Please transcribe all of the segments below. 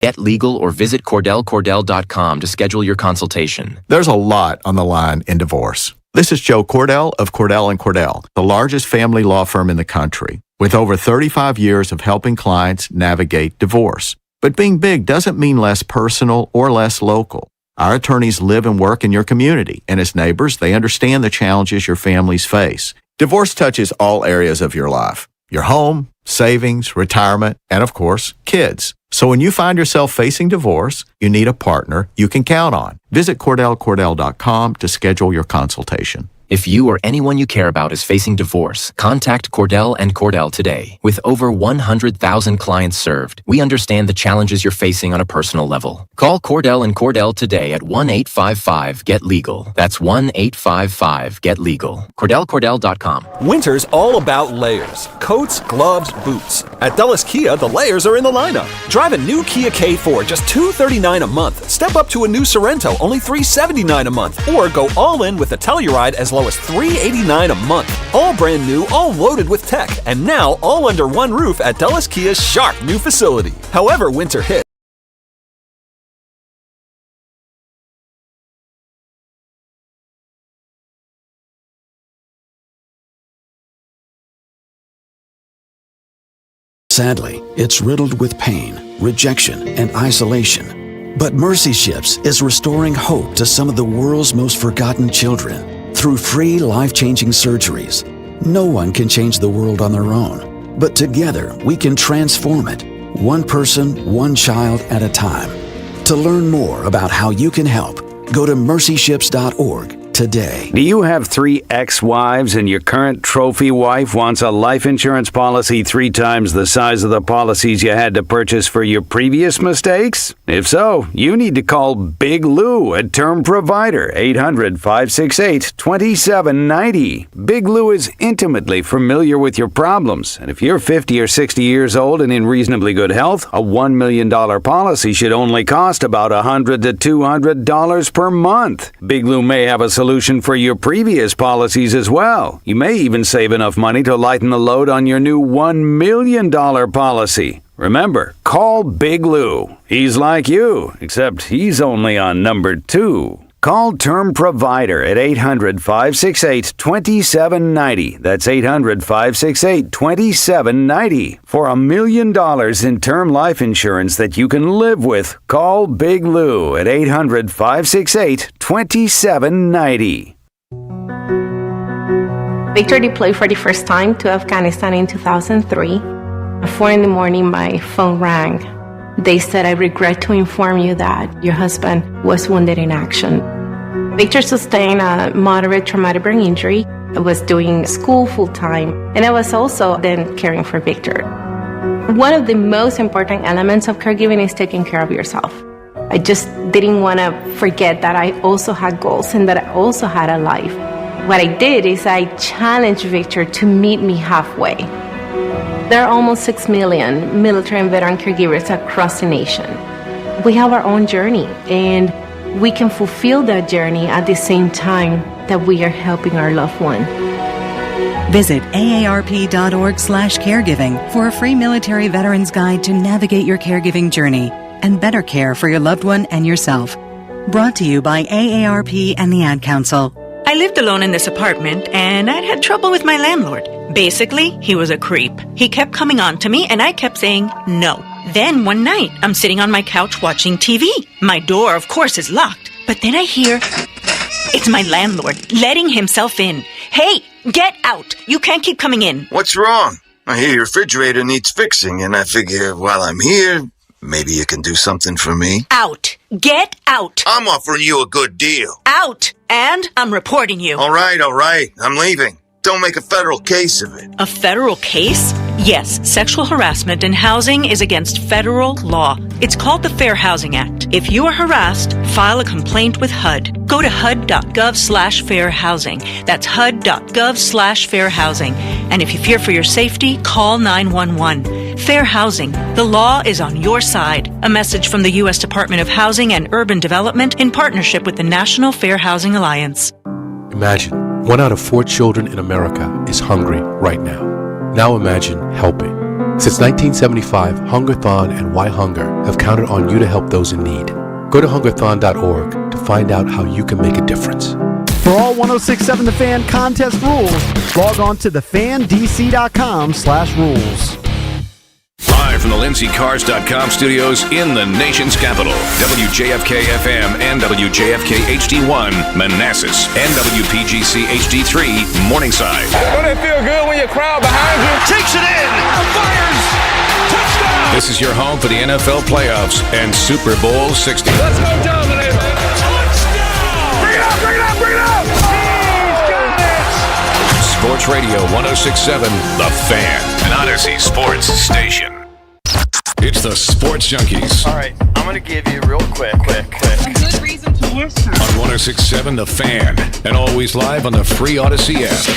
Get legal or visit CordellCordell.com to schedule your consultation. There's a lot on the line in divorce. This is Joe Cordell of Cordell & Cordell, the largest family law firm in the country, with over 35 years of helping clients navigate divorce. But being big doesn't mean less personal or less local. Our attorneys live and work in your community, and as neighbors, they understand the challenges your families face. Divorce touches all areas of your life: your home, savings, retirement, and of course, kids. So when you find yourself facing divorce, you need a partner you can count on. Visit CordellCordell.com to schedule your consultation. If you or anyone you care about is facing divorce, contact Cordell & Cordell today. With over 100,000 clients served, we understand the challenges you're facing on a personal level. Call Cordell & Cordell today at 1-855-GET-LEGAL. That's 1-855-GET-LEGAL. CordellCordell.com. Winter's all about layers. Coats, gloves, boots. At Dulles Kia, the layers are in the lineup. Drive a new Kia K4, just $239 a month. Step up to a new Sorento, only $379 a month. Or go all in with a Telluride as low as $389 a month. All brand new, all loaded with tech, and now all under one roof at Dulles Kia's sharp new facility. However winter hits. Sadly, it's riddled with pain, rejection, and isolation. But Mercy Ships is restoring hope to some of the world's most forgotten children. Through free, life-changing surgeries. No one can change the world on their own, but together we can transform it, one person, one child at a time. To learn more about how you can help, go to mercyships.org today. Do you have 3 ex-wives and your current trophy wife wants a life insurance policy 3 times the size of the policies you had to purchase for your previous mistakes? If so, you need to call Big Lou, a term provider, 800-568-2790. Big Lou is intimately familiar with your problems, and if you're 50 or 60 years old and in reasonably good health, a $1 million policy should only cost about $100 to $200 per month. Big Lou may have a solution for your previous policies as well. You may even save enough money to lighten the load on your new $1 million policy. Remember, call Big Lou. He's like you, except he's only on number 2. Call Term Provider at 800-568-2790. That's 800-568-2790. For $1 million in term life insurance that you can live with, call Big Lou at 800-568-2790. Victor deployed for the first time to Afghanistan in 2003. At 4 in the morning, my phone rang. They said, "I regret to inform you that your husband was wounded in action." Victor sustained a moderate traumatic brain injury. I was doing school full-time, and I was also then caring for Victor. One of the most important elements of caregiving is taking care of yourself. I just didn't want to forget that I also had goals and that I also had a life. What I did is I challenged Victor to meet me halfway. There are almost 6 million military and veteran caregivers across the nation. We have our own journey, and we can fulfill that journey at the same time that we are helping our loved one. Visit aarp.org/caregiving for a free military veterans guide to navigate your caregiving journey and better care for your loved one and yourself. Brought to you by AARP and the Ad Council. I lived alone in this apartment, and I'd had trouble with my landlord. Basically, he was a creep. He kept coming on to me, and I kept saying no. Then one night, I'm sitting on my couch watching TV. My door, of course, is locked. But then I hear, it's my landlord letting himself in. "Hey, get out! You can't keep coming in." What's wrong? I hear your refrigerator needs fixing, and I figure while I'm here, maybe you can do something for me. Out! Get out! I'm offering you a good deal. Out! And I'm reporting you. All right. I'm leaving. Don't make a federal case of it. A federal case? Yes, sexual harassment in housing is against federal law. It's called the Fair Housing Act. If you are harassed, file a complaint with HUD. Go to hud.gov/fairhousing. That's hud.gov/fairhousing. And if you fear for your safety, call 911. Fair housing. The law is on your side. A message from the U.S. Department of Housing and Urban Development in partnership with the National Fair Housing Alliance. Imagine 1 out of 4 children in America is hungry right now. Now imagine helping. Since 1975, Hungerthon and Why Hunger have counted on you to help those in need. Go to hungerthon.org to find out how you can make a difference. For all 106.7 The Fan contest rules, log on to thefandc.com/rules. Live from the LindsayCars.com studios in the nation's capital, WJFK-FM and WJFK HD1, Manassas, and WPGC HD3, Morningside. Don't it feel good when your crowd behind you takes it in, fires, touchdown! This is your home for the NFL playoffs and Super Bowl 60. Let's go dominate, man! Touchdown! Bring it up, bring it up, bring it up! He's got it! Sports Radio 106.7, The Fan, an Odyssey sports station. It's the Sports Junkies. All right, I'm going to give you real quick. A good reason to listen. On 106.7 The Fan, and always live on the free Odyssey app.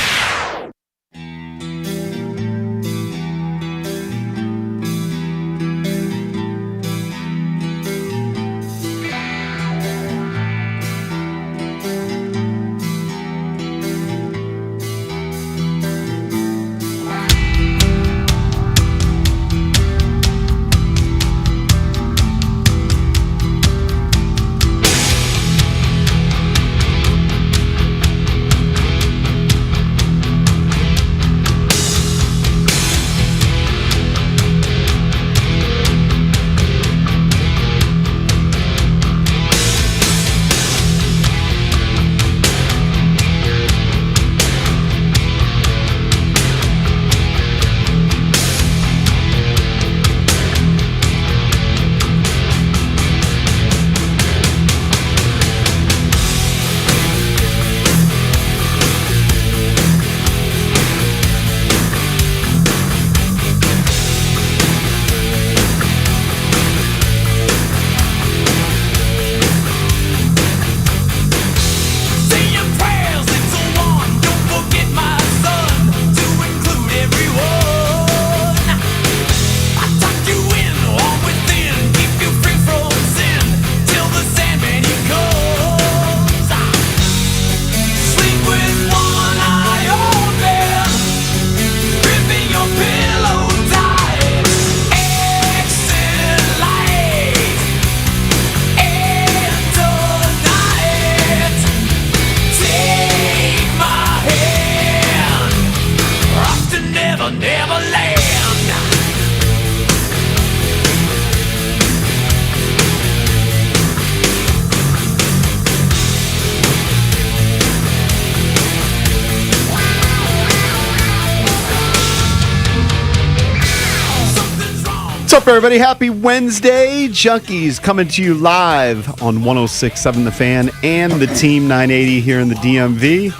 What's up, everybody? Happy Wednesday. Junkies coming to you live on 106.7 The Fan and the Team 980 here in the DMV.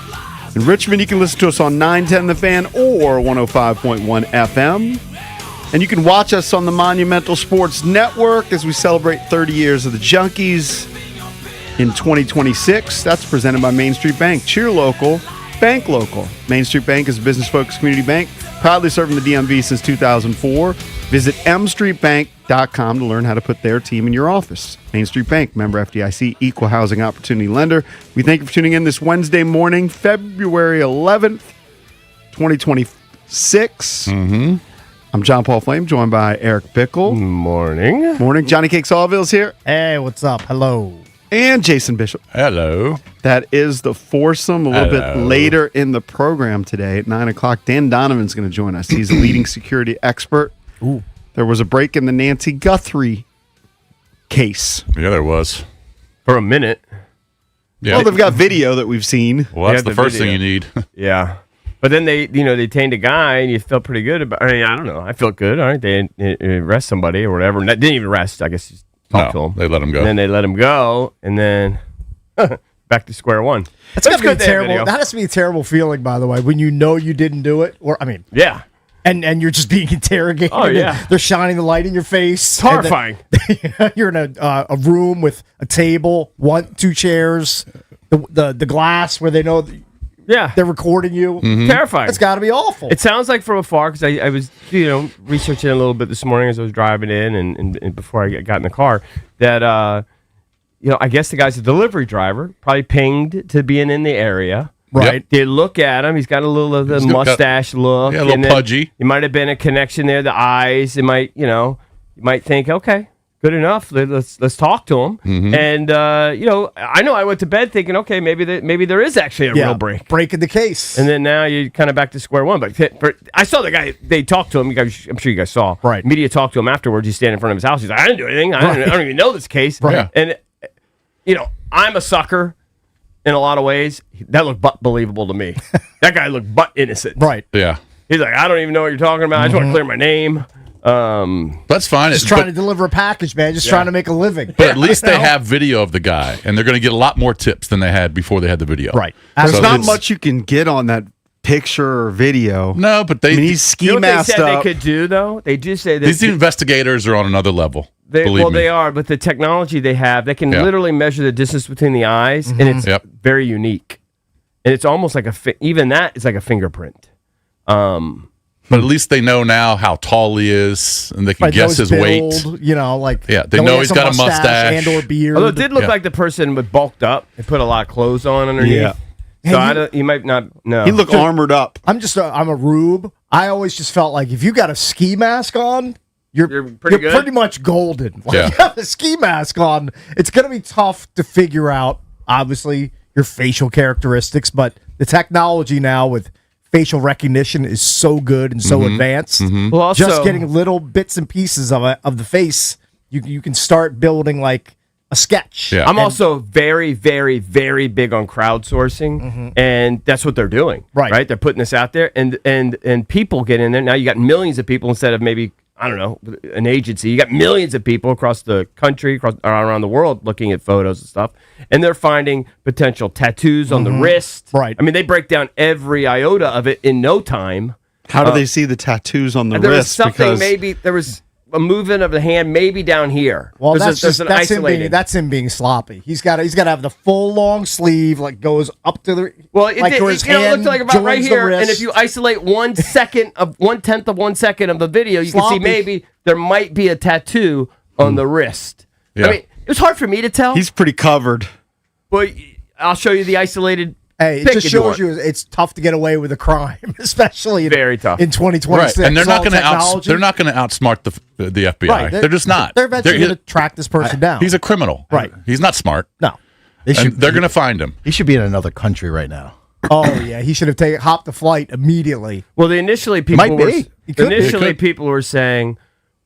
In Richmond, you can listen to us on 910 The Fan or 105.1 FM. And you can watch us on the Monumental Sports Network as we celebrate 30 years of the Junkies in 2026. That's presented by Main Street Bank. Cheer local, bank local. Main Street Bank is a business-focused community bank, proudly serving the DMV since 2004. Visit mstreetbank.com to learn how to put their team in your office. Main Street Bank, member FDIC, equal housing opportunity lender. We thank you for tuning in this Wednesday morning, February 11th, 2026. Mm-hmm. I'm John Paul Flame, joined by Eric Bickle. Morning. Morning. Johnny Cake Sawville's here. Hey, what's up? Hello. And Jason Bishop. Hello. That is the foursome a little bit later in the program today at 9 o'clock. Dan Donovan's going to join us. He's a leading security expert. Ooh. There was a break in the Nancy Guthrie case. Yeah, there was. For a minute. Yeah. Well, they've got video that we've seen. Well, that's the first thing you need. Yeah. But then they detained a guy, and you felt pretty good about. I mean, I don't know. I felt good. All right, they arrest somebody or whatever. Didn't even arrest. I guess just talk to him. They let him go. And then they let him go, and then back to square one. That's got to be terrible. That has to be a terrible feeling, by the way, when you know you didn't do it. Or I mean, yeah. And you're just being interrogated. Oh, yeah. They're shining the light in your face. It's horrifying. You're in a room with a table, two chairs, the glass where they know they're recording you. Mm-hmm. Terrifying. It's got to be awful. It sounds like from afar, because I was researching a little bit this morning as I was driving in and before I got in the car, that I guess the guy's a delivery driver, probably pinged to being in the area. Right. They look at him. He's got a little of the mustache look. Yeah, a little and then pudgy. It might have been a connection there. The eyes. It might, you might think, okay, good enough. Let's talk to him. Mm-hmm. And I know I went to bed thinking, okay, maybe there is actually a real break in the case. And then now you're kind of back to square one. But I saw the guy. They talked to him. You guys, I'm sure you guys saw. Right. Media talked to him afterwards. He's standing in front of his house. He's like, I didn't do anything. I don't even know this case. Right. And I'm a sucker in a lot of ways. That looked butt believable to me. That guy looked butt innocent. Right. Yeah. He's like, I don't even know what you're talking about. I just want to clear my name. That's fine. Just trying to deliver a package, man. Just trying to make a living. But at least they have video of the guy, and they're going to get a lot more tips than they had before they had the video. Right. There's not much you can get on that picture or video. No, but he's ski masked they said up. they could do, though? They do say that. These investigators are on another level. Believe me. They are, but the technology they have, they can literally measure the distance between the eyes, and it's very unique. And it's almost like even that is like a fingerprint. But at least they know now how tall he is, and they can guess his weight. They know he's got a mustache and or beard. Although it did look like the person was bulked up. They put a lot of clothes on underneath. Yeah. So you might not know. He looked armored up. I'm a rube. I always just felt like if you got a ski mask on, you're pretty much golden. Like, you have a ski mask on, it's going to be tough to figure out, obviously, your facial characteristics, but the technology now with facial recognition is so good and so advanced. Mm-hmm. Well, also, just getting little bits and pieces of the face, you can start building like a sketch. Yeah. I'm also very, very, very big on crowdsourcing, and that's what they're doing. Right? They're putting this out there, and people get in there. Now you got millions of people instead of maybe, I don't know, an agency. You got millions of people across the country, around the world, looking at photos and stuff, and they're finding potential tattoos on the wrist. Right. I mean, they break down every iota of it in no time. How do they see the tattoos on the There was wrist? something there was a movement of the hand maybe down here. Well, there's him being sloppy. He's got to have the full long sleeve, like goes up to the. Well, it looked like about right joins the here, wrist. and if you isolate 1 second of 1/10 of 1 second of the video, you can see maybe there might be a tattoo on the wrist. Yeah. I mean, it was hard for me to tell. He's pretty covered. Well, I'll show you the isolated. Hey, it just shows you it's tough to get away with a crime, especially very tough in 2026. Right. And they're not going to outsmart the FBI. Right. They're just not. They're eventually going to track this person down. He's a criminal. Right. He's not smart. No. They're going to find him. He should be in another country right now. Oh yeah, he should have hopped the flight immediately. Well, initially people were saying,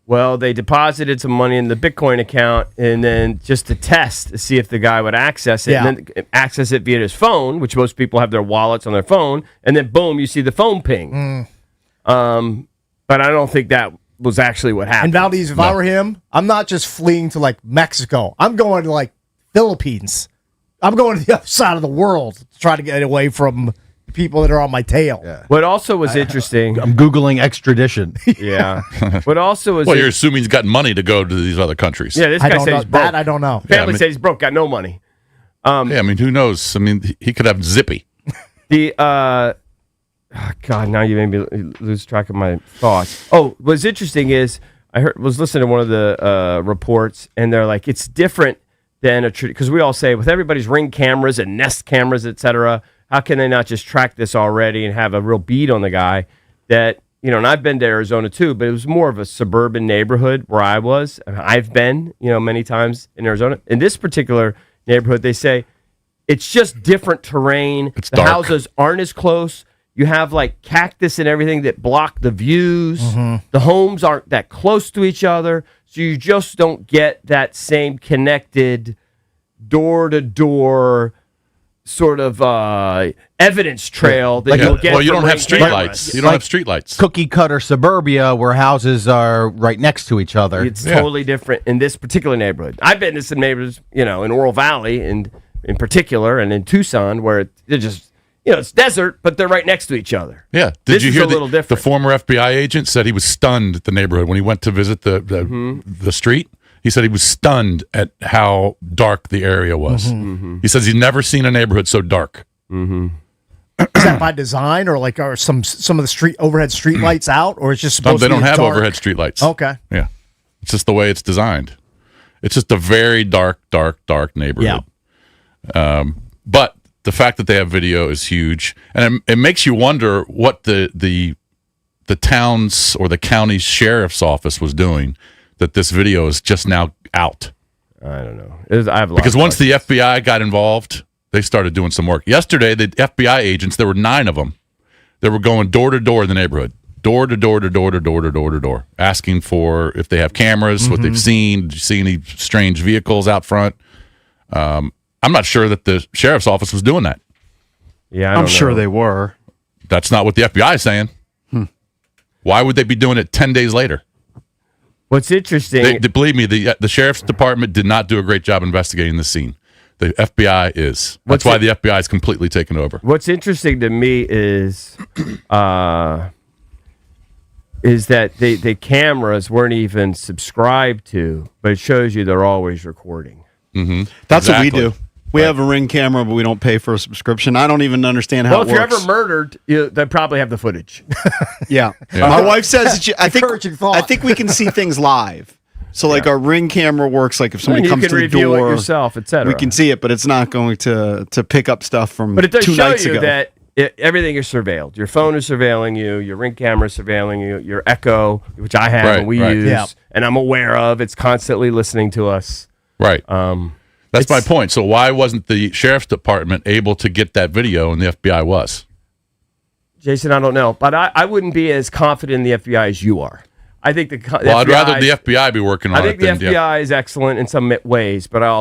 well, they deposited some money in the Bitcoin account, and then just to test to see if the guy would access it, and then access it via his phone, which most people have their wallets on their phone, and then boom, you see the phone ping. But I don't think that was actually what happened. And Valdez, if I were him, I'm not just fleeing to like Mexico. I'm going to like Philippines. I'm going to the other side of the world to try to get away from the people that are on my tail. Yeah. What also was interesting, I'm Googling extradition. Yeah. What also was you're assuming he's got money to go to these other countries. Yeah, this guy says he's broke. That I don't know. Family says he's broke, got no money. I mean, who knows? I mean, he could have Zippy. God, now you made me lose track of my thoughts. Oh, what's interesting is I was listening to one of the reports, and they're like, it's different than because we all say with everybody's Ring cameras and Nest cameras, etc. How can they not just track this already and have a real bead on the guy? That and I've been to Arizona too, but it was more of a suburban neighborhood where I was. I've been, many times in Arizona. In this particular neighborhood, they say it's just different terrain. It's the dark. houses aren't as close. You have like cactus and everything that block the views. The homes aren't that close to each other, so you just don't get that same connected door-to-door sort of evidence trail that you'll get. Well, you from don't have Ring cameras. streetlights. You don't have streetlights. Cookie cutter suburbia where houses are right next to each other. It's totally different in this particular neighborhood. I've been to some neighborhoods, in Oro Valley and in particular, and in Tucson, where they're just. It's desert, but they're right next to each other. Yeah. Did you hear the former FBI agent said he was stunned at the neighborhood when he went to visit the street? He said he was stunned at how dark the area was. He says he's never seen a neighborhood so dark. Is that by design, or are some of the overhead street lights out, or it's just supposed They to be don't have dark? overhead street lights. Okay. Yeah. It's just the way it's designed. It's just a very dark, dark, dark neighborhood. Yeah. But the fact that they have video is huge, and it makes you wonder what the town's or the county's sheriff's office was doing that this video is just now out. I don't know. I have a lot because of once the FBI got involved, they started doing some work. Yesterday, the FBI agents, there were 9 of them. They were going door to door in the neighborhood, door to door to door to door to door to door, asking for if they have cameras, what they've seen. Did you see any strange vehicles out front? I'm not sure that the sheriff's office was doing that. Yeah, I'm sure they were. That's not what the FBI is saying. Why would they be doing it 10 days later? What's interesting... Believe me, the sheriff's department did not do a great job investigating this scene. The FBI is. That's why the FBI is completely taken over. What's interesting to me is that the cameras weren't even subscribed to, but it shows you they're always recording. That's what we do. We have a Ring camera, but we don't pay for a subscription. I don't even understand how it works. Well, if you're ever murdered, they probably have the footage. Yeah. My wife says that I think we can see things live. So, like, our Ring camera works. Like, if somebody comes to the door, you can review it yourself, etc. We can see it, but it's not going to pick up stuff from 2 But it does show nights you ago. that everything is surveilled. Your phone is surveilling you. Your Ring camera is surveilling you. Your Echo, which I have and we use, and I'm aware of, it's constantly listening to us. Right. That's my point. So why wasn't the sheriff's department able to get that video and the FBI was? Jason, I don't know. But I wouldn't be as confident in the FBI as you are. I think the FBI... I'd rather the FBI be working on it. I think the FBI is excellent in some ways, but I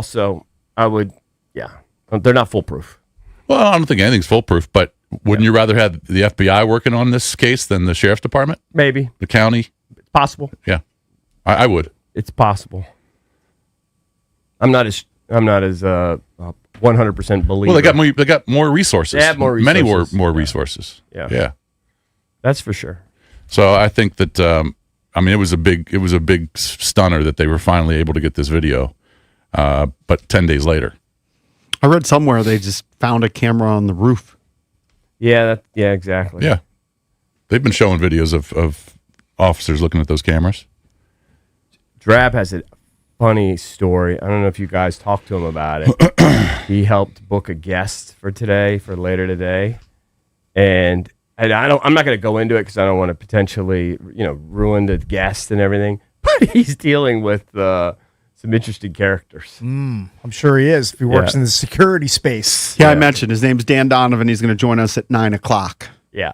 would, they're not foolproof. Well, I don't think anything's foolproof, but wouldn't you rather have the FBI working on this case than the sheriff's department? Maybe. The county? It's possible. Yeah. I would. It's possible. I'm not as 100% believer. Well, they got more resources. They have more resources. Many more resources. Yeah. That's for sure. So I think that it was a big stunner that they were finally able to get this video, but 10 days later. I read somewhere they just found a camera on the roof. Yeah, exactly. Yeah. They've been showing videos of officers looking at those cameras. Drab has a funny story. I don't know if you guys talked to him about it. He helped book a guest for later today. And I'm not going to go into it because I don't want to potentially, ruin the guest and everything. But he's dealing with some interesting characters. I'm sure he is if he works in the security space. Yeah, I mentioned his name's Dan Donovan. He's going to join us at 9:00. Yeah.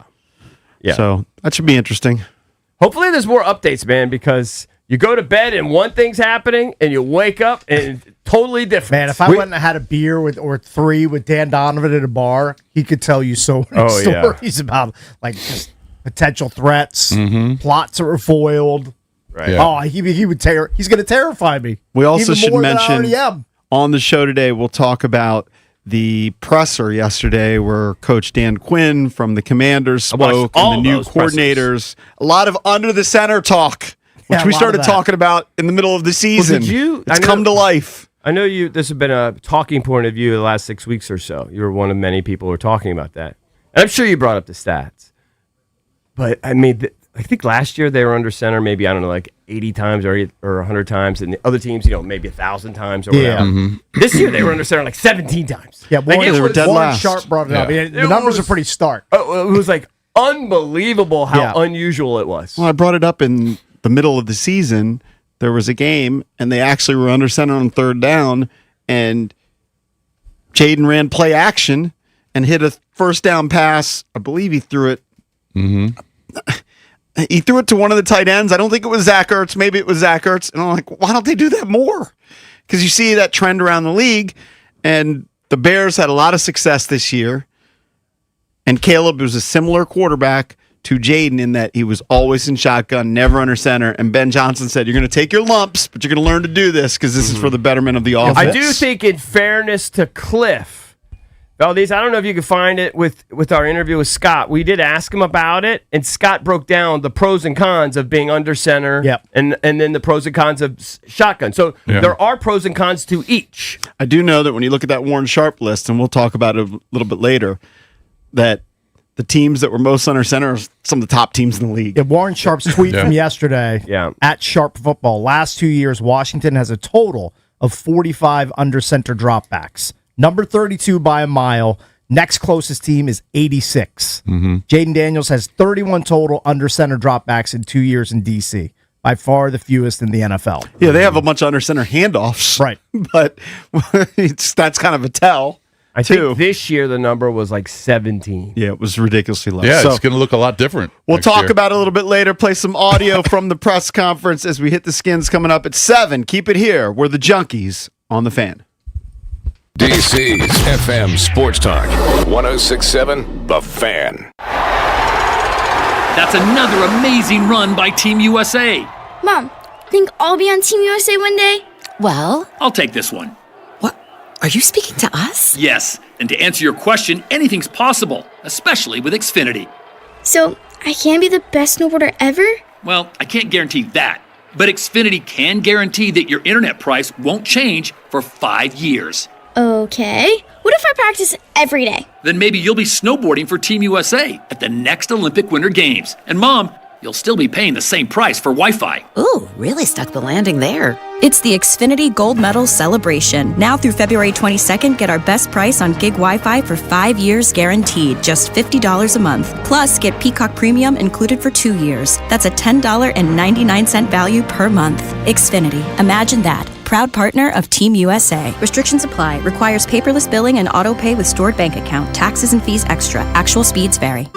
So that should be interesting. Hopefully there's more updates, man, because you go to bed and one thing's happening and you wake up and it's totally different. Man, if I went and had a beer or 3 with Dan Donovan at a bar, he could tell you so many stories about like just potential threats, plots that were foiled. Right. Yeah. Oh, he would he's going to terrify me. We also even should more than I mention already am. on the show today, we'll talk about the presser yesterday where Coach Dan Quinn from the Commanders spoke and the new coordinators. A lot of under the center talk, which we started talking about in the middle of the season. It's come to life. I know this has been a talking point of you the last 6 weeks or so. You were one of many people who were talking about that. And I'm sure you brought up the stats. But I mean, I think last year they were under center maybe, I don't know, like 80 times or 100 times. And the other teams, maybe 1,000 times or whatever. This year they were under center like 17 times. Yeah, Warren Sharp brought it up. The numbers are pretty stark. It was like unbelievable how unusual it was. Well, I brought it up in the middle of the season. There was a game, and they actually were under center on 3rd down, and Jaden ran play action and hit a first down pass. I believe he threw it. He threw it to one of the tight ends. I don't think it was Zach Ertz. Maybe it was Zach Ertz. And I'm like, why don't they do that more? Because you see that trend around the league, and the Bears had a lot of success this year. And Caleb was a similar quarterback to Jaden in that he was always in shotgun, never under center. And Ben Johnson said, you're going to take your lumps, but you're going to learn to do this because this is for the betterment of the offense. I do think in fairness to Cliff, Valdez, I don't know if you can find it with our interview with Scott. We did ask him about it, and Scott broke down the pros and cons of being under center and then the pros and cons of shotgun. So there are pros and cons to each. I do know that when you look at that Warren Sharp list, and we'll talk about it a little bit later, that the teams that were most under center are some of the top teams in the league. Yeah, Warren Sharp's tweet from yesterday at Sharp Football. Last 2 years, Washington has a total of 45 under center dropbacks. Number 32 by a mile, Next closest team is 86. Mm-hmm. Jaden Daniels has 31 total under center dropbacks in 2 years in D.C., by far the fewest in the NFL. Yeah, they have a bunch of under center handoffs. Right. But that's kind of a tell. I think this year the number was like 17. Yeah, it was ridiculously low. Yeah, it's going to look a lot different. We'll next talk year. about it a little bit later. Play some audio from the press conference as we hit the Skins coming up at 7. Keep it here. We're the Junkies on the Fan. DC's FM Sports Talk 106.7 The Fan. That's another amazing run by Team USA. Mom, think I'll be on Team USA one day? Well, I'll take this one. Are you speaking to us? Yes, and to answer your question, anything's possible, especially with Xfinity. So, I can be the best snowboarder ever? Well, I can't guarantee that, but Xfinity can guarantee that your internet price won't change for 5 years. Okay. What if I practice every day? Then maybe you'll be snowboarding for Team USA at the next Olympic Winter Games. And Mom, you'll still be paying the same price for Wi-Fi. Ooh, really stuck the landing there. It's the Xfinity Gold Medal Celebration. Now through February 22nd, get our best price on gig Wi-Fi for 5 years guaranteed, just $50 a month. Plus, get Peacock Premium included for 2 years. That's a $10.99 value per month. Xfinity. Imagine that. Proud partner of Team USA. Restrictions apply. Requires paperless billing and auto pay with stored bank account. Taxes and fees extra. Actual speeds vary.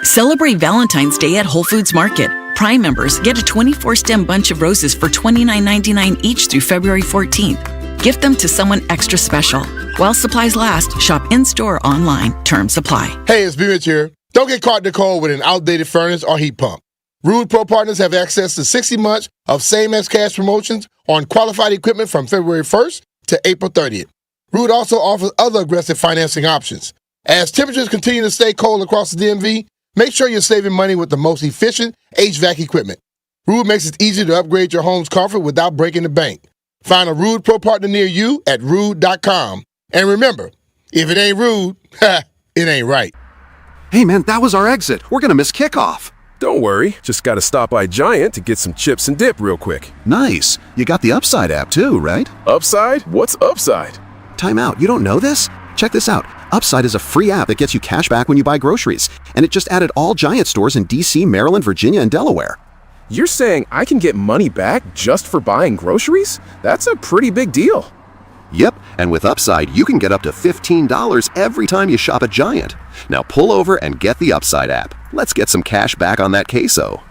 Celebrate Valentine's Day at Whole Foods Market. Prime members get a 24-stem bunch of roses for $29.99 each through February 14th. Gift them to someone extra special. While supplies last, shop in-store or online. Terms apply. Hey, it's B-Rich here. Don't get caught in the cold with an outdated furnace or heat pump. Rude Pro Partners have access to 60 months of same-as cash promotions on qualified equipment from February 1st to April 30th. Rude also offers other aggressive financing options. As temperatures continue to stay cold across the DMV, make sure you're saving money with the most efficient HVAC equipment. Rude makes it easy to upgrade your home's comfort without breaking the bank. Find a Rude Pro Partner near you at rude.com. And remember, if it ain't rude, it ain't right. Hey man, that was our exit. We're gonna miss kickoff. Don't worry, just gotta stop by Giant to get some chips and dip real quick. Nice. You got the Upside app too, right? Upside? What's Upside? Time out. You don't know this? Check this out. Upside is a free app that gets you cash back when you buy groceries, and it just added all Giant stores in DC, Maryland, Virginia, and Delaware. You're saying I can get money back just for buying groceries? That's a pretty big deal. Yep, and with Upside, you can get up to $15 every time you shop at Giant. Now pull over and get the Upside app. Let's get some cash back on that queso.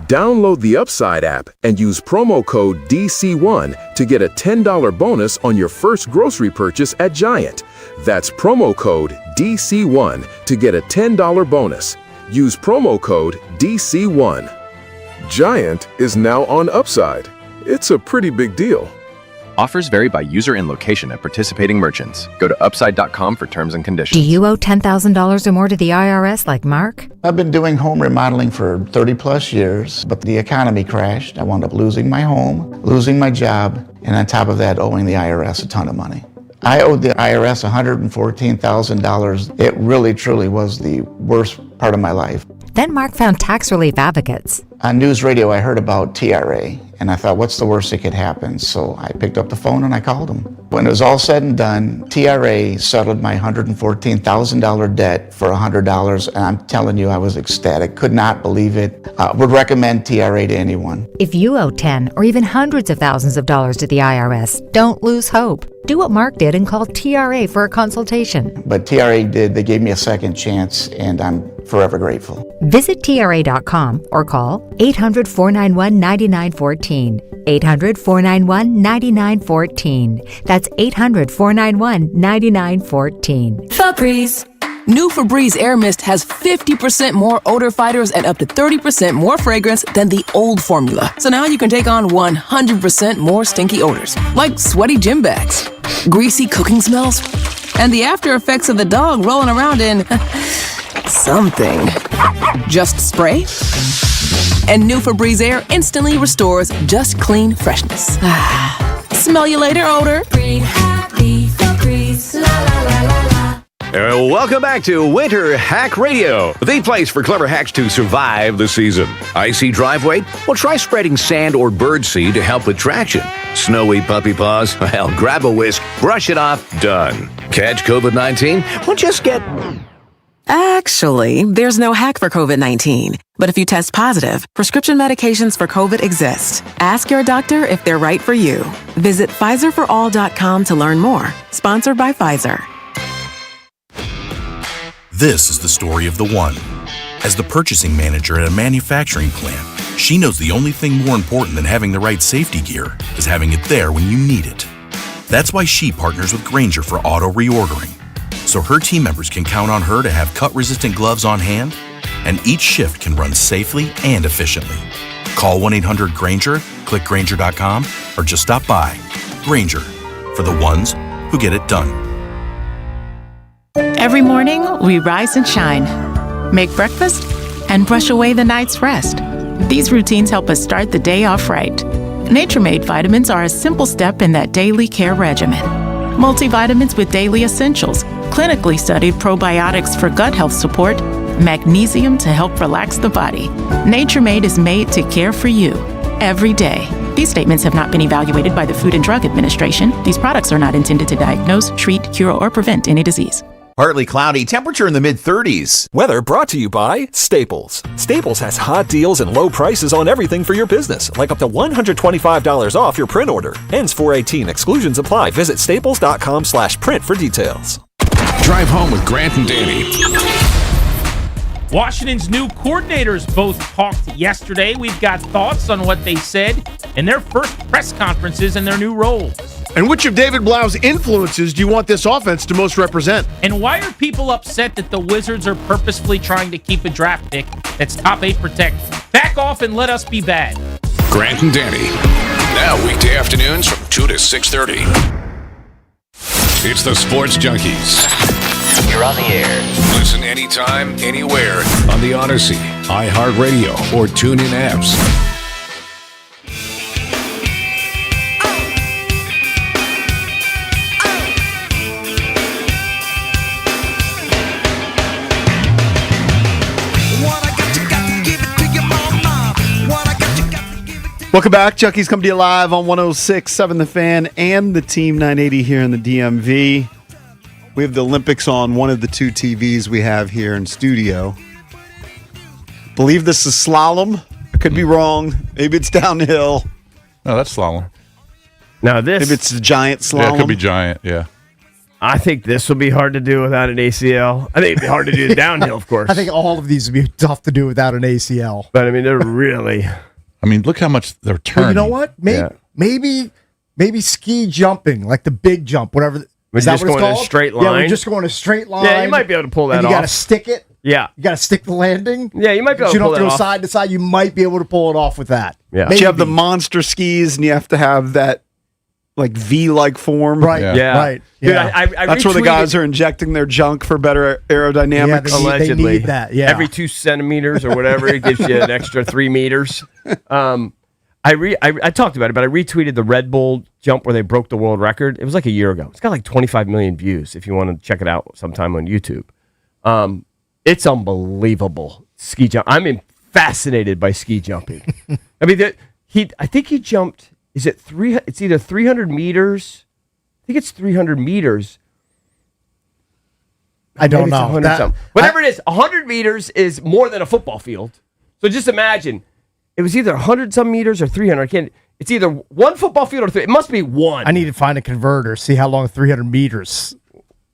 Download the Upside app and use promo code DC1 to get a $10 bonus on your first grocery purchase at Giant. That's promo code DC1 to get a $10 bonus. Use promo code DC1. Giant is now on Upside. It's a pretty big deal. Offers vary by user and location at participating merchants. Go to upside.com for terms and conditions. Do you owe $10,000 or more to the IRS like Mark? I've been doing home remodeling for 30 plus years, but the economy crashed. I wound up losing my home, losing my job, and on top of that, owing the IRS a ton of money. I owed the IRS $114,000. It really, truly was the worst part of my life. Then Mark found tax relief advocates. On news radio, I heard about TRA, and I thought, what's the worst that could happen? So I picked up the phone and I called them. When it was all said and done, TRA settled my $114,000 debt for $100, and I'm telling you, I was ecstatic. Could not believe it. Would recommend TRA to anyone. If you owe 10 or even hundreds of thousands of dollars to the IRS, don't lose hope. Do what Mark did and call TRA for a consultation. But TRA did. They gave me a second chance, and I'm forever grateful. Visit TRA.com or call 800-491-9914. 800-491-9914. That's 800-491-9914. Febreze. New Febreze Air Mist has 50% more odor fighters and up to 30% more fragrance than the old formula. So now you can take on 100% more stinky odors, like sweaty gym bags, greasy cooking smells, and the after effects of the dog rolling around in something. Just spray, and new Febreze Air instantly restores just clean freshness. Smell you later, odor. Breathe happy Febreze, la la la la la. Welcome back to Winter Hack Radio, the place for clever hacks to survive the season. Icy driveway? Well, try spreading sand or birdseed to help with traction. Snowy puppy paws? Well, grab a whisk, brush it off, done. Catch COVID-19? Well, just get... Actually, there's no hack for COVID-19. But if you test positive, prescription medications for COVID exist. Ask your doctor if they're right for you. Visit PfizerForAll.com to learn more. Sponsored by Pfizer. This is the story of the one. As the purchasing manager at a manufacturing plant, she knows the only thing more important than having the right safety gear is having it there when you need it. That's why she partners with Grainger for auto reordering, so her team members can count on her to have cut-resistant gloves on hand, and each shift can run safely and efficiently. Call 1-800-GRAINGER, click Grainger.com, or just stop by. Grainger, for the ones who get it done. Every morning, we rise and shine, make breakfast, and brush away the night's rest. These routines help us start the day off right. Nature-Made vitamins are a simple step in that daily care regimen. Multivitamins with daily essentials, clinically studied probiotics for gut health support, magnesium to help relax the body. Nature-Made is made to care for you every day. These statements have not been evaluated by the Food and Drug Administration. These products are not intended to diagnose, treat, cure, or prevent any disease. Partly cloudy, temperature in the mid-30s. Weather brought to you by Staples. Staples has hot deals and low prices on everything for your business, like up to $125 off your print order. Ends 4/18. Exclusions apply. Visit staples.com/print for details. Drive home with Grant and Danny. Washington's new coordinators both talked yesterday. We've got thoughts on what they said in their first press conferences in their new roles. And which of David Blau's influences do you want this offense to most represent? And why are people upset that the Wizards are purposefully trying to keep a draft pick that's top 8 protected? Back off and let us be bad. Grant and Danny. Now weekday afternoons from 2 to 6:30. It's the Sports Junkies. You're on the air. Listen anytime, anywhere on the Odyssey, iHeartRadio, or TuneIn apps. Welcome back. Junkies come to you live on 106.7 The Fan and the Team 980 here in the DMV. We have the Olympics on one of the two TVs we have here in studio. Believe this is slalom. I could be wrong. Maybe it's downhill. No, that's slalom. Now this... Maybe it's a giant slalom. Yeah, it could be giant, yeah. I think this will be hard to do without an ACL. I think it'd be hard to do the downhill, of course. I think all of these would be tough to do without an ACL. But, I mean, they're really... I mean, look how much they're turning. Well, you know what? Maybe ski jumping, like the big jump, whatever. We're just going in a straight line? Yeah, we're just going a straight line. Yeah, you might be able to pull that and off. You got to stick it. Yeah. You got to stick the landing. Yeah, you might be able to pull that off. You don't have to go side to side. You might be able to pull it off with that. Yeah. But you have the monster skis, and you have to have that like V-like form. Right. Yeah. Right. Dude, yeah. I That's where the guys are injecting their junk for better aerodynamics. Yeah, allegedly. They need that. Yeah. Every 2 centimeters or whatever, it gives you an extra 3 meters. I talked about it, but I retweeted the Red Bull jump where they broke the world record. It was like a year ago. It's got like 25 million views if you want to check it out sometime on YouTube. It's unbelievable. Ski jump. I'm fascinated by ski jumping. I mean, I think he jumped, is it it's either 300 meters. I think it's 300 meters. I don't know. Whatever it is, 100 meters is more than a football field. So just imagine. It was either 100-some meters or 300. It's either one football field or 3. It must be one. I need to find a converter, see how long 300 meters.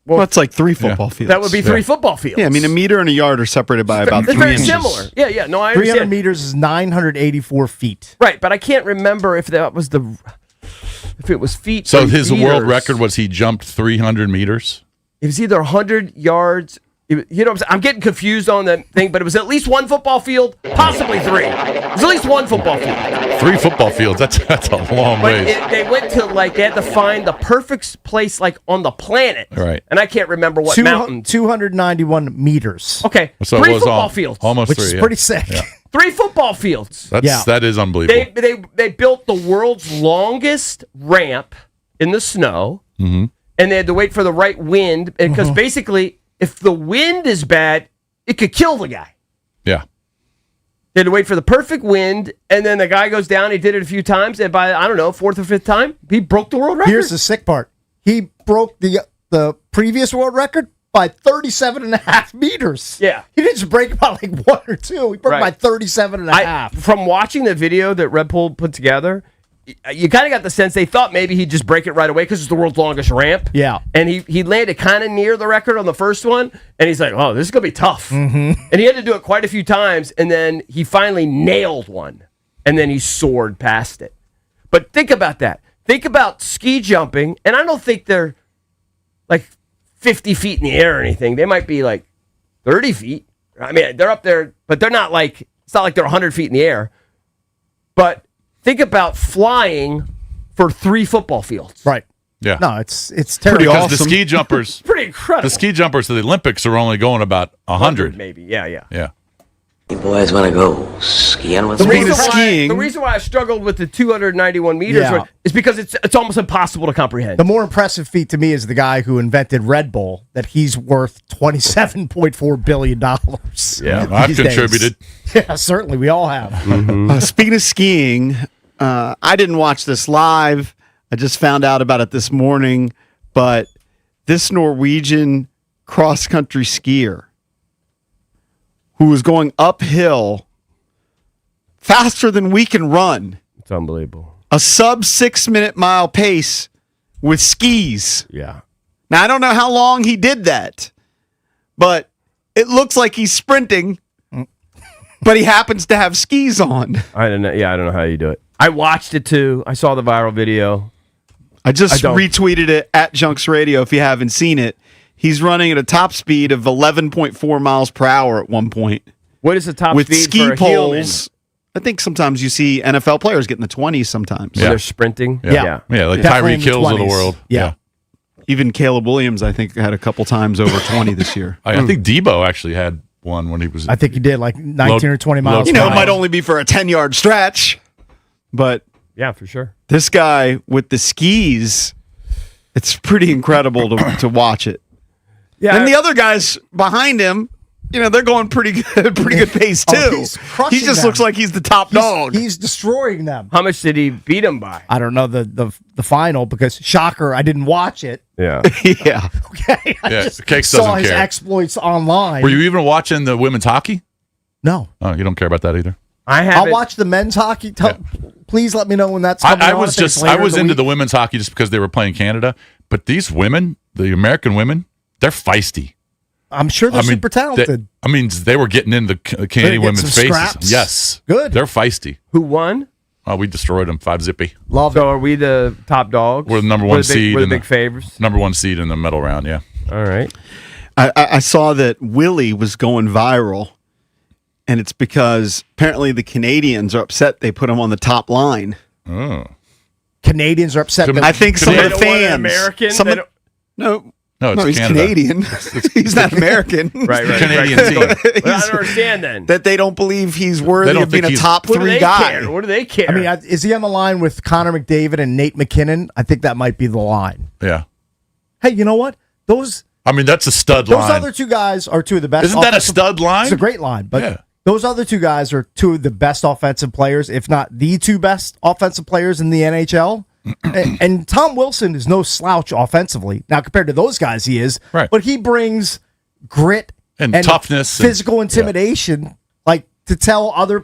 Well, that's like 3 football fields. That would be 3 football fields. Yeah, I mean, a meter and a yard are separated by about 3 very inches. similar. Yeah. No, I 300 understand. meters is 984 feet. Right, but I can't remember if that was if it was feet. So or his meters. world record was he jumped 300 meters? It was either 100 yards. You know what I'm saying? I'm getting confused on that thing, but it was at least one football field, possibly 3. It was at least one football field. 3 football fields. That's a long But way. they went to they had to find the perfect place on the planet. Right. And I can't remember what mountain. 291 meters. Okay. So 3 it was football fields. Almost which 3. is pretty sick. Yeah. 3 football fields. That is unbelievable. They built the world's longest ramp in the snow, Mm-hmm. and they had to wait for the right wind because basically if the wind is bad, it could kill the guy. Yeah. They had to wait for the perfect wind, and then the guy goes down. He did it a few times, and by, I don't know, 4th or 5th time, he broke the world record. Here's the sick part. He broke the previous world record by 37.5 meters. Yeah. He didn't just break it by like 1 or 2. He broke by 37.5. From watching the video that Red Bull put together, you kind of got the sense they thought maybe he'd just break it right away because it's the world's longest ramp. Yeah. And he landed kind of near the record on the first one, and he's like, oh, this is going to be tough. Mm-hmm. And he had to do it quite a few times, and then he finally nailed one, and then he soared past it. But think about that. Think about ski jumping, and I don't think they're like 50 feet in the air or anything. They might be like 30 feet. I mean, they're up there, but they're not like, it's not like they're 100 feet in the air. But think about flying for 3 football fields. Right. Yeah. No, it's terrible. Because the ski jumpers, pretty incredible. The ski jumpers to the Olympics are only going about 100. Maybe. Yeah. Yeah. You boys want to go skiing with The me? reason why I struggled with the 291 meters Yeah. is because it's almost impossible to comprehend. The more impressive feat to me is the guy who invented Red Bull, that he's worth $27.4 billion. Yeah, I've contributed. Yeah, certainly. We all have. Speaking of skiing, I didn't watch this live. I just found out about it this morning. But this Norwegian cross-country skier who was going uphill faster than we can run. It's unbelievable. A sub 6-minute mile pace with skis. Yeah. Now, I don't know how long he did that, but it looks like he's sprinting, but he happens to have skis on. I don't know. Yeah, I don't know how you do it. I watched it too. I saw the viral video. I just retweeted it at Junks Radio if you haven't seen it. He's running at a top speed of 11.4 miles per hour at one point. What is the top with speed ski for a poles? I think sometimes you see NFL players get in the 20s sometimes. When they're sprinting? Yeah. Like Definitely Tyreek in the Hills of the 20s. world. Yeah. Even Caleb Williams, I think, had a couple times over 20 this year. I think Debo actually had one when he was. I think he did like 19 or 20 miles. You know, it might only be for a 10-yard stretch, but yeah, for sure. This guy with the skis, it's pretty incredible to watch it. Yeah, and the other guys behind him, you know, they're going pretty good pace too. He's crushing he just them. looks like he's the top dog. He's destroying them. How much did he beat him by? I don't know the final because shocker, I didn't watch it. Yeah. Yeah. Okay. I Yeah, just Cakes saw doesn't his care. exploits online. Were you even watching the women's hockey? No. Oh, you don't care about that either. I'll watch the men's hockey. Please let me know when that's coming I on. was if it's just later I was in into week. the women's hockey just because they were playing Canada, but these women, the American women, they're feisty. I'm sure they're super talented. They were getting into Canadian get women's some faces. scraps? Yes, Good. They're feisty. Who won? Oh, we destroyed them 5-0. Love So are we the top dogs? We're the number We're one the big- seed. We're the in big favorites. Number one seed in the medal round. Yeah. All right. I saw that Willie was going viral, and it's because apparently the Canadians are upset they put him on the top line. Oh. Canadians are upset. I think some of the They don't want an fans. American? some They of- don't- No, he's Canada. Canadian. He's not American. Right. Canadian team. Well, I don't understand then. That they don't believe he's worthy don't of being think a he's- top What do 3 they guy. care? What do they care? I mean, is he on the line with Connor McDavid and Nate McKinnon? I think that might be the line. Yeah. Hey, you know what? Those That's a stud those line. other two guys are two of the best. Isn't that a offensive- stud line? It's a great line, but Yeah. those other two guys are two of the best offensive players, if not the two best offensive players in the NHL. and Tom Wilson is no slouch offensively. Now, compared to those guys, he is. Right. But he brings grit And toughness and- physical intimidation, like to tell other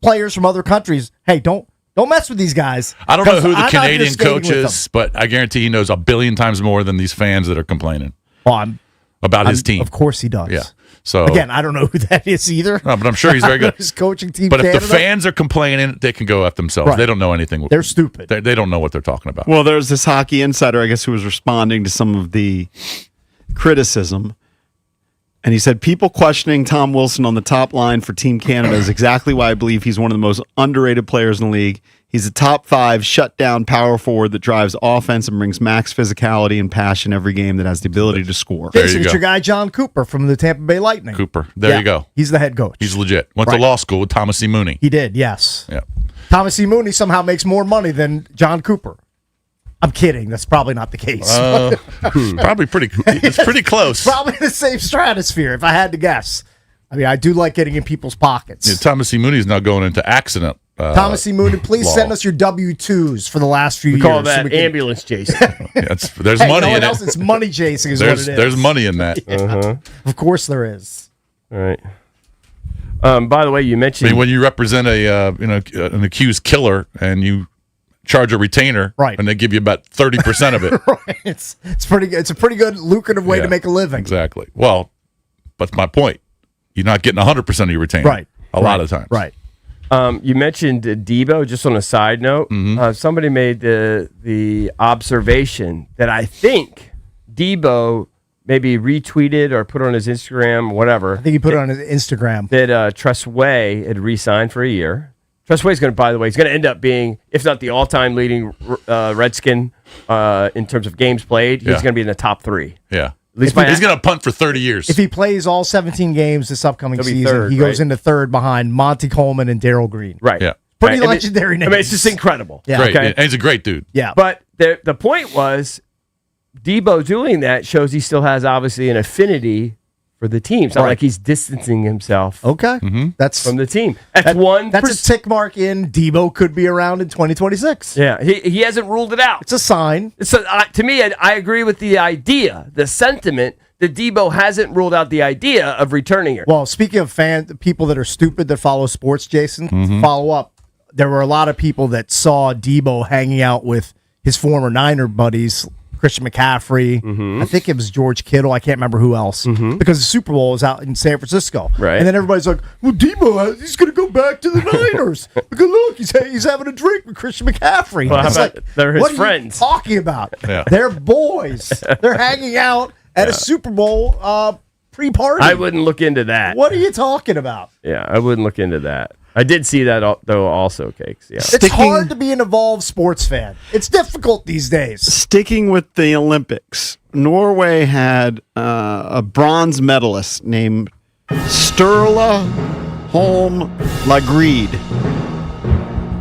players from other countries, hey, don't mess with these guys. I don't know 'cause who the I'm not here Canadian skating coach with is, but I guarantee he knows a billion times more than these fans that are complaining them. about his team. Of course he does. Yeah. So Again, I don't know who that is either. No, but I'm sure he's very good. His coaching team. But if Canada, the fans are complaining, they can go at themselves. Right. They don't know anything. they're stupid. They don't know what they're talking about. Well, there's this hockey insider, I guess, who was responding to some of the criticism. And he said, people questioning Tom Wilson on the top line for Team Canada is exactly why I believe he's one of the most underrated players in the league. He's a top 5 shutdown power forward that drives offense and brings max physicality and passion every game that has the ability to score. Jason, it's your guy John Cooper from the Tampa Bay Lightning. Cooper. There Yeah, you go. He's the head coach. He's legit. Went Right. to law school with Thomas C. Mooney. He did, yes. Yeah. Thomas E. Mooney somehow makes more money than John Cooper. I'm kidding. That's probably not the case. Probably it's pretty close. Probably the same stratosphere, if I had to guess. I mean, I do like getting in people's pockets. Yeah, Thomas E. Mooney's now going into accident. Thomas E. Mooney, please law. send us your W-2s for the last few years. Call that ambulance Jason. There's Hey, money no in one else, it. it's money chasing is what it is. There's money in that. Yeah. Of course there is. All right. By the way, you mentioned when you represent an accused killer and you charge a retainer, right, and they give you about 30% of it. Right. It's pretty good. It's a pretty good lucrative way to make a living. Exactly. Well, that's my point. You're not getting 100% of your retainer. Right. A lot of times. Right. You mentioned Debo. Just on a side note, somebody made the observation that I think Debo maybe retweeted or put on his Instagram, whatever. I think he put it on his Instagram that Tressway had re-signed for a year. Tressway's going to, by the way, he's going to end up being, if not the all-time leading Redskin in terms of games played, he's going to be in the top 3. Yeah. At least he's going to punt for 30 years. If he plays all 17 games this upcoming season, third, he goes into third behind Monty Coleman and Darryl Green. Right. Yeah. Pretty legendary names. I mean, it's just incredible. Yeah. Great. Okay? And he's a great dude. Yeah. But the point was, Debo doing that shows he still has, obviously, an affinity for the team. It's not like he's distancing himself Okay. that's from the team. That's a tick mark in Debo could be around in 2026. Yeah, he hasn't ruled it out. It's a sign. So to me, I agree with the idea, the sentiment that Debo hasn't ruled out the idea of returning here. Well, speaking of people that are stupid that follow sports, Jason, to follow up, there were a lot of people that saw Debo hanging out with his former Niner buddies, Christian McCaffrey. I think it was George Kittle. I can't remember who else because the Super Bowl is out in San Francisco. Right. And then everybody's like, well, Debo, he's going to go back to the Niners. Because look, he's having a drink with Christian McCaffrey. Well, how It's about they're his what friends? Are you talking about? Yeah. They're boys. They're hanging out at a Super Bowl pre-party. I wouldn't look into that. What are you talking about? Yeah, I wouldn't look into that. I did see that, though, also, Cakes. Yeah. It's hard to be an involved sports fan. It's difficult these days. Sticking with the Olympics, Norway had a bronze medalist named Sturla Holm Lagreed.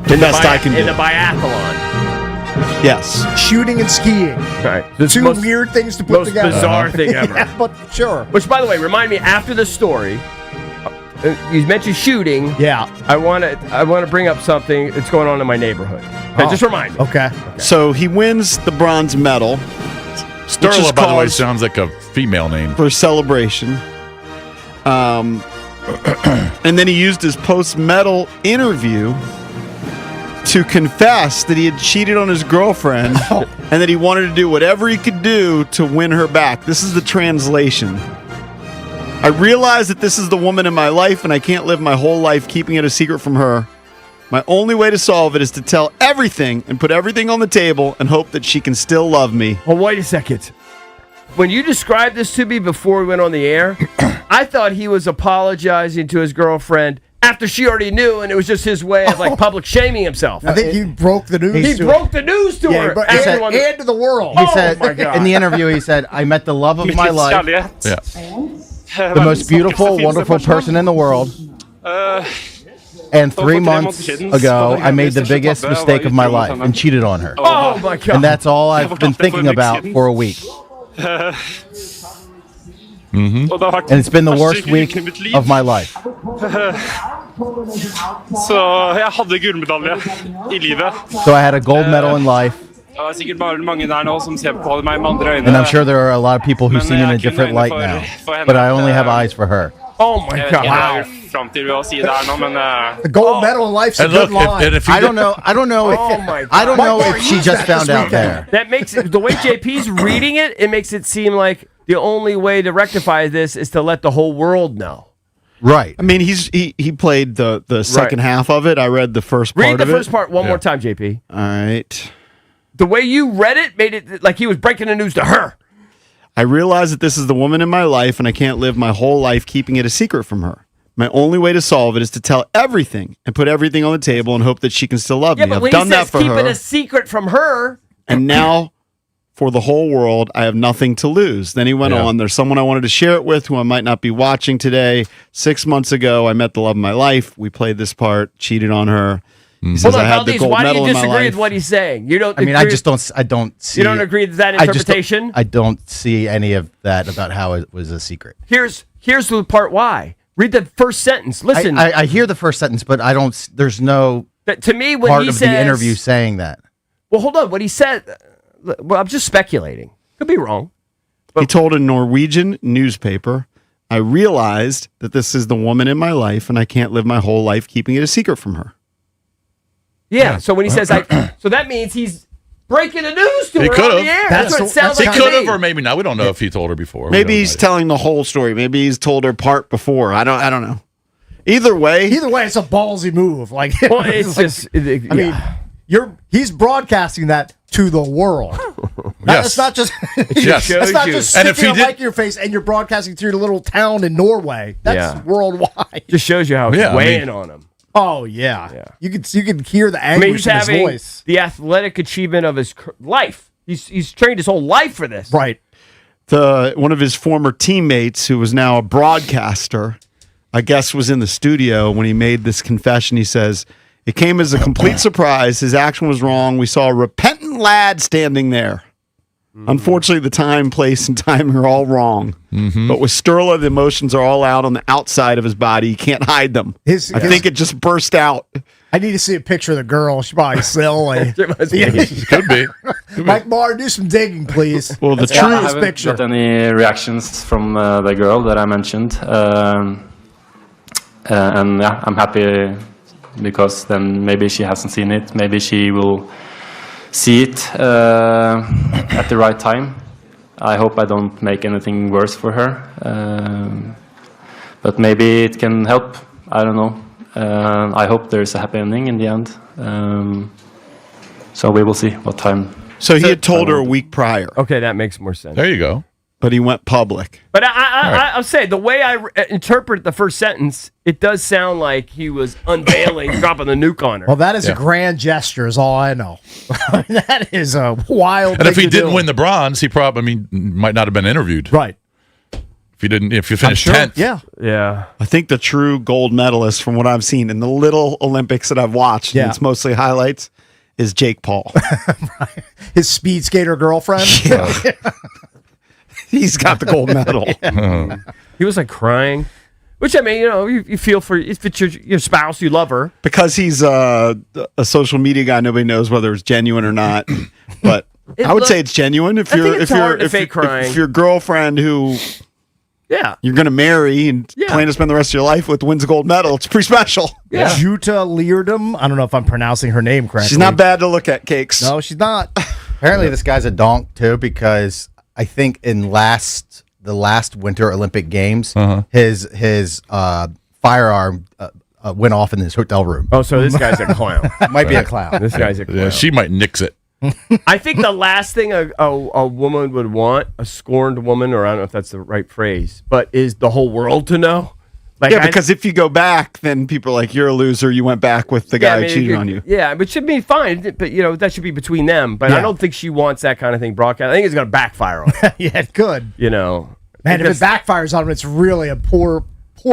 The best I can do. In the biathlon. Yes. Shooting and skiing. Right. Two weird things to put most together. Bizarre thing ever. Yeah, but sure. Which, by the way, remind me, after the story, you mentioned shooting. Yeah. I want to bring up something that's going on in my neighborhood. Okay, just remind me. Okay. So he wins the bronze medal. Sterla, by the way, sounds like a female name. For celebration. And then he used his post-medal interview to confess that he had cheated on his girlfriend and that he wanted to do whatever he could do to win her back. This is the translation. I realize that this is the woman in my life and I can't live my whole life keeping it a secret from her. My only way to solve it is to tell everything and put everything on the table and hope that she can still love me. Well, wait a second. When you described this to me before we went on the air, I thought he was apologizing to his girlfriend after she already knew, and it was just his way of public shaming himself. I think he broke the news. He broke the news to her. And to the world. He said, in the interview, he said, I met the love of my life. Yeah. The most beautiful, wonderful person in the world. And 3 months ago, I made the biggest mistake of my life and cheated on her. Oh, my God. And that's all I've been thinking about for a week. And it's been the worst week of my life. Så jeg hadde gullmedalje I livet. So I had a gold medal in life. Det sikkert bare mange der nå som ser på meg med andre øyne. And I'm sure there are a lot of people who see me in a different light now. But I only have eyes for her. Oh my God! Wow. Fram til å si det her nå, men the gold medal in life's a good line. I don't know. I don't know if she just found out there. That makes it, the way JP's reading it, it makes it seem like the only way to rectify this is to let the whole world know. Right. I mean, he played the second half of it. I read the first part of it. Read the first part one more time, JP. All right. The way you read it made it like he was breaking the news to her. I realize that this is the woman in my life, and I can't live my whole life keeping it a secret from her. My only way to solve it is to tell everything and put everything on the table and hope that she can still love me. But I've when done he that says for keep her. it a secret from her. And now, for the whole world, I have nothing to lose. Then he went on, there's someone I wanted to share it with who I might not be watching today. 6 months ago, I met the love of my life. We played this part, cheated on her. He says, Hold I on, had the Valdez, gold why do medal you in my disagree life. with what he's saying? You don't. I mean, I don't see. You don't agree with that interpretation? I don't see any of that about how it was a secret. Here's the part why. Read the first sentence. Listen. I hear the first sentence, but I don't. There's no. To me, when part he of says, the interview saying that. Well, hold on. What he said. Well, I'm just speculating. Could be wrong. He told a Norwegian newspaper, I realized that this is the woman in my life, and I can't live my whole life keeping it a secret from her. Yeah. So when he says, so that means he's breaking the news to He her could on the have. air. That's what it sounds like. He could have, or maybe not. We don't know if he told her before. Maybe he's telling the whole story. Maybe he's told her part before. I don't know. Either way, it's a ballsy move. Like, well, it's just. I mean, he's broadcasting that to the world. It's not just. Yes. It's not just And if sticking he a mic in your face and you're broadcasting to your little town in Norway. That's worldwide. Just shows you how he's weighing on him. Oh yeah. You could hear the I mean, anguish he's in his having voice. the athletic achievement of his life. He's trained his whole life for this. Right. One of his former teammates, who was now a broadcaster, I guess was in the studio when he made this confession. He says, it came as a complete surprise. His action was wrong. We saw a repentant lad standing there. Unfortunately, the time, place, and timing are all wrong. But with Sturla, the emotions are all out on the outside of his body. He can't hide them. I think it just burst out. I need to see a picture of the girl. She probably silly. Could be. Mike Marr, do some digging, please. Well, Let's I get this haven't picture. got any reactions from the girl that I mentioned. And yeah, I'm happy because then maybe she hasn't seen it. Maybe she will see it at the right time. I hope I don't make anything worse for her. But maybe it can help. I don't know. I hope there's a happy ending in the end. So we will see what time. So he had told her a week prior. Okay, that makes more sense. There you go. But he went public. But I'll say, the way I interpret the first sentence, it does sound like he was unveiling, dropping the nuke on her. Well, that is a grand gesture, is all I know. That is a wild. And if he thing to didn't do. win the bronze, he probably might not have been interviewed. Right. If you finished 10th. Yeah. I think the true gold medalist from what I've seen in the little Olympics that I've watched, and it's mostly highlights, is Jake Paul. His speed skater girlfriend. He's got the gold medal. He was like crying, which I mean, you feel for if it's your spouse, you love her Because he's a social media guy, nobody knows whether it's genuine or not. But I would say it's genuine. If your girlfriend who you're going to marry and plan to spend the rest of your life with wins a gold medal, it's pretty special. Jutta Leerdam. I don't know if I'm pronouncing her name correctly. She's not bad to look at, Cakes. No, she's not. Apparently, this guy's a donk too, because I think in the last Winter Olympic Games, his firearm went off in his hotel room. Oh, so this guy's a clown. Might be a clown. This guy's a clown. Yeah, she might nix it. I think the last thing a woman would want, a scorned woman, or I don't know if that's the right phrase, but is the whole world to know. Because if you go back, then people are like, you're a loser. You went back with the guy who cheated on you. Yeah, but should be fine. But that should be between them. But I don't think she wants that kind of thing broadcast. I think it's going to backfire on her. Yeah, it could. Man, if it backfires on him, it's really a poor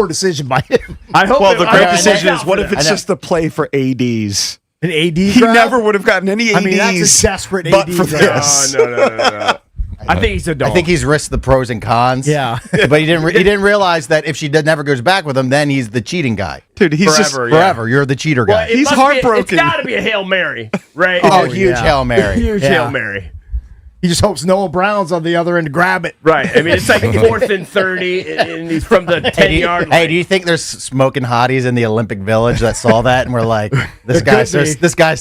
decision by him. I hope. Well, the great decision is, what if it's just the play for ADs? An AD? He never would have gotten any ADs. I mean, that's a desperate but AD for grab. this. No. I think he's a dog. I think he's risked the pros and cons. Yeah. But he didn't realize that if she never goes back with him, then he's the cheating guy. Dude, he's forever. You're the cheater guy. He's heartbroken. It's got to be a Hail Mary, right? Huge Hail Mary. Huge Hail Mary. He just hopes Noah Brown's on the other end to grab it. Right. I mean, it's like 4th and 30, and he's from the 10-yard line. Hey, do you think there's smoking hotties in the Olympic Village that saw that and were like, this guy's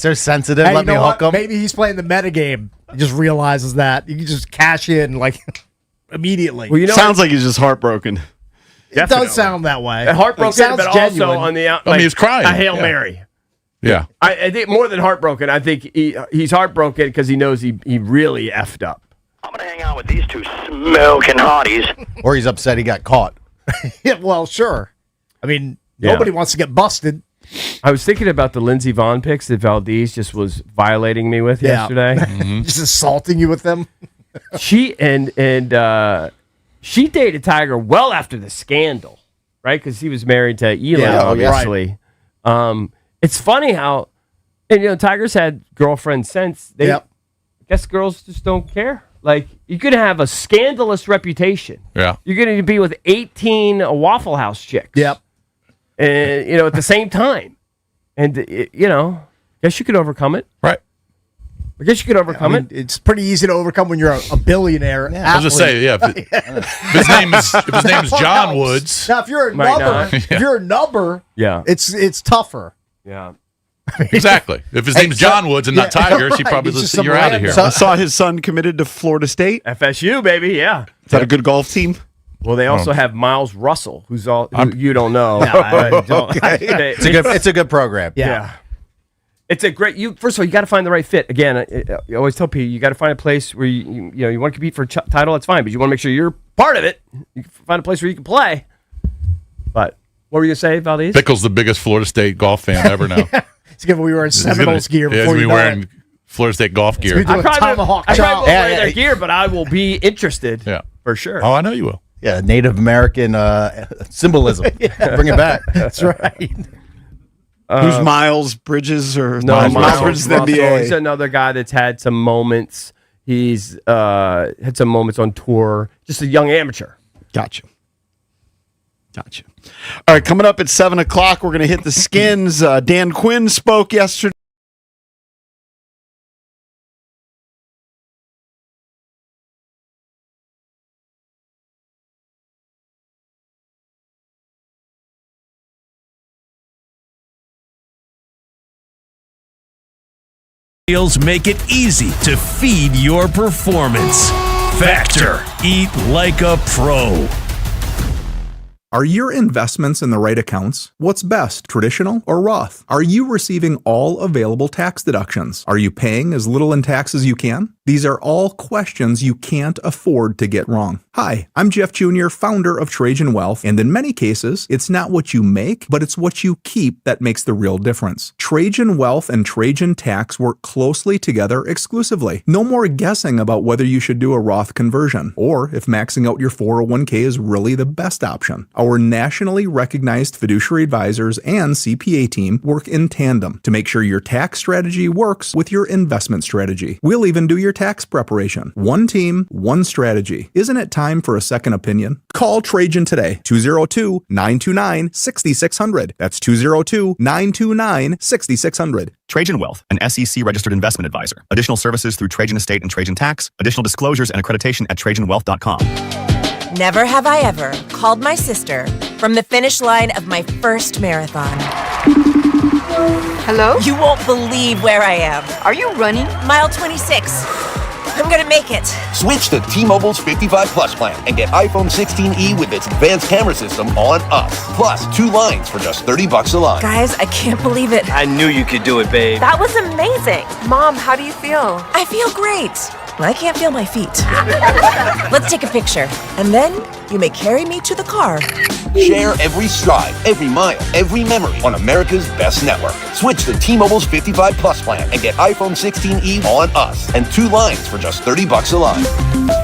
so sensitive, Hey, let me hook him? Maybe he's playing the metagame. He just realizes that. You can just cash in immediately. Well, sounds like he's just heartbroken. It does sound that way. Heartbroken, Sounds but genuine. also on the out. I mean, he's crying. A Hail Mary. Yeah. I think more than heartbroken, I think he's heartbroken because he knows he really effed up. I'm going to hang out with these two smoking hotties. Or he's upset he got caught. Yeah, well, sure. I mean, nobody wants to get busted. I was thinking about the Lindsey Vonn picks that Valdez just was violating me with yesterday. Just assaulting you with them. She she dated Tiger well after the scandal, right? Because he was married to Elin, obviously. It's funny how And, Tiger's had girlfriends since. I guess girls just don't care. Like, you could have a scandalous reputation. Yeah. You're going to be with 18 Waffle House chicks. Yep. And, at the same time. And, guess you could overcome it. Right. I guess you could overcome it. It's pretty easy to overcome when you're a billionaire. I was just saying, if his name is John Woods. Now, if you're a number, it's tougher. Yeah. Exactly. If his name's John Woods and not Tiger, she probably says, you're out of here. So I saw his son committed to Florida State. FSU, baby, yeah. Is that a good golf team? Well, they also have Miles Russell, who you don't know. It's a good program. Yeah. It's a great. First of all, you got to find the right fit. Again, I always tell people you got to find a place where you want to compete for a title. That's fine, but you want to make sure you're part of it. You can find a place where you can play. But what were you gonna say, Valdez? Bickle's the biggest Florida State golf fan ever now. It's going to be wearing Seminoles gear before you know wearing Florida State golf gear. I probably won't wear their gear, but I will be interested. Yeah, for sure. Oh, I know you will. Yeah, Native American symbolism. Bring it back. That's right. Who's Miles Bridges or Miles Bridges? The NBA. He's another guy that's had some moments. He's had some moments on tour. Just a young amateur. Gotcha. All right, coming up at 7 o'clock, we're going to hit the Skins. Dan Quinn spoke yesterday. Make it easy to feed your performance. Factor. Eat like a pro. Are your investments in the right accounts? What's best, traditional or Roth? Are you receiving all available tax deductions? Are you paying as little in tax as you can? These are all questions you can't afford to get wrong. Hi, I'm Jeff Jr., founder of Trajan Wealth, and in many cases, it's not what you make, but it's what you keep that makes the real difference. Trajan Wealth and Trajan Tax work closely together exclusively. No more guessing about whether you should do a Roth conversion, or if maxing out your 401k is really the best option. Our nationally recognized fiduciary advisors and CPA team work in tandem to make sure your tax strategy works with your investment strategy. We'll even do your tax preparation. One team, one strategy. Isn't it time for a second opinion? Call Trajan today, 202-929-6600. That's 202-929-6600. Trajan Wealth, an SEC registered investment advisor. Additional services through Trajan Estate and Trajan Tax. Additional disclosures and accreditation at TrajanWealth.com. Never have I ever called my sister from the finish line of my first marathon. Hello? You won't believe where I am. Are you running? Mile 26. I'm gonna make it. Switch to T-Mobile's 55 Plus plan and get iPhone 16e with its advanced camera system on us. Plus, 2 lines for just $30 a line. Guys, I can't believe it. I knew you could do it, babe. That was amazing. Mom, how do you feel? I feel great. I can't feel my feet. Let's take a picture, and then you may carry me to the car. Share every stride, every mile, every memory on America's best network. Switch to T-Mobile's 55 Plus plan and get iPhone 16e on us and 2 lines for just $30 a line.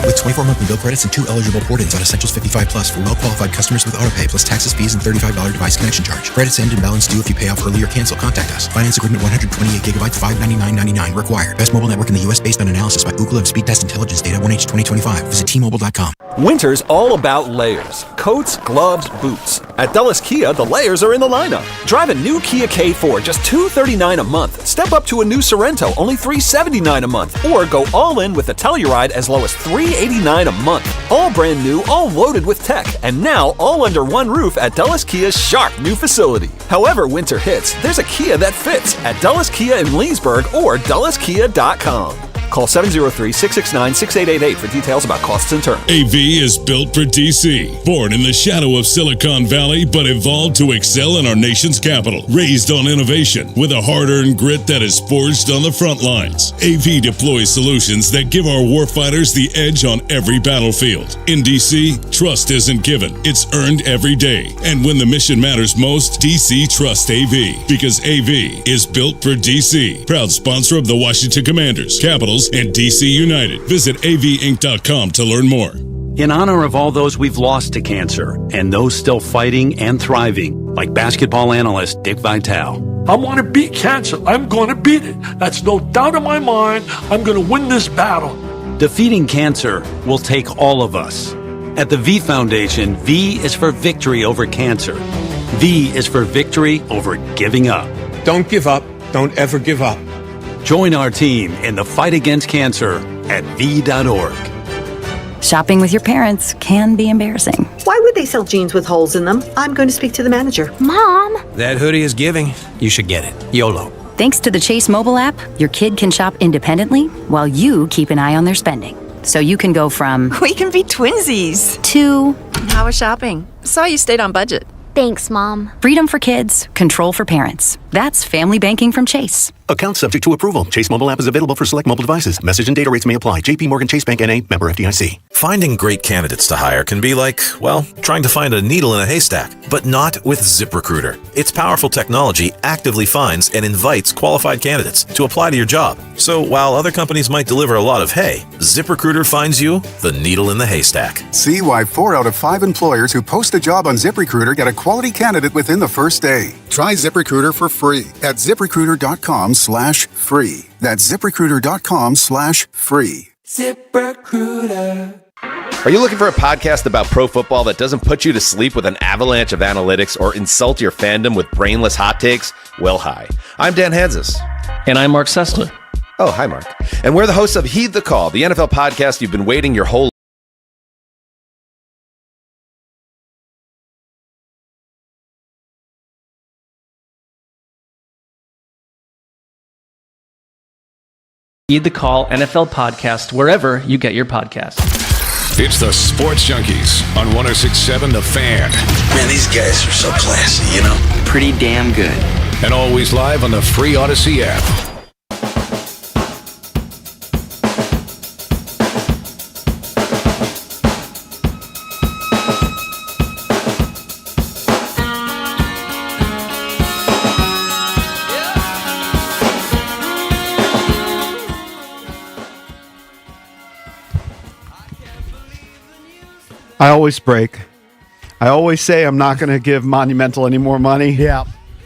With 24 monthly bill credits and 2 eligible port-ins on Essentials 55 Plus for well-qualified customers with autopay plus taxes, fees, and $35 device connection charge. Credits end and balance due if you pay off early or cancel. Contact us. Finance agreement 128 gigabytes, $599.99 required. Best mobile network in the U.S. based on analysis by Ookla of Speed Test Intelligence data 1H 2025. Visit T-Mobile.com. Winter's all about layers. Coats, gloves, boots. At Dulles Kia, the layers are in the lineup. Drive a new Kia K4, just $239 a month. Step up to a new Sorento, only $379 a month. Or go all in with a Telluride as low as $389 a month. All brand new, all loaded with tech. And now all under one roof at Dulles Kia's sharp new facility. However winter hits, there's a Kia that fits at Dulles Kia in Leesburg or DullesKia.com. Call 703-669-6888 for details about costs and terms. AV is built for DC. Born in the shadow of Silicon Valley, but evolved to excel in our nation's capital. Raised on innovation with a hard-earned grit that is forged on the front lines. AV deploys solutions that give our warfighters the edge on every battlefield. In DC, trust isn't given. It's earned every day. And when the mission matters most, DC trusts AV. Because AV is built for DC. Proud sponsor of the Washington Commanders, Capitals, and DC United. Visit avinc.com to learn more. In honor of all those we've lost to cancer and those still fighting and thriving, like basketball analyst Dick Vitale, I want to beat cancer. I'm going to beat it. That's no doubt in my mind. I'm going to win this battle. Defeating cancer will take all of us. At the V Foundation, V is for victory over cancer. V is for victory over giving up. Don't give up. Don't ever give up. Join our team in the fight against cancer at V.org. Shopping with your parents can be embarrassing. Why would they sell jeans with holes in them? I'm going to speak to the manager. Mom! That hoodie is giving. You should get it. YOLO. Thanks to the Chase mobile app, your kid can shop independently while you keep an eye on their spending. So you can go from... We can be twinsies. ...to... How was shopping? Saw you stayed on budget. Thanks, Mom. Freedom for kids, control for parents. That's family banking from Chase. Account subject to approval. Chase mobile app is available for select mobile devices. Message and data rates may apply. JP Morgan Chase Bank N.A. member FDIC. Finding great candidates to hire can be like, well, trying to find a needle in a haystack, but not with ZipRecruiter. Its powerful technology actively finds and invites qualified candidates to apply to your job. So while other companies might deliver a lot of hay, ZipRecruiter finds you the needle in the haystack. See why 4 out of 5 employers who post a job on ZipRecruiter get a quality candidate within the first day. Try ZipRecruiter for free at ZipRecruiter.com/free. That's ZipRecruiter.com/free. ZipRecruiter. Are you looking for a podcast about pro football that doesn't put you to sleep with an avalanche of analytics or insult your fandom with brainless hot takes? Well, hi. I'm Dan Hansis. And I'm Mark Sessler. Oh, hi, Mark. And we're the hosts of Heed the Call, the NFL podcast you've been waiting your whole Heed the Call NFL podcast wherever you get your podcasts. It's the Sports Junkies on 106.7 The Fan. Man, these guys are so classy, you know? Pretty damn good. And always live on the free Odyssey app. I always break. I always say I'm not going to give Monumental any more money. Yeah.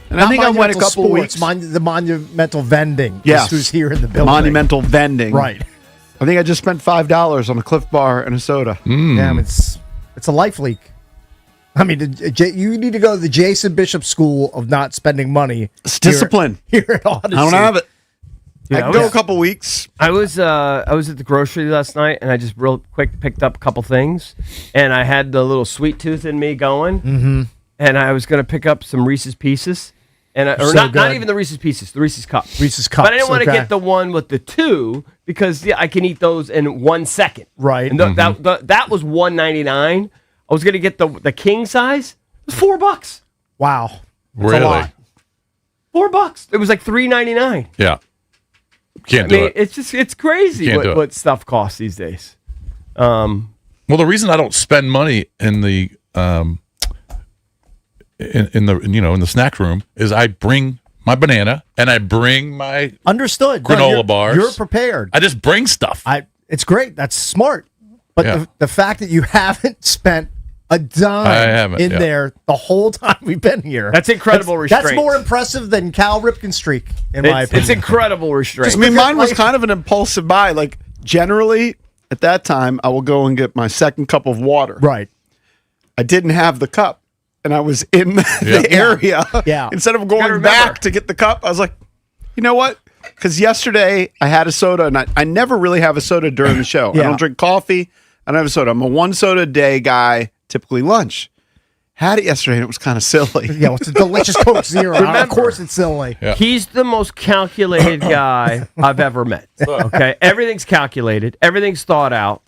And I think I went a couple weeks. The Monumental Vending. Yes. Who's here in the building. Monumental Vending. Right. I think I just spent $5 on a Cliff Bar and a soda. Damn, it's a life leak. I mean, you need to go to the Jason Bishop School of not spending money. It's discipline. Here at Odyssey. I don't have it. Yeah, I can go a couple weeks. I was at the grocery last night, and I just real quick picked up a couple things, and I had the little sweet tooth in me going, and I was going to pick up some Reese's Pieces, and not even the Reese's Pieces, the Reese's Cups. Reese's Cups. But I didn't want to get the one with the 2 because I can eat those in 1 second. Right. And that was $1.99. I was going to get the king size. It was $4. Wow. That's really? a lot. $4. It was like $3.99. Yeah. Can't do it. It's crazy what stuff costs these days. Well, the reason I don't spend money in the in the snack room is I bring my banana and I bring my granola bars. You're prepared. I just bring stuff. It's great. That's smart. But the fact that you haven't spent a dime in there the whole time we've been here. That's incredible restraint. That's more impressive than Cal Ripken streak, in my opinion. It's incredible restraint. I mean, mine was kind of an impulsive buy. Like, generally, at that time, I will go and get my second cup of water. Right. I didn't have the cup, and I was in the area. Yeah. Instead of going back to get the cup, I was like, you know what? Because yesterday, I had a soda, and I never really have a soda during the show. I don't drink coffee. I don't have a soda. I'm a 1 soda a day guy. Typically lunch. Had it yesterday and it was kind of silly. Yeah, it's a delicious Coke Zero. Of course it's silly. Yeah. He's the most calculated guy I've ever met. Okay, everything's calculated. Everything's thought out.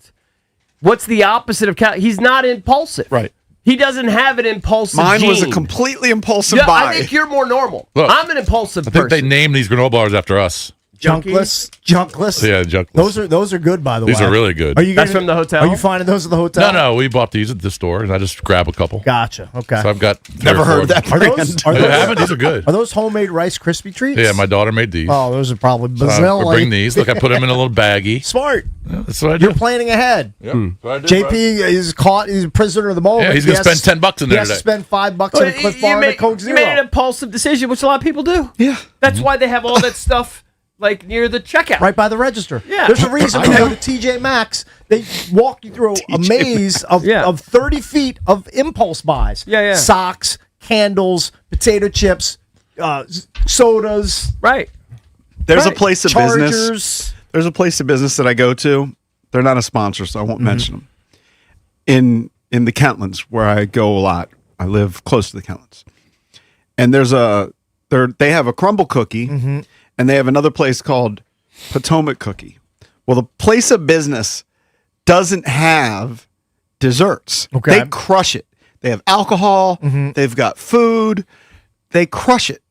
What's the opposite of he's not impulsive. Right. He doesn't have an impulsive Mine gene. was a completely impulsive buy. buy. I think you're more normal. Look, I'm an impulsive I think person. they named these granola bars after us. Junkless. Yeah, Junkless. Those are good, by the way. These are really good. Are you That's from the hotel? Are you finding those at the hotel? No, we bought these at the store, and I just grab a couple. Gotcha. Okay. So I've got Never heard of that Are brand. those, You haven't? These are good. Are those homemade Rice Krispie treats? Yeah, my daughter made these. Oh, those are probably So bizarre. I bring these. Look, I put them in a little baggie. Smart. Yeah, that's what I do. You're planning ahead. Yep. That's what I do, JP bro. is caught. He's a prisoner of the moment. Yeah, he's going to spend $10 in He there has to today. spend $5 on a Cliff Bar and a Coke You Zero. made an impulsive decision, which a lot of people do. Yeah. That's why they have all that stuff like near the checkout. Right by the register. Yeah. There's a reason when you go to TJ Maxx, they walk you through a maze of 30 feet of impulse buys. Yeah. Socks, candles, potato chips, sodas. Right. There's a Right. place of Chargers. business. There's a place of business that I go to. They're not a sponsor, so I won't mention them. In the Kentlands, where I go a lot. I live close to the Kentlands. And they have a crumble cookie, and they have another place called Potomac Cookie. Well, the place of business doesn't have desserts. Okay. They crush it. They have alcohol. They've got food. They crush it.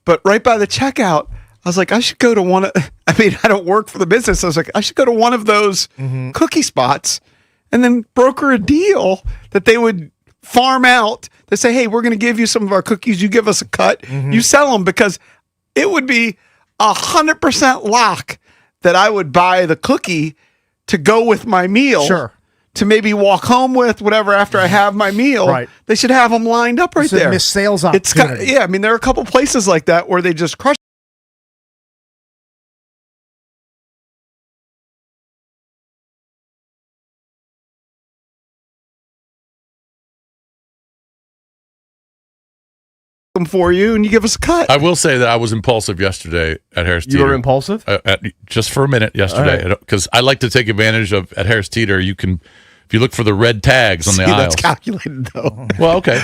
But right by the checkout, I was like, I should go to one of, I mean, I don't work for the business. I was like, I should go to one of those cookie spots and then broker a deal that they would farm out. They say, hey, we're going to give you some of our cookies. You give us a cut. You sell them, because it would be 100% lock that I would buy the cookie to go with my meal. Sure. To maybe walk home with, whatever, after I have my meal. Right. They should have them lined up right It's a there. missed sales It's got, opportunity. yeah, I mean, there are a couple places like that where they just crush. Them for you, and you give us a cut. I will say that I was impulsive yesterday at Harris Teeter. You were impulsive? Just for a minute yesterday, because I like to take advantage of, at Harris Teeter, you can, if you look for the red tags on the aisles. That's calculated, though. Well, okay.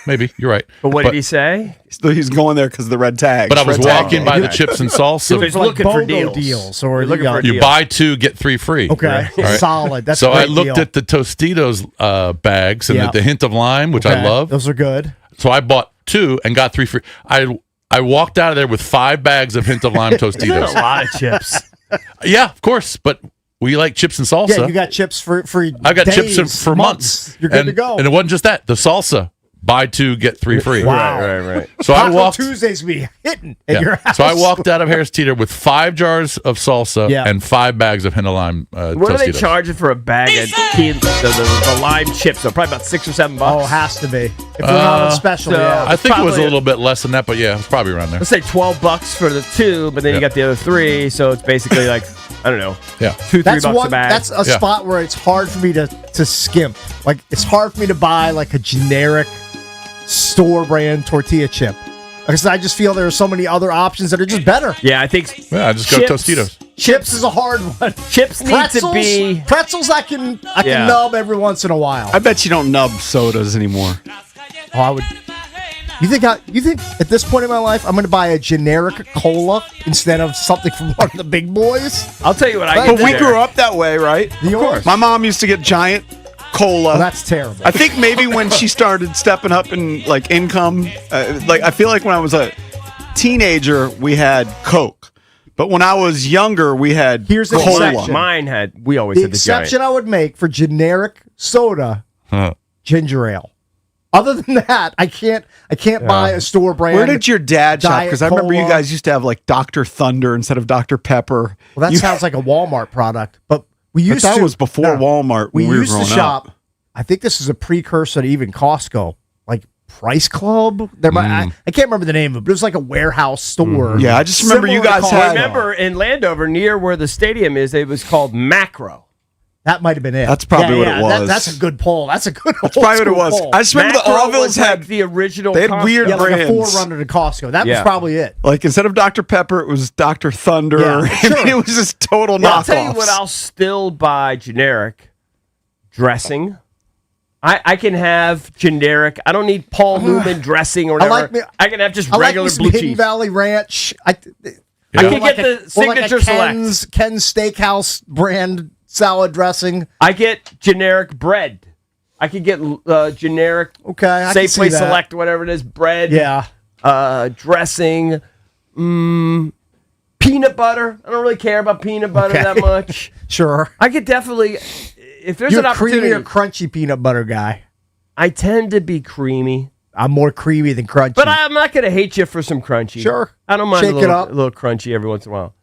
Maybe. You're right. But what did he say? He's going there because of the red tag. But I was Red tag walking day. by the chips and salsa. He's looking for BOGO deals. or You're looking for a You deal. buy two, get three free. Okay. All right? Solid. That's So a great I looked deal. at the Tostitos bags and Yeah. the hint of lime, which I Okay. love. Those are good. So I bought two and got three free. I walked out of there with 5 bags of hint of lime That's a Tostitos. lot of chips. Yeah, of course. But we like chips and salsa. Yeah, you got chips for I got days, chips for months. You're good and, to go. And it wasn't just that. The salsa, buy two, get three free. Wow. Right. So I Taco walked. Tuesdays be hitting at your Yeah. house. So I walked out of Harris Teeter with 5 jars of salsa Yeah. and 5 bags of hint of lime What are they Tostitos. charging for a bag of the lime chips? So probably about $6 or $7. Oh, has to be. If they're not on special, so- yeah. I think it was a Probably- little bit less than that, but yeah, it's probably around there. Let's say $12 for the 2, but then you Yeah. got the other 3, so it's basically like, I don't know, Yeah. $2-3 That's a one. bag. That's a Yeah. spot where it's hard for me to skimp. Like it's hard for me to buy like a generic store brand tortilla chip because I just feel there are so many other options that are just better. Yeah, I think. Yeah, I just go Tostitos. Chips is a hard one. Chips need to be. Pretzels. I can Yeah. nub every once in a while. I bet you don't nub sodas anymore. Oh, I would. You think at this point in my life I'm going to buy a generic cola instead of something from one of the big boys? I'll tell you what I But get. But we there. grew up that way, right? Of course. My mom used to get giant cola. Well, that's terrible. I think maybe when she started stepping up in like income, like I feel like when I was a teenager, we had Coke, but when I was younger, we had Here's the cola. exception. Mine had. We always The had the exception giant. I would make for generic soda, Huh. ginger ale. Other than that, I can't buy a store brand. Where did your dad shop? Diet Because I remember you Cola. guys used to have like Dr. Thunder instead of Dr. Pepper. Well, that You- sounds like a Walmart product, but we used that to. was before Walmart We when we were used to growing shop. up. I think this is a precursor to even Costco, like Price Club. There, I can't remember the name of it, but it was like a warehouse store. Yeah, I just remember you Similar to guys Costco. had- Remember in Landover, near where the stadium is, it was called Macro. That might have been it. That's probably what it was. That's a good poll. That's a good. That's probably what it was. I just remember the Macro Orvilles was had like the original. they had Costco. weird like a brands. forerunner to Costco. That was Yeah. probably it. Like instead of Dr. Pepper, it was Dr. Thunder. Yeah, I sure. mean, it was just total Well, knockoffs. I'll tell you what, I'll still buy generic dressing. I can have generic. I don't need Paul Newman dressing or whatever. I can have just I like regular me some blue Hidden cheese. Valley Ranch. I can get the signature select. Ken's Steakhouse brand salad dressing. I get generic bread. I could get generic. Okay, I can Safe see Place that. Select, whatever it is, bread. Yeah. Dressing. Peanut butter. I don't really care about peanut butter that much. Sure. I could definitely, if there's You're an opportunity. creamy or crunchy peanut butter guy. I tend to be creamy. I'm more creamy than crunchy. But I'm not going to hate you for some crunchy. Sure. I don't mind Shake a it little up. crunchy every once in a while.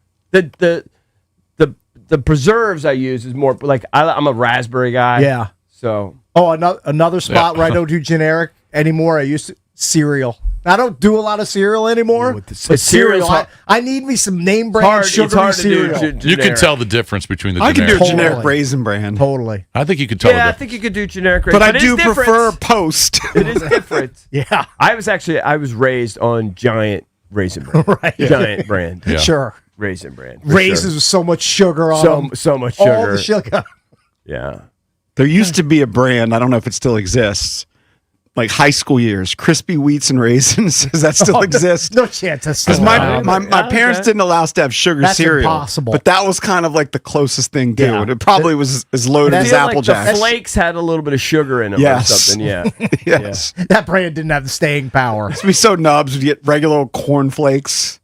The preserves I use is more like I'm a raspberry guy. Yeah. So. Oh, another spot where I don't do generic anymore. I used to cereal. I don't do a lot of cereal anymore. But cereal, I need me some name brand sugary cereal. You can tell the difference between the I can generic. do a generic Raisin Bran. Totally. I think you could tell. Yeah, I think you could do generic. But I do prefer Post. It is different. Yeah. I was raised on Giant Raisin Bran. Right. Giant brand. Yeah. Sure. Raisin Bran. Raisins with so much sugar on them. So much sugar. All the sugar. Yeah. There used to be a brand, I don't know if it still exists, like high school years, Crispy Wheats and Raisins. Does that still exist? No chance. That's Because still my around. parents didn't allow us to have sugar That's cereal. impossible. But that was kind of like the closest thing to Yeah. it. It probably was as loaded I as feel Apple like the Jacks. flakes had a little bit of sugar in them Yes. or something. Yeah. Yes. That brand didn't have the staying power. It'd be so nubs. You'd get regular old cornflakes.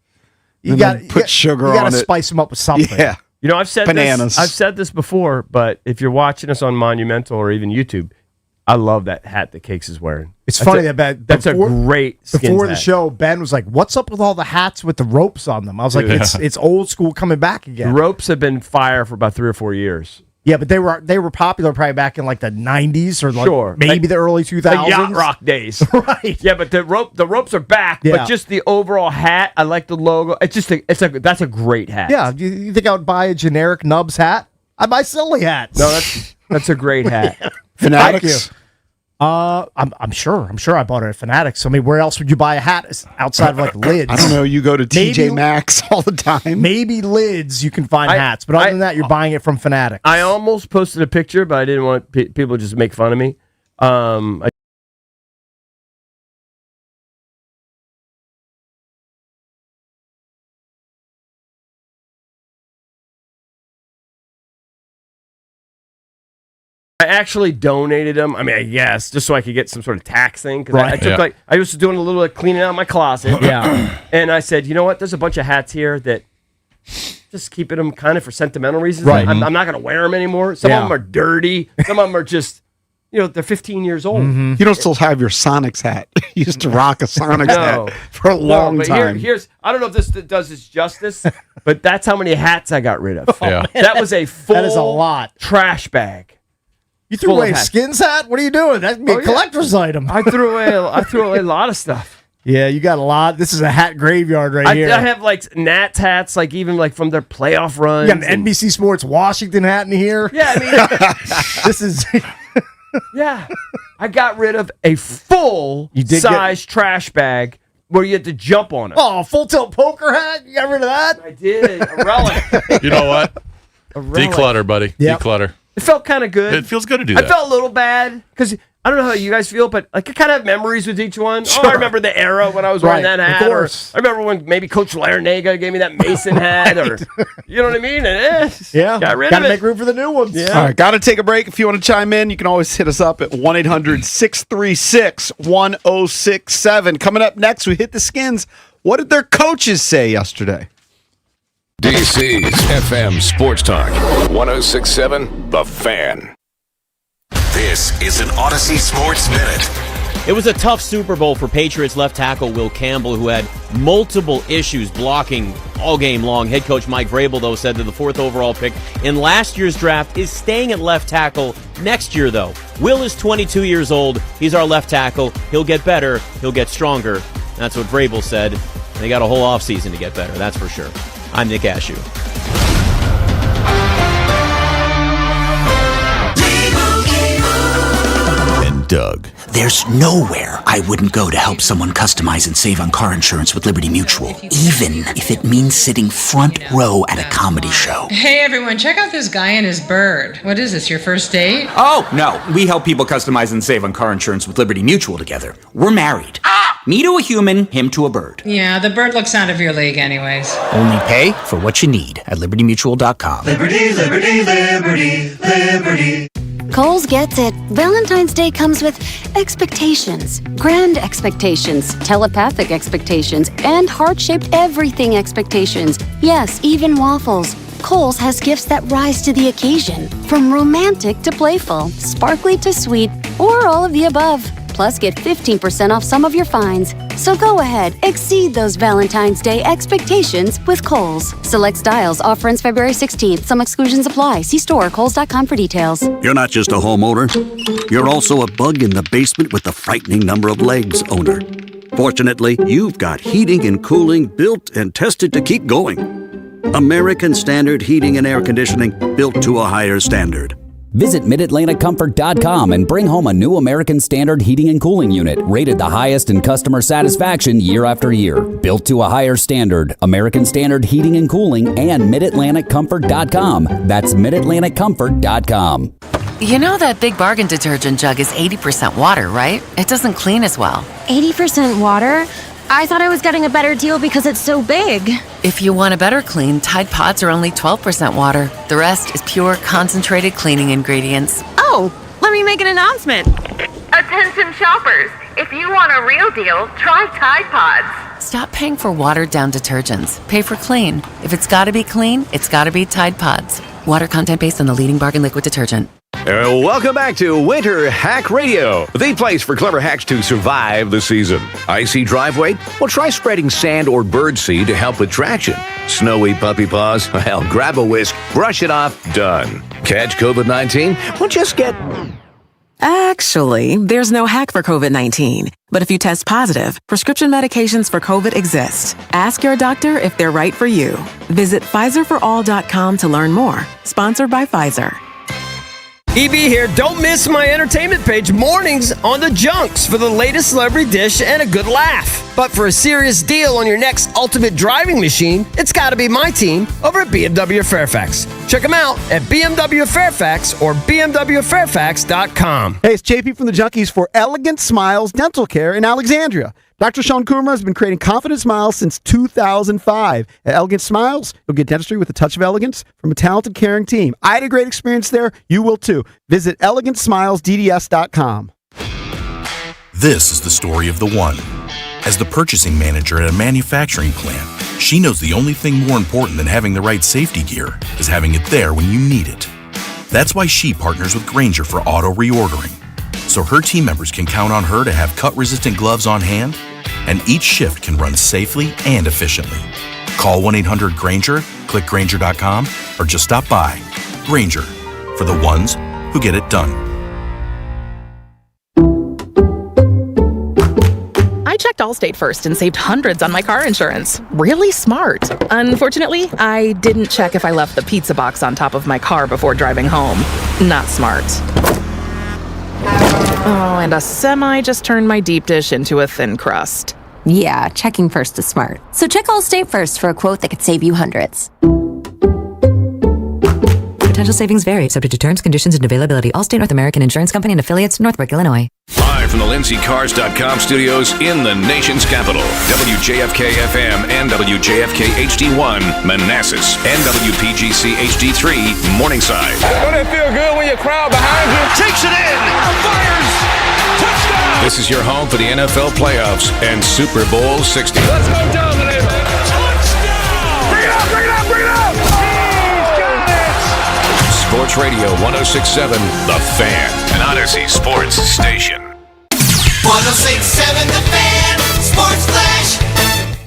You got to put sugar You got on to it. spice them up with something. Yeah. You know, I've said Bananas. this. I've said this before, but if you're watching us on Monumental or even YouTube, I love that hat that Cakes is wearing. It's funny that that's a great skins before the hat. show, Ben was like, "What's up with all the hats with the ropes on them?" I was like, Dude. "It's old school coming back The again." ropes have been fire for about 3 or 4 years. Yeah, but they were popular probably back in like the 90s or like Sure. maybe Like- the early 2000s. The yacht rock days. Right. Yeah, but the ropes are back. Yeah. But just the overall hat, I like the logo. That's a great hat. Yeah, you think I would buy a generic Nubs hat? I'd buy silly hats. No, that's a great hat. Thank you. I'm sure I bought it at Fanatics. I mean, where else would you buy a hat outside of like Lids? I don't know. You go to TJ Maybe- Maxx all the time. Maybe Lids you can find hats, but other than that, you're buying it from Fanatics. I almost posted a picture, but I didn't want people to just make fun of me. I actually donated them. I mean, I guess just so I could get some sort of tax thing because I Right. took Yeah. I was doing a little bit of cleaning out my closet. Yeah. And I said, you know what? There's a bunch of hats here that just keeping them kind of for sentimental reasons. Right. I'm not going to wear them anymore. Some Yeah. of them are dirty. Some of them are just, they're 15 years old. You don't still have your Sonics hat. You used to rock a Sonics No. hat for a long but time. Here's I don't know if this does this justice, but that's how many hats I got rid of. Yeah. That was a full That is a lot. trash bag. You threw full away of a hats. Skins hat? What are you doing? That'd be Oh, a yeah. collector's item. I threw away a lot of stuff. Yeah, you got a lot. This is a hat graveyard right here. I have like Nats hats, like even like from their playoff runs. You got an NBC Sports Washington hat in here. Yeah, I mean, This is yeah. I got rid of a full did size trash bag where you had to jump on it. oh, full tilt poker hat. You got rid of that? I did a relic. You know what? A relic. Declutter, buddy. Yep. Declutter. It felt kind of good. It feels good to do I that. felt a little bad because I don't know how you guys feel, but like I kind of have memories with each one. Oh, Sure. I remember the era when I was wearing Right, that hat. of course. Or I remember when maybe Coach Larinaga gave me that Mason hat, or you know what I mean? And Yeah. got rid Gotta of it. make room for the new ones. Yeah. All right, got to take a break. If you want to chime in, you can always hit us up at 1-800-636-1067. Coming up next, we hit the Skins. What did their coaches say yesterday? DC's FM Sports Talk 1067 The Fan. This is an Odyssey Sports Minute. It was a tough Super Bowl for Patriots left tackle Will Campbell, who had multiple issues blocking all game long. Head coach Mike Vrabel, though, said that the 4th overall pick in last year's draft is staying at left tackle next year, though. Will is 22 years old. He's our left tackle. He'll get better. He'll get stronger. That's what Vrabel said. They got a whole offseason to get better, that's for sure. I'm Nick Ashew. And Doug. There's nowhere I wouldn't go to help someone customize and save on car insurance with Liberty Mutual, even if it means sitting front row at a comedy show. Hey everyone, check out this guy and his bird. What is this, your first date? Oh, no. We help people customize and save on car insurance with Liberty Mutual together. We're married. Me to a human, him to a bird. Yeah, the bird looks out of your league anyways. Only pay for what you need at libertymutual.com. Liberty, liberty, liberty, liberty. Kohl's gets it. Valentine's Day comes with expectations, grand expectations, telepathic expectations, and heart-shaped everything expectations. Yes, even waffles. Kohl's has gifts that rise to the occasion, from romantic to playful, sparkly to sweet, or all of the above. Plus, get 15% off some of your finds. So go ahead, exceed those Valentine's Day expectations with Kohl's. Select styles, offer ends February 16th. Some exclusions apply. See store or kohls.com for details. You're not just a homeowner. You're also a bug in the basement with the frightening number of legs owner. Fortunately, you've got heating and cooling built and tested to keep going. American Standard Heating and Air Conditioning, built to a higher standard. Visit MidAtlanticComfort.com and bring home a new American Standard heating and cooling unit, rated the highest in customer satisfaction year after year. Built to a higher standard, American Standard Heating and Cooling and MidAtlanticComfort.com. That's MidAtlanticComfort.com. You know that Big Bargain detergent jug is 80% water, right? It doesn't clean as well. 80% water? I thought I was getting a better deal because it's so big. If you want a better clean, Tide Pods are only 12% water. The rest is pure, concentrated cleaning ingredients. Oh, let me make an announcement. Attention shoppers, if you want a real deal, try Tide Pods. Stop paying for watered-down detergents. Pay for clean. If it's gotta be clean, it's gotta be Tide Pods. Water content based on the leading bargain liquid detergent. Welcome back to Winter Hack Radio, the place for clever hacks to survive the season. Icy driveway? Well, try spreading sand or birdseed to help with traction. Snowy puppy paws? Well, grab a whisk, brush it off, done. Catch COVID-19? Well, just get... Actually, there's no hack for COVID-19. But if you test positive, prescription medications for COVID exist. Ask your doctor if they're right for you. Visit PfizerForAll.com to learn more. Sponsored by Pfizer. EB here. Don't miss my entertainment page mornings on the junks for the latest celebrity dish and a good laugh. But for a serious deal on your next ultimate driving machine, it's got to be my team over at BMW Fairfax. Check them out at BMW Fairfax or BMWFairfax.com. Hey, it's JP from the Junkies for Elegant Smiles Dental Care in Alexandria. Dr. Sean Kumar has been creating confident smiles since 2005. At Elegant Smiles, you'll get dentistry with a touch of elegance from a talented, caring team. I had a great experience there. You will too. Visit ElegantSmilesDDS.com. This is the story of the one. As the purchasing manager at a manufacturing plant, she knows the only thing more important than having the right safety gear is having it there when you need it. That's why she partners with Grainger for auto reordering, so her team members can count on her to have cut-resistant gloves on hand, and each shift can run safely and efficiently. Call 1-800-GRAINGER, click Grainger.com, or just stop by. Grainger, for the ones who get it done. I checked Allstate first and saved hundreds on my car insurance. Really smart. Unfortunately, I didn't check if I left the pizza box on top of my car before driving home. Not smart. Oh, and a semi just turned my deep dish into a thin crust. Yeah, checking first is smart. So check Allstate first for a quote that could save you hundreds. Potential savings vary, subject to terms, conditions, and availability. Allstate North American Insurance Company and affiliates, Northbrook, Illinois. Live from the LindseyCars.com studios in the nation's capital, WJFK-FM and WJFK HD1, Manassas, and WPGC HD3, Morningside. Don't it feel good when your crowd behind you takes it in, fires, touchdown! This is your home for the NFL playoffs and Super Bowl 60. Let's go dominate, man. Touchdown! Bring it up, bring it up, bring it up! Sports Radio 106.7, The Fan, an Odyssey sports station. 106.7 The Fan, Sports Flash.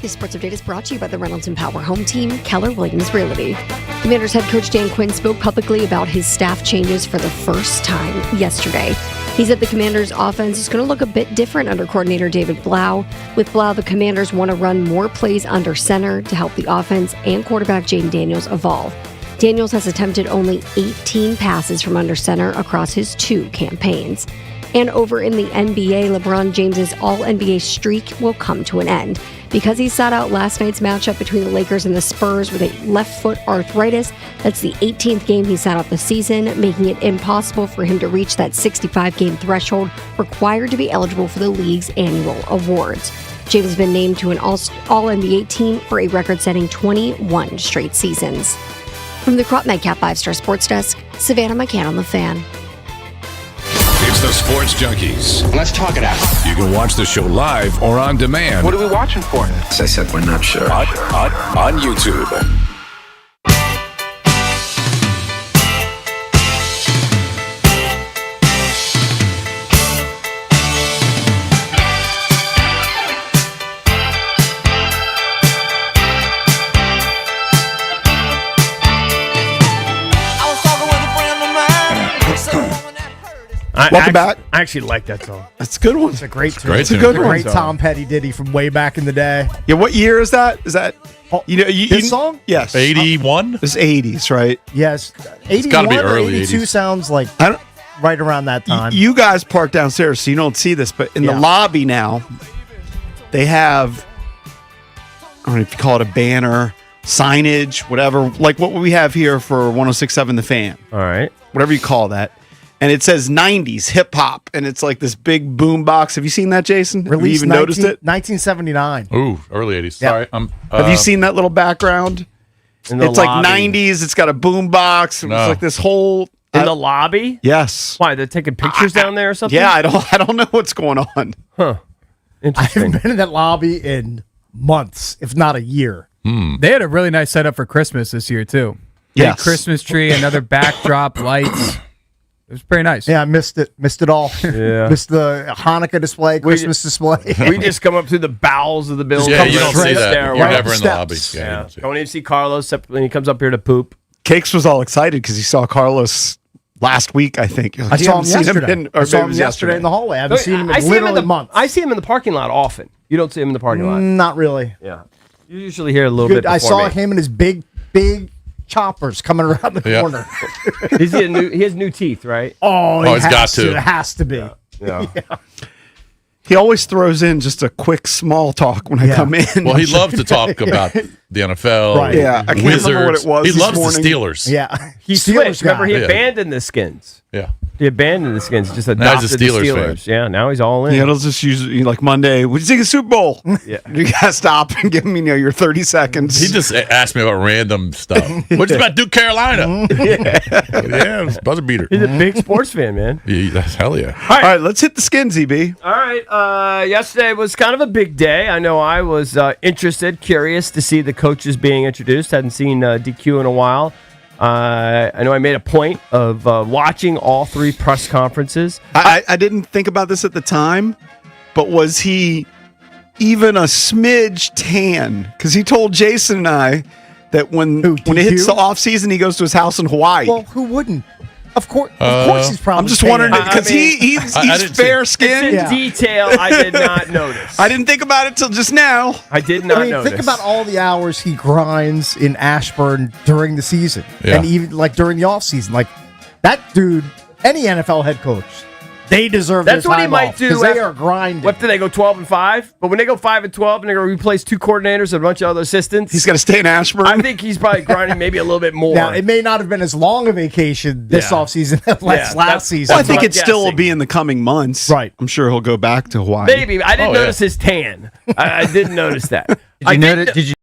This sports update is brought to you by the Reynolds and Power Home Team, Keller Williams Realty. Commanders head coach Dan Quinn spoke publicly about his staff changes for the first time yesterday. He said the Commanders' offense is going to look a bit different under coordinator David Blau. With Blau, the Commanders want to run more plays under center to help the offense and quarterback Jaden Daniels evolve. Daniels has attempted only 18 passes from under center across his 2 campaigns. And over in the NBA, LeBron James's All-NBA streak will come to an end. Because he sat out last night's matchup between the Lakers and the Spurs with a left foot arthritis, that's the 18th game he sat out the season, making it impossible for him to reach that 65-game threshold required to be eligible for the league's annual awards. James has been named to an All-NBA team for a record-setting 21 straight seasons. From the Crop Nightcap 5-Star Sports Desk, Savannah McCann on The Fan. the Sports Junkies. Let's talk it out. You can watch the show live or on demand. What are we watching for? As I said, we're not sure. On YouTube. Welcome back. I actually like that song. That's a good one. It's a great tune. It's a good one. Great Tom Petty ditty from way back in the day. Yeah, what year is that? Is that this song? Yes, 81. It's 80s, right? Yes, 81 gotta be or early 82 80s. sounds like right around that time. You guys park downstairs, so you don't see this, but in the lobby now, they have, I don't know if you call it a banner, signage, whatever, like what we have here for 106.7 The Fan. All right. Whatever you call that. And it says 90s hip hop, and it's like this big boom box. Have you seen that, Jason? Have you Released even noticed it? 1979. Ooh, early 80s. Yeah. Sorry. Have you seen that little background? In the It's lobby. like 90s. It's got a boom box. It's No. like this whole In the lobby? Yes. Why? They're taking pictures down there or something? Yeah, I don't know what's going on. Huh. I Interesting. haven't been in that lobby in months, if not a year. They had a really nice setup for Christmas this year, too. Yes. Big Christmas tree, another backdrop, lights. It was pretty nice. Yeah, I missed it. Missed it all. Yeah. Missed the Hanukkah display, Christmas display. We just come up through the bowels of the building. Yeah, you don't see that. Stairway. You're never in the lobby. Steps. Yeah, you Yeah. don't see it. Don't even see Carlos except when he comes up here to poop. Cakes was all excited because he saw Carlos last week, I think. I saw him yesterday. Or I saw maybe it him was yesterday in the hallway. I haven't seen him in I see literally him in the months. I see him in the parking lot often. You don't see him in the parking lot. Not really. Yeah. You usually hear a little Good. bit. I before saw me. him and his big choppers coming around the Yeah. corner. He has new teeth, right? Oh, he's got to. It has to be. Yeah. He always throws in just a quick small talk when I come in. Well, he loves to talk about the NFL. Right. Yeah, I can't Wizards. remember what it was He this loves morning. the Steelers. Yeah. He Steelers switched. Remember, he guy. Yeah. abandoned the Skins. Yeah. He abandoned the Skins. Just Now adopted he's a Steelers the fan. Steelers. Yeah, now he's all in. Yeah, it'll just use like Monday. Would you think of Super Bowl? Yeah. You gotta stop and give me your 30 seconds. He just asked me about random stuff. What's about Duke Carolina? Yeah, it's buzzer beater. He's a big sports fan, man. Yeah, that's hell yeah. All right, let's hit the skins, EB. All right. Yesterday was kind of a big day. I know I was interested, curious to see the coaches being introduced. Hadn't seen DQ in a while. I know I made a point of watching all three press conferences. I didn't think about this at the time, but was he even a smidge tan? Because he told Jason and I that when it hits the off season, he goes to his house in Hawaii. Well, who wouldn't? Of course he's probably. I'm just tan. wondering because he's fair skinned. It's in detail. I did not notice. I didn't think about it till just now. I did not notice. Think about all the hours he grinds in Ashburn during the season, Yeah. and even like during the off season. Like that dude, any NFL head coach, they deserve. That's their what he time might off, do. 'cause they are grinding. What do they go 12-5? But when they go 5-12 and they're going to replace two coordinators and a bunch of other assistants, He's got to stay in Ashburn. I think he's probably grinding maybe a little bit more. Now, it may not have been as long a vacation this Yeah. offseason as Yeah, last season. Well, I think what it I'm still will guessing. be in the coming months. Right. I'm sure he'll go back to Hawaii. Maybe. I didn't Oh, yeah. notice his tan. I didn't notice that. Did you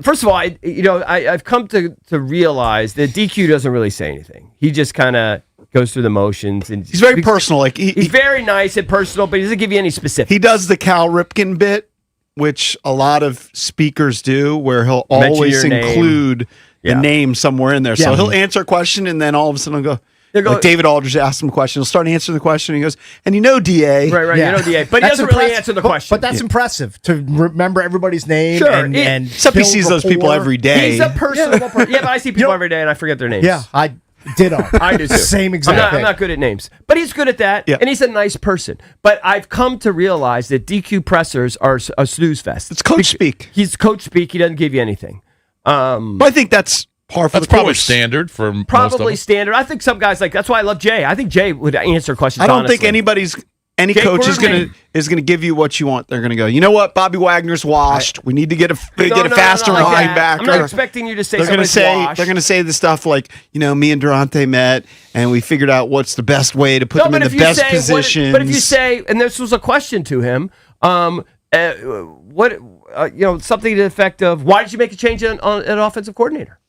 First of all, I've come to realize that DQ doesn't really say anything. He just kind of goes through the motions, and He's very personal. Like he's very nice and personal, but he doesn't give you any specifics. he does the Cal Ripken bit, which a lot of speakers do, where he'll Mention always your name. include the name somewhere in there. So Yeah. he'll answer a question, and then all of a sudden he'll go. He'll go- Like David Aldridge asks him a question. He'll start answering the question. And he goes, and you know, DA. Right, Yeah. you know DA, but he That's doesn't really impressive. answer the But- question. But that's impressive to remember everybody's name. Sure. and Except he build sees those people rapport. every day. He's a personable person. Yeah, but I see people every day and I forget their names. Yeah, I ditto. I do too. Same exact I'm thing. not good at names, but he's good at that, Yeah. and he's a nice person. But I've come to realize that DQ pressers are a snooze fest. It's coach speak. He's coach speak. He doesn't give you anything. But I think that's par for That's the probably course. standard for most of Probably them. standard. I think some guys like that's why I love Jay. I think Jay would answer questions. I don't honestly. think anybody's Any Jake coach is Gruden. gonna give you what you want. They're gonna go, you know what? Bobby Wagner's washed. We need to get a faster linebacker. I'm not expecting you to say They're gonna somebody's washed. they're gonna say the stuff like, me and Durante met and we figured out what's the best way to put them in the best positions. But if you say, and this was a question to him, something to the effect of, why did you make a change on an offensive coordinator?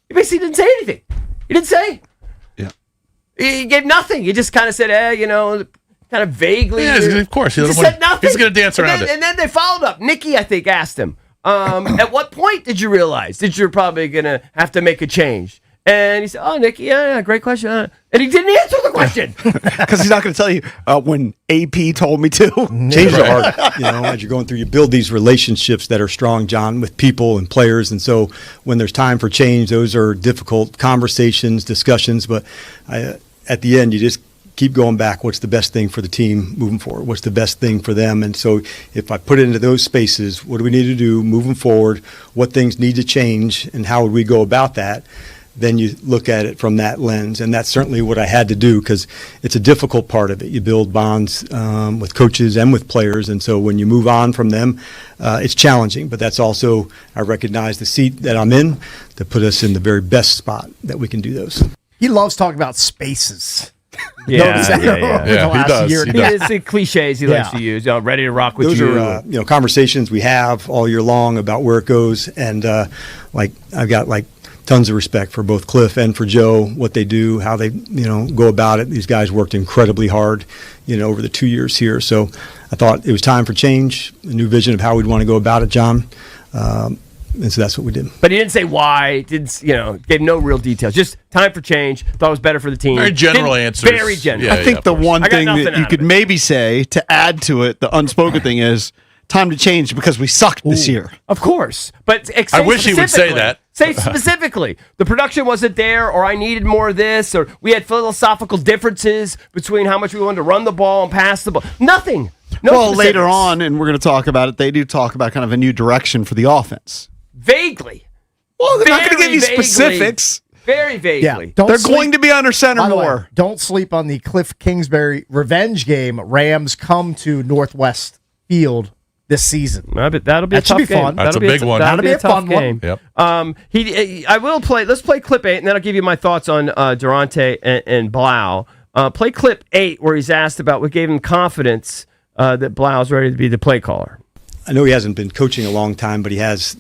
He basically didn't say anything. He didn't say. Yeah. He gave nothing. He just kind of said, kind of vaguely. Yeah, of course. He just said nothing. He's going to dance around it. And then they followed up. Nikki, I think, asked him, at what point did you realize that you're probably going to have to make a change? And he said, oh, Nikki, yeah, great question. And he didn't answer the question. Because he's not going to tell you when AP told me to. Changes are hard. As you're going through, you build these relationships that are strong, John, with people and players. And so when there's time for change, those are difficult conversations, discussions. But at the end, you just keep going back. What's the best thing for the team moving forward? What's the best thing for them? And so if I put it into those spaces, what do we need to do moving forward? What things need to change? And how would we go about that? Then you look at it from that lens. And that's certainly what I had to do because it's a difficult part of it. You build bonds with coaches and with players. And so when you move on from them, it's challenging. But that's also, I recognize the seat that I'm in to put us in the very best spot that we can do those. He loves talking about spaces. He does. It's the cliches he likes to use. Ready to rock with those you. Those are conversations we have all year long about where it goes. And I've got tons of respect for both Cliff and for Joe, what they do, how they, go about it. These guys worked incredibly hard, over the 2 years here. So I thought it was time for change, a new vision of how we'd want to go about it, John. And so that's what we did. But he didn't say why. Gave no real details. Just time for change. Thought it was better for the team. Very general answers. Very general. I think the one thing that you could maybe say to add to it, the unspoken thing is time to change because we sucked this year. Of course. But I wish he would say that. Say specifically, the production wasn't there, or I needed more of this, or we had philosophical differences between how much we wanted to run the ball and pass the ball. Nothing. No specifics. Later on, and we're going to talk about it, they do talk about kind of a new direction for the offense. Vaguely. Well, they're not going to give you vaguely. specifics. Very vaguely. Yeah, they're going to be under center By the way, more. don't sleep on the Cliff Kingsbury revenge game. Rams come to Northwest Field this season. That'll be a tough game. Fun. That's a big one. That'll be a tough game. Yep. I will play. Let's play clip 8, and then I'll give you my thoughts on Durante and Blau. Play clip 8, where he's asked about what gave him confidence that Blau's ready to be the play caller. I know he hasn't been coaching a long time, but he has,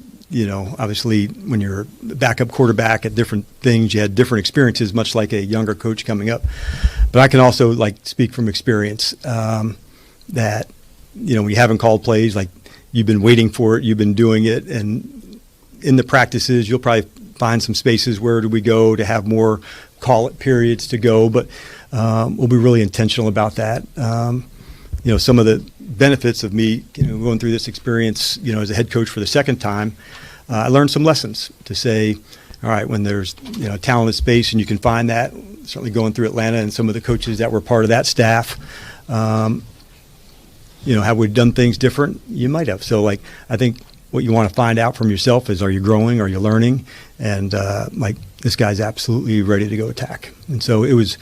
obviously when you're a backup quarterback at different things, you had different experiences, much like a younger coach coming up. But I can also speak from experience that, when you haven't called plays, you've been waiting for it, you've been doing it. And in the practices, you'll probably find some spaces where do we go to have more call it periods to go. But we'll be really intentional about that. Some of the benefits of me, going through this experience, as a head coach for the second time, I learned some lessons to say, all right, when there's, talented space and you can find that, certainly going through Atlanta and some of the coaches that were part of that staff, have we done things different? You might have. So I think what you want to find out from yourself is, are you growing? Are you learning? And this guy's absolutely ready to go attack. And so it was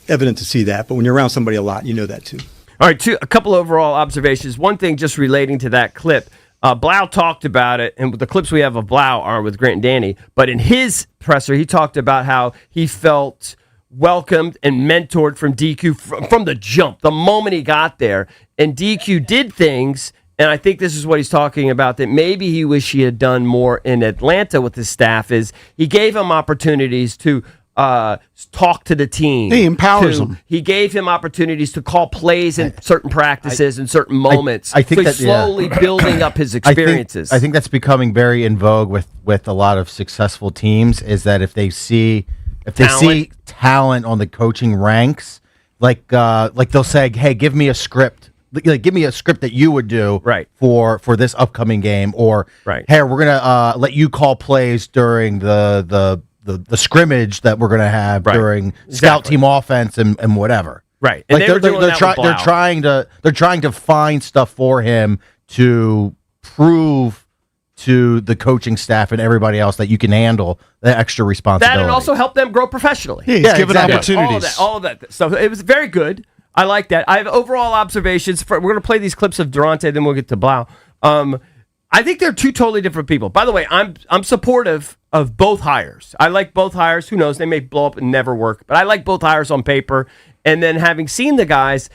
evident to see that. But when you're around somebody a lot, you know that too. All right, a couple overall observations. One thing just relating to that clip. Blau talked about it, and the clips we have of Blau are with Grant and Danny. But in his presser, he talked about how he felt welcomed and mentored from DQ from the jump, the moment he got there. And DQ did things, and I think this is what he's talking about, that maybe he wished he had done more in Atlanta with his staff, is he gave him opportunities to talk to the team. He empowers them. He gave him opportunities to call plays in certain practices and certain moments. I think so that slowly building up his experiences. I think that's becoming very in vogue with a lot of successful teams, is that if they see talent on the coaching ranks, like they'll say, hey, give me a script. Give me a script that you would do for this upcoming game, or hey, we're gonna let you call plays during the scrimmage that we're gonna have during scout team offense and whatever. Right. And they're trying to find stuff for him to prove to the coaching staff and everybody else that you can handle the extra responsibility. That and also help them grow professionally. Yeah, he's given opportunities. All of that. So it was very good. I like that. I have overall observations. We're going to play these clips of Durante, then we'll get to Blau. I think they're two totally different people. By the way, I'm supportive of both hires. I like both hires. Who knows? They may blow up and never work. But I like both hires on paper. And then having seen the guys,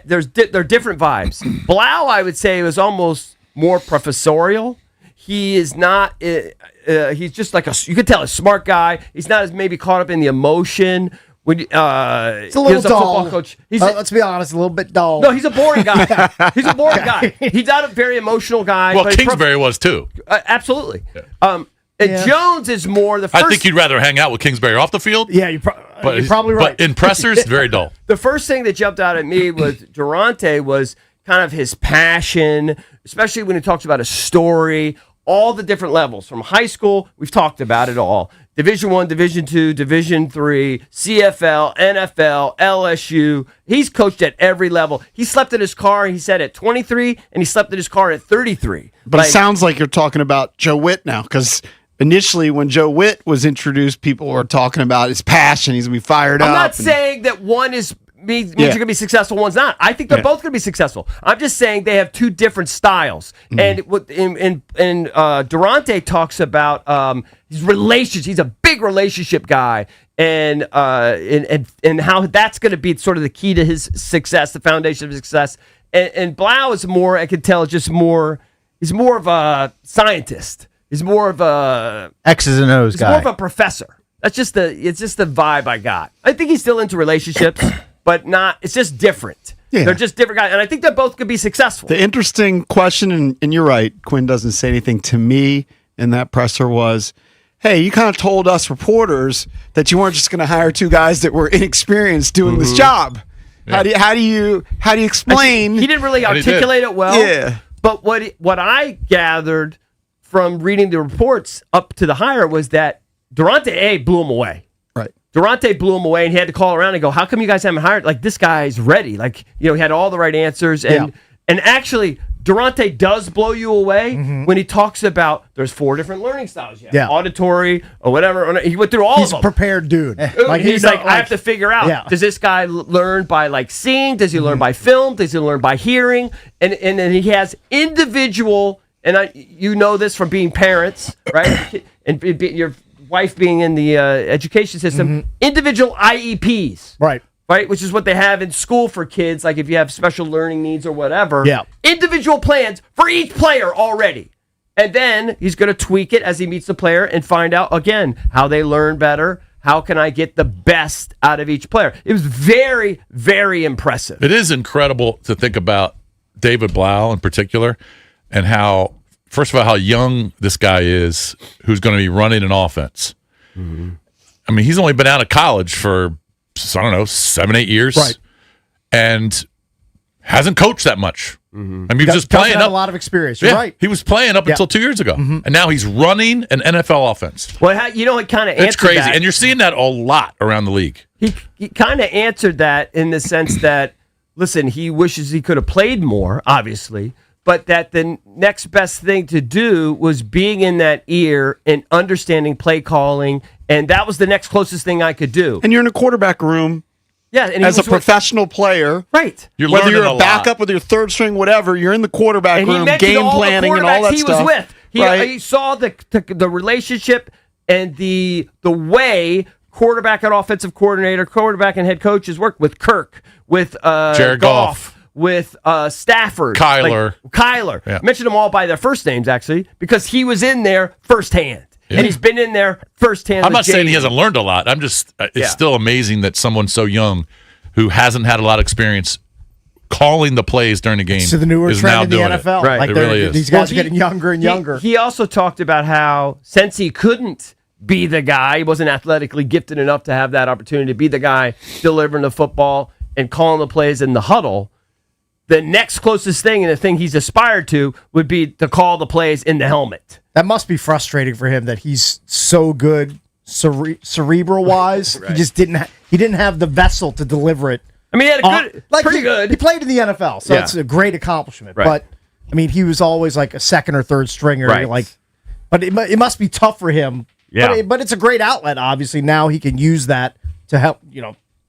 they're different vibes. Blau, I would say, was almost more professorial. He is not. He's just like you could tell a smart guy. He's not as maybe caught up in the emotion. When it's a little dull. Coach. Let's be honest, a little bit dull. No, he's a boring guy. He's a boring guy. He's not a very emotional guy. Well, Kingsbury was too. Absolutely. Jones is more the first. I think you'd rather hang out with Kingsbury off the field. Yeah, you're probably right. But in pressers, very dull. The first thing that jumped out at me was Durante was kind of his passion, especially when he talks about a story, all the different levels from high school. We've talked about it all. Division I, Division II, Division III, CFL, NFL, LSU. He's coached at every level. He slept in his car, he said, at 23, and he slept in his car at 33. But it sounds like you're talking about Joe Witt now, because initially when Joe Witt was introduced, people were talking about his passion. He's going to be fired up. I'm not saying that one means you're going to be successful, one's not. I think they're both going to be successful. I'm just saying they have two different styles. And Durante talks about his relationships. He's a big relationship guy, and how that's going to be sort of the key to his success, the foundation of success. And Blau is more, I could tell, just more. He's more of a scientist. He's more of a X's and O's guy. He's more of a professor. It's just the vibe I got. I think he's still into relationships. But not, it's just different. Yeah. They're just different guys. And I think they both could be successful. The interesting question, and you're right, Quinn doesn't say anything to me in that presser, was, hey, you kind of told us reporters that you weren't just going to hire two guys that were inexperienced doing this job. Yeah. How do you explain? He didn't really articulate it well. Yeah. But what I gathered from reading the reports up to the hire was that Durante, blew him away. Durante blew him away, and he had to call around and go, how come you guys haven't hired? Like, this guy's ready. Like, he had all the right answers. And actually, Durante does blow you away when he talks about there's 4 different learning styles. Auditory or whatever. He went through all of them. He's a prepared dude. He's like, I have to figure out, does this guy learn by, seeing? Does he learn by film? Does he learn by hearing? And then he has individual, and you know this from being parents, right? And your wife being in the education system, individual IEPs. Right, which is what they have in school for kids, like if you have special learning needs or whatever. Yeah. Individual plans for each player already. And then he's going to tweak it as he meets the player and find out, again, how they learn better. How can I get the best out of each player? It was very, very impressive. It is incredible to think about David Blau in particular and how, first of all, how young this guy is who's going to be running an offense. I mean, he's only been out of college for, 7-8 years. Right. And hasn't coached that much. I mean, he was just playing up. A lot of experience. You're right. He was playing up until 2 years ago. And now he's running an NFL offense. Well, it kind of answered It's crazy. that. And you're seeing that a lot around the league. He kind of answered that in the sense that, listen, he wishes he could have played more, obviously, but that the next best thing to do was being in that ear and understanding play calling, and that was the next closest thing I could do. And you're in a quarterback room. Yeah, and as a professional player, right? Whether you're a backup with your third string, whatever, you're in the quarterback room, game planning, and all that stuff. Was with. He saw the relationship and the way quarterback and offensive coordinator, quarterback and head coaches work with Kirk, with Jared Goff, with Stafford, Kyler. Yeah. Mentioned them all by their first names actually because he was in there firsthand. Yeah. And he's been in there firsthand. I'm not saying he hasn't learned a lot. I'm just, it's still amazing that someone so young who hasn't had a lot of experience calling the plays during the game so the newer is trend now in the doing NFL. It. Right. Like it really is. These guys are getting younger and younger. He also talked about how since he couldn't be the guy, he wasn't athletically gifted enough to have that opportunity to be the guy delivering the football and calling the plays in the huddle. The next closest thing and the thing he's aspired to would be to call the plays in the helmet. That must be frustrating for him that he's so good cerebral wise. Right. He just didn't have the vessel to deliver it. I mean, he had a pretty good. He played in the NFL, so it's a great accomplishment. Right. But I mean, he was always like a second or third stringer. Right. But it must be tough for him. Yeah. But it's a great outlet. Obviously, now he can use that to help.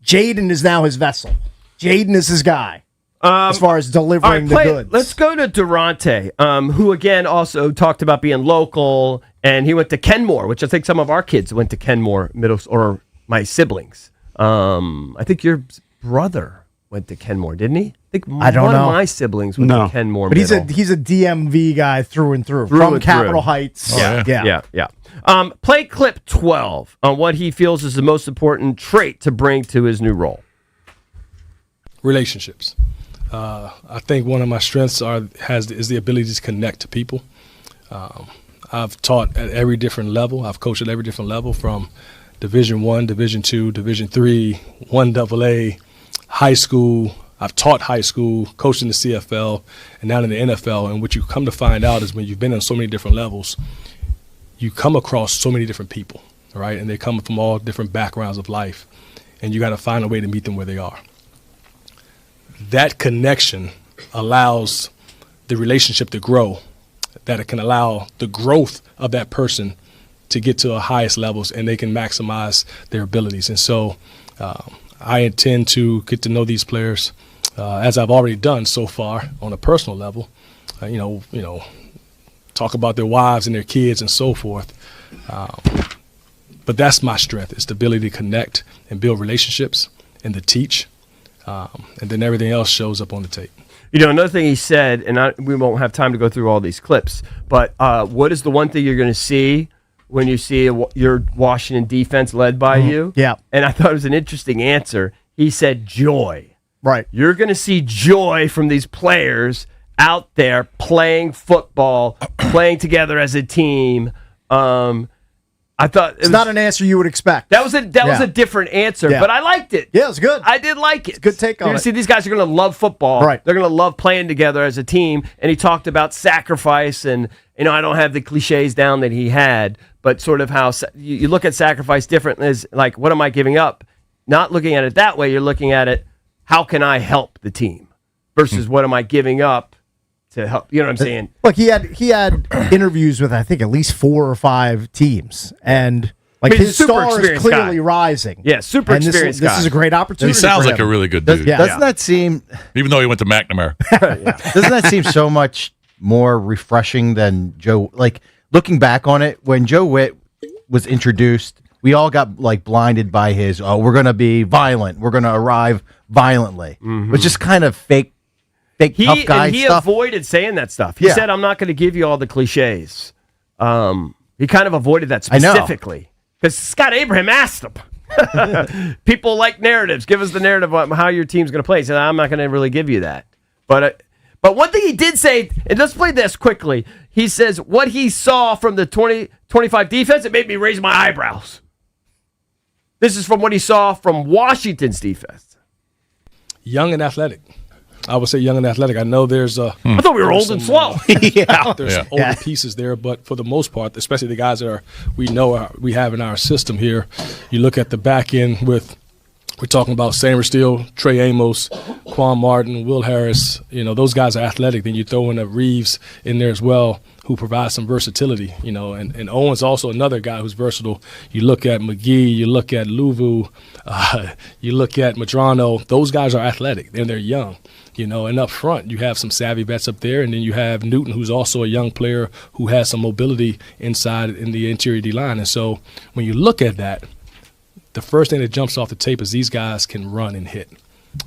Jaden is now his vessel. Jaden is his guy as far as delivering the goods. Let's go to Durante, who again also talked about being local, and he went to Kenmore, which I think some of our kids went to Kenmore or my siblings. I think your brother went to Kenmore, didn't he? I don't know. One of my siblings went to Kenmore. But he's a DMV guy through and through from Capitol Heights. Yeah. Play clip 12 on what he feels is the most important trait to bring to his new role. Relationships. I think one of my strengths is the ability to connect to people. I've taught at every different level. I've coached at every different level, from Division I, Division II, Division III, 1AA, high school. I've taught high school, coached in the CFL, and now in the NFL. And what you come to find out is when you've been on so many different levels, you come across so many different people, right? And they come from all different backgrounds of life, and you got to find a way to meet them where they are. That connection allows the relationship to grow, that it can allow the growth of that person to get to the highest levels, and they can maximize their abilities. And so I intend to get to know these players as I've already done so far on a personal level, talk about their wives and their kids and so forth. But that's my strength, is the ability to connect and build relationships and to teach. And then everything else shows up on the tape. Another thing he said, and we won't have time to go through all these clips, but what is the one thing you're going to see when you see your Washington defense led by you? Yeah. And I thought it was an interesting answer. He said joy. Right. You're going to see joy from these players out there playing football, playing together as a team. I thought it's not an answer you would expect. That was a different answer, but I liked it. Yeah, it was good. I did like it. It's a good take on it. See, these guys are going to love football. Right. They're going to love playing together as a team. And he talked about sacrifice, and I don't have the cliches down that he had, but sort of how you look at sacrifice different as like, what am I giving up? Not looking at it that way. You're looking at it, how can I help the team versus what am I giving up to help? You know what I'm saying? Look, he had interviews with, I think, at least 4 or 5 teams, and his star is clearly rising. Yeah, super experienced guy. This is a great opportunity. He sounds like a really good dude. Doesn't that seem, even though he went to McNamara, doesn't that seem so much more refreshing than Joe? Like, looking back on it, when Joe Witt was introduced, we all got blinded by his, we're going to be violent, we're going to arrive violently. It was just kind of fake tough guy he stuff. Avoided saying that stuff. He said, I'm not going to give you all the cliches. He kind of avoided that specifically. Because Scott Abraham asked him. People like narratives. Give us the narrative on how your team's going to play. He said, I'm not going to really give you that. But one thing he did say, and let's play this quickly. He says, what he saw from the 2025 defense, it made me raise my eyebrows. This is from what he saw from Washington's defense. Young and athletic. I would say young and athletic. I know there's I thought we were old and slow. There's older pieces there, but for the most part, especially the guys that we have in our system here, you look at the back end we're talking about Samer Steele, Trey Amos, Quan Martin, Will Harris. Those guys are athletic. Then you throw in a Reeves in there as well, who provides some versatility. And Owen's also another guy who's versatile. You look at McGee, you look at Luvu, you look at Madrano. Those guys are athletic, and they're young. And up front, you have some savvy vets up there, and then you have Newton, who's also a young player who has some mobility inside in the interior D-line. And so when you look at that, the first thing that jumps off the tape is these guys can run and hit.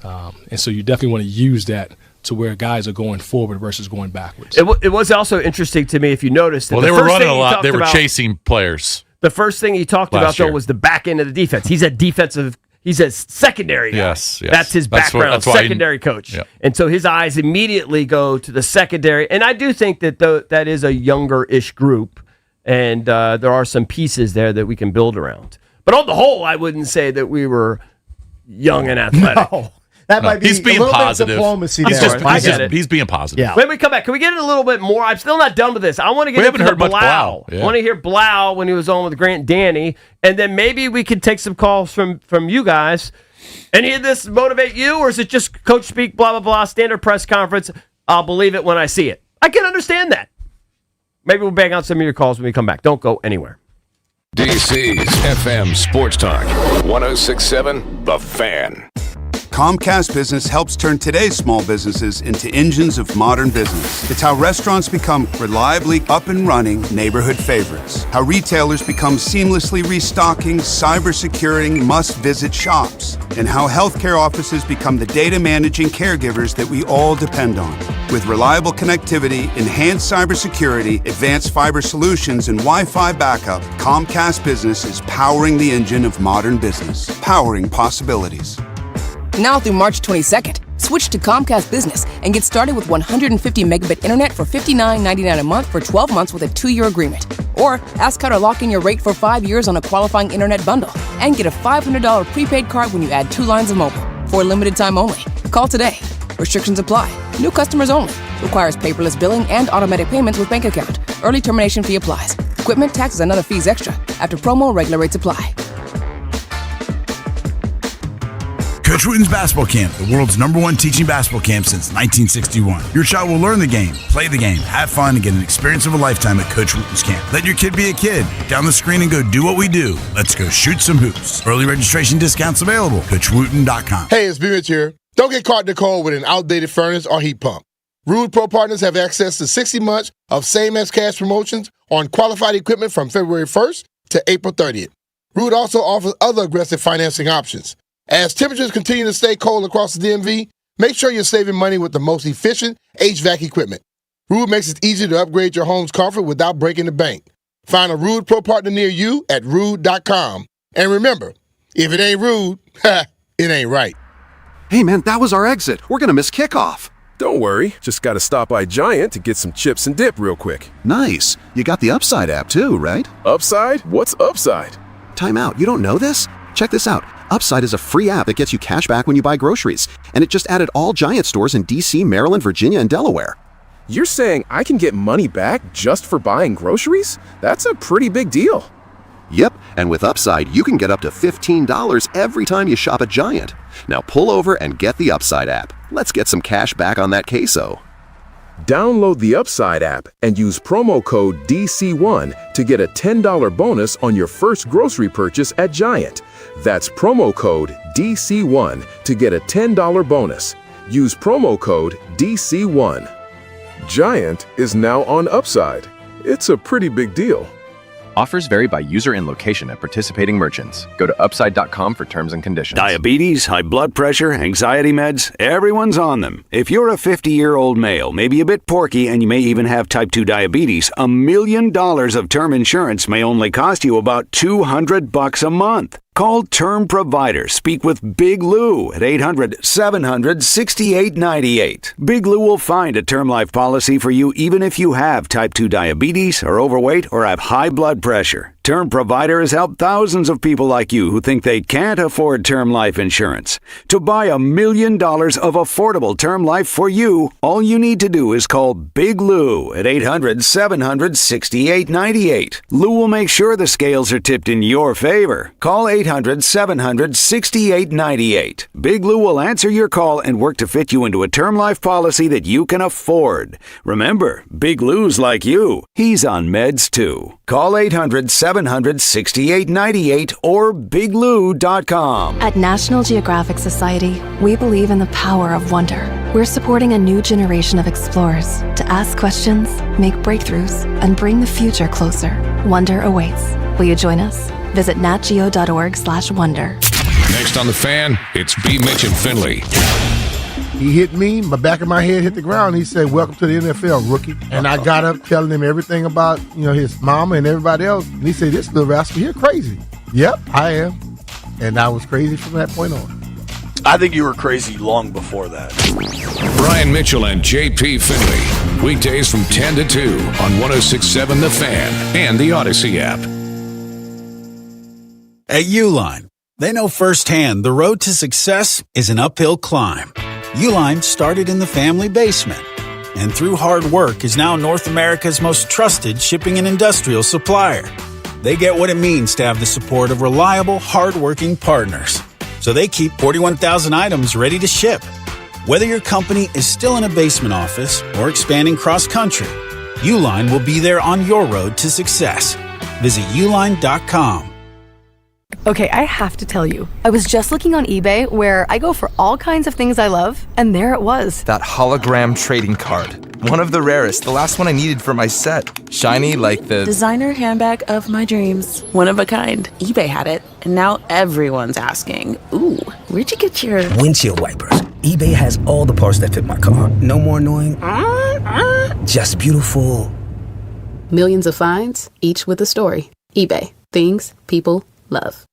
And so you definitely want to use that to where guys are going forward versus going backwards. It was also interesting to me, if you noticed. Well, they were running a lot. They were chasing players. The first thing he talked about, though, was the back end of the defense. He's a secondary guy. Yes. That's his background, secondary coach. Yeah. And so his eyes immediately go to the secondary. And I do think that that is a younger-ish group, and there are some pieces there that we can build around. But on the whole, I wouldn't say that we were young and athletic. No. That might be he's being a little positive. bit of diplomacy there. He's being positive. Yeah. When we come back, can we get a little bit more? I'm still not done with this. I want to get into the Blau. Yeah. I want to hear Blau when he was on with Grant Danny, and then maybe we could take some calls from you guys. Any of this motivate you, or is it just coach speak, blah, blah, blah, standard press conference? I'll believe it when I see it. I can understand that. Maybe we'll bang out some of your calls when we come back. Don't go anywhere. DC's FM Sports Talk, 106.7 The Fan. Comcast Business helps turn today's small businesses into engines of modern business. It's how restaurants become reliably up and running neighborhood favorites. How retailers become seamlessly restocking, cyber-securing, must-visit shops. And how healthcare offices become the data-managing caregivers that we all depend on. With reliable connectivity, enhanced cybersecurity, advanced fiber solutions, and Wi-Fi backup, Comcast Business is powering the engine of modern business. Powering possibilities. Now through March 22nd, switch to Comcast Business and get started with 150 megabit internet for $59.99 a month for 12 months with a 2-year agreement. Or ask how to lock in your rate for 5 years on a qualifying internet bundle and get a $500 prepaid card when you add 2 lines of mobile for a limited time only. Call today. Restrictions apply. New customers only. Requires paperless billing and automatic payments with bank account. Early termination fee applies. Equipment, taxes, and other fees extra. After promo, regular rates apply. Coach Wooten's Basketball Camp, the world's #1 teaching basketball camp since 1961. Your child will learn the game, play the game, have fun, and get an experience of a lifetime at Coach Wooten's Camp. Let your kid be a kid. Down the screen and go do what we do. Let's go shoot some hoops. Early registration discounts available. CoachWooten.com. Hey, it's B-Mitch here. Don't get caught in the cold with an outdated furnace or heat pump. Rude Pro Partners have access to 60 months of same-as cash promotions on qualified equipment from February 1st to April 30th. Rude also offers other aggressive financing options. As temperatures continue to stay cold across the DMV, make sure you're saving money with the most efficient HVAC equipment. Rude makes it easy to upgrade your home's comfort without breaking the bank. Find a Rude Pro Partner near you at Rude.com. And remember, if it ain't Rude, it ain't right. Hey man, that was our exit. We're gonna miss kickoff. Don't worry, just gotta stop by Giant to get some chips and dip real quick. Nice. You got the Upside app too, right? Upside? What's Upside? Time out. You don't know this? Check this out. Upside is a free app that gets you cash back when you buy groceries. And it just added all Giant stores in DC, Maryland, Virginia, and Delaware. You're saying I can get money back just for buying groceries? That's a pretty big deal. Yep, and with Upside, you can get up to $15 every time you shop at Giant. Now pull over and get the Upside app. Let's get some cash back on that queso. Download the Upside app and use promo code DC1 to get a $10 bonus on your first grocery purchase at Giant. That's promo code DC1 to get a $10 bonus. Use promo code DC1. Giant is now on Upside. It's a pretty big deal. Offers vary by user and location at participating merchants. Go to upside.com for terms and conditions. Diabetes, high blood pressure, anxiety meds, everyone's on them. If you're a 50-year-old male, maybe a bit porky, and you may even have type 2 diabetes, $1 million of term insurance may only cost you about $200 a month. Call Term Provider. Speak with Big Lou at 800-700-6898. Big Lou will find a term life policy for you even if you have type 2 diabetes, are overweight, or have high blood pressure. Term Provider has helped thousands of people like you who think they can't afford term life insurance. To buy $1 million of affordable term life for you, all you need to do is call Big Lou at 800-700-6898. Lou will make sure the scales are tipped in your favor. Call 800-700-6898. Big Lou will answer your call and work to fit you into a term life policy that you can afford. Remember, Big Lou's like you. He's on meds too. Call 800-700-6898 or biglou.com. At National Geographic Society, we believe in the power of wonder. We're supporting a new generation of explorers to ask questions, make breakthroughs, and bring the future closer. Wonder awaits. Will you join us? Visit natgeo.org/wonder. Next on The Fan, it's B. Mitch and Finley. He hit me, the back of my head hit the ground. He said, "Welcome to the NFL, rookie." And I got up telling him everything about, his mama and everybody else. And he said, "This little rascal here crazy." Yep, I am. And I was crazy from that point on. I think you were crazy long before that. Brian Mitchell and J.P. Finley. Weekdays from 10 to 2 on 106.7 The Fan and the Odyssey app. At Uline, they know firsthand the road to success is an uphill climb. Uline started in the family basement, and through hard work is now North America's most trusted shipping and industrial supplier. They get what it means to have the support of reliable, hard-working partners, so they keep 41,000 items ready to ship. Whether your company is still in a basement office or expanding cross-country, Uline will be there on your road to success. Visit uline.com. Okay, I have to tell you, I was just looking on eBay where I go for all kinds of things I love, and there it was. That hologram trading card. One of the rarest, the last one I needed for my set. Shiny like the designer handbag of my dreams. One of a kind. eBay had it, and now everyone's asking, ooh, where'd you get your windshield wipers? eBay has all the parts that fit my car. No more annoying, just beautiful. Millions of finds, each with a story. eBay. Things people love.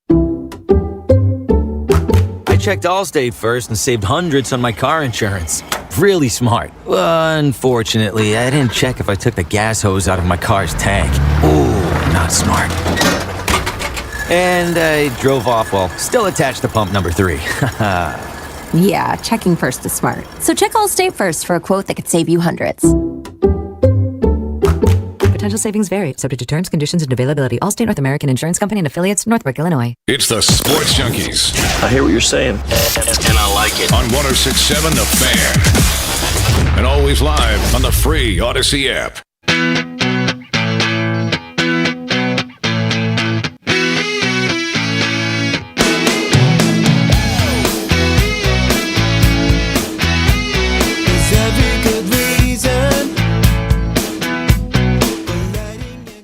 I checked Allstate first and saved hundreds on my car insurance. Really smart. Unfortunately, I didn't check if I took the gas hose out of my car's tank. Ooh, not smart. And I drove off while still attached to pump number 3. Yeah, checking first is smart. So check Allstate first for a quote that could save you hundreds. Potential savings vary, subject to terms, conditions, and availability. Allstate North American Insurance Company and affiliates, Northbrook, Illinois. It's the Sports Junkies. I hear what you're saying, and I like it. On 106.7 The Fan. And always live on the free Odyssey app.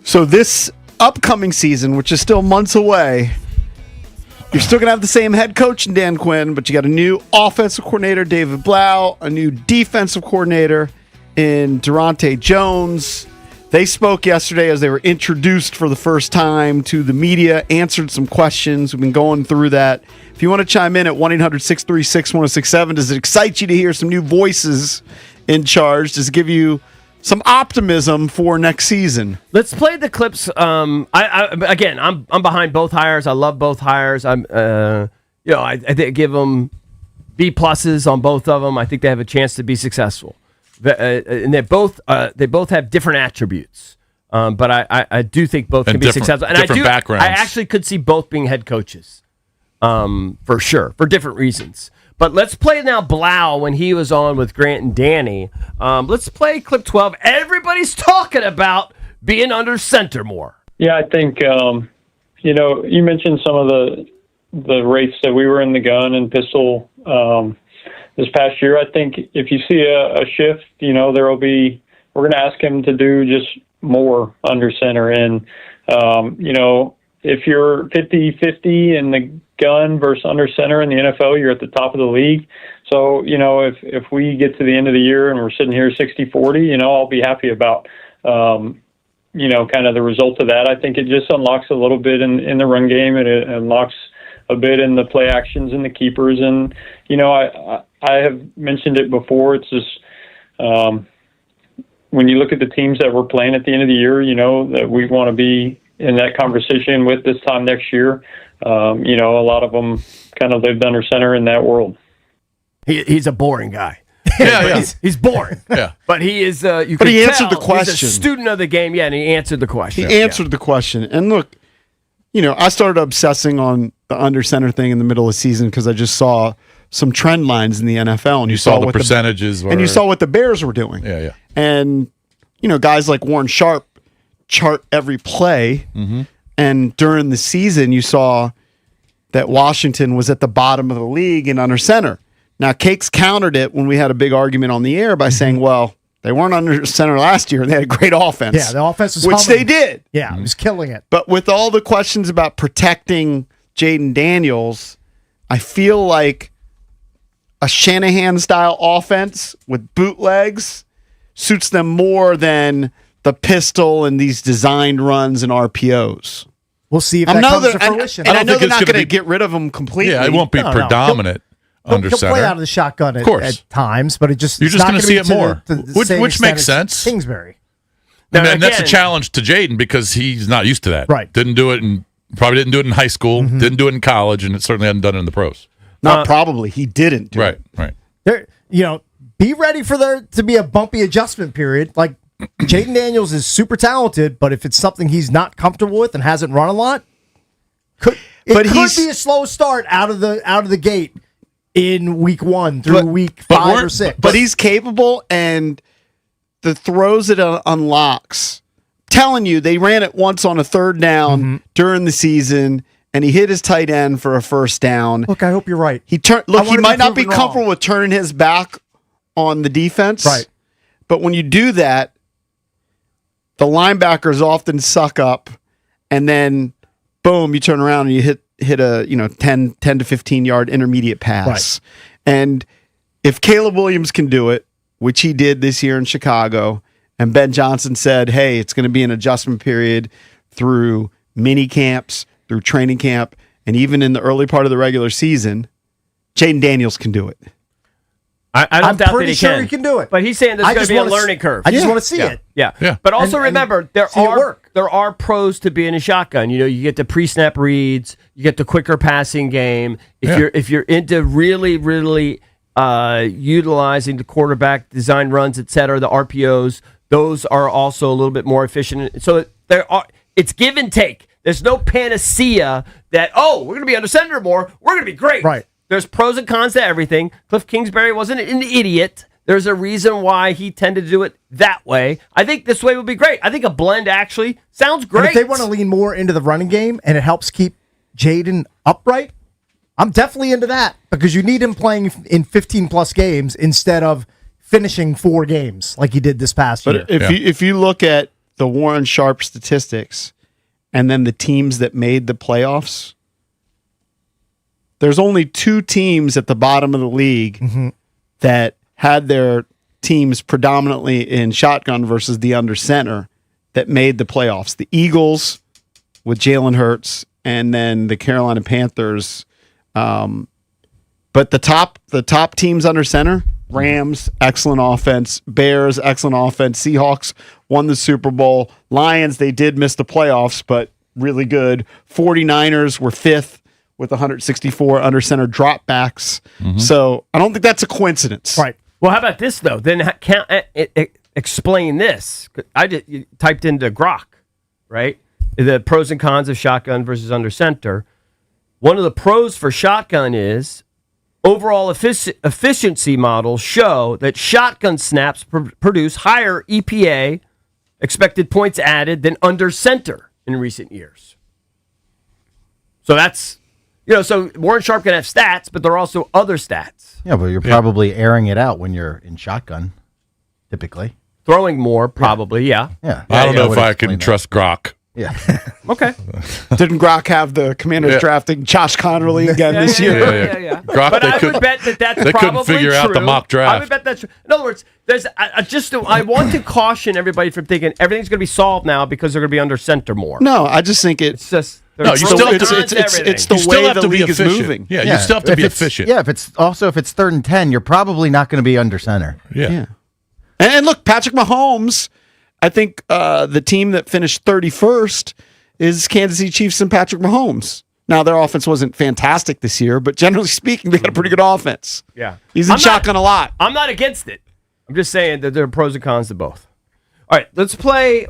So this upcoming season, which is still months away, you're still going to have the same head coach in Dan Quinn, but you got a new offensive coordinator, David Blau, a new defensive coordinator in Durante Jones. They spoke yesterday as they were introduced for the first time to the media, answered some questions. We've been going through that. If you want to chime in at 1-800-636-1067, does it excite you to hear some new voices in charge? Does it give you some optimism for next season? Let's play the clips. I'm behind both hires. I love both hires. I think give them B pluses on both of them. I think they have a chance to be successful. And they both have different attributes. But I do think both can be successful. And backgrounds. I actually could see both being head coaches, for sure, for different reasons. But let's play now Blau when he was on with Grant and Danny. Let's play clip 12. Everybody's talking about being under center more. Yeah, I think, you mentioned some of the rates that we were in the gun and pistol this past year. I think if you see a shift, we're going to ask him to do just more under center. And, if you're 50-50 in the gun versus under center in the NFL, you're at the top of the league. So, if we get to the end of the year and we're sitting here 60-40, I'll be happy about, kind of the result of that. I think it just unlocks a little bit in the run game, and it unlocks a bit in the play actions and the keepers. And, I have mentioned it before. It's just, when you look at the teams that we're playing at the end of the year, that we want to be in that conversation with this time next year. A lot of them kind of lived under center in that world. He's a boring guy. Yeah. He's boring. Yeah. But he is, he answered the question. He's a student of the game, and he answered the question. He answered the question. And look, I started obsessing on the under center thing in the middle of the season because I just saw some trend lines in the NFL. And you saw the percentages. And you saw what the Bears were doing. Yeah. And, guys like Warren Sharp chart every play. Mm-hmm. And during the season, you saw that Washington was at the bottom of the league in under center. Now, Cakes countered it when we had a big argument on the air by saying, well, they weren't under center last year, and they had a great offense. Yeah, the offense was which humming. they did. Yeah, it was killing it. But with all the questions about protecting Jaden Daniels, I feel like a Shanahan-style offense with bootlegs suits them more than the pistol and these designed runs and RPOs. We'll see if that comes to fruition. And I know they're not going to get rid of them completely. Yeah, it won't be predominant under he'll center. play out of the shotgun at times, but you're just going to see it more, which makes sense. Kingsbury. And that's a challenge to Jaden because he's not used to that. Right. Probably didn't do it in high school, didn't do it in college, and it certainly hadn't done it in the pros. Not probably. He didn't do it. Right. Be ready for there to be a bumpy adjustment period. Like, Jaden Daniels is super talented, but if it's something he's not comfortable with and hasn't run a lot, could be a slow start out of the gate in week 1 through week 5 or 6. But he's capable, and the throws it unlocks. Telling you, they ran it once on a third down during the season, and he hit his tight end for a first down. Look, I hope you're right. He might not be comfortable with turning his back on the defense. Right. But when you do that, the linebackers often suck up, and then boom, you turn around and you hit a 10 to 15 yard intermediate pass. Right. And if Caleb Williams can do it, which he did this year in Chicago, and Ben Johnson said, hey, it's going to be an adjustment period through mini camps, through training camp, and even in the early part of the regular season, Jaden Daniels can do it. I don't doubt that he can do it. But he's saying there's going to be a learning curve. I just want to see it. Yeah. But also remember, there are pros to being a shotgun. You get the pre-snap reads, you get the quicker passing game. If you're into really, really utilizing the quarterback design runs, et cetera, the RPOs, those are also a little bit more efficient. So it's give and take. There's no panacea that, we're going to be under center more, we're going to be great. Right. There's pros and cons to everything. Cliff Kingsbury wasn't an idiot. There's a reason why he tended to do it that way. I think this way would be great. I think a blend actually sounds great. And if they want to lean more into the running game and it helps keep Jaden upright, I'm definitely into that because you need him playing in 15-plus games instead of finishing 4 games like he did this past year. But if you look at the Warren Sharp statistics and then the teams that made the playoffs, there's only 2 teams at the bottom of the league that had their teams predominantly in shotgun versus the under center that made the playoffs. The Eagles with Jalen Hurts and then the Carolina Panthers. But the top teams under center, Rams, excellent offense. Bears, excellent offense. Seahawks won the Super Bowl. Lions, they did miss the playoffs, but really good. 49ers were 5th with 164 under center dropbacks. So I don't think that's a coincidence. Right. Well, how about this, though? Then explain this. I just typed into Grok, right? The pros and cons of shotgun versus under center. One of the pros for shotgun is overall efficiency models show that shotgun snaps produce higher EPA, expected points added, than under center in recent years. So that's... so Warren Sharp can have stats, but there are also other stats. Yeah, but you're probably airing it out when you're in shotgun, typically. Throwing more, probably, yeah. I don't know if I can trust Grok. Yeah. Okay. Didn't Grok have the Commanders drafting Josh Connerly again this year? Yeah. Grok, but I would bet that's they probably couldn't figure true. out the mock draft. I would bet that's true. In other words, I want to caution everybody from thinking everything's going to be solved now because they're going to be under center more. No, I just think it's just... No, you still have to, it's the way the league is moving. Yeah, you still have to be efficient. Yeah, if it's 3rd and 10, you're probably not going to be under center. Yeah. And look, Patrick Mahomes, I think the team that finished 31st is Kansas City Chiefs and Patrick Mahomes. Now, their offense wasn't fantastic this year, but generally speaking, they got a pretty good offense. Yeah. He's in shotgun a lot. I'm not against it. I'm just saying that there are pros and cons to both. All right, let's play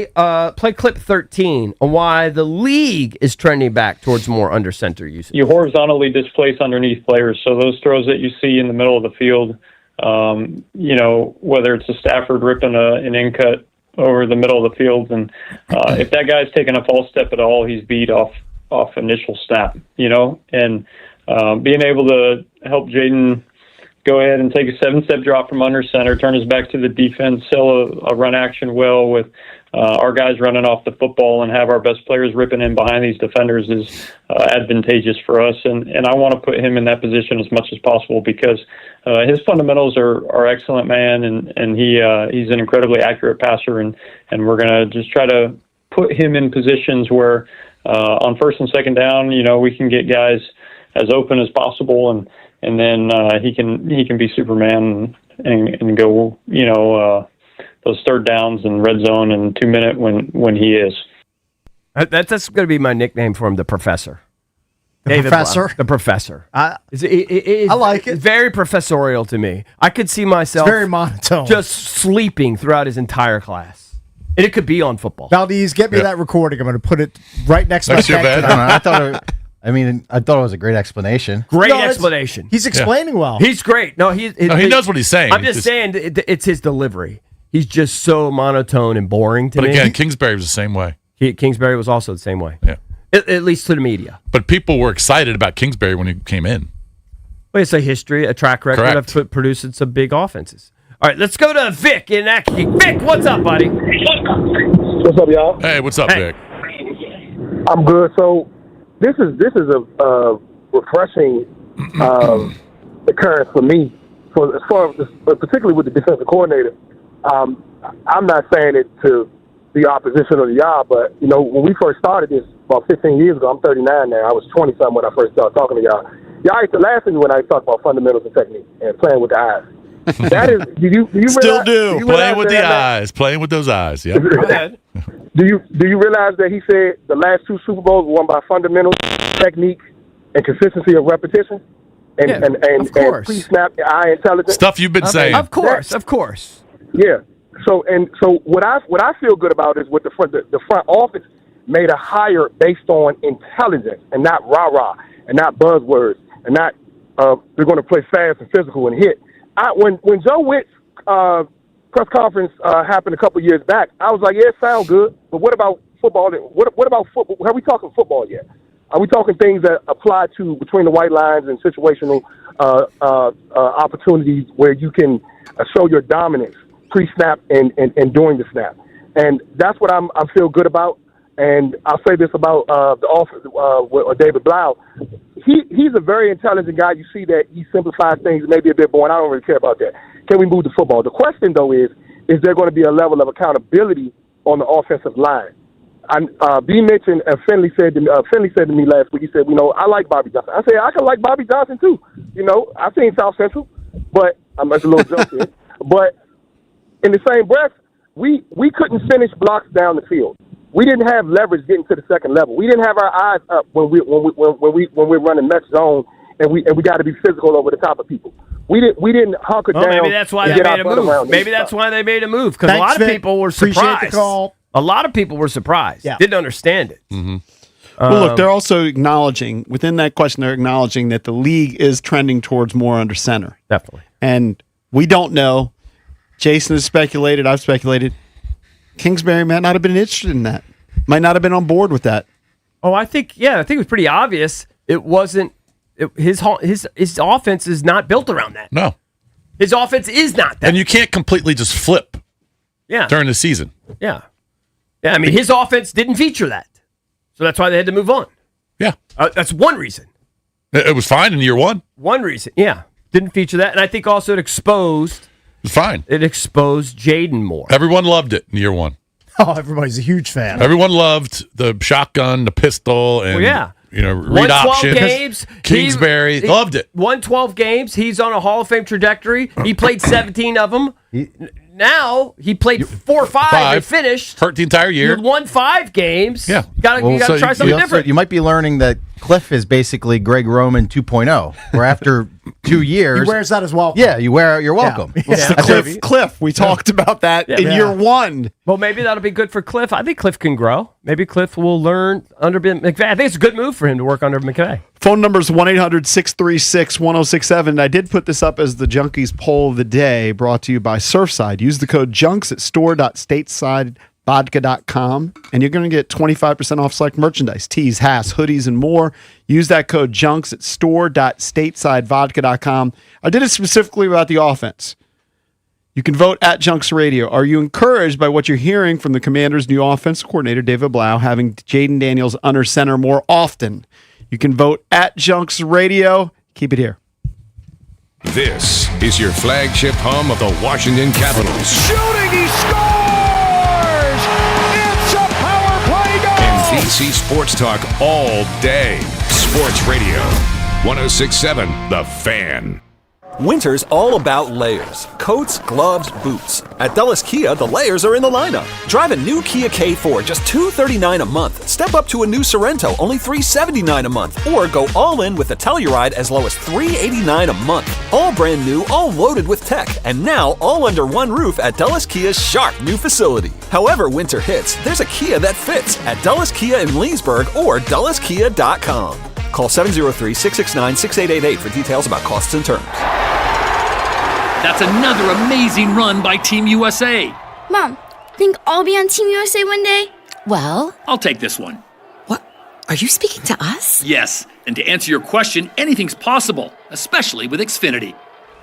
clip 13 on why the league is trending back towards more under center usage. You horizontally displace underneath players, so those throws that you see in the middle of the field, whether it's a Stafford ripping an in cut over the middle of the field, and if that guy's taking a false step at all, he's beat off initial snap, and being able to help Jaden go ahead and take a 7-step drop from under center, turn his back to the defense, sell a run action well with our guys running off the football and have our best players ripping in behind these defenders is advantageous for us. And I want to put him in that position as much as possible because his fundamentals are excellent, man, and he's an incredibly accurate passer, and we're going to just try to put him in positions where on 1st and 2nd down, we can get guys as open as possible, and then he can be Superman and go, those 3rd downs and red zone in 2 minute when he is. That's going to be my nickname for him, the Professor. David Professor? The Professor. I like it. It's very professorial to me. I could see myself... It's very monotone. ...just sleeping throughout his entire class. And it could be on football. Valdez, get me that recording. I'm going to put it right next to your bed. I thought it was a great explanation. Great explanation. He's explaining well. He's great. No, he knows what he's saying. I'm just saying it's his delivery. He's just so monotone and boring to me. But again, Kingsbury was the same way. Kingsbury was also the same way. Yeah. At least to the media. But people were excited about Kingsbury when he came in. Well, it's a history, a track record Correct. of producing some big offenses. All right, let's go to Vic in Acton. Vic, what's up, buddy? What's up, y'all? Hey, what's up, Vic? I'm good. So this is a refreshing occurrence for me, particularly with the defensive coordinator. I'm not saying it to the opposition or the y'all, but when we first started this about 15 years ago, I'm 39 now. I was 20-something when I first started talking to y'all. Y'all used to laugh at me when I talked about fundamentals and technique and playing with the eyes. That is, do you Still realize, do. you Playing realize with the that, eyes. Playing with those eyes. Yeah. Go ahead. Do you realize that he said the last 2 Super Bowls were won by fundamentals, technique, and consistency of repetition, and pre-snap eye intelligence? Stuff you've been saying. Of course. Yeah. So what I feel good about is with the front office made a hire based on intelligence and not rah-rah and not buzzwords and not they're going to play fast and physical and hit. When Joe Witt's press conference happened a couple years back, I was like, yeah, it sounds good, but what about football? What about football? Are we talking football yet? Are we talking things that apply to between the white lines and situational opportunities where you can show your dominance pre-snap and during the snap? And that's what I feel good about. And I'll say this about the offense with David Blau. He's a very intelligent guy. You see that he simplifies things maybe a bit boring. I don't really care about that. Can we move the football? The question, though, is there going to be a level of accountability on the offensive line? B. Mitch and Finley said to me last week, he said, I like Bobby Johnson. I said, I can like Bobby Johnson, too. I've seen South Central, but I'm a little joke here. But in the same breath, we couldn't finish blocks down the field. We didn't have leverage getting to the second level. We didn't have our eyes up when we're running mesh zone, and we got to be physical over the top of people. We didn't hunker down. Maybe that's why they made a move. Maybe that's why they made a move, because a lot of people were surprised. A lot of people were surprised. Yeah. Didn't understand it. Mm-hmm. Well, look, they're also acknowledging, within that question, they're acknowledging that the league is trending towards more under center. Definitely. And we don't know. Jason has speculated. I've speculated. Kingsbury might not have been interested in that. Might not have been on board with that. Oh, I think it was pretty obvious. It wasn't. His offense is not built around that. No. His offense is not that. And you can't completely just flip during the season. Yeah. I mean, his offense didn't feature that. So that's why they had to move on. Yeah. That's one reason. It was fine in year one. One reason. Yeah. Didn't feature that. And I think also it exposed. It was fine. It exposed Jaden more. Everyone loved it in year one. Oh, everybody's a huge fan. Everyone loved the shotgun, the pistol, and read option. Games, Kingsbury loved it. Won 12 games. He's on a Hall of Fame trajectory. He played 17 of them. Now he played 4 or 5 and finished. Hurt the entire year. He won 5 games. Yeah. You got to try something different. You might be learning that Cliff is basically Greg Roman 2.0, where after 2 years... He wears that as well. Yeah, you're welcome. Yeah. It's the Cliff. We talked about that in year one. Well, maybe that'll be good for Cliff. I think Cliff can grow. Maybe Cliff will learn under McVay. I think it's a good move for him to work under McVay. Phone number is 1-800-636-1067. I did put this up as the Junkies poll of the day, brought to you by Surfside. Use the code JUNKS at store.statesidevodka.com, and you're going to get 25% off select merchandise, tees, hats, hoodies, and more. Use that code JUNKS at store.statesidevodka.com. I did it specifically about the offense. You can vote at Junks Radio. Are you encouraged by what you're hearing from the Commanders' new offensive coordinator, David Blau, having Jaden Daniels under center more often? You can vote at Junks Radio. Keep it here. This is your flagship home of the Washington Capitals. Shooting, he scores! It's a power play goal! And DC Sports Talk all day. Sports Radio, 106.7 The Fan. Winter's all about layers. Coats, gloves, boots. At Dulles Kia, the layers are in the lineup. Drive a new Kia K4, just $239 a month. Step up to a new Sorrento, only $379 a month. Or go all in with a Telluride as low as $389 a month. All brand new, all loaded with tech. And now, all under one roof at Dulles Kia's sharp new facility. However winter hits, there's a Kia that fits at Dulles Kia in Leesburg or DullesKia.com. Call 703-669-6888 for details about costs and terms. That's another amazing run by Team USA. Mom, think I'll be on Team USA one day? Well, I'll take this one. Are you speaking to us? Yes, and to answer your question, anything's possible, especially with Xfinity.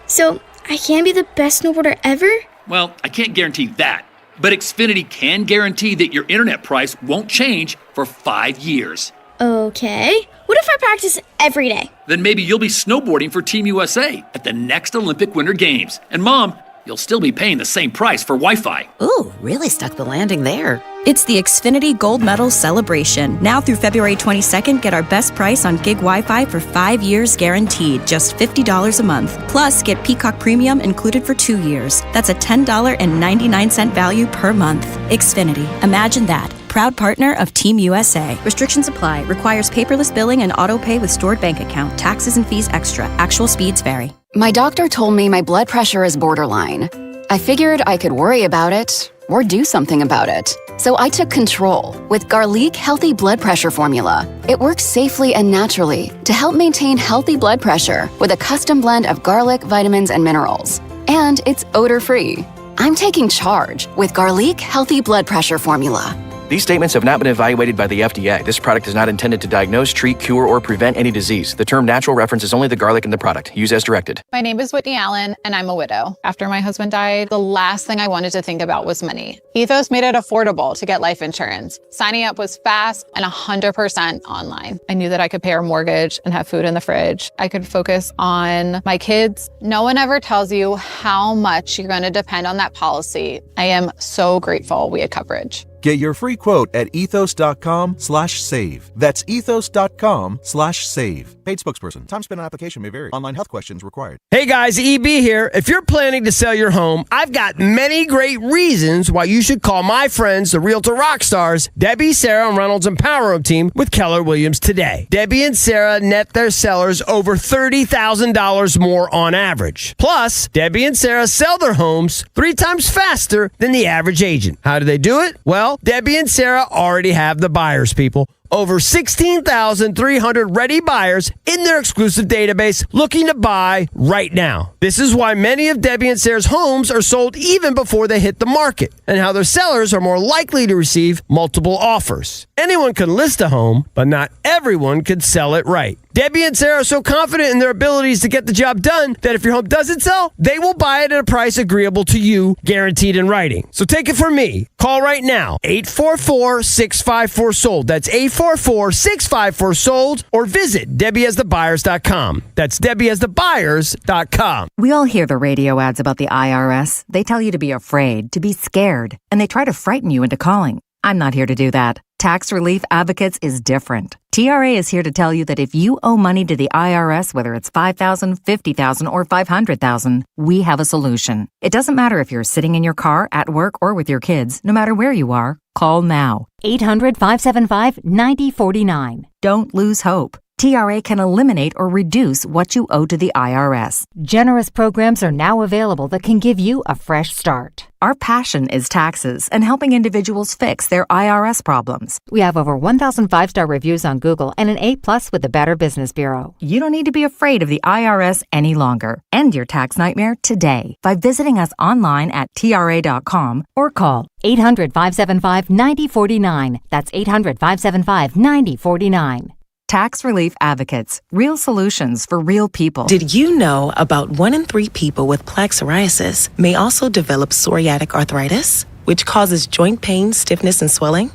So, I can be the best snowboarder ever? Well, I can't guarantee that, but Xfinity can guarantee that your internet price won't change for 5 years. Okay. What if I practice every day? Then maybe you'll be snowboarding for Team USA at the next Olympic Winter Games. And Mom, you'll still be paying the same price for Wi-Fi. Ooh, really stuck the landing there. It's the Xfinity Gold Medal Celebration. Now through February 22nd, get our best price on gig Wi-Fi for 5 years guaranteed, just $50 a month. Plus, get Peacock Premium included for 2 years. That's a $10.99 value per month. Xfinity. Imagine that. Proud partner of Team USA. Restrictions apply. Requires paperless billing and auto pay with stored bank account. Taxes and fees extra. Actual speeds vary. My doctor told me my blood pressure is borderline. I figured I could worry about it or do something about it. So I took control with Garlic Healthy Blood Pressure Formula. It works safely and naturally to help maintain healthy blood pressure with a custom blend of garlic, vitamins, and minerals. And it's odor-free. I'm taking charge with Garlic Healthy Blood Pressure Formula. These statements have not been evaluated by the FDA. This product is not intended to diagnose, treat, cure, or prevent any disease. The term natural references only the garlic in the product. Use as directed. My name is Whitney Allen, and I'm a widow. After my husband died, the last thing I wanted to think about was money. Ethos made it affordable to get life insurance. Signing up was fast and 100% online. I knew that I could pay our mortgage and have food in the fridge. I could focus on my kids. No one ever tells you how much you're going to depend on that policy. I am so grateful we had coverage. Get your free quote at ethos.com/save. That's ethos.com/save. Paid spokesperson. Time spent on application may vary. Online health questions required. Hey guys, EB here. If you're planning to sell your home, I've got many great reasons why you should call my friends, the Realtor Rockstars, Debbie, Sarah, and Reynolds and Power Room team with Keller Williams today. Debbie and Sarah net their sellers over $30,000 more on average. Plus, Debbie and Sarah sell their homes 3 times faster than the average agent. How do they do it? Well, Debbie and Sarah already have the buyers, people. Over 16,300 ready buyers in their exclusive database looking to buy right now. This is why many of Debbie and Sarah's homes are sold even before they hit the market, and how their sellers are more likely to receive multiple offers. Anyone can list a home, but not everyone can sell it right. Debbie and Sarah are so confident in their abilities to get the job done that if your home doesn't sell, they will buy it at a price agreeable to you, guaranteed in writing. So take it from me. Call right now, 844-654-SOLD. That's 844-654-SOLD, or visit DebbieAsTheBuyers.com. That's DebbieAsTheBuyers.com. We all hear the radio ads about the IRS. They tell you to be afraid, to be scared, and they try to frighten you into calling. I'm not here to do that. Tax Relief Advocates is different. TRA is here to tell you that if you owe money to the IRS, whether it's $5,000, $50,000, or $500,000, we have a solution. It doesn't matter if you're sitting in your car, at work, or with your kids. No matter where you are, call now. 800-575-9049. Don't lose hope. TRA can eliminate or reduce what you owe to the IRS. Generous programs are now available that can give you a fresh start. Our passion is taxes and helping individuals fix their IRS problems. We have over 1,000 5-star reviews on Google and an A+ with the Better Business Bureau. You don't need to be afraid of the IRS any longer. End your tax nightmare today by visiting us online at TRA.com or call 800-575-9049. That's 800-575-9049. Tax Relief Advocates. Real solutions for real people. Did you know about 1 in 3 people with plaque psoriasis may also develop psoriatic arthritis, which causes joint pain, stiffness, and swelling?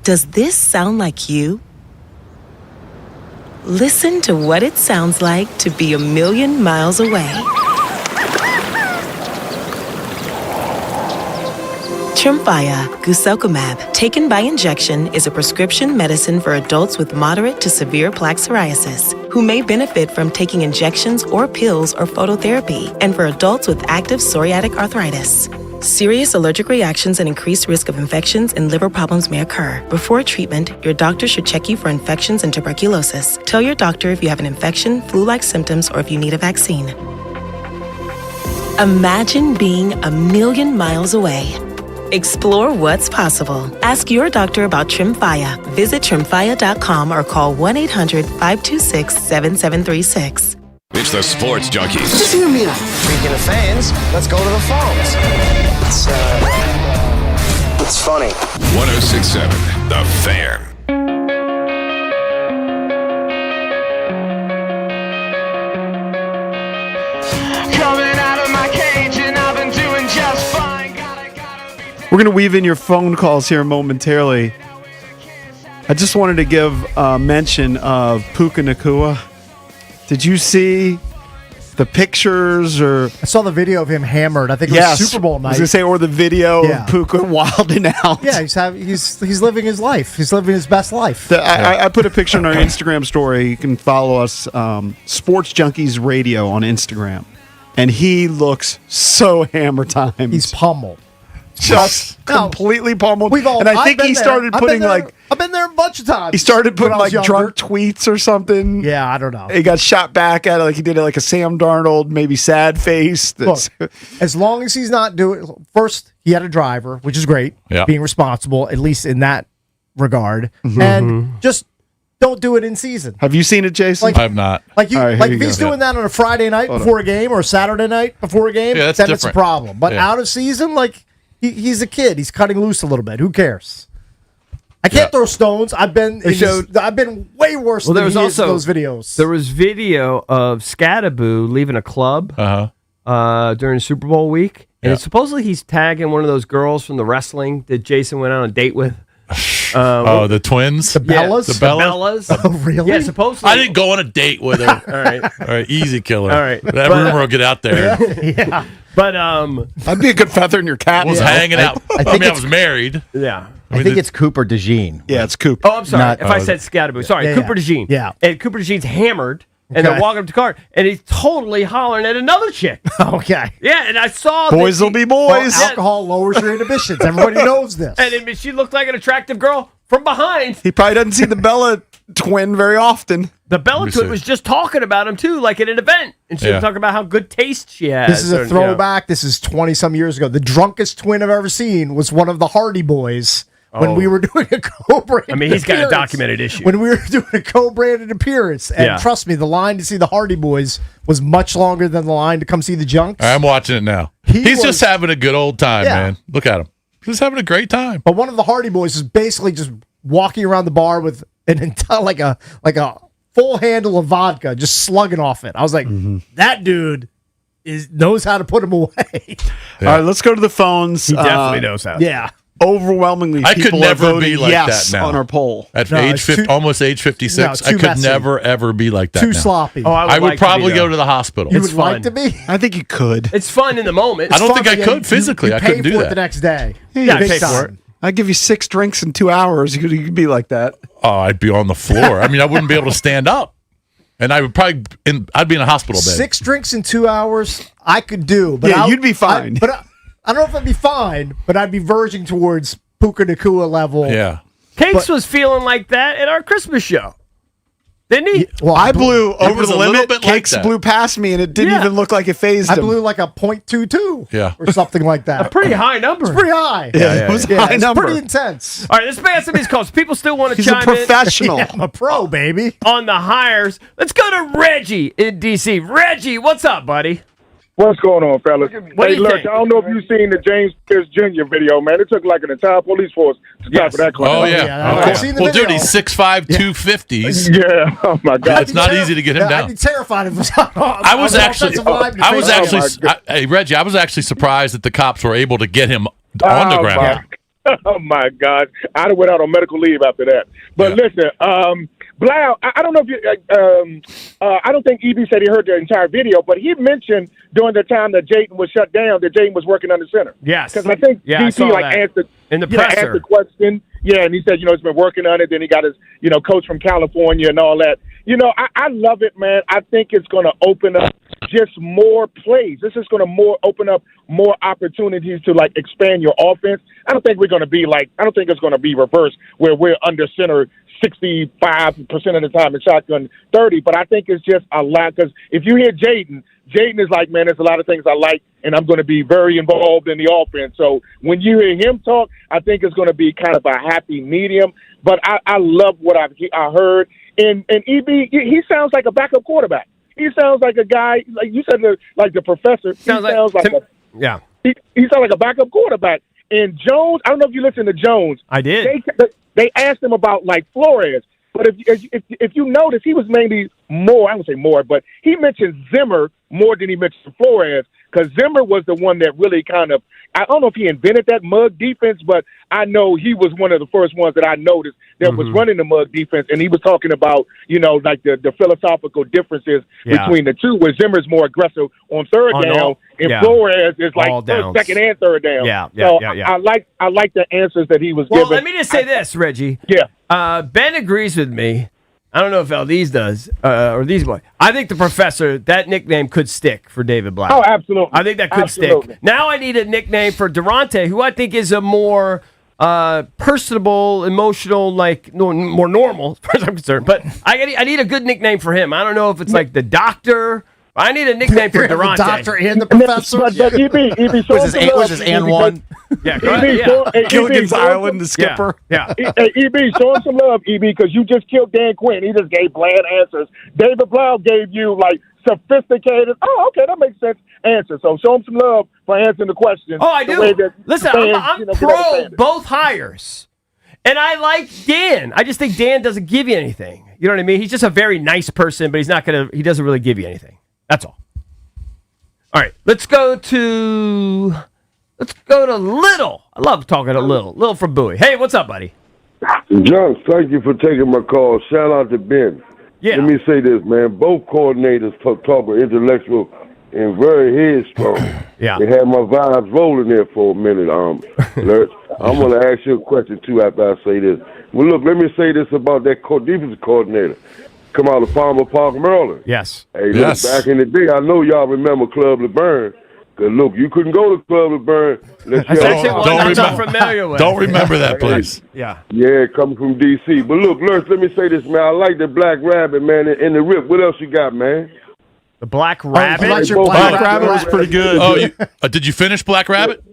Does this sound like you? Listen to what it sounds like to be a million miles away. Tremfya guselkumab, taken by injection, is a prescription medicine for adults with moderate to severe plaque psoriasis who may benefit from taking injections or pills or phototherapy, and for adults with active psoriatic arthritis. Serious allergic reactions and increased risk of infections and liver problems may occur. Before treatment, your doctor should check you for infections and tuberculosis. Tell your doctor if you have an infection, flu-like symptoms, or if you need a vaccine. Imagine being a million miles away. Explore what's possible. Ask your doctor about Tremfya. Visit Tremfya.com or call 1-800-526-7736. It's the Sports Junkies. Just hear me out. Speaking of fans, let's go to the phones. It's funny. 106.7 The Fan. We're going to weave in your phone calls here momentarily. I just wanted to give a mention of Puka Nacua. Did you see the pictures? Or I saw the video of him hammered. I think it was Super Bowl night. I was going to say, or the video of Puka wilding out. Yeah, he's living his life. He's living his best life. I put a picture on our Instagram story. You can follow us, Sports Junkies Radio on Instagram. And he looks so hammer time. He's pummeled. Just completely pummeled. And I think he started putting I've been there a bunch of times. He started putting when I was drunk tweets or something. Yeah, I don't know. He got shot back at it like he did it like a Sam Darnold, maybe sad face. Look, as long as he's not doing. First, he had a driver, which is great. Yeah. Being responsible, at least in that regard, and just don't do it in season. Have you seen it, Jason? I have not. Like All right, like here if you he's go. doing that on a Friday night Hold before a game or a Saturday night before a game, Yeah, that's then it's a different. problem. But Yeah. out of season, like he's a kid. He's cutting loose a little bit. Who cares? I can't throw stones. I've been I've been way worse Well, there than was he is in also those videos. There was video of Scadaboo leaving a club during Super Bowl week, and supposedly he's tagging one of those girls from the wrestling that Jason went on a date with. The twins? The Bellas? The Bellas? Oh, really? Yeah, supposedly. I didn't go on a date with her. All right. Easy killer. All right. That But, rumor will get out there. Yeah. But that'd be a good feather in your cap. I was hanging out. I think I it's- was married. Yeah. I think it's Cooper DeJean. Yeah, it's Cooper. Oh, I'm sorry. Not- if I said Scadaboo. Sorry, Yeah, Cooper yeah. DeJean. Yeah. And Cooper DeJean's hammered, and Okay. they're walking up to the car, and he's totally hollering at another chick. Okay. Yeah, and I saw Boys will be boys. Well, alcohol lowers your inhibitions. Everybody knows this. And she looked like an attractive girl from behind. He probably doesn't see the Bella twin very often. The Bella Let me twin see. was just talking about him too, like at an event, and she was talking about how good taste she has. This is a and, you know. throwback. This is 20-some years ago. The drunkest twin I've ever seen was one of the Hardy Boys when we were doing a co-branded I mean, he's got a appearance. documented issue. When we were doing a co-branded appearance. And Yeah. trust me, the line to see the Hardy Boys was much longer than the line to come see the Junks. I'm watching it now. He's just having a good old time, Yeah. man. Look at him. Just having a great time. But one of the Hardy Boys is basically just walking around the bar with an entire like a full handle of vodka, just slugging off it. I was like, that dude knows how to put him away. All right, let's go to the phones. He definitely knows how. Yeah. Overwhelmingly, I could people are never voting be like yes that now. on our poll. At No, age it's 50, too- almost age 56, No, I it's too could messy. never, ever be like that Too now. sloppy. Oh, I would like to be, probably though. go to the hospital. You It's would like fun. to be? I think you could. It's fun in the moment. I don't Fun, think I but could physically. You I pay couldn't do for it that. the next day. Yeah, I Big pay for time. it. I'd give you 6 drinks in 2 hours. You could be like that. Oh, I'd be on the floor. I mean, I wouldn't be able to stand up. And I would probably, I'd be in a hospital bed. 6 drinks in 2 hours, I could do. But Yeah, you'd be fine. I don't know if I'd be fine, but I'd be verging towards Puka Nacua level. Yeah. Cakes was feeling like that at our Christmas show, didn't he? Well, I blew over was the a little limit. bit like Cakes that. blew past me, and it didn't Yeah. even look like it phased I him. blew like a .22 Yeah. or something like that. A pretty high number. It's pretty high. Yeah, it was a high it's number. pretty intense. All right, let's pass some of these calls. People still want to He's a chime professional. Yeah, I'm a pro, baby. in on the hires. Let's go to Reggie in D.C. Reggie, what's up, buddy? What's going on, fellas? What do Hey, you look, think? I don't know if you've seen the James Pierce Jr. video, man. It took like an entire police force to Yes. stop that crime. Oh, yeah, yeah. I've seen the Well, dude, video. he's 6'5", 250s. Yeah, oh my God. It's not easy to get him I'd down. be terrified if I was actually, hey Reggie, I was actually surprised that the cops were able to get him on the ground. Oh my God! I'd have went out on medical leave after that. But listen, Blau, I don't know if you, I don't think EB said he heard the entire video, but he mentioned during the time that Jayden was shut down that Jayden was working under center. Yes. Because I think Yeah, I DP saw like that. answered In the asked presser. the question. Yeah, and he said, he's been working on it. Then he got his, coach from California and all that. I love it, man. I think it's going to open up just more plays. This is going to open up more opportunities to like expand your offense. I don't think it's going to be reversed where we're under center 65% of the time and shotgun 30. But I think it's just a lot because if you hear Jayden is like, man, there's a lot of things I like, and I'm going to be very involved in the offense. So when you hear him talk, I think it's going to be kind of a happy medium. But I love what I heard. And EB, he sounds like a backup quarterback. He sounds like a guy, like you said, like the professor. He sounds like yeah. He sounds like a backup quarterback. And Jones, I don't know if you listened to Jones. I did. They asked him about like Flores, but if you notice, he was mainly more. I don't say more, but he mentioned Zimmer more than he mentioned Flores. because Zimmer was the one that really kind of, I don't know if he invented that mug defense, but I know he was one of the first ones that I noticed that was running the mug defense, and he was talking about, like the philosophical differences between the two, where Zimmer's more aggressive on third down, and Flores is like first, second, and third down. I like the answers that he was giving. Well, let me just say this, Reggie. Yeah. Ben agrees with me. I don't know if Valdez does or these boys. I think the professor, that nickname could stick for David Blau. Oh, absolutely. I think that could stick. Now I need a nickname for Durante, who I think is a more personable, emotional, more normal, as far as I'm concerned. But I need a good nickname for him. I don't know if it's like the doctor. I need a nickname for Durante. The doctor and the professor. But EB, was his and one? Yeah, Gilligan's Island, the skipper. Yeah. EB, show him some love, EB, because you just killed Dan Quinn. He just gave bland answers. David Blau gave you sophisticated. Oh, okay, that makes sense. Answer. So show him some love for answering the question. Oh, I do. Listen, I'm pro both hires. And I like Dan. I just think Dan doesn't give you anything. You know what I mean? He's just a very nice person, but he doesn't really give you anything. That's all. All right, let's go to Little. I love talking to Little. Little from Bowie. Hey, what's up, buddy? John, thank you for taking my call. Shout out to Ben. Yeah. Let me say this, man. Both coordinators talk about intellectual and very headstrong. Yeah. They had my vibes rolling there for a minute, Lurch. I'm going to ask you a question, too, after I say this. Well, look, let me say this about that defensive coordinator. Come out of Palmer Park, Maryland. Yes. Hey, look, back in the day, I know y'all remember Club LeBurn. Because, look, you couldn't go to Club LeBurn. That's actually one I'm not familiar with. Don't remember that place. Yeah. Yeah, coming from D.C. But, look, Lurch, let me say this, man. I like the Black Rabbit, man, in the rip. What else you got, man? The Black Rabbit? Black Rabbit was pretty good. Oh, did you finish Black Rabbit?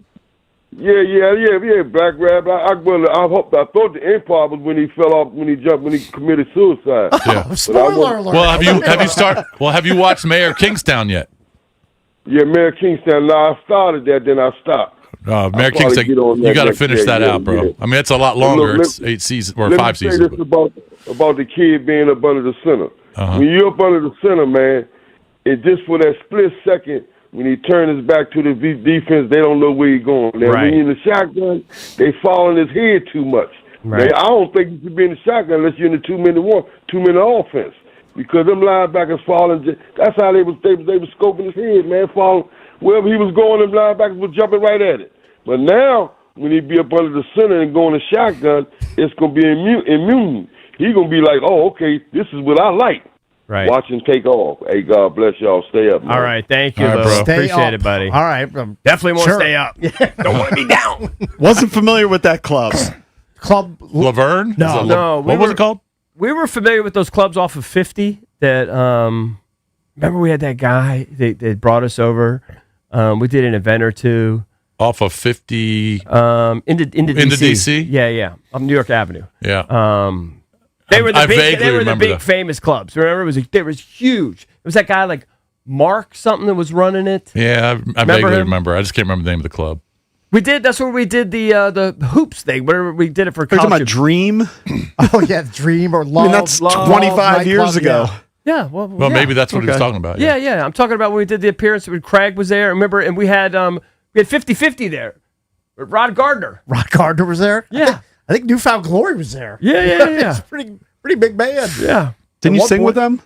Yeah, Black Rabbit. I thought the end part was when he fell off, when he committed suicide. Yeah. Spoiler alert. Well, have you watched Mayor Kingstown yet? Yeah, Mayor Kingstown. Now I started that, then I stopped. Mayor Kingstown, you got to finish that out, bro. Yeah. I mean, it's a lot longer. It's 8 seasons or 5 seasons. Let me say this about the kid being up under the center. When you're up under the center, man, it just for that split second. When he turns his back to the defense, they don't know where he's going. Now, when you're in the shotgun, they fall in his head too much. Right. I don't think you should be in the shotgun unless you're in the 2-minute offense. Because them linebackers falling, that's how they was scoping his head, man. Falling wherever he was going, them linebackers were jumping right at it. But now, when he be up under the center and going to shotgun, it's going to be immune. He's going to be like, oh, okay, this is what I like. Right. Watch him take off. Hey, God bless y'all. Stay up, man. All right, thank you, All right, Lil. bro. Appreciate it, buddy. All right. Definitely want to stay up. Don't want to be down. Wasn't familiar with that club. Laverne? No. What was it called? We were familiar with those clubs off of 50 that, remember we had that guy that brought us over. We did an event or two. Off of 50. Into DC. Yeah. Up New York Avenue. Yeah. They were the vaguely big famous clubs. Remember, it was huge. It was that guy like Mark something that was running it. Yeah, I vaguely remember. I just can't remember the name of the club. We did. That's where we did the hoops thing. Where we did it for college. Are you talking about Dream? Oh yeah, Dream or Love. I mean, that's 25 years ago. Yeah. Well, maybe that's what he was talking about. Yeah. I'm talking about when we did the appearance when Craig was there. Remember, and we had 50-50 there. Rod Gardner. Rod Gardner was there. Yeah. I think Newfound Glory was there. Yeah. It's a pretty big band. Yeah. Didn't you sing with them?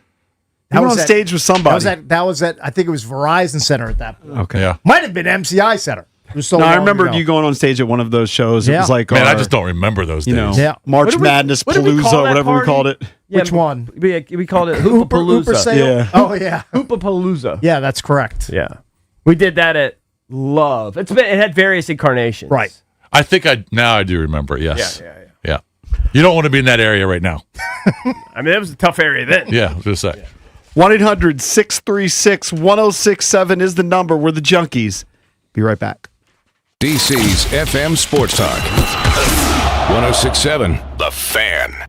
You were on stage with somebody. That was at I think it was Verizon Center at that point. Okay. Yeah. Might have been MCI Center. I remember you going on stage at one of those shows. It was like, man, I just don't remember those days. March Madness Palooza, whatever we called it. Yeah, which one? We called it Hoopapalooza. Yeah. Oh yeah, Hoopapalooza. Yeah, that's correct. Yeah, we did that at Love. It had various incarnations. Right. I think I do remember it. Yes. Yeah. You don't want to be in that area right now. I mean, it was a tough area then. Yeah, I was going to say. 1-800-636-1067 is the number. We're the Junkies. Be right back. DC's FM Sports Talk. 106.7 The Fan.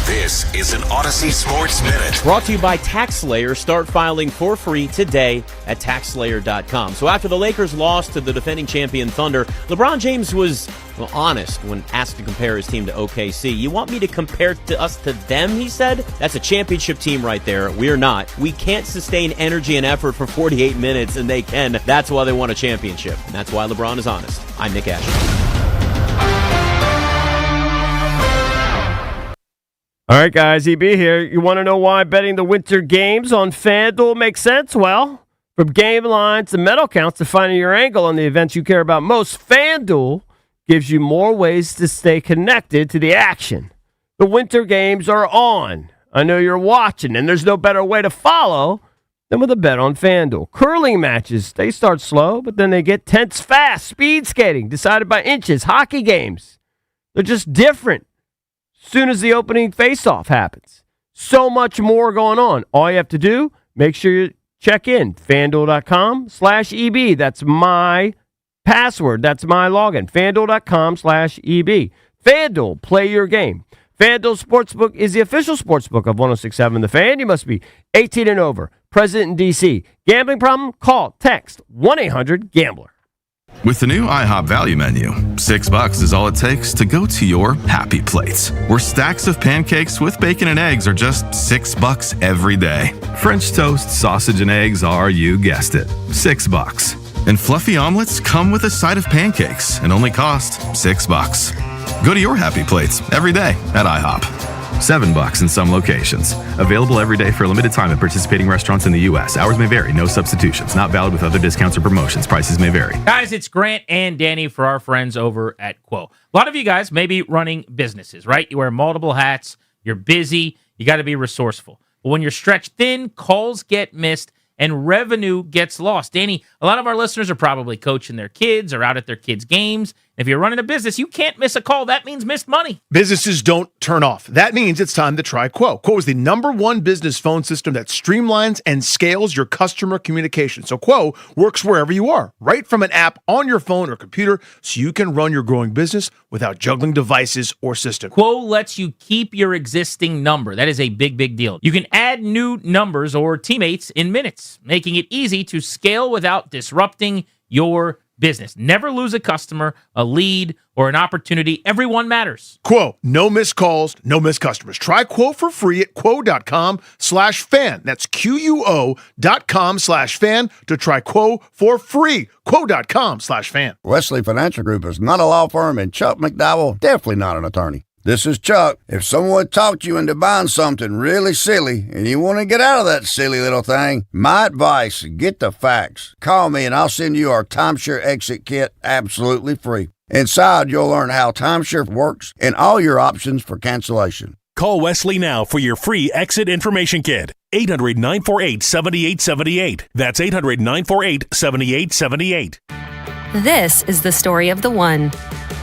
This This is an Odyssey Sports Minute. Brought to you by TaxSlayer. Start filing for free today at TaxSlayer.com. So after the Lakers lost to the defending champion Thunder, LeBron James was honest when asked to compare his team to OKC. You want me to compare us to them, he said? That's a championship team right there. We're not. We can't sustain energy and effort for 48 minutes, and they can. That's why they won a championship. And that's why LeBron is honest. I'm Nick Asher. All right, guys, EB here. You want to know why betting the winter games on FanDuel makes sense? Well, from game lines to medal counts to finding your angle on the events you care about most, FanDuel gives you more ways to stay connected to the action. The winter games are on. I know you're watching, and there's no better way to follow than with a bet on FanDuel. Curling matches, they start slow, but then they get tense fast. Speed skating, decided by inches. Hockey games, they're just different. Soon as the opening face-off happens. So much more going on. All you have to do, make sure you check in. FanDuel.com/EB. That's my password. That's my login. FanDuel.com/EB. FanDuel, play your game. FanDuel Sportsbook is the official sportsbook of 106.7 The Fan. You must be 18 and over. Present in D.C. Gambling problem? Call, text 1-800-GAMBLER. With the new IHOP value menu, $6 is all it takes to go to your happy plates, where stacks of pancakes with bacon and eggs are just $6 every day. French toast, sausage, and eggs are, you guessed it, $6. And fluffy omelets come with a side of pancakes and only cost $6. Go to your happy plates every day at IHOP. $7 in some locations. Available every day for a limited time at participating restaurants in the U.S. Hours may vary. No substitutions. Not valid with other discounts or promotions. Prices may vary. Guys, it's Grant and Danny for our friends over at Quo. A lot of you guys may be running businesses, right? You wear multiple hats. You're busy. You got to be resourceful. But when you're stretched thin, calls get missed and revenue gets lost. Danny, a lot of our listeners are probably coaching their kids or out at their kids' games. If you're running a business, you can't miss a call. That means missed money. Businesses don't turn off. That means it's time to try Quo. Quo is the #1 business phone system that streamlines and scales your customer communication. So Quo works wherever you are, right from an app on your phone or computer, so you can run your growing business without juggling devices or systems. Quo lets you keep your existing number. That is a big, big deal. You can add new numbers or teammates in minutes, making it easy to scale without disrupting your business. Never lose a customer, a lead, or an opportunity. Everyone matters. Quo, no missed calls, no missed customers. Try Quo for free at quo.com/fan. That's QUO.com/fan to try Quo for free. Quo.com/fan. Wesley Financial Group is not a law firm, and Chuck McDowell definitely not an attorney. This is Chuck. If someone talked you into buying something really silly and you want to get out of that silly little thing, my advice, get the facts. Call me and I'll send you our timeshare exit kit absolutely free. Inside, you'll learn how timeshare works and all your options for cancellation. Call Wesley now for your free exit information kit. 800-948-7878. That's 800-948-7878. This is the story of the one.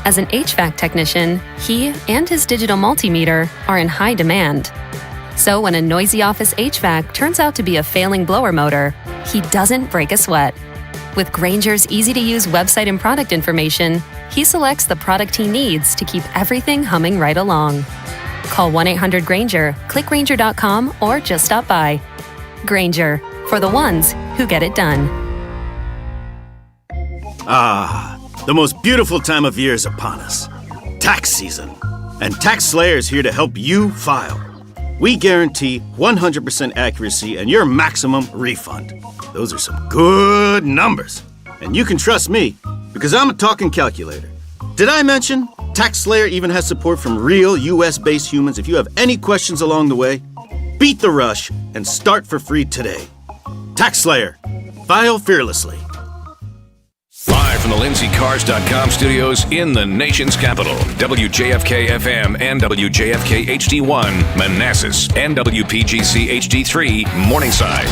As an HVAC technician, he and his digital multimeter are in high demand. So when a noisy office HVAC turns out to be a failing blower motor, he doesn't break a sweat. With Grainger's easy-to-use website and product information, he selects the product he needs to keep everything humming right along. Call 1-800-GRAINGER, click Grainger.com, or just stop by. Grainger, for the ones who get it done. Ah, the most beautiful time of year is upon us. Tax season. And TaxSlayer is here to help you file. We guarantee 100% accuracy and your maximum refund. Those are some good numbers. And you can trust me, because I'm a talking calculator. Did I mention TaxSlayer even has support from real US-based humans? If you have any questions along the way, beat the rush and start for free today. TaxSlayer. File fearlessly. Live from the LindseyCars.com studios in the nation's capital, WJFK FM and WJFK HD1, Manassas, and WPGC HD3, Morningside.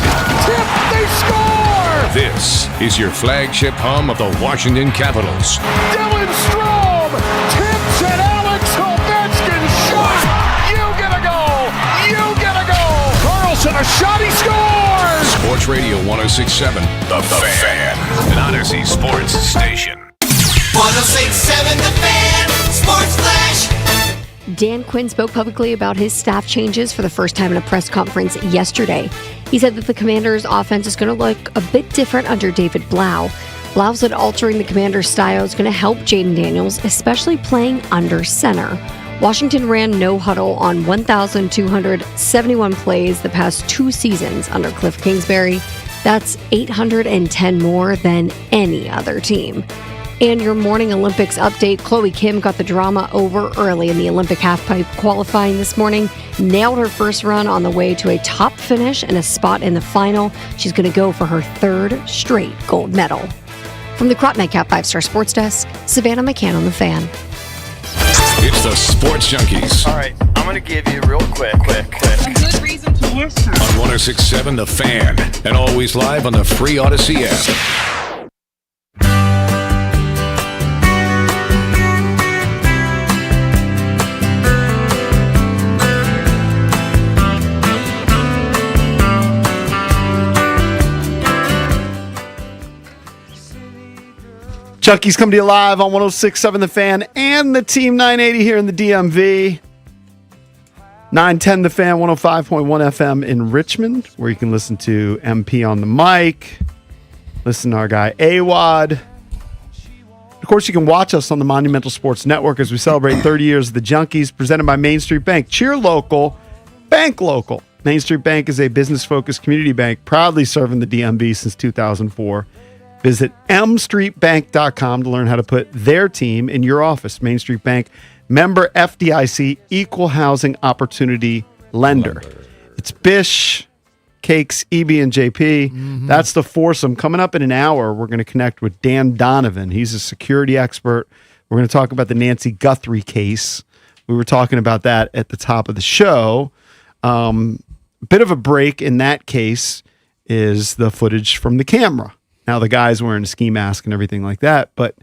Tip, they score! This is your flagship home of the Washington Capitals. Dylan Strome tips and Alex Ovechkin shot! You get a goal! You get a goal! Carlson, a shot, he scores! Sports Radio 106.7, The Fan, an Odyssey sports station. 106.7 The Fan, Sports Flash. Dan Quinn spoke publicly about his staff changes for the first time in a press conference yesterday. He said that the Commanders' offense is going to look a bit different under David Blau. Blau said altering the Commanders' style is going to help Jaden Daniels, especially playing under center. Washington ran no huddle on 1,271 plays the past 2 seasons under Cliff Kingsbury. That's 810 more than any other team. And your morning Olympics update, Chloe Kim got the drama over early in the Olympic halfpipe qualifying this morning, nailed her first run on the way to a top finish and a spot in the final. She's going to go for her 3rd straight gold medal. From the Crop Nightcap 5-Star Sports Desk, Savannah McCann on The Fan. It's the Sports Junkies. All right, I'm going to give you real quick. A good reason to listen. On 106.7 The Fan, and always live on the free Odyssey app. Chucky's coming to you live on 106.7 The Fan and the Team 980 here in the DMV. 910 The Fan, 105.1 FM in Richmond, where you can listen to MP on the mic, listen to our guy AWOD. Of course, you can watch us on the Monumental Sports Network as we celebrate 30 years of the Junkies, presented by Main Street Bank. Cheer local, bank local. Main Street Bank is a business-focused community bank proudly serving the DMV since 2004. Visit mstreetbank.com to learn how to put their team in your office. Main Street Bank, member FDIC, equal housing opportunity lender. It's Bish, Cakes, EB, and JP. That's the foursome. Coming up in an hour, we're going to connect with Dan Donovan. He's a security expert. We're going to talk about the Nancy Guthrie case. We were talking about that at the top of the show. Bit of a break in that case is the footage from the camera. Now, the guy's wearing a ski mask and everything like that. But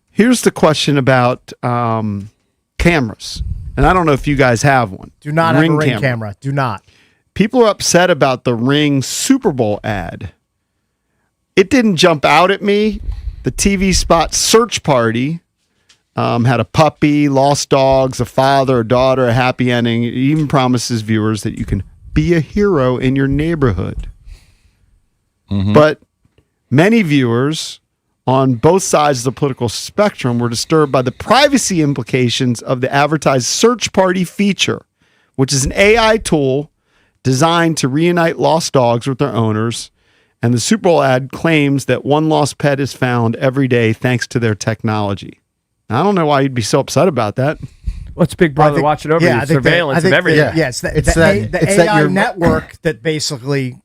here's the question about cameras. And I don't know if you guys have one. Do not have a Ring camera. Do not. People are upset about the Ring Super Bowl ad. It didn't jump out at me. The TV spot Search Party had a puppy, lost dogs, a father, a daughter, a happy ending. It even promises viewers that you can be a hero in your neighborhood. But many viewers on both sides of the political spectrum were disturbed by the privacy implications of the advertised Search Party feature, which is an AI tool designed to reunite lost dogs with their owners. And the Super Bowl ad claims that one lost pet is found every day thanks to their technology. Now, I don't know why you'd be so upset about that. What's Big Brother watching over you? Surveillance of everything. Yes, the AI network that basically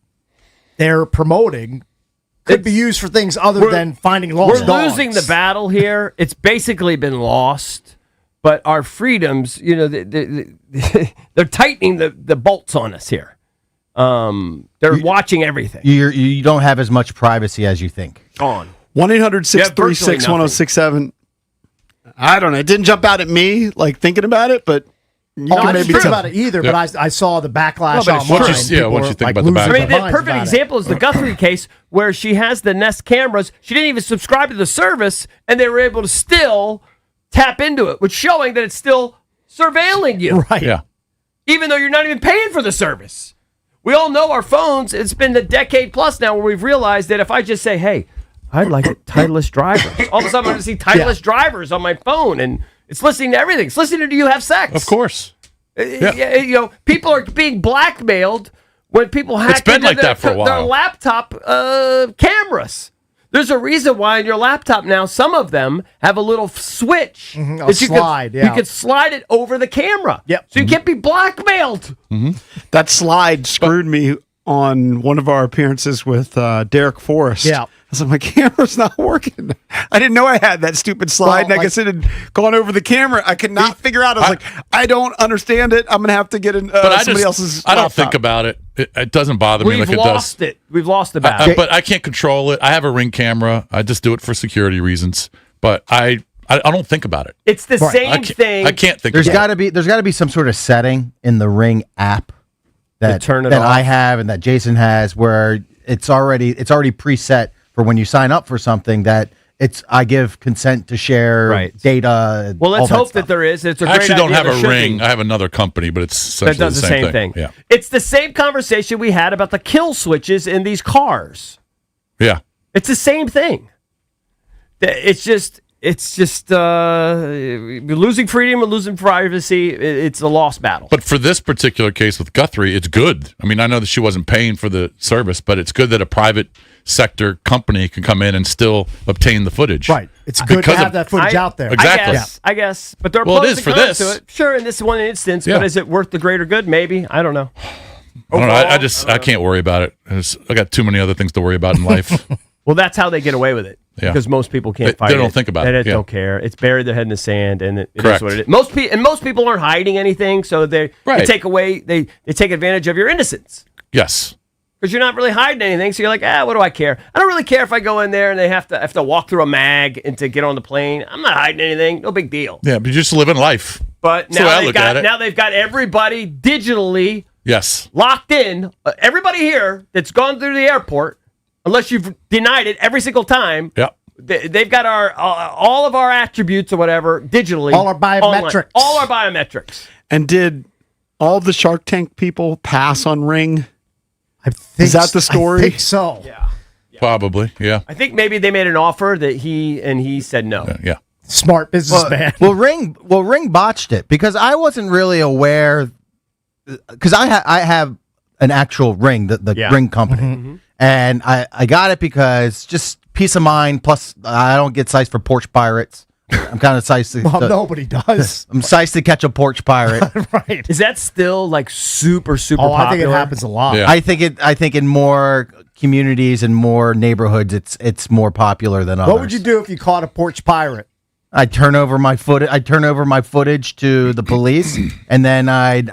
they're promoting could be used for things other than finding lost dogs. We're losing the battle here. It's basically been lost, but our freedoms, they're tightening the bolts on us here. They're watching everything. You don't have as much privacy as you think. On 1-800-636-1067. I don't know. It didn't jump out at me, like thinking about it, but you I can didn't maybe think about it either, but I saw the backlash online. Once you think about the backlash. I mean, the perfect example is the Guthrie case where she has the Nest cameras. She didn't even subscribe to the service, and they were able to still tap into it, which showing that it's still surveilling you. Right. Yeah. Even though you're not even paying for the service. We all know our phones, it's been a decade plus now where we've realized that if I just say, hey, I'd like Titleist drivers. All of a sudden, I'm going to see Titleist drivers on my phone, and it's listening to everything. It's listening to you have sex. Of course. People are being blackmailed when people hack into their laptop cameras. There's a reason why in your laptop now, some of them have a little switch that you can slide it over the camera. Yep. So you can't be blackmailed. that slide screwed me on one of our appearances with Derek Forrest. Yeah. I was like, my camera's not working. I didn't know I had that stupid slide, and I guess it had gone over the camera. I could not figure out. I was like, I don't understand it. I'm going to have to get somebody else's I don't laptop. think about it. It doesn't bother me like it does. We've lost it. We've lost the battle. But I can't control it. I have a Ring camera. I just do it for security reasons. But I don't think about it. It's the same thing. I can't think There's about it. There's got to be some sort of setting in the Ring app that turn it that off. I have and that Jason has where it's already preset for when you sign up for something that I give consent to share data. Well, let's all hope stuff. that there is. It's a I great actually don't idea. have There a should ring. be. I have another company, but it's essentially That does the same thing. Yeah. It's the same conversation we had about the kill switches in these cars. Yeah. It's the same thing. It's just you're losing freedom and losing privacy. It's a lost battle. But for this particular case with Guthrie, it's good. I mean, I know that she wasn't paying for the service, but it's good that a private sector company can come in and still obtain the footage. Right. It's good to have that footage out there. Exactly. I guess. But there are Well, it pros is and for cons this. to it. Sure, in this one instance, Yeah. but is it worth the greater good? Maybe. I don't know. I don't know. I can't worry about it. I got too many other things to worry about in life. Well, that's how they get away with it. Yeah. Because most people can't They fight don't it. think about They it. Yeah. don't care. It's buried their head in the sand, and it is Correct. what it is. Most people aren't hiding anything, so they take away they take advantage of your innocence. Yes. Because you're not really hiding anything, so you're like, what do I care? I don't really care if I go in there and they have to walk through a mag and to get on the plane. I'm not hiding anything. No big deal. Yeah, but you're just living life. But That's the way I now look at it. now they've got everybody digitally Yes. locked in. Everybody here that's gone through the airport, unless you've denied it every single time. Yeah. They've got our all of our attributes or whatever digitally. All our biometrics. online. All our biometrics. And did all the Shark Tank people pass on Ring? Is that the story? I think so. Yeah. Probably. Yeah. I think maybe they made an offer that he said no. Yeah. Smart businessman. Well, Ring botched it because I wasn't really aware. Because I have an actual Ring, the Ring company, and I got it because just peace of mind. Plus, I don't get sized for porch pirates. I'm kind of sized to. Well, nobody does. I'm sized to catch a porch pirate. Right. Is that still like super Oh, popular? I think it happens a lot. I think in more communities and more neighborhoods, it's more popular than others. What would you do if you caught a porch pirate? I'd turn over my footage to the police, and then I'd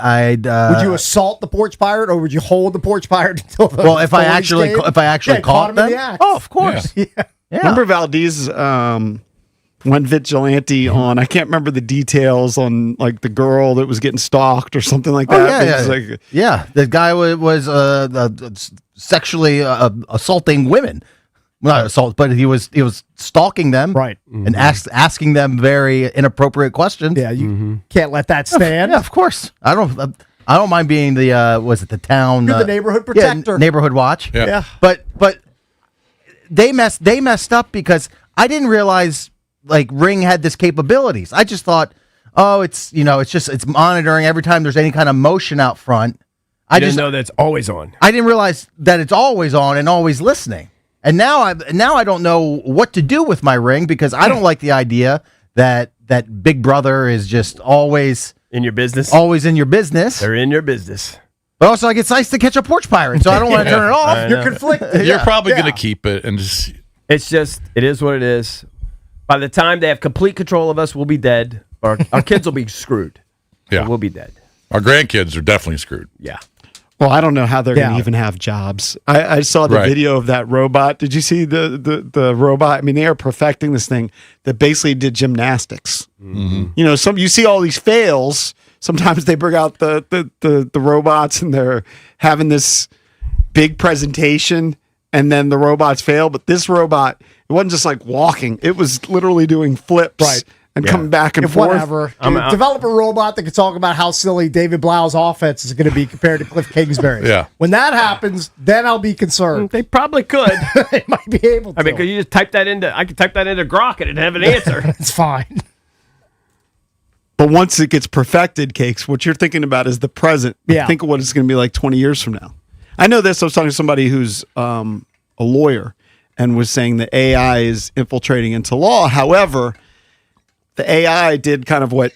would you assault the porch pirate, or would you hold the porch pirate until the well, if I police actually came? caught him in them, the act. oh, of course. Yeah. Remember Valdez went vigilante on, I can't remember the details on like the girl that was getting stalked or something like that. Oh, It was like, the guy was sexually assaulting women. Not assault, but he was stalking them, right, and asking them very inappropriate questions. Yeah, you can't let that stand. Yeah, of course. I don't mind being the was it the town? You're the neighborhood yeah, protector. neighborhood watch. Yeah. But they messed up because I didn't realize like Ring had this capabilities. I just thought, oh, it's monitoring every time there's any kind of motion out front. I didn't know that it's always on. I didn't realize that it's always on and always listening. And now I don't know what to do with my Ring because I don't like the idea that Big Brother is just always in your business. Always in your business. They're in your business. But also, I get sized to catch a porch pirate, so I don't want to turn it off. I You're know. conflicted. You're probably going to keep it and just. It is what it is. By the time they have complete control of us, we'll be dead. Our kids will be screwed. Yeah. We'll be dead. Our grandkids are definitely screwed. Yeah. well, I don't know how they're going to even have jobs. I saw the Right. video of that robot. Did you see the robot? I mean, they are perfecting this thing that basically did gymnastics. Mm-hmm. You know, you see all these fails. Sometimes they bring out the robots and they're having this big presentation and then the robots fail. But this robot, it wasn't just like walking. It was literally doing flips and coming back and forth. Whatever. Develop a robot that can talk about how silly David Blau's offense is going to be compared to Cliff Kingsbury's. Yeah. When that happens, then I'll be concerned. They probably could. They might be able to. I mean, could you just type that into? I could type that into Grok and it'd have an answer. It's fine. But once it gets perfected, Cakes, what you're thinking about is the present. Yeah. Think of what it's going to be like 20 years from now. I know this. I was talking to somebody who's a lawyer and was saying that AI is infiltrating into law. However, the AI did kind of what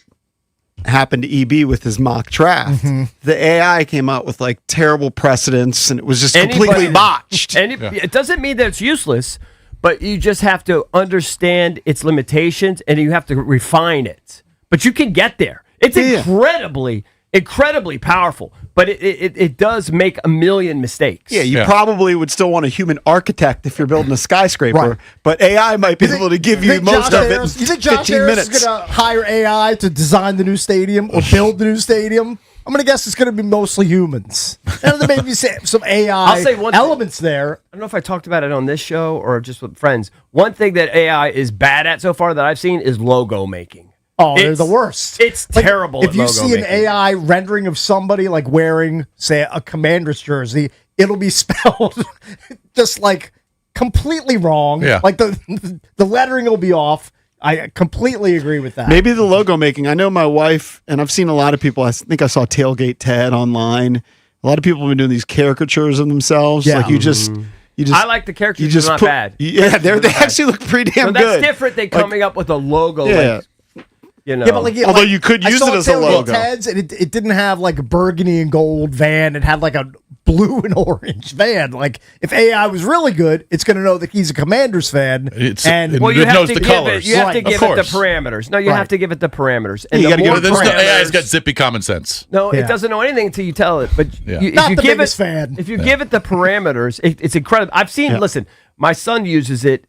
happened to EB with his mock draft. The AI came out with like terrible precedents and it was just completely botched. And it doesn't mean that it's useless, but you just have to understand its limitations and you have to refine it. But you can get there. It's incredibly powerful, but it does make a million mistakes. Yeah, you probably would still want a human architect if you're building a skyscraper, Right. but AI might be able to give you most of it in You think Josh 15 Harris minutes. is going to hire AI to design the new stadium or build the new stadium? I'm going to guess it's going to be mostly humans. And then maybe some AI I'll say one elements there. I don't know if I talked about it on this show or just with friends. One thing that AI is bad at so far that I've seen is logo making. Oh, they're the worst. It's terrible. If at you logo see making. an AI rendering of somebody like wearing, say, a Commander's jersey, it'll be spelled just like completely wrong. Yeah. Like the lettering will be off. I completely agree with that. Maybe the logo making. I know my wife, and I've seen a lot of people. I think I saw Tailgate Ted online. A lot of people have been doing these caricatures of themselves. Yeah. Like you just. I like the characters. They're not bad. Yeah, they actually look pretty damn so that's good. different than coming up with a logo. Yeah. Like, Yeah, but like, although you could use it as a logo. Ted's, and it didn't have like a burgundy and gold van. It had like a blue and orange van. Like if AI was really good, it's going to know that he's a Commanders fan. Well, you have to give it. You have to give it the parameters. No, you have to give it the parameters. And you the got to give more it. parameters- AI's got zippy common sense. No, it doesn't know anything until you tell it. But Yeah. Not the biggest fan. If you give it the parameters, it's incredible. I've seen. Listen, my son uses it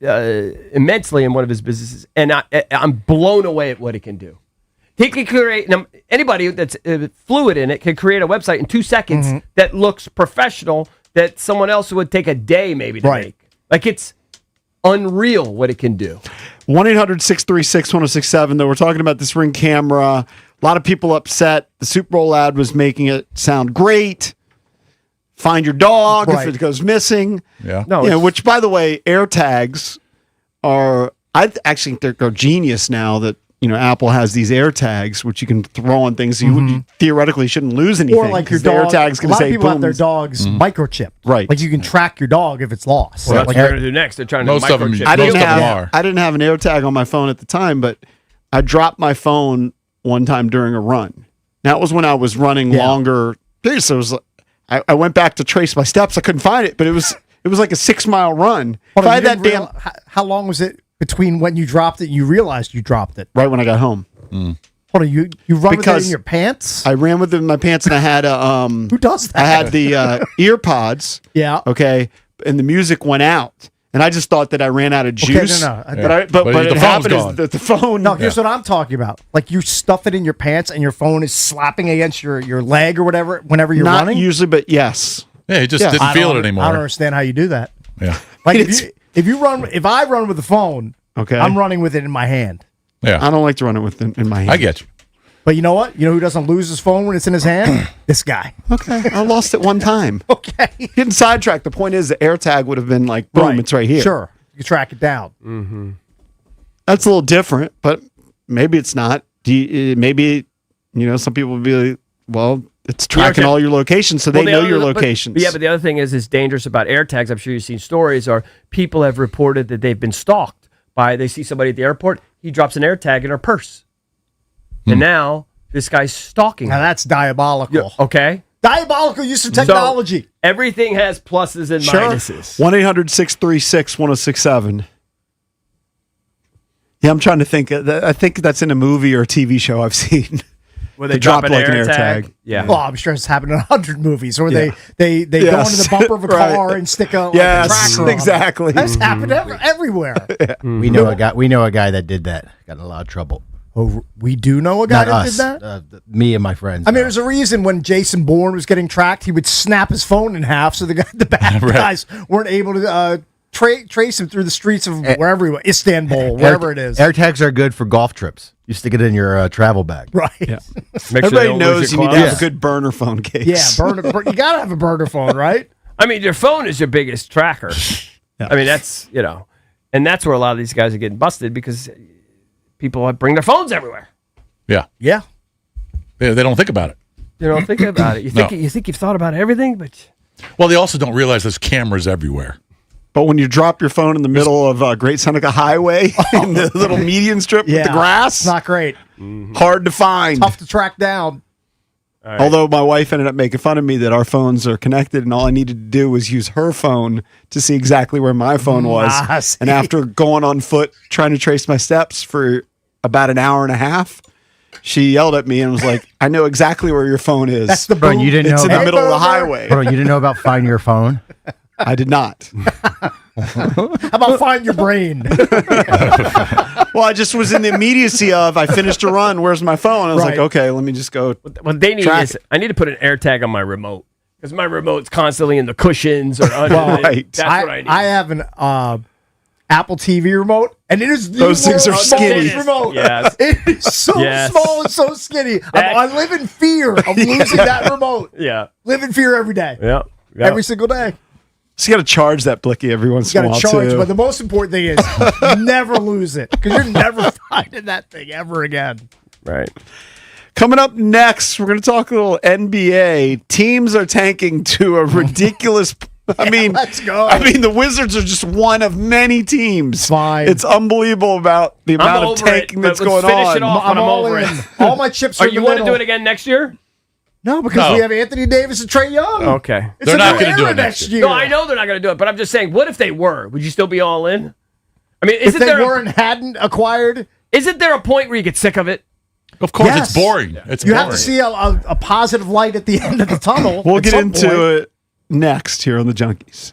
immensely in one of his businesses, and I'm blown away at what it can do. He can create, anybody that's fluid in it can create a website in 2 seconds that looks professional that someone else would take a day maybe to make. Like it's unreal what it can do. 1-800-636-1067, though. We're talking about this Ring camera. A lot of people upset. The Super Bowl ad was making it sound great. Find your dog if it goes missing. Yeah. No, which, by the way, AirTags are, I actually think they're genius now that, Apple has these AirTags, which you can throw on things. So you theoretically shouldn't lose anything. Or like your 'cause the dog. AirTag's A going to lot say, of people have boom. their dogs microchipped. Right. Like you can track your dog if it's lost. Well, that's like what they're going to do next. They're trying to microchip. I didn't have an AirTag on my phone at the time, but I dropped my phone one time during a run. Now, it was when I was running longer. So it was, I went back to trace my steps. I couldn't find it, but it was like a 6-mile run. Hold If on, I had you that didn't damn how long was it between when you dropped it and you realized you dropped it? right when I got home. Hold on, you run with it in your pants? I ran with it in my pants, and I had a Who does that? I had the ear pods. Yeah. Okay, and the music went out, and I just thought that I ran out of juice. no. But But it the phone's happened gone. is that the phone. No, here's what I'm talking about. Like you stuff it in your pants and your phone is slapping against your leg or whatever whenever you're Not running. usually, but yes. Yeah, he just Yeah. didn't feel it anymore. I don't understand how you do that. Yeah. Like if I run with the phone, Okay. I'm running with it in my hand. Yeah. I don't like to run it with in my hand. I get you. But you know what? You know who doesn't lose his phone when it's in his hand? This guy. Okay, I lost it one time. Okay. Getting sidetracked. The point is, the AirTag would have been like, boom, it's right here. Sure. You can track it down. Mm-hmm. That's a little different, but maybe it's not. Maybe, some people would be like, well, it's tracking all your locations, so they know your locations. But the other thing is dangerous about AirTags. I'm sure you've seen stories, or people have reported that they've been stalked they see somebody at the airport, he drops an AirTag in her purse. And now this guy's stalking Now her. that's diabolical. Okay? Diabolical use of technology. So, everything has pluses and minuses. 1-800-636-1067. Yeah, I'm trying to think. I think that's in a movie or a TV show I've seen. Where they drop an AirTag. Yeah. Well, I'm sure it's happened in 100 movies where Yeah. they go Yes. into the bumper of a Right. car and stick a, Yes, like a tracker on it. exactly. That's happened everywhere. We know a guy that did that. Got in a lot of trouble. Oh, we do know a guy Not that us. did that? Me and my friends. I mean, there's a reason when Jason Bourne was getting tracked, he would snap his phone in half so the bad Right. guys weren't able to trace him through the streets of wherever he went, Istanbul, wherever it is. AirTags are good for golf trips. You stick it in your travel bag. Right. Make sure Everybody they don't knows lose you your need to have claws. a good burner phone case. Yeah, you got to have a burner phone, right? I mean, your phone is your biggest tracker. I mean, that's, and that's where a lot of these guys are getting busted because people bring their phones everywhere. Yeah. Yeah. They don't think about it. You don't think about it. You think you've thought about everything, but Well, they also don't realize there's cameras everywhere. But when you drop your phone in the middle of Great Seneca Highway in the little median strip with the grass, It's not great. hard to find. Tough to track down. Although my wife ended up making fun of me that our phones are connected and all I needed to do was use her phone to see exactly where my phone was. And after going on foot trying to trace my steps for about an hour and a half, she yelled at me and was like, I know exactly where your phone is. That's the Bro, you didn't It's know in the about- middle of the highway. Bro, you didn't know about Find Your Phone? I did not. How about find your brain? Well, I just was in the immediacy of I finished a run. Where's my phone? I was like, okay, let me just go. What they need is I need to put an AirTag on my remote because my remote's constantly in the cushions or under. Right. That's what I need. I have an Apple TV remote, and it is the Those things are world's skinny. smallest remote. Yes. It is so small and so skinny. I live in fear of losing that remote. Yeah. Live in fear every day. Yeah. Every single day. So you got to charge that blicky every once in a You while got to charge, too. but the most important thing is never lose it because you're never finding that thing ever again. Right. Coming up next, we're going to talk a little NBA. Teams are tanking to a ridiculous. Let's go. I mean, the Wizards are just one of many teams. Fine. It's unbelievable about the amount of tanking that's going finish on. it off when I'm over it. All my chips are Are in you the want to middle. do it again next year? No, because we have Anthony Davis and Trae Young. Okay. It's they're not going to do it next year. No, I know they're not going to do it, but I'm just saying, what if they were? Would you still be all in? I mean, if they hadn't acquired, isn't there a point where you get sick of it? Of course, Yes. it's boring. It's you boring. have to see a positive light at the end of the tunnel. We'll at get some into point. it next here on the Junkies.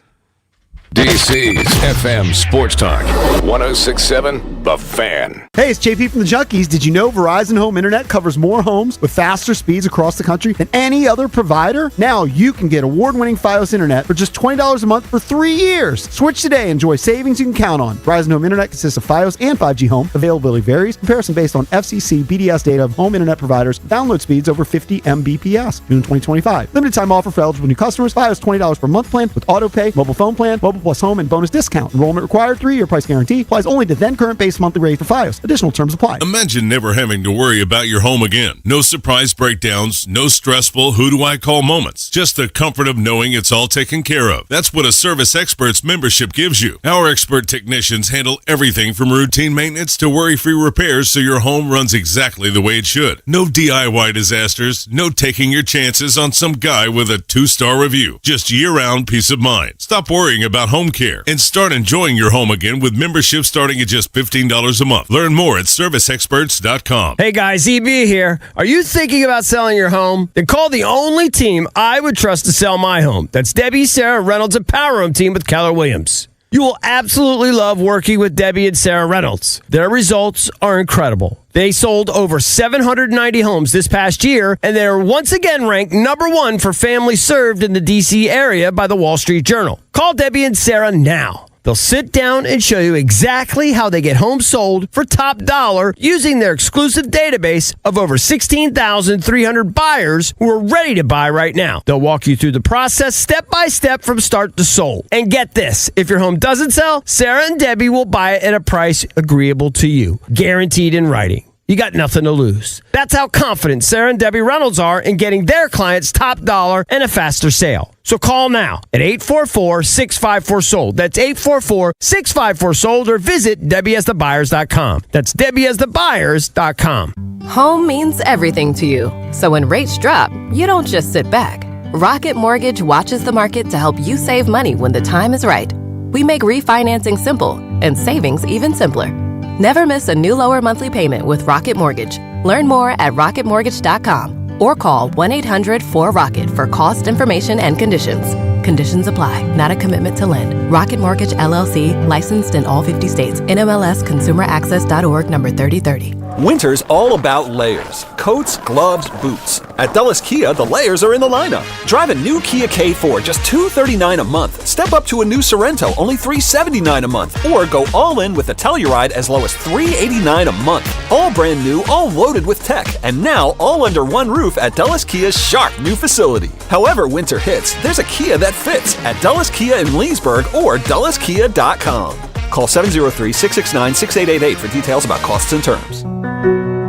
DC's FM Sports Talk 106.7 The Fan. Hey, it's JP from the Junkies. Did you know Verizon Home Internet covers more homes with faster speeds across the country than any other provider? Now you can get award-winning Fios Internet for just $20 a month for 3 years. Switch today and enjoy savings you can count on. Verizon Home Internet consists of Fios and 5G Home. Availability varies. Comparison based on FCC BDS data of home internet providers. Download speeds over 50 Mbps. June 2025. Limited time offer for eligible new customers. Fios $20 per month plan with auto pay, mobile phone plan, mobile plus home, and bonus discount. Enrollment required. 3-year price guarantee. Applies only to then current base monthly rate for Fios. Additional terms apply. Imagine never having to worry about your home again. No surprise breakdowns, no stressful who do I call moments. Just the comfort of knowing it's all taken care of. That's what a Service Experts membership gives you. Our expert technicians handle everything from routine maintenance to worry-free repairs so your home runs exactly the way it should. No DIY disasters, no taking your chances on some guy with a 2-star review. Just year-round peace of mind. Stop worrying about home care and start enjoying your home again with membership starting at just $15 a month. Learn more at serviceexperts.com. Hey guys, EB here. Are you thinking about selling your home? Then call the only team I would trust to sell my home. That's Debbie, Sarah Reynolds, and Power Home Team with Keller Williams. You will absolutely love working with Debbie and Sarah Reynolds. Their results are incredible. They sold over 790 homes this past year, and they're once again ranked number 1 for families served in the D.C. area by the Wall Street Journal. Call Debbie and Sarah now. They'll sit down and show you exactly how they get homes sold for top dollar using their exclusive database of over 16,300 buyers who are ready to buy right now. They'll walk you through the process step by step from start to sold. And get this, if your home doesn't sell, Sarah and Debbie will buy it at a price agreeable to you, guaranteed in writing. You got nothing to lose. That's how confident Sarah and Debbie Reynolds are in getting their clients top dollar and a faster sale. So call now at 844-654-SOLD. That's 844-654-SOLD or visit DebbieAsTheBuyers.com. That's DebbieAsTheBuyers.com. Home means everything to you. So when rates drop, you don't just sit back. Rocket Mortgage watches the market to help you save money when the time is right. We make refinancing simple and savings even simpler. Never miss a new lower monthly payment with Rocket Mortgage. Learn more at rocketmortgage.com or call 1-800-4ROCKET for cost information and conditions. Conditions apply. Not a commitment to lend. Rocket Mortgage LLC, licensed in all 50 states. NMLS ConsumerAccess.org number 3030. Winter's all about layers. Coats, gloves, boots. At Dulles Kia, the layers are in the lineup. Drive a new Kia K4, just $239 a month. Step up to a new Sorrento, only $379 a month. Or go all in with a Telluride as low as $389 a month. All brand new, all loaded with tech. And now all under one roof at Dulles Kia's sharp new facility. However winter hits, there's a Kia that fits at Dulles Kia in Leesburg or DullesKia.com. Call 703-669-6888 for details about costs and terms.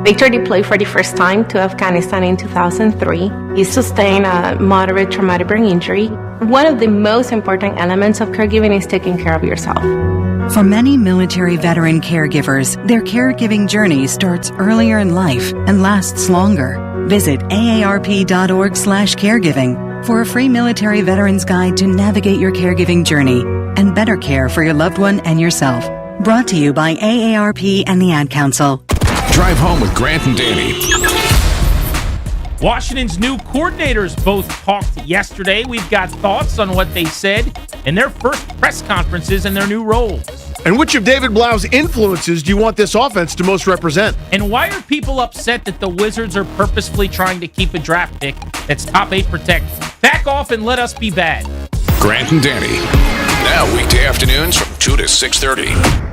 Victor deployed for the first time to Afghanistan in 2003. He sustained a moderate traumatic brain injury. One of the most important elements of caregiving is taking care of yourself. For many military veteran caregivers, their caregiving journey starts earlier in life and lasts longer. Visit aarp.org/caregiving for a free military veterans guide to navigate your caregiving journey and better care for your loved one and yourself. Brought to you by AARP and the Ad Council. Drive home with Grant and Danny. Washington's new coordinators both talked yesterday. We've got thoughts on what they said in their first press conferences in their new roles. And which of David Blau's influences do you want this offense to most represent? And why are people upset that the Wizards are purposefully trying to keep a draft pick that's top 8 protected? Back off and let us be bad. Grant and Danny. Now weekday afternoons from 2 to 6:30.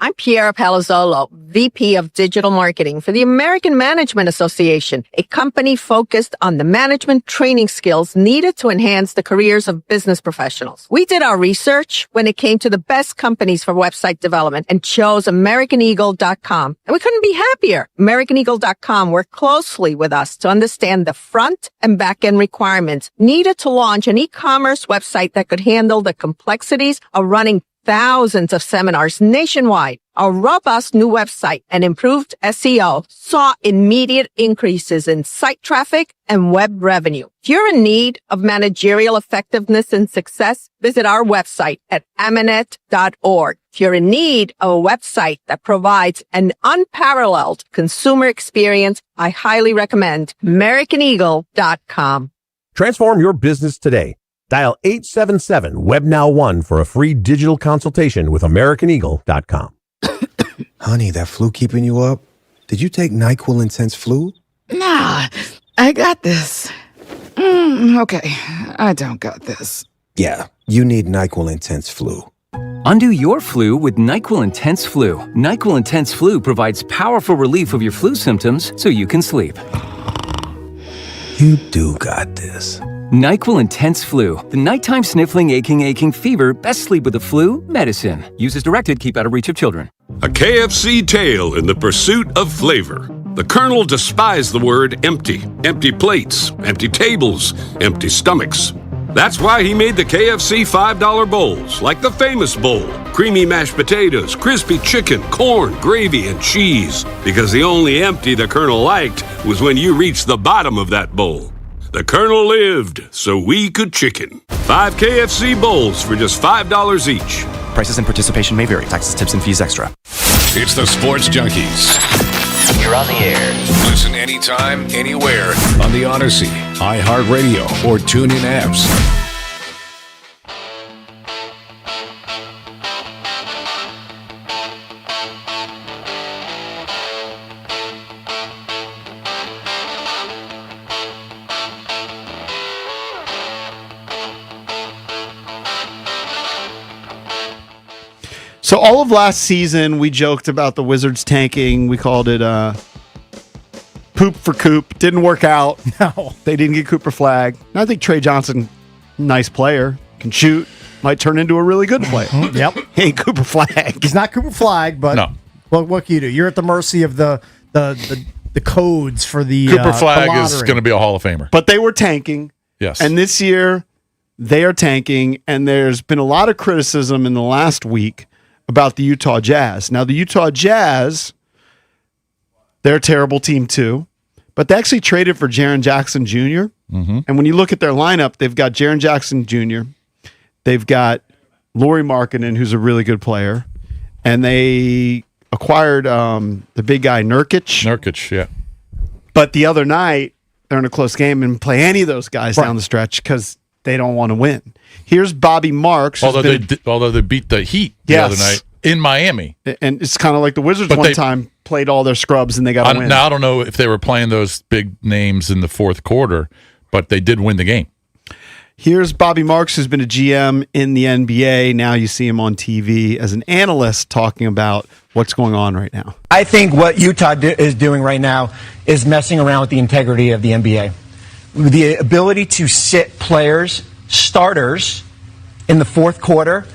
I'm Piera Palazzolo, VP of Digital Marketing for the American Management Association, a company focused on the management training skills needed to enhance the careers of business professionals. We did our research when it came to the best companies for website development and chose AmericanEagle.com. And we couldn't be happier. AmericanEagle.com worked closely with us to understand the front and back end requirements needed to launch an e-commerce website that could handle the complexities of running thousands of seminars nationwide. Our robust new website and improved SEO saw immediate increases in site traffic and web revenue. If you're in need of managerial effectiveness and success, visit our website at Amanet.org. If you're in need of a website that provides an unparalleled consumer experience, I highly recommend AmericanEagle.com. Transform your business today. Dial 877-WebNow1 for a free digital consultation with AmericanEagle.com. Honey, that flu keeping you up? Did you take NyQuil Intense Flu? Nah, I got this. Okay, I don't got this. Yeah, you need NyQuil Intense Flu. Undo your flu with NyQuil Intense Flu. NyQuil Intense Flu provides powerful relief of your flu symptoms so you can sleep. You do got this. NyQuil Intense Flu. The nighttime sniffling, aching fever. Best sleep with the flu medicine. Use as directed. Keep out of reach of children. A KFC tale in the pursuit of flavor. The Colonel despised the word empty. Empty plates, empty tables, empty stomachs. That's why he made the KFC $5 bowls, like the famous bowl. Creamy mashed potatoes, crispy chicken, corn, gravy, and cheese. Because the only empty the Colonel liked was when you reached the bottom of that bowl. The Colonel lived so we could chicken. 5 KFC bowls for just $5 each. Prices and participation may vary. Taxes, tips, and fees extra. It's the Sports Junkies. You're on the air. Listen anytime, anywhere on the Odyssey, iHeartRadio, or TuneIn apps. So all of last season, we joked about the Wizards tanking. We called it poop for Coop. Didn't work out. No. They didn't get Cooper Flag. And I think Trey Johnson, nice player, can shoot, might turn into a really good player. Yep. He ain't Cooper Flag. He's not Cooper Flag, but No. what can you do? You're at the mercy of the codes for the Cooper Flag the is going to be a Hall of Famer. But they were tanking. Yes. And this year, they are tanking. And there's been a lot of criticism in the last week about the Utah Jazz. Now, the Utah Jazz, they're a terrible team too, but they actually traded for Jaren Jackson Jr. Mm-hmm. And when you look at their lineup, they've got Jaren Jackson Jr., they've got Lauri Markkanen, who's a really good player, and they acquired the big guy Nurkic, yeah. But the other night, they're in a close game and play any of those guys down the stretch because they don't want to win. Here's Bobby Marks. Although they beat the Heat the other night in Miami. And it's kind of like the Wizards time played all their scrubs and they got to win. Now, I don't know if they were playing those big names in the fourth quarter, but they did win the game. Here's Bobby Marks, who's been a GM in the NBA. Now you see him on TV as an analyst talking about what's going on right now. I think what Utah is doing right now is messing around with the integrity of the NBA. The ability to sit players, starters, in the fourth quarter,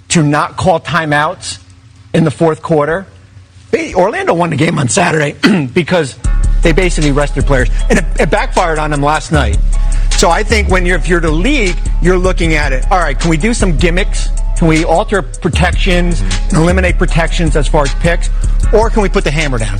to not call timeouts in the fourth quarter. Orlando won the game on Saturday because they basically rested players, and it backfired on them last night. So I think if you're the league, you're looking at it. All right, can we do some gimmicks? Can we alter protections and eliminate protections as far as picks, or can we put the hammer down?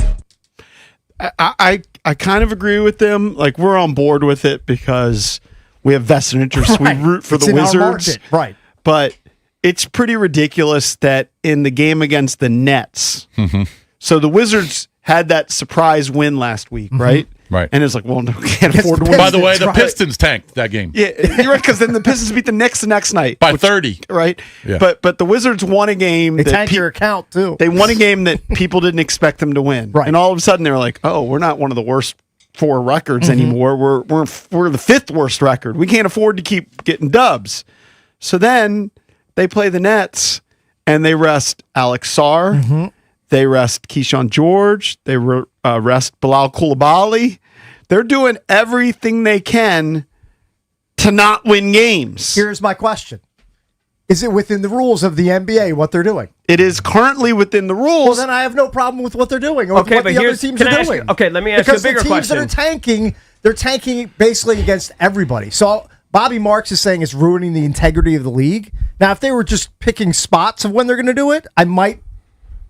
I kind of agree with them. Like, we're on board with it because we have vested interest. Right. We root for It's the in our Wizards. market. Right. But it's pretty ridiculous that in the game against the Nets, Mm-hmm. so the Wizards had that surprise win last week, right? Right. And it's like, well, no, we can't afford to win. By the way, the Pistons tanked that game. Yeah, you're right, because then the Pistons beat the Knicks the next night. By 30. Right? Yeah. But the Wizards won a game. They tanked your account, too. They won a game that people didn't expect them to win. Right. And all of a sudden, they were like, oh, we're not one of the worst 4 records anymore. We're the 5th worst record. We can't afford to keep getting dubs. So then they play the Nets, and they rest Alex Sarr. They rest Keyshawn George. They rest Bilal Coulibaly. They're doing everything they can to not win games. Here's my question. Is it within the rules of the NBA what they're doing? It is currently within the rules. Well, then I have no problem with what they're doing or Okay, what but the other here's- teams can are I ask doing. you- okay, let me ask you a because bigger the teams question. that are tanking, they're tanking basically against everybody. So Bobby Marks is saying it's ruining the integrity of the league. Now, if they were just picking spots of when they're going to do it, I might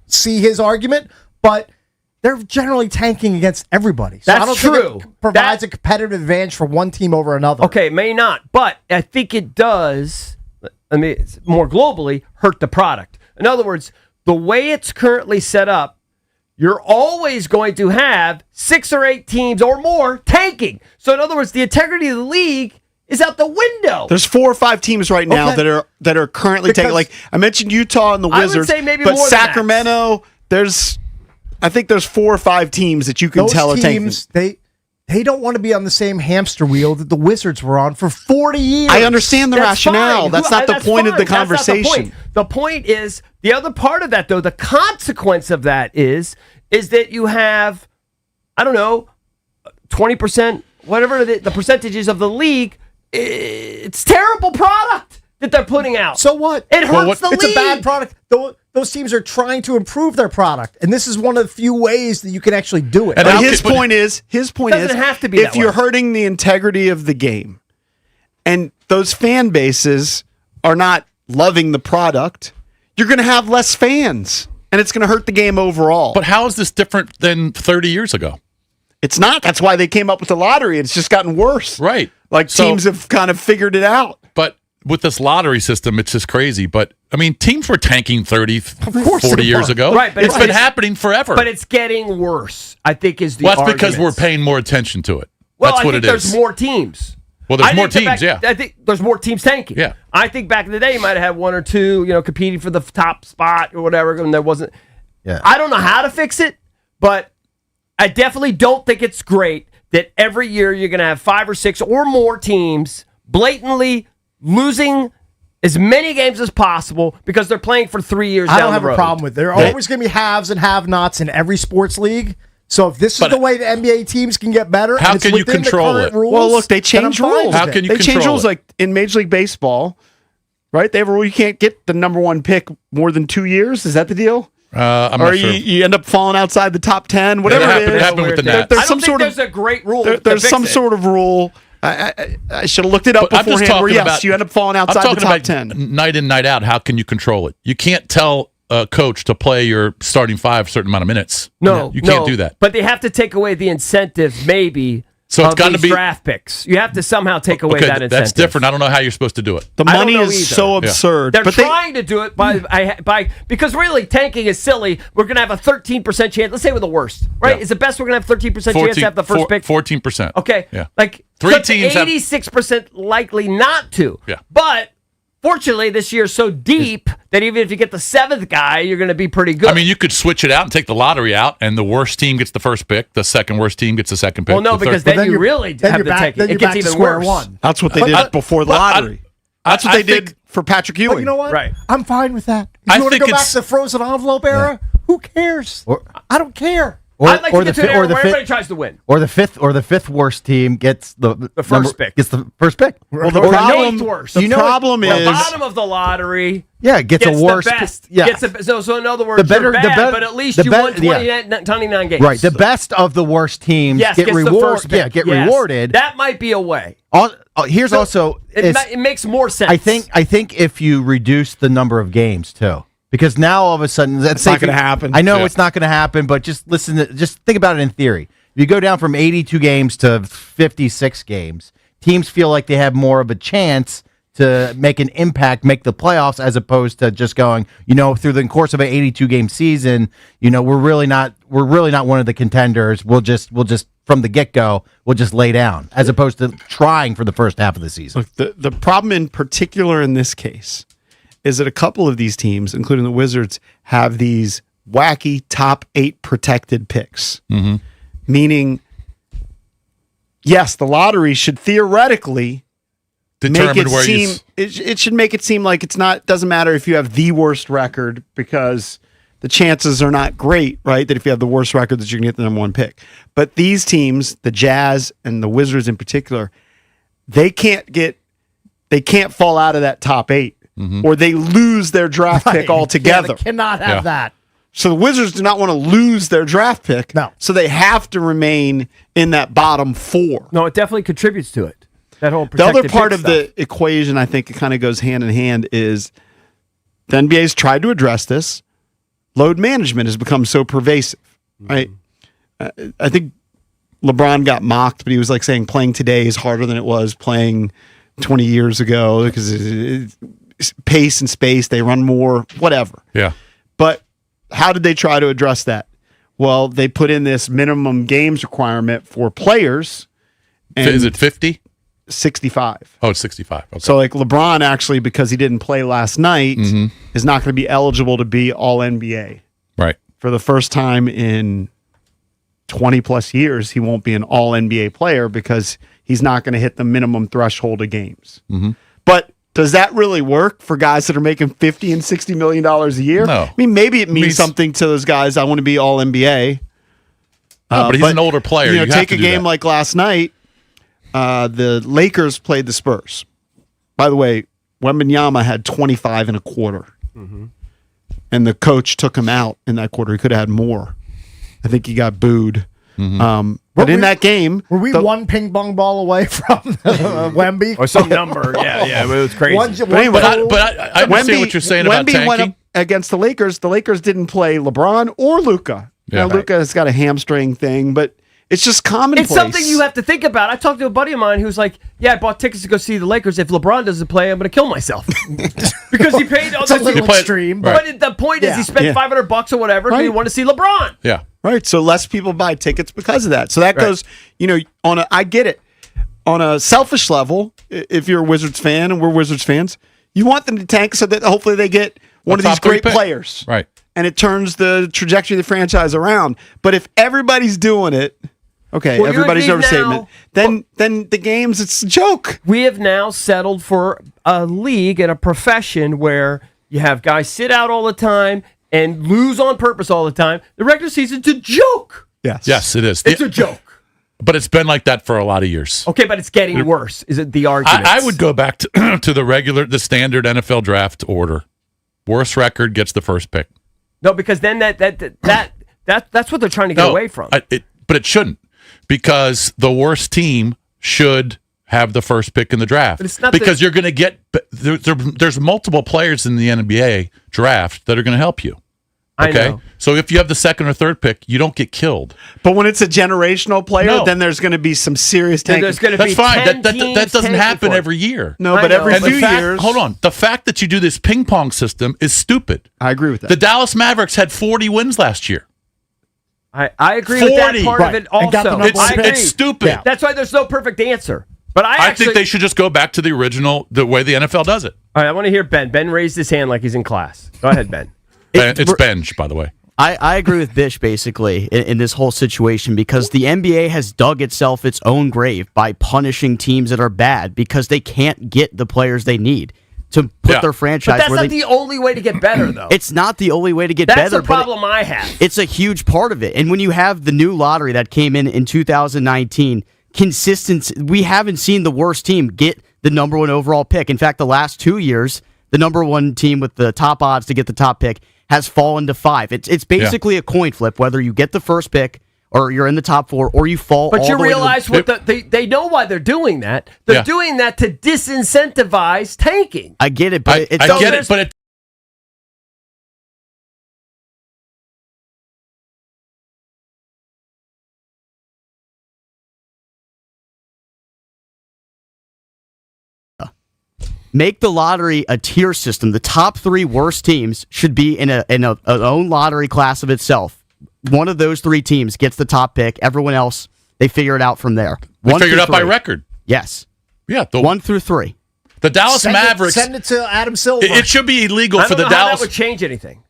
see his argument, but they're generally tanking against everybody. So That's I don't true. think it provides a competitive advantage for one team over another. Okay, may not, but I think it does. I mean, it's more globally, hurt the product. In other words, the way it's currently set up, you're always going to have 6 or 8 teams or more tanking. So in other words, the integrity of the league is out the window. There's 4 or 5 teams right now that are currently taking. Like I mentioned, Utah and the I would Wizards. say maybe but more than that. Sacramento, I think there's 4 or 5 teams that you can Those tell are taking. teams, they don't want to be on the same hamster wheel that the Wizards were on for 40 years. I understand the That's rationale. fine. That's not the point of the That's not the conversation. point. The point is, the other part of that, though, the consequence of that is that you have, I don't know, 20%, whatever the percentages of the league. It's terrible product that they're putting out. So what? It hurts the league. It's a bad product. Those teams are trying to improve their product, and this is one of the few ways that you can actually do it. And his point is, Doesn't have to be if that you're way. hurting the integrity of the game, and those fan bases are not loving the product, you're going to have less fans, and it's going to hurt the game overall. But how is this different than 30 years ago? It's not. That's why they came up with the lottery. It's just gotten worse. Right. Like teams have kind of figured it out. But with this lottery system, it's just crazy. But, I mean, teams were tanking 30, 40 years ago. Right, but it's been happening forever. But it's getting worse, I think, is the Well, that's because argument. we're paying more attention to it. Well, That's I what think it there's is. more teams. Well, there's I more think teams, I think there's more teams tanking. Yeah. I think back in the day, you might have had 1 or 2, competing for the top spot or whatever, and there wasn't. Yeah. I don't know how to fix it, but I definitely don't think it's great that every year you're going to have 5 or 6 or more teams blatantly losing as many games as possible because they're playing for 3 years I down don't the have road. a problem with it. There are always going to be haves and have-nots in every sports league. So if this is the way the NBA teams can get better, How and it's can you within the control current it? rules, Well, look, they then I'm change fine rules. with How it. can you They change control rules it? like in Major League Baseball, right? They have a rule you can't get the number 1 pick more than 2 years. Is that the deal? I'm or not sure. you end up falling outside the top 10, whatever It it is. happened with the Nats. There's I some don't think sort there's of a great rule. there's to some fix it. sort of rule. I should have looked it up But I'm just beforehand. Where talking yes, about, you end up falling outside I'm the talking top about 10. night in, night out. How can you control it? You can't tell a coach to play your starting 5 a certain amount of minutes. No, you can't do that. But they have to take away the incentive, maybe. So it's of gotta these be- draft picks. You have to somehow take away Okay, that incentive. that's different. I don't know how you're supposed to do it. The I don't money know is either. so absurd. They're but trying to do it by because really tanking is silly. We're going to have a 13% chance. Let's say we're the worst, right? Yeah. Is the best we're going to have 13% chance to have the first pick? 14%. Okay. Yeah. Like 3 teams have- 86% likely not to. Yeah. But fortunately, this year is so deep that even if you get the 7th guy, you're going to be pretty good. I mean, you could switch it out and take the lottery out, and the worst team gets the first pick. The second worst team gets the second pick. well, no, the because third- then you really then have you're to back- take then it. you're It gets back to even square worse. one. That's what they did before the lottery. That's what I they did think- for Patrick Ewing. But you know what? Right. I'm fine with that. If I you want to think go back it's- to the frozen envelope era, who cares? I don't care. I'd like to get to an era where everybody tries to win. Or the fifth worst team gets the first pick. Gets the first pick. Well, the Or problem, eighth worst. the problem the is bottom of the lottery. Yeah, gets a worse. The best. Yeah. Gets so in other words, The better- you're the bad, better- but at least the you bet- won 29 games. Right. The best of the worst teams Yes, get gets the rewarded. first pick. Yeah, get Yes. rewarded. That might be a way. Here's also It makes more sense. I think if you reduce the number of games too, because now all of a sudden that's not gonna happen. I know Yeah. it's not going to happen, but just just think about it in theory. If you go down from 82 games to 56 games, teams feel like they have more of a chance to make an impact, make the playoffs, as opposed to just going, through the course of an 82-game season, we're really not one of the contenders. We'll just from the get-go, we'll just lay down, as opposed to trying for the first half of the season. Look, the problem in particular in this case is that a couple of these teams, including the Wizards, have these wacky top 8 protected picks. Mm-hmm. Meaning, yes, the lottery should theoretically it should make it seem like doesn't matter if you have the worst record, because the chances are not great, right? That if you have the worst record that you're going to get the number 1 pick. But these teams, the Jazz and the Wizards in particular, they can't fall out of that top 8, or they lose their draft pick altogether. Yeah, they cannot have that. So the Wizards do not want to lose their draft pick. No. So they have to remain in that bottom 4. No, it definitely contributes to it. That whole the other part of the equation, I think it kind of goes hand in hand, is the NBA's tried to address this. Load management has become so pervasive, right? I think LeBron got mocked, but he was like saying playing today is harder than it was playing 20 years ago because pace and space, they run more, whatever. Yeah. But how did they try to address that? Well, they put in this minimum games requirement for players. Is it 50? 65. Oh, it's 65. Okay. So like LeBron, actually, because he didn't play last night, is not going to be eligible to be all NBA. Right. For the first time in 20 plus years, he won't be an all NBA player because he's not going to hit the minimum threshold of games. But does that really work for guys that are making $50 and $60 million a year? No. I mean, maybe it means something to those guys. I want to be all NBA. No, but he's an older player. You Take have a to do game that. like last night. The Lakers played the Spurs. By the way, Wembanyama had 25 and a quarter. And the coach took him out in that quarter. He could have had more. I think he got booed. But in that game... Were we one ping pong ball away from Wemby? Or some number. Yeah, it was crazy. I understand what you're saying about Wemby went tanking. up against the Lakers. The Lakers didn't play LeBron or Luka. Yeah. Luka has got a hamstring thing, but it's just commonplace. It's something you have to think about. I talked to a buddy of mine who's like, "Yeah, I bought tickets to go see the Lakers. If LeBron doesn't play, I'm going to kill myself because he paid." It's a little extreme, but the point is, he spent $500 or whatever because he wanted to see LeBron. Yeah, right. So less people buy tickets because of that. So that goes, I get it. On a selfish level, if you're a Wizards fan and we're Wizards fans, you want them to tank so that hopefully they get one of these great players, right? And it turns the trajectory of the franchise around. But if everybody's doing it. Okay, Well, everybody's you overstatement. Then the games, it's a joke. We have now settled for a league and a profession where you have guys sit out all the time and lose on purpose all the time. The regular season's a joke. Yes, it is. It's a joke. But it's been like that for a lot of years. Okay, but it's getting worse. Is it the argument? I would go back to the standard NFL draft order. Worst record gets the first pick. No, because then that's what they're trying to get away from. But it shouldn't. Because the worst team should have the first pick in the draft. But it's not because you're going to get there's multiple players in the NBA draft that are going to help you. Okay, I know. So if you have the second or third pick, you don't get killed. But when it's a generational player, then there's going to be some serious tanking. There's going to That's be fine. 10 That teams doesn't happen for it. every year. No, but every few years. Hold on. The fact that you do this ping pong system is stupid. I agree with that. The Dallas Mavericks had 40 wins last year. I agree with that 40. part of it also. I agree. It's stupid. Yeah. That's why there's no perfect answer. But I think they should just go back to the original, the way the NFL does it. All right, I want to hear Ben. Ben raised his hand like he's in class. Go ahead, Ben. It's Benj, by the way. I agree with Bish, basically, in this whole situation, because the NBA has dug itself its own grave by punishing teams that are bad because they can't get the players they need to put their franchise. But that's not the only way to get better, though. It's not the only way to get That's better. the problem I have. It's a huge part of it. And when you have the new lottery that came in 2019, consistency, we haven't seen the worst team get the number one overall pick. In fact, the last 2 years, the number one team with the top odds to get the top pick has fallen to 5. It's basically a coin flip, whether you get the first pick or you're in the top 4 or you fall. But all you the way to realize they know why they're doing that. They're doing that to disincentivize tanking. I get it, but I get it, but it. Make the lottery a tier system. The top 3 worst teams should be in an own lottery class of itself. One of those 3 teams gets the top pick. Everyone else, they figure it out from there. They figure it out by record. Yes. Yeah. 1 through 3. The Dallas Mavericks. Send it to Adam Silver. It should be illegal for the How Dallas. that would change anything.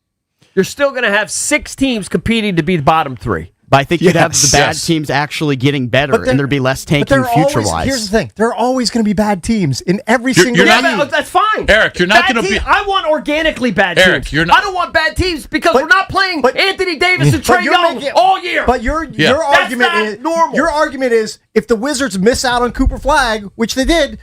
You're still going to have 6 teams competing to be the bottom 3. But I think you'd have the bad teams actually getting better, and there'd be less tanking future-wise. Here's the thing. There are always going to be bad teams in every single league. That's fine. Eric, you're not going to be... I want organically bad Eric, teams. you're not... I don't want bad teams because we're not playing Anthony Davis and Trae Young all year. But your argument is normal. Your argument is if the Wizards miss out on Cooper Flagg, which they did,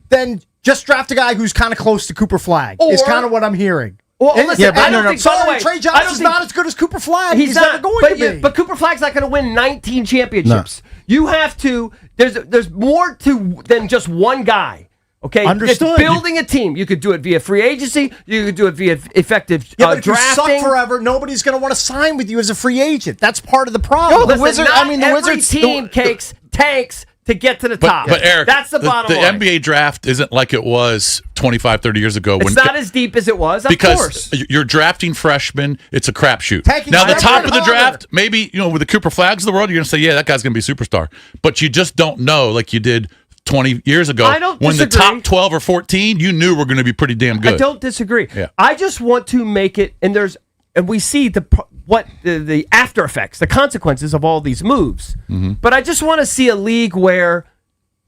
then just draft a guy who's kind of close to Cooper Flagg. Is kind of what I'm hearing. Well, listen, I don't think, by the way, Trey Johnson's not as good as Cooper Flagg. He's never going to be. But Cooper Flagg's not going to win 19 championships. No. You have to. There's more to than just one guy. Okay, understood. It's building a team. You could do it via free agency. You could do it via effective but if drafting. You suck forever, nobody's going to want to sign with you as a free agent. That's part of the problem. No, the Wizards team tanks to get to the top. But Eric, that's the bottom line. The NBA draft isn't like it was 25, 30 years ago. It's not as deep as it was, of course. Because you're drafting freshmen, it's a crapshoot. Tanking Now, the top of the draft, maybe, with the Cooper Flaggs of the world, you're going to say, yeah, that guy's going to be a superstar. But you just don't know like you did 20 years ago. I don't when disagree. The top 12 or 14, you knew were going to be pretty damn good. I don't disagree. Yeah. I just want to make it, and we see the after effects, the consequences of all these moves. Mm-hmm. But I just want to see a league where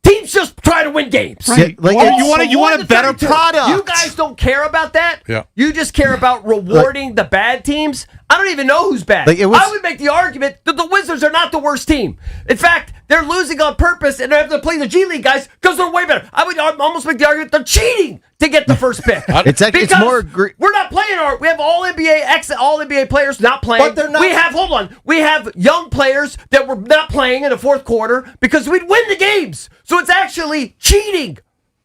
teams just try to win games. Right. You want a better product. You guys don't care about that. Yeah. You just care about rewarding the bad teams. I don't even know who's bad. I would make the argument that the Wizards are not the worst team. In fact, they're losing on purpose and they have to play the G League guys because they're way better. I would almost make the argument they're cheating to get the first pick. It's more. We're not playing we have all NBA players not playing. But they're not. We have young players that were not playing in the fourth quarter because we'd win the games. So it's actually cheating.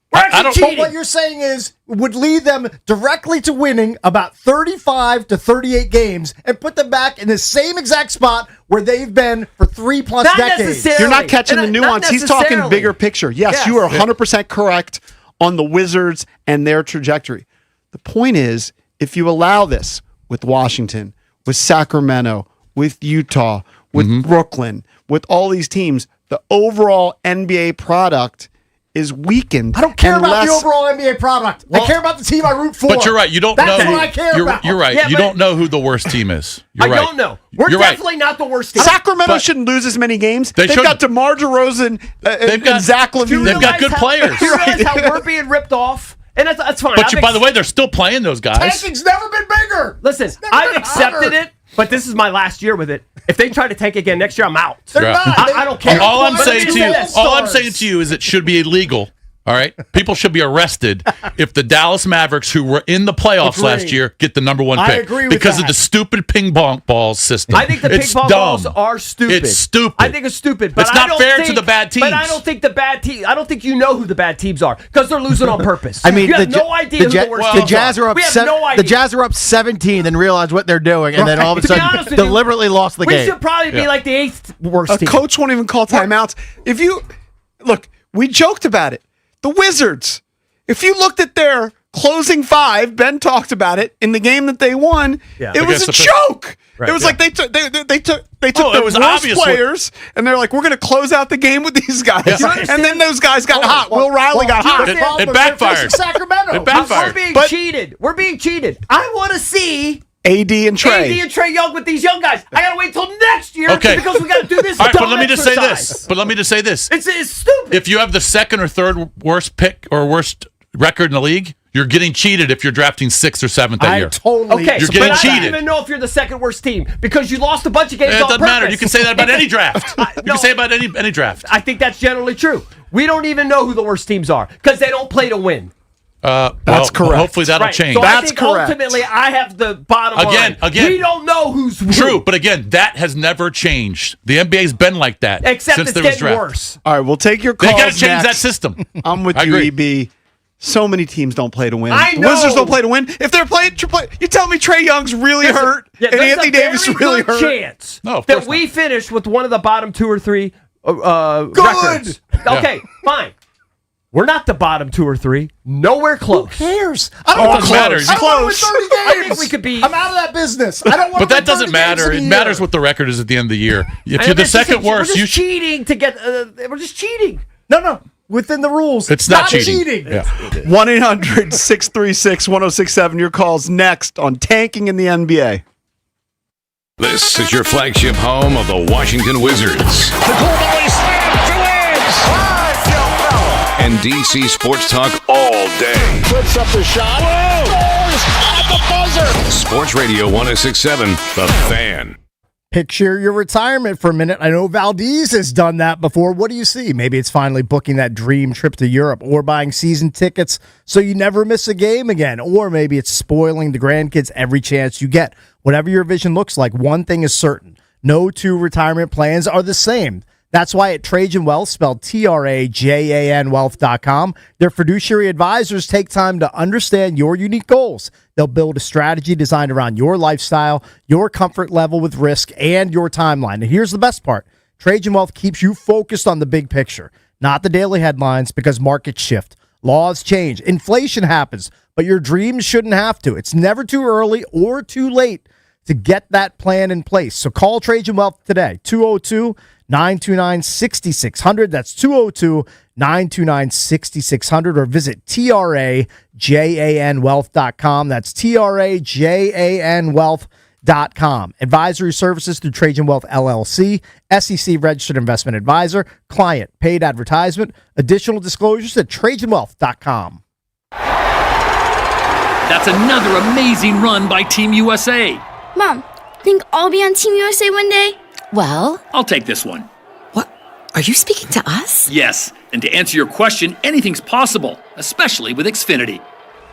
But what you're saying is would lead them directly to winning about 35 to 38 games and put them back in the same exact spot where they've been for 3+ decades. You're not catching the nuance. He's talking bigger picture. Yes, you are 100% correct on the Wizards and their trajectory. The point is, if you allow this with Washington, with Sacramento, with Utah, with Brooklyn, with all these teams, the overall NBA product is weakened. I don't care about the overall NBA product. I care about the team I root for. But you're right. You don't know. That's what I care about. You're right. Yeah, you don't know who the worst team is. You're I right. don't know. We're You're definitely not the worst team. Sacramento shouldn't lose as many games. They've got DeMar DeRozan They've got and Zach LaVine. They've got good players. Do you realize how we're being ripped off? And that's fine. But by the way, they're still playing those guys. Tanking's never been bigger. Listen, I've accepted it, but this is my last year with it. If they try to tank again next year, I'm out. They're not. I don't care. All I'm saying to you is it should be illegal. All right, people should be arrested if the Dallas Mavericks, who were in the playoffs last year, get the number 1 pick. I agree with because that. of the stupid ping pong ball system. I think the ping pong balls are stupid. It's stupid. I think it's stupid. But It's not fair to the bad teams. But I don't think the bad team. I don't think you know who the bad teams are because they're losing on purpose. I mean, you have no idea who the worst the teams Jazz are up. We have no idea. The Jazz are up 17, and realize what they're doing, and then all of a sudden deliberately lost the game. We should probably be like the 8th worst team. A coach won't even call timeouts. If you look, we joked about it. The Wizards, if you looked at their closing 5, Ben talked about it in the game that they won. Yeah. It was a joke. Right, it was like they took their it was worst obvious players, and they're like, we're going to close out the game with these guys. Yeah. And then those guys got hot. Will Riley got hot. It backfired. Sacramento. It backfired. We're being cheated. We're being cheated. I want to see AD and Trae Young with these young guys. I got to wait till next year because we got to do this. All right, but let me just say this. It's stupid. If you have the second or third worst pick or worst record in the league, you're getting cheated if you're drafting 6th or 7th that year. Okay, you're getting but cheated. I don't even know if you're the second worst team because you lost a bunch of games It on doesn't purpose. matter. You can say that about any draft. You can say about any draft. I think that's generally true. We don't even know who the worst teams are because they don't play to win. That's correct. Hopefully that'll change. So That's I think correct. ultimately I have the bottom line. Again, we don't know who's true, but again, that has never changed. The NBA's been like that except since it's there was getting draft. worse. All right, we'll take your They calls. got to change next. that system. I'm with I you, agree. EB. So many teams don't play to win. I The know. Wizards don't play to win. If they're playing, you tell me Trey Young's really hurt and Anthony Davis really hurt. Chance No, of that course we not. finish with one of the bottom 2 or 3 records. Okay, fine. We're not the bottom 2 or 3. Nowhere close. Who cares? I don't It want doesn't matter. close. I don't want to win 30 games. I think we could be. I'm out of that business. I don't want But to win that doesn't 30 matter. games It in a matters year. what the record is at the end of the year. If I you're the that's just second worst, we're you just cheating to get. We're just cheating. No. Within the rules. It's not cheating. Yeah. 1-800-636-1067. Your call's next on Tanking in the NBA. This is your flagship home of the Washington Wizards. The cool volley slam to And DC Sports Talk all day. Puts up the shot. Scores at the buzzer. Sports Radio 1067, The Fan. Picture your retirement for a minute. I know Valdez has done that before. What do you see? Maybe it's finally booking that dream trip to Europe or buying season tickets so you never miss a game again. Or maybe it's spoiling the grandkids every chance you get. Whatever your vision looks like, one thing is certain. No two retirement plans are the same. That's why at Trajan Wealth, spelled TRAJAN Wealth.com, their fiduciary advisors take time to understand your unique goals. They'll build a strategy designed around your lifestyle, your comfort level with risk, and your timeline. And here's the best part. Trajan Wealth keeps you focused on the big picture, not the daily headlines, because markets shift. Laws change. Inflation happens, but your dreams shouldn't have to. It's never too early or too late to get that plan in place. So call Trajan Wealth today, 202-929-6600. That's 202-929-6600, or visit TRAJANwealth.com. That's TRAJANwealth.com. Advisory services through Trajan Wealth LLC, SEC registered investment advisor, client paid advertisement. Additional disclosures at TrajanWealth.com. That's another amazing run by Team USA. Mom, think I'll be on Team USA one day? Well, I'll take this one. What? Are you speaking to us? Yes, and to answer your question, anything's possible, especially with Xfinity.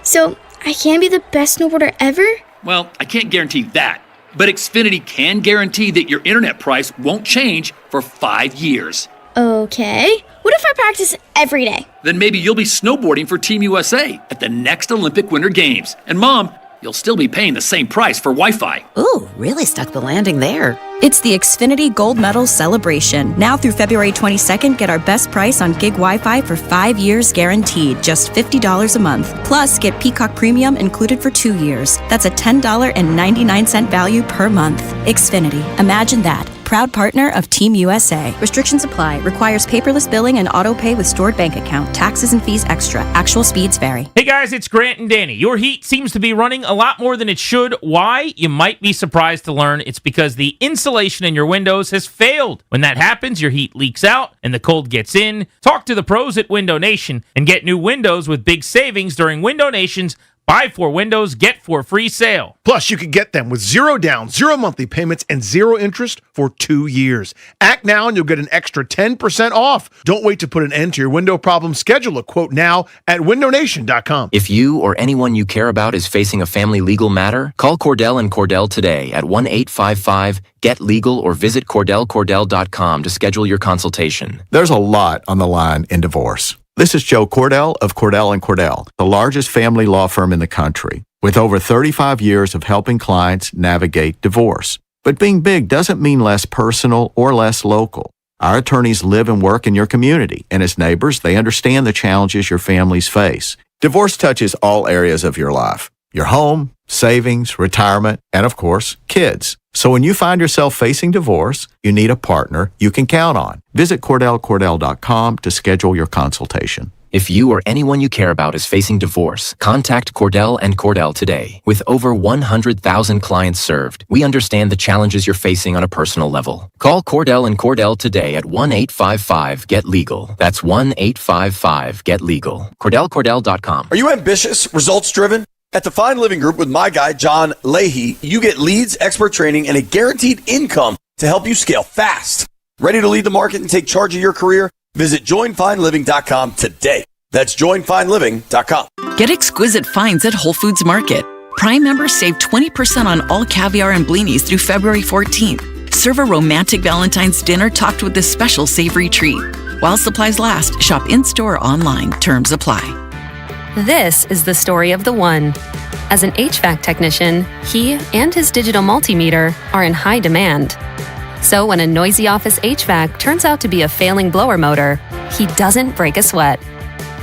So, I can be the best snowboarder ever? Well, I can't guarantee that, but Xfinity can guarantee that your internet price won't change for 5 years. Okay. What if I practice every day? Then maybe you'll be snowboarding for Team USA at the next Olympic Winter Games. And Mom, you'll still be paying the same price for Wi-Fi. Ooh, really stuck the landing there. It's the Xfinity Gold Medal Celebration. Now through February 22nd, get our best price on gig Wi-Fi for 5 years guaranteed, just $50 a month. Plus, get Peacock Premium included for 2 years. That's a $10.99 value per month. Xfinity. Imagine that. Proud partner of Team USA. Restrictions apply. Requires paperless billing and auto pay with stored bank account. Taxes and fees extra. Actual speeds vary. Hey guys, it's Grant and Danny. Your heat seems to be running a lot more than it should. Why? You might be surprised to learn it's because the insulation in your windows has failed. When that happens, your heat leaks out and the cold gets in. Talk to the pros at Window Nation and get new windows with big savings during Window Nation's Buy 4 windows, get 4 free sale. Plus, you can get them with 0 down, 0 monthly payments, and 0 interest for 2 years. Act now and you'll get an extra 10% off. Don't wait to put an end to your window problem. Schedule a quote now at windownation.com. If you or anyone you care about is facing a family legal matter, call Cordell and Cordell today at 1-855-GET-LEGAL or visit CordellCordell.com to schedule your consultation. There's a lot on the line in divorce. This is Joe Cordell of Cordell & Cordell, the largest family law firm in the country, with over 35 years of helping clients navigate divorce. But being big doesn't mean less personal or less local. Our attorneys live and work in your community, and as neighbors, they understand the challenges your families face. Divorce touches all areas of your life: your home, savings, retirement, and of course, kids. So when you find yourself facing divorce, you need a partner you can count on. Visit CordellCordell.com to schedule your consultation. If you or anyone you care about is facing divorce, contact Cordell & Cordell today. With over 100,000 clients served, we understand the challenges you're facing on a personal level. Call Cordell & Cordell today at 1-855-GET-LEGAL. That's 1-855-GET-LEGAL. CordellCordell.com. Are you ambitious, results-driven? At the Fine Living Group with my guy, John Leahy, you get leads, expert training, and a guaranteed income to help you scale fast. Ready to lead the market and take charge of your career? Visit joinfineliving.com today. That's joinfineliving.com. Get exquisite finds at Whole Foods Market. Prime members save 20% on all caviar and blinis through February 14th. Serve a romantic Valentine's dinner topped with this special savory treat. While supplies last, shop in-store or online. Terms apply. This is the story of the one. As an HVAC technician, he and his digital multimeter are in high demand. So when a noisy office HVAC turns out to be a failing blower motor, he doesn't break a sweat.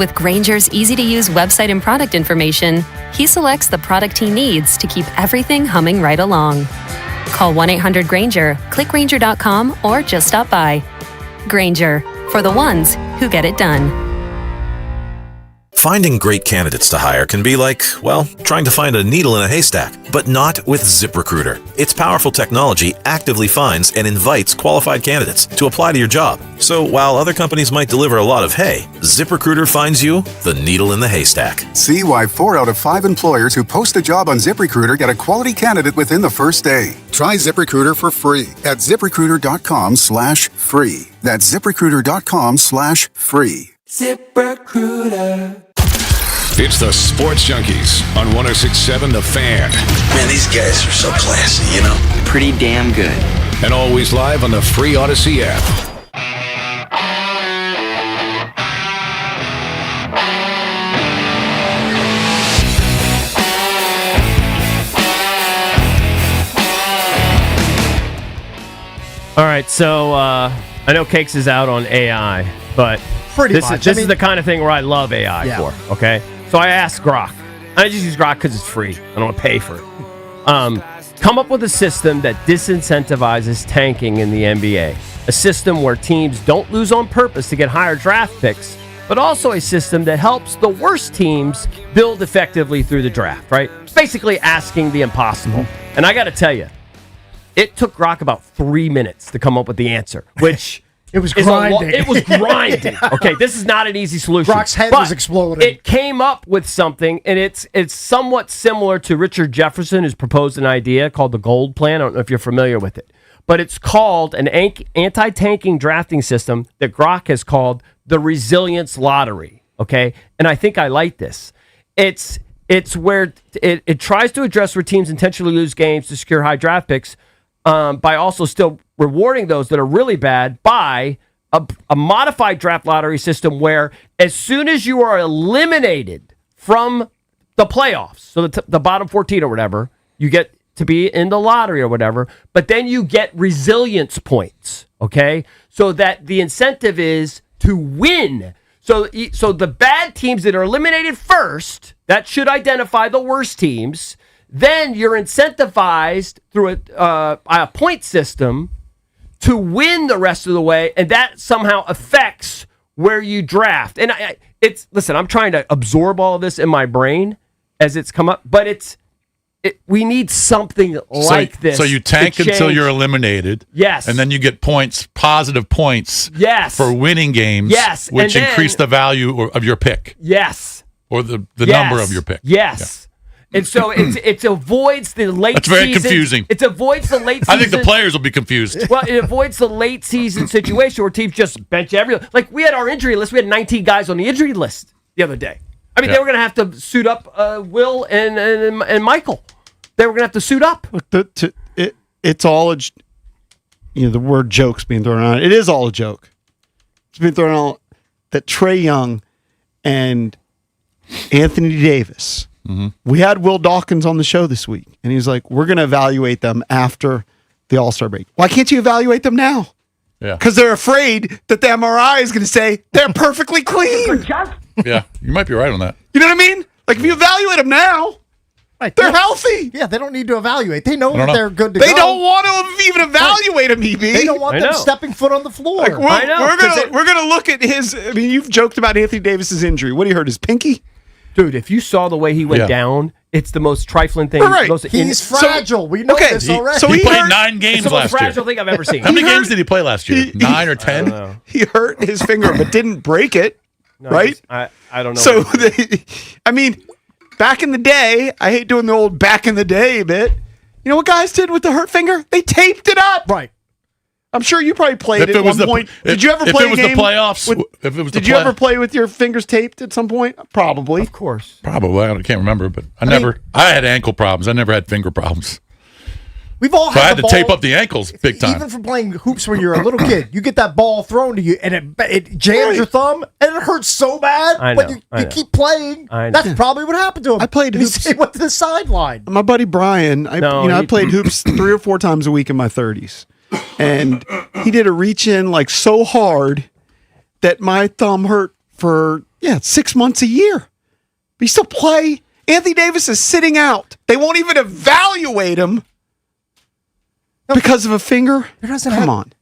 With Grainger's easy-to-use website and product information, he selects the product he needs to keep everything humming right along. Call 1-800-GRAINGER, click Grainger.com, or just stop by. Grainger, for the ones who get it done. Finding great candidates to hire can be like, well, trying to find a needle in a haystack, but not with ZipRecruiter. Its powerful technology actively finds and invites qualified candidates to apply to your job. So while other companies might deliver a lot of hay, ZipRecruiter finds you the needle in the haystack. See why 4 out of 5 employers who post a job on ZipRecruiter get a quality candidate within the first day. Try ZipRecruiter for free at ZipRecruiter.com/free. That's ZipRecruiter.com/free. ZipRecruiter. It's the Sports Junkies on 106.7 The Fan. Man, these guys are so classy, you know? Pretty damn good. And always live on the free Odyssey app. All right, so I know Cakes is out on AI, but this is the kind of thing where I love AI for, okay? So I asked Grok. I just use Grok because it's free. I don't want to pay for it. Come up with a system that disincentivizes tanking in the NBA. A system where teams don't lose on purpose to get higher draft picks, but also a system that helps the worst teams build effectively through the draft, right? It's basically asking the impossible. And I got to tell you, it took Grok about 3 minutes to come up with the answer, which... It was grinding. It was grinding. Okay, this is not an easy solution. Grok's head was exploding. It came up with something, and it's somewhat similar to Richard Jefferson, who's proposed an idea called the Gold Plan. I don't know if you're familiar with it. But it's called an anti-tanking drafting system that Grok has called the Resilience Lottery. Okay? And I think I like this. It's where it tries to address where teams intentionally lose games to secure high draft picks by also still rewarding those that are really bad by a modified draft lottery system where as soon as you are eliminated from the playoffs, so the bottom 14 or whatever, you get to be in the lottery or whatever, but then you get resilience points, okay? So that the incentive is to win. So the bad teams that are eliminated first, that should identify the worst teams. Then you're incentivized through a point system to win the rest of the way, and that somehow affects where you draft. And listen, I'm trying to absorb all of this in my brain as it's come up, but we need something like this. So you tank until you're eliminated. Yes. And then you get points, positive points for winning games, which increase the value of your pick. Yes. Or the number of your pick. Yes. Yeah. And so it avoids the late season. That's very confusing. It avoids the late season. I think the players will be confused. Well, it avoids the late season situation where teams just bench everyone. Like, we had our injury list. We had 19 guys on the injury list the other day. I mean, they were going to have to suit up Will and Michael. They were going to have to suit up. Look, it's all the word joke's being thrown around. It is all a joke. It's been thrown out that Trae Young and Anthony Davis... Mm-hmm. We had Will Dawkins on the show this week, and he's like, we're going to evaluate them after the All-Star break. Why can't you evaluate them now? Yeah. Because they're afraid that the MRI is going to say they're perfectly clean. Yeah, you might be right on that. You know what I mean? Like, if you evaluate them now, they're healthy. Yeah, they don't need to evaluate. They know that they're good to they go. They don't want to even evaluate them, EB. They don't want them stepping foot on the floor. Like, we're gonna look at his... I mean, you've joked about Anthony Davis's injury. What, he hurt his pinky? Dude, if you saw the way he went down, it's the most trifling thing. Right. He's fragile. We know this already. So he played 9 games last year. It's the most fragile thing I've ever seen. How many games did he play last year? 9 or 10? He hurt his finger, but didn't break it. Right? I don't know. So, I mean, back in the day, I hate doing the old back in the day bit. You know what guys did with the hurt finger? They taped it up. Right. I'm sure you probably played at one point. Did you ever play a game? If it was the playoffs. Did you ever play with your fingers taped at some point? Probably. Of course. Probably. I can't remember, but I had ankle problems. I never had finger problems. We've all I had to tape up the ankles big time. Even from playing hoops when you're a little kid, you get that ball thrown to you, and it jams your thumb, and it hurts so bad. But you keep playing. That's probably what happened to him. I played hoops. He went to the sideline. My buddy Brian, I played hoops 3 or 4 times a week in my 30s. And he did a reach in like so hard that my thumb hurt for Yeah, it's 6 months a year. But you still play. Anthony Davis is sitting out. They won't even evaluate him because of a finger. Come on.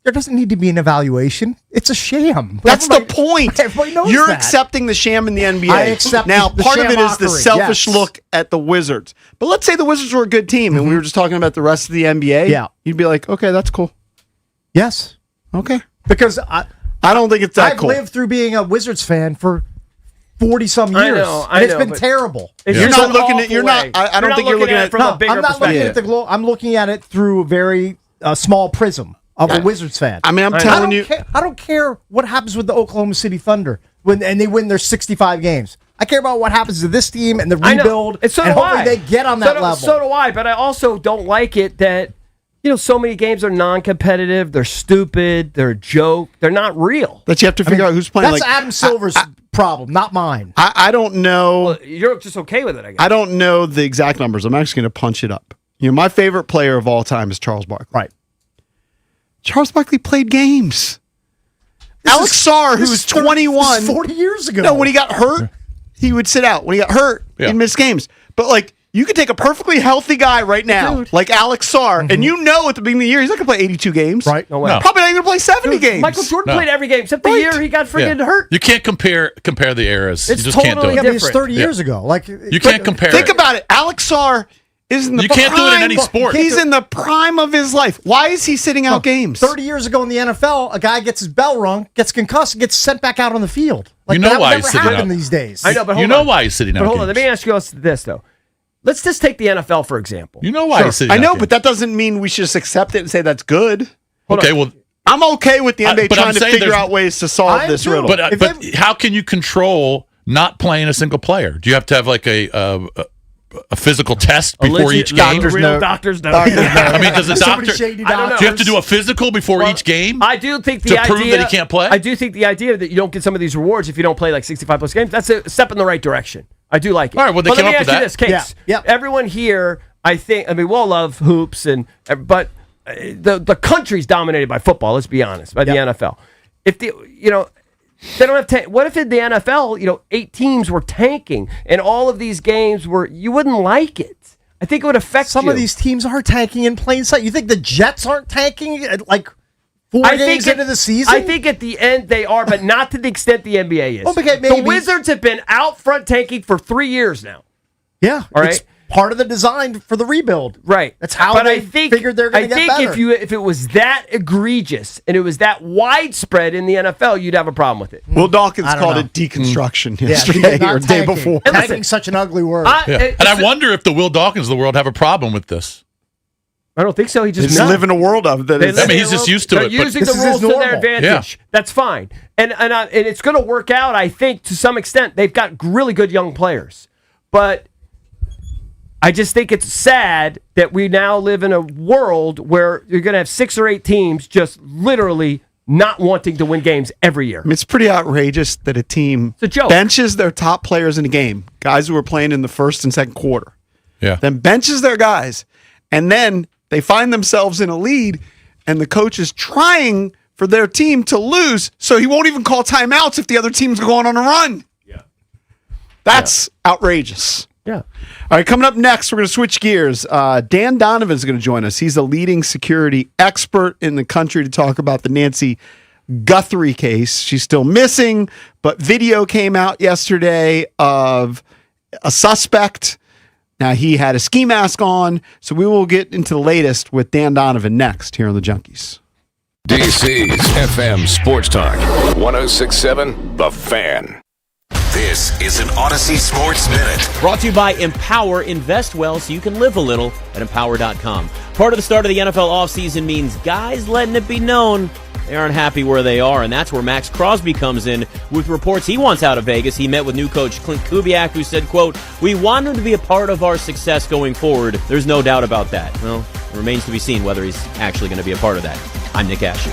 There doesn't need to be an evaluation. It's a sham. That's the point. Everybody knows You're that. accepting the sham in the NBA. I accept now, the part of it is the sham-ockery, selfish yes. look at the Wizards. But let's say the Wizards were a good team and we were just talking about the rest of the NBA. Yeah. You'd be like, okay, that's cool. Yes. Okay. Because I don't think it's that I've cool. lived through being a Wizards fan for 40-some I years. know, and it's but been terrible. It's You're just not an looking at. awful You're not. way. I don't think you're looking at it from a bigger I'm not looking perspective. at I'm looking at it through a very small prism of a Wizards fan. I mean, I'm telling you. I don't care what happens with the Oklahoma City Thunder and they win their 65 games. I care about what happens to this team and the I know. rebuild. And so and do hopefully I. they get on that level. So do I, but I also don't like it that so many games are non-competitive. They're stupid. They're a joke. They're not real. That you have to figure out who's playing. That's like Adam Silver's problem, not mine. I don't know. Well, you're just okay with it, I guess. I don't know the exact numbers. I'm actually going to punch it up. My favorite player of all time is Charles Barkley. Right. Charles Barkley played games. Alex Sarr, who was 21. This is 40 years ago. No, when he got hurt, he would sit out. When he got hurt, he'd miss games. But, you could take a perfectly healthy guy right now, like Alex Sarr, and at the beginning of the year, he's not going to play 82 games. Right. No way. No. Probably not even going to play 70 games. Michael Jordan played every game except the year he got friggin' hurt. You can't compare the eras. It's you just can't do totally it. I mean, it's 30 Yeah. years ago. You can't compare Think it. about it. Alex Sarr is in the You can't do it in prime- any sport. He's in the prime of his life. Why is he sitting out games? 30 years ago in the NFL, a guy gets his bell rung, gets concussed, and gets sent back out on the field. You know that why would he's never sitting happen out. these days. I know, but You know why he's sitting out. But hold on, games. let me ask you this, though. Let's just take the NFL, for example. You know why he's sitting out. I know, games. but that doesn't mean we should just accept it and say that's good. Okay, well, I'm okay with the NBA but I'm trying to saying figure there's- out ways to solve this riddle. but how can you control not playing a single player? Do you have to have a physical test before each game? Doctors know. I mean, does the Somebody doctor? shady I don't know. Do you have to do a physical before each game? I do think the to idea, prove that he can't play. I do think the idea that you don't get some of these rewards if you don't play 65 plus games, that's a step in the right direction. I do like it. All right, well, they but came let me up ask with you that. this, Case. Yeah. Everyone here, we all love hoops, but the country's dominated by football. Let's be honest, by the NFL. If they don't have what if in the NFL, 8 teams were tanking and all of these games you wouldn't like it. I think it would affect Some you. of these teams are tanking in plain sight. You think the Jets aren't tanking at 4 games into the season? I think at the end they are, but not to the extent the NBA is. Oh, okay, the maybe. Wizards have been out front tanking for 3 years now. Yeah. All it's right. part of the design for the rebuild. Right. That's how but they I think, figured they're going to get better. I think if it was that egregious and it was that widespread in the NFL, you'd have a problem with it. Will Dawkins I don't called know. it deconstruction Yeah, yesterday not or the day tanking. before. Tanking's such an ugly word. And I wonder if the Will Dawkins of the world have a problem with this. I don't think so. He just Just live in a world of that. I mean, he's just used to They're it. But using the This is rules his to their normal. advantage. That's fine, and it's going to work out. I think to some extent they've got really good young players, but I just think it's sad that we now live in a world where you're going to have 6 or 8 teams just literally not wanting to win games every year. I mean, it's pretty outrageous that a team It's a joke. benches their top players in a game, guys who were playing in the first and second quarter, Yeah. then benches their guys, and then they find themselves in a lead, and the coach is trying for their team to lose, so he won't even call timeouts if the other team's going on a run. Yeah. That's outrageous. Yeah. All right, coming up next, we're going to switch gears. Dan Donovan is going to join us. He's a leading security expert in the country to talk about the Nancy Guthrie case. She's still missing, but video came out yesterday of a suspect. Now, he had a ski mask on, so we will get into the latest with Dan Donovan next here on The Junkies. DC's FM Sports Talk 106.7 The Fan. This is an Odyssey Sports Minute. Brought to you by Empower. Invest well so you can live a little at Empower.com. Part of the start of the NFL offseason means guys letting it be known they aren't happy where they are, and that's where Max Crosby comes in with reports he wants out of Vegas. He met with new coach Clint Kubiak, who said, quote, "We want him to be a part of our success going forward. There's no doubt about that." Well, it remains to be seen whether he's actually going to be a part of that. I'm Nick Asher.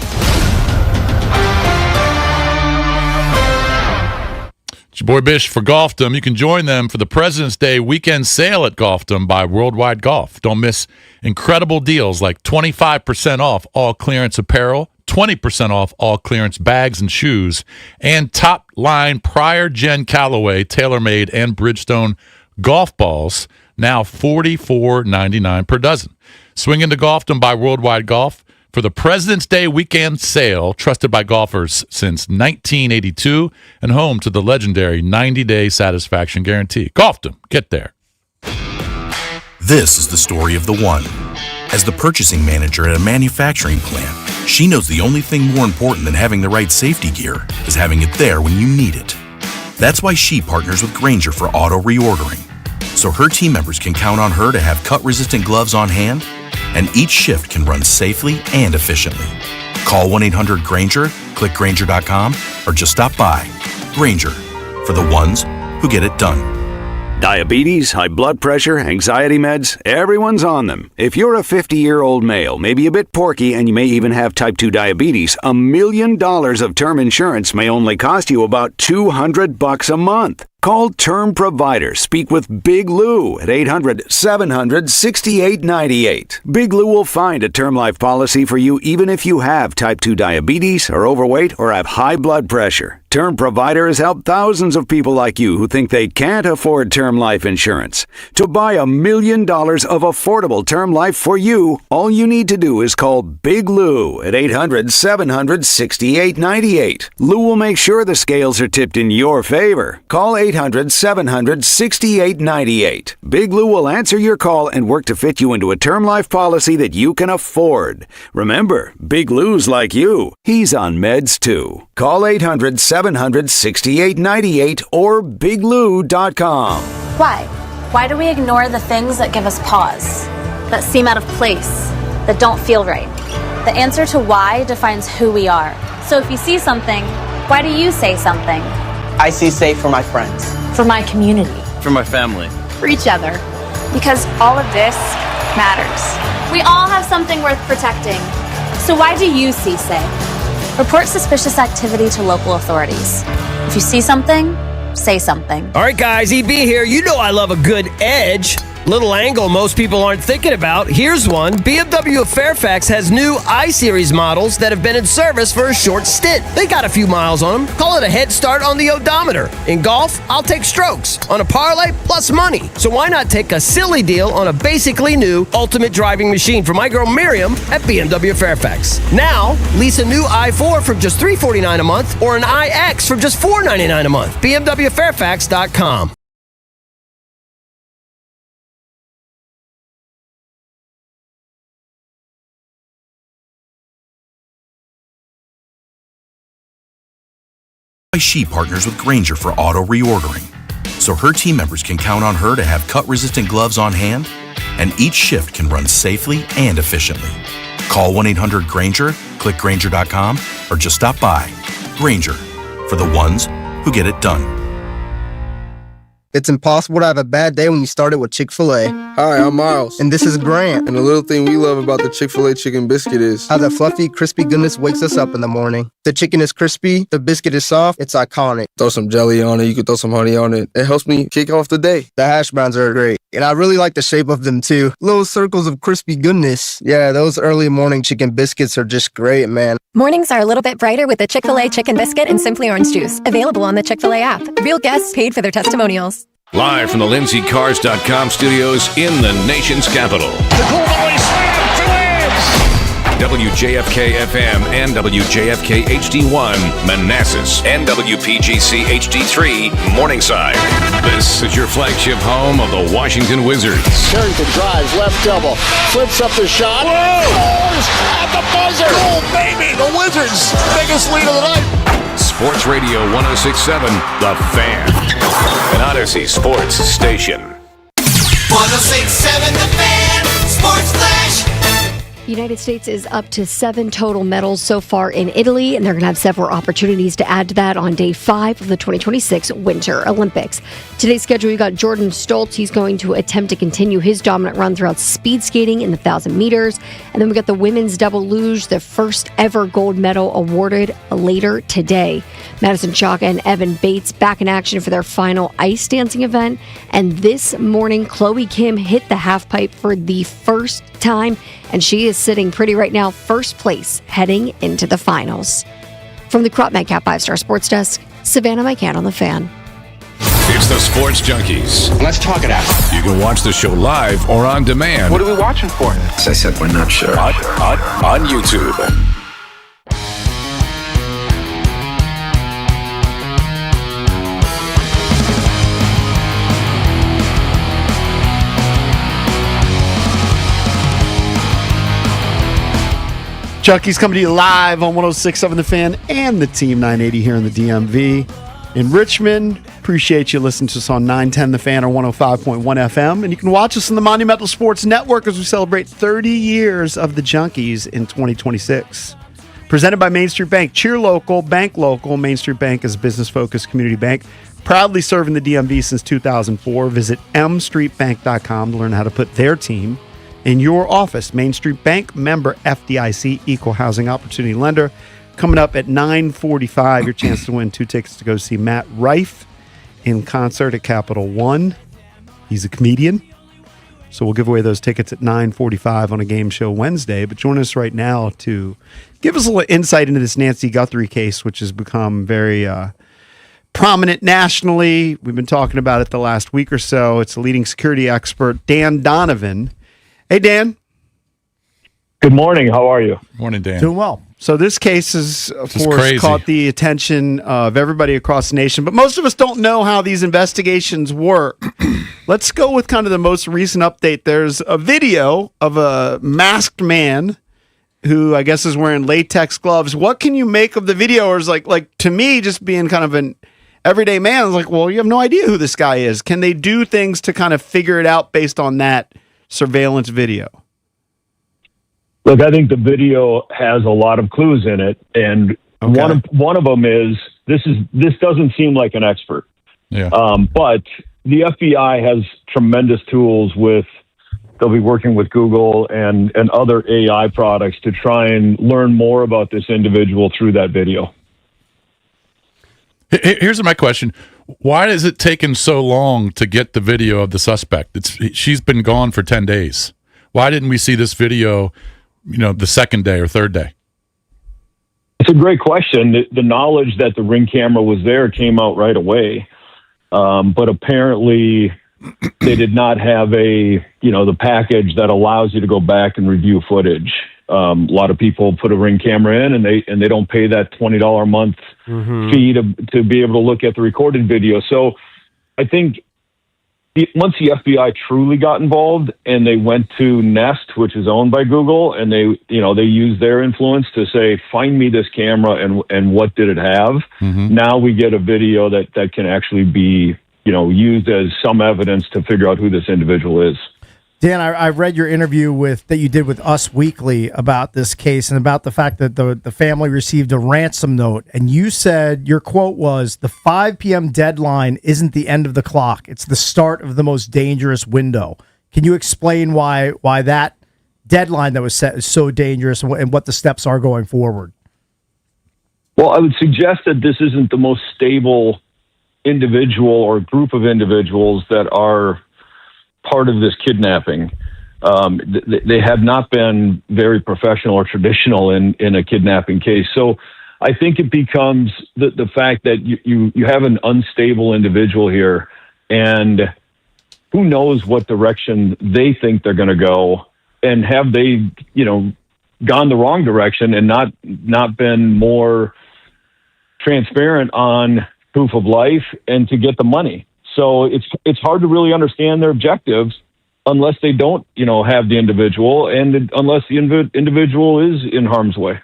It's your boy Bish for Golfdom. You can join them for the President's Day weekend sale at Golfdom by Worldwide Golf. Don't miss incredible deals like 25% off all clearance apparel, 20% off all clearance bags and shoes, and top line prior gen Callaway, TaylorMade, and Bridgestone golf balls, now $44.99 per dozen. Swing into Golfdom by Worldwide Golf for the President's Day weekend sale, trusted by golfers since 1982 and home to the legendary 90-day satisfaction guarantee. Golfdom, get there. This is the story of the one. As the purchasing manager at a manufacturing plant, she knows the only thing more important than having the right safety gear is having it there when you need it. That's why she partners with Grainger for auto reordering, so her team members can count on her to have cut-resistant gloves on hand, and each shift can run safely and efficiently. Call 1-800-GRAINGER, click Grainger.com, or just stop by. Grainger, for the ones who get it done. Diabetes, high blood pressure, anxiety meds, everyone's on them. If you're a 50-year-old male, maybe a bit porky, and you may even have type 2 diabetes, $1 million of term insurance may only cost you about $200 a month. Call Term Provider. Speak with Big Lou at 800-700-6898. Big Lou will find a term life policy for you even if you have type 2 diabetes, are overweight, or have high blood pressure. Term Provider has helped thousands of people like you who think they can't afford term life insurance. To buy $1 million of affordable term life for you, all you need to do is call Big Lou at 800-700-6898. Lou will make sure the scales are tipped in your favor. Call 800-700-6898. Big Lou will answer your call and work to fit you into a term life policy that you can afford. Remember, Big Lou's like you. He's on meds too. Call 800-700-6898 or biglou.com. Why do we ignore the things that give us pause, that seem out of place, that don't feel right? The answer to why defines who we are. So if you see something, why do you say something? I see safe for my friends. For my community. For my family. For each other. Because all of this matters. We all have something worth protecting. So why do you see safe? Report suspicious activity to local authorities. If you see something, say something. All right, guys, EB here. You know I love a good edge. Little angle most people aren't thinking about. Here's one. BMW of Fairfax has new I-Series models that have been in service for a short stint. They got a few miles on them. Call it a head start on the odometer. In golf, I'll take strokes. On a parlay, plus money. So why not take a silly deal on a basically new ultimate driving machine for my girl Miriam at BMW of Fairfax. Now, lease a new i4 from just $349 a month or an iX from just $499 a month. BMWFairfax.com. She partners with Grainger for auto reordering, so her team members can count on her to have cut-resistant gloves on hand, and each shift can run safely and efficiently. Call 1-800-GRAINGER, click Grainger.com, or just stop by. Grainger, for the ones who get it done. It's impossible to have a bad day when you start it with Chick-fil-A. Hi, I'm Miles. And this is Grant. And the little thing we love about the Chick-fil-A chicken biscuit is how the fluffy, crispy goodness wakes us up in the morning. The chicken is crispy, the biscuit is soft, it's iconic. Throw some jelly on it, you can throw some honey on it. It helps me kick off the day. The hash browns are great. And I really like the shape of them too. Little circles of crispy goodness. Yeah, those early morning chicken biscuits are just great, man. Mornings are a little bit brighter with the Chick-fil-A chicken biscuit and Simply Orange Juice. Available on the Chick-fil-A app. Real guests paid for their testimonials. Live from the LindseyCars.com studios in the nation's capital. The Golden Slam to wins! WJFK-FM and WJFK HD1 Manassas and WPGC HD3 Morningside. This is your flagship home of the Washington Wizards. Carrington drives, left double, flips up the shot. Scores at the buzzer! Goal, baby! The Wizards' biggest lead of the night. Sports Radio 106.7, The Fan. An Odyssey Sports Station. 106.7 The Fan. Sports Flash. The United States is up to 7 total medals so far in Italy, and they're going to have several opportunities to add to that on day 5 of the 2026 Winter Olympics. Today's schedule, you got Jordan Stoltz. He's going to attempt to continue his dominant run throughout speed skating in the 1,000 meters. And then we got the women's double luge, the first ever gold medal awarded later today. Madison Chock and Evan Bates back in action for their final ice dancing event. And this morning, Chloe Kim hit the half pipe for the first time, and she is sitting pretty right now, first place heading into the finals. From the Crop Medcap 5-Star Sports Desk, Savannah McCann on The Fan. It's the Sports Junkies. Let's talk it out. You can watch the show live or on demand. What are we watching for? As I said, we're not sure. On YouTube. Junkies coming to you live on 106.7 The Fan and the Team 980 here in the DMV. In Richmond, appreciate you listening to us on 910 The Fan or 105.1 FM. And you can watch us on the Monumental Sports Network as we celebrate 30 years of the Junkies in 2026. Presented by Main Street Bank. Cheer local, bank local. Main Street Bank is a business-focused community bank. Proudly serving the DMV since 2004. Visit mstreetbank.com to learn how to put their team in your office. Main Street Bank, member FDIC, equal housing opportunity lender. Coming up at 9:45, your chance to win 2 tickets to go see Matt Rife in concert at Capital One. He's a comedian, so we'll give away those tickets at 9:45 on a game show Wednesday. But join us right now to give us a little insight into this Nancy Guthrie case, which has become very prominent nationally. We've been talking about it the last week or so. It's a leading security expert, Dan Donovan. Hey, Dan. Good morning. How are you? Morning, Dan. Doing well. So this case has, of This is course, crazy. caught the attention of everybody across the nation, but most of us don't know how these investigations work. Let's go with kind of the most recent update. There's a video of a masked man who I guess is wearing latex gloves. What can you make of the video? Or is like to me, just being kind of an everyday man, I was like, well, you have no idea who this guy is. Can they do things to kind of figure it out based on that surveillance video? Look, I think the video has a lot of clues in it, and one of them is this doesn't seem like an expert. Yeah. But the FBI has tremendous tools they'll be working with Google and other AI products to try and learn more about this individual through that video. Here's my question. Why has it taken so long to get the video of the suspect? She's been gone for 10 days. Why didn't we see this video, the second day or third day? It's a great question. The knowledge that the Ring camera was there came out right away. But apparently they did not have the package that allows you to go back and review footage. A lot of people put a Ring camera in and they don't pay that $20 a month fee to be able to look at the recorded video. So I think once the FBI truly got involved and they went to Nest, which is owned by Google, and they used their influence to say, find me this camera and what did it have? Now we get a video that can actually be, used as some evidence to figure out who this individual is. Dan, I read your interview that you did with Us Weekly about this case and about the fact that the family received a ransom note. And you said, your quote was, the 5 p.m. deadline isn't the end of the clock. It's the start of the most dangerous window. Can you explain why that deadline that was set is so dangerous and what the steps are going forward? Well, I would suggest that this isn't the most stable individual or group of individuals that are part of this kidnapping. They have not been very professional or traditional in a kidnapping case. So I think it becomes the fact that you have an unstable individual here, and who knows what direction they think they're going to go, and have they, gone the wrong direction and not been more transparent on proof of life and to get the money. So it's hard to really understand their objectives unless they don't, have the individual and unless the individual is in harm's way.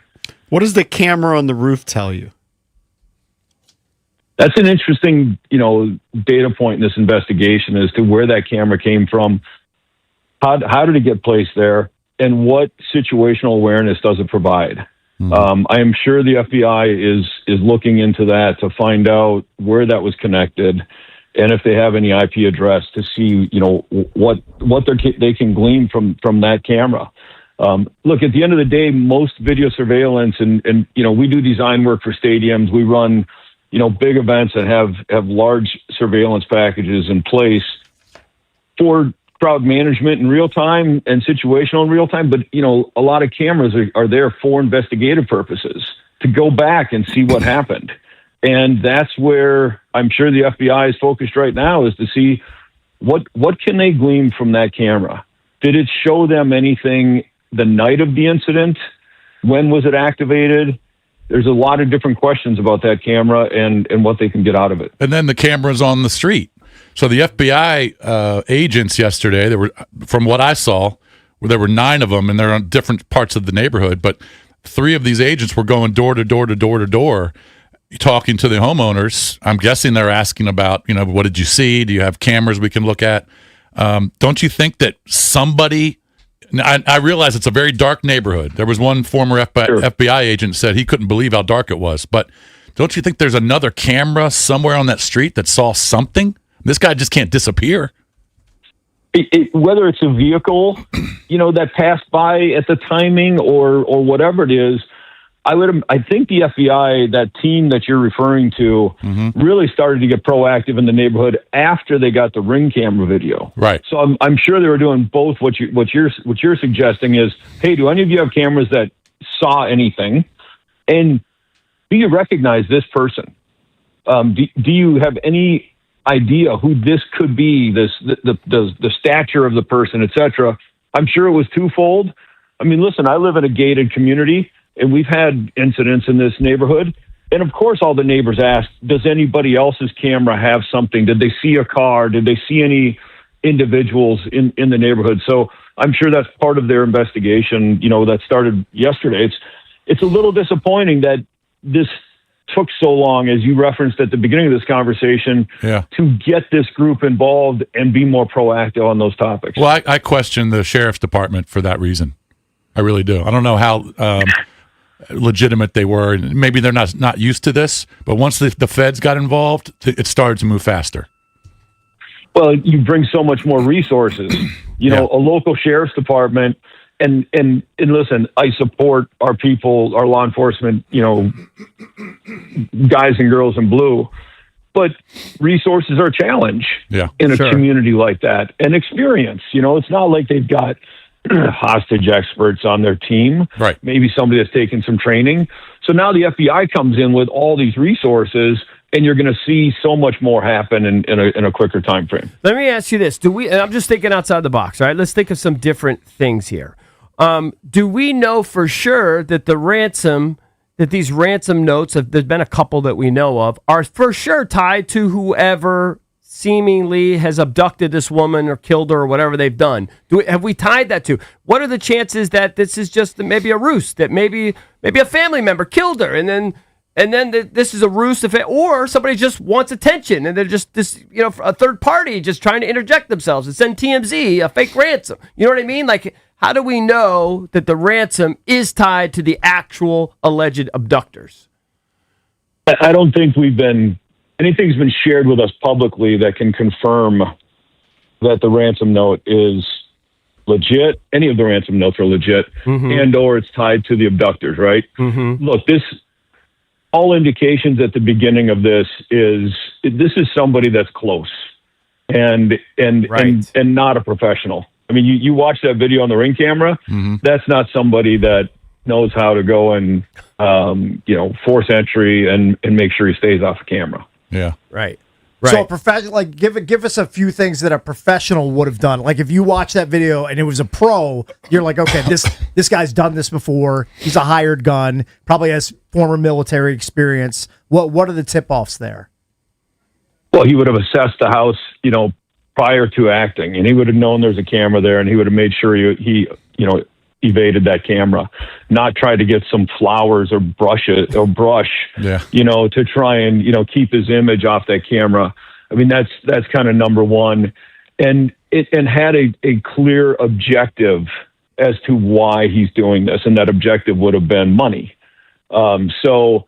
What does the camera on the roof tell you? That's an interesting, data point in this investigation as to where that camera came from. How did it get placed there, and what situational awareness does it provide? I am sure the FBI is looking into that to find out where that was connected, and if they have any IP address to see, what they can glean from that camera. Look, at the end of the day, most video surveillance, and we do design work for stadiums. We run, big events that have large surveillance packages in place for crowd management in real time and situational in real time. But, a lot of cameras are there for investigative purposes to go back and see what happened. And that's where I'm sure the FBI is focused right now, is to see what can they glean from that camera. Did it show them anything the night of the incident? When was it activated? There's a lot of different questions about that camera and what they can get out of it. And then the cameras on the street. So the FBI agents yesterday, there were, from what I saw, there were 9 of them, and they're on different parts of the neighborhood. But 3 of these agents were going door to door to door to door, talking to the homeowners. I'm guessing they're asking about, what did you see? Do you have cameras we can look at? Don't you think that somebody? I realize it's a very dark neighborhood. There was one former FBI agent said he couldn't believe how dark it was. But don't you think there's another camera somewhere on that street that saw something? This guy just can't disappear. Whether it's a vehicle, that passed by at the timing or whatever it is, I think the FBI, that team that you're referring to, really started to get proactive in the neighborhood after they got the Ring camera video. Right. So I'm sure they were doing both. What you're suggesting is, hey, do any of you have cameras that saw anything, and do you recognize this person? Do you have any idea who this could be? The stature of the person, etc. I'm sure it was twofold. I mean, listen, I live in a gated community, and we've had incidents in this neighborhood. And of course, all the neighbors ask, does anybody else's camera have something? Did they see a car? Did they see any individuals in the neighborhood? So I'm sure that's part of their investigation, that started yesterday. It's a little disappointing that this took so long, as you referenced at the beginning of this conversation, to get this group involved and be more proactive on those topics. Well, I question the sheriff's department for that reason. I really do. I don't know how legitimate they were. Maybe they're not used to this, but once the feds got involved, it started to move faster. Well, you bring so much more resources. A local sheriff's department, and listen, I support our people, our law enforcement, guys and girls in blue, but resources are a challenge in a community like that, and experience. It's not like they've got hostage experts on their team, right? Maybe somebody that's taken some training. So now the FBI comes in with all these resources, and you're going to see so much more happen in a quicker time frame. Let me ask you this: and I'm just thinking outside the box, all right? Let's think of some different things here. Do we know for sure that these ransom notes, there's been a couple that we know of, are for sure tied to whoever seemingly has abducted this woman or killed her or whatever they've done? Have we tied that to? What are the chances that this is just maybe a ruse, that maybe a family member killed her, and then this is a ruse, or somebody just wants attention and they're just a third party just trying to interject themselves and send TMZ a fake ransom? You know what I mean? Like, how do we know that the ransom is tied to the actual alleged abductors? I don't think anything's been shared with us publicly that can confirm that the ransom note is legit. Any of the ransom notes are legit, and or it's tied to the abductors, right? Look, all indications at the beginning of this is somebody that's close and not a professional. I mean, you watch that video on the Ring camera. That's not somebody that knows how to go and force entry and make sure he stays off the camera. Yeah. Right. So a professional, give us a few things that a professional would have done. Like if you watch that video and it was a pro, you're like, okay, this guy's done this before. He's a hired gun, probably has former military experience. What are the tip-offs there? Well, he would have assessed the house, prior to acting, and he would have known there's a camera there, and he would have made sure he evaded that camera, not try to get some flowers or brush, to try and, keep his image off that camera. I mean, that's kind of number one. And had a clear objective as to why he's doing this. And that objective would have been money. So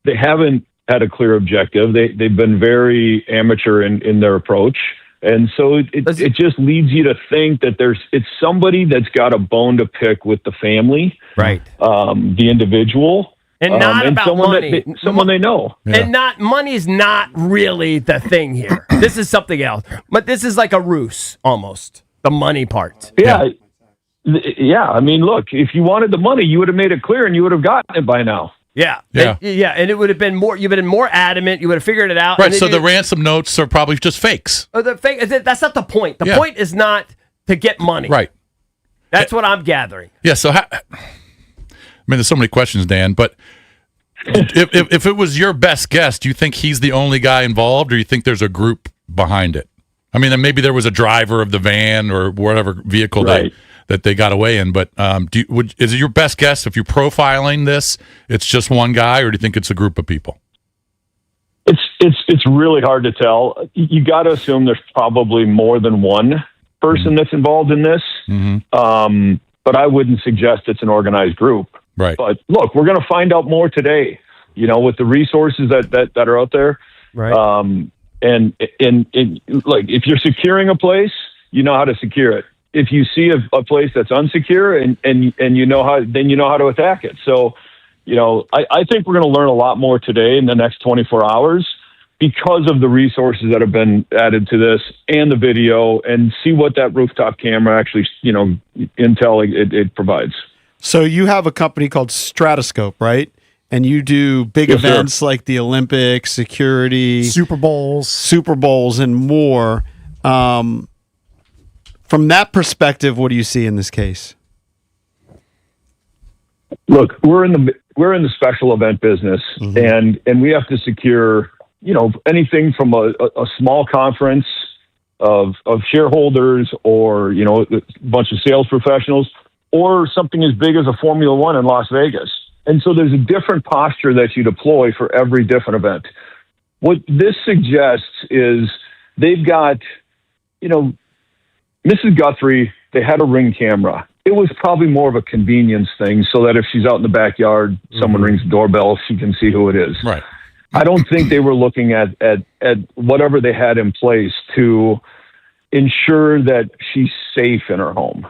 they haven't had a clear objective. They've been very amateur in their approach. And so it just leads you to think that it's somebody that's got a bone to pick with the family, right? The individual, and not about money. Someone they know, and money is not really the thing here. This is something else. But this is like a ruse almost. The money part. Yeah. I mean, look, if you wanted the money, you would have made it clear and you would have gotten it by now. Yeah. And it would have been more. You've been more adamant. You would have figured it out. Right. So the ransom notes are probably just fakes. That's not the point. The point is not to get money. Right. That's what I'm gathering. Yeah. So, I mean, there's so many questions, Dan, but if it was your best guess, do you think he's the only guy involved, or do you think there's a group behind it? I mean, maybe there was a driver of the van or whatever vehicle that they got away in, but is it your best guess if you're profiling this, it's just one guy, or do you think it's a group of people? It's really hard to tell. You got to assume there's probably more than one person that's involved in this, but I wouldn't suggest it's an organized group. Right. But look, we're going to find out more today. With the resources that are out there. Right. And like, if you're securing a place, you know how to secure it. If you see a place that's unsecure and you know how to attack it. So, I think we're going to learn a lot more today in the next 24 hours because of the resources that have been added to this and the video, and see what that rooftop camera actually, intel it provides. So you have a company called Stratoscope, right? And you do big events like the Olympics, security, Super Bowls, and more. From that perspective, what do you see in this case? Look, we're in the special event business, and we have to secure, anything from a small conference of shareholders, or a bunch of sales professionals, or something as big as a Formula One in Las Vegas. And so there's a different posture that you deploy for every different event. What this suggests is they've got, Mrs. Guthrie, they had a Ring camera. It was probably more of a convenience thing, so that if she's out in the backyard, someone rings the doorbell, she can see who it is. Right. I don't think they were looking at whatever they had in place to ensure that she's safe in her home.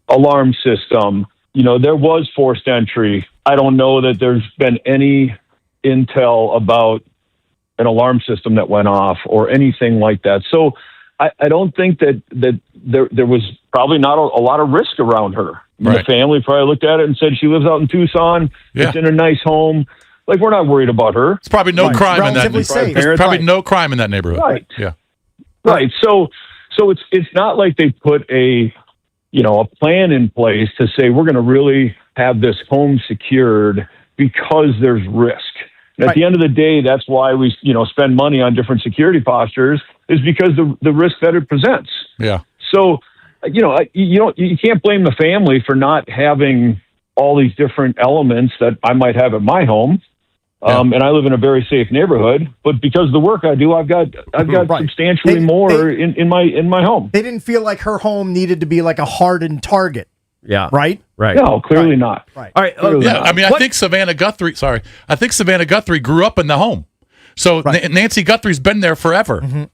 Alarm system, there was forced entry. I don't know that there's been any intel about an alarm system that went off or anything like that. So I don't think that there was probably not a lot of risk around her. The family probably looked at it and said, she lives out in Tucson. It's in a nice home. Like, we're not worried about her. It's probably no crime in that. There's probably no crime in that neighborhood. Right. Yeah. Right. So it's not like they put a plan in place to say, we're going to really have this home secured because there's risk. And at the end of the day, that's why we, spend money on different security postures, is because the risk that it presents. Yeah. So, you can't blame the family for not having all these different elements that I might have at my home. And I live in a very safe neighborhood, but because of the work I do, I've got substantially more in my home. They didn't feel like her home needed to be like a hardened target. Yeah. Right? Right. No, clearly not. Right. All right. I think Savannah Guthrie grew up in the home. So Nancy Guthrie's been there forever.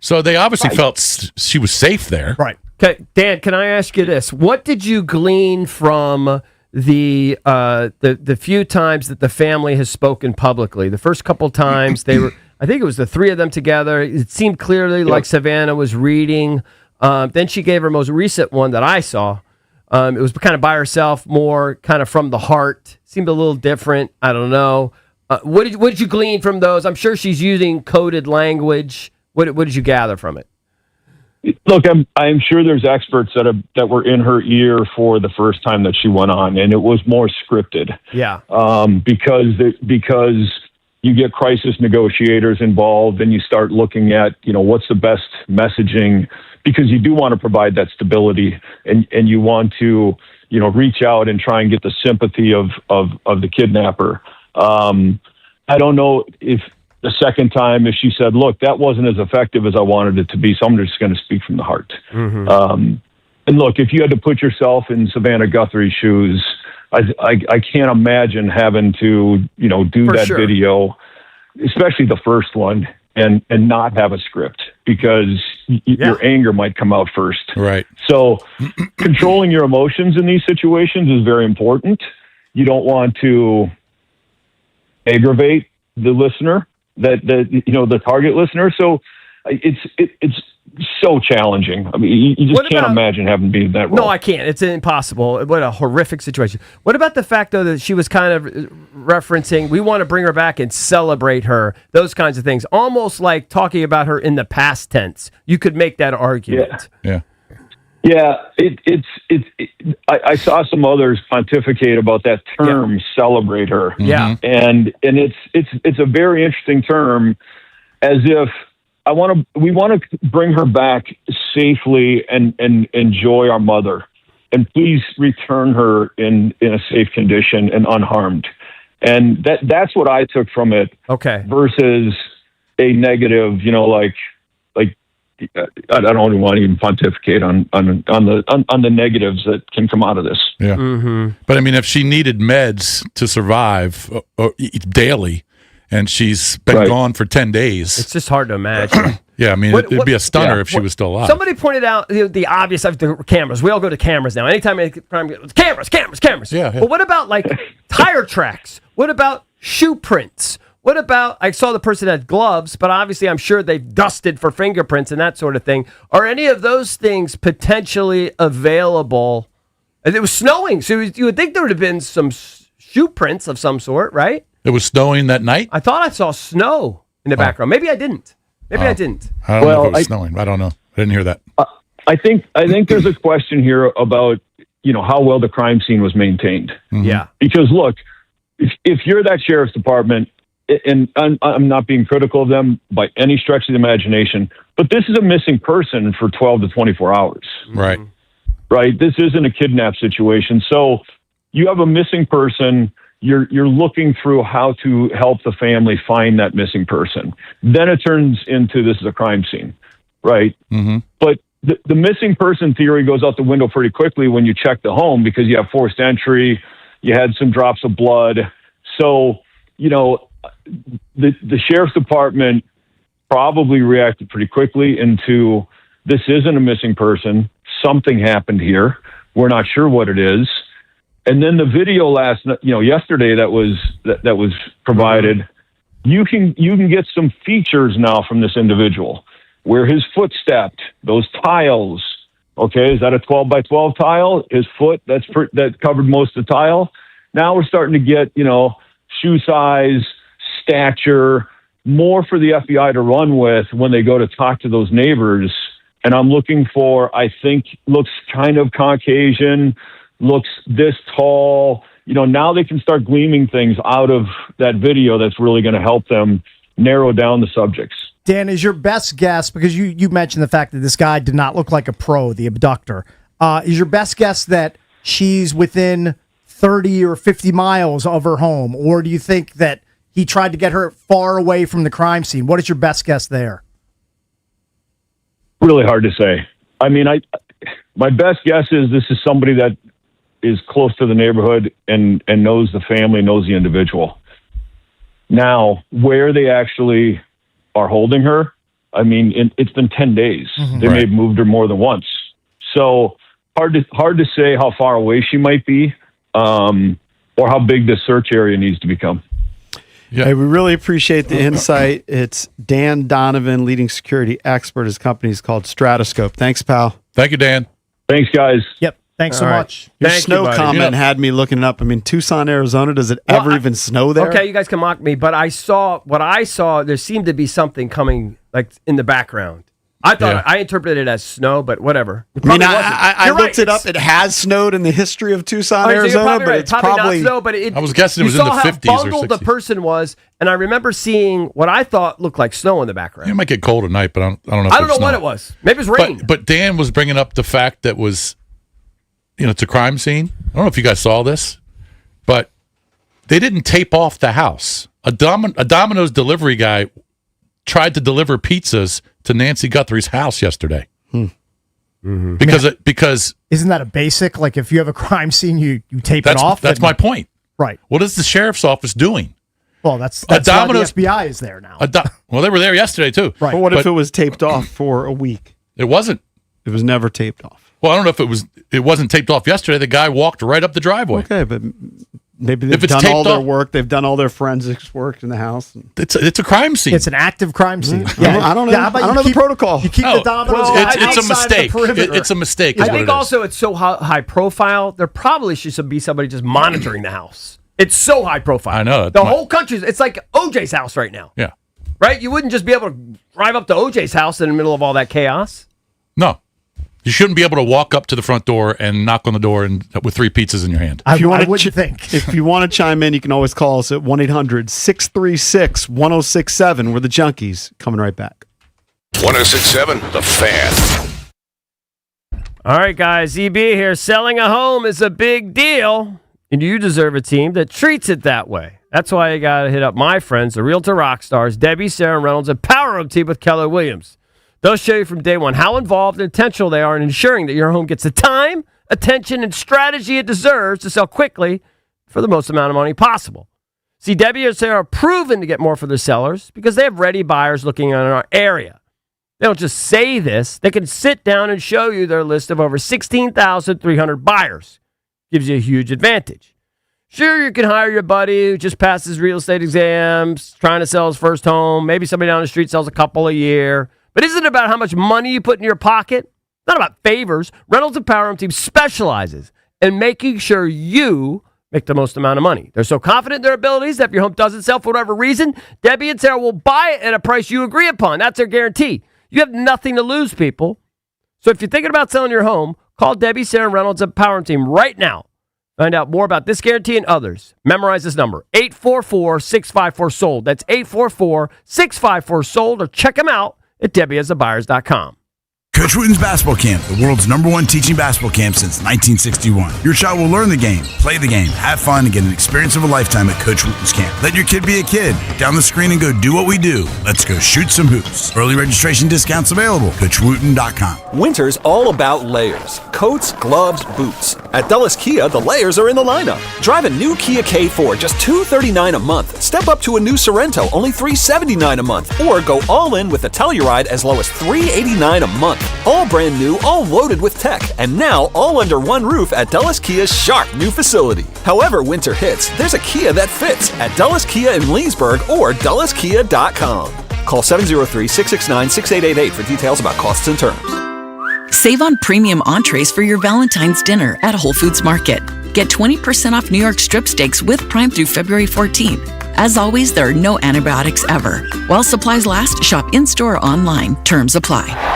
So they obviously felt she was safe there. Right. Okay, Dan, can I ask you this? What did you glean from the few times that the family has spoken publicly? The first couple times they were, I think it was the three of them together. It seemed clearly like Savannah was reading. Then she gave her most recent one that I saw. It was kind of by herself, more kind of from the heart. Seemed a little different. I don't know. What did you glean from those? I'm sure she's using coded language. What did you gather from it? Look, I'm sure there's experts that were in her ear for the first time that she went on, and it was more scripted. Yeah. Because you get crisis negotiators involved, and you start looking at what's the best messaging, because you do want to provide that stability, and you want to reach out and try and get the sympathy of the kidnapper. I don't know if the second time, if she said, look, that wasn't as effective as I wanted it to be, so I'm just going to speak from the heart. And look, if you had to put yourself in Savannah Guthrie's shoes, I can't imagine having to, do that video, especially the first one, and not have a script, because your anger might come out first. Right. So controlling your emotions in these situations is very important. You don't want to aggravate the listener, the target listener. So it's so challenging. I mean, you just can't imagine having to be in that role. No, I can't. It's impossible. What a horrific situation. What about the fact, though, that she was kind of referencing, we want to bring her back and celebrate her, those kinds of things, almost like talking about her in the past tense. You could make that argument. Yeah. Yeah, I saw some others pontificate about that term, celebrate her. Yeah. And it's a very interesting term, as if we want to bring her back safely and enjoy our mother, and please return her in a safe condition and unharmed. And that's what I took from it. Okay. Versus a negative, like I don't even want to even pontificate on the negatives that can come out of this. Yeah. Mm-hmm. But I mean, if she needed meds to survive daily, and she's been gone for 10 days, it's just hard to imagine. Yeah, I mean, it'd be a stunner if she was still alive. Somebody pointed out the obvious of the cameras. We all go to cameras now. Anytime crime, cameras. Yeah. But what about like tire tracks? What about shoe prints? What about, I saw the person had gloves, but obviously I'm sure they've dusted for fingerprints and that sort of thing. Are any of those things potentially available? And it was snowing, so you would think there would have been some shoe prints of some sort, right? It was snowing that night? I thought I saw snow in the background. Maybe I didn't. I don't know if it was snowing. I don't know. I didn't hear that. I think there's a question here about, how well the crime scene was maintained. Mm-hmm. Yeah. Because look, if you're that sheriff's department, and I'm not being critical of them by any stretch of the imagination, but this is a missing person for 12 to 24 hours. Right. Right? This isn't a kidnap situation. So you have a missing person. You're looking through how to help the family find that missing person. Then it turns into this is a crime scene, right? Mm-hmm. But the missing person theory goes out the window pretty quickly when you check the home, because you have forced entry, you had some drops of blood. So, the sheriff's department probably reacted pretty quickly into, this isn't a missing person. Something happened here. We're not sure what it is. And then the video yesterday that was provided, you can get some features now from this individual, where his foot stepped, those tiles. Okay, is that a 12 by 12 tile? His foot, that covered most of the tile. Now we're starting to get, shoe size, stature, more for the FBI to run with when they go to talk to those neighbors. And I'm looking for, I think, looks kind of Caucasian, looks this tall. Now they can start gleaming things out of that video that's really going to help them narrow down the subjects. Dan, is your best guess, because you mentioned the fact that this guy did not look like a pro, the abductor, is your best guess that she's within 30 or 50 miles of her home? Or do you think that he tried to get her far away from the crime scene? What is your best guess there? Really hard to say. I mean, my best guess is this is somebody that is close to the neighborhood and knows the family, knows the individual. Now, where they actually are holding her, I mean, it's been 10 days. Mm-hmm. They may have moved her more than once. So hard to say how far away she might be, or how big this search area needs to become. Yeah. Hey, we really appreciate the insight. It's Dan Donovan, leading security expert. His company is called Stratoscope. Thanks, pal. Thank you, Dan. Thanks, guys. Yep. Thanks so much. Your snow comment had me looking it up. I mean, Tucson, Arizona, does it ever even snow there? Okay, you guys can mock me, but I saw, there seemed to be something coming like in the background. I thought I interpreted it as snow, but whatever. I mean, I looked it up. It has snowed in the history of Tucson, Arizona, but it's probably not snow. But I was guessing it was in the 50s or 60s. You saw how bundled the person was, and I remember seeing what I thought looked like snow in the background. It might get cold at night, but I don't know. I don't know what it was. Maybe it was rain. But Dan was bringing up the fact that was, it's a crime scene. I don't know if you guys saw this, but they didn't tape off the house. A Domino's delivery guy tried to deliver pizzas to Nancy Guthrie's house yesterday. Mm-hmm. Because isn't that a basic? Like, if you have a crime scene, you tape it off. That's my point. Right. What is the sheriff's office doing? Well, that's why the FBI is there now. Well, they were there yesterday too. Right. But what if it was taped off for a week? It wasn't. It was never taped off. Well, I don't know if it wasn't taped off yesterday. The guy walked right up the driveway. Okay, but Maybe they've done all their work. They've done all their forensics work in the house. It's a crime scene. It's an active crime scene. I don't know. Yeah, I don't know the protocol. You keep the dominoes. It's a mistake. It's a mistake. I think also it's so high profile. There probably should be somebody just monitoring the house. It's so high profile. I know. The whole country's. It's like OJ's house right now. Yeah. Right? You wouldn't just be able to drive up to OJ's house in the middle of all that chaos. No. You shouldn't be able to walk up to the front door and knock on the door with 3 pizzas in your hand. I wouldn't think. If you want to chime in, you can always call us at 1-800-636-1067. We're the Junkies. Coming right back. 106.7 The Fan. All right, guys. EB here. Selling a home is a big deal, and you deserve a team that treats it that way. That's why you got to hit up my friends, the Realtor Rockstars, Debbie, Sarah Reynolds, and Power Room team with Keller Williams. They'll show you from day one how involved and intentional they are in ensuring that your home gets the time, attention, and strategy it deserves to sell quickly for the most amount of money possible. See, Debbie and Sarah are proven to get more for their sellers because they have ready buyers looking in our area. They don't just say this. They can sit down and show you their list of over 16,300 buyers. Gives you a huge advantage. Sure, you can hire your buddy who just passed his real estate exams, trying to sell his first home. Maybe somebody down the street sells a couple a year. But isn't it about how much money you put in your pocket? Not about favors. Reynolds and Power Home Team specializes in making sure you make the most amount of money. They're so confident in their abilities that if your home doesn't sell for whatever reason, Debbie and Sarah will buy it at a price you agree upon. That's their guarantee. You have nothing to lose, people. So if you're thinking about selling your home, call Debbie, Sarah Reynolds and Power Home Team right now. Find out more about this guarantee and others. Memorize this number, 844-654-SOLD. That's 844-654-SOLD, or check them out at DebbieAsABuyers.com. Coach Wooten's Basketball Camp, the world's #1 teaching basketball camp since 1961. Your child will learn the game, play the game, have fun, and get an experience of a lifetime at Coach Wooten's Camp. Let your kid be a kid. Put down the screen and go do what we do. Let's go shoot some hoops. Early registration discounts available. CoachWooten.com. Winter's all about layers. Coats, gloves, boots. At Dulles Kia, the layers are in the lineup. Drive a new Kia K4, just $239 a month. Step up to a new Sorrento, only $379 a month. Or go all in with a Telluride as low as $389 a month. All brand new, all loaded with tech, and now all under one roof at Dulles Kia's sharp new facility. However winter hits, there's a Kia that fits at Dulles Kia in Leesburg or DullesKia.com. Call 703-669-6888 for details about costs and terms. Save on premium entrees for your Valentine's dinner at Whole Foods Market. Get 20% off New York strip steaks with Prime through February 14th. As always, there are no antibiotics ever. While supplies last, shop in-store or online. Terms apply.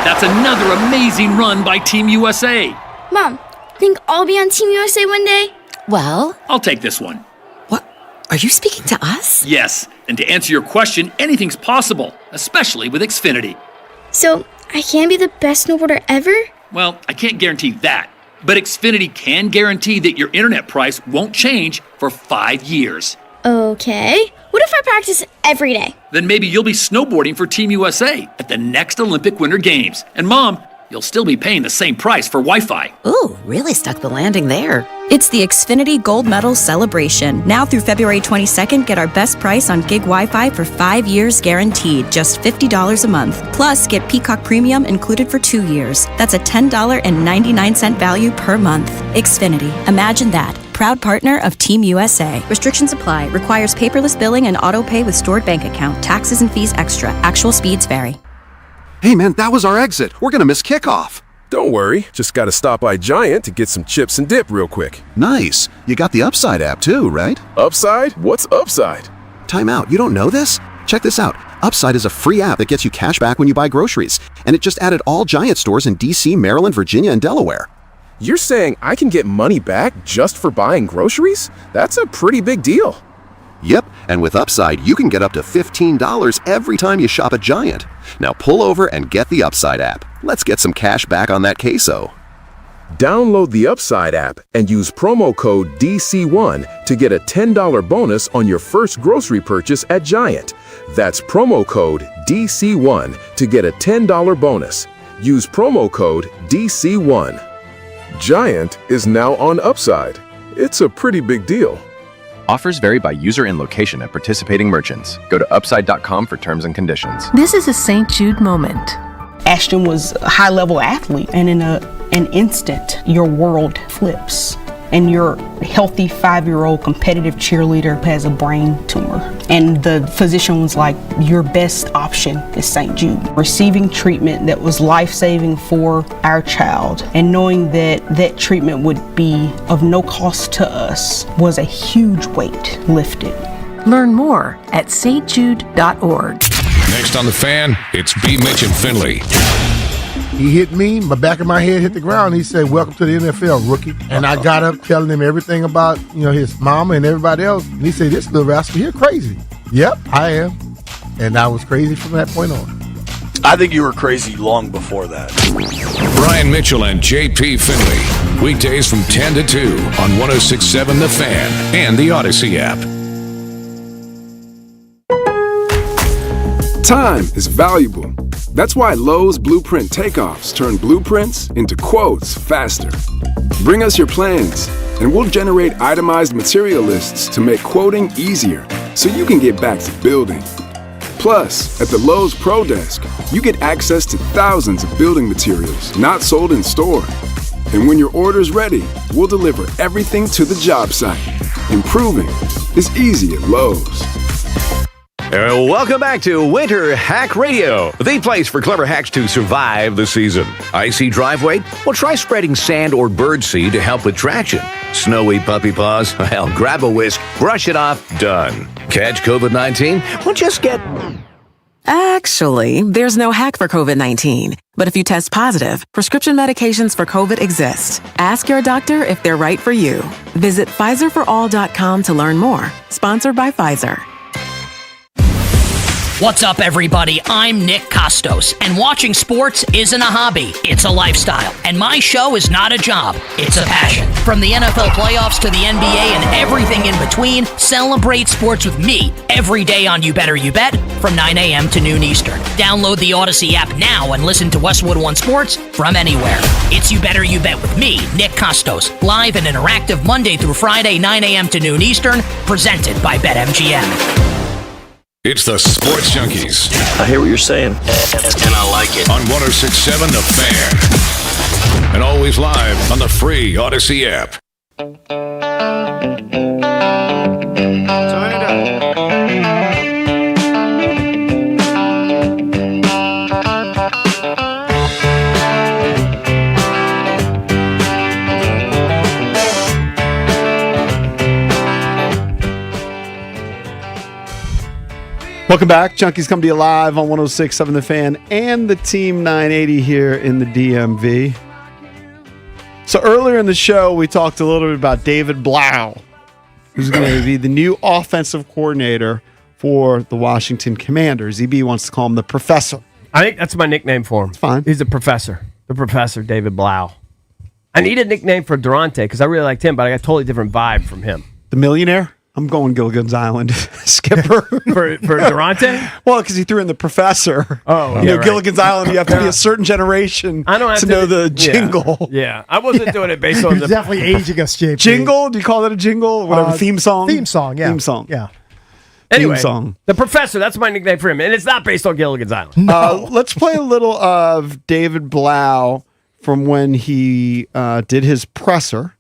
That's another amazing run by Team USA. Mom, think I'll be on Team USA one day? Well, I'll take this one. What? Are you speaking to us? Yes, and to answer your question, anything's possible, especially with Xfinity. So, I can be the best snowboarder ever? Well, I can't guarantee that, but Xfinity can guarantee that your internet price won't change for 5 years. Okay. What if I practice every day? Then maybe you'll be snowboarding for Team USA at the next Olympic Winter Games. And Mom, you'll still be paying the same price for Wi-Fi. Ooh, really stuck the landing there. It's the Xfinity Gold Medal Celebration. Now through February 22nd, get our best price on gig Wi-Fi for 5 years guaranteed, just $50 a month. Plus, get Peacock Premium included for 2 years. That's a $10.99 value per month. Xfinity. Imagine that. Proud partner of Team USA. Restrictions apply. Requires paperless billing and auto pay with stored bank account. Taxes and fees extra. Actual speeds vary. Hey man, that was our exit. We're gonna miss kickoff. Don't worry. Just gotta stop by Giant to get some chips and dip real quick. Nice. You got the Upside app too, right? Upside? What's Upside? Time out. You don't know this? Check this out. Upside is a free app that gets you cash back when you buy groceries. And it just added all Giant stores in DC, Maryland, Virginia, and Delaware. You're saying I can get money back just for buying groceries? That's a pretty big deal. Yep, and with Upside, you can get up to $15 every time you shop at Giant. Now pull over and get the Upside app. Let's get some cash back on that queso. Download the Upside app and use promo code DC1 to get a $10 bonus on your first grocery purchase at Giant. That's promo code DC1 to get a $10 bonus. Use promo code DC1. Giant is now on Upside. It's a pretty big deal. Offers vary by user and location at participating merchants. Go to upside.com for terms and conditions. This is a St. Jude moment. Ashton was a high-level athlete, and in an instant, your world flips. and your healthy 5-year-old competitive cheerleader has a brain tumor. And the physician was like, your best option is St. Jude. Receiving treatment that was life-saving for our child and knowing that that treatment would be of no cost to us was a huge weight lifted. Learn more at stjude.org. Next on The Fan, it's B. Mitch and Finley. He hit me, my back of my head hit the ground. He said, "Welcome to the NFL, rookie." And I got up telling him everything about, his mama and everybody else. And he said, "This little rascal here crazy." Yep, I am. And I was crazy from that point on. I think you were crazy long before that. Brian Mitchell and JP Finley. Weekdays from 10 to 2 on 106.7 The Fan and the Odyssey app. Time is valuable. That's why Lowe's Blueprint Takeoffs turn blueprints into quotes faster. Bring us your plans, and we'll generate itemized material lists to make quoting easier so you can get back to building. Plus, at the Lowe's Pro Desk, you get access to thousands of building materials not sold in store. And when your order's ready, we'll deliver everything to the job site. Improving is easy at Lowe's. Welcome back to Winter Hack Radio, the place for clever hacks to survive the season. Icy driveway? Well, try spreading sand or birdseed to help with traction. Snowy puppy paws? Well, grab a whisk, brush it off, done. Catch COVID-19? Well, just get... Actually, there's no hack for COVID-19. But if you test positive, prescription medications for COVID exist. Ask your doctor if they're right for you. Visit PfizerForAll.com to learn more. Sponsored by Pfizer. What's up, everybody? I'm Nick Costos, and watching sports isn't a hobby, it's a lifestyle. And my show is not a job, it's a passion. From the NFL playoffs to the NBA and everything in between, celebrate sports with me every day on You Better You Bet from 9 a.m. to noon Eastern. Download the Odyssey app now and listen to Westwood One Sports from anywhere. It's You Better You Bet with me, Nick Costos, live and interactive Monday through Friday, 9 a.m. to noon Eastern, presented by BetMGM. It's the Sports Junkies. I hear what you're saying, and I like it. On 106.7 The Fan. And always live on the free Odyssey app. Turn it up. Welcome back. Junkies come to you live on 106.7 The Fan and the Team 980 here in the DMV. So earlier in the show, we talked a little bit about David Blau, who's going to be the new offensive coordinator for the Washington Commanders. EB wants to call him the Professor. I think that's my nickname for him. It's fine. He's the Professor. The Professor, David Blau. I need a nickname for Durante because I really liked him, but I got a totally different vibe from him. The Millionaire? I'm going Gilligan's Island skipper. for Durante? Well, because he threw in the Professor. Oh, you know, right. Gilligan's Island, you have to be a certain generation to know the jingle. Yeah. I wasn't doing it based on You're definitely aging us, JP. Jingle? Do you call that a jingle? Whatever, theme song? Theme song, yeah. Theme song. Yeah. Anyway, theme song. The Professor, that's my nickname for him, and it's not based on Gilligan's Island. Let's play a little of David Blau from when he did his presser.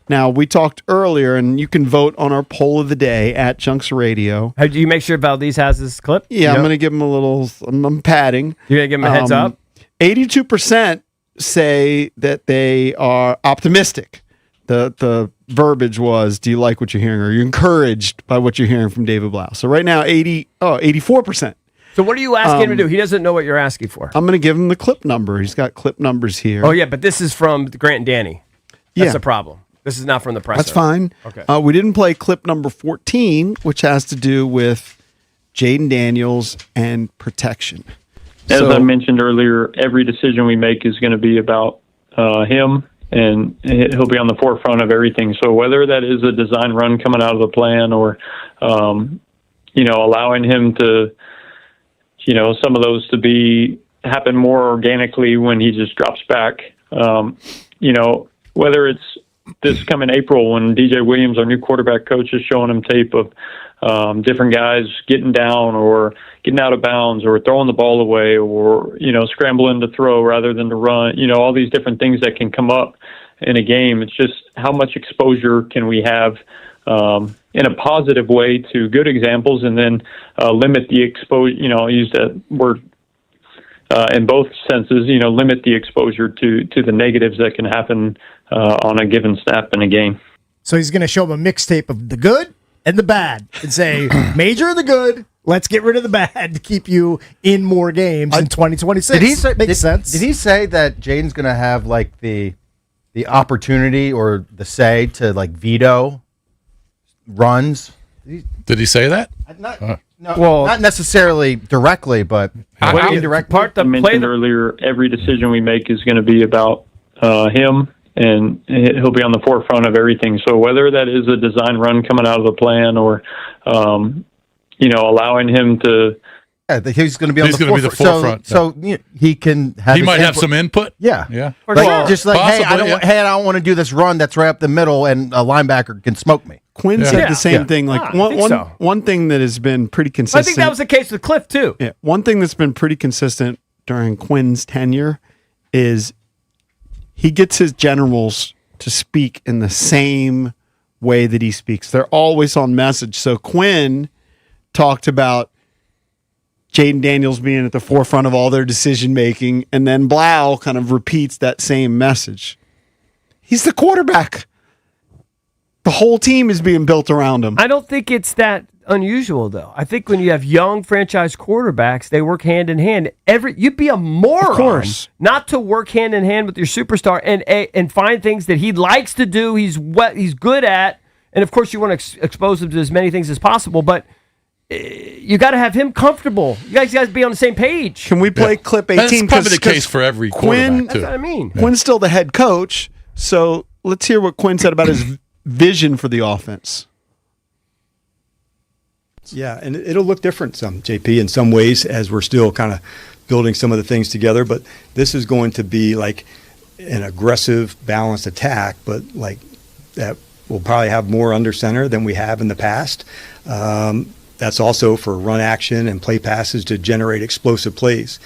Now, we talked earlier, and you can vote on our poll of the day at Junks Radio. Do you make sure Valdez has this clip? Yeah, I'm going to give him a little, I'm padding. You're going to give him a heads up? 82% say that they are optimistic. The verbiage was, do you like what you're hearing? Or are you encouraged by what you're hearing from David Blau? So right now, 84%. So what are you asking him to do? He doesn't know what you're asking for. I'm going to give him the clip number. He's got clip numbers here. Oh, yeah, but this is from Grant and Danny. That's the problem. This is not from the presser. That's fine. Okay. We didn't play clip number 14, which has to do with Jaden Daniels and protection. As I mentioned earlier, every decision we make is going to be about him, and he'll be on the forefront of everything. So whether that is a design run coming out of the plan or, allowing him to, some of those to happen more organically when he just drops back, whether it's this coming April when DJ Williams, our new quarterback coach, is showing him tape of different guys getting down or getting out of bounds or throwing the ball away or, scrambling to throw rather than to run, all these different things that can come up. in a game. It's just how much exposure can we have in a positive way to good examples, and then limit the exposure. I use that word in both senses. Limit the exposure to the negatives that can happen on a given snap in a game. So he's going to show him a mixtape of the good and the bad and say, major the good, let's get rid of the bad to keep you in more games in 2026. Did he say, Makes sense. Did he say that Jaden's going to have like the opportunity or the say to like veto runs? Did he say that? Not necessarily directly, but indirectly. I mentioned earlier, every decision we make is going to be about him, and he'll be on the forefront of everything. So whether that is a design run coming out of the plan or, allowing him to. Yeah, he's going to be on He's the gonna forefront. be the forefront. So he can have. He might have some input. Yeah, yeah. Like, just like, Possibly, I don't want to do this run that's right up the middle, and a linebacker can smoke me. Quinn said the same thing. Like one thing that has been pretty consistent. I think that was the case with Cliff too. Yeah, one thing that's been pretty consistent during Quinn's tenure is he gets his generals to speak in the same way that he speaks. They're always on message. So Quinn talked about Jaden Daniels being at the forefront of all their decision making, and then Blau kind of repeats that same message. He's the quarterback. The whole team is being built around him. I don't think it's that unusual, though. I think when you have young franchise quarterbacks, they work hand in hand. You'd be a moron not to work hand in hand with your superstar and find things that he likes to do. He's good at, and of course, you want to expose him to as many things as possible. But you got to have him comfortable. You guys got to be on the same page. Can we play clip 18? That's probably the case for every quarterback, That's what I mean. Quinn's still the head coach, so let's hear what Quinn said about his vision for the offense. Yeah, and it'll look different, JP, in some ways as we're still kind of building some of the things together. But this is going to be like an aggressive, balanced attack, but like that will probably have more under center than we have in the past. That's also for run action and play passes to generate explosive plays.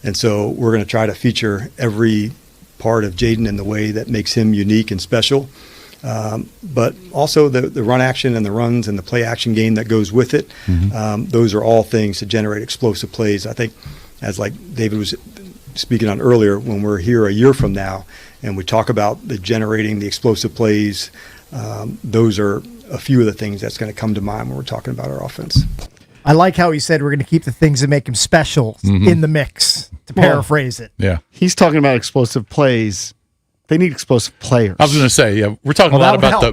And so we're going to try to feature every part of Jaden in the way that makes him unique and special. But also the run action and the runs and the play action game that goes with it. Those are all things to generate explosive plays. I think, as like David was speaking on earlier, when we're here a year from now and we talk about generating the explosive plays, those are a few of the things that's going to come to mind when we're talking about our offense. I like how he said we're going to keep the things that make him special in the mix, to paraphrase it. Yeah. He's talking about explosive plays. They need explosive players. I was going to say, yeah, we're talking a lot about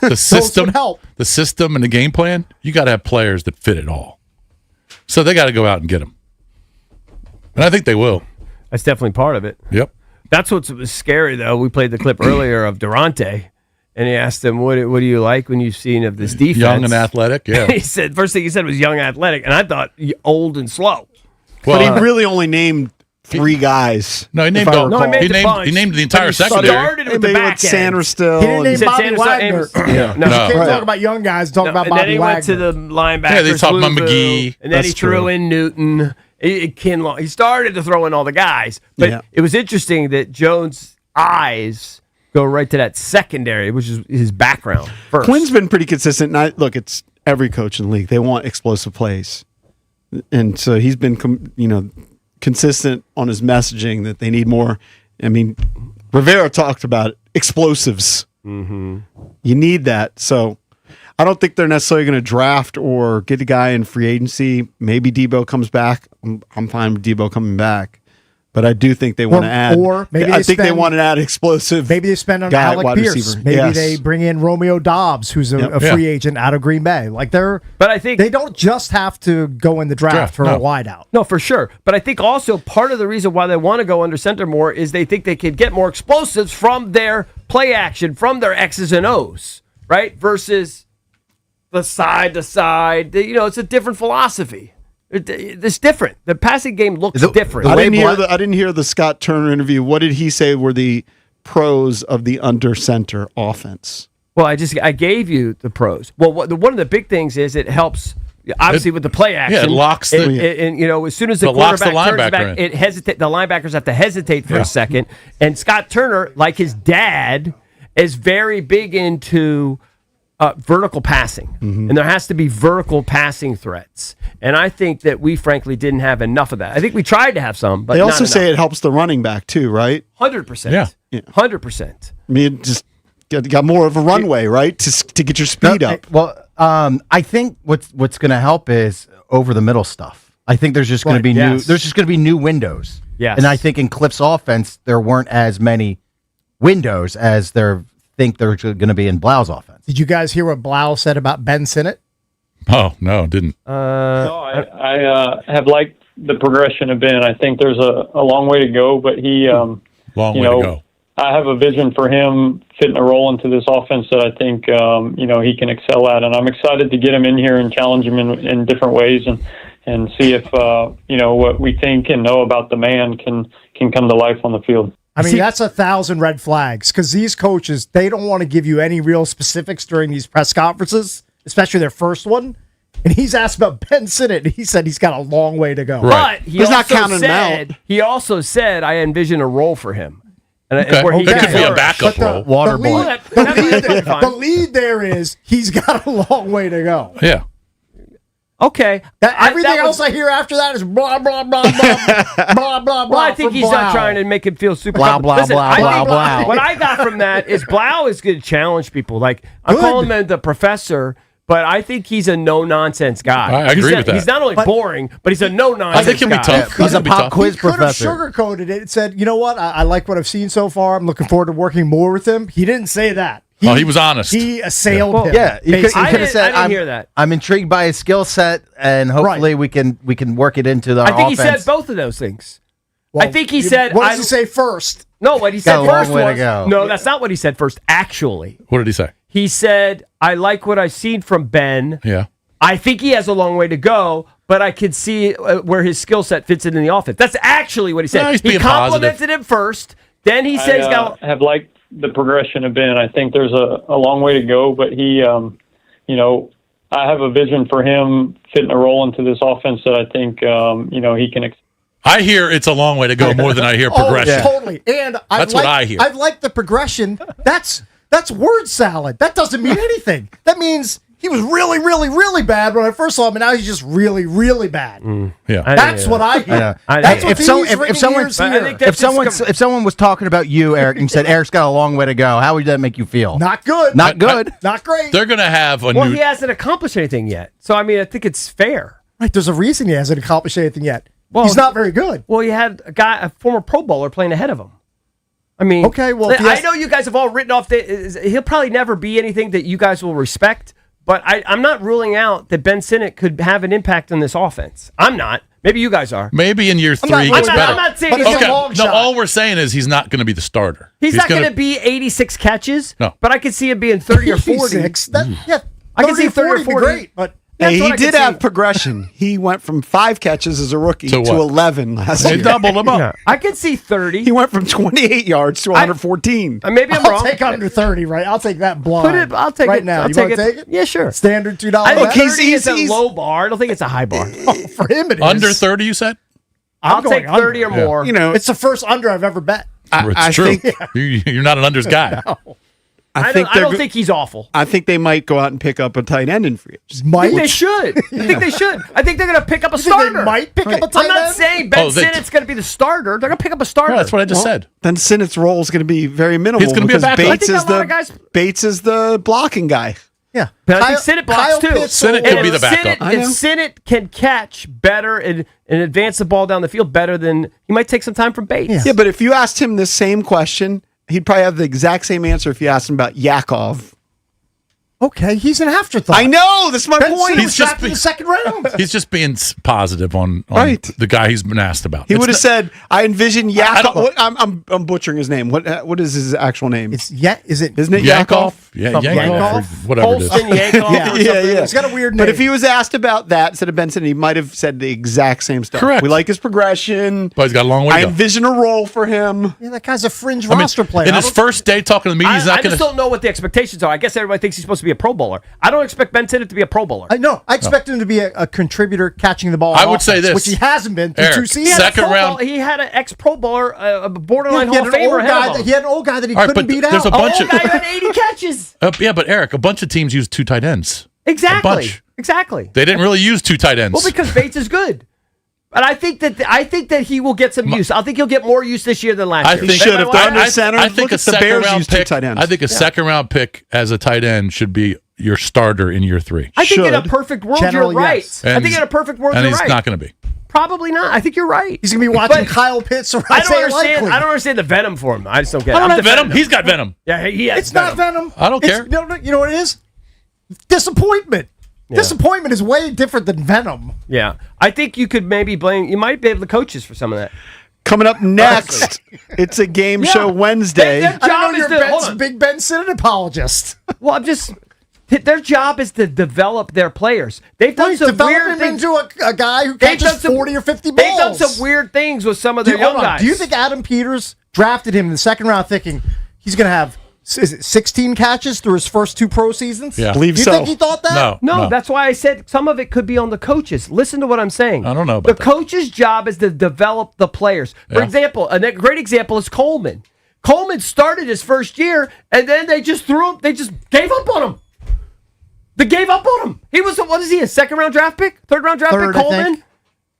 the system, the system and the game plan. You got to have players that fit it all. So they got to go out and get them. And I think they will. That's definitely part of it. Yep. That's what's scary, though. We played the clip earlier of Durante, and he asked him, what do you like when you've seen of this defense? Young and athletic, yeah. He said, first thing he said was young athletic, and I thought old and slow. Well, but he really only named 3 guys. No, he named he named the entire secondary. Started with the back end. Sandra He didn't name Bobby Wagner. No. You can't talk about young guys. Talk about Bobby And then he went to the linebackers. Yeah, they talked about McGee. And then he threw in Newton. Kinlaw. He started to throw in all the guys. But it was interesting that Jones' eyes go right to that secondary, which is his background first. Quinn's been pretty consistent. Look, it's every coach in the league. They want explosive plays. And so he's been, consistent on his messaging that they need more. I mean, Rivera talked about it, explosives. You need that. So I don't think they're necessarily going to draft or get a guy in free agency. Maybe Debo comes back. I'm fine with Debo coming back. But I do think they want to add. Or maybe they want to add explosive. Maybe they spend on guy, Alec Pierce. Receiver. Maybe they bring in Romeo Dobbs, who's a free agent out of Green Bay. But I think they don't just have to go in the draft for a wideout. No, for sure. But I think also part of the reason why they want to go under center more is they think they can get more explosives from their play action, from their X's and O's, right? Versus the side to side. It's a different philosophy. It's different. The passing game looks different. I didn't hear the Scott Turner interview. What did he say were the pros of the under center offense? Well, I gave you the pros. Well, one of the big things is it helps obviously with the play action. it locks the- and as soon as the It locks the quarterback turns linebacker back, the linebackers have to hesitate for a second. And Scott Turner, like his dad, is very big into vertical passing, and there has to be vertical passing threats. And I think that we frankly didn't have enough of that. I think we tried to have some, but they also not say enough. it helps the running back too, right? 100%. Yeah. 100%. I mean, it just got more of a runway, right, to get your speed up. Well, I think what's going to help is over the middle stuff. I think there's just going to be new. There's just going to be new windows. Yes. And I think in Cliff's offense there weren't as many windows as there's going to be in Blau's offense. Did you guys hear what Blau said about Ben Sinnott? Oh no, didn't. No, I have liked the progression of Ben. I think there's a long way to go, but he, long way to go. I have a vision for him fitting a role into this offense that I think he can excel at, and I'm excited to get him in here and challenge him in different ways and see if what we think and know about the man can come to life on the field. I mean, that's 1,000 red flags because these coaches, they don't want to give you any real specifics during these press conferences, especially their first one. And he's asked about Ben Sinnott, and he said he's got a long way to go. But he's not counting him out. He also said, I envision a role for him. And Okay. where he It could can be a flourish. backup role. The lead, the lead there is he's got a long way to go. Yeah. Okay. Everything else I hear after that is blah, blah, blah, blah, blah, blah, blah. Well, I think from he's not Blau. trying to make him feel super Blah, comfortable. blah, Listen, blah, I blah, think blah. what I got from that is Blau is going to challenge people. Like, I'm Good. calling him the professor, but I think he's a no-nonsense guy. I agree with that. He's not only boring, but he's a no-nonsense guy. He's a pop quiz He could have professor. sugarcoated it and said, you know what, I like what I've seen so far. I'm looking forward to working more with him. He didn't say that. He was honest. He assailed him. Yeah, you could have said, I didn't hear that. I'm intrigued by his skill set, and hopefully we can work it into the I think offense. he said both of those things. Well, I think he said... What does he say first? No, what he Got said a long first way to was... go. No, that's not what he said first, actually. What did he say? He said, I like what I've seen from Ben. Yeah. I think he has a long way to go, but I could see where his skill set fits in the offense. That's actually what he said. No, he's he being complimented him first, then he said he's got... have liked the progression of Ben. I think there's a long way to go, but he, I have a vision for him fitting a role into this offense that I think, he can. I hear it's a long way to go more than I hear progression. Oh, totally. And That's what I hear. I like the progression. That's word salad. That doesn't mean anything. That means he was really, really, really bad when I first saw him, and now he's just really, really bad. Yeah, That's what I hear. I know. That's what if someone was talking about you, Eric, and said Eric's got a long way to go, how would that make you feel? Not good. Not good. Not great. They're going to have a Well, new. he hasn't accomplished anything yet. So, I mean, I think it's fair. Right. There's a reason he hasn't accomplished anything yet. Well, he's not very good. Well, you had a former Pro Bowler playing ahead of him. I mean, okay, well, if he I has- know you guys have all written off he'll probably never be anything that you guys will respect, but I'm not ruling out that Ben Sinnott could have an impact on this offense. I'm not. Maybe you guys are. Maybe in year 3 he gets better. I'm not saying he's okay. a long No, shot. all we're saying is he's not going to be the starter. He's not going to be 86 catches, No. but I could see him being 30 or 40. 86. Yeah, I can see 30 or 40 would be 40. great, but Hey, That's what he I did could have see. progression. He went from 5 catches as a rookie To to what? 11 last They year. doubled him up. Yeah. I could see 30. He went from 28 yards to 114. Maybe I'm I'll wrong. take under 30, right? I'll take that blind. Put it. I'll take right it now. I'll You take want to take it? Yeah, sure. Standard $2. I think bet? 30 is a low bar. I don't think it's a high bar. For him, it is. Under 30, you said? I'll going take 30 or under. more. You know, It's the first under I've ever bet. It's true. You're not an unders guy. I don't think he's awful. I think they might go out and pick up a tight end in free agency. I think they should. I think they should. I think they're going to pick up a think they starter. might pick up a tight I'm not end? saying Ben Sinnott's going to be the starter. They're going to pick up a starter. Yeah, that's what I just said. Then Sinnott's role is going to be very minimal. He's gonna be a because backup. I think a lot of guys- Bates is the blocking guy. Yeah. But I think Sinnott blocks too. Sinnott And could be if the backup. Sinnott- If Sinnott can catch better and advance the ball down the field better than he might take some time from Bates. Yeah, but if you asked him the same question, he'd probably have the exact same answer if you asked him about Yakov. Okay, he's an afterthought. I know. That's my Ben point. Sinnott He's was just drafted in be- the second round. He's just being positive on Right. the guy he's been asked about. He It's would have not- said, "I envision Yakov." don't- I'm butchering his name. What is his actual name? It's is it? Isn't it Yakov? Yakov? Yeah, Something Yakov. like or that. whatever it is. Holston, Yakov. Yeah. He's got a weird name. But if he was asked about that instead of Benson, he might have said the exact same stuff. Correct. We like his progression. But he's got a long way I to go. envision a role for him. yeah, that guy's a fringe I mean, roster player. in his first day talking to the media, he's I not going just to. don't know what the expectations are. I guess everybody thinks he's supposed to to be a Pro Bowler. I don't expect Ben Sinnott to be a Pro Bowler. I expect him to be a contributor catching the ball. I would say this, which he hasn't been through Eric, 2 seasons. He had an ex-Pro Bowler, a borderline he Hall of Famer ahead of him. He had an old guy that he couldn't beat out. There's a bunch of guy who had 80 catches. Yeah, but Eric, a bunch of teams use 2 tight ends. Exactly. A bunch. Exactly. They didn't really use 2 tight ends. Well, because Bates is good. But I think that he will get some use. I think he'll get more use this year than last year. I think a second round pick as a tight end should be your starter in year 3. I think in a perfect world, you're right. I think in a perfect world, you're right. And he's not going to be. Probably not. I think you're right. He's going to be watching Kyle Pitts or Isaiah Likely. I don't understand the venom for him. I just don't get it. I don't have venom. He's got venom. Yeah, he has It's not venom. I don't care. No, you know what it is? Disappointment. Yeah. Disappointment is way different than venom. Yeah. I think you could maybe blame, you might be able to coaches for some of that. Coming up next, it's a game show Wednesday. I don't know you're Big Ben Sinnott apologist. Well, their job is to develop their players. They've done some weird things. Into a guy who catches 40 or 50 balls. They've done some weird things with some of their young guys. Do you think Adam Peters drafted him in the second round thinking he's going to have 16 catches through his first 2 pro seasons? Yeah. Do you think he thought that? No, that's why I said some of it could be on the coaches. Listen to what I'm saying. I don't know about the coach's job is to develop the players. For example, a great example is Coleman. Coleman started his first year, and then they just gave up on him. They gave up on him. He was, what is he, a second-round draft pick? Third-round draft pick, Coleman?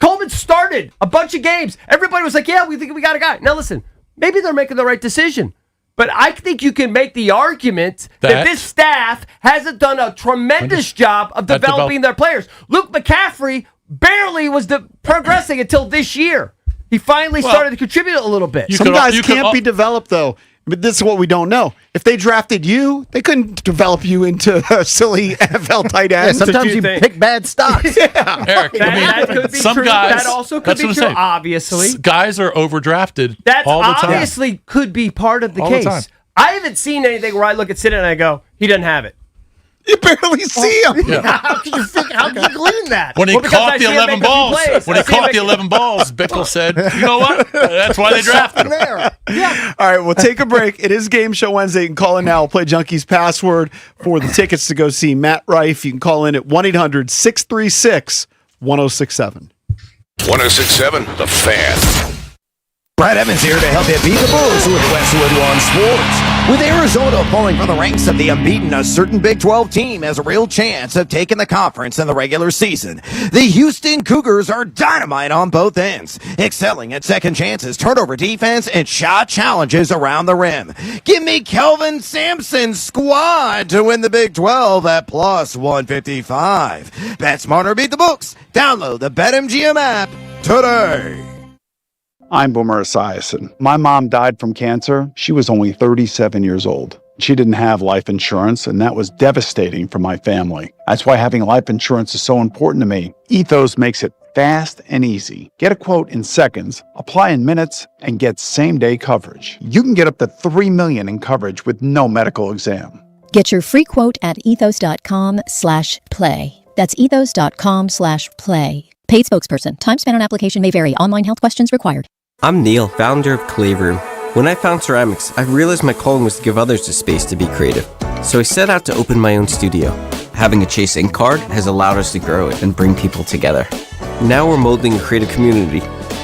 Coleman started a bunch of games. Everybody was like, yeah, we think we got a guy. Now listen, maybe they're making the right decision. But I think you can make the argument that this staff hasn't done a tremendous job of developing their players. Luke McCaffrey barely was progressing until this year. He finally started to contribute a little bit. Some guys can't be developed, though. But this is what we don't know. If they drafted you, they couldn't develop you into a silly NFL tight end. Sometimes you pick bad stocks. Eric, that could be some true. guys, That also could be true, obviously. Guys are overdrafted That all the time. obviously could be part of the All the case. time. I haven't seen anything where I look at Sinnott and I go, he doesn't have it. You barely see him. Yeah. How can you glean that? When he caught the 11 balls, Bickle said, you know what? That's why they drafted him. Yeah. All right, we'll take a break. It is Game Show Wednesday. You can call in now. We'll play Junkie's password for the tickets to go see Matt Rife. You can call in at 1-800-636-1067. 1067 The Fan. Brad Evans here to help you beat the Bulls with Westwood One Sports. With Arizona pulling from the ranks of the unbeaten, a certain Big 12 team has a real chance of taking the conference in the regular season. The Houston Cougars are dynamite on both ends, excelling at second chances, turnover defense, and shot challenges around the rim. Give me Kelvin Sampson's squad to win the Big 12 at plus 155. Bet smarter, beat the books. Download the BetMGM app today. I'm Boomer Esiason. My mom died from cancer. She was only 37 years old. She didn't have life insurance, and that was devastating for my family. That's why having life insurance is so important to me. Ethos makes it fast and easy. Get a quote in seconds, apply in minutes, and get same-day coverage. You can get up to $3 million in coverage with no medical exam. Get your free quote at ethos.com/play. That's ethos.com/play. Paid spokesperson. Time spent on application may vary. Online health questions required. I'm Neil, founder of Clayroom. When I found ceramics, I realized my calling was to give others the space to be creative. So I set out to open my own studio. Having a Chase Ink card has allowed us to grow it and bring people together. Now we're molding a creative community.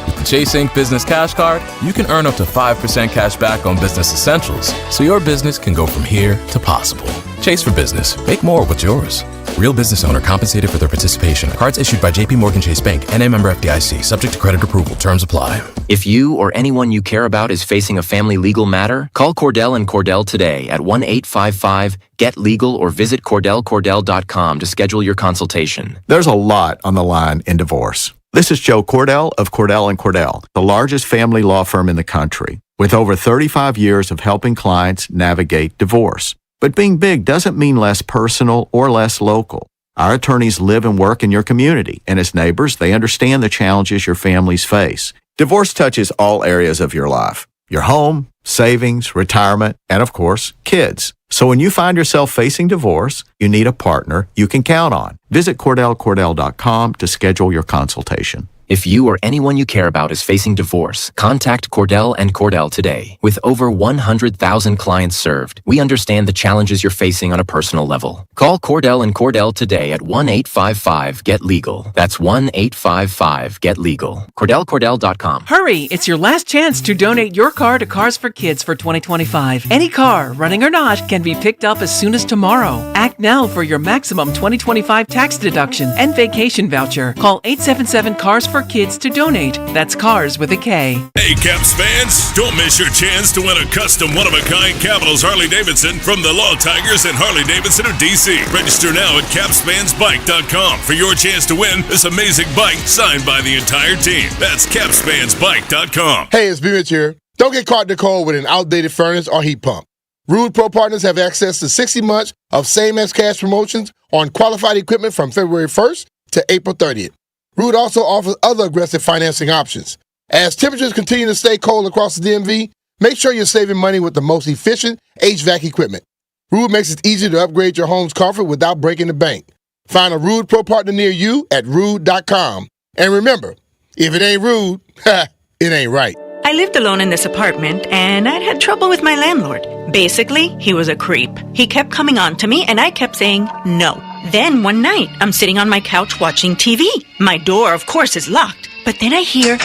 With the Chase Ink Business Cash Card, you can earn up to 5% cash back on business essentials, so your business can go from here to possible. Chase for business. Make more what's yours. Real business owner compensated for their participation. Cards issued by J.P. Morgan Chase Bank, N.A. member FDIC. Subject to credit approval. Terms apply. If you or anyone you care about is facing a family legal matter, call Cordell & Cordell today at 1-855-GET-LEGAL or visit CordellCordell.com to schedule your consultation. There's a lot on the line in divorce. This is Joe Cordell of Cordell & Cordell, the largest family law firm in the country, with over 35 years of helping clients navigate divorce. But being big doesn't mean less personal or less local. Our attorneys live and work in your community, and as neighbors, they understand the challenges your families face. Divorce touches all areas of your life: your home, savings, retirement, and of course, kids. So when you find yourself facing divorce, you need a partner you can count on. Visit CordellCordell.com to schedule your consultation. If you or anyone you care about is facing divorce, contact Cordell and Cordell today. With over 100,000 clients served, we understand the challenges you're facing on a personal level. Call Cordell and Cordell today at 1-855-GET-LEGAL. That's 1-855-GET-LEGAL. CordellCordell.com. Hurry! It's your last chance to donate your car to Cars for Kids for 2025. Any car, running or not, can be picked up as soon as tomorrow. Act now for your maximum 2025 tax deduction and vacation voucher. Call 877-CARS-FOR-KIDS to donate. That's CARS with a K. Hey, Caps fans, don't miss your chance to win a custom one-of-a-kind Capitals Harley-Davidson from the Law Tigers and Harley-Davidson of D.C. Register now at CapsFansBike.com for your chance to win this amazing bike signed by the entire team. That's CapsFansBike.com. Hey, it's B-Mitch here. Don't get caught in the cold with an outdated furnace or heat pump. Rude Pro Partners have access to 60 months of same-as-cash promotions on qualified equipment from February 1st to April 30th. Rude also offers other aggressive financing options. As temperatures continue to stay cold across the DMV, make sure you're saving money with the most efficient HVAC equipment. Rude makes it easy to upgrade your home's comfort without breaking the bank. Find a Rude Pro Partner near you at rude.com. And remember, if it ain't rude, it ain't right. I lived alone in this apartment, and I'd had trouble with my landlord. Basically, he was a creep. He kept coming on to me, and I kept saying no. Then one night, I'm sitting on my couch watching TV. My door, of course, is locked. But then I hear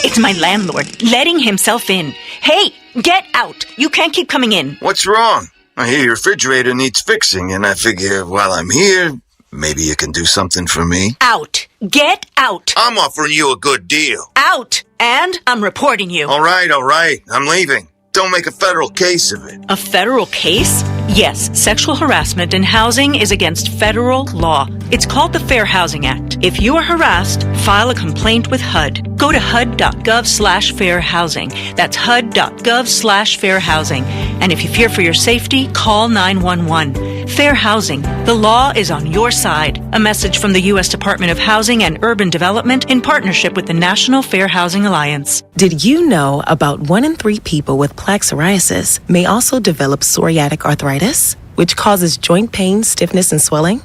it's my landlord letting himself in. Hey, get out! You can't keep coming in. What's wrong? I hear your refrigerator needs fixing, and I figure while I'm here, maybe you can do something for me. Out! Get out! I'm offering you a good deal. Out! And I'm reporting you. All right. I'm leaving. Don't make a federal case of it. A federal case? Yes, sexual harassment in housing is against federal law. It's called the Fair Housing Act. If you are harassed, file a complaint with HUD. Go to HUD.gov/fairhousing. That's HUD.gov/fairhousing. And if you fear for your safety, call 911. Fair housing. The law is on your side. A message from the U.S. Department of Housing and Urban Development in partnership with the National Fair Housing Alliance. Did you know about 1 in 3 people with plaque psoriasis may also develop psoriatic arthritis, which causes joint pain, stiffness, and swelling?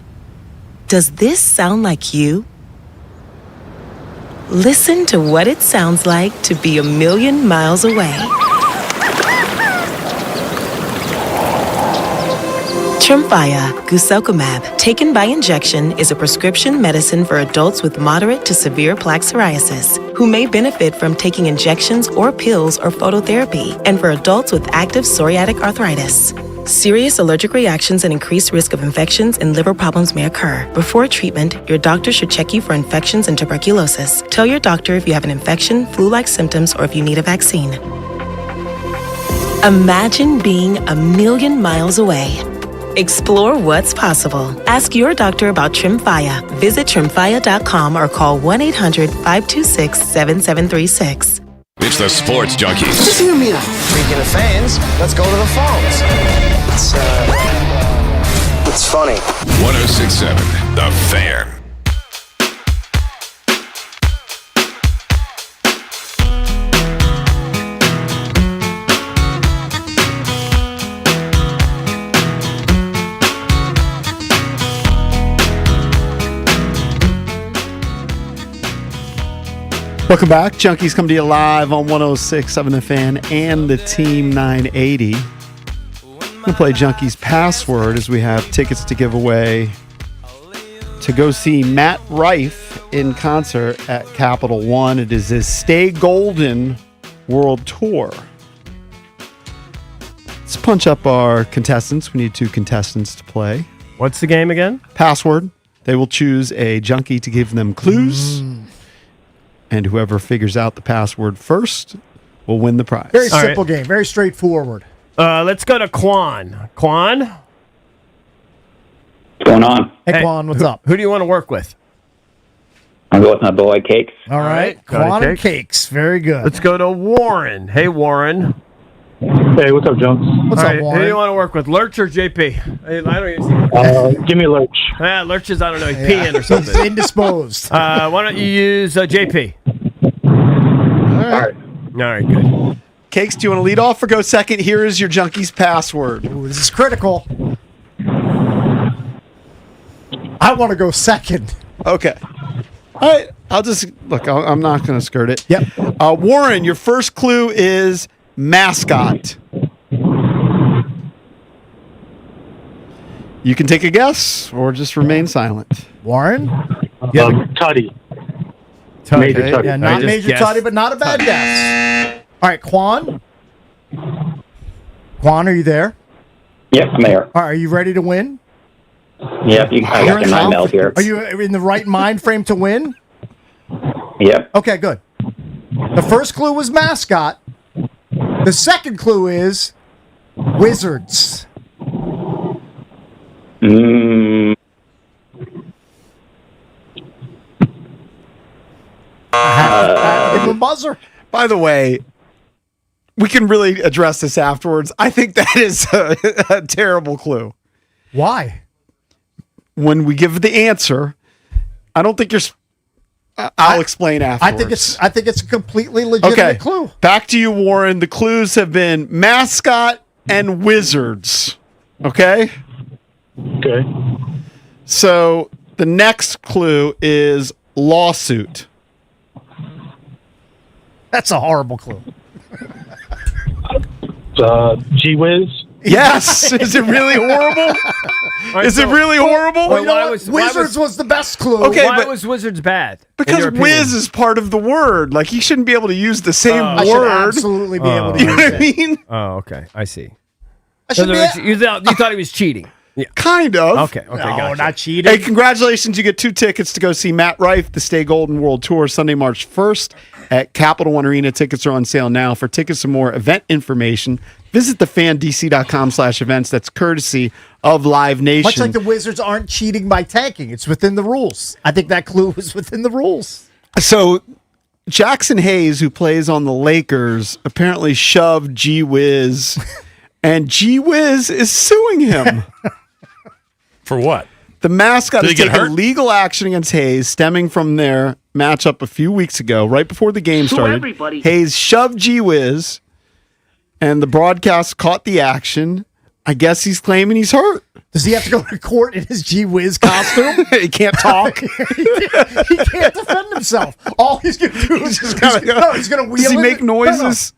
Does this sound like you? Listen to what it sounds like to be a million miles away. Tremfya guselkumab, taken by injection, is a prescription medicine for adults with moderate to severe plaque psoriasis who may benefit from taking injections or pills or phototherapy, and for adults with active psoriatic arthritis. Serious allergic reactions and increased risk of infections and liver problems may occur. Before treatment, your doctor should check you for infections and tuberculosis. Tell your doctor if you have an infection, flu-like symptoms, or if you need a vaccine. Imagine being a million miles away. Explore what's possible. Ask your doctor about Tremfya. Visit Tremfya.com or call 1-800-526-7736. It's the Sports Junkies. Listen to me now. Speaking of fans, let's go to the phones. It's funny. 106.7 The Fan. Welcome back. Junkies come to you live on 106.7 The Fan and the Team 980. We're going to play Junkies Password as we have tickets to give away to go see Matt Rife in concert at Capital One. It is his Stay Golden World Tour. Let's punch up our contestants. We need 2 contestants to play. What's the game again? Password. They will choose a junkie to give them clues. And whoever figures out the password first will win the prize. Very simple game. Very straightforward. Let's go to Quan. Quan? What's going on? Hey, Quan, what's up? Who do you want to work with? I'll go with my boy, Cakes. All right. Quan and Cakes. Very good. Let's go to Warren. Hey, Warren. Hey, what's up, Jones? What's up, Who Warren? do you want to work with, Lurch or JP? I don't even see. Give me Lurch. Lurch is, I don't know, he's peeing or something. He's indisposed. Why don't you use JP? All right, good. Cakes, do you want to lead off or go second? Here is your Junkies password. Ooh, this is critical. I want to go second. Okay. All right, I'll just look. I'm not going to skirt it. Yep. Warren, your first clue is mascot. You can take a guess or just remain silent. Warren? Tutty. Major Tutty. Yeah, not Major Tutty, but not a bad guess. All right, Quan? Quan, are you there? Yep, I'm here. All right, are you ready to win? Yep, I got the mind meld here. Are you in the right mind frame to win? Yep. Okay, good. The first clue was mascot. The second clue is wizards. Mm. Give him a buzzer. By the way, we can really address this afterwards. I think that is a terrible clue. Why? When we give the answer, I don't think you're. I'll explain afterwards. I think it's a completely legitimate clue. Back to you, Warren. The clues have been mascot and wizards. Okay. Okay. So the next clue is lawsuit. That's a horrible clue. Gee whiz. Yes. Is it really horrible? Is it really horrible? Well, Wizards was the best clue. Okay, why but was Wizards bad? because whiz is part of the word. Like he shouldn't be able to use the same I should word. absolutely be able to You know use what I it. mean? Oh, okay. I see. I should be You thought he was cheating. Yeah. Kind of. Okay. No, Gotcha. not cheating. Hey, congratulations. You get 2 tickets to go see Matt Rife, the Stay Golden World Tour, Sunday, March 1st at Capital One Arena. Tickets are on sale now. For tickets and more event information, visit thefandc.com/events. That's courtesy of Live Nation. Much like the Wizards aren't cheating by tanking. It's within the rules. I think that clue was within the rules. So Jackson Hayes, who plays on the Lakers, apparently shoved Gee Whiz, and Gee Whiz is suing him. For what? The mascot Did has he get taken hurt? legal action against Hayes stemming from their matchup a few weeks ago, right before the game started. everybody. Hayes shoved Gee Whiz, and the broadcast caught the action. I guess he's claiming he's hurt. Does he have to go to court in his Gee Whiz costume? He can't talk. he can't defend himself. All he's going to do is he's going to wheel Does he it. make noises?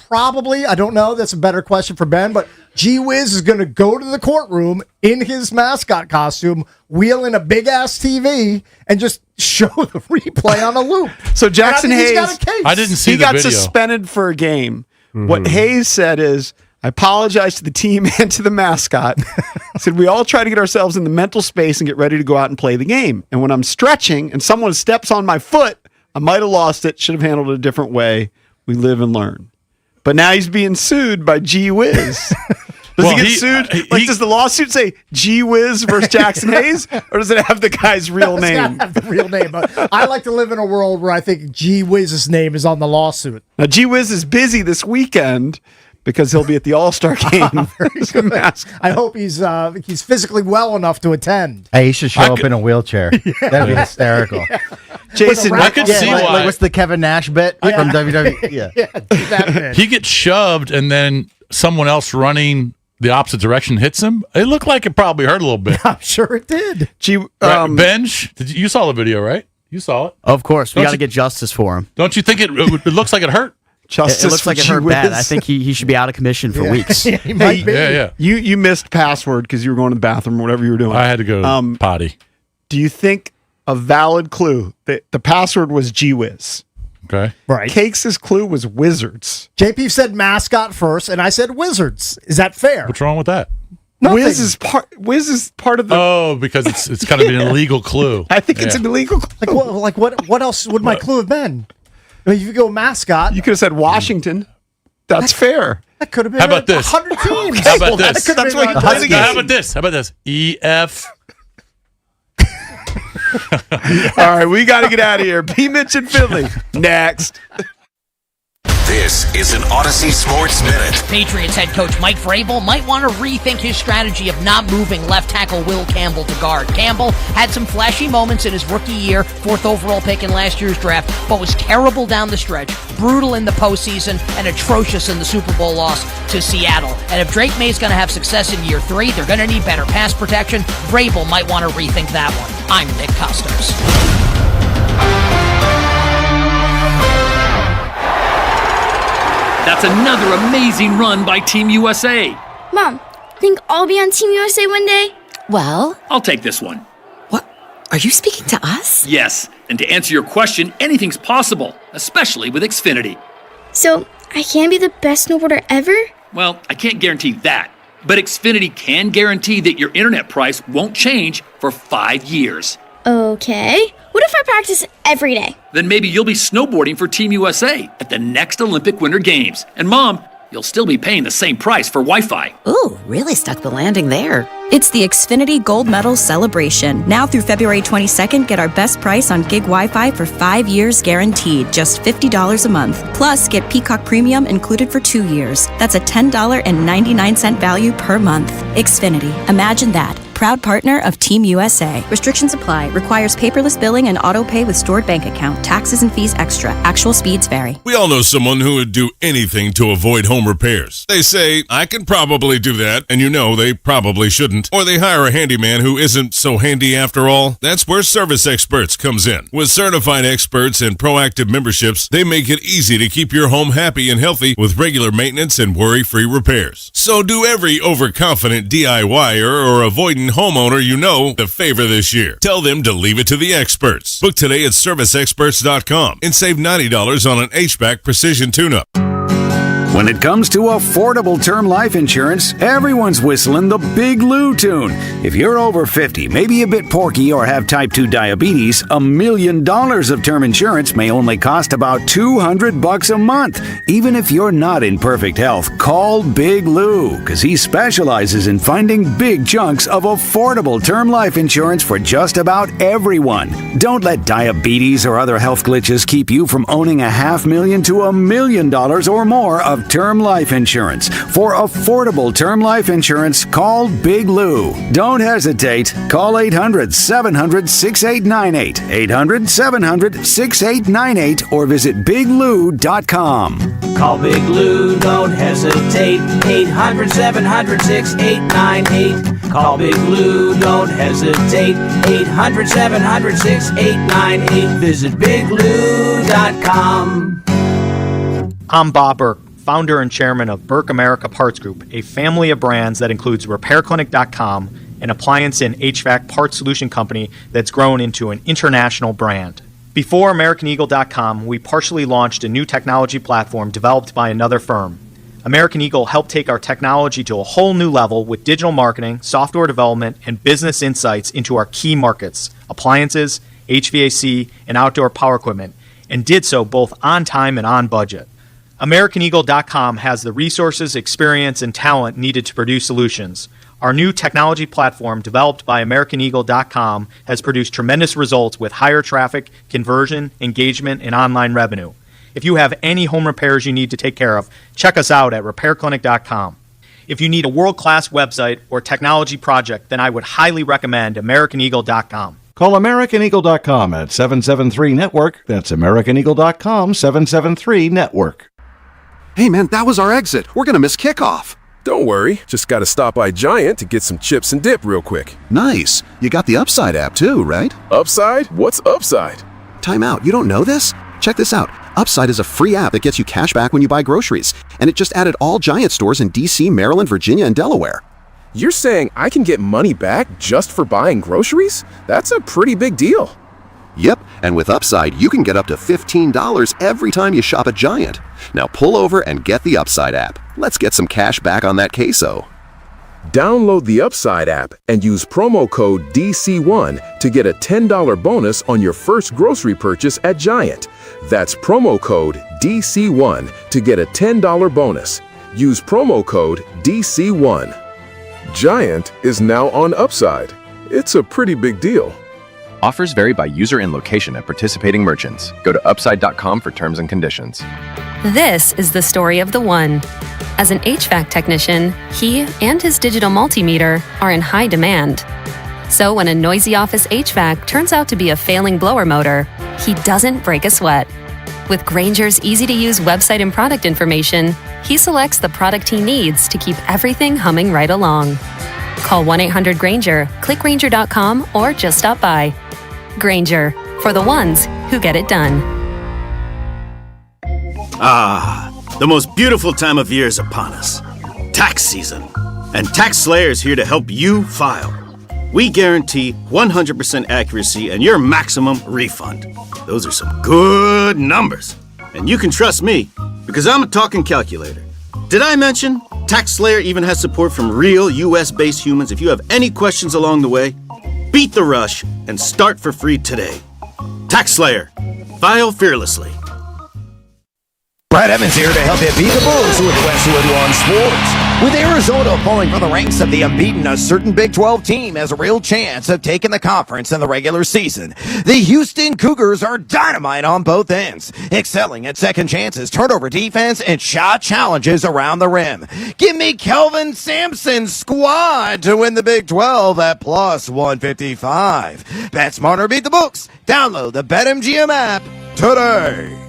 Probably. I don't know. That's a better question for Ben. But Gee Whiz is going to go to the courtroom in his mascot costume, wheel in a big ass TV, and just show the replay on a loop. So Jackson And I think Hayes, he's got a case. I didn't see he the got video. suspended for a game. What Hayes said is, I apologize to the team and to the mascot. He said, we all try to get ourselves in the mental space and get ready to go out and play the game. And when I'm stretching and someone steps on my foot, I might have lost it, should have handled it a different way. We live and learn. But now he's being sued by Gee Whiz. Does he get sued? Does the lawsuit say Gee Whiz versus Jackson Hayes? Or does it have the guy's real It's gotta name? have the real name. I like to live in a world where I think Gee Whiz's name is on the lawsuit. Now, Gee Whiz is busy this weekend because he'll be at the All-Star game. I hope he's physically well enough to attend. Hey, he should show up in a wheelchair. That'd be hysterical. Jason, I could see like, why. like what's the Kevin Nash bit from WWE? Yeah. do that bit. He gets shoved, and then someone else running the opposite direction hits him. It looked like it probably hurt a little bit. I'm sure it did. Benj, you saw the video, right? You saw it. Of course, we Don't got to you- get justice for him. Don't you think it looks like it hurt? It looks like it hurt bad. I think he should be out of commission for weeks. He might be. Yeah. You missed password because you were going to the bathroom or whatever you were doing. I had to go potty. Do you think a valid clue that the password was Gee Whiz? Okay. Right. Cakes' clue was wizards. JP said mascot first, and I said wizards. Is that fair? What's wrong with that? Nothing. Wiz is part of the. Oh, because it's kind of an illegal clue. I think it's an illegal clue. What else would my clue have been? I mean, if you go mascot, You could have said Washington. That's fair. that could have been How about this? 100 teams. How about this? That's why you How play the game. about this? How about this? EF. All right, we got to get out of here. P. Mitch and Finley. Next. This is an Odyssey Sports Minute. Patriots head coach Mike Vrabel might want to rethink his strategy of not moving left tackle Will Campbell to guard. Campbell had some flashy moments in his rookie year, 4th overall pick in last year's draft, but was terrible down the stretch, brutal in the postseason, and atrocious in the Super Bowl loss to Seattle. And if Drake May's going to have success in year 3, they're going to need better pass protection. Vrabel might want to rethink that one. I'm Nick Costos. That's another amazing run by Team USA. Mom, think I'll be on Team USA one day? Well, I'll take this one. What? Are you speaking to us? Yes, and to answer your question, anything's possible, especially with Xfinity. So, I can be the best snowboarder ever? Well, I can't guarantee that, but Xfinity can guarantee that your internet price won't change for 5 years. Okay. What if I practice every day? Then maybe you'll be snowboarding for Team USA at the next Olympic Winter Games. And Mom, you'll still be paying the same price for Wi-Fi. Ooh, really stuck the landing there. It's the Xfinity Gold Medal Celebration. Now through February 22nd, get our best price on gig Wi-Fi for 5 years guaranteed, just $50 a month. Plus, get Peacock Premium included for 2 years. That's a $10.99 value per month. Xfinity. Imagine that. Proud partner of Team USA. Restrictions apply. Requires paperless billing and auto pay with stored bank account. Taxes and fees extra. Actual speeds vary. We all know someone who would do anything to avoid home repairs. They say, I can probably do that, and you know they probably shouldn't. Or they hire a handyman who isn't so handy after all. That's where Service Experts comes in. With certified experts and proactive memberships, they make it easy to keep your home happy and healthy with regular maintenance and worry-free repairs. So do every overconfident DIYer or avoidant homeowner you know a favor this year. Tell them to leave it to the experts. Book today at ServiceExperts.com and save $90 on an HVAC precision tune-up. When it comes to affordable term life insurance, everyone's whistling the Big Lou tune. If you're over 50, maybe a bit porky, or have type 2 diabetes, $1 million of term insurance may only cost about $200 a month. Even if you're not in perfect health, call Big Lou, because he specializes in finding big chunks of affordable term life insurance for just about everyone. Don't let diabetes or other health glitches keep you from owning $500,000 to $1 million or more of term life insurance. For affordable term life insurance, call Big Lou. Don't hesitate. Call 800-700-6898, 800-700-6898, or visit biglou.com. Call Big Lou, don't hesitate. 800-700-6898. Call Big Lou, don't hesitate. 800-700-6898. Visit biglou.com. I'm Bob Burke, founder and chairman of Burke America Parts Group, a family of brands that includes RepairClinic.com, an appliance and HVAC parts solution company that's grown into an international brand. Before AmericanEagle.com, we partially launched a new technology platform developed by another firm. American Eagle helped take our technology to a whole new level with digital marketing, software development, and business insights into our key markets, appliances, HVAC, and outdoor power equipment, and did so both on time and on budget. AmericanEagle.com has the resources, experience, and talent needed to produce solutions. Our new technology platform, developed by AmericanEagle.com, has produced tremendous results with higher traffic, conversion, engagement, and online revenue. If you have any home repairs you need to take care of, check us out at RepairClinic.com. If you need a world-class website or technology project, then I would highly recommend AmericanEagle.com. Call AmericanEagle.com at 773-NETWORK. That's AmericanEagle.com, 773-NETWORK. Hey, man, that was our exit. We're going to miss kickoff. Don't worry. Just got to stop by Giant to get some chips and dip real quick. Nice. You got the Upside app too, right? Upside? What's Upside? Time out. You don't know this? Check this out. Upside is a free app that gets you cash back when you buy groceries. And it just added all Giant stores in D.C., Maryland, Virginia, and Delaware. You're saying I can get money back just for buying groceries? That's a pretty big deal. Yep, and with Upside, you can get up to $15 every time you shop at Giant. Now pull over and get the Upside app. Let's get some cash back on that queso. Download the Upside app and use promo code DC1 to get a $10 bonus on your first grocery purchase at Giant. That's promo code DC1 to get a $10 bonus. Use promo code DC1. Giant is now on Upside. It's a pretty big deal. Offers vary by user and location at participating merchants. Go to upside.com for terms and conditions. This is the story of the one. As an HVAC technician, he and his digital multimeter are in high demand. So when a noisy office HVAC turns out to be a failing blower motor, he doesn't break a sweat. With Grainger's easy-to-use website and product information, he selects the product he needs to keep everything humming right along. Call 1-800-GRANGER, click Grainger.com, or just stop by. Grainger, for the ones who get it done. Ah, the most beautiful time of year is upon us. Tax season. And Tax Slayer is here to help you file. We guarantee 100% accuracy and your maximum refund. Those are some good numbers. And you can trust me, because I'm a talking calculator. Did I mention Tax Slayer even has support from real US-based humans? If you have any questions along the way, beat the rush and start for free today. Tax Slayer. File fearlessly. Brad Evans here to help you beat the Bulls with Westwood One Sports. With Arizona pulling from the ranks of the unbeaten, a certain Big 12 team has a real chance of taking the conference in the regular season. The Houston Cougars are dynamite on both ends, excelling at second chances, turnover defense, and shot challenges around the rim. Give me Kelvin Sampson's squad to win the Big 12 at plus 155. Bet smarter, beat the books. Download the BetMGM app today.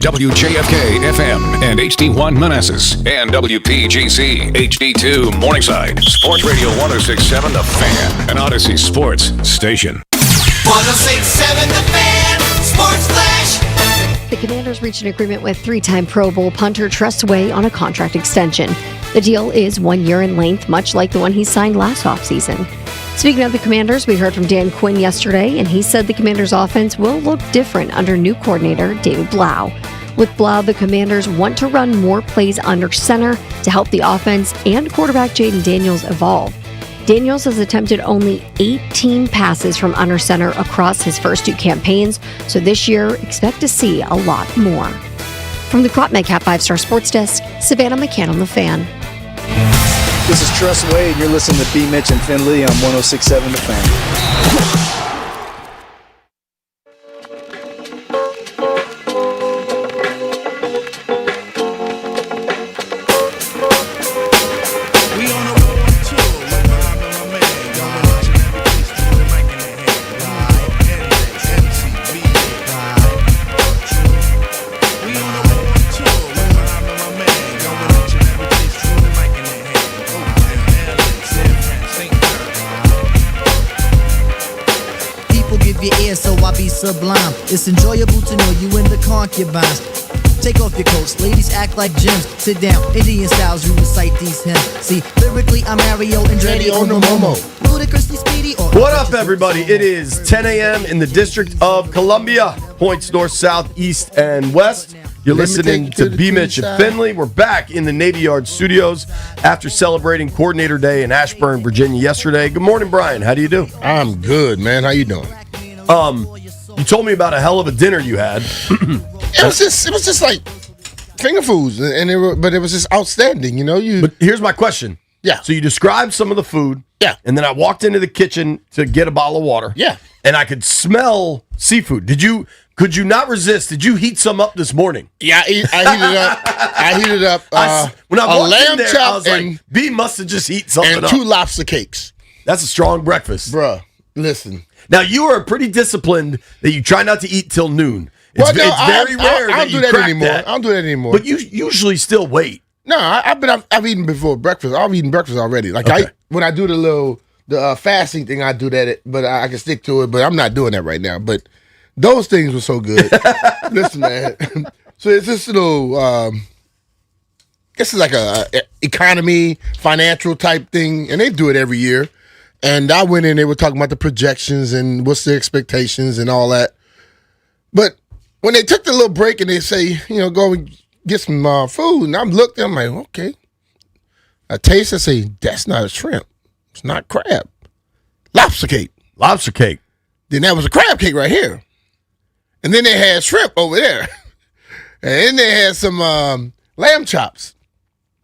WJFK FM and HD1 Manassas and WPGC HD2 Morningside. Sports Radio 106.7 The Fan, an Odyssey Sports station. 106.7 The Fan, Sports Flash. The Commanders reached an agreement with three-time Pro Bowl punter Tress Way on a contract extension. The deal is 1 year in length, much like the one he signed last offseason. Speaking of the Commanders, we heard from Dan Quinn yesterday, and he said the Commanders' offense will look different under new coordinator David Blau. With Blau, the Commanders want to run more plays under center to help the offense and quarterback Jaden Daniels evolve. Daniels has attempted only 18 passes from under center across his first two campaigns, so this year, expect to see a lot more. From the Crop Metcalf 5-Star Sports Desk, Savannah McCann on The Fan. This is Tress Way, and you're listening to B. Mitch and Finley on 106.7 The Fan. Sublime. It's enjoyable to know you in the concubines. Take off your coats, ladies act like gems. Sit down, Indian styles, you recite these hymns. See, lyrically, I'm Mario Andretti Ono Momo. Ludicrously speedy or what up, everybody? It is 10 a.m. in the District of Columbia. Points north, south, east, and west. You're listening to B. Mitch and Finley. We're back in the Navy Yard studios after celebrating Coordinator Day in Ashburn, Virginia yesterday. Good morning, Brian. How do you do? I'm good, man. How you doing? You told me about a hell of a dinner you had. It was just like finger foods, but it was just outstanding, you know. But here's my question. Yeah. So you described some of the food. Yeah. And then I walked into the kitchen to get a bottle of water. Yeah. And I could smell seafood. Could you not resist? Did you heat some up this morning? Yeah, I heated up. When I walked lamb in there, chop I was like, B must have just eaten something and up. 2 lobster cakes. That's a strong breakfast. Bruh, listen. Now, you are pretty disciplined that you try not to eat till noon. It's very rare that you crack that. I don't do that anymore. But you usually still wait. No, I've eaten before breakfast. I've eaten breakfast already. Like when I do the fasting thing, I do that. But I can stick to it. But I'm not doing that right now. But those things were so good. Listen, man. So it's this little. This is like a economy financial type thing, and they do it every year. And I went in, they were talking about the projections and what's the expectations and all that. But when they took the little break and they say, go and get some food, and I'm like, okay. I taste, I say, that's not a shrimp. It's not crab. Lobster cake. Lobster cake. Then that was a crab cake right here. And then they had shrimp over there. And then they had some lamb chops.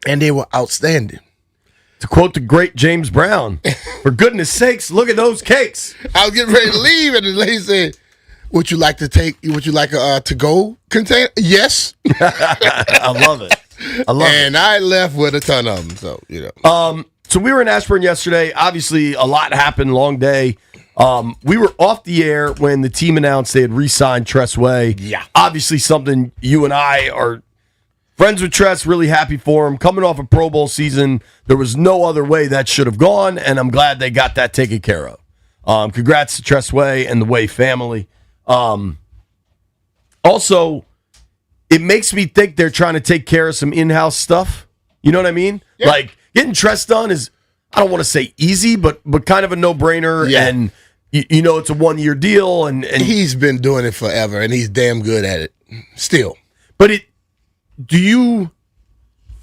And they were outstanding. To quote the great James Brown, for goodness sakes, look at those cakes. I was getting ready to leave, and the lady said, would you like a to-go container? Yes. I love it. And I left with a ton of them, so, So we were in Ashburn yesterday. Obviously, a lot happened, long day. We were off the air when the team announced they had re-signed Tress Way. Yeah. Obviously, something you and I are Friends with Tress, really happy for him. Coming off a Pro Bowl season, there was no other way that should have gone, and I'm glad they got that taken care of. Congrats to Tress Way and the Way family. Also, it makes me think they're trying to take care of some in-house stuff. You know what I mean? Yeah. Like, getting Tress done is, I don't want to say easy, but kind of a no-brainer, and you know it's a one-year deal. And he's been doing it forever, and he's damn good at it still. But do you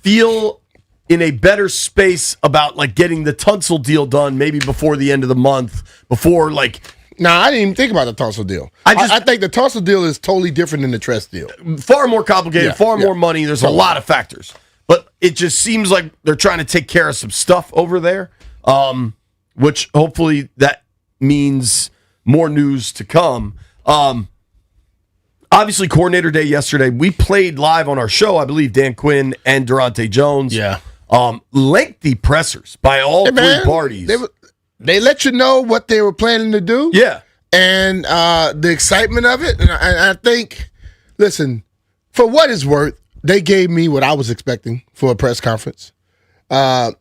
feel in a better space about like getting the Tunsil deal done maybe before the end of the month, before like... Nah, I didn't even think about the Tunsil deal. I think the Tunsil deal is totally different than the Tress deal. Far more complicated, far more money. There's a lot of factors. But it just seems like they're trying to take care of some stuff over there, which hopefully that means more news to come. Obviously, Coordinator Day yesterday, we played live on our show, I believe, Dan Quinn and Durante Jones. Yeah. Lengthy pressers by all three parties. They let you know what they were planning to do. Yeah. And the excitement of it. And I think, listen, for what it's worth, they gave me what I was expecting for a press conference. I'm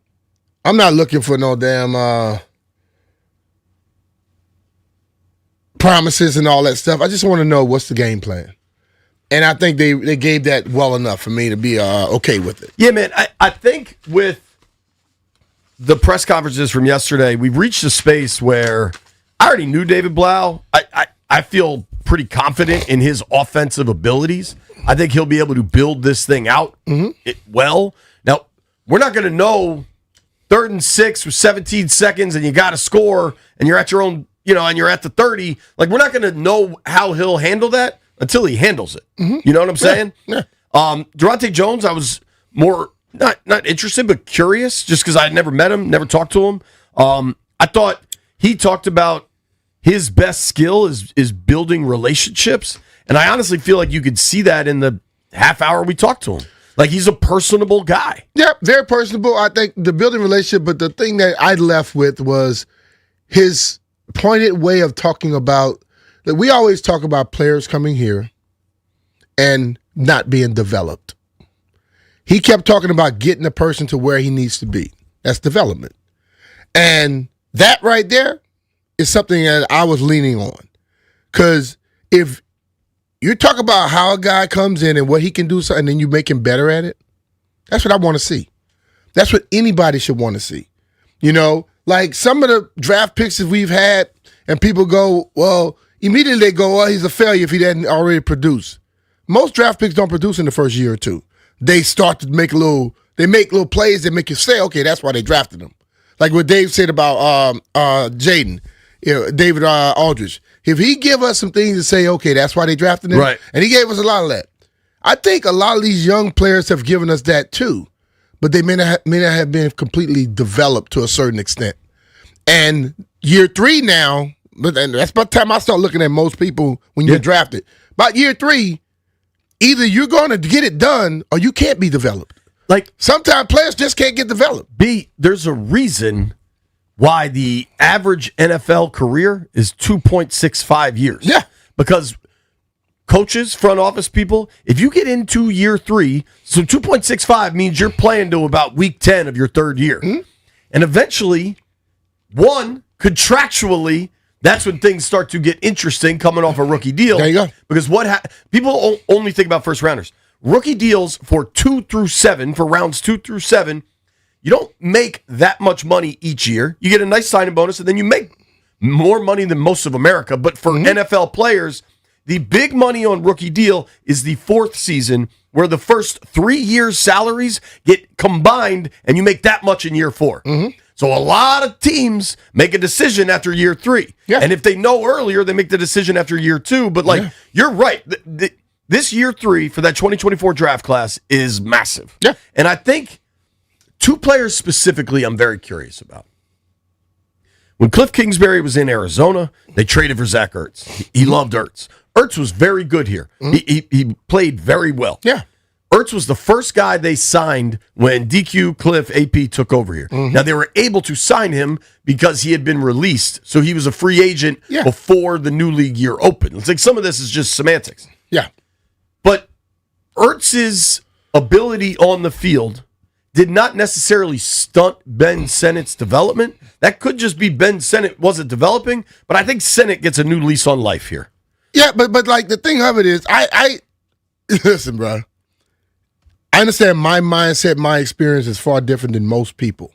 not looking for no damn promises and all that stuff. I just want to know what's the game plan. And I think they gave that well enough for me to be okay with it. Yeah, man. I think with the press conferences from yesterday, we've reached a space where I already knew David Blau. I feel pretty confident in his offensive abilities. I think he'll be able to build this thing out well. Now, we're not going to know 3rd and 6 with 17 seconds and you got to score and you're at your own, and you're at the 30. Like, we're not going to know how he'll handle that until he handles it. You know what I'm saying? Yeah. Durante Jones, I was more not interested, but curious, just because I had never met him, never talked to him. I thought he talked about his best skill is building relationships, and I honestly feel like you could see that in the half hour we talked to him. Like, he's a personable guy. Yeah, very personable. I think the building relationship, but the thing that I left with was his pointed way of talking about, that we always talk about players coming here and not being developed. He kept talking about getting a person to where he needs to be. That's development. And that right there is something that I was leaning on. Because if you talk about how a guy comes in and what he can do, and then you make him better at it, that's what I want to see. That's what anybody should want to see. Like some of the draft picks that we've had, and people go, well, immediately they go, well, he's a failure if he didn't already produce. Most draft picks don't produce in the first year or two. They start to make little plays that make you say, okay, that's why they drafted him. Like what Dave said about Jaden, David Aldridge. If he give us some things to say, okay, that's why they drafted him, right? And he gave us a lot of that. I think a lot of these young players have given us that too, but they may not have been completely developed to a certain extent. And year 3 now, and that's about the time I start looking at most people when you're drafted. About year 3, either you're going to get it done or you can't be developed. Like, sometimes players just can't get developed. There's a reason why the average NFL career is 2.65 years. Yeah. Because coaches, front office people, if you get into year 3, so 2.65 means you're playing to about week 10 of your 3rd year. Mm-hmm. And eventually, contractually, that's when things start to get interesting coming off a rookie deal. There you go. Because people only think about first rounders. Rookie deals for 2 through 7, for rounds 2 through 7, you don't make that much money each year. You get a nice signing bonus, and then you make more money than most of America. But for NFL players, the big money on rookie deal is the 4th season, where the first 3 years' salaries get combined, and you make that much in year 4. So a lot of teams make a decision after year 3. Yeah. And if they know earlier, they make the decision after year 2. But, you're right. This year 3 for that 2024 draft class is massive. Yeah. And I think 2 players specifically I'm very curious about. When Cliff Kingsbury was in Arizona, they traded for Zach Ertz. He loved Ertz. Ertz was very good here. He played very well. Yeah. Ertz was the first guy they signed when DQ, Cliff, AP took over here. Now, they were able to sign him because he had been released, so he was a free agent before the new league year opened. It's like some of this is just semantics. Yeah. But Ertz's ability on the field did not necessarily stunt Ben Sennett's development. That could just be Ben Sennett wasn't developing, but I think Sennett gets a new lease on life here. Yeah, but like the thing of it is, I listen, bro. I understand my mindset, my experience is far different than most people.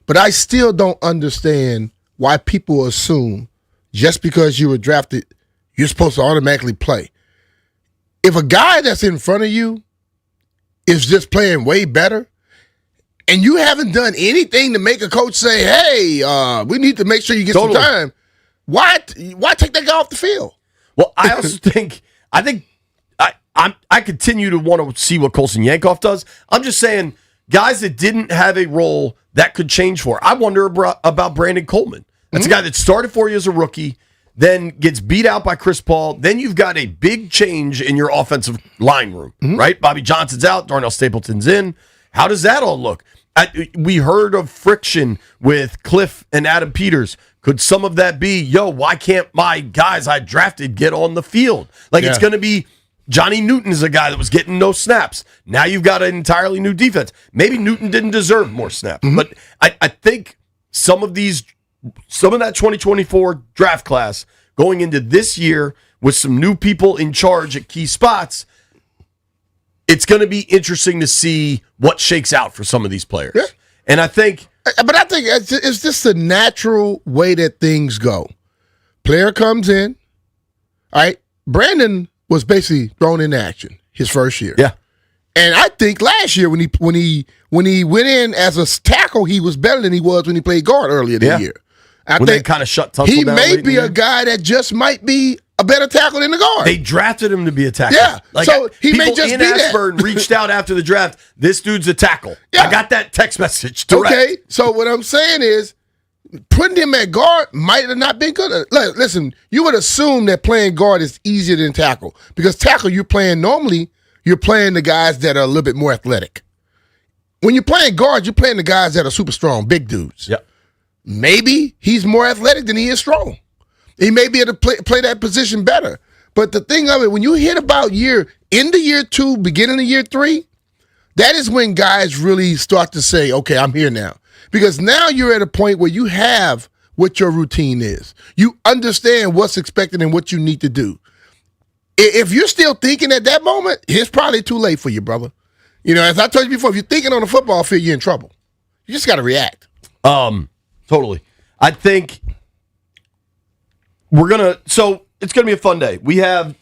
But I still don't understand why people assume just because you were drafted, you're supposed to automatically play. If a guy that's in front of you is just playing way better, and you haven't done anything to make a coach say, hey, we need to make sure you get some time, why take that guy off the field? Well, I also think I continue to want to see what Colson Yankoff does. I'm just saying, guys that didn't have a role that could change for. I wonder about Brandon Coleman. That's a guy that started for you as a rookie, then gets beat out by Chris Paul. Then you've got a big change in your offensive line room, right? Bobby Johnson's out, Darnell Stapleton's in. How does that all look? We heard of friction with Cliff and Adam Peters. Could some of that be, why can't my guys I drafted get on the field? It's going to be Johnny Newton is a guy that was getting no snaps. Now you've got an entirely new defense. Maybe Newton didn't deserve more snaps, but I think some of that 2024 draft class going into this year with some new people in charge at key spots, it's going to be interesting to see what shakes out for some of these players. Yeah. And I think it's just the natural way that things go. Player comes in, all right? Brandon was basically thrown into action his first year. Yeah. And I think last year when he went in as a tackle, he was better than he was when he played guard earlier this year. I think they kind of shut Tunsil he down may be a guy that just might be a better tackle than the guard. They drafted him to be a tackle. Yeah, so he may just in be that. Ashburn reached out after the draft. This dude's a tackle. Yeah. I got that text message direct. Okay, so what I'm saying is putting him at guard might have not been good. Listen, you would assume that playing guard is easier than tackle because tackle you're playing the guys that are a little bit more athletic. When you're playing guard, you're playing the guys that are super strong, big dudes. Yep. Maybe he's more athletic than he is strong. He may be able to play that position better. But the thing of it, when you hit about end of year 2, beginning of year 3, that is when guys really start to say, okay, I'm here now. Because now you're at a point where you have what your routine is. You understand what's expected and what you need to do. If you're still thinking at that moment, it's probably too late for you, brother. As I told you before, if you're thinking on the football field, you're in trouble. You just got to react. Totally. I think so it's going to be a fun day. We have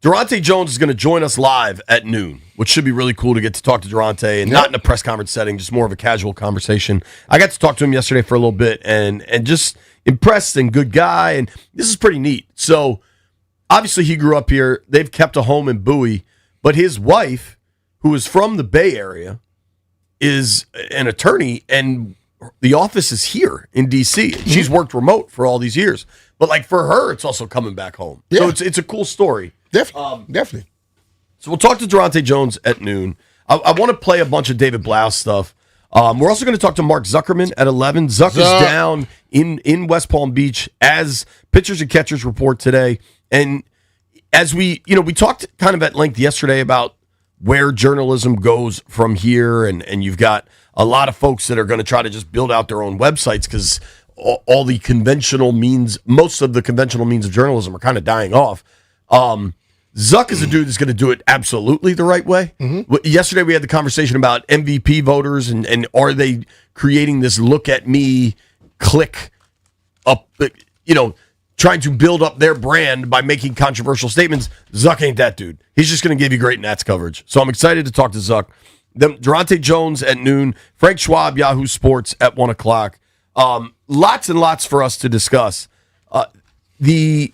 Durante Jones is going to join us live at noon, which should be really cool to get to talk to Durante and not in a press conference setting, just more of a casual conversation. I got to talk to him yesterday for a little bit and just impressed and good guy. And this is pretty neat. So obviously he grew up here. They've kept a home in Bowie, but his wife, who is from the Bay Area, is an attorney and the office is here in D.C. She's worked remote for all these years. But for her, it's also coming back home. Yeah. So it's a cool story. Definitely. So we'll talk to Durante Jones at noon. I want to play a bunch of David Blau stuff. We're also going to talk to Mark Zuckerman at 11. Zuck is down in West Palm Beach as pitchers and catchers report today. And as we talked kind of at length yesterday about where journalism goes from here, and you've got a lot of folks that are going to try to just build out their own websites because all the conventional means, most of the conventional means of journalism are kind of dying off. Zuck is a dude that's going to do it absolutely the right way. Yesterday we had the conversation about MVP voters and are they creating this look at me click up, trying to build up their brand by making controversial statements. Zuck ain't that dude. He's just going to give you great Nats coverage. So I'm excited to talk to Zuck. Then Durante Jones at noon, Frank Schwab, Yahoo Sports at 1 o'clock. Lots and lots for us to discuss. The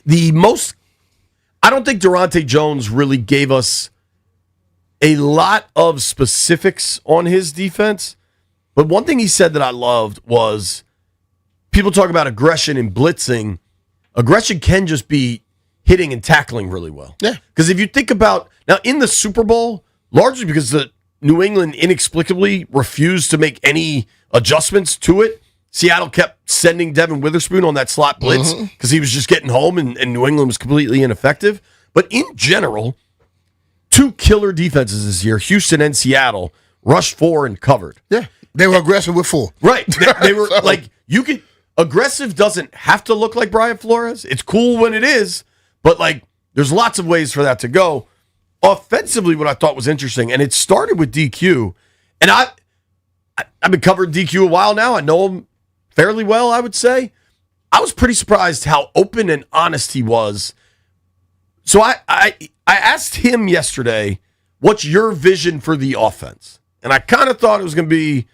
most, I don't think Durante Jones really gave us a lot of specifics on his defense, but one thing he said that I loved was people talk about aggression and blitzing. Aggression can just be hitting and tackling really well. Yeah. Because if you think about, now in the Super Bowl, largely because the New England inexplicably refused to make any adjustments to it, Seattle kept sending Devin Witherspoon on that slot blitz because he was just getting home and New England was completely ineffective. But in general, two killer defenses this year, Houston and Seattle, rushed 4 and covered. Yeah, they were aggressive with 4. Right. They were like, you could, aggressive doesn't have to look like Brian Flores. It's cool when it is, but like, there's lots of ways for that to go. Offensively, what I thought was interesting, and it started with DQ, and I've been covering DQ a while now. I know him fairly well, I would say. I was pretty surprised how open and honest he was. So I asked him yesterday, what's your vision for the offense? And I kind of thought it was going to be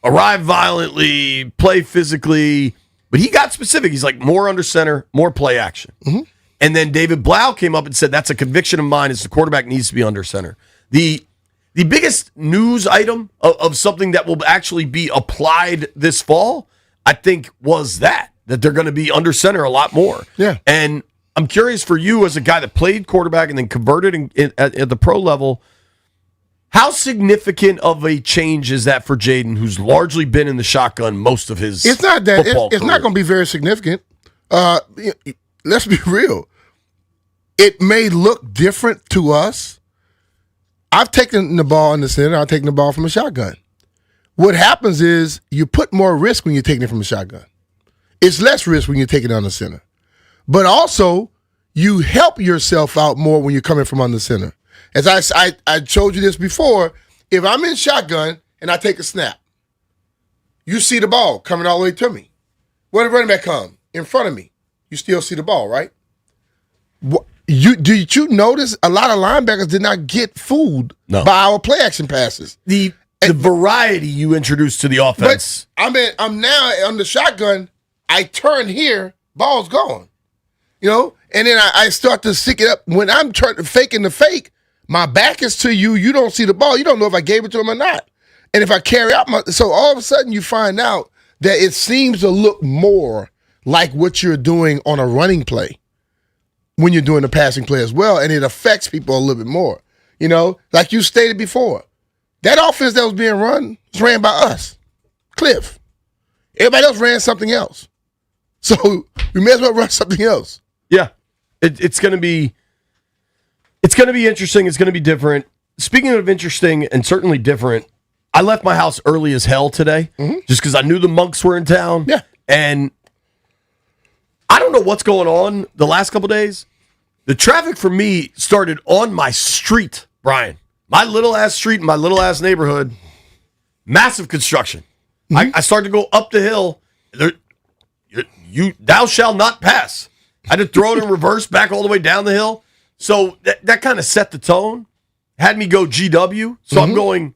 arrive violently, play physically, but he got specific. He's like, more under center, more play action. Mm-hmm. And then David Blau came up and said, that's a conviction of mine, is the quarterback needs to be under center. The biggest news item of something that will actually be applied this fall, I think, was that they're going to be under center a lot more. Yeah. And I'm curious for you, as a guy that played quarterback and then converted at the pro level, how significant of a change is that for Jaden, who's largely been in the shotgun most of his It's not that. football It's not career? going to be very significant. Let's be real. It may look different to us. I've taken the ball in the center. I've taken the ball from a shotgun. What happens is you put more risk when you're taking it from a shotgun. It's less risk when you're taking it on the center. But also, you help yourself out more when you're coming from under center. As I showed you this before, if I'm in shotgun and I take a snap, you see the ball coming all the way to me. Where the running back come? In front of me. You still see the ball, right? Did you notice a lot of linebackers did not get fooled by our play action passes? The variety you introduced to the offense. But I'm now on the shotgun. I turn here, ball's gone. You know, and then I start to stick it up. When I'm faking the fake, my back is to you. You don't see the ball. You don't know if I gave it to him or not. And if I carry out so all of a sudden you find out that it seems to look more like what you're doing on a running play when you're doing the passing play as well, and it affects people a little bit more. You know, like you stated before, that offense that was being run was ran by us, Cliff. Everybody else ran something else. So we may as well run something else. Yeah, it's going to be interesting. It's going to be different. Speaking of interesting and certainly different, I left my house early as hell today just because I knew the Monks were in town. Yeah, and I don't know what's going on the last couple days. The traffic for me started on my street, Brian. My little ass street in my little ass neighborhood. Massive construction. I started to go up the hill. Thou shalt not pass. I had to throw it in reverse back all the way down the hill. So that kind of set the tone. Had me go GW. So I'm going,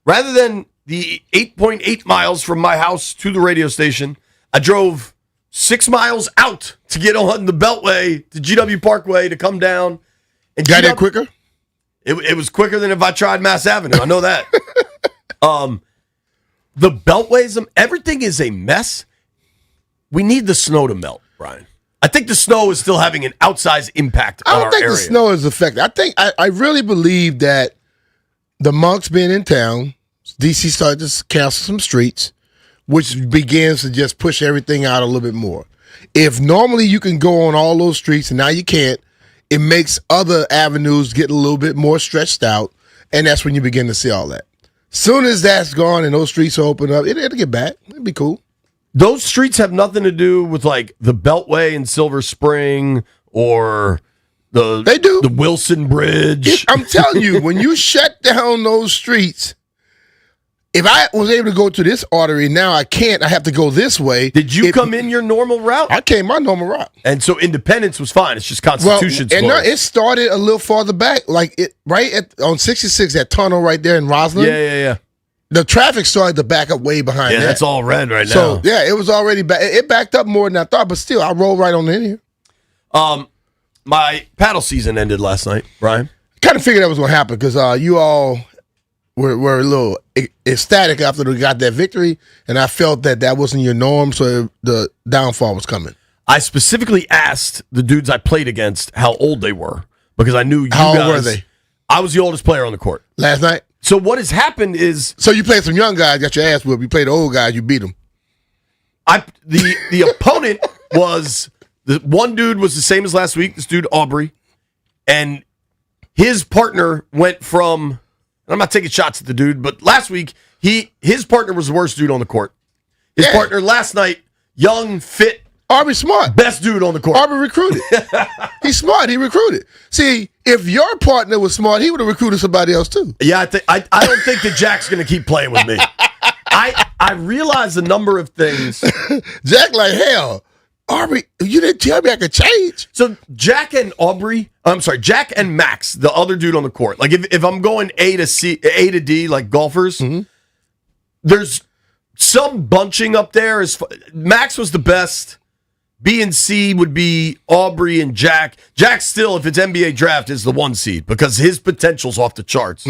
rather than the 8.8 miles from my house to the radio station, I drove 6 miles out to get on the Beltway to GW Parkway to come down. And got there quicker? It was quicker than if I tried Mass Avenue. I know that. The Beltways, everything is a mess. We need the snow to melt, Brian. I think the snow is still having an outsized impact on our area. I don't think the snow is affected. I really believe that the Monks being in town, DC started to cancel some streets, which begins to just push everything out a little bit more. If normally you can go on all those streets and now you can't, it makes other avenues get a little bit more stretched out, and that's when you begin to see all that. Soon as that's gone and those streets are open up, it'll get back. It'll be cool. Those streets have nothing to do with like the Beltway in Silver Spring or the Wilson Bridge. I'm telling you, when you shut down those streets, if I was able to go to this artery, now I can't. I have to go this way. Did you come in your normal route? I came my normal route. And so Independence was fine. It's just Constitution's and closed. it started a little farther back, like on 66, that tunnel right there in Roslyn. Yeah. The traffic started to back up way behind that. Yeah, that's all red right now. So, yeah, it was already back. It backed up more than I thought, but still, I rolled right on in here. My paddle season ended last night, Brian. Kind of figured that was going to happen because you all were a little ecstatic after they got that victory, and I felt that wasn't your norm, so the downfall was coming. I specifically asked the dudes I played against how old they were because I knew you How guys. old were they? I was the oldest player on the court. Last night? So what has happened is... So you played some young guys, got your ass whooped. You played the old guys, you beat them. The opponent was... The one dude was the same as last week, this dude Aubrey, and his partner went from, and I'm not taking shots at the dude, but last week, his partner was the worst dude on the court. His partner last night, young, fit, Aubrey Smart. best dude on the court. Aubrey recruited. He's smart. He recruited. See, if your partner was smart, he would have recruited somebody else too. Yeah, I don't think that Jack's going to keep playing with me. I realize a number of things. Jack like, hell, Aubrey, you didn't tell me I could change. So Jack and Max, the other dude on the court. Like if I'm going A to D, like golfers, there's some bunching up there. Max was the best. B and C would be Aubrey and Jack. Jack still, if it's NBA draft, is the 1 seed because his potential's off the charts.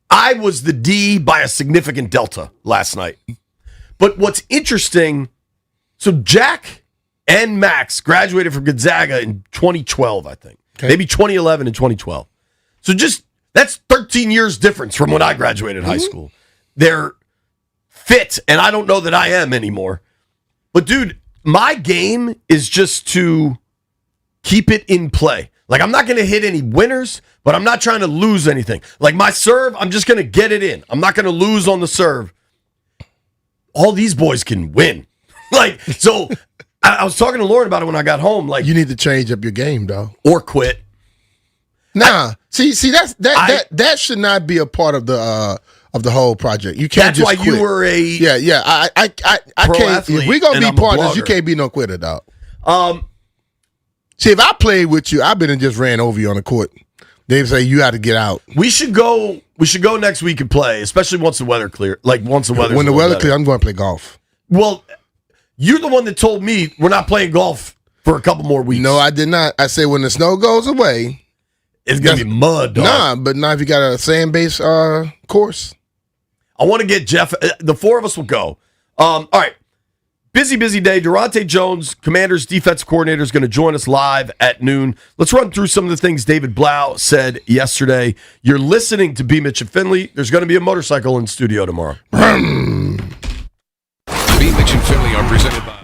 I was the D by a significant delta last night. But what's interesting, so Jack and Max graduated from Gonzaga in 2012, I think. Okay. Maybe 2011 and 2012. So that's 13 years difference from when I graduated high school. They're fit, and I don't know that I am anymore. But dude, my game is just to keep it in play. Like, I'm not going to hit any winners, but I'm not trying to lose anything. Like, my serve, I'm just going to get it in. I'm not going to lose on the serve. All these boys can win. So I was talking to Lauren about it when I got home. Like, you need to change up your game, dog. Or quit. Nah. See, that should not be a part of the whole project. You can't. That's just why quit. you were a I pro can't. athlete If we're gonna and be I'm a partners, you blogger. can't be no quitter, dog. See, if I played with you, I've been and just ran over you on the court. They say you got to get out. We should go next week and play, especially once the weather clear. Like once the weather. When the weather clears, I'm going to play golf. Well, you're the one that told me we're not playing golf for a couple more weeks. No, I did not. I said when the snow goes away, it's gonna be mud, dog. Nah, but now if you got a sand-based course, I want to get Jeff. The four of us will go. All right. Busy day. Durante Jones, Commanders defensive coordinator, is going to join us live at noon. Let's run through some of the things David Blau said yesterday. You're listening to B. Mitch and Finley. There's going to be a motorcycle in studio tomorrow. B. Mitch and Finley are presented by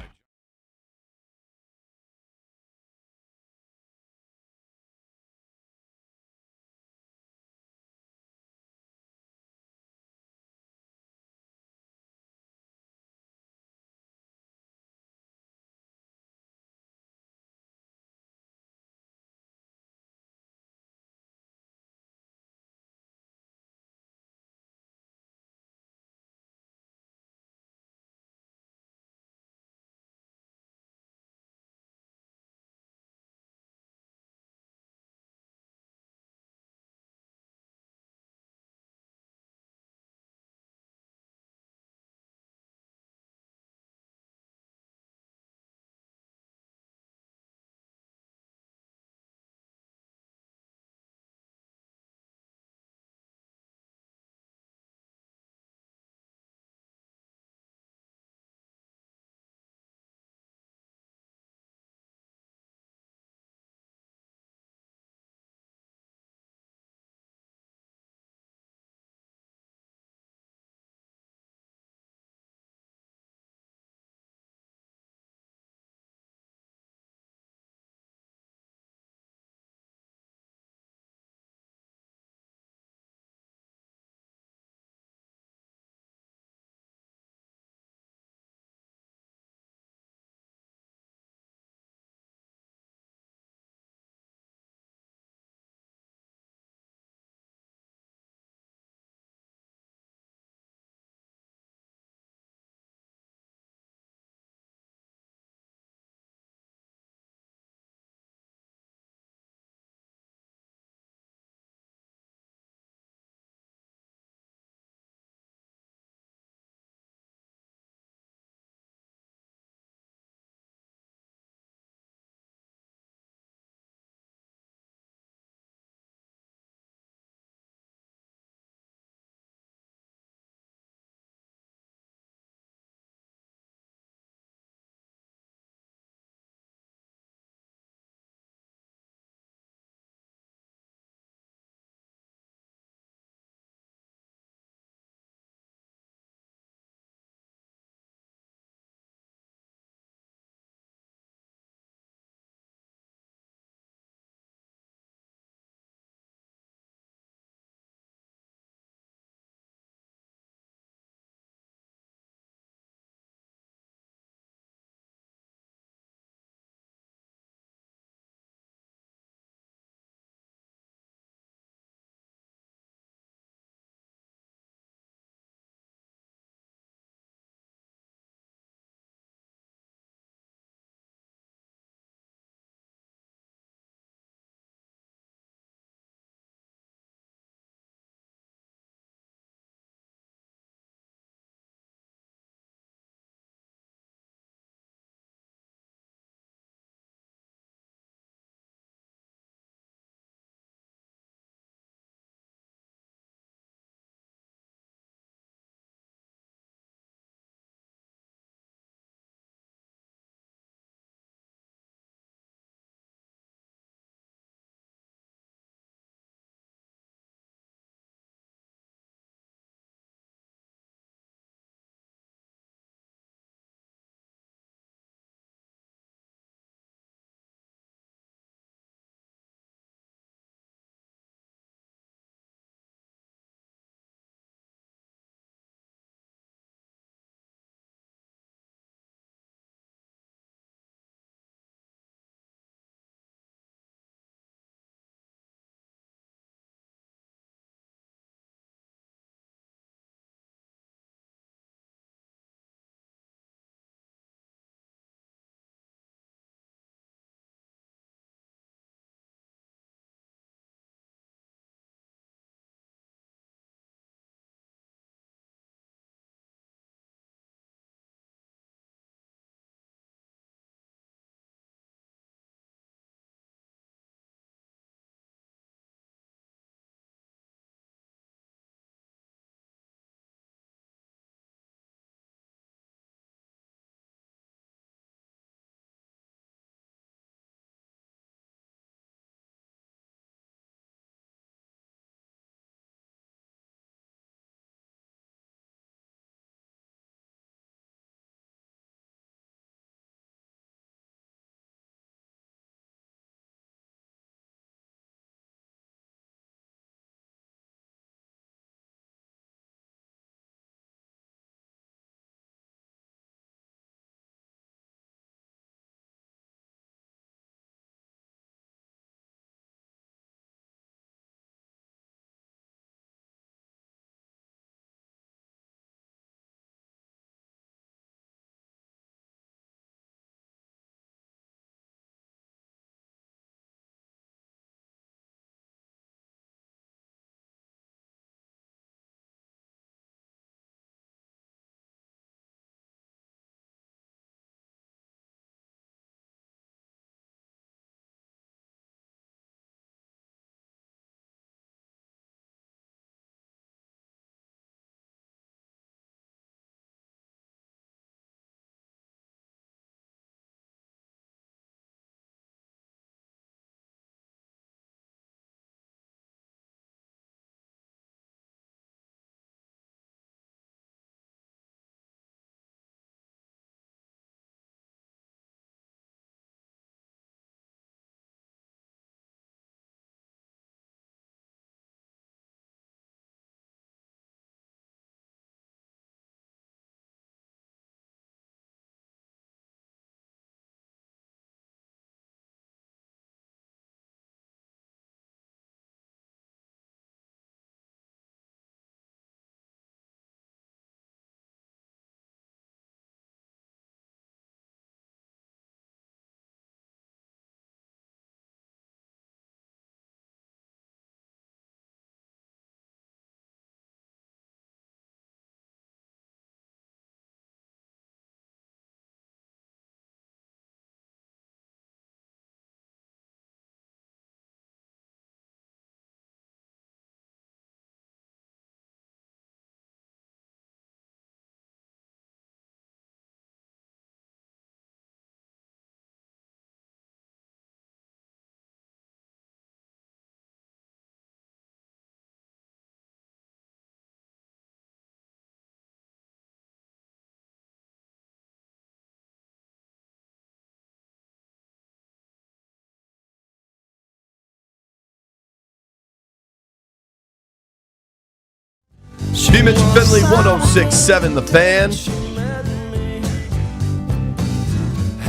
B. Mitch and Finley, 106.7 The Fan.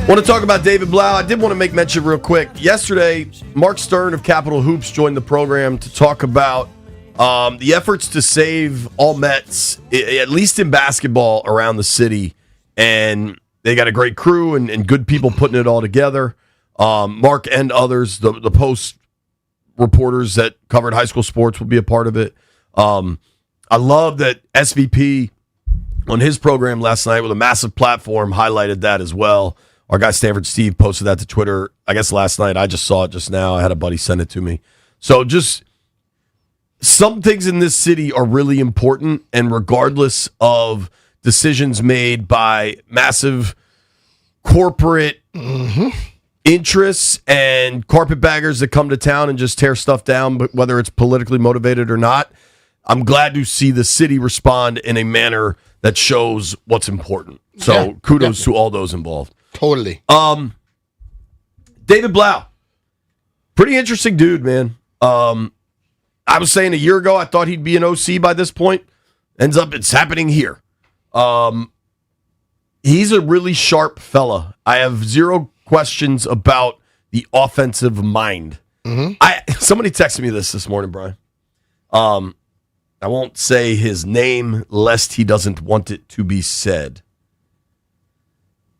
Want to talk about David Blau. I did want to make mention real quick. Yesterday, Mark Stern of Capital Hoops joined the program to talk about the efforts to save all Mets, at least in basketball, around the city. And they got a great crew and good people putting it all together. Mark and others, the Post reporters that covered high school sports will be a part of it. I love that SVP on his program last night with a massive platform highlighted that as well. Our guy Stanford Steve posted that to Twitter, I guess last night. I just saw it just now. I had a buddy send it to me. So just some things in this city are really important, and regardless of decisions made by massive corporate interests and carpetbaggers that come to town and just tear stuff down, but whether it's politically motivated or not, I'm glad to see the city respond in a manner that shows what's important. So kudos to all those involved. Totally. David Blau, pretty interesting dude, man. I was saying a year ago I thought he'd be an OC by this point. Ends up it's happening here. He's a really sharp fella. I have zero questions about the offensive mind. Somebody texted me this morning, Brian. I won't say his name lest he doesn't want it to be said.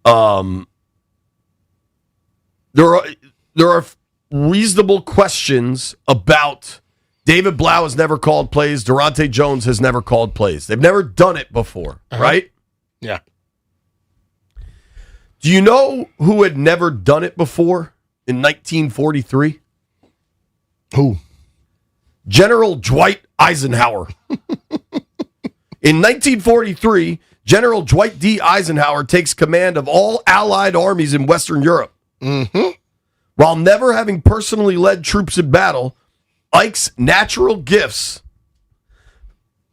There are reasonable questions about David Blau has never called plays. Durante Jones has never called plays. They've never done it before, right? Yeah. Do you know who had never done it before in 1943? Who? General Dwight Eisenhower. In 1943, General Dwight D. Eisenhower takes command of all Allied armies in Western Europe. While never having personally led troops in battle, Ike's natural gifts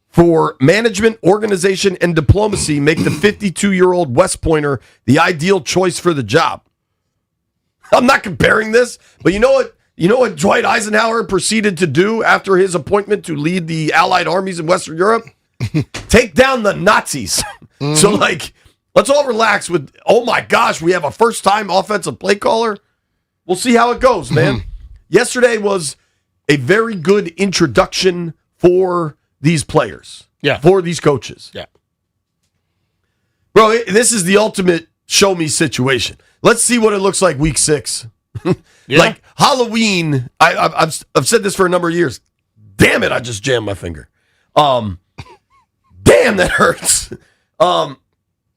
for management, organization, and diplomacy make the 52-year-old West Pointer the ideal choice for the job. I'm not comparing this, but you know what? You know what Dwight Eisenhower proceeded to do after his appointment to lead the Allied armies in Western Europe? Take down the Nazis. So, let's all relax with, oh my gosh, we have a first-time offensive play caller. We'll see how it goes, man. Yesterday was a very good introduction for these players, for these coaches. Yeah. Bro, this is the ultimate show-me situation. Let's see what it looks like week 6. Like Halloween, I've said this for a number of years. Damn it, I just jammed my finger. Damn, that hurts. A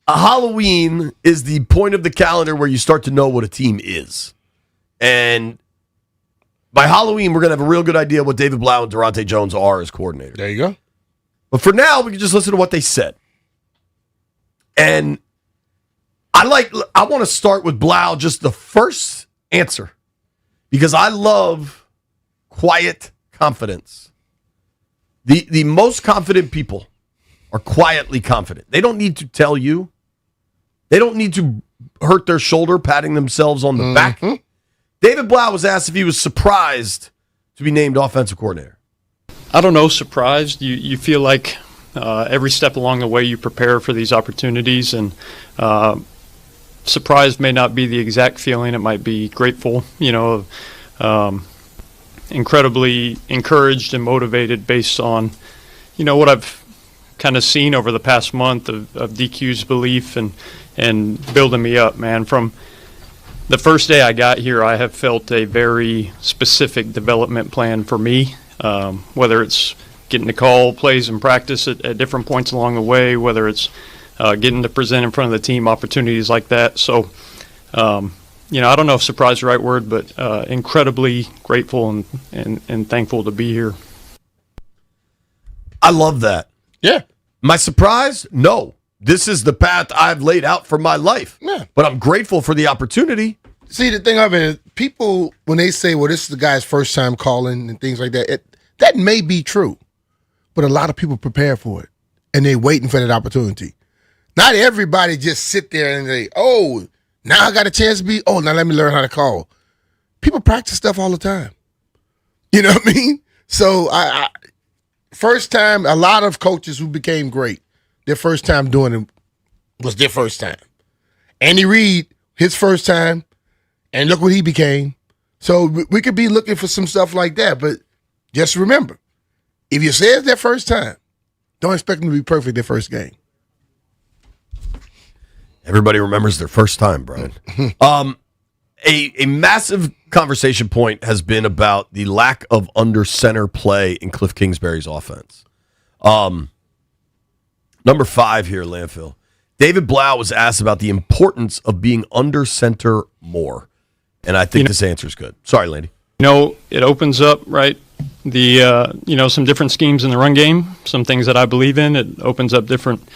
Halloween is the point of the calendar where you start to know what a team is. And by Halloween, we're going to have a real good idea what David Blau and Durante Jones are as coordinators. There you go. But for now, we can just listen to what they said. And I want to start with Blau, just the first answer, because I love quiet confidence. The most confident people are quietly confident. They don't need to tell you. They don't need to hurt their shoulder, patting themselves on the back. David Blau was asked if he was surprised to be named offensive coordinator. I don't know, surprised. You feel like every step along the way you prepare for these opportunities, and surprised may not be the exact feeling. It might be grateful, incredibly encouraged and motivated based on, what I've kind of seen over the past month of DQ's belief and building me up, man. From the first day I got here, I have felt a very specific development plan for me, whether it's getting to call plays in practice at different points along the way, whether it's getting to present in front of the team opportunities like that. So, I don't know if surprise is the right word, but incredibly grateful and thankful to be here. I love that. Yeah. My surprise? No. This is the path I've laid out for my life. Yeah. But I'm grateful for the opportunity. See, the thing of it is, people, when they say, well, this is the guy's first time calling and things like that, that may be true. But a lot of people prepare for it, and they're waiting for that opportunity. Not everybody just sit there and say, oh, now I got a chance to be, now let me learn how to call. People practice stuff all the time. You know what I mean? So first time, a lot of coaches who became great, their first time doing it was their first time. Andy Reid, his first time, and look what he became. So we could be looking for some stuff like that. But just remember, if you say it's their first time, don't expect them to be perfect their first game. Everybody remembers their first time, Brian. A massive conversation point has been about the lack of under center play in Cliff Kingsbury's offense. Number 5 here, Landfill. David Blau was asked about the importance of being under center more. And I think this answer is good. Sorry, Landy. It opens up, right, some different schemes in the run game, some things that I believe in. It opens up different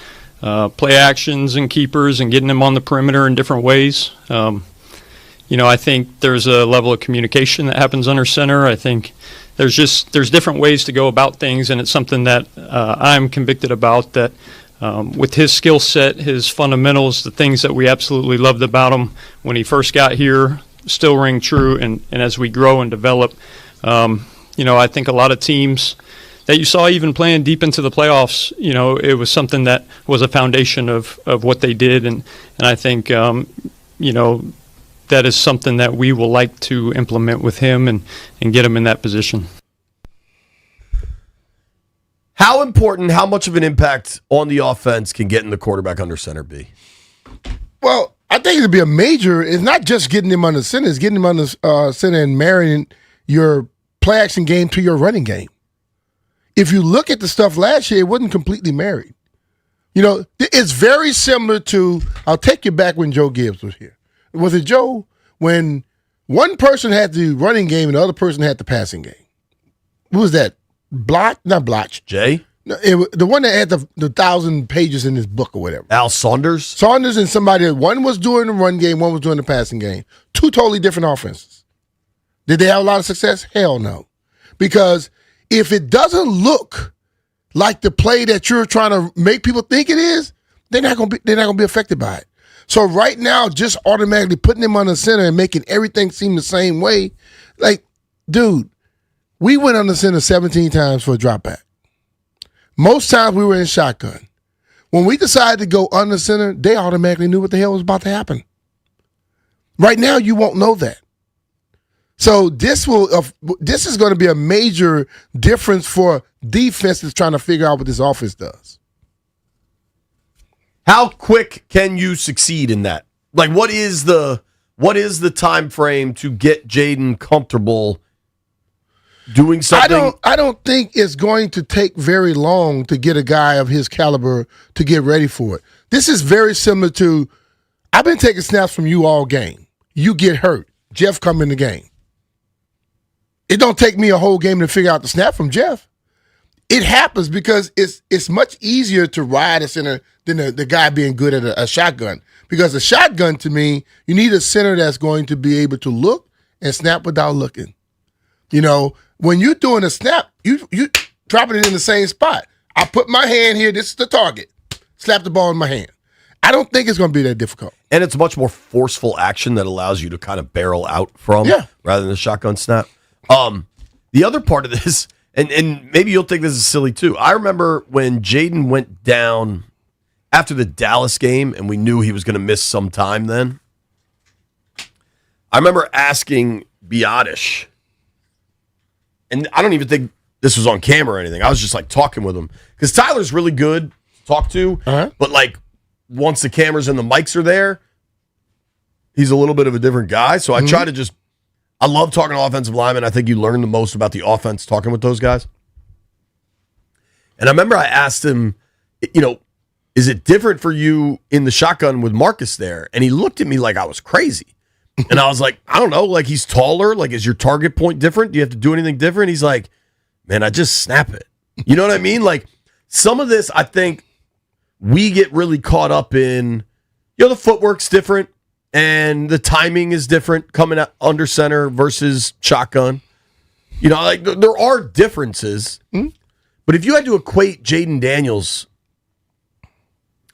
play actions and keepers and getting them on the perimeter in different ways. I think there's a level of communication that happens under center. I think there's different ways to go about things, and it's something that I'm convicted about, that with his skill set, his fundamentals, the things that we absolutely loved about him when he first got here still ring true, and as we grow and develop. I think a lot of teams that you saw even playing deep into the playoffs, it was something that was a foundation of what they did, and I think, that is something that we will like to implement with him and get him in that position. How important, how much of an impact on the offense can getting the quarterback under center be? Well, I think it'd be a major. It's not just getting him under center; it's getting him under center and marrying your play action game to your running game. If you look at the stuff last year, it wasn't completely married. It's very similar to. I'll take you back when Joe Gibbs was here. Was it Joe when one person had the running game and the other person had the passing game? Who was that? Not Blotch. Jay? No, the one that had the 1,000 pages in his book or whatever. Al Saunders? Saunders and somebody. One was doing the run game, one was doing the passing game. Two totally different offenses. Did they have a lot of success? Hell no. Because if it doesn't look like the play that you're trying to make people think it is, they're not going to be affected by it. So right now, just automatically putting them on the center and making everything seem the same way, like, dude, we went on the center 17 times for a drop back. Most times we were in shotgun. When we decided to go under center, they automatically knew what the hell was about to happen. Right now, you won't know that. So this is going to be a major difference for defenses trying to figure out what this offense does. How quick can you succeed in that? Like, what is the time frame to get Jaden comfortable doing something? I don't think it's going to take very long to get a guy of his caliber to get ready for it. This is very similar to, I've been taking snaps from you all game. You get hurt. Jeff come in the game. It don't take me a whole game to figure out the snap from Jeff. It happens because it's much easier to ride a center than the guy being good at a shotgun. Because a shotgun, to me, you need a center that's going to be able to look and snap without looking. When you're doing a snap, you dropping it in the same spot. I put my hand here, this is the target. Slap the ball in my hand. I don't think it's going to be that difficult. And it's a much more forceful action that allows you to kind of barrel out from rather than the shotgun snap. The other part of this, and maybe you'll think this is silly too. I remember when Jaden went down after the Dallas game and we knew he was going to miss some time then. I remember asking Biotish, and I don't even think this was on camera or anything. I was just like talking with him because Tyler's really good to talk to, but like once the cameras and the mics are there, he's a little bit of a different guy. So I try to I love talking to offensive linemen. I think you learn the most about the offense talking with those guys. And I remember I asked him, is it different for you in the shotgun with Marcus there? And he looked at me like I was crazy. And I was like, I don't know, like he's taller. Like, is your target point different? Do you have to do anything different? He's like, man, I just snap it. You know what I mean? Like some of this, I think we get really caught up in, the footwork's different. And the timing is different coming out under center versus shotgun. Like there are differences. But if you had to equate Jaden Daniels,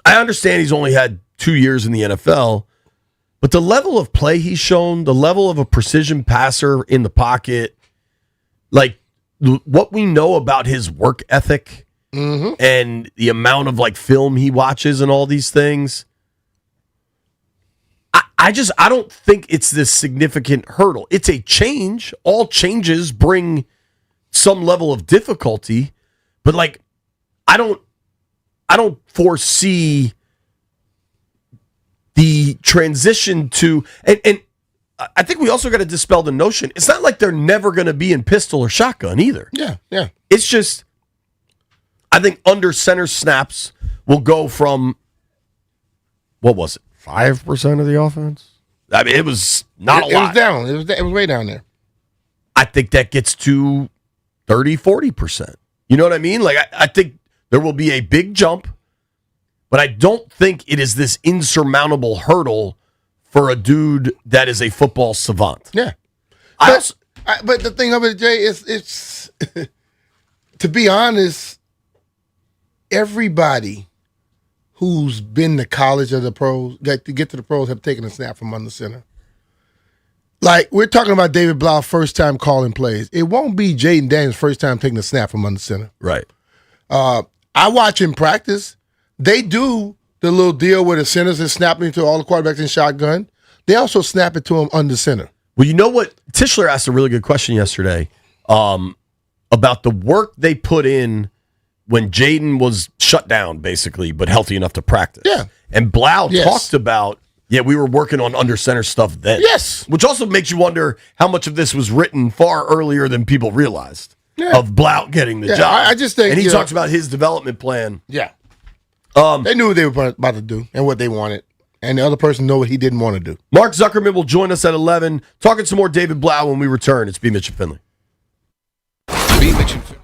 I understand he's only had 2 years in the NFL, but the level of play he's shown, the level of a precision passer in the pocket, like what we know about his work ethic and the amount of like film he watches and all these things, I don't think it's this significant hurdle. It's a change. All changes bring some level of difficulty, but like I don't foresee the transition to and I think we also got to dispel the notion. It's not like they're never going to be in pistol or shotgun either. Yeah. It's just I think under center snaps will go from what was it? 5% of the offense? I mean, it was not a lot. It was down. It was way down there. I think that gets to 30, 40%. You know what I mean? Like, I think there will be a big jump, but I don't think it is this insurmountable hurdle for a dude that is a football savant. Yeah. But the thing of it, Jay, is it's to be honest, everybody who's been to college or the pros, to get to the pros, have taken a snap from under center. Like, we're talking about David Blau first time calling plays. It won't be Jaden Daniels' first time taking a snap from under center. Right. I watch him practice. They do the little deal where the centers are snapping to all the quarterbacks in shotgun. They also snap it to him under center. Well, you know what? Tischler asked a really good question yesterday about the work they put in when Jaden was shut down, basically, but healthy enough to practice. Yeah. And Blau talked about, we were working on under center stuff then. Yes. Which also makes you wonder how much of this was written far earlier than people realized of Blau getting the job. I just think, and he talks about his development plan. Yeah. They knew what they were about to do and what they wanted. And the other person knew what he didn't want to do. Mark Zuckerman will join us at 11, talking some more David Blau when we return. It's B. Mitch and Finley. B. Mitch and Finley.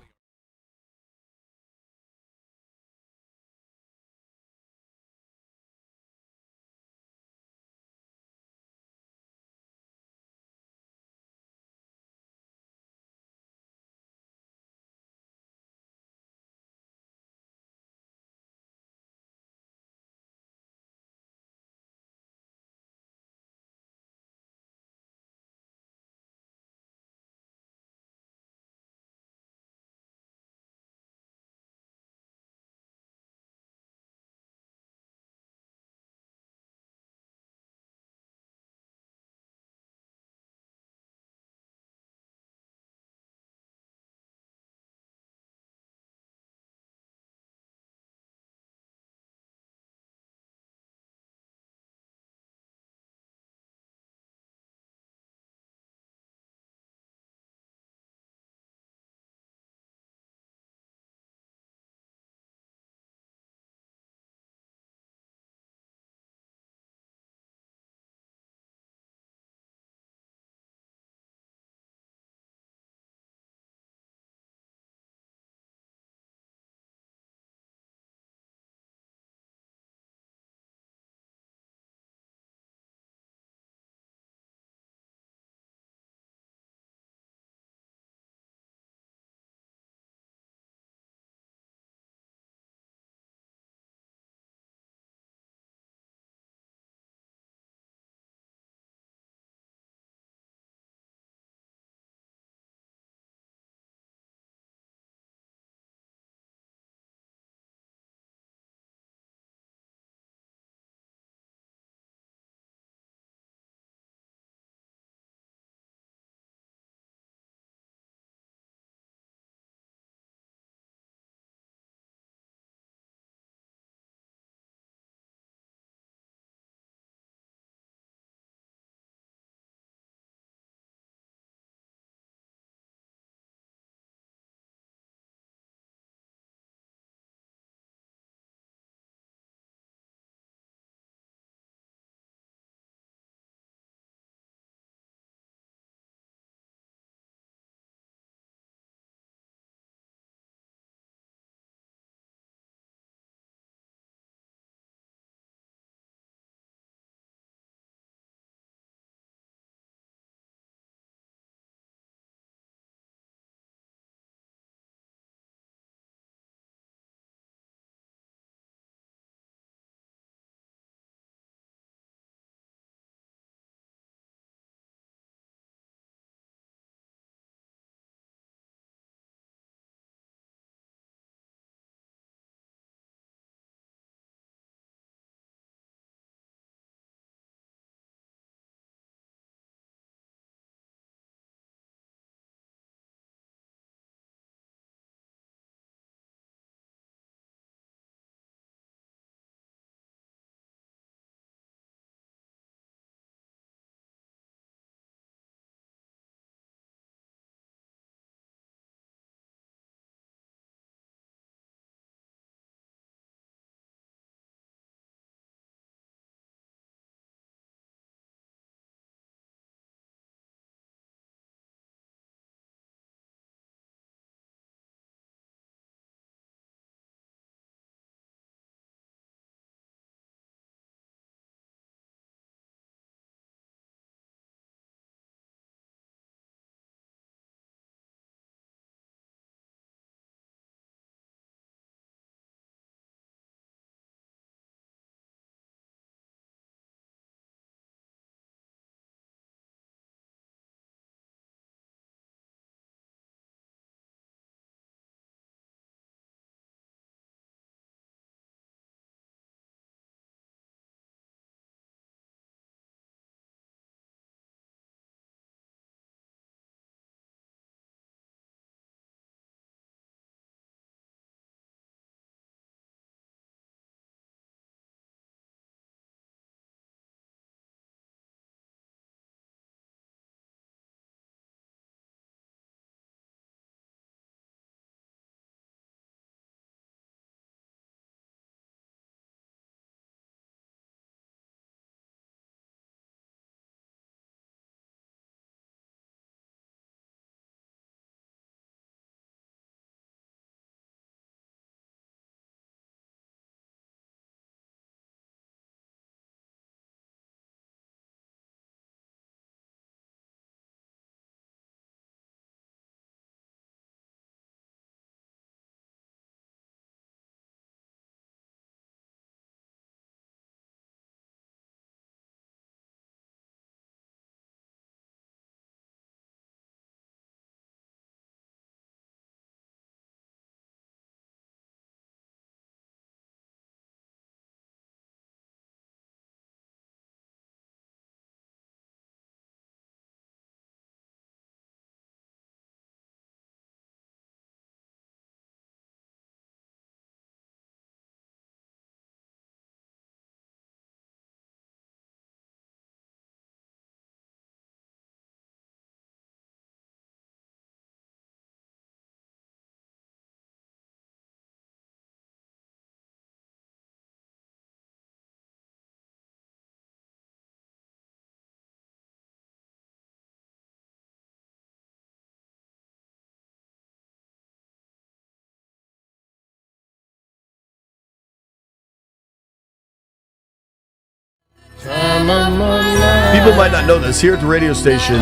People might not know this. Here at the radio station,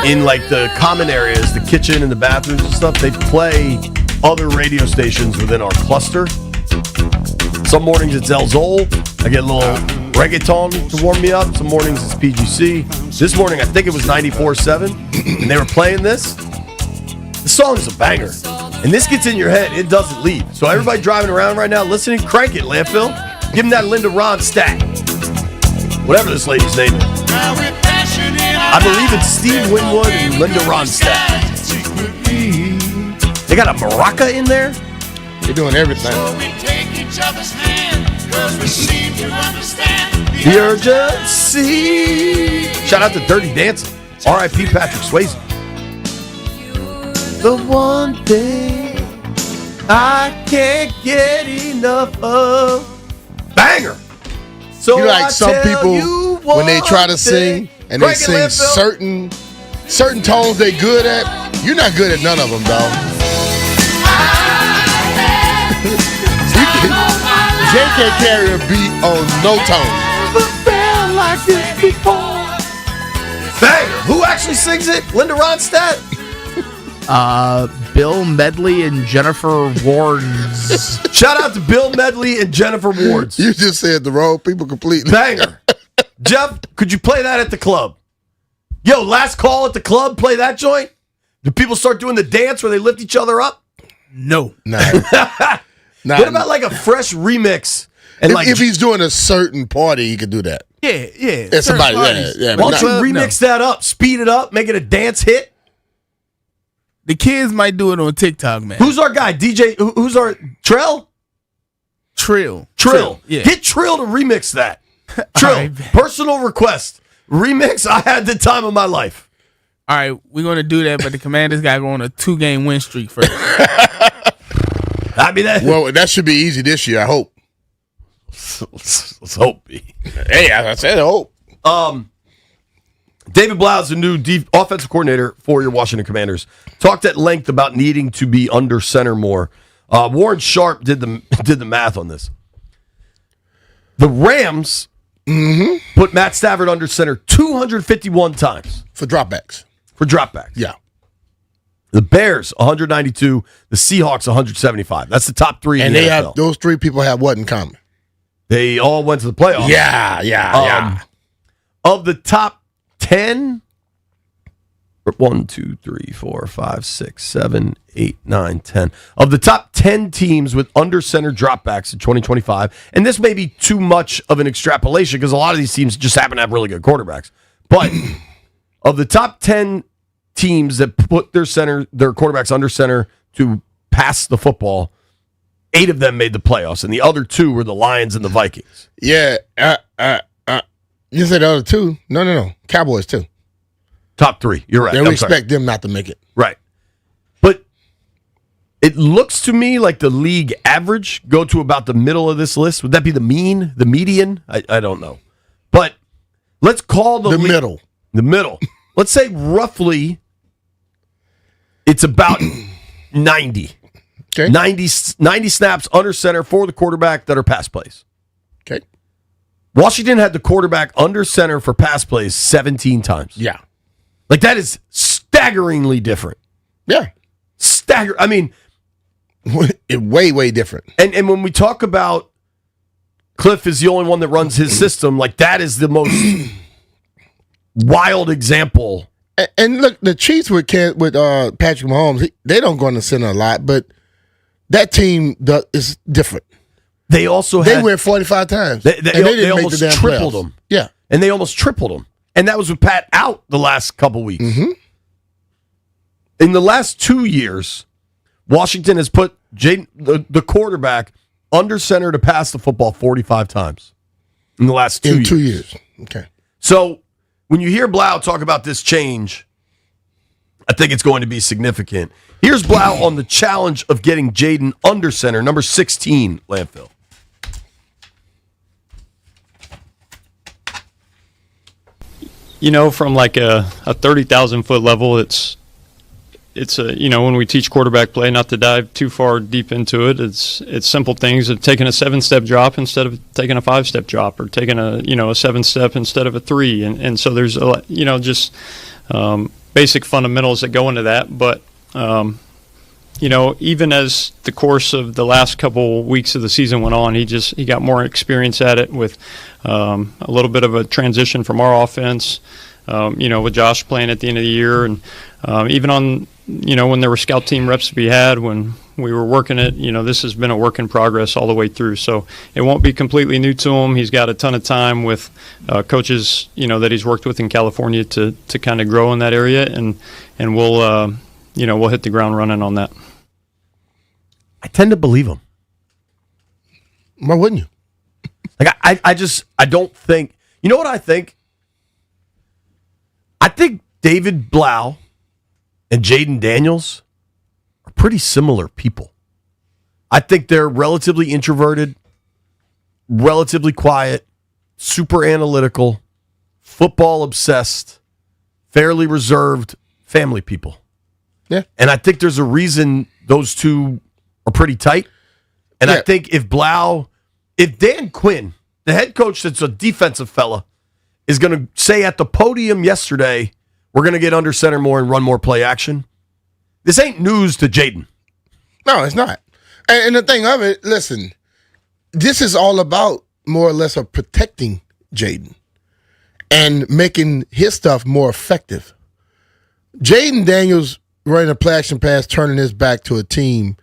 in like the common areas, the kitchen and the bathrooms and stuff, they play other radio stations within our cluster. Some mornings it's El Zol. I get a little reggaeton to warm me up. Some mornings it's PGC. This morning I think it was 94.7, and they were playing this. The song is a banger, and this gets in your head. It doesn't leave. So everybody driving around right now listening, crank it, Landfill. Give them that Linda Ronstadt. Whatever this lady's name is. I believe it's Steve Winwood and Linda Ronstadt. They got a maraca in there? They're doing everything. The urgency. Shout out to Dirty Dancing. R.I.P. Patrick Swayze. The one thing I can't get enough of. Banger. So you like some people when they try to sing and they sing certain tones they good at. You're not good at none of them, dog. Jay can't carry a beat on no tone. Banger. Who actually sings it? Linda Ronstadt? Bill Medley and Jennifer Wards. Shout out to Bill Medley and Jennifer Wards. You just said the wrong people completely. Banger. Jeff, could you play that at the club? Yo, last call at the club, play that joint? Do people start doing the dance where they lift each other up? No. What about like a fresh remix? And if he's doing a certain party, he could do that. Yeah. Yeah, somebody. Yeah. Why don't you remix that up, speed it up, make it a dance hit? The kids might do it on TikTok, man. Who's our guy? DJ? Who's our Trill? Trill. Yeah. Get Trill to remix that. Trill. Personal request. Remix. I had the time of my life. All right, we're going to do that, but the Commanders got to go on a 2-game win streak first. Well, that should be easy this year, I hope. Let's hope. Hey, I said hope. David Blau is the new offensive coordinator for your Washington Commanders. Talked at length about needing to be under center more. Warren Sharp did the math on this. The Rams put Matt Stafford under center 251 times. For dropbacks. Yeah. The Bears, 192. The Seahawks, 175. That's the top three in and the they NFL. have those three people have what in common? They all went to the playoffs. Yeah. Of the top 10, 1, 2, 3, 4, 5, 6, 7, 8, 9, 10. Of the top 10 teams with under center dropbacks in 2025, and this may be too much of an extrapolation because a lot of these teams just happen to have really good quarterbacks. But of the top 10 teams that put their quarterbacks under center to pass the football, 8 of them made the playoffs, and the other 2 were the Lions and the Vikings. Yeah. You said the other 2? No. Cowboys too. Top 3. You're right. Then we expect them not to make it. Right. But it looks to me like the league average go to about the middle of this list. Would that be the mean? The median? I don't know. But let's call the middle. The middle. Let's say roughly it's about 90. Okay. 90 snaps under center for the quarterback that are pass plays. Okay. Washington had the quarterback under center for pass plays 17 times. Yeah. Like, that is staggeringly different. Yeah. I mean, way, way different. And when we talk about Cliff is the only one that runs his system, like, that is the most wild example. And look, the Chiefs with Patrick Mahomes, they don't go in the center a lot, but that team is different. They also went 45 times. They almost tripled playoffs. them. Yeah. And they almost tripled them. And that was with Pat out the last couple weeks. Mm-hmm. In the last 2 years, Washington has put the quarterback under center to pass the football 45 times in the last 2 years. In 2 years. Okay. So when you hear Blau talk about this change, I think it's going to be significant. Here's Blau on the challenge of getting Jaden under center, number 16, Landfill. You know, from like a 30,000 foot level, it's it's a, when we teach quarterback play, not to dive too far deep into it, it's simple things of taking a 7-step drop instead of taking a 5-step drop, or taking a 7-step instead of a 3, and so there's a lot, just basic fundamentals that go into that. But even as the course of the last couple weeks of the season went on, he got more experience at it, with a little bit of a transition from our offense. With Josh playing at the end of the year, and even on, when there were scout team reps to be had, when we were working it, this has been a work in progress all the way through. So it won't be completely new to him. He's got a ton of time with coaches, that he's worked with in California to kind of grow in that area, and we'll hit the ground running on that. I tend to believe him. Why wouldn't you? Like I don't think. You know what I think? I think David Blau and Jaden Daniels are pretty similar people. I think they're relatively introverted, relatively quiet, super analytical, football obsessed, fairly reserved family people. Yeah. And I think there's a reason those two are pretty tight. And I think if Dan Quinn, the head coach that's a defensive fella, is going to say at the podium yesterday, we're going to get under center more and run more play action, this ain't news to Jaden. No, it's not. And the thing of it, listen, this is all about more or less of protecting Jaden and making his stuff more effective. Jaden Daniels running a play action pass, turning his back to a team,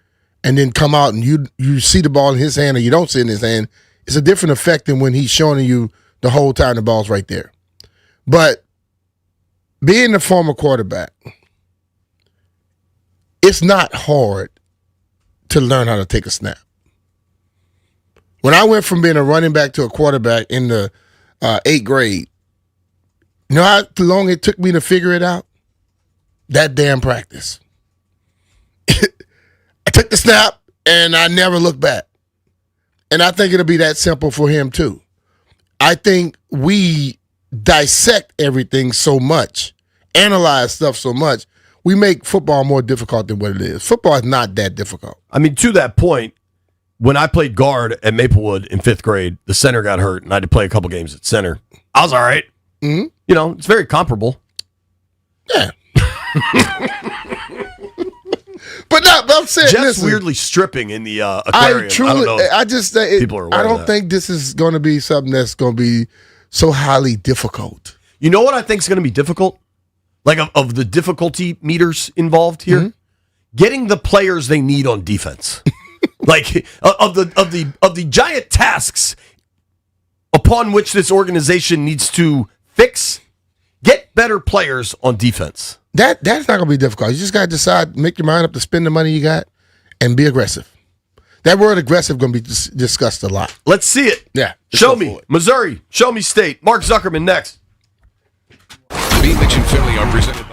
and then come out and you see the ball in his hand or you don't see it in his hand, it's a different effect than when he's showing you the whole time the ball's right there. But being a former quarterback, it's not hard to learn how to take a snap. When I went from being a running back to a quarterback in the 8th grade, you know how long it took me to figure it out? That damn practice. I took the snap and I never looked back. And I think it'll be that simple for him too. I think we dissect everything so much, analyze stuff so much, we make football more difficult than what it is. Football is not that difficult. I mean, to that point, when I played guard at Maplewood in 5th grade, the center got hurt, and I had to play a couple games at center. I was all right. Mm-hmm. It's very comparable. Yeah. But I'm saying, Jeff's listen, weirdly stripping in the aquarium. I don't think this is going to be something that's going to be so highly difficult. You know what I think is going to be difficult? Like of the difficulty meters involved here, getting the players they need on defense. Like of the giant tasks upon which this organization needs to fix, get better players on defense. That's not going to be difficult. You just got to decide, make your mind up to spend the money you got, and be aggressive. That word aggressive going to be discussed a lot. Let's see it. Yeah. Show me. Missouri. Show me State. Mark Zuckerman next. B. Mitch and Finley are presented by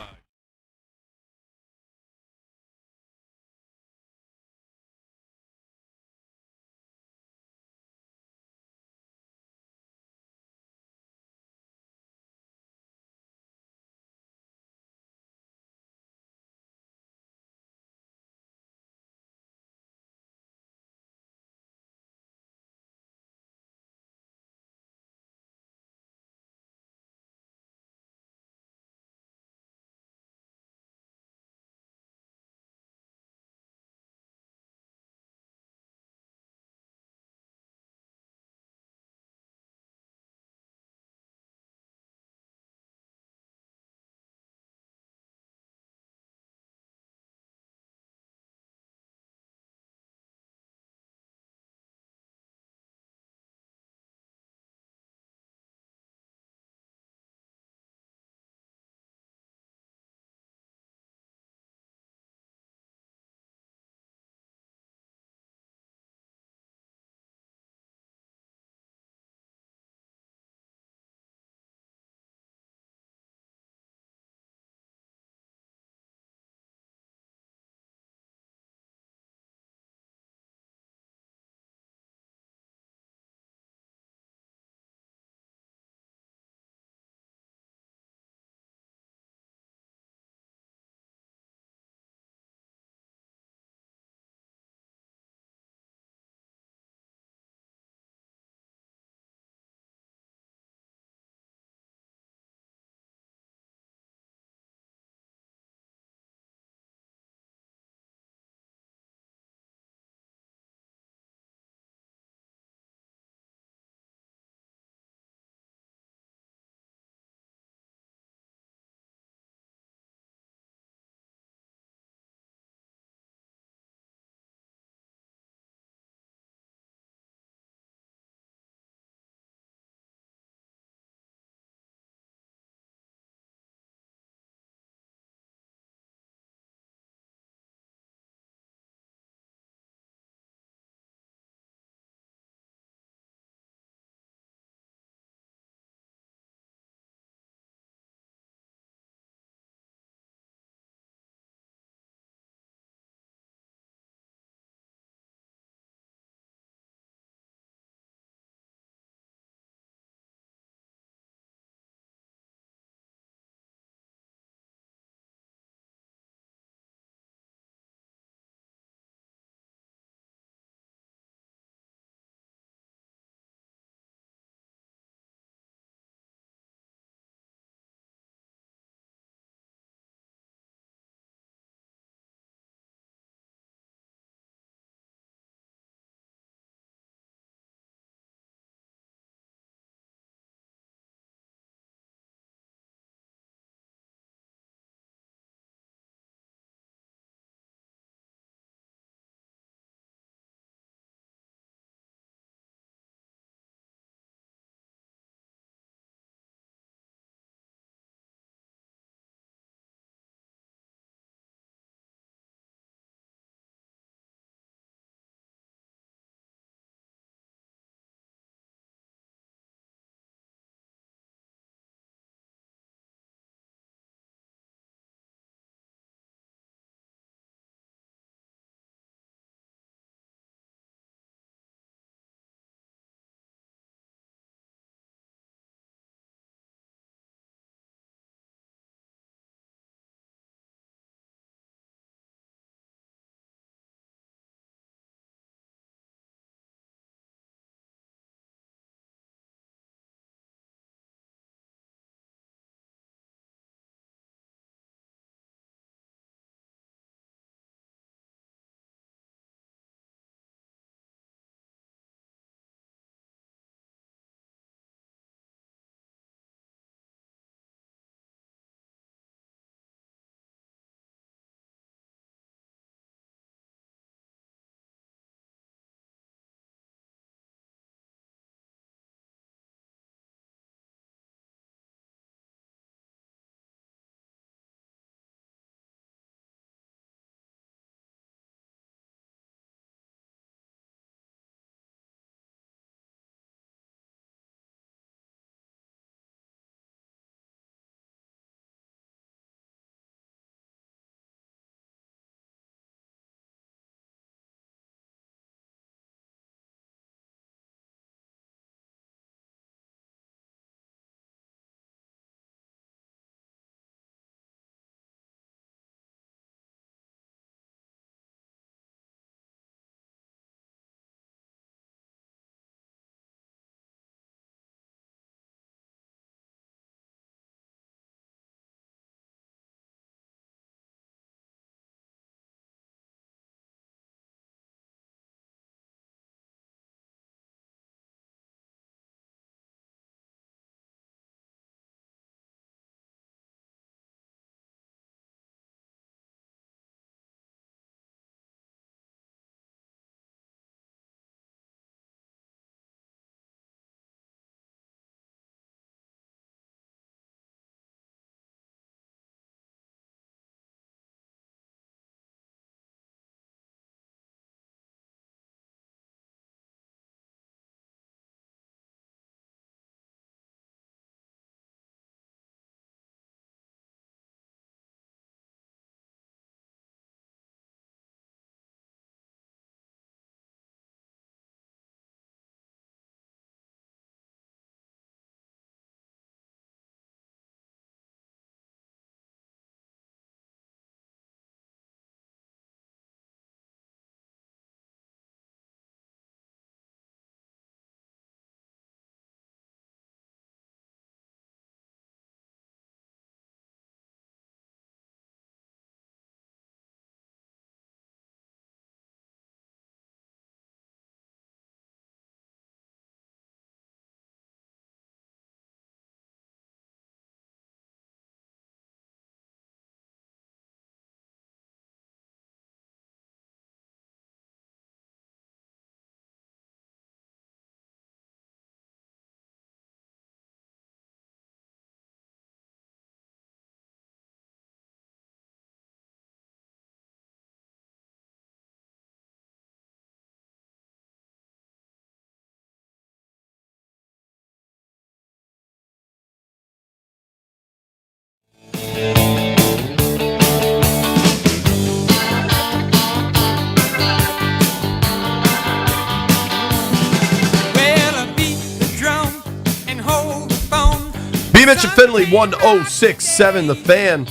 Mitch and Finley, 1067 The Fan.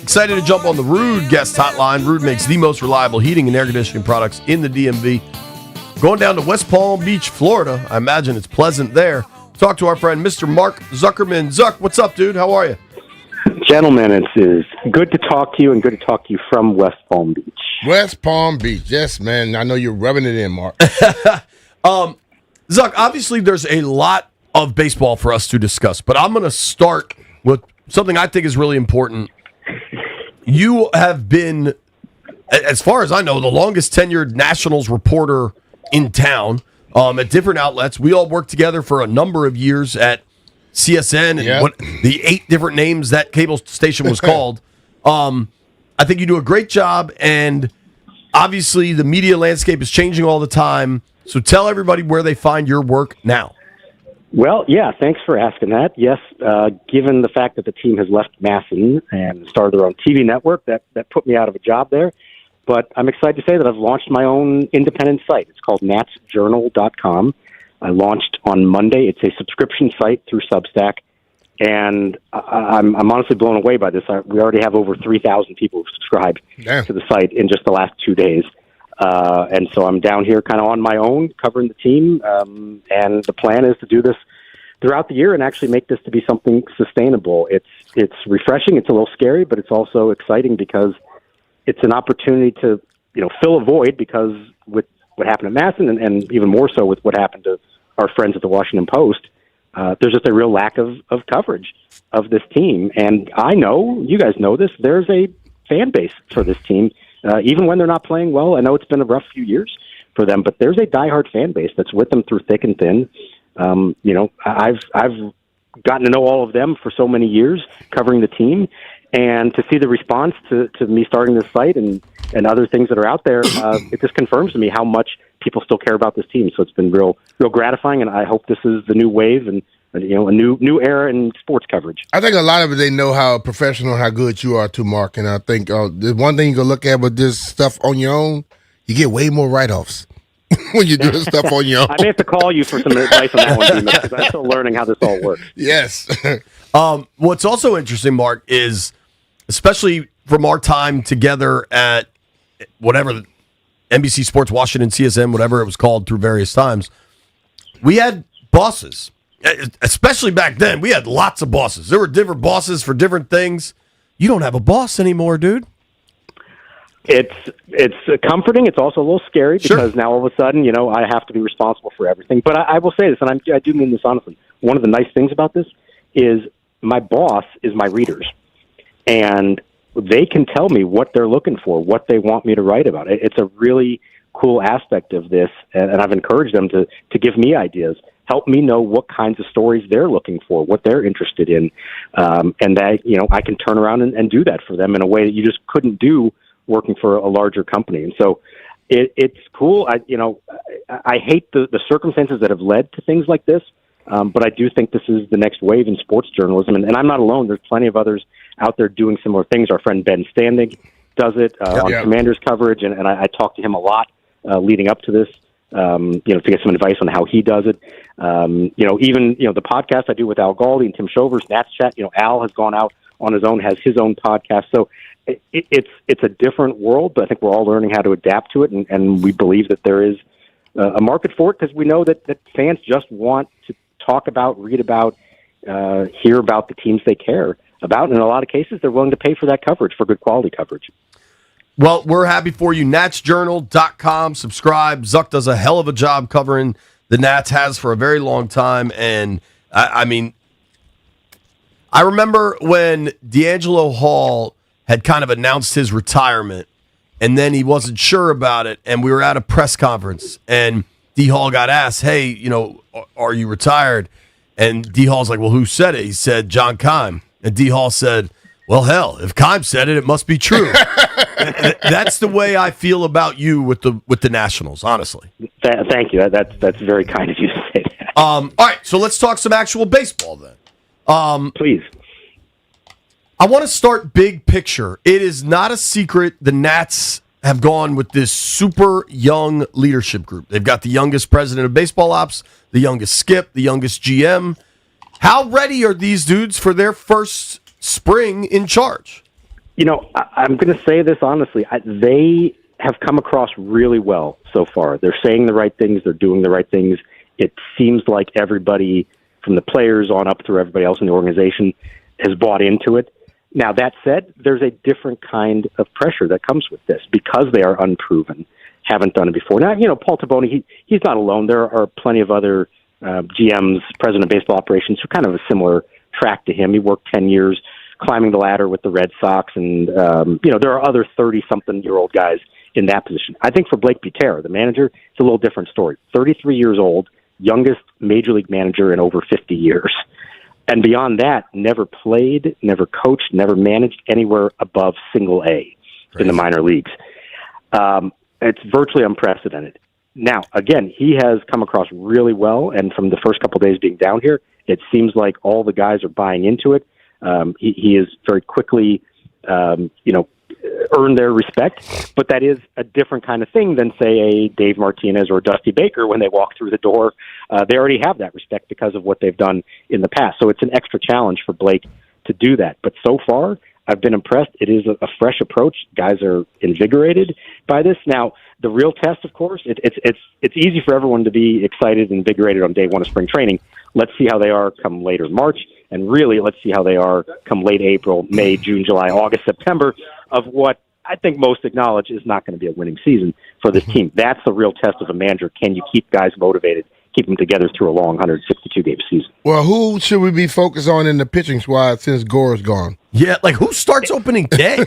Excited to jump on the Rude guest hotline. Rude makes the most reliable heating and air conditioning products in the DMV. Going down to West Palm Beach, Florida. I imagine it's pleasant there. Talk to our friend, Mr. Mark Zuckerman. Zuck, what's up, dude? How are you? Gentlemen, it's good to talk to you and good to talk to you from West Palm Beach. West Palm Beach. Yes, man. I know you're rubbing it in, Mark. Zuck, obviously there's a lot of baseball for us to discuss, but I'm going to start with something I think is really important. You have been, as far as I know, the longest tenured Nationals reporter in town at different outlets. We all worked together for a number of years at CSN and what the 8 different names that cable station was called. I think you do a great job, and obviously the media landscape is changing all the time. So tell everybody where they find your work now. Well, yeah, thanks for asking that. Yes, given the fact that the team has left Masson and started their own TV network, that put me out of a job there. But I'm excited to say that I've launched my own independent site. It's called natsjournal.com. I launched on Monday. It's a subscription site through Substack, and I'm honestly blown away by this. We already have over 3,000 people who subscribed to the site in just the last 2 days. And so I'm down here kind of on my own covering the team. And the plan is to do this throughout the year and actually make this to be something sustainable. It's refreshing. It's a little scary, but it's also exciting because it's an opportunity to, fill a void, because with what happened at Masson and even more so with what happened to our friends at the Washington Post, there's just a real lack of coverage of this team. And I know, you guys know this, there's a fan base for this team. Even when they're not playing well, I know it's been a rough few years for them, but there's a diehard fan base that's with them through thick and thin. I've gotten to know all of them for so many years covering the team, and to see the response to me starting this site and other things that are out there, it just confirms to me how much people still care about this team. So it's been real gratifying, and I hope this is the new wave and a new era in sports coverage. I think a lot of it, they know how professional, how good you are too, Mark. And I think the one thing you can look at with this stuff on your own, you get way more write-offs when you do this stuff on your own. I may have to call you for some advice on that one, because I'm still learning how this all works. Yes. What's also interesting, Mark, is especially from our time together at whatever, NBC Sports, Washington, CSN, whatever it was called through various times, we had bosses. Especially back then, we had lots of bosses. There were different bosses for different things. You don't have a boss anymore, dude. It's comforting. It's also a little scary because now all of a sudden, I have to be responsible for everything. But I will say this, and I do mean this honestly. One of the nice things about this is my boss is my readers, and they can tell me what they're looking for, what they want me to write about. It's a really cool aspect of this, and I've encouraged them to give me ideas. Help me know what kinds of stories they're looking for, what they're interested in, and that I can turn around and do that for them in a way that you just couldn't do working for a larger company. And so it's cool. I hate the circumstances that have led to things like this, but I do think this is the next wave in sports journalism, and I'm not alone. There's plenty of others out there doing similar things. Our friend Ben Standing does it on Commanders coverage, and I talk to him a lot leading up to this. To get some advice on how he does it. Even the podcast I do with Al Galdi and Tim Shovers, Nats Chat, Al has gone out on his own, has his own podcast. So it's a different world, but I think we're all learning how to adapt to it. And we believe that there is a market for it, because we know that fans just want to talk about, read about, hear about the teams they care about. And in a lot of cases, they're willing to pay for that coverage, for good quality coverage. Well, we're happy for you. NatsJournal.com. Subscribe. Zuck does a hell of a job covering the Nats, has for a very long time. And, I remember when D'Angelo Hall had kind of announced his retirement, and then he wasn't sure about it, and we were at a press conference, and D. Hall got asked, hey, are you retired? And D. Hall's like, well, who said it? He said, John Keim. And D. Hall said, well, hell, if Keim said it, it must be true. That's the way I feel about you with the Nationals, honestly. Thank you. That's very kind of you to say that. All right, so let's talk some actual baseball then. Please. I want to start big picture. It is not a secret the Nats have gone with this super young leadership group. They've got the youngest president of baseball ops, the youngest skip, the youngest GM. How ready are these dudes for their first spring in charge? I'm going to say this honestly. They have come across really well so far. They're saying the right things. They're doing the right things. It seems like everybody, from the players on up through everybody else in the organization, has bought into it. Now, that said, there's a different kind of pressure that comes with this because they are unproven, haven't done it before. Now, Paul Taboni, he's not alone. There are plenty of other GMs, president of baseball operations, who kind of a similar track to him. He worked 10 years climbing the ladder with the Red Sox, and, there are other 30-something-year-old guys in that position. I think for Blake Butera, the manager, it's a little different story. 33 years old, youngest major league manager in over 50 years. And beyond that, never played, never coached, never managed anywhere above single A in the minor leagues. It's virtually unprecedented. Now, again, he has come across really well, and from the first couple of days being down here, it seems like all the guys are buying into it. He has very quickly, earned their respect, but that is a different kind of thing than, say, a Dave Martinez or Dusty Baker. When they walk through the door, they already have that respect because of what they've done in the past. So it's an extra challenge for Blake to do that. But so far, I've been impressed. It is a fresh approach. Guys are invigorated by this. Now, the real test, of course, it's easy for everyone to be excited and invigorated on day one of spring training. Let's see how they are come later March, and really let's see how they are come late April, May, June, July, August, September, of what I think most acknowledge is not going to be a winning season for this team. That's the real test of a manager. Can you keep guys motivated, keep them together through a long 162-game season? Well, who should we be focused on in the pitching squad since Gore's gone? Yeah, who starts opening day?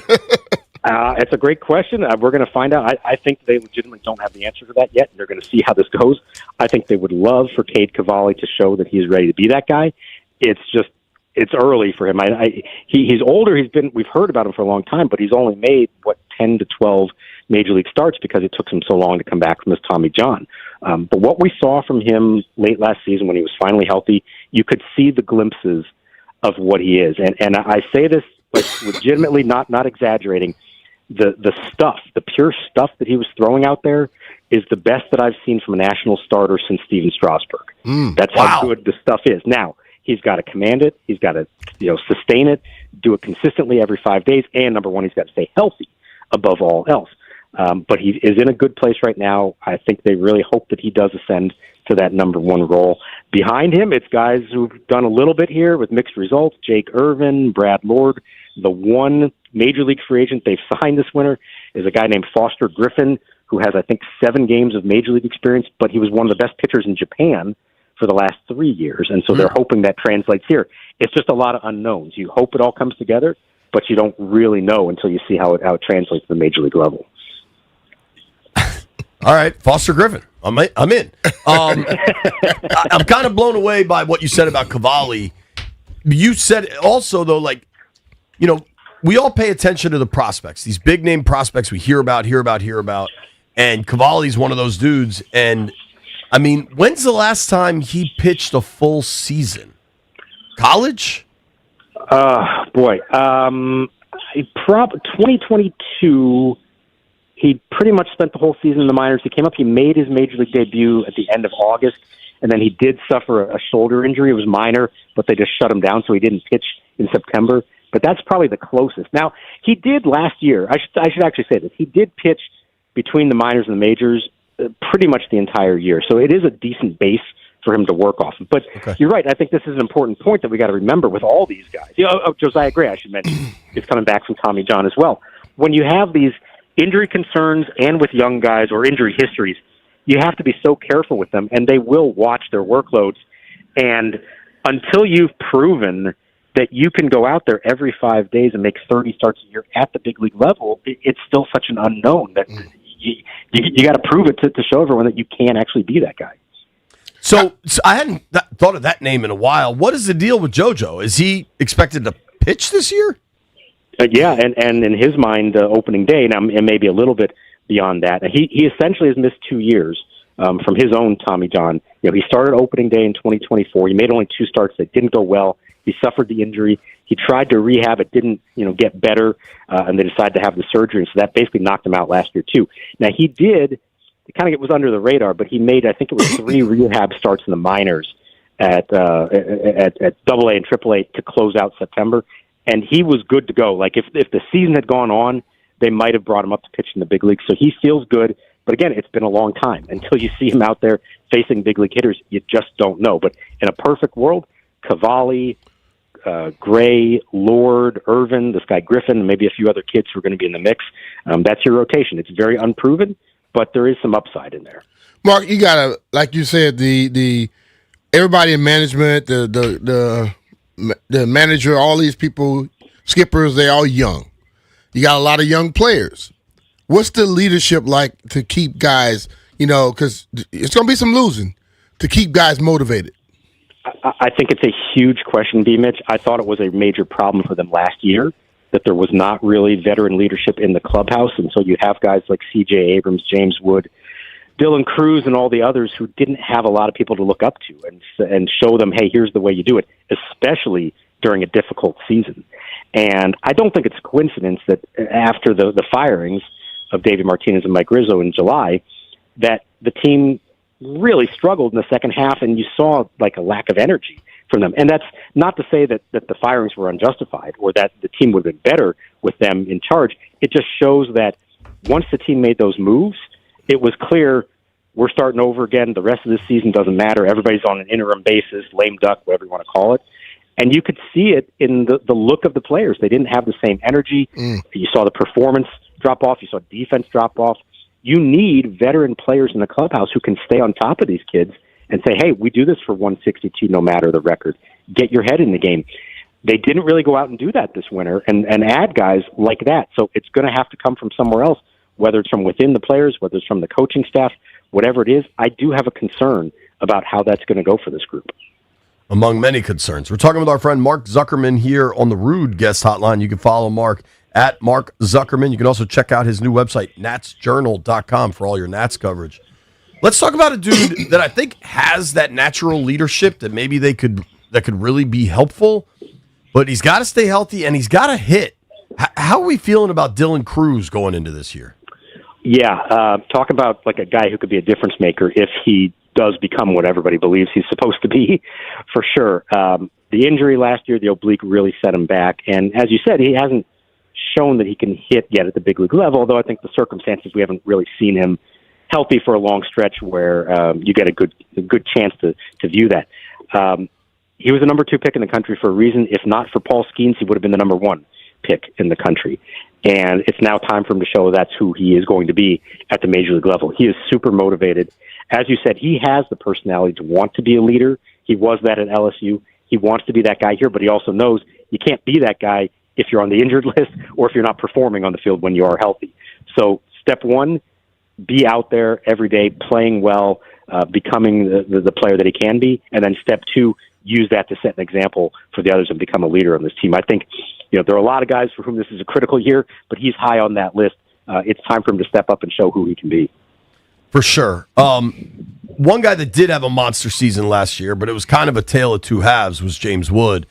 It's a great question. We're going to find out. I think they legitimately don't have the answer to that yet. They're going to see how this goes. I think they would love for Cade Cavalli to show that he's ready to be that guy. It's early for him. He's older. We've heard about him for a long time, but he's only made 10 to 12 major league starts because it took him so long to come back from his Tommy John. But what we saw from him late last season when he was finally healthy, you could see the glimpses of what he is. And I say this legitimately, not exaggerating. The pure stuff that he was throwing out there is the best that I've seen from a national starter since Steven Strasburg. That's how good the stuff is. Now, he's got to command it. He's got to, sustain it, do it consistently every 5 days. And number one, he's got to stay healthy above all else. But he is in a good place right now. I think they really hope that he does ascend to that number one role. Behind him, it's guys who've done a little bit here with mixed results. Jake Irvin, Brad Lord. The one major league free agent they've signed this winter is a guy named Foster Griffin, who has, I think, 7 games of major league experience, but he was one of the best pitchers in Japan for the last 3 years, and so they're hoping that translates here. It's just a lot of unknowns. You hope it all comes together, but you don't really know until you see how it translates to the major league level. All right, Foster Griffin. I'm in. I'm kind of blown away by what you said about Cavalli. You said also, though, we all pay attention to the prospects, these big name prospects we hear about, and Cavalli's one of those dudes. And I mean, when's the last time he pitched a full season? College? 2022. He pretty much spent the whole season in the minors. He came up, he made his major league debut at the end of August, and then he did suffer a shoulder injury. It was minor, but they just shut him down, so he didn't pitch in September. But that's probably the closest. Now, he did last year. I should actually say this. He did pitch between the minors and the majors pretty much the entire year. So it is a decent base for him to work off of. But You're right. I think this is an important point that we got to remember with all these guys. Josiah Gray, I should mention, is coming back from Tommy John as well. When you have these injury concerns and with young guys or injury histories, you have to be so careful with them, and they will watch their workloads. And until you've proven that you can go out there every 5 days and make 30 starts a year at the big league level, it's still such an unknown that you got to prove it to show everyone that you can actually be that guy. So I hadn't thought of that name in a while. What is the deal with JoJo? Is he expected to pitch this year? Yeah, and in his mind, opening day, now, and maybe a little bit beyond that, he essentially has missed 2 years from his own Tommy John. He started opening day in 2024. He made only 2 starts that didn't go well. He suffered the injury. He tried to rehab. It didn't, get better, and they decided to have the surgery, and so that basically knocked him out last year, too. Now, he did, it was under the radar, but he made, I think it was 3 rehab starts in the minors, at AA and AAA to close out September, and he was good to go. Like if the season had gone on, they might have brought him up to pitch in the big leagues. So he feels good. But again, it's been a long time. Until you see him out there facing big league hitters, you just don't know. But in a perfect world, Cavalli, Gray, Lord, Irvin, this guy Griffin, and maybe a few other kids who are going to be in the mix. That's your rotation. It's very unproven, but there is some upside in there. Mark, you gotta, like you said, the everybody in management, the manager, all these people, skippers, they're all young. You got a lot of young players. What's the leadership like to keep guys, because it's going to be some losing, to keep guys motivated? I think it's a huge question, B. Mitch. I thought it was a major problem for them last year, that there was not really veteran leadership in the clubhouse. And so you have guys like C.J. Abrams, James Wood, Dylan Cruz, and all the others who didn't have a lot of people to look up to and show them, hey, here's the way you do it, especially during a difficult season. And I don't think it's a coincidence that after the firings of David Martinez and Mike Rizzo in July, that the team really struggled in the second half, and you saw like a lack of energy from them. And that's not to say that the firings were unjustified or that the team would have been better with them in charge. It just shows that once the team made those moves, it was clear we're starting over again. The rest of this season doesn't matter. Everybody's on an interim basis, lame duck, whatever you want to call it. And you could see it in the look of the players. They didn't have the same energy. You saw the performance drop off. You saw defense drop off. You need veteran players in the clubhouse who can stay on top of these kids and say, hey, we do this for 162 no matter the record. Get your head in the game. They didn't really go out and do that this winter and add guys like that. So it's going to have to come from somewhere else, whether it's from within the players, whether it's from the coaching staff, whatever it is. I do have a concern about how that's going to go for this group. Among many concerns. We're talking with our friend Mark Zuckerman here on the Rude Guest Hotline. You can follow Mark at Mark Zuckerman. You can also check out his new website, natsjournal.com, for all your Nats coverage. Let's talk about a dude that I think has that natural leadership that maybe that could really be helpful, but he's got to stay healthy and he's got to hit. How are we feeling about Dylan Cruz going into this year? Yeah, talk about like a guy who could be a difference maker if he does become what everybody believes he's supposed to be, for sure. The injury last year, the oblique, really set him back. And as you said, he hasn't shown that he can hit yet at the big league level, although I think the circumstances, we haven't really seen him healthy for a long stretch where you get a good chance to view that. He was the number 2 pick in the country for a reason. If not for Paul Skeens, he would have been the number 1 pick in the country. And it's now time for him to show that's who he is going to be at the major league level. He is super motivated. As you said, he has the personality to want to be a leader. He was that at LSU. He wants to be that guy here, but he also knows you can't be that guy if you're on the injured list or if you're not performing on the field when you are healthy. So step 1, be out there every day, playing well, becoming the player that he can be. And then step 2, use that to set an example for the others and become a leader on this team. I think there are a lot of guys for whom this is a critical year, but he's high on that list. It's time for him to step up and show who he can be. For sure. One guy that did have a monster season last year, but it was kind of a tale of two halves, was James Wood.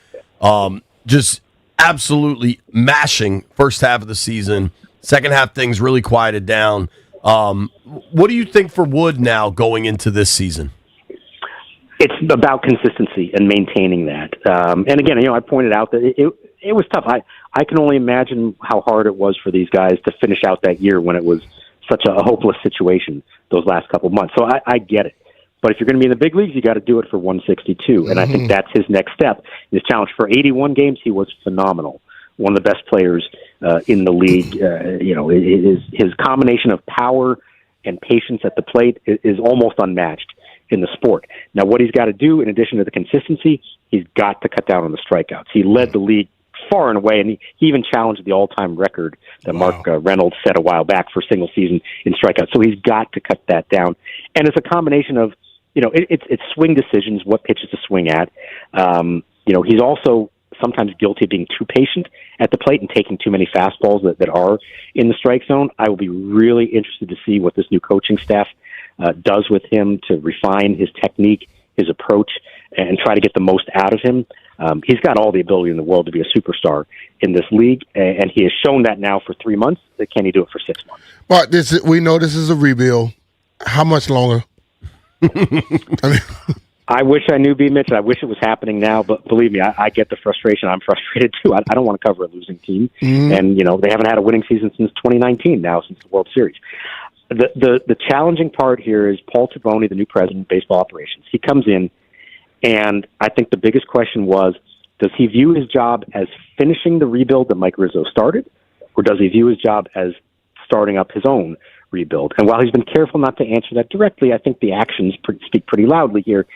Just absolutely mashing first half of the season. Second half, things really quieted down. What do you think for Wood now going into this season? It's about consistency and maintaining that. And again, I pointed out that it was tough. I can only imagine how hard it was for these guys to finish out that year when it was such a hopeless situation those last couple of months. So I get it. But if you're going to be in the big leagues, you got to do it for 162. And I think that's his next step. His challenge for 81 games, he was phenomenal. One of the best players in the league. His combination of power and patience at the plate is almost unmatched in the sport. Now, what he's got to do, in addition to the consistency, he's got to cut down on the strikeouts. He led the league far and away, and he even challenged the all-time record that Mark Reynolds set a while back for single season in strikeouts. So he's got to cut that down. And it's a combination of, it's swing decisions, what pitches to swing at. He's also sometimes guilty of being too patient at the plate and taking too many fastballs that are in the strike zone. I will be really interested to see what this new coaching staff does with him to refine his technique, his approach, and try to get the most out of him. He's got all the ability in the world to be a superstar in this league, and he has shown that now for 3 months. Can he do it for 6 months? Mark, we know this is a rebuild. How much longer? I wish I knew B. Mitch. I wish it was happening now, but believe me, I get the frustration. I'm frustrated too. I don't want to cover a losing team, and they haven't had a winning season since 2019. Now, since the World Series, the challenging part here is Paul Taboni, the new president of baseball operations. He comes in, and I think the biggest question was: does he view his job as finishing the rebuild that Mike Rizzo started, or does he view his job as starting up his own rebuild? And while he's been careful not to answer that directly, I think the actions speak pretty loudly here.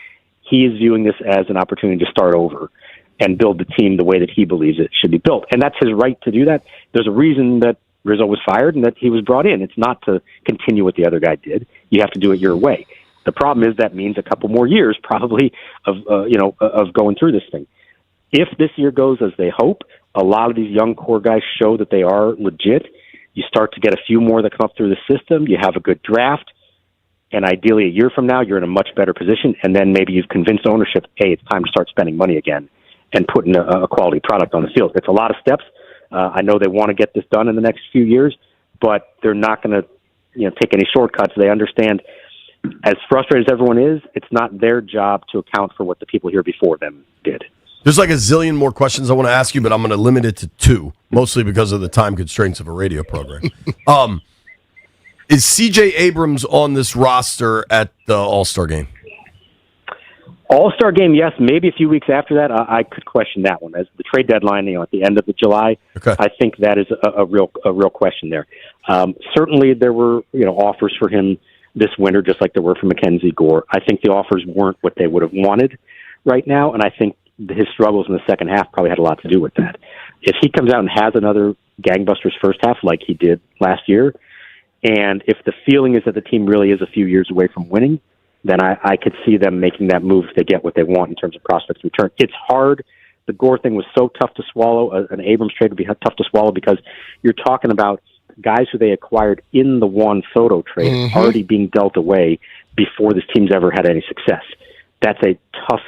He is viewing this as an opportunity to start over and build the team the way that he believes it should be built. And that's his right to do that. There's a reason that Rizzo was fired and that he was brought in. It's not to continue what the other guy did. You have to do it your way. The problem is that means a couple more years probably of going through this thing. If this year goes as they hope, a lot of these young core guys show that they are legit. You start to get a few more that come up through the system. You have a good draft. And ideally, a year from now, you're in a much better position. And then maybe you've convinced ownership, hey, it's time to start spending money again and putting a quality product on the field. It's a lot of steps. I know they want to get this done in the next few years, but they're not going to take any shortcuts. They understand, as frustrated as everyone is, it's not their job to account for what the people here before them did. There's like a zillion more questions I want to ask you, but I'm going to limit it to two, mostly because of the time constraints of a radio program. Is C.J. Abrams on this roster at the All-Star game? All-Star game, yes. Maybe a few weeks after that, I could question that one. As the trade deadline, at the end of July, I think that is a real question there. Certainly, there were offers for him this winter, just like there were for Mackenzie Gore. I think the offers weren't what they would have wanted right now, and I think his struggles in the second half probably had a lot to do with that. If he comes out and has another gangbusters first half like he did last year, and if the feeling is that the team really is a few years away from winning, then I could see them making that move if they get what they want in terms of prospects return. It's hard. The Gore thing was so tough to swallow. An Abrams trade would be tough to swallow because you're talking about guys who they acquired in the Juan Soto trade already being dealt away before this team's ever had any success. That's a tough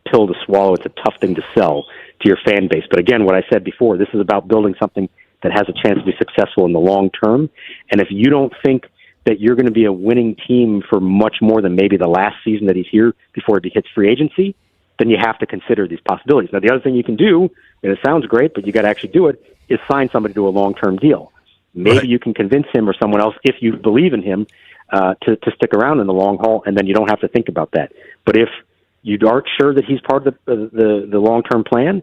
pill to swallow. It's a tough thing to sell to your fan base. But again, what I said before, this is about building something that has a chance to be successful in the long term. And if you don't think that you're going to be a winning team for much more than maybe the last season that he's here before he hits free agency, then you have to consider these possibilities. Now, the other thing you can do, and it sounds great, but you got to actually do it, is sign somebody to a long-term deal. Maybe you can convince him or someone else, if you believe in him, to stick around in the long haul, and then you don't have to think about that. But if you aren't sure that he's part of the long-term plan,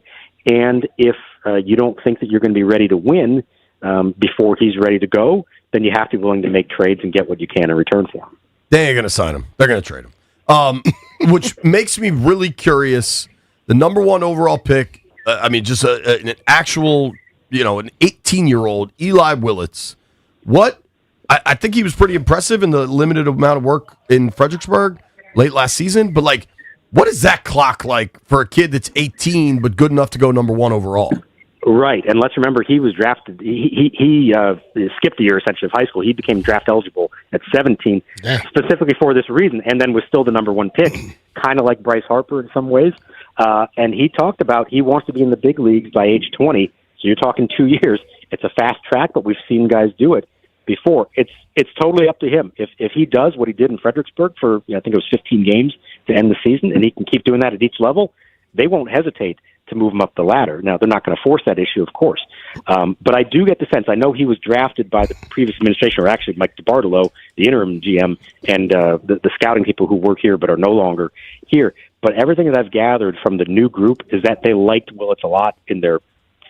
and if you don't think that you're going to be ready to win before he's ready to go, then you have to be willing to make trades and get what you can in return for him. They ain't going to sign him. They're going to trade him. Which makes me really curious. The number one overall pick, just an actual, an 18-year-old Eli Willits. I think he was pretty impressive in the limited amount of work in Fredericksburg late last season, but what is that clock like for a kid that's 18 but good enough to go number one overall? Right, and let's remember he was drafted. He skipped a year essentially of high school. He became draft eligible at 17, specifically for this reason, and then was still the number one pick, kind of like Bryce Harper in some ways. And he talked about he wants to be in the big leagues by age 20. So you're talking 2 years. It's a fast track, but we've seen guys do it before. It's totally up to him. If he does what he did in Fredericksburg for I think it was 15 games to end the season, and he can keep doing that at each level, they won't hesitate to move him up the ladder. Now, they're not going to force that issue, of course. But I do get the sense, I know he was drafted by the previous administration, or actually Mike DiBartolo, the interim GM, and the scouting people who work here but are no longer here. But everything that I've gathered from the new group is that they liked Willits a lot in their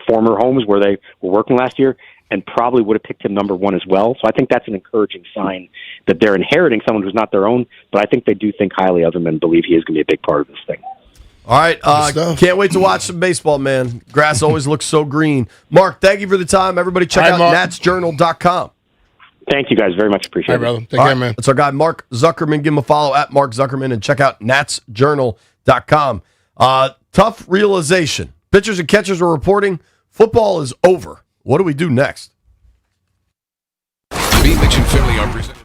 former homes where they were working last year, and probably would have picked him number one as well. So I think that's an encouraging sign that they're inheriting someone who's not their own, but I think they do think highly of him and believe he is going to be a big part of this thing. All right, can't wait to watch some baseball, man. Grass always looks so green. Mark, thank you for the time. Everybody check out natsjournal.com. Thank you guys very much. Appreciate it. Brother. Take care, man. That's our guy, Mark Zuckerman. Give him a follow at Mark Zuckerman and check out natsjournal.com. Tough realization. Pitchers and catchers are reporting football is over. What do we do next? B. Mitch and Finley are presented.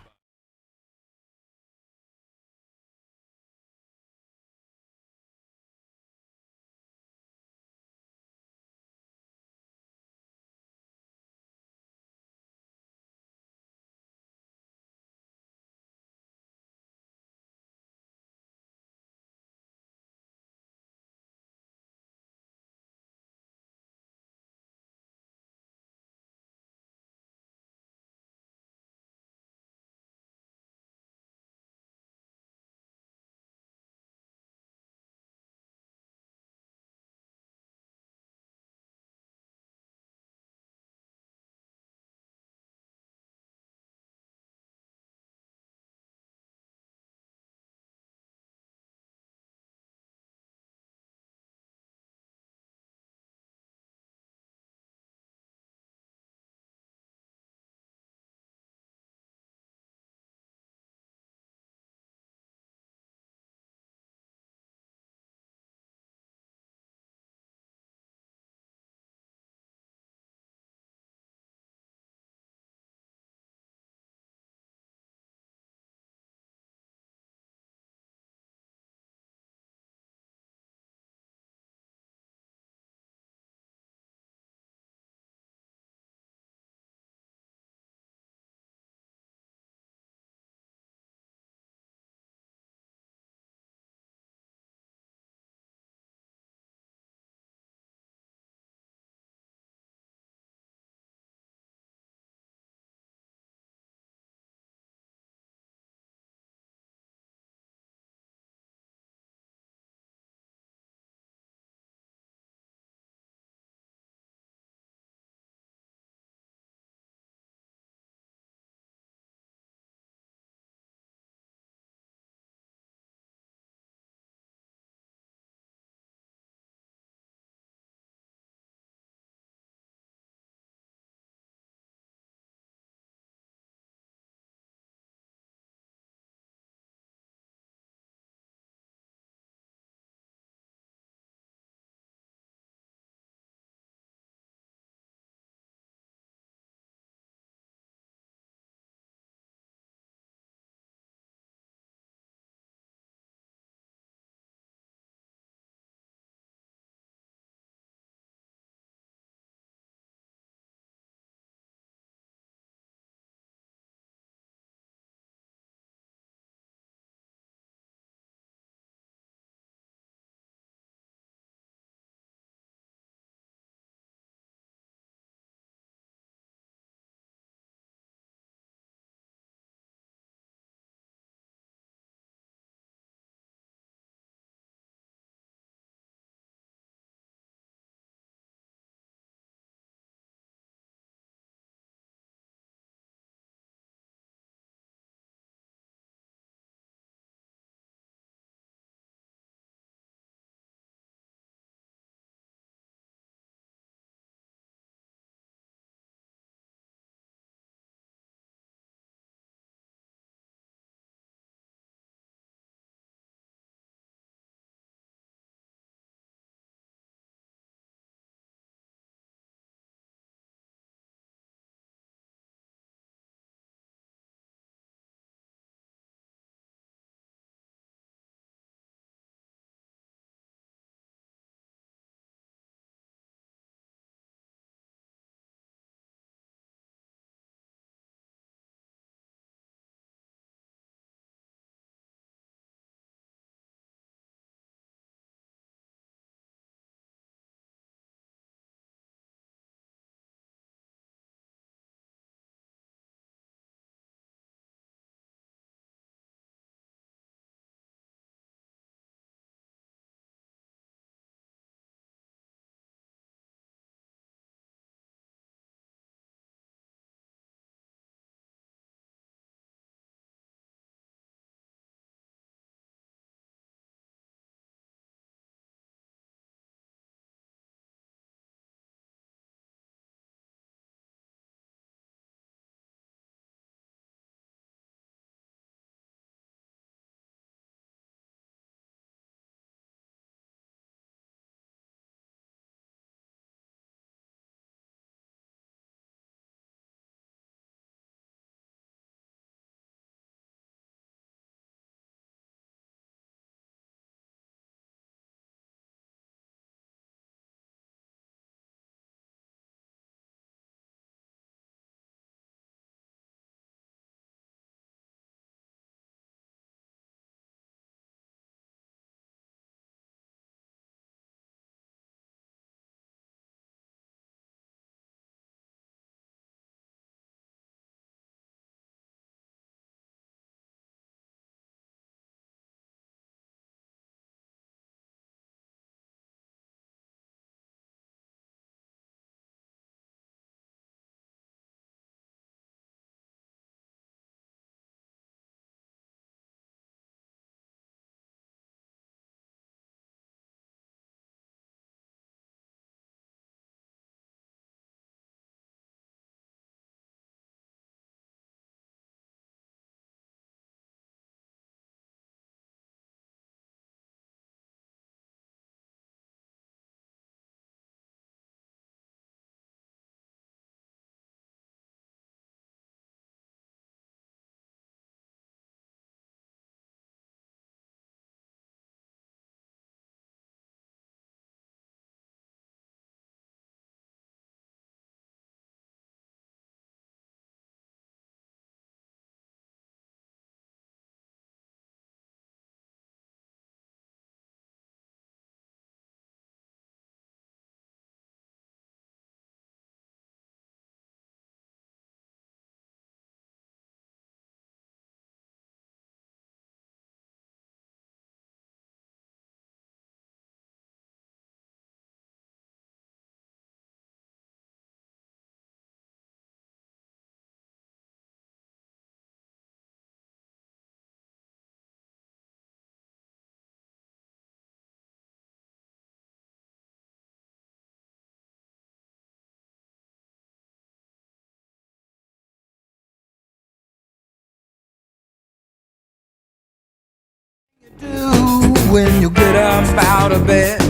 when you get up out of bed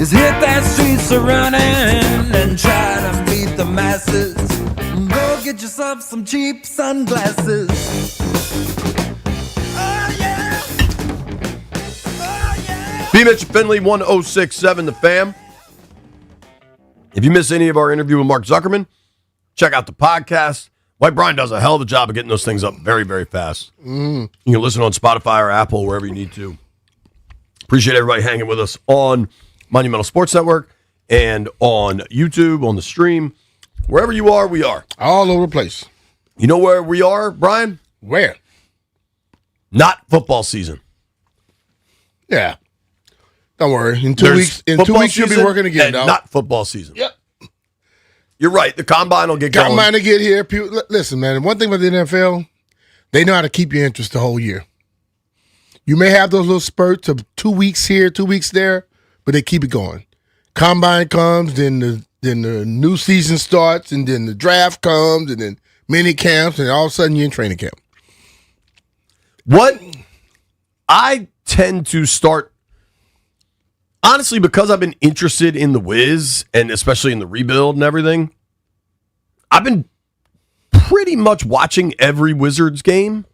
is hit that streets a running and try to beat the masses. Go get yourself some cheap sunglasses. B. Mitch Finley, 1067 The Fam. If you miss any of our interview with Mark Zuckerman, check out the podcast. White Brian does a hell of a job of getting those things up very, very fast. You can listen on Spotify or Apple, wherever you need to. Appreciate everybody hanging with us on Monumental Sports Network and on YouTube, on the stream. Wherever you are, we are. All over the place. You know where we are, Brian? Where? Not football season. Yeah. Don't worry. In 2 weeks, you'll be working again, dog. Not football season. Yep. You're right. The combine will get going. Combine to get here. People, listen, man. One thing about the NFL, they know how to keep your interest the whole year. You may have those little spurts of 2 weeks here, 2 weeks there, but they keep it going. Combine comes, then the new season starts, and then the draft comes, and then mini camps, and all of a sudden you're in training camp. What I tend to start, honestly, because I've been interested in the Wiz and especially in the rebuild and everything, I've been pretty much watching every Wizards game,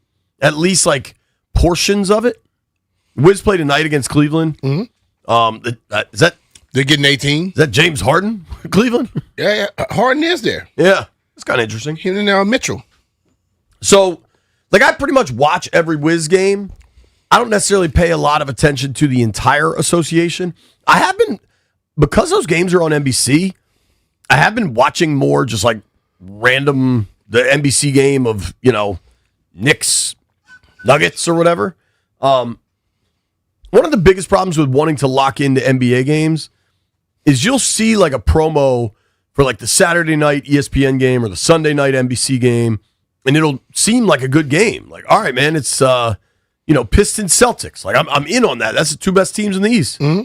at least like portions of it. Wiz played tonight against Cleveland. Mm-hmm. Is that they're getting 18? Is that James Harden, Cleveland? Yeah. Harden is there. Yeah, it's kind of interesting. Him and Mitchell. So, like, I pretty much watch every Wiz game. I don't necessarily pay a lot of attention to the entire association. I have been, because those games are on NBC, I have been watching more just like random, the NBC game of, Knicks, Nuggets or whatever. One of the biggest problems with wanting to lock into NBA games is you'll see like a promo for like the Saturday night ESPN game or the Sunday night NBC game, and it'll seem like a good game. Like, all right, man, it's Pistons Celtics. Like I'm in on that. That's the two best teams in the East. Mm-hmm.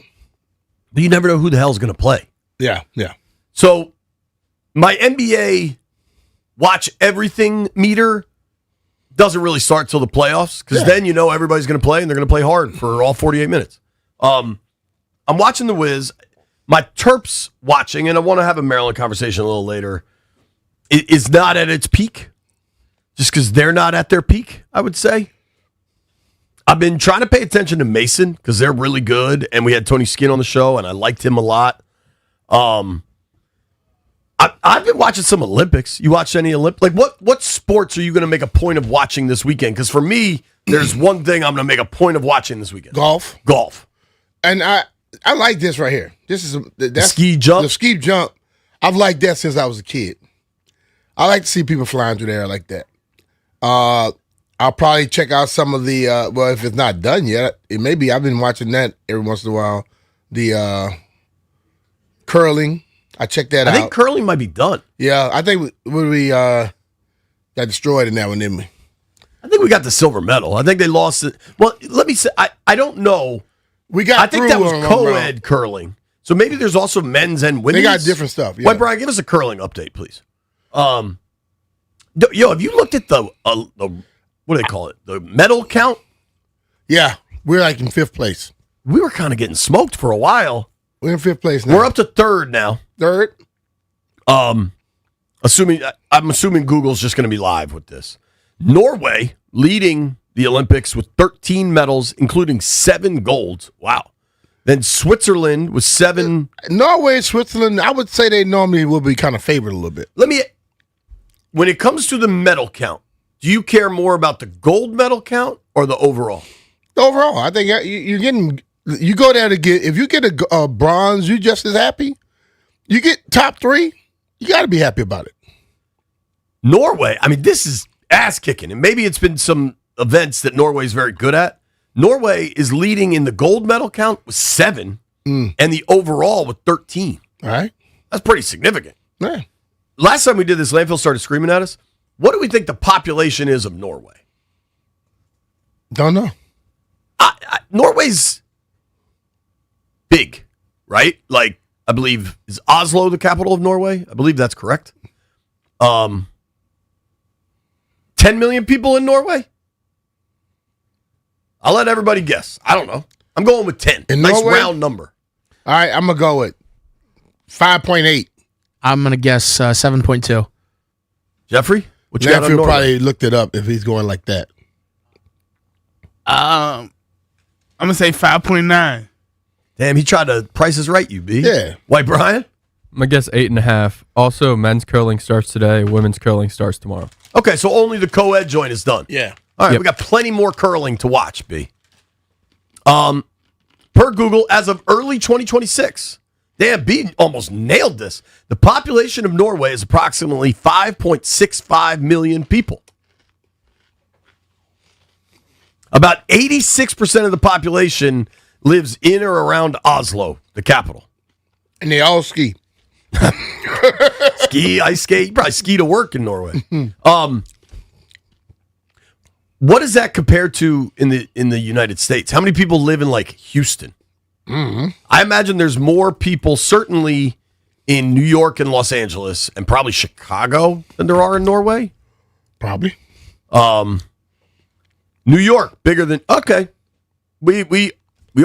But you never know who the hell's going to play. Yeah. So my NBA watch everything meter doesn't really start till the playoffs because then everybody's going to play and they're going to play hard for all 48 minutes. I'm watching the Wiz. My Terps watching, and I want to have a Maryland conversation a little later, it is not at its peak just because they're not at their peak, I would say. I've been trying to pay attention to Mason because they're really good, and we had Tony Skinn on the show, and I liked him a lot. I've been watching some Olympics. You watched any Olympics? Like, what sports are you going to make a point of watching this weekend? Because for me, there's one thing I'm going to make a point of watching this weekend. Golf. And I like this right here. This is that's ski jump. The ski jump. I've liked that since I was a kid. I like to see people flying through the air like that. I'll probably check out some of the if it's not done yet, it may be. I've been watching that every once in a while. The curling. I checked that out. I think curling might be done. Yeah, I think we got destroyed in that one, didn't we? I think we got the silver medal. I think they lost it. Well, let me say, I don't know. I think that was co-ed curling. So maybe there's also men's and women's. They got different stuff. Yeah. Wait, Brian, give us a curling update, please. Have you looked at the what do they call it? The medal count? Yeah, we're like in 5th place. We were kind of getting smoked for a while. We're in 5th place now. We're up to 3rd now. 3rd? I'm assuming Google's just going to be live with this. Norway leading the Olympics with 13 medals, including 7 golds. Wow. Then Switzerland with 7. Norway and Switzerland, I would say they normally will be kind of favored a little bit. When it comes to the medal count, do you care more about the gold medal count or the overall? The overall. I think you go there to get, if you get a bronze, you just as happy. You get top 3, you got to be happy about it. Norway, this is ass kicking, and maybe it's been some events that Norway's very good at. Norway is leading in the gold medal count with 7 and the overall with 13. All right. That's pretty significant. Yeah. Last time we did this, Landfill started screaming at us. What do we think the population is of Norway? Don't know. Norway's big, right? Like, I believe, is Oslo the capital of Norway? I believe that's correct. 10 million people in Norway? I'll let everybody guess. I don't know. I'm going with 10. In Nice Norway? round number. All right, I'm gonna go with 5.8. I'm gonna guess 7.2. Jeffrey, what you got on Landfill Norway? probably looked it up if he's going like that. I'm gonna say 5.9. Damn, he tried to Price is Right you, B. Yeah. White Brian? I'm going to guess 8.5. Also, men's curling starts today. Women's curling starts tomorrow. Okay, so only the co-ed joint is done. Yeah. All right, Yep. we got plenty more curling to watch, B. Per Google, as of early 2026, damn, B almost nailed this. The population of Norway is approximately 5.65 million people. About 86% of the population lives in or around Oslo, the capital. And they all ski. Ski, ice skate. You probably ski to work in Norway. What does that compare to in the United States? How many people live in like Houston? Mm-hmm. I imagine there's more people certainly in New York and Los Angeles and probably Chicago than there are in Norway. Probably. New York bigger than We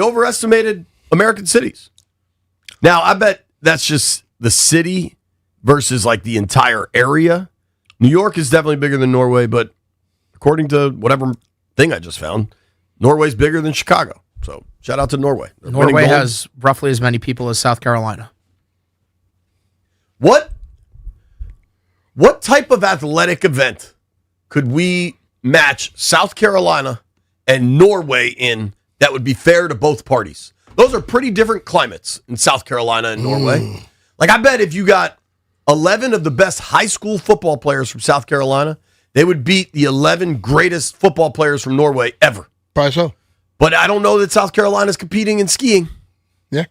overestimated American cities. Now I bet that's just the city versus like the entire area. New York is definitely bigger than Norway, but according to whatever thing I just found, Norway's bigger than Chicago. So shout out to Norway. They're winning Norway gold. has roughly as many people as South Carolina. What type of athletic event could we match South Carolina and Norway in that would be fair to both parties? Those are pretty different climates in South Carolina and Norway. Like I bet if you got 11 of the best high school football players from South Carolina, they would beat the 11 greatest football players from Norway ever. Probably so. But I don't know that South Carolina's competing in skiing. Yeah.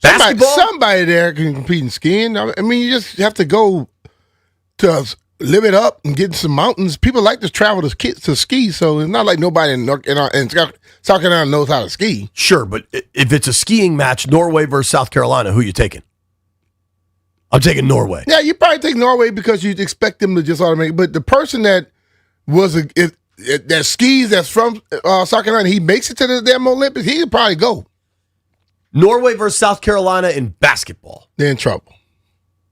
Basketball? Somebody there can compete in skiing. I mean, you just have to go to live it up and get in some mountains. People like to travel to ski, so it's not like nobody in South Carolina knows how to ski. Sure, but if it's a skiing match, Norway versus South Carolina, who you taking? I'm taking Norway. Yeah, you probably take Norway because you'd expect them to just automatically. But the person that that skis that's from South Carolina, he makes it to the damn Olympics, he could probably go. Norway versus South Carolina in basketball. They're in trouble.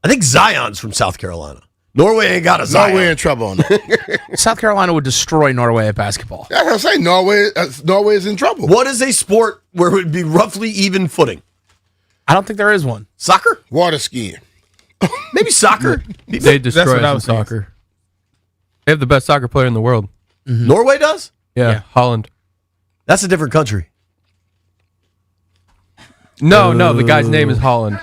I think Zion's from South Carolina. Norway ain't got a Zion. Norway in trouble on that. South Carolina would destroy Norway at basketball. That's what I'm saying. Norway is in trouble. What is a sport where it would be roughly even footing? I don't think there is one. Soccer? Water skiing. Maybe soccer. They destroy what I us in was thinking. soccer. They have the best soccer player in the world. Norway does? Yeah, Holland. That's a different country. No, the guy's name is Holland.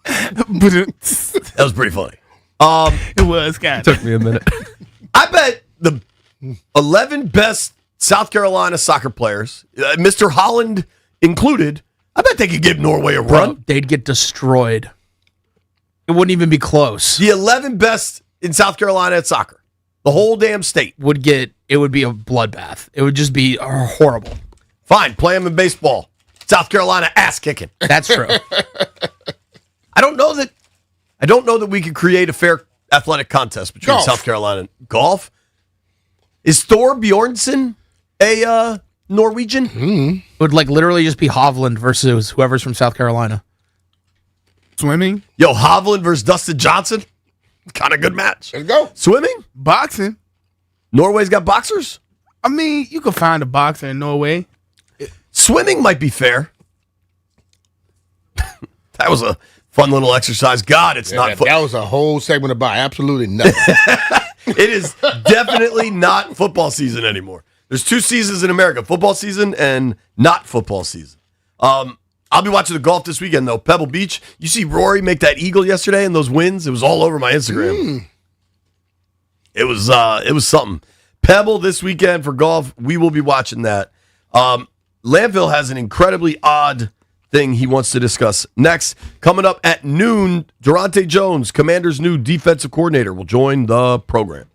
That was pretty funny. It was kind Took me a minute. I bet the 11 best South Carolina soccer players, Mr. Holland included, I bet they could give Norway a run. They'd get destroyed. It wouldn't even be close. The 11 best in South Carolina at soccer. The whole damn state. It would be a bloodbath. It would just be horrible. Fine, play them in baseball. South Carolina ass kicking. That's true. I don't know that we could create a fair athletic contest between Golf. South Carolina and golf. Is Thor Bjornsson a Norwegian? It would literally just be Hovland versus whoever's from South Carolina. Swimming. Yo, Hovland versus Dustin Johnson. Kind of good match. Let's go. Swimming? Boxing. Norway's got boxers? I mean, you could find a boxer in Norway. Swimming might be fair. That was a fun little exercise. God, it's not That was a whole segment about absolutely nothing. It is definitely not football season anymore. There's two seasons in America, football season and not football season. I'll be watching the golf this weekend, though. Pebble Beach. You see Rory make that eagle yesterday and those wins? It was all over my Instagram. It was something. Pebble this weekend for golf. We will be watching that. Landfill has an incredibly odd thing he wants to discuss. Next, coming up at noon, Durante Jones, Commanders' new defensive coordinator, will join the program.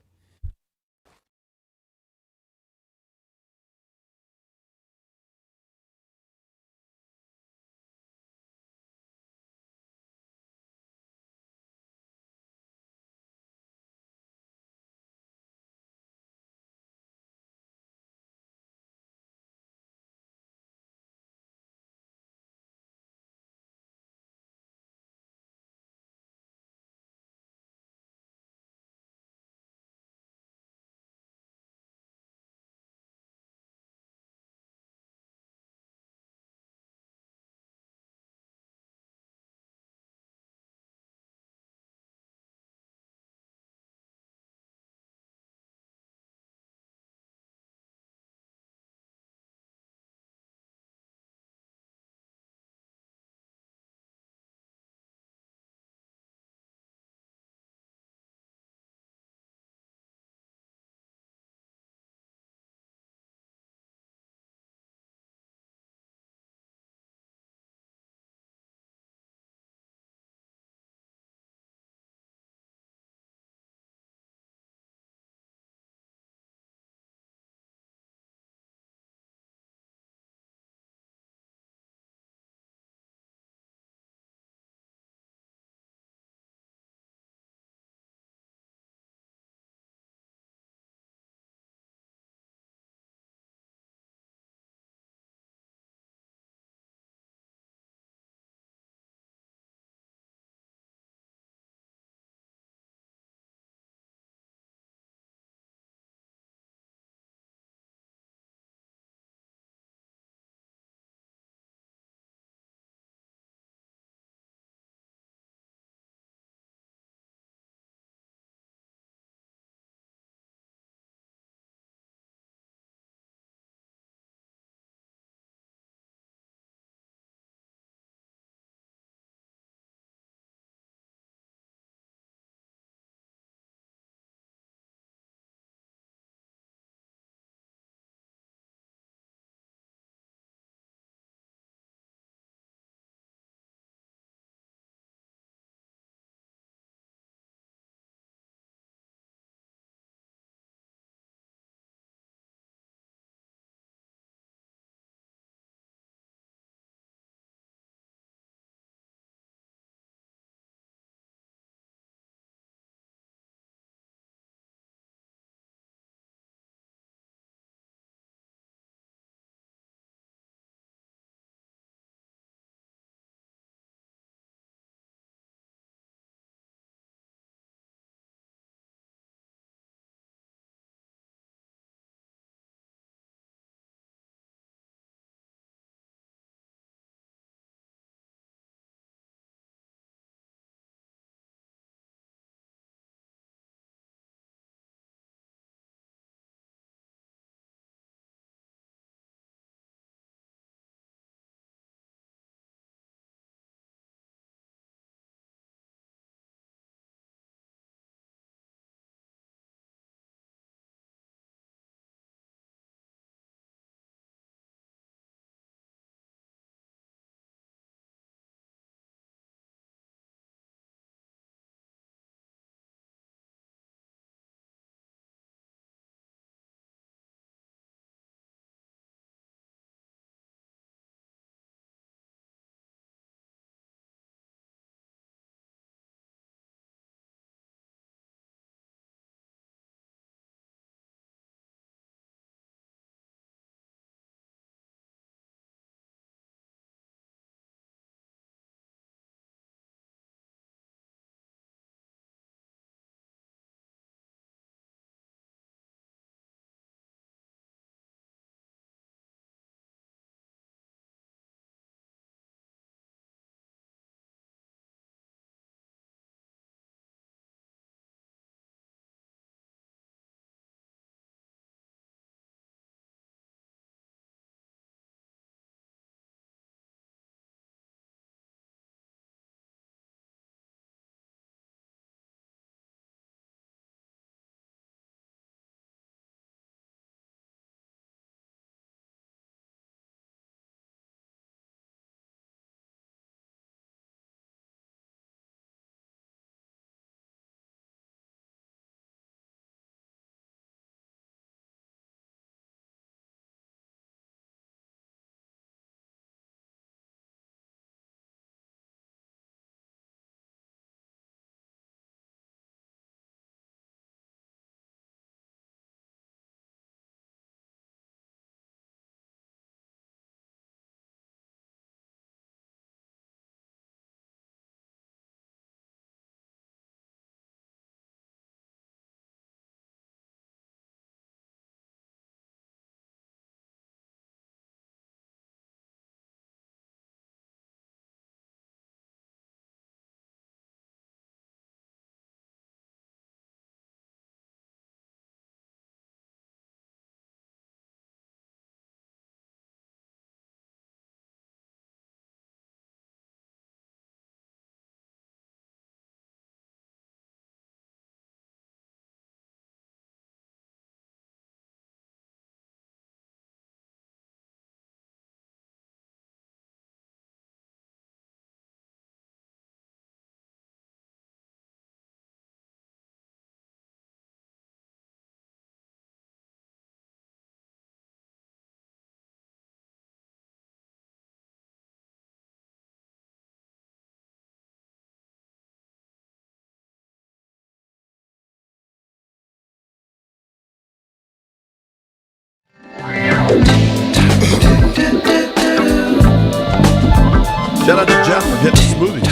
Shout out to Jeff for getting a smoothie.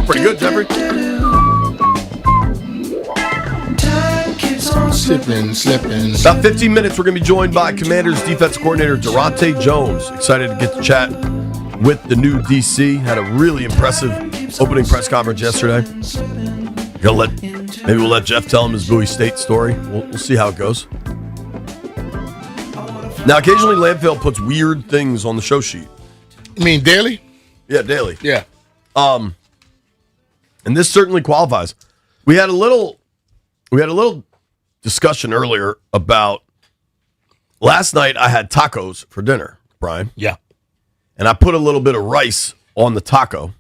Pretty good, Jeffrey. Slipping. About 15 minutes, we're going to be joined by Commanders defense coordinator Durante Jones. Excited to get to chat with the new DC. Had a really impressive opening press conference yesterday. Maybe we'll let Jeff tell him his Bowie State story. We'll see how it goes. Now, occasionally Landfill puts weird things on the show sheet. You mean daily? Yeah, daily. Yeah. And this certainly qualifies. We had a little discussion earlier about last night I had tacos for dinner, Brian. Yeah. And I put a little bit of rice on the taco,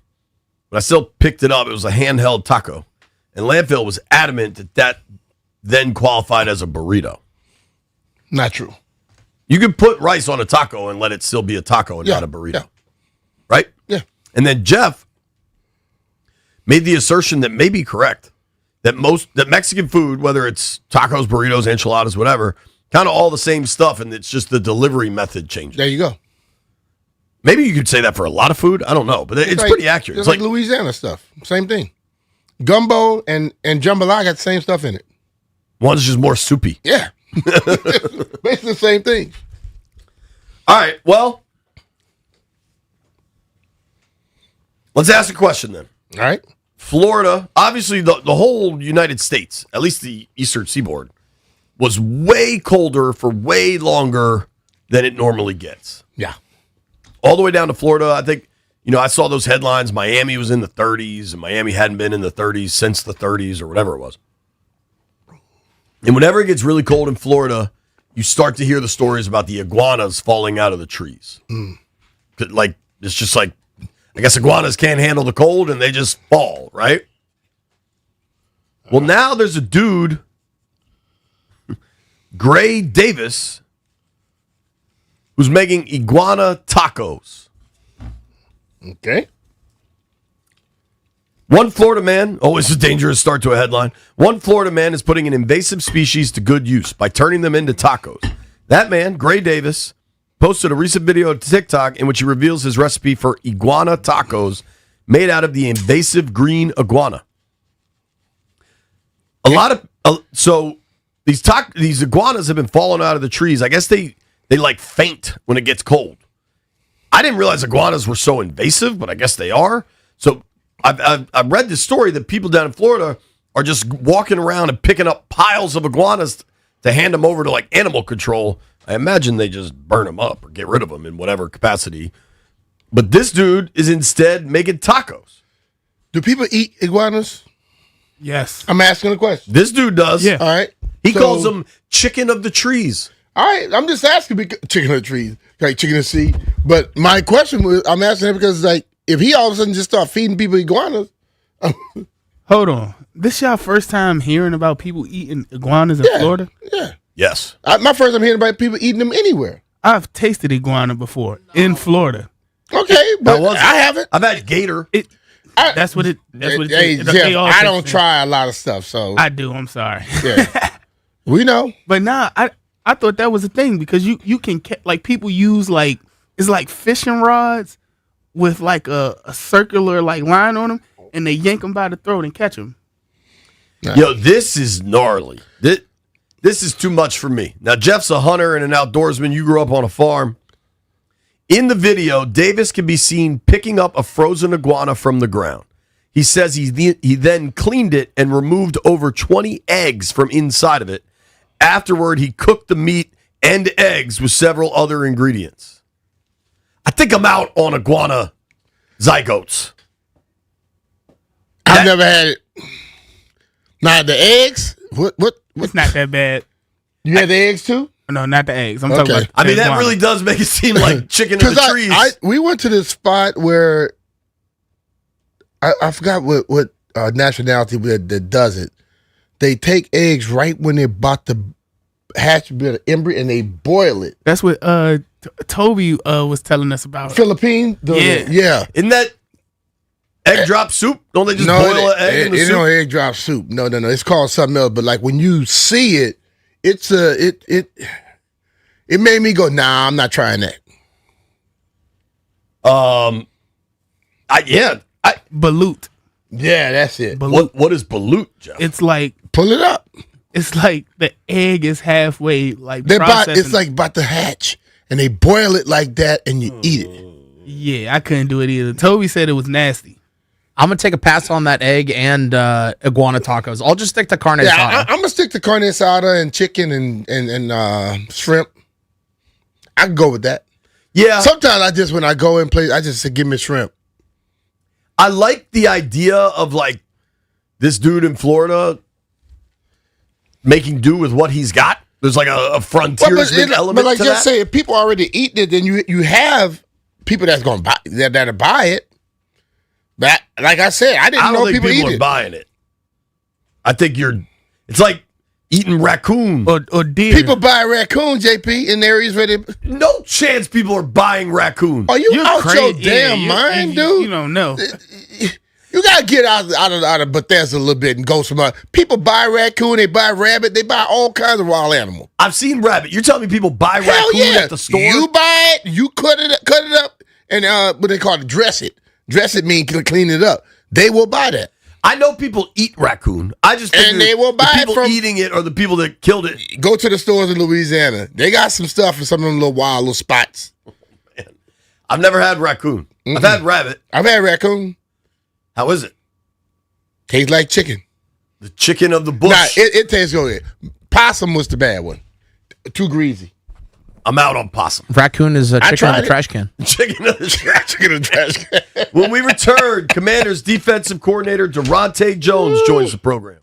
but I still picked it up. It was a handheld taco. And Landfill was adamant that then qualified as a burrito. Not true. You can put rice on a taco and let it still be a taco and not a burrito. Yeah. Right? Yeah. And then Jeff made the assertion that may be correct, that Mexican food, whether it's tacos, burritos, enchiladas, whatever, kind of all the same stuff, and it's just the delivery method changes. There you go. Maybe you could say that for a lot of food. I don't know, but it's pretty accurate. It's like Louisiana stuff. Same thing. Gumbo and jambalaya got the same stuff in it. One's just more soupy. Yeah. Basically the same thing. All right, well, let's ask a question then. All right. Florida, obviously the whole United States, at least the eastern seaboard, was way colder for way longer than it normally gets. Yeah. All the way down to Florida, I think, I saw those headlines. Miami was in the 30s, and Miami hadn't been in the 30s since the 30s or whatever it was. And whenever it gets really cold in Florida, you start to hear the stories about the iguanas falling out of the trees. Like, it's just like, I guess iguanas can't handle the cold and they just fall, right? Well, now there's a dude, Gray Davis, who's making iguana tacos. Okay. One Florida man, always a dangerous start to a headline. One Florida man is putting an invasive species to good use by turning them into tacos. That man, Gray Davis, posted a recent video to TikTok in which he reveals his recipe for iguana tacos made out of the invasive green iguana. So these iguanas have been falling out of the trees. I guess they like faint when it gets cold. I didn't realize iguanas were so invasive, but I guess they are. So I've read this story that people down in Florida are just walking around and picking up piles of iguanas to hand them over to like animal control. I imagine they just burn them up or get rid of them in whatever capacity. But this dude is instead making tacos. Do people eat iguanas? Yes. I'm asking a question. This dude does. Yeah. All right. He calls them chicken of the trees. All right. I'm just asking because chicken of the trees, like chicken of the sea. But my question was, I'm asking him because like, if he all of a sudden just start feeding people iguanas. Hold on. This y'all first time hearing about people eating iguanas in Florida? Yeah. Yes. My first time hearing about people eating them anywhere. I've tasted iguana before in Florida. Okay, but I haven't. I've had gator. That's what it Hey, tastes. Jeff, I don't try a lot of stuff, so. I do. I'm sorry. Yeah. We know. But nah, I thought that was a thing because you can, like, people use, like, it's like fishing rods with, like, a circular, like, line on them, and they yank them by the throat and catch them. Nah. Yo, this is gnarly. This is too much for me. Now, Jeff's a hunter and an outdoorsman. You grew up on a farm. In the video, Davis can be seen picking up a frozen iguana from the ground. He says he then cleaned it and removed over 20 eggs from inside of it. Afterward, he cooked the meat and eggs with several other ingredients. I think I'm out on iguana zygotes. I've never had it. Not the eggs? What? It's not that bad. You had the eggs too? No, not the eggs. I'm talking about I mean, that iguana. really does make it seem like chicken in the trees. We went to this spot where I forgot what nationality that does it. They take eggs right when they're about to hatch a bit of embryo and they boil it. That's what Toby was telling us about. Philippines? Yeah. Isn't that egg drop soup? Don't they just boil an egg in the It's soup? no egg drop soup. No. It's called something else. But like when you see it, it's It made me go, nah, I'm not trying that. Balut. Yeah, that's it. What is balut, Jeff? It's like pull it up. It's like the egg is halfway like It's like about to hatch, and they boil it like that, and you eat it. Yeah, I couldn't do it either. Toby said it was nasty. I'm gonna take a pass on that egg and iguana tacos. I'll just stick to carne asada. Yeah, I'm gonna stick to carne asada and chicken and shrimp. I can go with that. Yeah. Sometimes when I go in place, I just say, give me shrimp. I like the idea of like this dude in Florida making do with what he's got. There's like a frontiersman element but like to just that. say, if people already eating it, then you have people that's gonna buy that'll buy it. But like I said, I didn't don't know think people eat are it. buying it. I think it's like eating raccoon or deer. People buy raccoon, JP, in areas where they. No chance people are buying raccoon. Are you out crazy. your damn Yeah, mind, dude? You don't know. You gotta get out of Bethesda a little bit and go somewhere. People buy raccoon, they buy rabbit, they buy all kinds of wild animal. I've seen rabbit. You're telling me people buy Hell raccoon yeah. at the store? You buy it, you cut it up, and what they call it, dress it. Dress it means clean it up. They will buy that. I know people eat raccoon. I just think And they will buy the it people from eating it or the people that killed it. Go to the stores in Louisiana. They got some stuff in some of them little wild little spots. I've never had raccoon. I've had rabbit. I've had raccoon. How is it? Tastes like chicken. The chicken of the bush. Nah, it tastes good. Possum was the bad one. Too greasy. I'm out on possum. Raccoon is a chicken in tried the it. trash can. Chicken of the trash. Chicken in the trash can. When we return, Commanders defensive coordinator Durante Jones joins the program.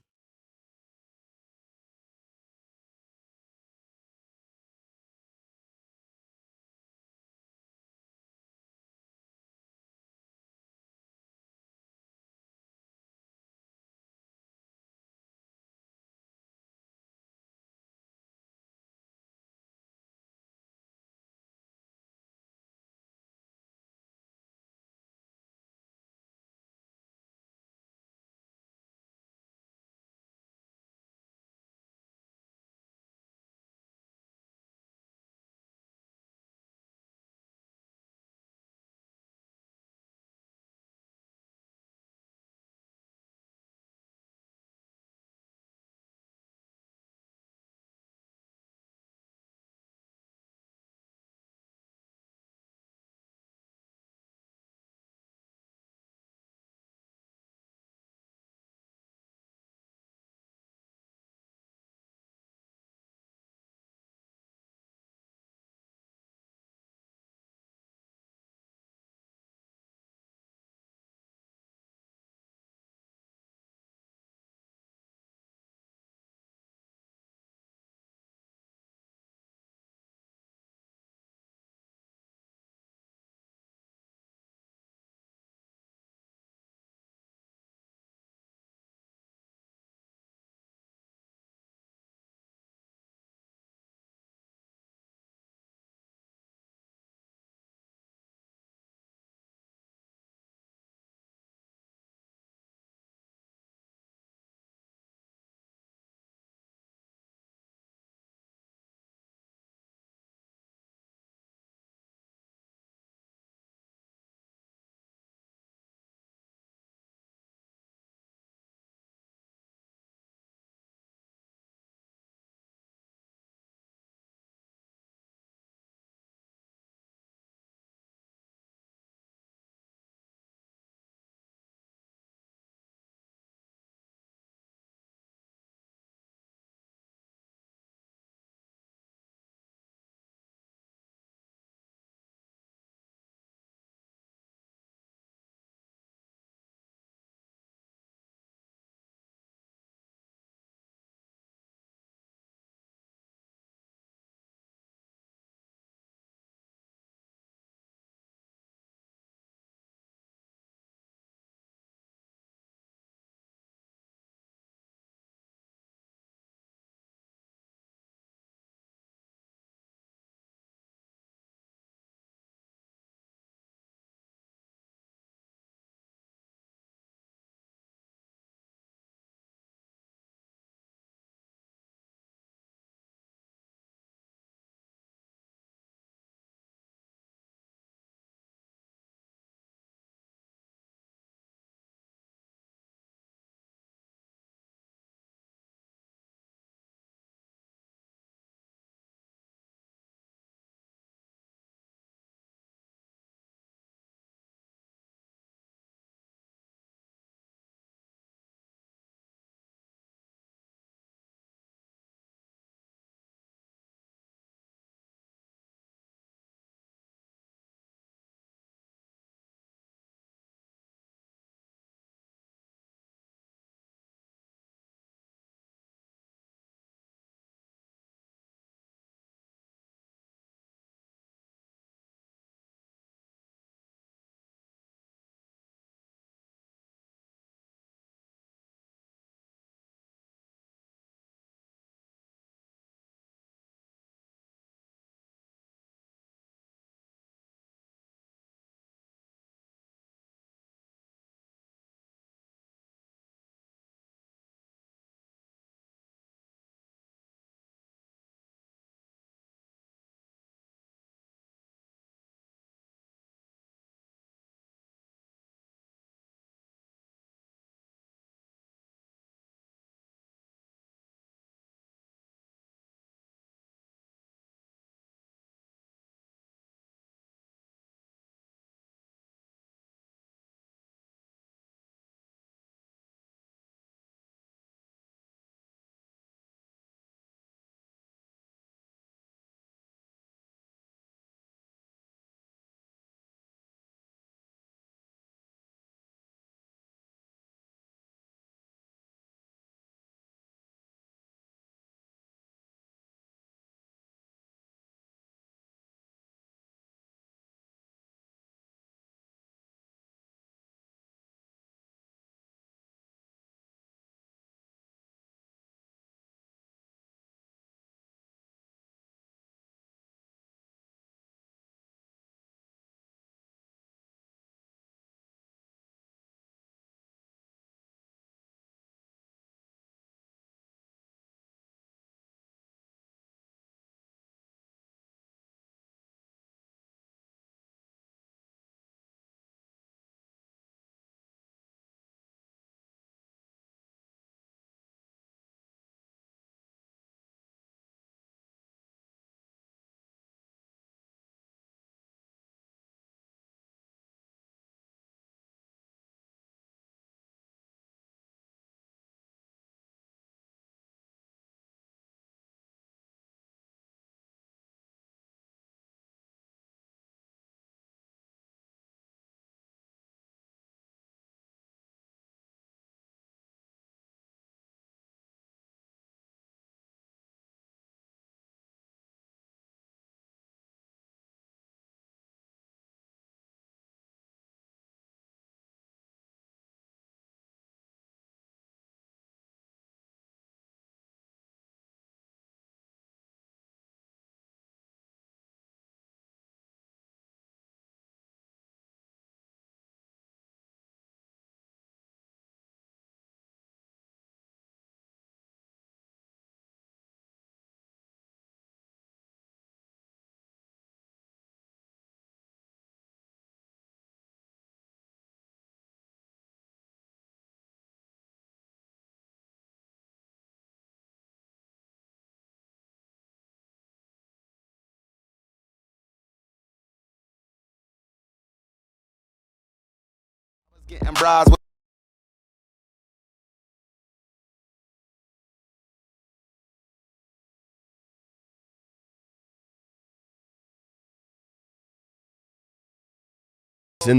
In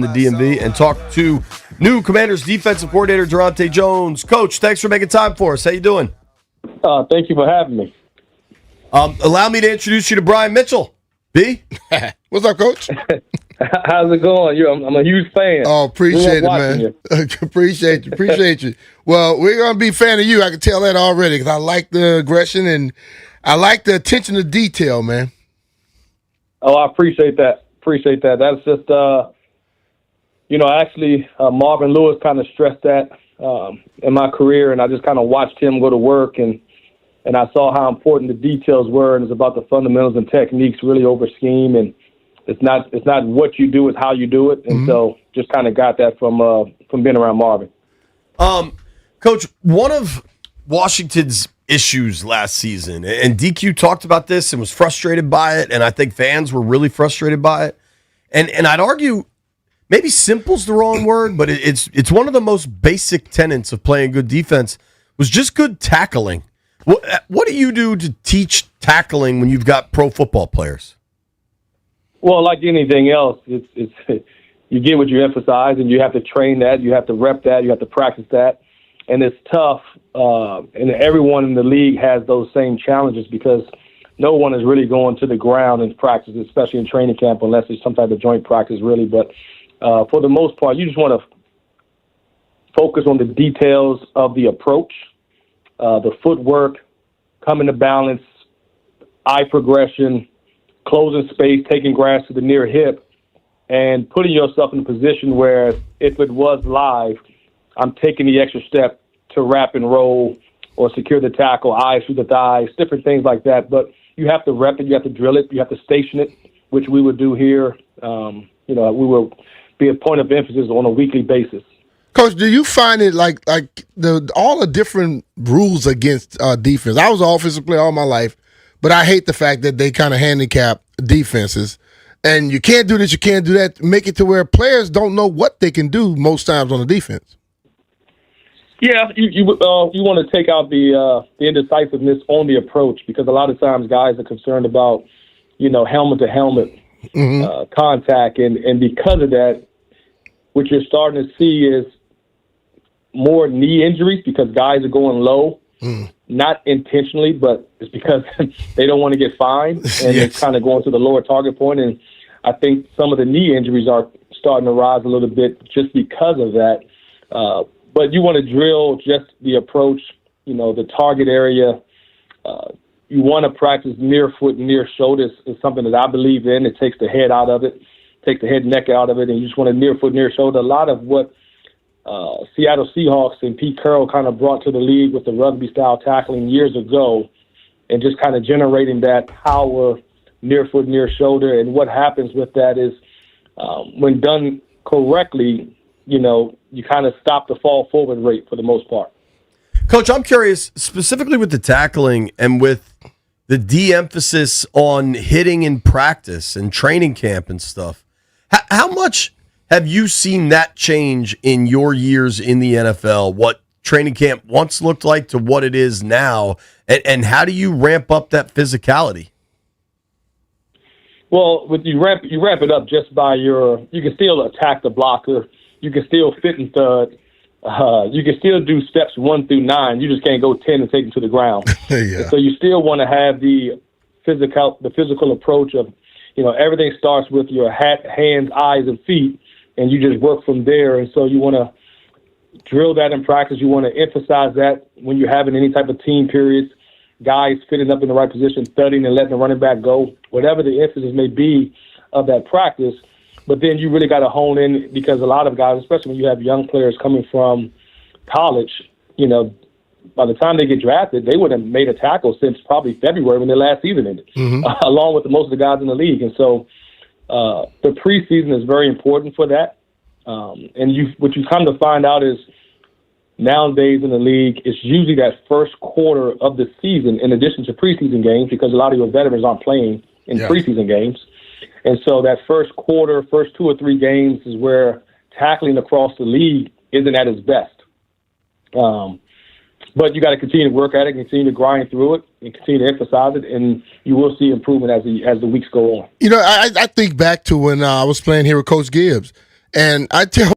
the DMV and talk to new Commanders defensive coordinator Durante Jones. Coach, thanks for making time for us. How you doing? Thank you for having me. Allow me to introduce you to Brian Mitchell. B? What's up, Coach? How's it going? I'm a huge fan. Oh, appreciate it, man. Appreciate you. Well, we're going to be a fan of you. I can tell that already because I like the aggression and I like the attention to detail, man. Oh, I appreciate that. That's just, actually, Marvin Lewis kind of stressed that in my career, and I just kind of watched him go to work, and I saw how important the details were, and it's about the fundamentals and techniques really over scheme, and it's not what you do, it's how you do it, and so just kind of got that from being around Marvin. Coach, one of Washington's issues last season, and DQ talked about this and was frustrated by it, and I think fans were really frustrated by it, and I'd argue maybe simple's the wrong word, but it's one of the most basic tenets of playing good defense was just good tackling. What do you do to teach tackling when you've got pro football players? Well, like anything else, it's you get what you emphasize, and you have to train that, you have to rep that, you have to practice that, and it's tough. And everyone in the league has those same challenges because no one is really going to the ground in practice, especially in training camp, unless it's some type of joint practice, really. But for the most part, you just want to focus on the details of the approach, the footwork, coming to balance, eye progression, closing space, taking grass to the near hip, and putting yourself in a position where if it was live, I'm taking the extra step to wrap and roll or secure the tackle, eyes through the thighs, different things like that. But you have to rep it, you have to drill it, you have to station it, which we would do here. We will be a point of emphasis on a weekly basis. Coach, do you find it like all the different rules against defense? I was an offensive player all my life, but I hate the fact that they kind of handicap defenses. And you can't do this, you can't do that. Make it to where players don't know what they can do most times on the defense. Yeah, you want to take out the indecisiveness on the approach because a lot of times guys are concerned about, helmet to helmet contact, and because of that, what you're starting to see is more knee injuries because guys are going low, not intentionally, but it's because they don't want to get fined, and it's kind of going to the lower target point. And I think some of the knee injuries are starting to rise a little bit just because of that. But you want to drill just the approach, the target area. You want to practice near foot, near shoulder is something that I believe in. It takes the head out of it, takes the head neck out of it, and you just want to near foot, near shoulder. A lot of what Seattle Seahawks and Pete Carroll kind of brought to the league with the rugby-style tackling years ago, and just kind of generating that power near foot, near shoulder. And what happens with that is when done correctly, you kind of stop the fall forward rate for the most part. Coach, I'm curious, specifically with the tackling and with the de-emphasis on hitting in practice and training camp and stuff, how much have you seen that change in your years in the NFL, what training camp once looked like to what it is now, and how do you ramp up that physicality? Well, you ramp it up just by you can still attack the blocker, you can still fit and thud, you can still do steps 1 through 9. You just can't go 10 and take them to the ground. So you still want to have the physical approach of, everything starts with your hands, eyes, and feet, and you just work from there. And so you want to drill that in practice. You want to emphasize that when you're having any type of team periods, guys fitting up in the right position, thudding and letting the running back go, whatever the emphasis may be of that practice. But then you really got to hone in because a lot of guys, especially when you have young players coming from college, by the time they get drafted, they would have made a tackle since probably February when their last season ended, along with most of the guys in the league. And so the preseason is very important for that. And what you come to find out is nowadays in the league, it's usually that first quarter of the season, in addition to preseason games, because a lot of your veterans aren't playing in preseason games. And so that first quarter, first 2 or 3 games is where tackling across the league isn't at its best. But you got to continue to work at it, continue to grind through it, and continue to emphasize it, and you will see improvement as the weeks go on. You know, I think back to when I was playing here with Coach Gibbs, and I tell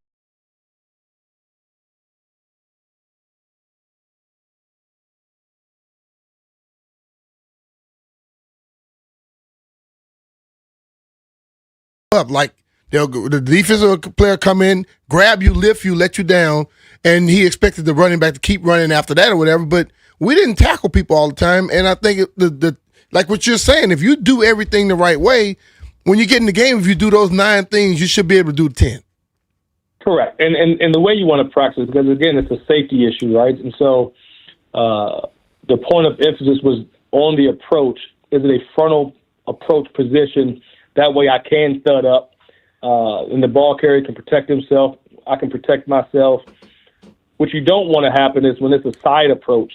up like the defensive player come in, grab you, lift you, let you down, and he expected the running back to keep running after that or whatever. But we didn't tackle people all the time, and I think the like what you're saying, if you do everything the right way, when you get in the game, if you do those 9 things, you should be able to do 10. Correct, and the way you want to practice, because again, it's a safety issue, right? And so the point of emphasis was on the approach. Is it a frontal approach position? That way I can stud up, and the ball carrier can protect himself. I can protect myself. What you don't want to happen is when it's a side approach,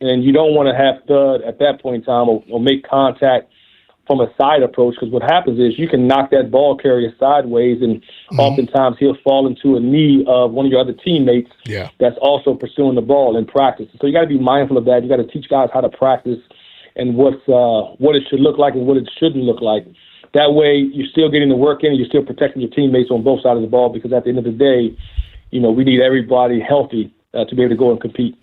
and you don't want to have stud at that point in time or make contact from a side approach, because what happens is you can knock that ball carrier sideways, and oftentimes he'll fall into a knee of one of your other teammates that's also pursuing the ball in practice. So you got to be mindful of that. You got to teach guys how to practice and what it should look like and what it shouldn't look like. That way, you're still getting the work in, and you're still protecting your teammates on both sides of the ball, because at the end of the day, you know, we need everybody healthy to be able to go and compete.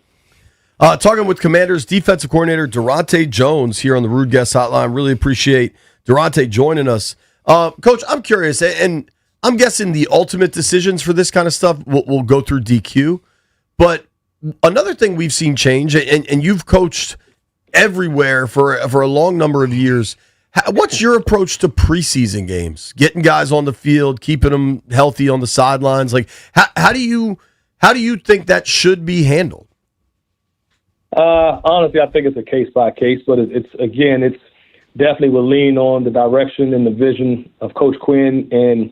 Talking with Commanders defensive coordinator Durante Jones here on the Rude Guest Hotline. Really appreciate Durante joining us. Coach, I'm curious, and I'm guessing the ultimate decisions for this kind of stuff will go through DQ. But another thing we've seen change, and you've coached everywhere for a long number of years. What's your approach to preseason games? Getting guys on the field, keeping them healthy on the sidelines. Like, how do you think that should be handled? Honestly, I think it's a case by case, but it's definitely will lean on the direction and the vision of Coach Quinn, and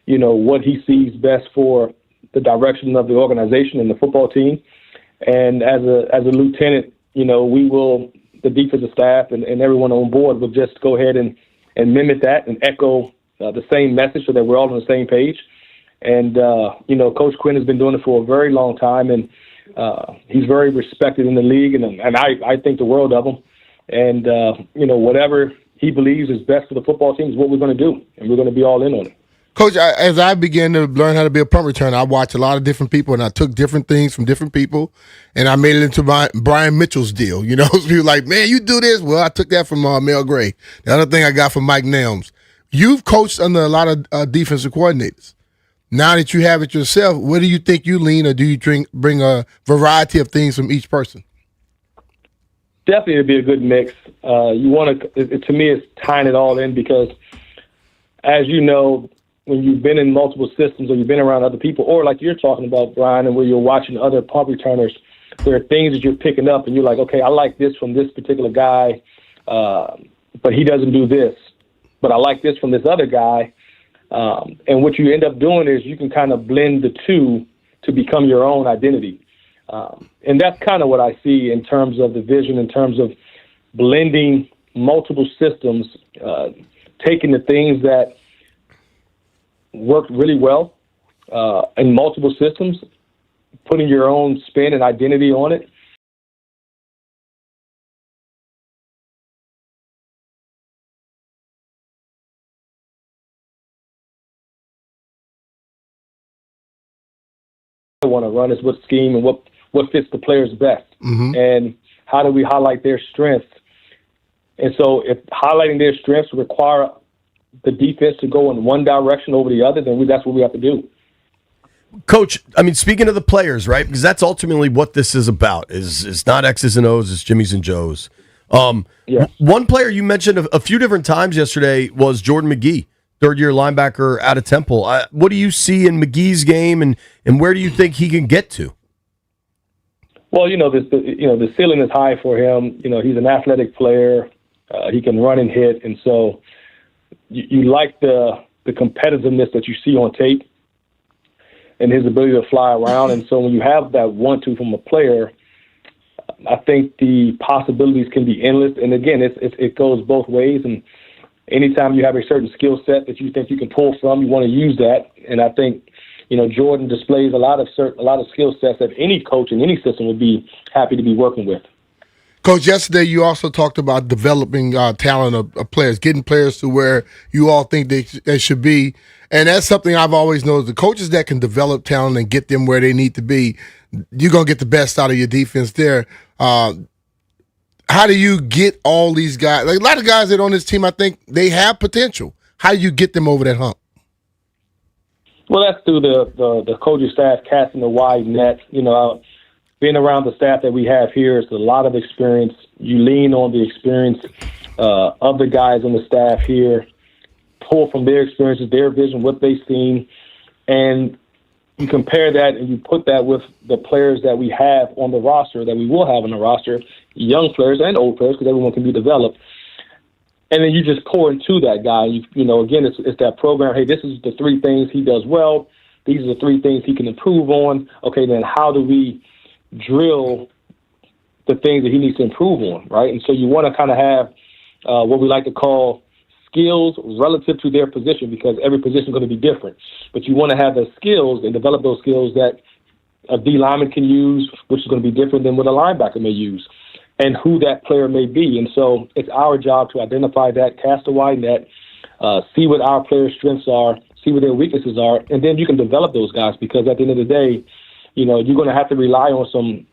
you know what he sees best for the direction of the organization and the football team. And as a lieutenant, you know, we will. The defensive staff and everyone on board will just go ahead and mimic that and echo the same message so that we're all on the same page. And, you know, Coach Quinn has been doing it for a very long time, and he's very respected in the league, and I think the world of him. And, you know, whatever he believes is best for the football team is what we're going to do, and we're going to be all in on it. Coach, as I began to learn how to be a punt returner, I watched a lot of different people, and I took different things from different people, and I made it into my Brian Mitchell's deal. You know, so you're like, man, you do this. Well, I took that from Mel Gray. The other thing I got from Mike Nelms. You've coached under a lot of defensive coordinators. Now that you have it yourself, where do you think you lean, or do you bring a variety of things from each person? Definitely, it'd be a good mix. You want to me, it's tying it all in, because, as you know, when you've been in multiple systems or you've been around other people, or like you're talking about, Brian, and where you're watching other punt returners, there are things that you're picking up, and you're like, okay, I like this from this particular guy, but he doesn't do this. But I like this from this other guy. And what you end up doing is you can kind of blend the two to become your own identity. And that's kind of what I see in terms of the vision, in terms of blending multiple systems, taking the things that worked really well in multiple systems, putting your own spin and identity on it. I want to run is what scheme and what fits the players best, and how do we highlight their strengths. And so if highlighting their strengths require the defense to go in one direction over the other, then that's what we have to do. Coach, I mean, speaking of the players, right? Because that's ultimately what this is about. Is not X's and O's, it's Jimmy's and Joe's. One player you mentioned a few different times yesterday was Jordan McGee, third-year linebacker out of Temple. What do you see in McGee's game, and where do you think he can get to? Well, the ceiling is high for him. You know, he's an athletic player. He can run and hit, and so you like the competitiveness that you see on tape and his ability to fly around. And so when you have that 1-2 from a player, I think the possibilities can be endless. And again, it goes both ways. And anytime you have a certain skill set that you think you can pull from, you want to use that. And I think Jordan displays a lot of skill sets that any coach in any system would be happy to be working with. Coach, yesterday you also talked about developing talent of players, getting players to where you all think they should be. And that's something I've always known. The coaches that can develop talent and get them where they need to be, you're going to get the best out of your defense there. How do you get all these guys? Like a lot of guys that are on this team, I think they have potential. How do you get them over that hump? Well, that's through the coaching staff casting the wide net. Being around the staff that we have here, it's a lot of experience. You lean on the experience of the guys on the staff here, pull from their experiences, their vision, what they've seen, and you compare that and you put that with the players that we have on the roster, that we will have on the roster, young players and old players, because everyone can be developed. And then you just pour into that guy. Again, it's that program. Hey, this is the 3 things he does well. These are the 3 things he can improve on. Okay, then how do we drill the things that he needs to improve on, right? And so you want to kind of have what we like to call skills relative to their position, because every position is going to be different. But you want to have the skills and develop those skills that a D lineman can use, which is going to be different than what a linebacker may use, and who that player may be. And so it's our job to identify that, cast a wide net, see what our players' strengths are, see what their weaknesses are, and then you can develop those guys, because at the end of the day, you're going to have to rely on some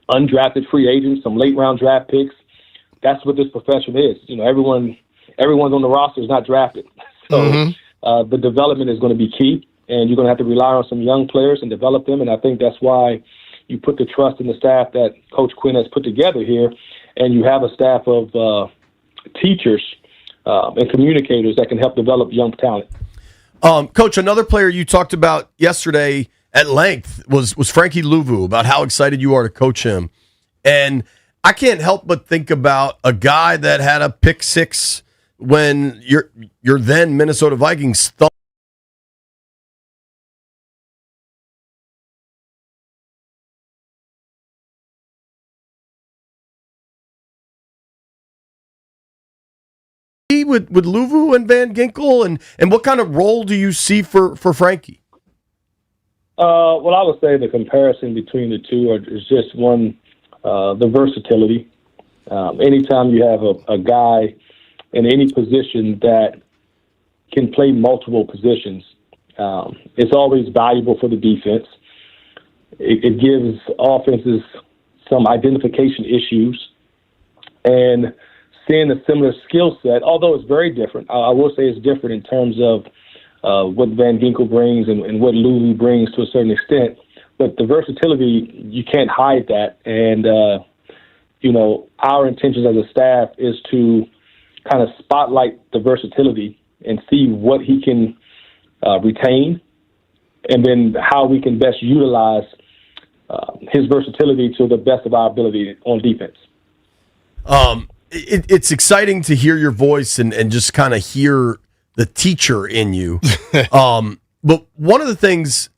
undrafted free agents, some late-round draft picks. That's what this profession is. Everyone's on the roster is not drafted. So the development is going to be key, and you're going to have to rely on some young players and develop them, and I think that's why you put the trust in the staff that Coach Quinn has put together here, and you have a staff of teachers and communicators that can help develop young talent. Coach, another player you talked about yesterday at length was Frankie Luvu, about how excited you are to coach him. And I can't help but think about a guy that had a pick 6 when your then Minnesota Vikings thought with Luvu and Van Ginkel, and what kind of role do you see for Frankie? Well, I would say the comparison between the two is just one, the versatility. Anytime you have a guy in any position that can play multiple positions, it's always valuable for the defense. It gives offenses some identification issues, and seeing a similar skill set, although it's very different. I will say it's different in terms of what Van Ginkel brings and what Luvu brings to a certain extent. But the versatility, you can't hide that. And, our intentions as a staff is to kind of spotlight the versatility and see what he can retain, and then how we can best utilize his versatility to the best of our ability on defense. It's exciting to hear your voice and just kind of hear the teacher in you. But one of the things,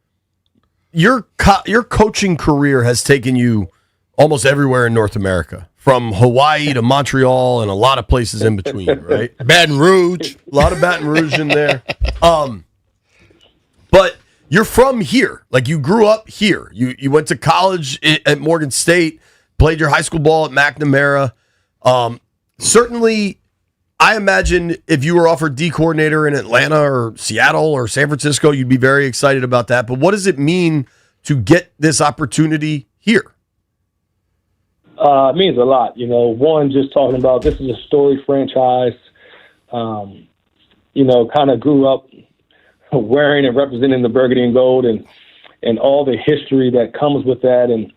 your coaching career has taken you almost everywhere in North America, from Hawaii to Montreal and a lot of places in between, right? Baton Rouge. A lot of Baton Rouge in there. But you're from here. Like, you grew up here. You went to college at Morgan State, played your high school ball at McNamara. Certainly, I imagine if you were offered D coordinator in Atlanta or Seattle or San Francisco, you'd be very excited about that. But what does it mean to get this opportunity here? It means a lot. One, just talking about this is a storied franchise. Kind of grew up wearing and representing the burgundy and gold and all the history that comes with that. And,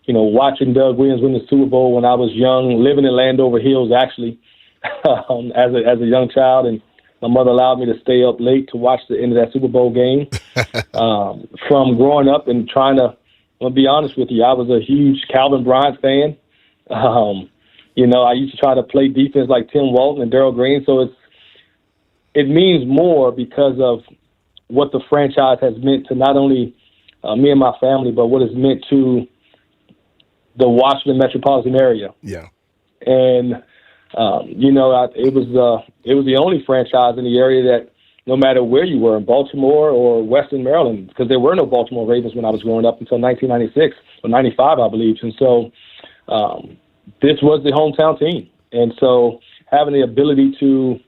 watching Doug Williams win the Super Bowl when I was young, living in Landover Hills, actually, as a young child. And my mother allowed me to stay up late to watch the end of that Super Bowl game. From growing up and trying to, I'll be honest with you, I was a huge Calvin Bryant fan. I used to try to play defense like Tim Walton and Darryl Green. So it means more because of what the franchise has meant to not only me and my family, but what it's meant to the Washington metropolitan area. Yeah. And, it was the only franchise in the area that no matter where you were in Baltimore or Western Maryland, because there were no Baltimore Ravens when I was growing up until 1996 or 95, I believe. And so this was the hometown team. And so having the ability to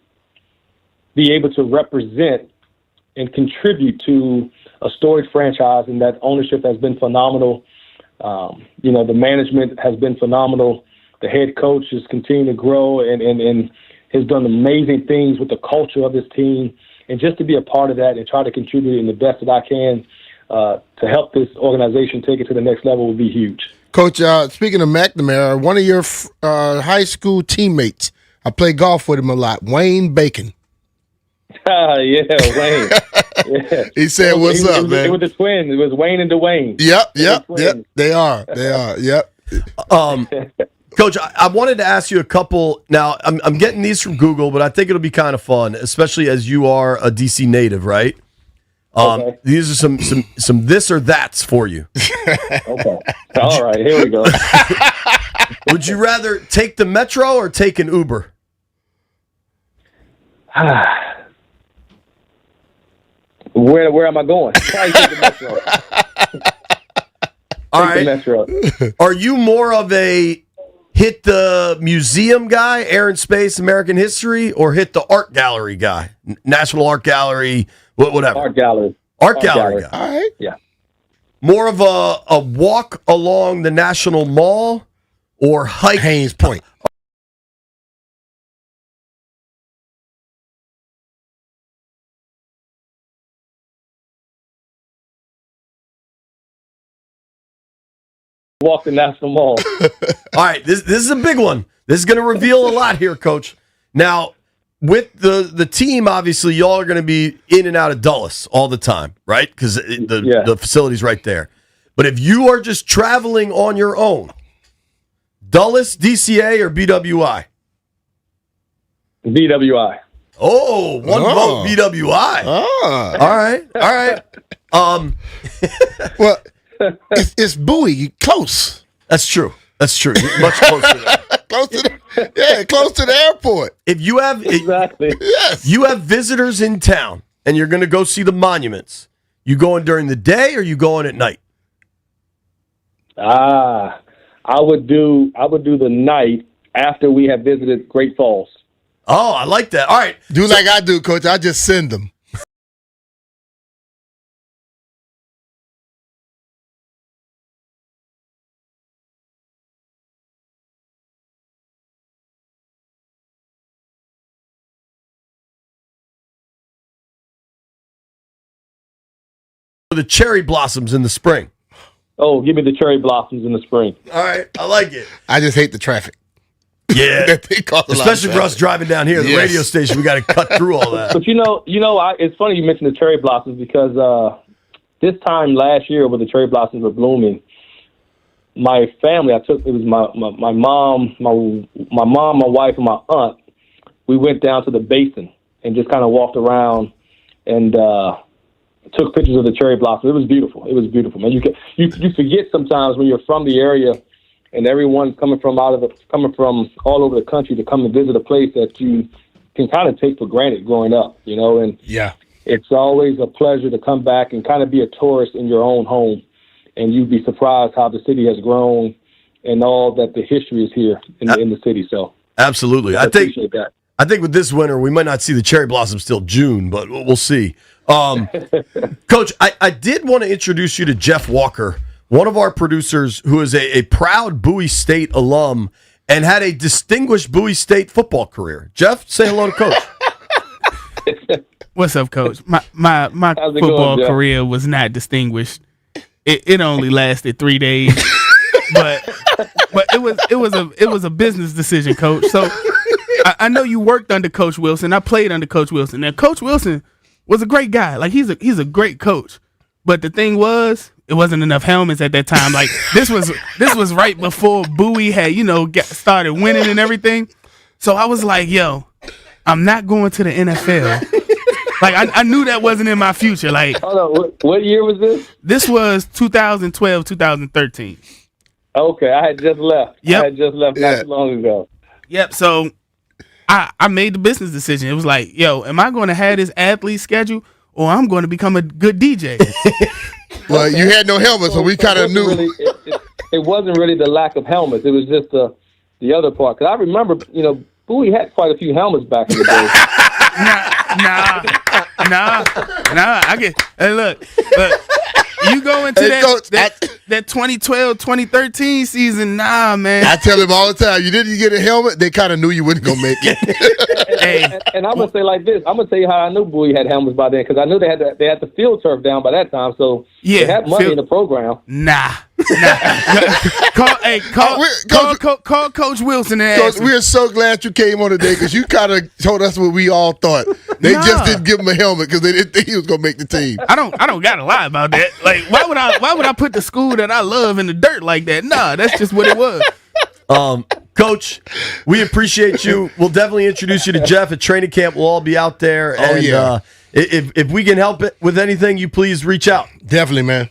be able to represent and contribute to a storied franchise, and that ownership has been phenomenal. The management has been phenomenal. The head coach has continued to grow and has done amazing things with the culture of this team. And just to be a part of that and try to contribute in the best that I can to help this organization take it to the next level would be huge. Coach, speaking of McNamara, one of your high school teammates, I play golf with him a lot, Wayne Bacon. Yeah, Wayne. Yeah. He said, "What's up, man?" It was the twins. It was Wayne and Dwayne. Yep. They are. Yep. Coach, I wanted to ask you a couple. Now, I'm getting these from Google, but I think it'll be kind of fun, especially as you are a DC native, right? Okay. These are some this or that's for you. Okay. All right. Here we go. Would you rather take the Metro or take an Uber? Where am I going? Probably take the Metro. All right. Are you more of a hit the museum guy, Air and Space, American History, or hit the art gallery guy, National Art Gallery, whatever? Art gallery. Art gallery guy. All right. Yeah. More of a walk along the National Mall or hike Haynes Point. Walk the National Mall. All right, this is a big one. This is going to reveal a lot here, Coach. Now, with the team, obviously, y'all are going to be in and out of Dulles all the time, right? Because the facility's right there. But if you are just traveling on your own, Dulles, DCA, or BWI? BWI. Oh, one vote BWI. Oh. All right. Well, it's Bowie, close. That's true. You're much closer there. Close to the airport. If you have you have visitors in town and you're going to go see the monuments, you going during the day or you going at night? I would do the night after we have visited Great Falls. Oh, I like that. All right. Do like I do, Coach. I just send them. The cherry blossoms in the spring. Oh, give me the cherry blossoms in the spring. All right, I like it. I just hate the traffic. Yeah, especially for us driving down here, the radio station. We got to cut through all that. But it's funny you mentioned the cherry blossoms because this time last year, when the cherry blossoms were blooming, my family, it was my mom, my wife, and my aunt. We went down to the basin and just kind of walked around and took pictures of the cherry blossom. It was beautiful, man. You forget sometimes when you're from the area and everyone's coming from all over the country to come and visit a place that you can kind of take for granted growing up, and it's always a pleasure to come back and kind of be a tourist in your own home, and you'd be surprised how the city has grown and all that the history is here in the city. So absolutely, I appreciate that. I think with this winter, we might not see the cherry blossoms till June, but we'll see. Coach, I did want to introduce you to Jeff Walker, one of our producers who is a proud Bowie State alum and had a distinguished Bowie State football career. Jeff, say hello to Coach. What's up, Coach? My football career was not distinguished. It only lasted 3 days, but it was a business decision, Coach. So I know you worked under Coach Wilson. I played under Coach Wilson. Now, Coach Wilson was a great guy. Like he's a great coach. But the thing was, it wasn't enough helmets at that time. Like this was right before Bowie had started winning and everything. So I was like, yo, I'm not going to the NFL. Like I knew that wasn't in my future. Like, hold on, what year was this? This was 2012, 2013. Okay, I had just left. Yep. I had just left not too long ago. Yep. So I made the business decision. It was like, yo, am I going to have this athlete schedule or I'm going to become a good DJ? Well, you had no helmet, so we kind of knew. It wasn't really the lack of helmets. It was just the other part. Because I remember, Bowie had quite a few helmets back in the day. Nah. Hey, look. You go into that 2012, 2013 season, nah, man. I tell him all the time, you didn't get a helmet, they kind of knew you wasn't going to make it. And I'm going to say like this. I'm going to tell you how I knew Bowie had helmets by then, because I knew they had the field turf down by that time, so they had money in the program. Nah. Call Coach Wilson and ask him. We're so glad you came on today because you kind of told us what we all thought. They just didn't give him a helmet because they didn't think he was going to make the team. I don't gotta lie about that. Like, why would I put the school that I love in the dirt like that? Nah, that's just what it was. Coach, we appreciate you. We'll definitely introduce you to Jeff at training camp. We'll all be out there. If we can help it with anything, you please reach out. Definitely, man.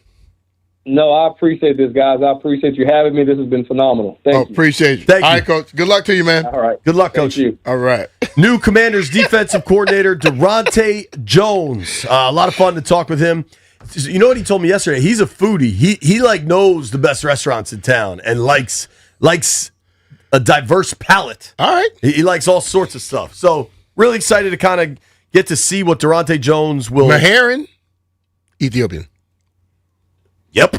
No, I appreciate this, guys. I appreciate you having me. This has been phenomenal. Thank you. Appreciate you. Thank you. All right, Coach. Good luck to you, man. All right. Good luck, Coach. Thank you. All right. New Commanders defensive coordinator Durante Jones. A lot of fun to talk with him. You know what he told me yesterday? He's a foodie. He like knows the best restaurants in town and likes a diverse palate. All right. He likes all sorts of stuff. So really excited to kind of get to see what Durante Jones will. Maharan, Ethiopian. Yep.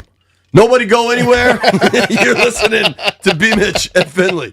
Nobody go anywhere. You're listening to B. Mitch and Finley.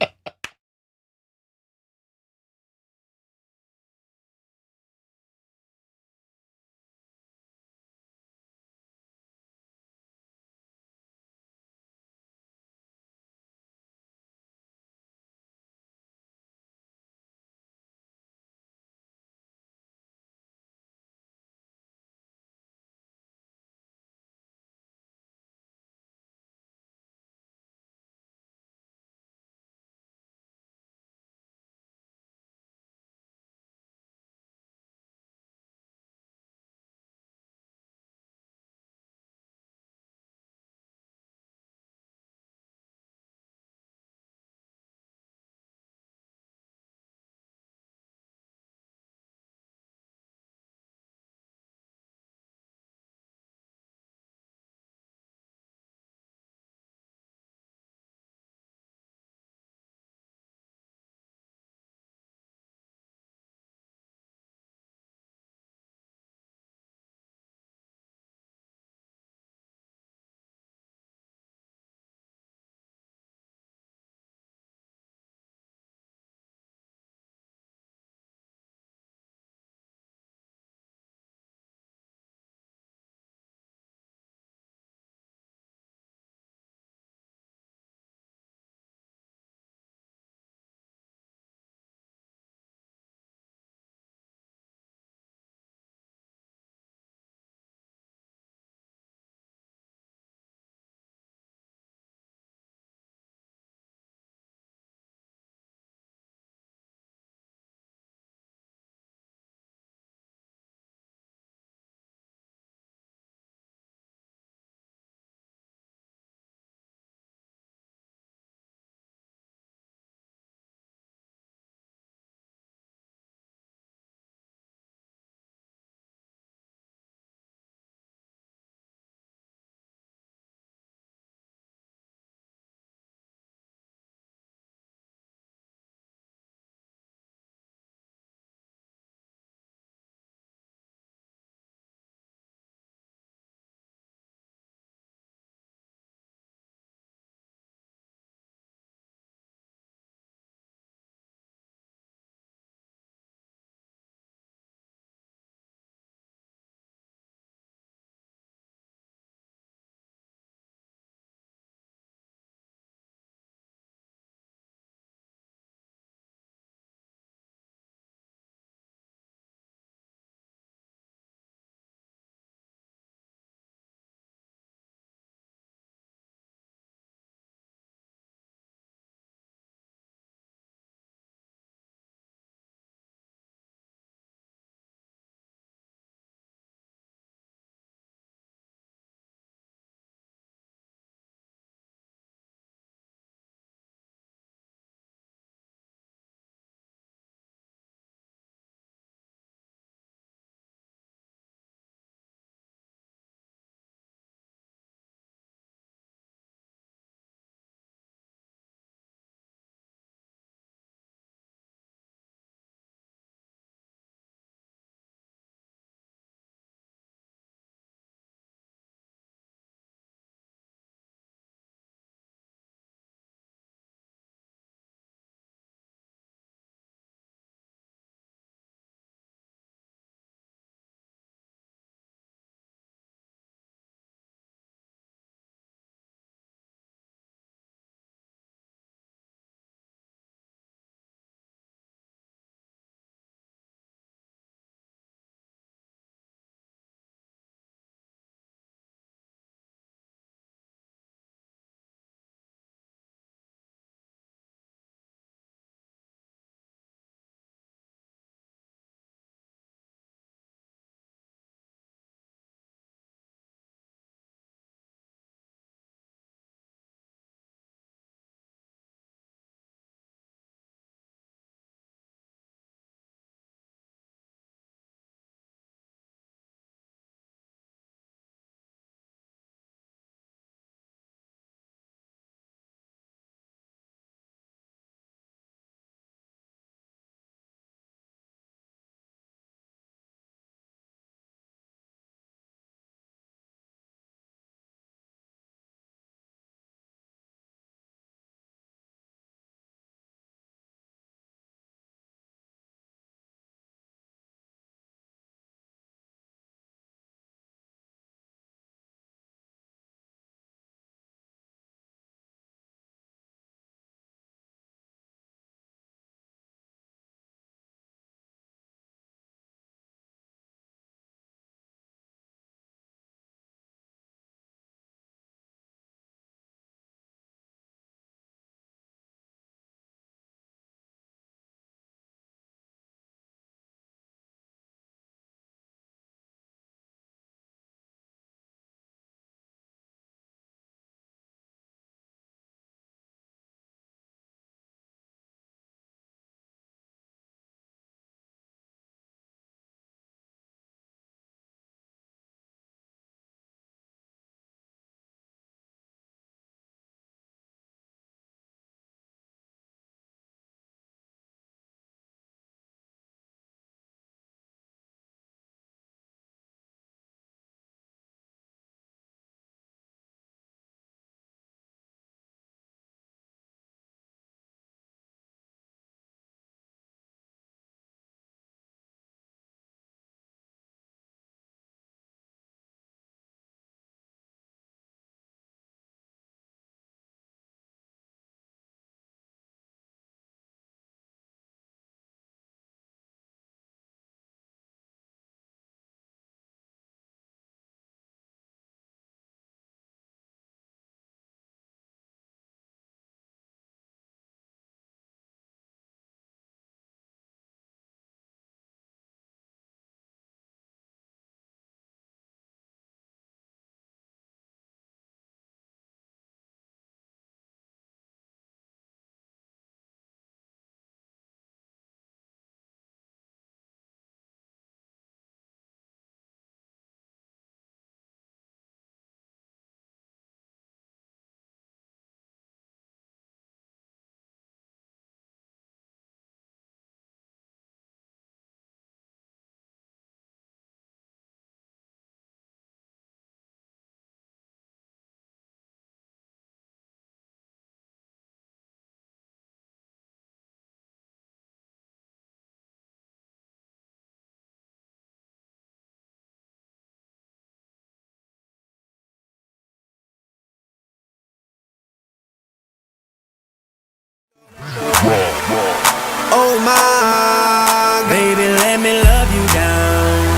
Oh my, baby, let me love you down.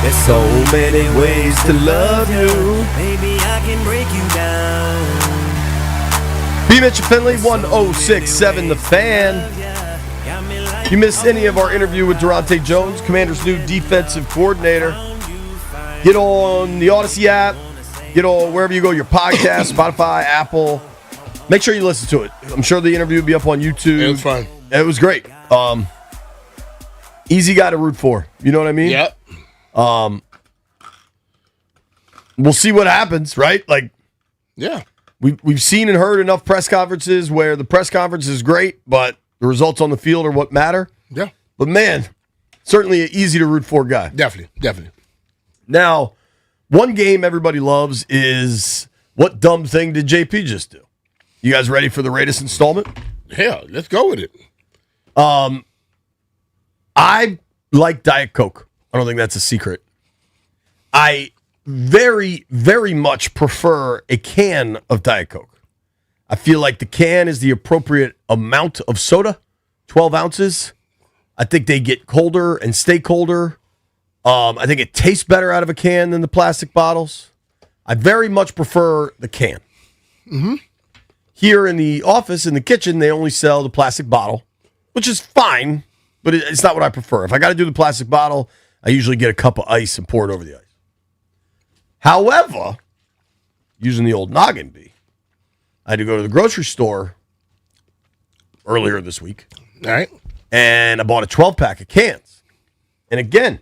There's so many ways to love you. Baby, I can break you down. B. Mitch Finley, 106.7 The Fan. You missed any of our interview with Durante Jones, Commanders' new defensive coordinator. Get on the Odyssey app. Get on wherever you go, your podcast, Spotify, Apple. Make sure you listen to it. I'm sure the interview will be up on YouTube. It was fun. It was great. Easy guy to root for. You know what I mean? Yep. We'll see what happens, right? Like, yeah. We've seen and heard enough press conferences where the press conference is great, but the results on the field are what matter. Yeah. But, man, certainly an easy to root for guy. Definitely. Now, one game everybody loves is what dumb thing did JP just do? You guys ready for the latest installment? Yeah, let's go with it. I like Diet Coke. I don't think that's a secret. I very, very much prefer a can of Diet Coke. I feel like the can is the appropriate amount of soda, 12 ounces. I think they get colder and stay colder. I think it tastes better out of a can than the plastic bottles. I very much prefer the can. Mm-hmm. Here in the office, in the kitchen, they only sell the plastic bottle, which is fine, but it's not what I prefer. If I got to do the plastic bottle, I usually get a cup of ice and pour it over the ice. However, using the old noggin bee, I had to go to the grocery store earlier this week. All right. And I bought a 12-pack of cans. And again,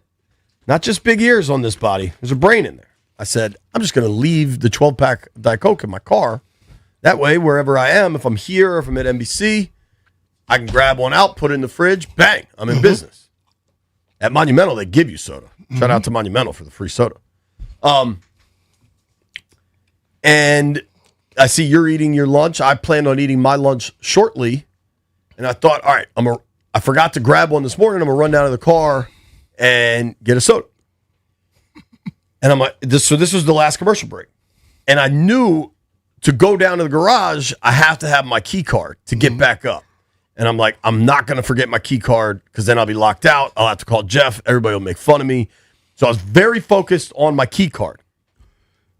not just big ears on this body. There's a brain in there. I said, I'm just going to leave the 12-pack Diet Coke in my car. That way, wherever I am, if I'm here or if I'm at NBC, I can grab one out, put it in the fridge, bang, I'm in business. At Monumental, they give you soda. Shout out to Monumental for the free soda. And I see you're eating your lunch. I plan on eating my lunch shortly. And I thought, all right, I forgot to grab one this morning. I'm going to run down to the car and get a soda. And I'm like, this was the last commercial break. And I knew to go down to the garage, I have to have my key card to get back up. And I'm like, I'm not going to forget my key card because then I'll be locked out. I'll have to call Jeff. Everybody will make fun of me. So I was very focused on my key card.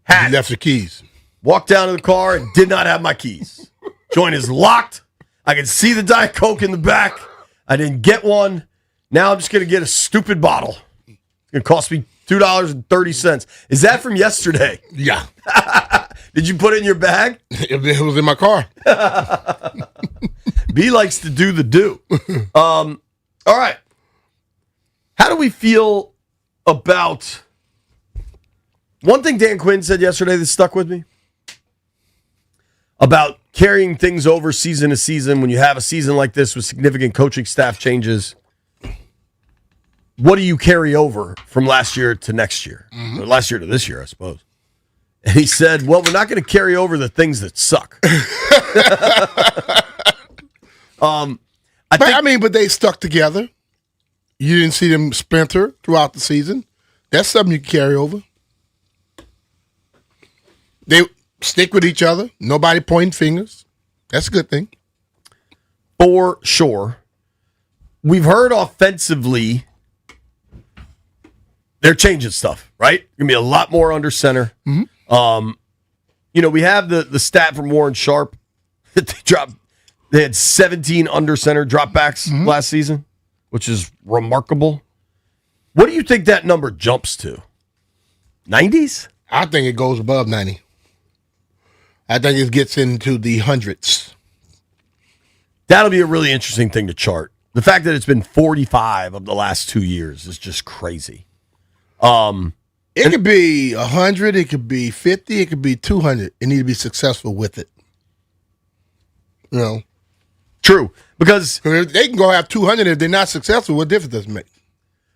You left the keys. Walked down to the car and did not have my keys. Joint is locked. I can see the Diet Coke in the back. I didn't get one. Now I'm just going to get a stupid bottle. It's going to cost me $2.30. Is that from yesterday? Yeah. Did you put it in your bag? It was in my car. B likes to do the do. All right. How do we feel about one thing Dan Quinn said yesterday that stuck with me? About carrying things over season to season when you have a season like this with significant coaching staff changes. What do you carry over from last year to next year? Or last year to this year, I suppose. And he said, well, we're not going to carry over the things that suck. But they stuck together. You didn't see them splinter throughout the season. That's something you can carry over. They stick with each other. Nobody pointing fingers. That's a good thing. For sure. We've heard offensively they're changing stuff, right? Going to be a lot more under center. We have the stat from Warren Sharp that they had 17 under center dropbacks last season, which is remarkable. What do you think that number jumps to? 90s? I think it goes above 90. I think it gets into the hundreds. That'll be a really interesting thing to chart. The fact that it's been 45 of the last 2 years is just crazy. It could be 100, it could be 50, it could be 200. It need to be successful with it. You know? True. Because they can go have 200 if they're not successful. What difference does it make?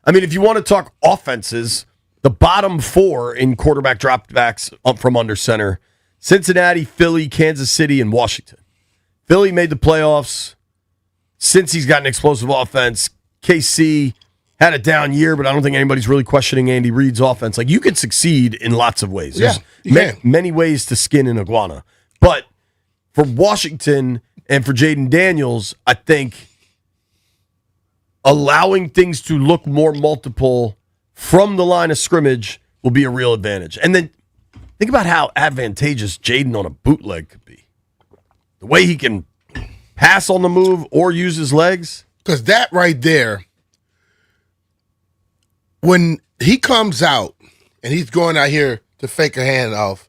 I mean, if you want to talk offenses, the bottom four in quarterback dropbacks up from under center, Cincinnati, Philly, Kansas City, and Washington. Philly made the playoffs since he's got an explosive offense. KC had a down year, but I don't think anybody's really questioning Andy Reid's offense. Like, you could succeed in lots of ways. There's many ways to skin an iguana. But for Washington and for Jaden Daniels, I think allowing things to look more multiple from the line of scrimmage will be a real advantage. And then think about how advantageous Jaden on a bootleg could be. The way he can pass on the move or use his legs. Because that right there, when he comes out and he's going out here to fake a handoff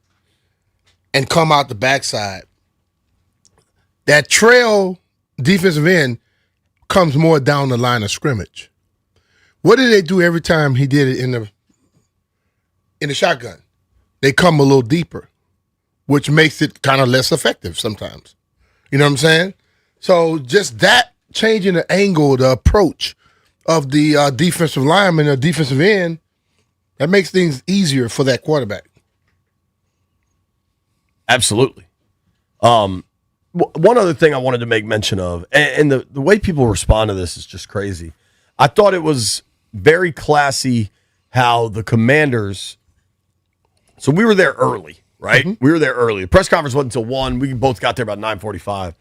and come out the backside, that trail defensive end comes more down the line of scrimmage. What did they do every time he did it in the shotgun? They come a little deeper, which makes it kind of less effective sometimes. You know what I'm saying? So just that changing the angle, the approach of the defensive lineman or defensive end, that makes things easier for that quarterback. Absolutely. One other thing I wanted to make mention of, and the way people respond to this is just crazy. I thought it was very classy how the Commanders, so we were there early, right? Mm-hmm. We were there early. The press conference wasn't until 1. We both got there about 9:45.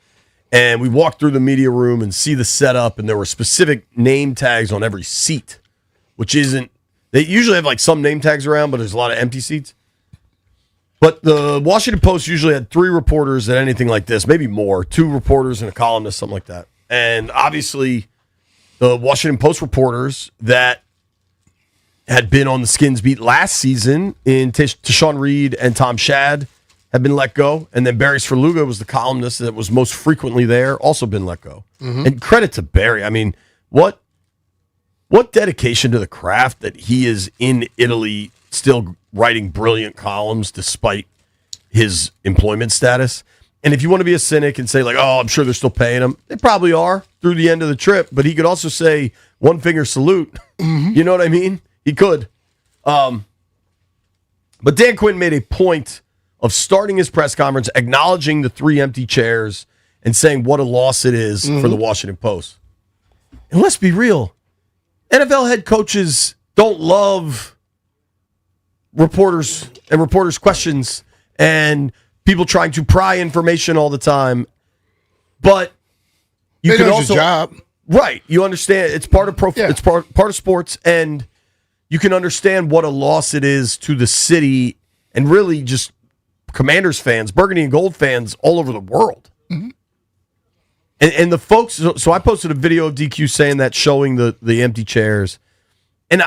And we walked through the media room and see the setup, and there were specific name tags on every seat, which isn't, they usually have like some name tags around, but there's a lot of empty seats. But the Washington Post usually had 3 reporters at anything like this, maybe more, 2 reporters and a columnist, something like that. And obviously, the Washington Post reporters that had been on the Skins beat last season in Tashawn Reed and Tom Shad had been let go. And then Barry Svrluga was the columnist that was most frequently there, also been let go. Mm-hmm. And credit to Barry. I mean, what dedication to the craft that he is in Italy still writing brilliant columns despite his employment status. And if you want to be a cynic and say, like, oh, I'm sure they're still paying him, they probably are through the end of the trip. But he could also say one finger salute. Mm-hmm. You know what I mean? He could. But Dan Quinn made a point of starting his press conference, acknowledging the 3 empty chairs and saying what a loss it is for the Washington Post. And let's be real. NFL head coaches don't love reporters and reporters' questions and people trying to pry information all the time. But you can also job. Right. You understand it's part of it's part of sports, and you can understand what a loss it is to the city and really just Commanders fans, Burgundy and Gold fans all over the world. Mm-hmm. And the folks, so I posted a video of DQ saying that, showing the empty chairs. And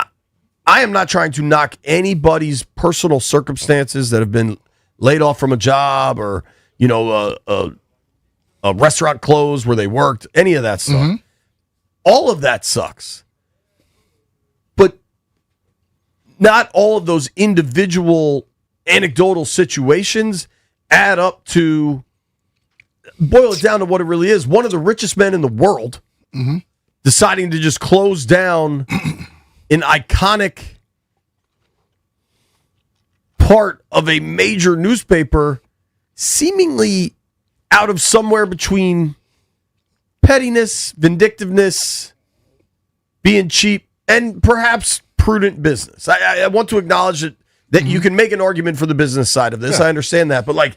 I am not trying to knock anybody's personal circumstances that have been laid off from a job or, you know, a restaurant closed where they worked, any of that stuff. Mm-hmm. All of that sucks. But not all of those individual anecdotal situations add up to, boil it down to what it really is. One of the richest men in the world deciding to just close down an iconic part of a major newspaper, seemingly out of somewhere between pettiness, vindictiveness, being cheap, and perhaps prudent business. I want to acknowledge that you can make an argument for the business side of this. Yeah. I understand that. But, like,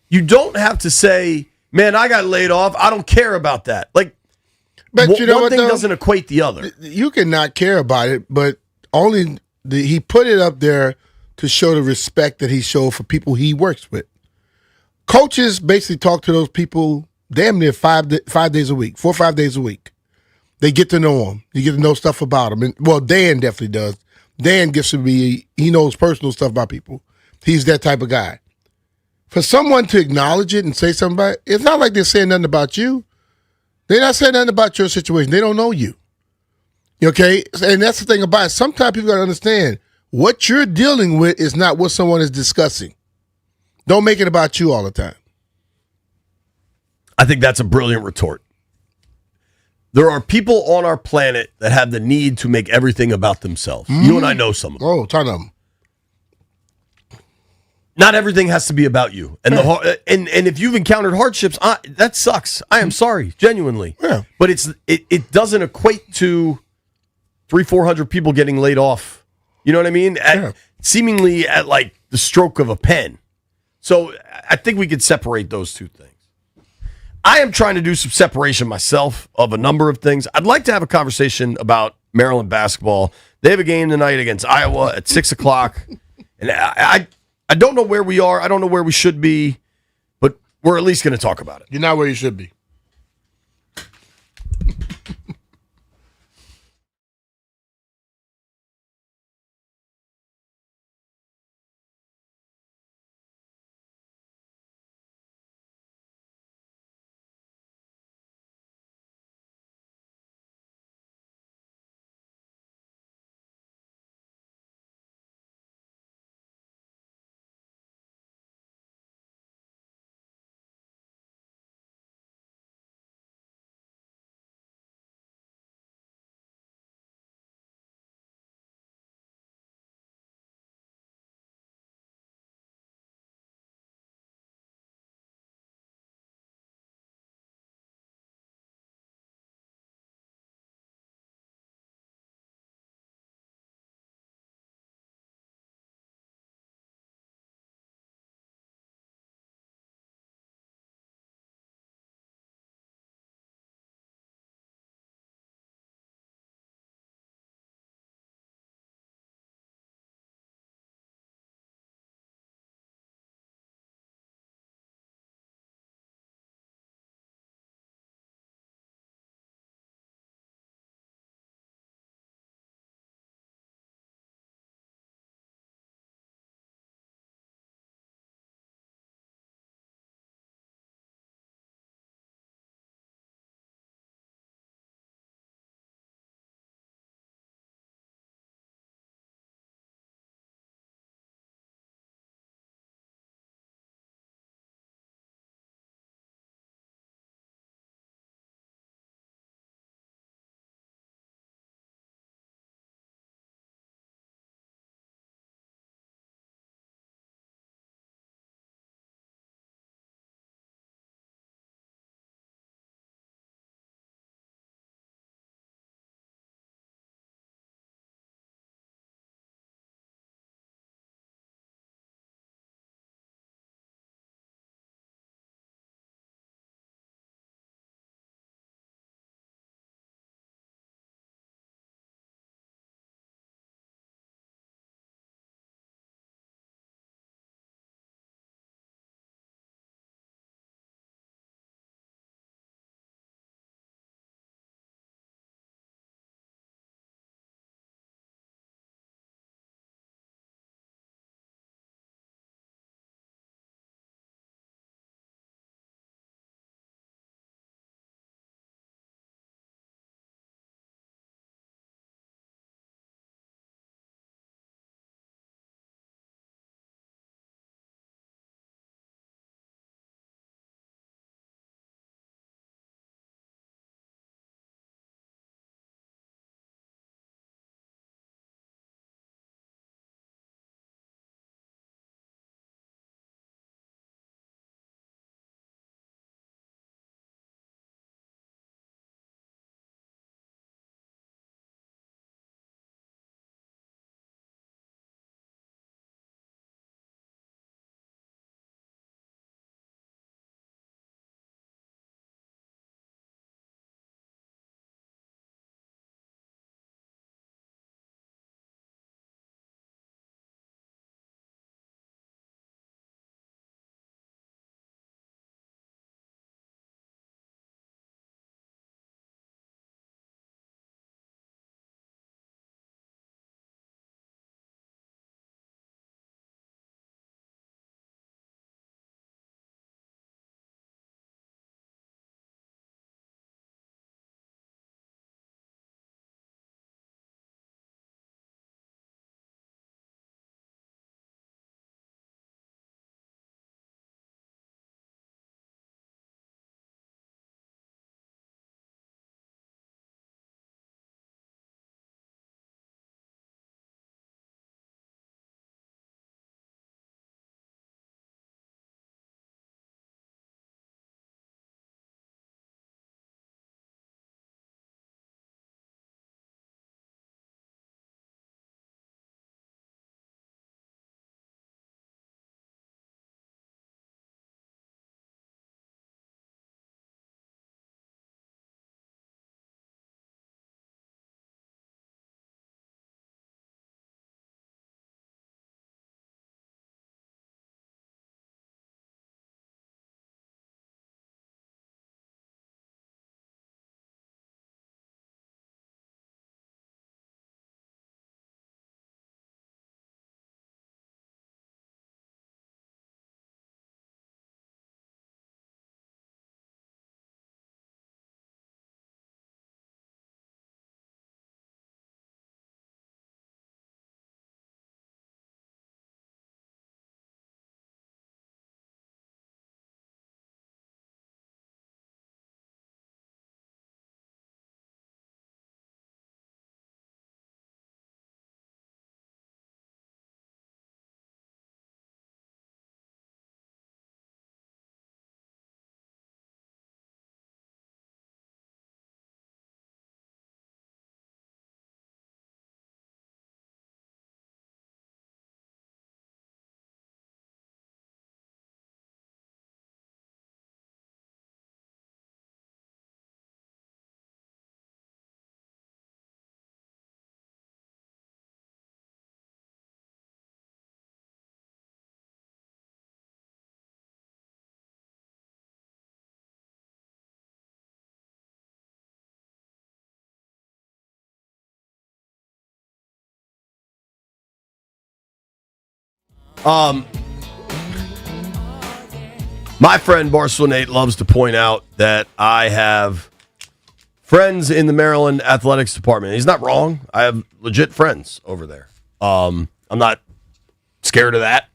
you don't have to say, man, I got laid off. I don't care about that. Like, but you know one what, thing though? Doesn't equate the other. You can not care about it, but he put it up there to show the respect that he showed for people he works with. Coaches basically talk to those people damn near 5 days a week, 4 or 5 days a week. They get to know them. You get to know stuff about them. And, well, Dan definitely does. Dan gets to be, he knows personal stuff about people. He's that type of guy. For someone to acknowledge it and say something about it, it's not like they're saying nothing about you. They're not saying nothing about your situation. They don't know you. Okay? And that's the thing about it. Sometimes people got to understand what you're dealing with is not what someone is discussing. Don't make it about you all the time. I think that's a brilliant retort. There are people on our planet that have the need to make everything about themselves. You and I know some of them. Oh, ton of them. Not everything has to be about you. And and if you've encountered hardships, that sucks. I am sorry, genuinely. Yeah. But it doesn't equate to 300-400 people getting laid off. You know what I mean? Seemingly at like the stroke of a pen. So I think we could separate those two things. I am trying to do some separation myself of a number of things. I'd like to have a conversation about Maryland basketball. They have a game tonight against Iowa at 6 o'clock. And I don't know where we are. I don't know where we should be, but we're at least going to talk about it. You're not where you should be. My friend Barstool Nate loves to point out that I have friends in the Maryland athletics department. He's not wrong. I have legit friends over there. I'm not scared of that.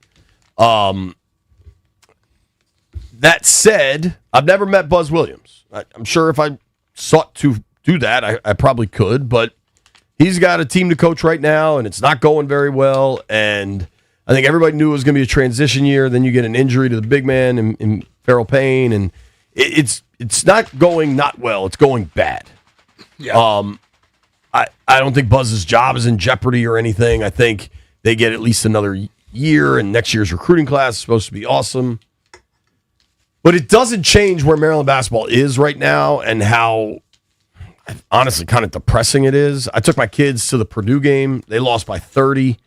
That said, I've never met Buzz Williams. I'm sure if I sought to do that, I probably could, but he's got a team to coach right now, and it's not going very well, and I think everybody knew it was going to be a transition year. Then you get an injury to the big man in Farrell Payne, and it's not going not well. It's going bad. Yeah. I don't think Buzz's job is in jeopardy or anything. I think they get at least another year, and next year's recruiting class is supposed to be awesome. But it doesn't change where Maryland basketball is right now and how, honestly, kind of depressing it is. I took my kids to the Purdue game. They lost by 30.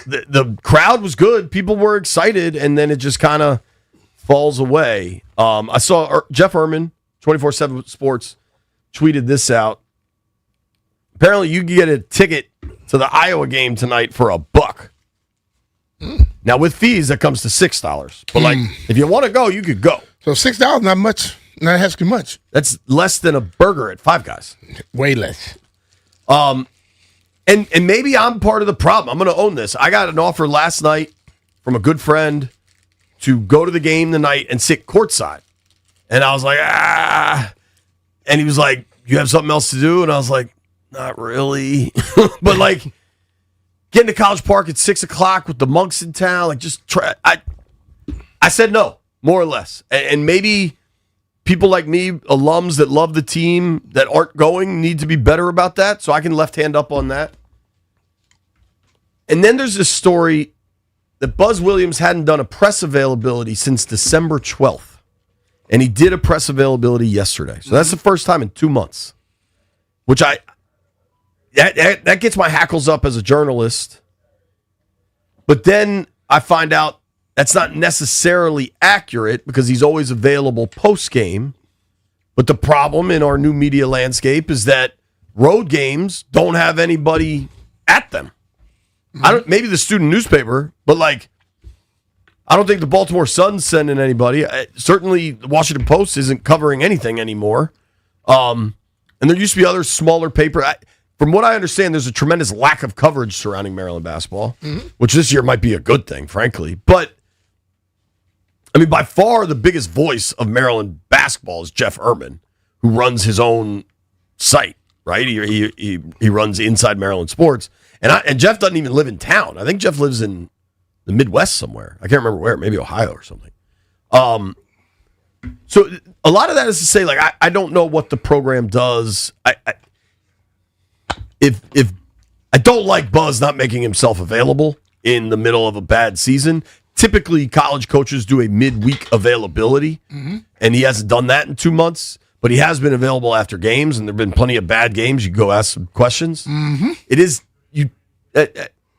The crowd was good. People were excited, and then it just kind of falls away. I saw Jeff Erman, 24/7 Sports, tweeted this out. Apparently, you can get a ticket to the Iowa game tonight for $1. Now, with fees, that comes to $6. But, if you want to go, you could go. So $6, not much. Not asking much. That's less than a burger at Five Guys. Way less. And maybe I'm part of the problem. I'm going to own this. I got an offer last night from a good friend to go to the game tonight and sit courtside. And I was like, And he was like, you have something else to do? And I was like, not really. But getting to College Park at 6 o'clock with the monks in town, just try. I said no, more or less. And maybe people like me, alums that love the team that aren't going, need to be better about that. So I can left hand up on that. And then there's this story that Buzz Williams hadn't done a press availability since December 12th. And he did a press availability yesterday. So that's the first time in 2 months. Which that gets my hackles up as a journalist. But then I find out that's not necessarily accurate because he's always available post-game. But the problem in our new media landscape is that road games don't have anybody at them. Maybe the student newspaper, but I don't think the Baltimore Sun's sending anybody. Certainly the Washington Post isn't covering anything anymore. And there used to be other smaller paper. From what I understand, there's a tremendous lack of coverage surrounding Maryland basketball, which this year might be a good thing, frankly. But, by far the biggest voice of Maryland basketball is Jeff Erman, who runs his own site, right? He runs Inside Maryland Sports. And Jeff doesn't even live in town. I think Jeff lives in the Midwest somewhere. I can't remember where, maybe Ohio or something. So a lot of that is to say, I don't know what the program does. If I don't like Buzz not making himself available in the middle of a bad season. Typically, college coaches do a midweek availability, and he hasn't done that in 2 months. But he has been available after games, and there have been plenty of bad games. You go ask some questions. It is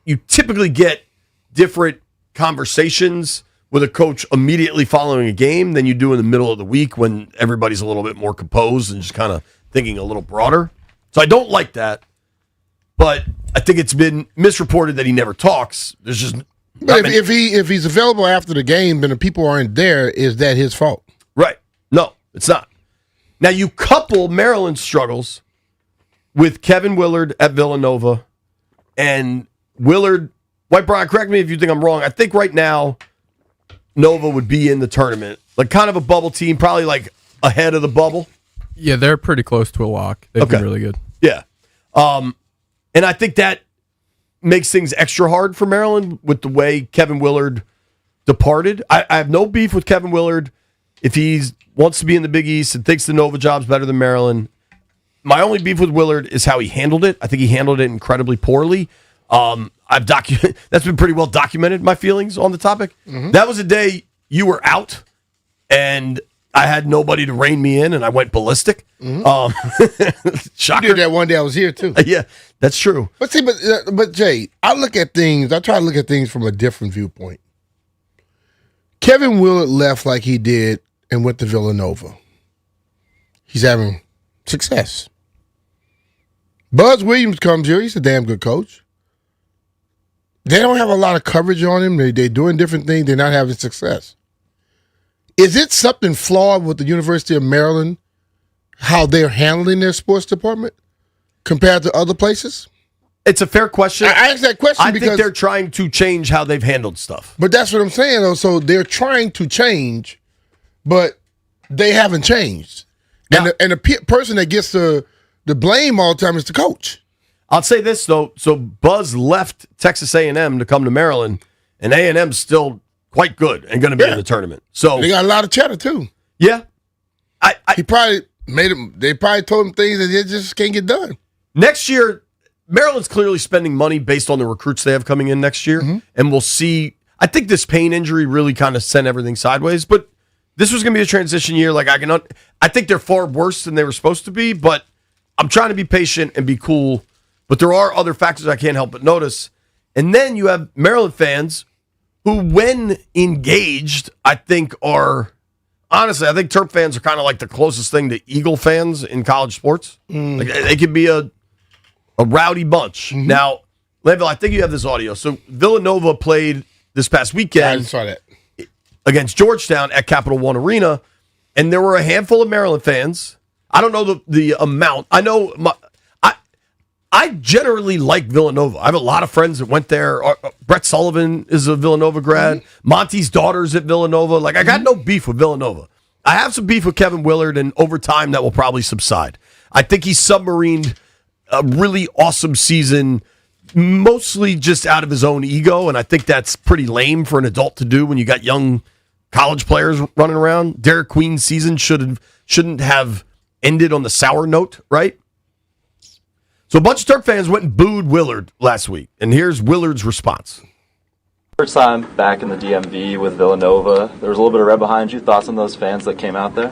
you typically get different conversations with a coach immediately following a game than you do in the middle of the week when everybody's a little bit more composed and just kind of thinking a little broader. So I don't like that, but I think it's been misreported that he never talks. There's just if he's available after the game and the people aren't there, is that his fault? Right. No, it's not. Now you couple Maryland's struggles with Kevin Willard at Villanova and Willard. White Brian, correct me if you think I'm wrong. I think right now Nova would be in the tournament, kind of a bubble team, probably ahead of the bubble. Yeah, they're pretty close to a lock. They've been really good. Yeah. And I think that makes things extra hard for Maryland with the way Kevin Willard departed. I have no beef with Kevin Willard if he wants to be in the Big East and thinks the Nova job's better than Maryland. My only beef with Willard is how he handled it. I think he handled it incredibly poorly. That's been pretty well documented, my feelings on the topic. That was a day you were out and I had nobody to rein me in and I went ballistic. Shocker. You did that one day I was here too. Yeah, that's true. But see, but Jay, I try to look at things from a different viewpoint. Kevin Willard left like he did and went to Villanova. He's having success. Buzz Williams comes here. He's a damn good coach. they don't have a lot of coverage on him. They're doing different things. They're not having success. Is it something flawed with the University of Maryland, how they're handling their sports department compared to other places? It's a fair question. I asked that question because I think they're trying to change how they've handled stuff. But that's what I'm saying, though. So they're trying to change, but they haven't changed. Now, and the person that gets the blame all the time is the coach. I'll say this, though. So Buzz left Texas A&M to come to Maryland, and A&M's still quite good and going to be in the tournament. So they got a lot of chatter, too. Yeah. He probably made him. They probably told him things that they just can't get done. Next year, Maryland's clearly spending money based on the recruits they have coming in next year, and we'll see. I think this pain injury really kind of sent everything sideways, but this was going to be a transition year. Like I think they're far worse than they were supposed to be, but I'm trying to be patient and be cool. But there are other factors I can't help but notice. And then you have Maryland fans who, when engaged, I think are honestly, I think Terp fans are kind of like the closest thing to Eagle fans in college sports. Like, they could be a rowdy bunch. Now, Landville, I think you have this audio. So Villanova played this past weekend I saw that. against Georgetown at Capital One Arena, and there were a handful of Maryland fans. I don't know the amount. I know I generally like Villanova. I have a lot of friends that went there. Brett Sullivan is a Villanova grad. Monty's daughter's at Villanova. Like, I got no beef with Villanova. I have some beef with Kevin Willard, and over time that will probably subside. I think he submarined a really awesome season, mostly just out of his own ego, and I think that's pretty lame for an adult to do when you got young college players running around. Derek Queen's season shouldn't have ended on the sour note, right? So a bunch of Terp fans went and booed Willard last week, and here's Willard's response. First time back in the DMV with Villanova. There was a little bit of red behind you. Thoughts on those fans that came out there?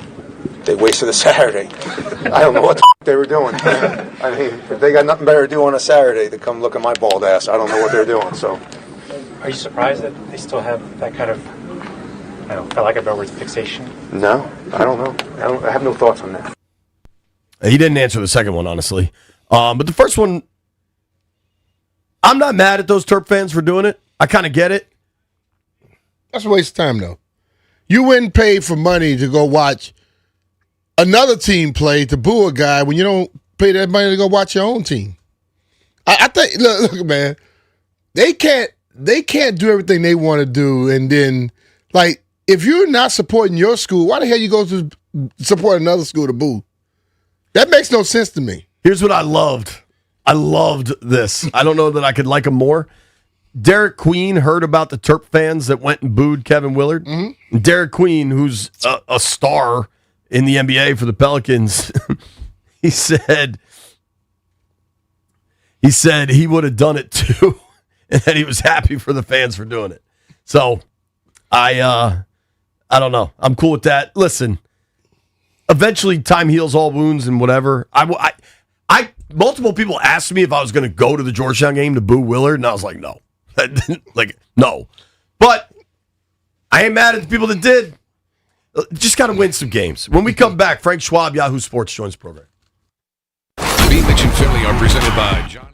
They wasted a Saturday. I don't know what the they were doing. I mean, if they got nothing better to do on a Saturday to come look at my bald ass, I don't know what they're doing. So, are you surprised that they still have that kind of, I don't know, for lack of a better word, fixation? No, I don't know. I have no thoughts on that. He didn't answer the second one, honestly. But the first one, I'm not mad at those Terp fans for doing it. I kind of get it. That's a waste of time, though. You wouldn't pay for money to go watch another team play to boo a guy when you don't pay that money to go watch your own team. I think, look, man, they can't do everything they want to do, and then, like, if you're not supporting your school, why the hell you go to support another school to boo? That makes no sense to me. Here's what I loved. I loved this. I don't know that I could like him more. Derek Queen heard about the Terp fans that went and booed Kevin Willard. Derek Queen, who's a star in the NBA for the Pelicans, he said he would have done it too, and that he was happy for the fans for doing it. So I don't know. I'm cool with that. Listen, eventually time heals all wounds and whatever. I multiple people asked me if I was going to go to the Georgetown game to boo Willard, and I was like, no. No. But I ain't mad at the people that did. Just got to win some games. When we come back, Frank Schwab, Yahoo Sports, joins the program. B. Mitch and Finley are presented by John.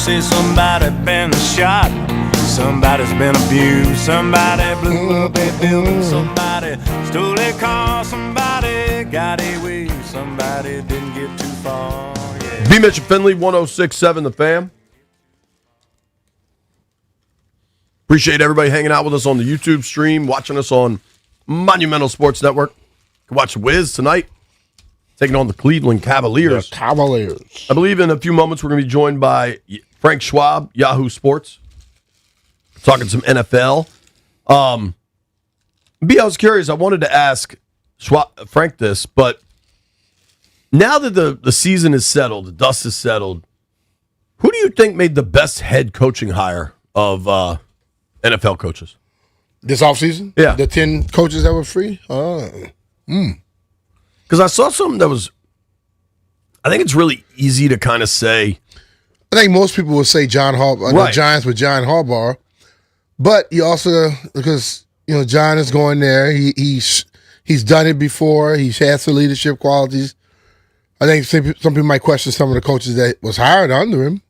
say somebody been shot, somebody's been abused, somebody blew up a building, somebody stole a car, somebody got away, somebody didn't get too far. Yeah. B. Mitch and Finley, 106.7 The Fan. Appreciate everybody hanging out with us on the YouTube stream, watching us on Monumental Sports Network. You can watch Wiz tonight, taking on the Cleveland Cavaliers. The Cavaliers. I believe in a few moments we're going to be joined by Frank Schwab, Yahoo Sports, talking some NFL. B, I was curious. I wanted to ask Frank this, but now that the season is settled, the dust is settled, who do you think made the best head coaching hire of NFL coaches? This offseason? Yeah. The 10 coaches that were free? Because I saw something that was, I think it's really easy to kind of say. I think most people would say John Harbaugh, Right. the Giants with John Harbaugh. But you also, because, John is going there. He's done it before. He has some leadership qualities. I think some people might question some of the coaches that was hired under him.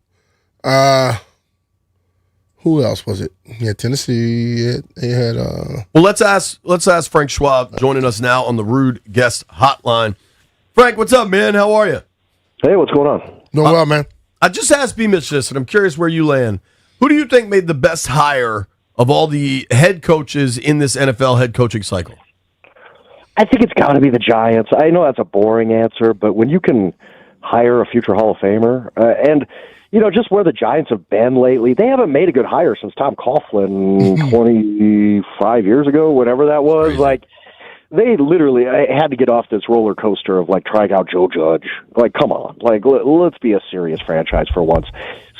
Who else was it? Yeah, Tennessee. They had. Well, let's ask Frank Schwab joining us now on the Rude Guest Hotline. Frank, what's up, man? How are you? Hey, what's going on? Doing well, man. I just asked B. Mitch this, and I'm curious where you land. Who do you think made the best hire of all the head coaches in this NFL head coaching cycle? I think it's got to be the Giants. I know that's a boring answer, but when you can hire a future Hall of Famer, and just where the Giants have been lately, they haven't made a good hire since Tom Coughlin 25 years ago, whatever that was. Crazy. Like, they literally had to get off this roller coaster of, trying out Joe Judge. Like, come on. Like, let's be a serious franchise for once.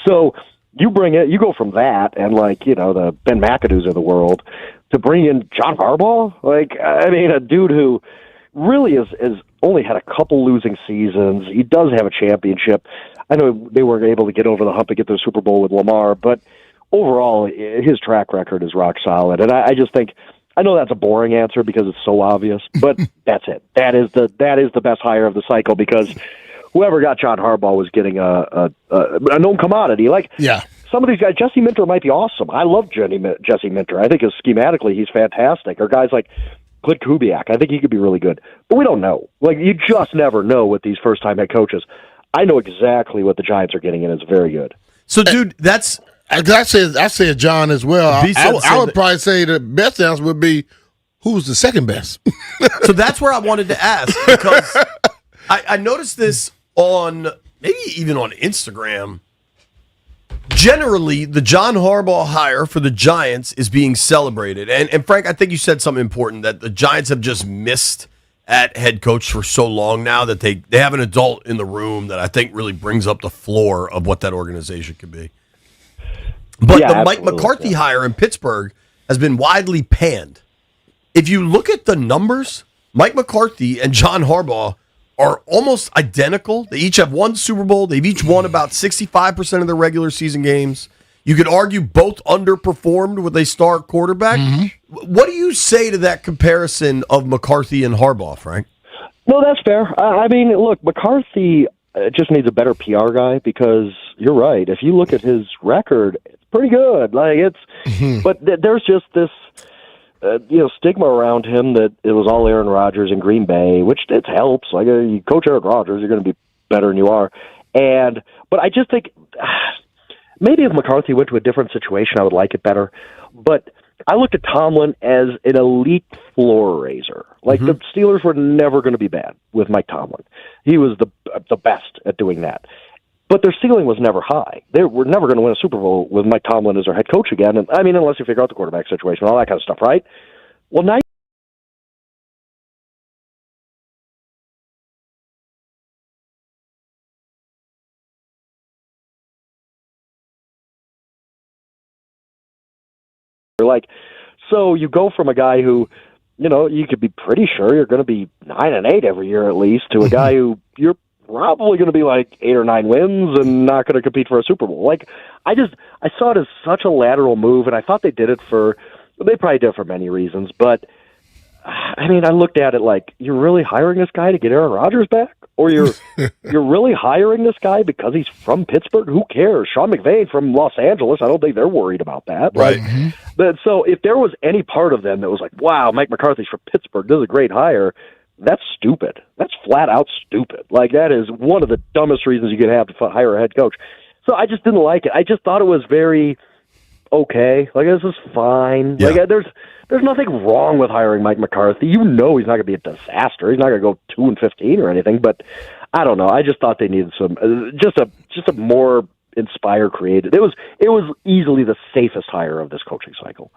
So you you go from that and, the Ben McAdoo's of the world to bring in John Harbaugh. A dude who really has only had a couple losing seasons. He does have a championship. I know they weren't able to get over the hump and get the Super Bowl with Lamar, but overall, his track record is rock solid. And I just think, I know that's a boring answer because it's so obvious, but that's it. That is the best hire of the cycle, because whoever got John Harbaugh was getting a known commodity. Some of these guys, Jesse Minter might be awesome. I love Jesse Minter. I think schematically he's fantastic. Or guys like Clint Kubiak, I think he could be really good. But we don't know. You just never know with these first-time head coaches. I know exactly what the Giants are getting, and it's very good. So, dude, that's... I said John as well. I would probably say the best answer would be, who's the second best? So that's where I wanted to ask, because I noticed this on, maybe even on Instagram. Generally, the John Harbaugh hire for the Giants is being celebrated. And Frank, I think you said something important, that the Giants have just missed at head coach for so long now that they have an adult in the room that I think really brings up the floor of what that organization could be. But the Mike McCarthy hire in Pittsburgh has been widely panned. If you look at the numbers, Mike McCarthy and John Harbaugh are almost identical. They each have one Super Bowl. They've each won about 65% of their regular season games. You could argue both underperformed with a star quarterback. Mm-hmm. What do you say to that comparison of McCarthy and Harbaugh, Frank? No, that's fair. Look, McCarthy just needs a better PR guy, because you're right. If you look at his record, it's pretty good. But there's just this stigma around him that it was all Aaron Rodgers in Green Bay, which it helps. You coach Aaron Rodgers, you're going to be better than you are. But I just think maybe if McCarthy went to a different situation, I would like it better. But I looked at Tomlin as an elite floor raiser. The Steelers were never going to be bad with Mike Tomlin. He was the best at doing that. But their ceiling was never high. They were never going to win a Super Bowl with Mike Tomlin as their head coach again. And unless you figure out the quarterback situation, all that kind of stuff, right? Well, now so you go from a guy who, you could be pretty sure you're going to be 9-8 every year at least, to a guy who you're probably going to be 8 or 9 wins and not going to compete for a Super Bowl. I saw it as such a lateral move, and I thought they probably did it for many reasons, but I looked at it you're really hiring this guy to get Aaron Rodgers back? Or you're really hiring this guy because he's from Pittsburgh? Who cares? Sean McVay from Los Angeles, I don't think they're worried about that. Right. But so if there was any part of them that was like, wow, Mike McCarthy's from Pittsburgh, this is a great hire, that's stupid. That's flat out stupid. Like, that is one of the dumbest reasons you could have to hire a head coach. So I just didn't like it. I just thought it was very okay. Like, this is fine. Yeah. Like, there's nothing wrong with hiring Mike McCarthy. You know he's not going to be a disaster. He's not going to go 2-15 or anything. But I don't know. I just thought they needed some just a more inspired, creative. It was easily the safest hire of this coaching cycle.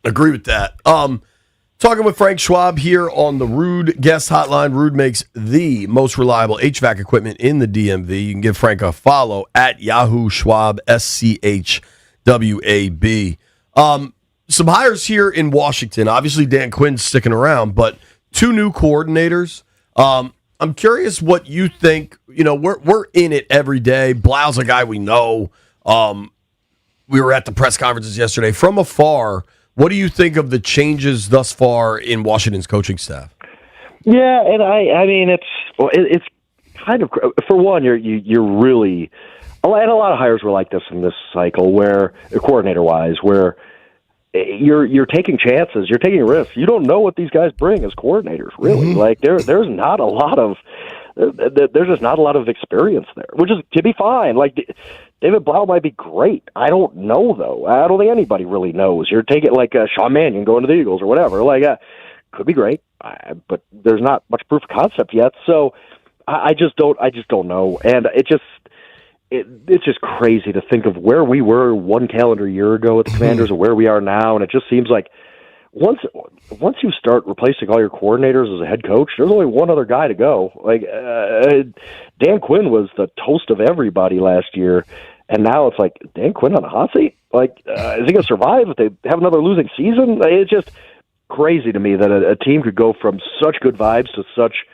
Agree with that. Talking with Frank Schwab here on the Rude Guest Hotline. Rude makes the most reliable HVAC equipment in the DMV. You can give Frank a follow at Yahoo Schwab, SCHWAB. Some hires here in Washington. Obviously, Dan Quinn's sticking around, but 2 new coordinators. I'm curious what you think. You know, we're in it every day. Blau's a guy we know. We were at the press conferences yesterday. From afar, what do you think of the changes thus far in Washington's coaching staff? Yeah, and I mean, it's kind of, for one, you're really, and a lot of hires were like this in this cycle, where coordinator wise, where you're taking chances, you're taking risks. You don't know what these guys bring as coordinators, really. Like, there's not a lot of there's just not a lot of experience there, which is to be fine. Like, David Blau might be great. I don't know, though. I don't think anybody really knows. You're taking, like, Sean Mannion going to the Eagles or whatever. Like, could be great, but there's not much proof of concept yet. So I just don't know. And it's just crazy to think of where we were 1 calendar year ago with the Commanders and where we are now. And it just seems like once you start replacing all your coordinators as a head coach, there's only one other guy to go. Like, Dan Quinn was the toast of everybody last year, and now it's like, Dan Quinn on the hot seat? Like, is he going to survive if they have another losing season? It's just crazy to me that a team could go from such good vibes to such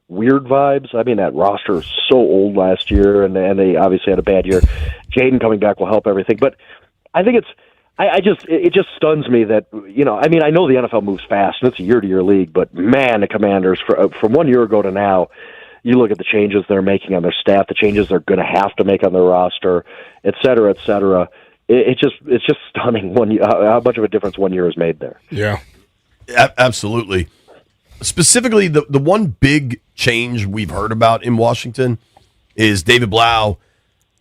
weird vibes. I mean, that roster is so old last year, and they obviously had a bad year. Jaden coming back will help everything, but I think it just stuns me that, you know, I mean, I know the NFL moves fast, and it's a year-to-year league, but man, the Commanders, from 1 year ago to now, you look at the changes they're making on their staff, the changes they're going to have to make on their roster, et cetera, et cetera. It's just stunning how much of a difference 1 year has made there. Yeah. Absolutely. Specifically, the one big change we've heard about in Washington is David Blau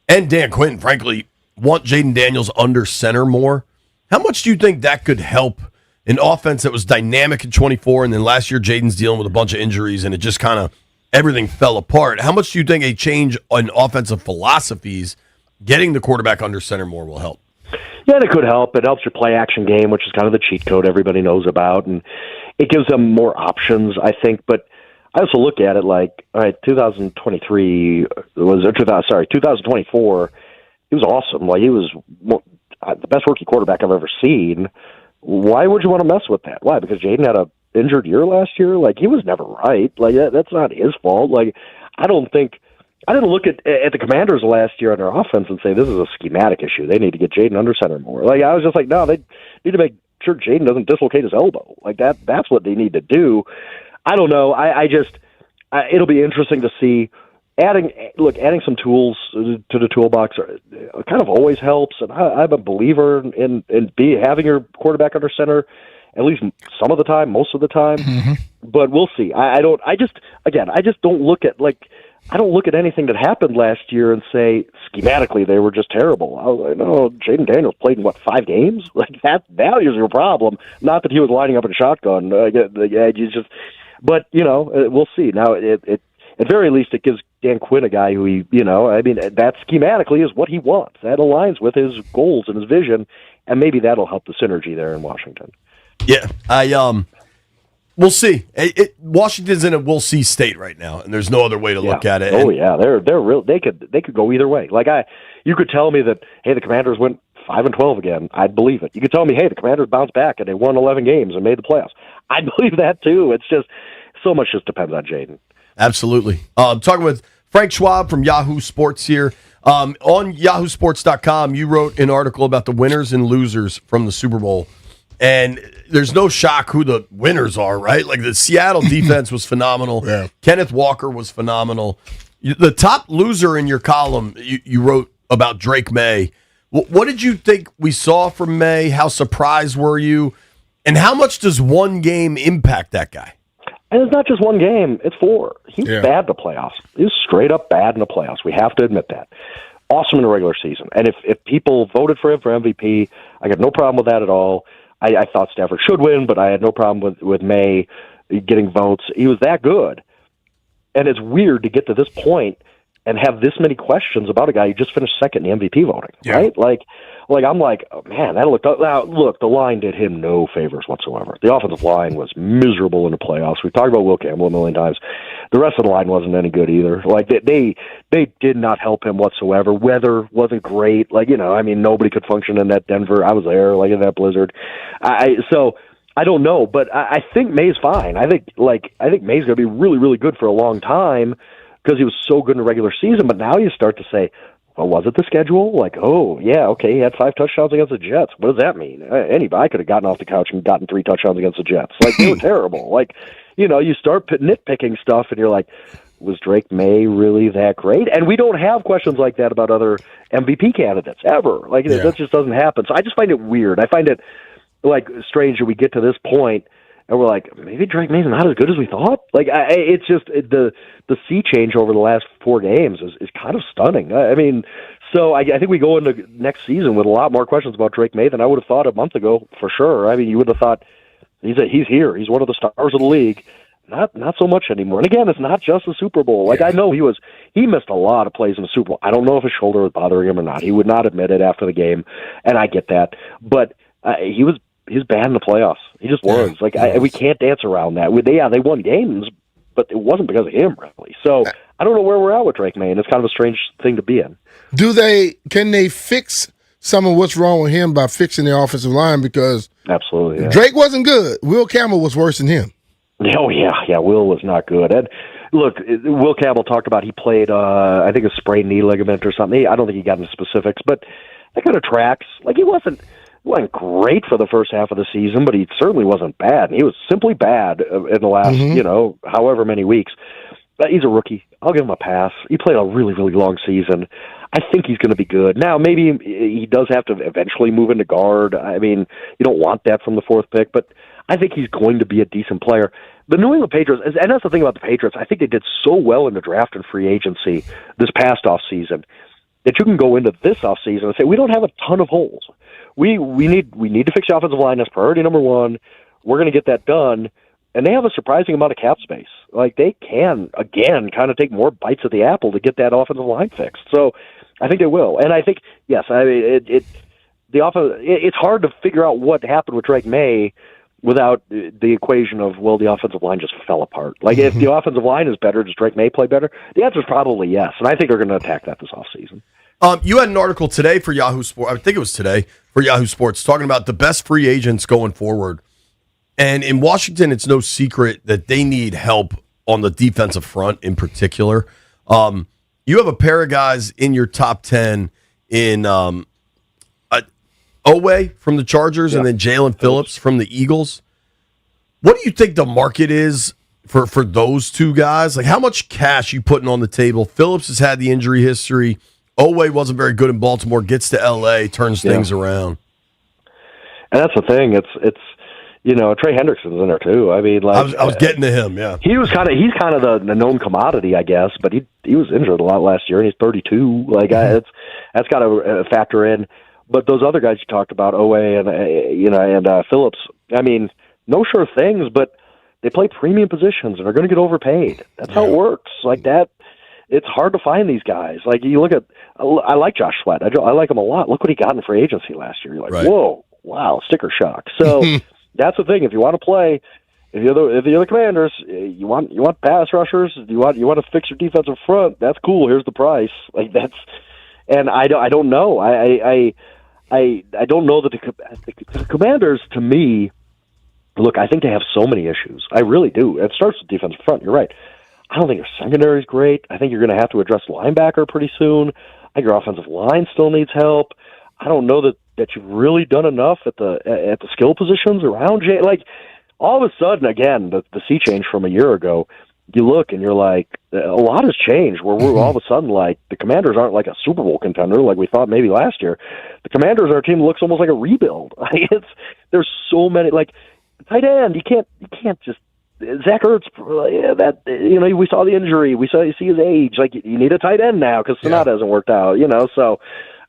and Dan Quinn, frankly, want Jaden Daniels under center more. How much do you think that could help an offense that was dynamic in 24, and then last year Jaden's dealing with a bunch of injuries, and it just kind of everything fell apart? How much do you think a change in offensive philosophies, getting the quarterback under center more, will help? Yeah, it could help. It helps your play action game, which is kind of the cheat code everybody knows about, and it gives them more options, I think. But I also look at it like, all right, 2024, he was awesome. Like, he was the best rookie quarterback I've ever seen. Why would you want to mess with that? Why? Because Jaden had a injured year last year? Like, he was never right. Like, that's not his fault. Like, I didn't look at the Commanders last year on their offense and say, this is a schematic issue. They need to get Jaden under center more. Like, I was just like, no, they need to make sure Jaden doesn't dislocate his elbow. Like, that's what they need to do. I don't know. It'll be interesting to see. Adding some tools to the toolbox kind of always helps, and I'm a believer in having your quarterback under center at least some of the time, most of the time. Mm-hmm. But we'll see. I just don't look at anything that happened last year and say schematically they were just terrible. I was like, no, Jaden Daniels played in 5 games? Like, that is your problem. Not that he was lining up in shotgun. But you know, we'll see. Now, at very least, it gives Dan Quinn a guy who that schematically is what he wants. That aligns with his goals and his vision, and maybe that'll help the synergy there in Washington. Yeah, we'll see. Washington's in a we'll see state right now, and there's no other way to look at it. Oh yeah, they're real. They could go either way. Like, you could tell me that, hey, the Commanders went 5-12 again. I'd believe it. You could tell me, hey, the Commanders bounced back and they won 11 games and made the playoffs. I'd believe that too. It's just so much just depends on Jaden. Absolutely. I'm talking with Frank Schwab from Yahoo Sports here. On yahoosports.com, you wrote an article about the winners and losers from the Super Bowl And there's no shock who the winners are, right? Like the Seattle defense was phenomenal. Yeah. Kenneth Walker was phenomenal. The top loser in your column, you wrote about Drake May. What did you think we saw from May? How surprised were you? And how much does one game impact that guy? And it's not just one game, it's 4. He was bad in the playoffs. He was straight up bad in the playoffs. We have to admit that. Awesome in the regular season. And if people voted for him for MVP, I got no problem with that at all. I thought Stafford should win, but I had no problem with May getting votes. He was that good. And it's weird to get to this point and have this many questions about a guy who just finished second in the MVP voting, right? Like I'm like, oh, man, that looked. Now, look, the line did him no favors whatsoever. The offensive line was miserable in the playoffs. We've talked about Will Campbell a million times. The rest of the line wasn't any good either. Like they did not help him whatsoever. Weather wasn't great. Like nobody could function in that Denver. I was there, like in that blizzard. So I don't know, but I think May's fine. I think May's going to be really, really good for a long time because he was so good in the regular season. But now you start to say, well, was it the schedule? Like, oh, yeah, okay, he had 5 touchdowns against the Jets. What does that mean? Anybody could have gotten off the couch and gotten 3 touchdowns against the Jets. Like, they were terrible. Like, you start nitpicking stuff, and you're like, was Drake May really that great? And we don't have questions like that about other MVP candidates, ever. Like, that just doesn't happen. So I just find it weird. I find it, like, strange that we get to this point, and we're like, maybe Drake May's not as good as we thought. Like, it's just the sea change over the last 4 games is kind of stunning. So I think we go into next season with a lot more questions about Drake May than I would have thought a month ago, for sure. You would have thought he's here. He's one of the stars of the league. Not so much anymore. And again, it's not just the Super Bowl. Like I know he missed a lot of plays in the Super Bowl. I don't know if his shoulder was bothering him or not. He would not admit it after the game, and I get that. But he was bad in the playoffs. He just was. Like we can't dance around that. They won games, but it wasn't because of him, really. So I don't know where we're at with Drake May, and it's kind of a strange thing to be in. Can they fix some of what's wrong with him by fixing the offensive line? Because absolutely, Drake wasn't good. Will Campbell was worse than him. Oh yeah, Will was not good. And look, Will Campbell talked about he played, I think a sprained knee ligament or something. I don't think he got into specifics, but that kind of tracks. Like he wasn't great for the first half of the season, but he certainly wasn't bad. He was simply bad in the last, however many weeks. But he's a rookie. I'll give him a pass. He played a really, really long season. I think he's going to be good. Now, maybe he does have to eventually move into guard. You don't want that from the 4th pick, but I think he's going to be a decent player. The New England Patriots, and that's the thing about the Patriots, I think they did so well in the draft and free agency this past offseason that you can go into this offseason and say, we don't have a ton of holes. We need to fix the offensive line. That's priority number 1. We're going to get that done. And they have a surprising amount of cap space. Like, they can, again, kind of take more bites at the apple to get that offensive line fixed. So I think they will. And I think, yes, it's hard to figure out what happened with Drake May without the equation of, well, the offensive line just fell apart. Like, if the offensive line is better, does Drake May play better? The answer is probably yes. And I think they're going to attack that this offseason. You had an article today for Yahoo Sports, I think it was today, for Yahoo Sports, talking about the best free agents going forward. And in Washington, it's no secret that they need help on the defensive front in particular. You have a pair of guys in your top 10 in Owe from the Chargers and then Jalen Phillips from the Eagles. What do you think the market is for those 2 guys? Like, how much cash you putting on the table? Phillips has had the injury history. Owe wasn't very good in Baltimore, gets to L.A., turns things around. And that's the thing. It's Trey Hendrickson's in there too. I was getting to him. Yeah, he's kind of the known commodity, I guess. But he was injured a lot last year, and he's 32. Like that's got to factor in. But those other guys you talked about, Owe and Phillips. No sure things, but they play premium positions and are going to get overpaid. That's how it works. Like that. It's hard to find these guys. Like you look at, I like Josh Sweat. I like him a lot. Look what he got in free agency last year. You're like, whoa, wow, sticker shock. So that's the thing. If you want to play, if you're the Commanders, you want pass rushers. You want to fix your defensive front. That's cool. Here's the price. Like that's, and I don't know. I don't know that the Commanders, to me, look, I think they have so many issues. I really do. It starts with defensive front. You're right. I don't think your secondary is great. I think you're going to have to address linebacker pretty soon. I think your offensive line still needs help. I don't know that that you've really done enough at the skill positions around Jay? Like, all of a sudden, again, the sea change from a year ago, you look and you're like, a lot has changed where we're all of a sudden like, the Commanders aren't like a Super Bowl contender like we thought maybe last year. The Commanders, our team looks almost like a rebuild. There's so many, like, tight end, you can't just, Zach Ertz, we saw the injury, you see his age, like, you need a tight end now because Sonata hasn't worked out, so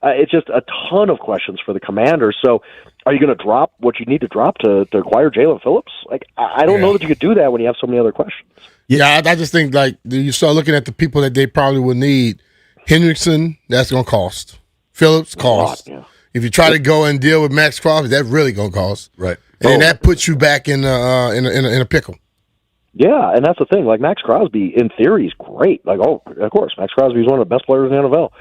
it's just a ton of questions for the Commanders. So are you going to drop what you need to drop to acquire Jalen Phillips? Like, I don't know that you could do that when you have so many other questions. Yeah, I just think, like, you start looking at the people that they probably would need. Hendrickson, that's going to cost. Phillips, cost. Yeah. If you try to go and deal with Max Crosby, that's really going to cost. Right. And that puts you back in a pickle. Yeah, and that's the thing. Like, Max Crosby, in theory, is great. Like, of course, Max Crosby is one of the best players in the NFL.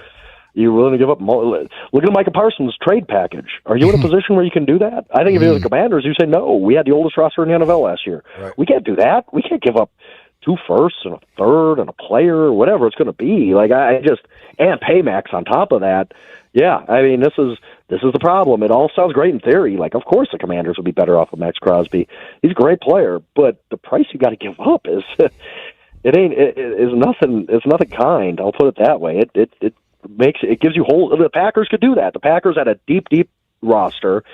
You're willing to give up look at Micah Parsons' trade package. Are you in a position where you can do that? I think if you're the Commanders, you say, no, we had the oldest roster in the NFL last year. Right. We can't do that. We can't give up 2 firsts and a third and a player or whatever it's going to be. Like, and pay Max on top of that. Yeah, I mean, this is the problem. It all sounds great in theory. Like, of course the Commanders would be better off with Max Crosby. He's a great player, but the price you got to give up is is nothing. It's nothing kind. I'll put it that way. It gives you whole. The Packers could do that. The Packers had a deep roster.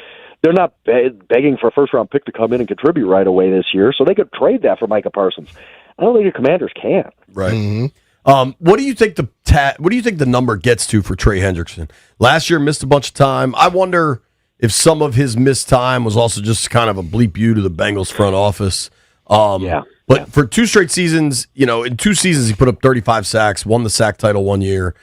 They're not begging for a first-round pick to come in and contribute right away this year, so they could trade that for Micah Parsons. I don't think the Commanders can. Right. Mm-hmm. What do you think the number gets to for Trey Hendrickson? Last year missed a bunch of time. I wonder if some of his missed time was also just kind of a bleep you to the Bengals front office. But for 2 straight seasons, in 2 seasons he put up 35 sacks, won the sack title 1 year.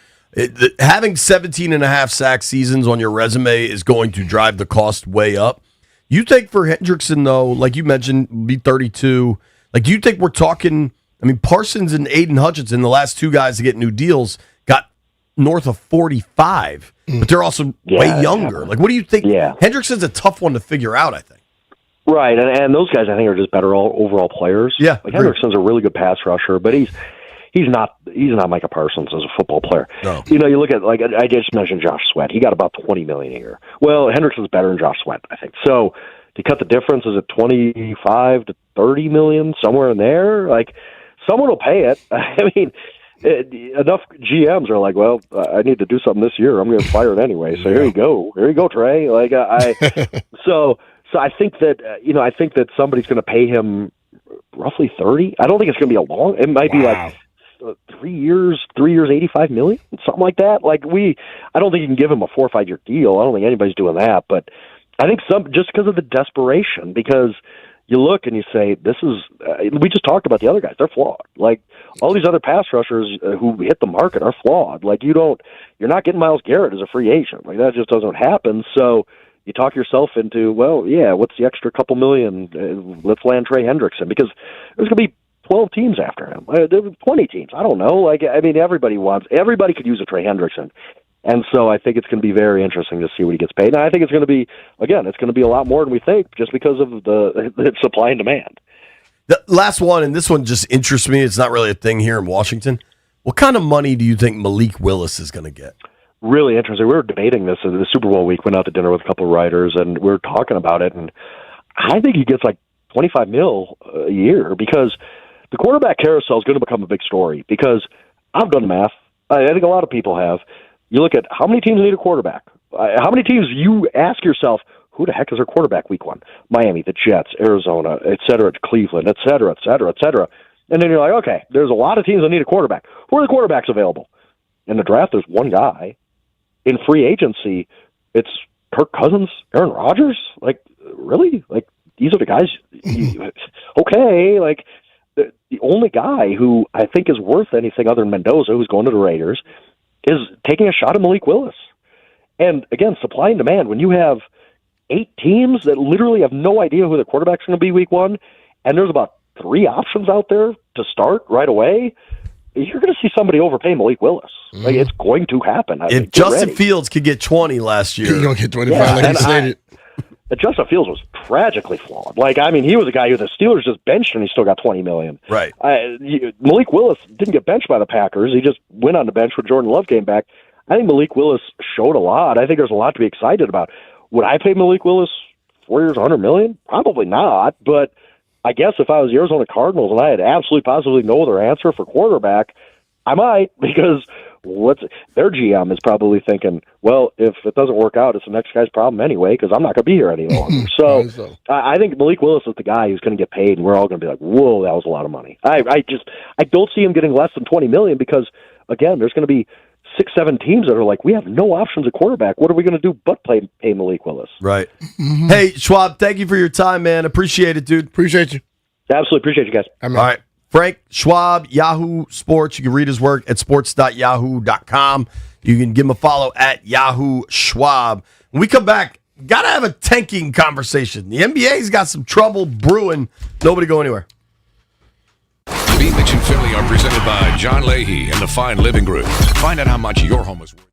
Having 17.5 sack seasons on your resume is going to drive the cost way up. You think for Hendrickson, though, like you mentioned, be 32. Like, do you think we're talking? I mean, Parsons and Aiden Hutchinson, the last 2 guys to get new deals, got north of 45, but they're also way younger. Like, what do you think? Yeah. Hendrickson's a tough one to figure out, I think. Right, and those guys, I think, are just better overall players. Yeah, like Hendrickson's a really good pass rusher, but he's not Micah Parsons as a football player. No. You look at, like, I just mentioned Josh Sweat. He got about $20 million a year. Well, Hendrickson's better than Josh Sweat, I think. So to cut the difference, is it $25 to $30 million, somewhere in there? Like, someone will pay it. I mean, enough GMs are like, well, I need to do something this year. I'm going to fire it anyway. So here you go, Trey. Like, so I think that somebody's going to pay him roughly 30. I don't think it's going to be a long. It might be like 3 years, 85 million, something like that. Like, I don't think you can give him a 4 or 5 year deal. I don't think anybody's doing that. But I think just because of the desperation, because you look and you say, this is. We just talked about the other guys; they're flawed. Like, all these other pass rushers who hit the market are flawed. Like, you're not getting Myles Garrett as a free agent. Like, that just doesn't happen. So you talk yourself into, well, yeah, what's the extra couple million? Let's land Trey Hendrickson, because there's going to be 12 teams after him. There were 20 teams. I don't know. Like, I mean, everybody could use a Trey Hendrickson. And so I think it's going to be very interesting to see what he gets paid. And I think it's going to be a lot more than we think, just because of the supply and demand. The last one, and this one just interests me. It's not really a thing here in Washington. What kind of money do you think Malik Willis is going to get? Really interesting. We were debating this in the Super Bowl week. Went out to dinner with a couple of writers, and we were talking about it. And I think he gets like $25 million a year, because the quarterback carousel is going to become a big story. Because I've done the math. I think a lot of people have. You look at how many teams need a quarterback. How many teams you ask yourself, who the heck is their quarterback week 1? Miami, the Jets, Arizona, et cetera, Cleveland, et cetera, et cetera, et cetera. And then you're like, okay, there's a lot of teams that need a quarterback. Who are the quarterbacks available? In the draft, there's one guy. In free agency, it's Kirk Cousins, Aaron Rodgers. Like, really? Like, these are the guys? Okay, like, the only guy who I think is worth anything other than Mendoza, who's going to the Raiders, is taking a shot at Malik Willis. And again, supply and demand, when you have 8 teams that literally have no idea who the quarterback's going to be week 1, and there's about 3 options out there to start right away, you're going to see somebody overpay Malik Willis. Like, it's going to happen. If Justin Fields could get 20 last year, he's going to get 25 like he stated. Justin Fields was tragically flawed. Like, I mean, he was a guy who the Steelers just benched, and he still got $20 million. Right. Malik Willis didn't get benched by the Packers. He just went on the bench when Jordan Love came back. I think Malik Willis showed a lot. I think there's a lot to be excited about. Would I pay Malik Willis 4 years, $100 million? Probably not. But I guess if I was the Arizona Cardinals and I had absolutely positively no other answer for quarterback, I might, because their GM is probably thinking, well, if it doesn't work out, it's the next guy's problem anyway, because I'm not going to be here any longer. So I think Malik Willis is the guy who's going to get paid, and we're all going to be like, whoa, that was a lot of money. I don't see him getting less than $20 million, because again, there's going to be 6-7 teams that are like, we have no options at quarterback. What are we going to do but pay Malik Willis? Right. Hey, Schwab, thank you for your time, man. Appreciate it, dude. Appreciate you. Absolutely appreciate you guys. All right. Frank Schwab, Yahoo Sports. You can read his work at sports.yahoo.com. You can give him a follow at Yahoo Schwab. When we come back, got to have a tanking conversation. The NBA's got some trouble brewing. Nobody go anywhere. B. Mitch and Philly are presented by John Leahy and the Fine Living Group. Find out how much your home is worth.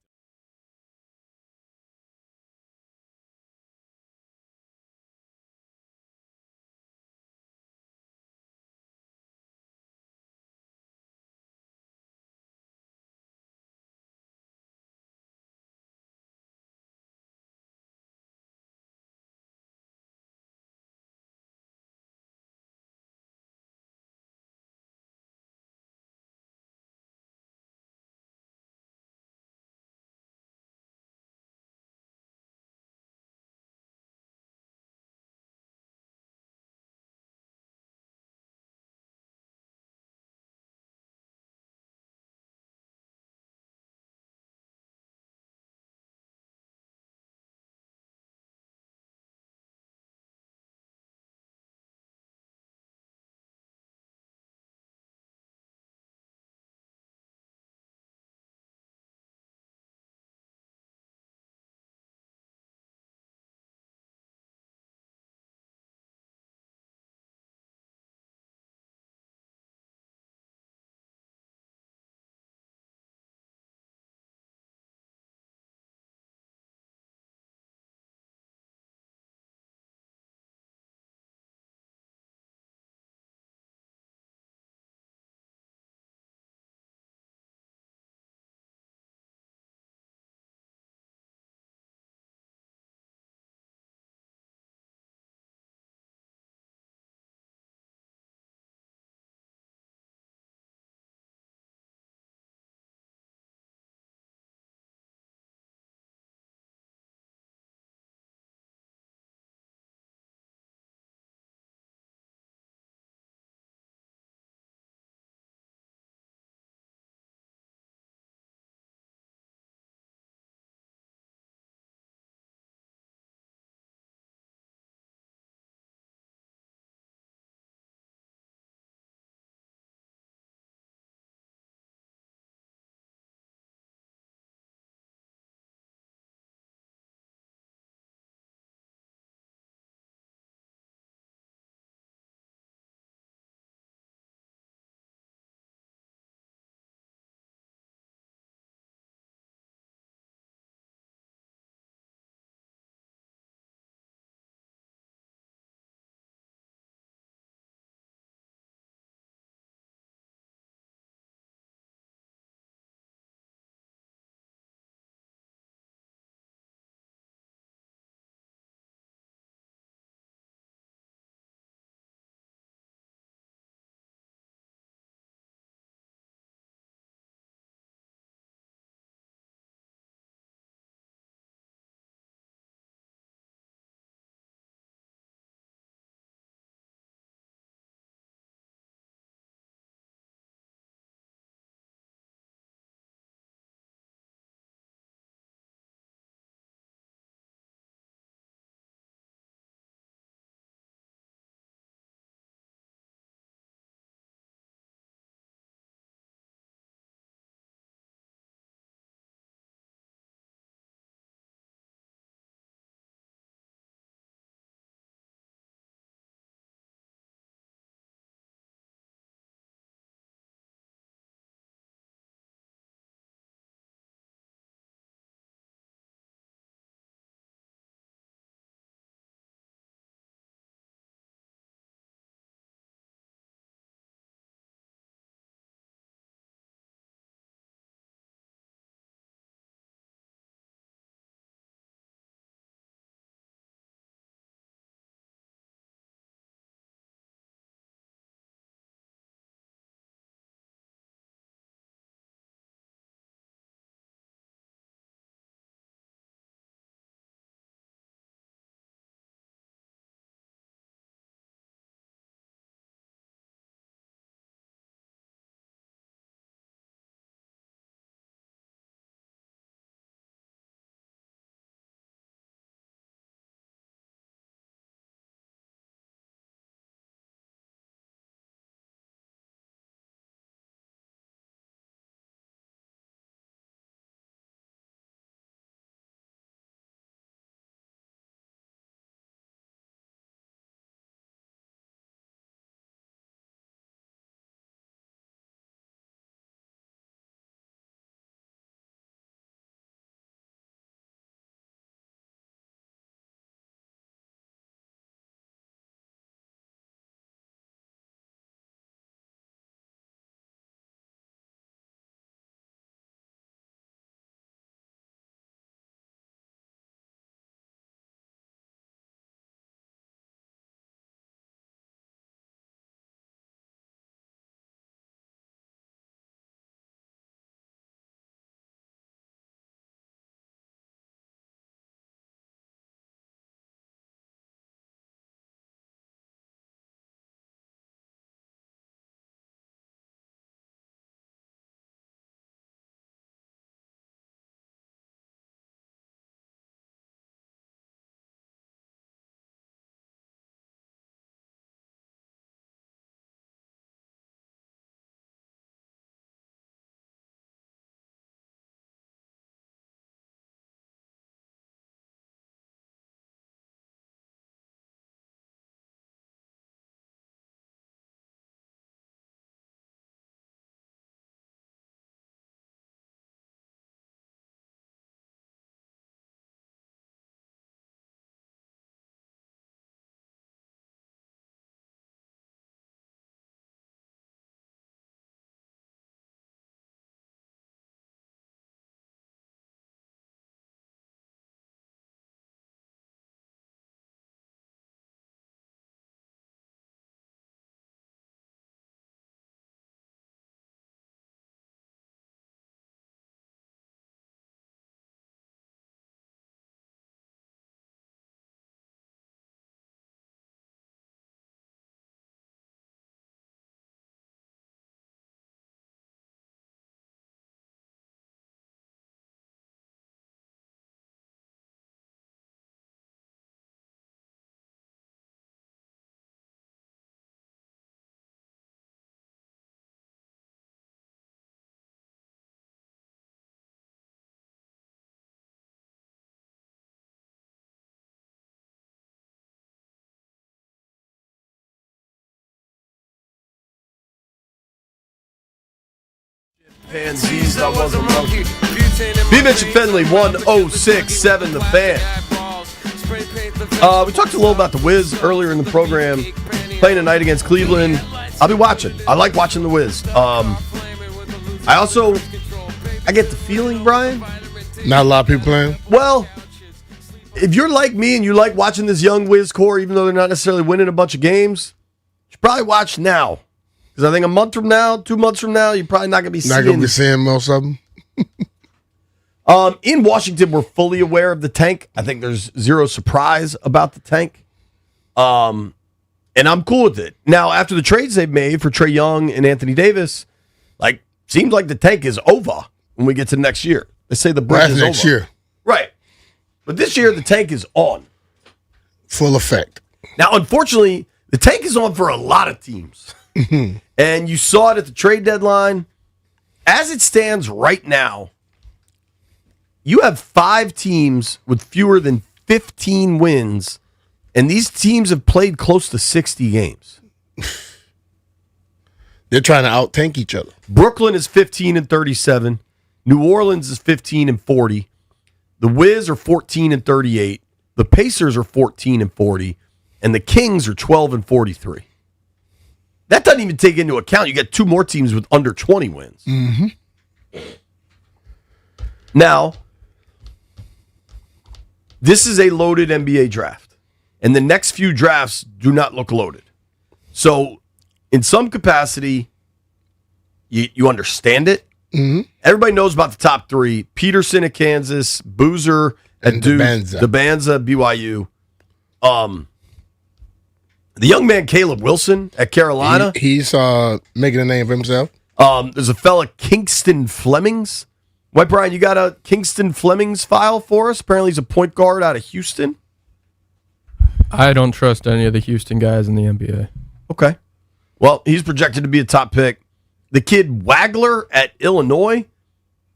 Pansies, I was a monkey. B-Mitch and Finley, 106.7 The Fan. We talked a little about the Wiz earlier in the program. Playing tonight against Cleveland. I'll be watching. I like watching the Wiz. I get the feeling, Brian. Not a lot of people playing. Well, if you're like me and you like watching this young Wiz core, even though they're not necessarily winning a bunch of games, you should probably watch now. Because I think a month from now, 2 months from now, you're probably not going to be seeing most of them. In Washington, we're fully aware of the tank. I think there's zero surprise about the tank. And I'm cool with it. Now, after the trades they've made for Trae Young and Anthony Davis, seems like the tank is over when we get to next year. They say the bridge is next over. year. Right. But this year, the tank is on. Full effect. Now, unfortunately, the tank is on for a lot of teams. And you saw it at the trade deadline. As it stands right now, you have 5 teams with fewer than 15 wins, and these teams have played close to 60 games. They're trying to out-tank each other. Brooklyn is 15-37. New Orleans is 15-40. The Wiz are 14-38. The Pacers are 14-40. And the Kings are 12-43. That doesn't even take into account you got 2 more teams with under 20 wins. Mm-hmm. Now, this is a loaded NBA draft. And the next few drafts do not look loaded. So, in some capacity, you understand it. Mm-hmm. Everybody knows about the top 3. Peterson at Kansas, Boozer at Duke, DeBanza, BYU. The young man Caleb Wilson at Carolina. He's making a name for himself. There's a fella, Kingston Flemings. White Brian, you got a Kingston Flemings file for us? Apparently he's a point guard out of Houston. I don't trust any of the Houston guys in the NBA. Okay. Well, he's projected to be a top pick. The kid Wagler at Illinois.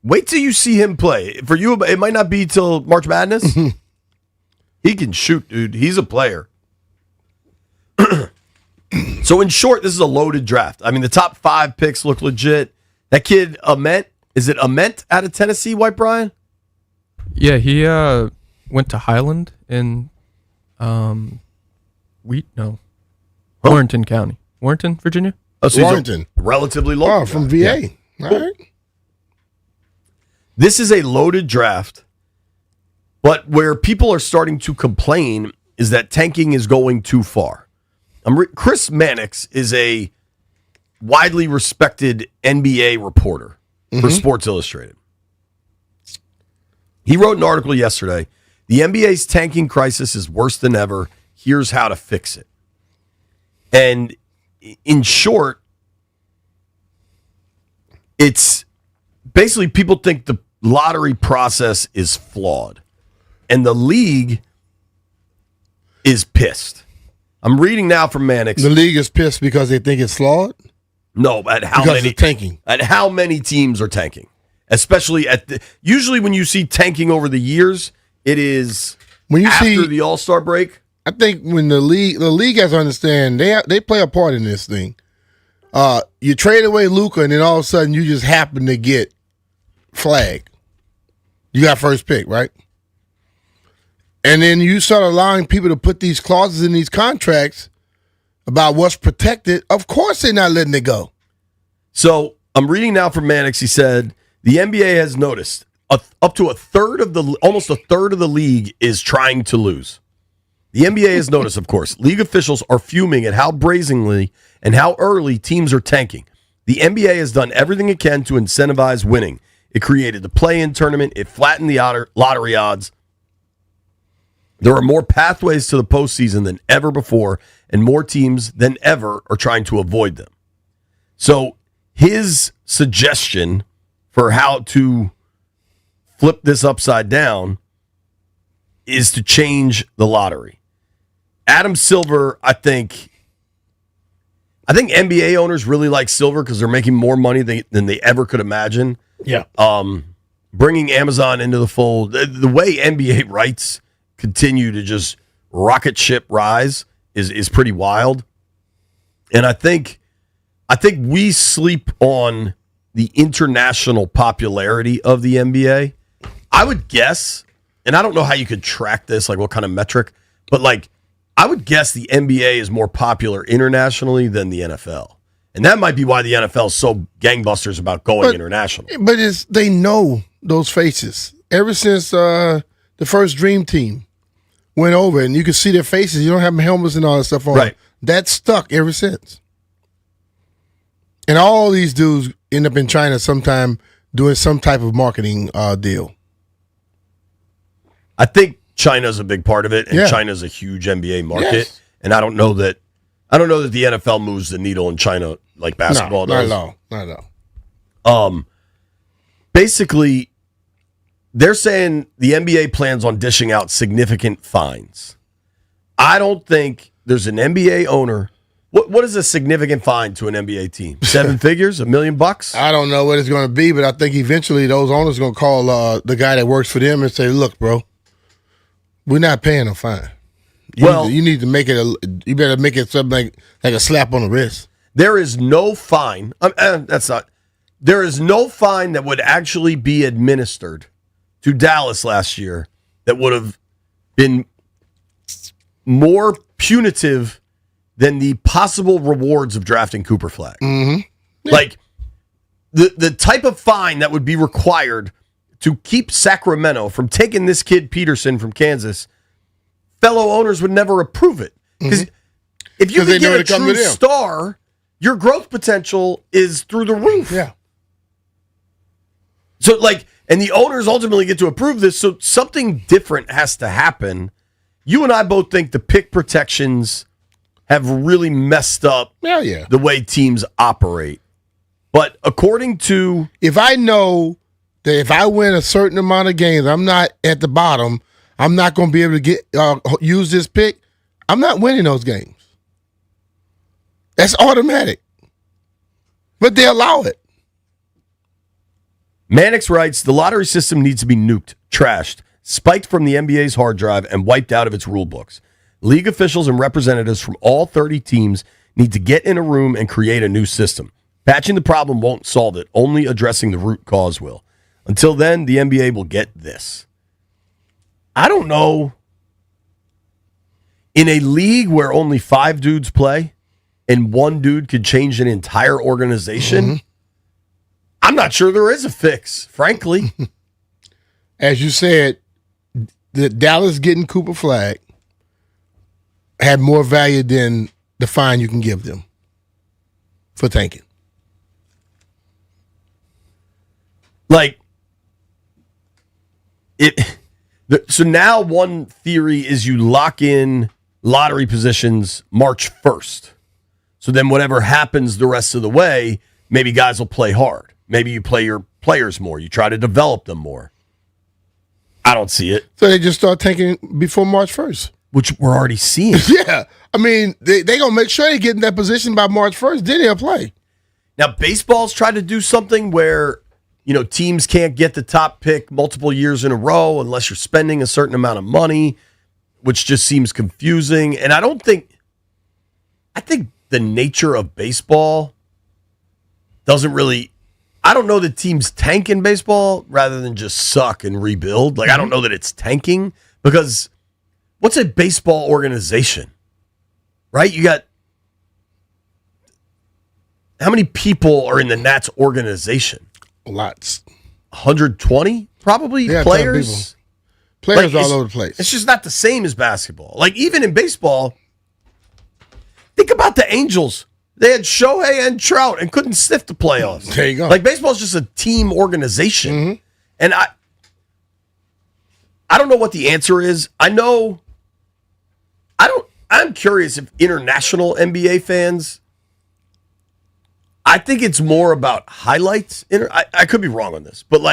Wait till you see him play. For you, it might not be till March Madness. He can shoot, dude. He's a player. So, in short, this is a loaded draft. I mean, the top 5 picks look legit. That kid, Ament, is it Ament out of Tennessee, White Brian? Yeah, he went to Highland in Warrenton County. Warrenton, Virginia? Oh, so Warrenton. Relatively local. Oh, from VA. Yeah. All right. This is a loaded draft, but where people are starting to complain is that tanking is going too far. Chris Mannix is a widely respected NBA reporter for Sports Illustrated. He wrote an article yesterday. The NBA's tanking crisis is worse than ever. Here's how to fix it. And in short, it's basically people think the lottery process is flawed. And the league is pissed. I'm reading now from Mannix. The league is pissed because they think it's flawed? No, at how because many tanking. At how many teams are tanking. Especially usually when you see tanking over the years, it is when you after the All-Star break. I think when the league has to understand they play a part in this thing. You trade away Luka, and then all of a sudden you just happen to get flagged. You got first pick, right? And then you start allowing people to put these clauses in these contracts about what's protected. Of course they're not letting it go. So I'm reading now from Mannix. He said the NBA has noticed up to almost a third of the league is trying to lose. The NBA has noticed, of course, league officials are fuming at how brazenly and how early teams are tanking. The NBA has done everything it can to incentivize winning. It created the play-in tournament. It flattened the lottery odds. There are more pathways to the postseason than ever before, and more teams than ever are trying to avoid them. So his suggestion for how to flip this upside down is to change the lottery. Adam Silver, I think NBA owners really like Silver because they're making more money than they ever could imagine. Yeah. Bringing Amazon into the fold, the way NBA rights continue to just rocket ship rise is pretty wild. And I think we sleep on the international popularity of the NBA, I would guess, and I don't know how you could track this, like what kind of metric, but like I would guess the NBA is more popular internationally than the NFL. And that might be why the NFL is so gangbusters about going international. But they know those faces. Ever since the first Dream Team went over, and you can see their faces. You don't have helmets and all that stuff on. Right. That's stuck ever since. And all these dudes end up in China sometime doing some type of marketing deal. I think China's a big part of it, and Yeah. China's a huge NBA market. Yes. And I don't know that the NFL moves the needle in China like basketball No, does. not at all. Basically, they're saying the NBA plans on dishing out significant fines. I don't think there's an NBA owner. What is a significant fine to an NBA team? 7 figures? $1 million? I don't know what it's going to be, but I think eventually those owners are going to call the guy that works for them and say, "Look, bro, we're not paying a fine. You need to make it. You better make it something like a slap on the wrist." There is no fine. There is no fine that would actually be administered to Dallas last year that would have been more punitive than the possible rewards of drafting Cooper Flag. Mm-hmm. Yeah. Like the type of fine that would be required to keep Sacramento from taking this kid Peterson from Kansas, fellow owners would never approve it. Because if you can get a true star, your growth potential is through the roof. Yeah. So, and the owners ultimately get to approve this, so something different has to happen. You and I both think the pick protections have really messed up the way teams operate. But according to... If I know that if I win a certain amount of games, I'm not at the bottom, I'm not going to be able to use this pick, I'm not winning those games. That's automatic. But they allow it. Mannix writes, the lottery system needs to be nuked, trashed, spiked from the NBA's hard drive, and wiped out of its rule books. League officials and representatives from all 30 teams need to get in a room and create a new system. Patching the problem won't solve it. Only addressing the root cause will. Until then, the NBA will get this. I don't know. In a league where only 5 dudes play and 1 dude could change an entire organization, I'm not sure there is a fix, frankly. As you said, the Dallas getting Cooper Flag had more value than the fine you can give them for tanking. So now one theory is you lock in lottery positions March 1st. So then whatever happens the rest of the way, maybe guys will play hard. Maybe you play your players more. You try to develop them more. I don't see it. So they just start tanking before March 1st. Which we're already seeing. Yeah. I mean, they going to make sure they get in that position by March 1st. Then they'll play. Now, baseball's tried to do something where, teams can't get the top pick multiple years in a row unless you're spending a certain amount of money, which just seems confusing. And I think the nature of baseball doesn't really, I don't know that teams tank in baseball rather than just suck and rebuild. I don't know that it's tanking because what's a baseball organization, right? You got, how many people are in the Nats organization? Lots. 120 probably players. Players all over the place. It's just not the same as basketball. Even in baseball, think about the Angels. They had Shohei and Trout and couldn't sniff the playoffs. There you go. Baseball's just a team organization. And I don't know what the answer is. I'm curious if international NBA fans, I think it's more about highlights. I could be wrong on this, but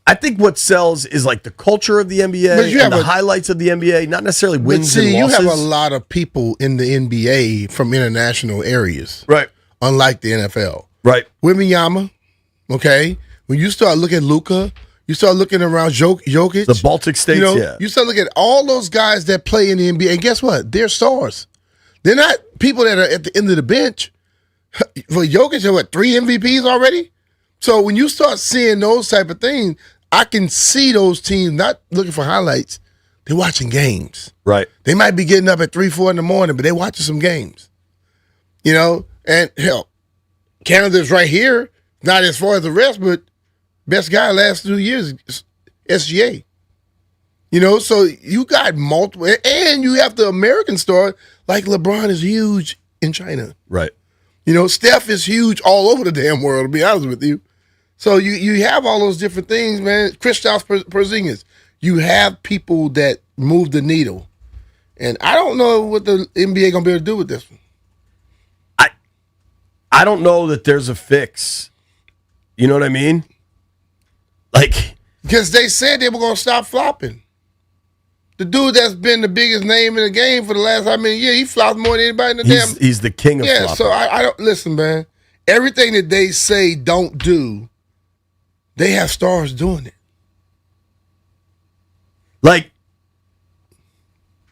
I think what sells is the culture of the NBA and the highlights of the NBA, not necessarily wins and losses. You have a lot of people in the NBA from international areas. Right. Unlike the NFL. Right. Wembanyama, okay? When you start looking at Luka, you start looking around Jokic. The Baltic states, You start looking at all those guys that play in the NBA, and guess what? They're stars. They're not people that are at the end of the bench. For Jokic, what, 3 MVPs already? So when you start seeing those type of things, I can see those teams not looking for highlights. They're watching games. Right. They might be getting up at 3, 4 in the morning, but they're watching some games. You know? And hell, Canada's right here, not as far as the rest, but best guy last 2 years is SGA. You know, so you got multiple, and you have the American star, like LeBron is huge in China. Right. You know, Steph is huge all over the damn world, to be honest with you. So you have all those different things, man. Kristaps Porzingis. You have people that move the needle. And I don't know what the NBA going to be able to do with this one. I don't know that there's a fix. You know what I mean? Like, because they said they were going to stop flopping. The dude that's been the biggest name in the game for the last how many years, he flops more than anybody in the damn. He's the king of flopping. So I don't listen, man. Everything that they say don't do, they have stars doing it. Like,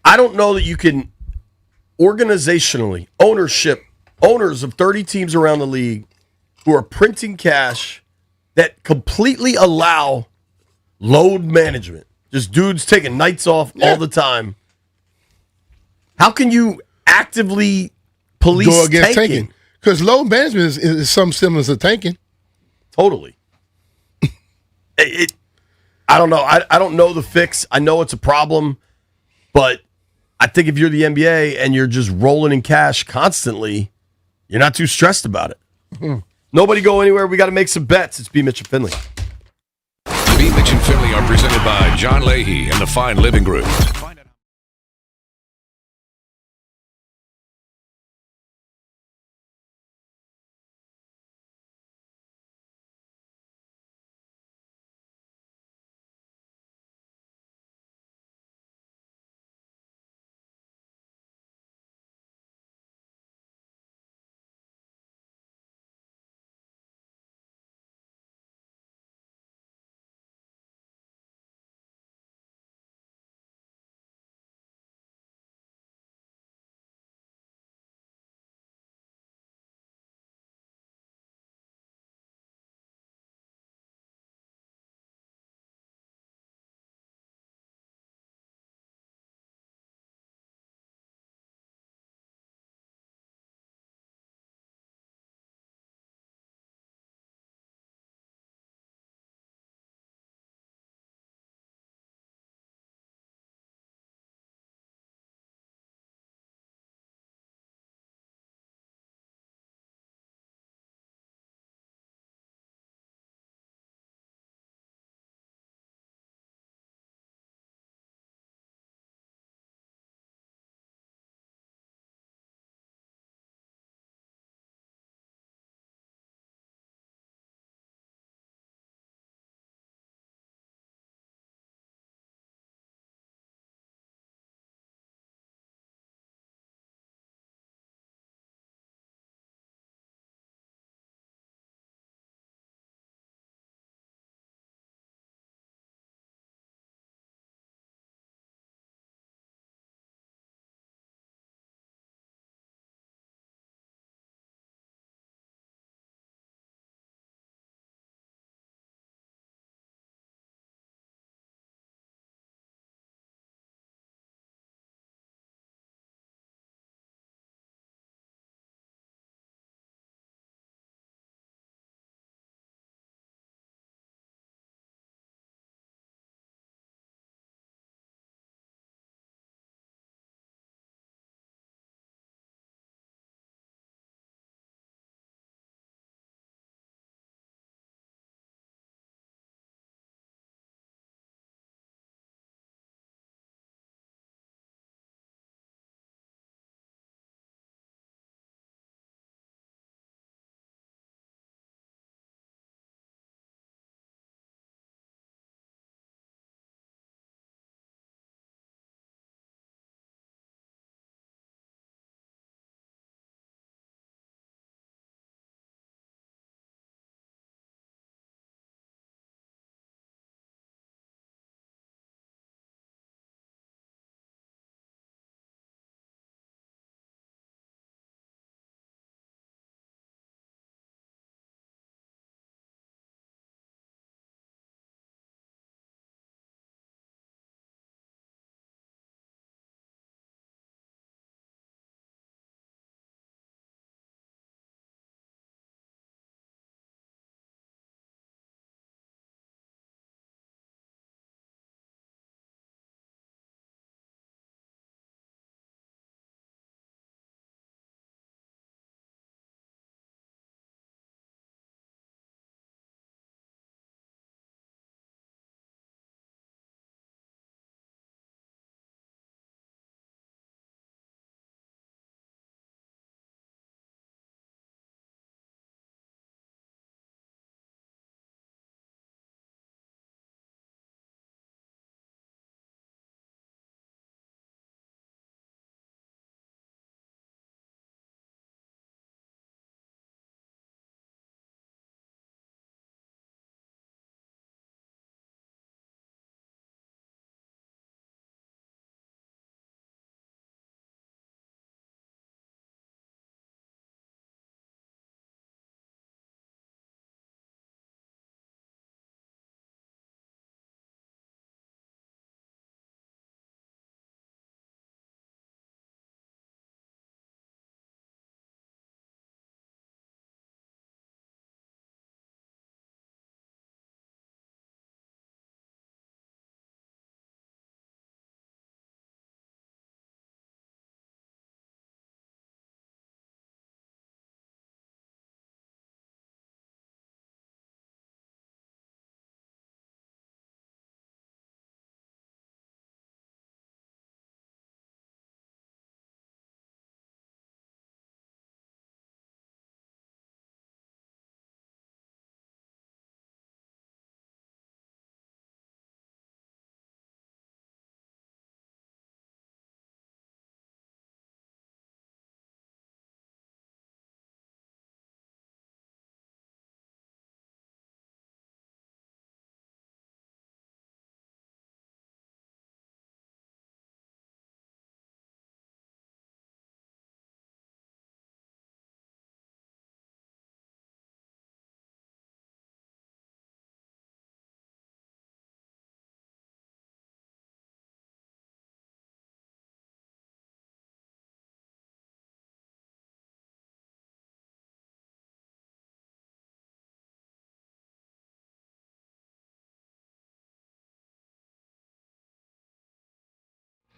I don't know that you can organizationally, owners of 30 teams around the league who are printing cash that completely allow load management. Just dudes taking nights off all the time. How can you actively police go against tanking? Because load management is some semblance of tanking. Totally. I don't know. I don't know the fix. I know it's a problem, but I think if you're the NBA and you're just rolling in cash constantly, you're not too stressed about it. Nobody go anywhere. We got to make some bets. It's B. Mitch and Finley. B. Mitch and Finley are presented by John Leahy and the Fine Living Group.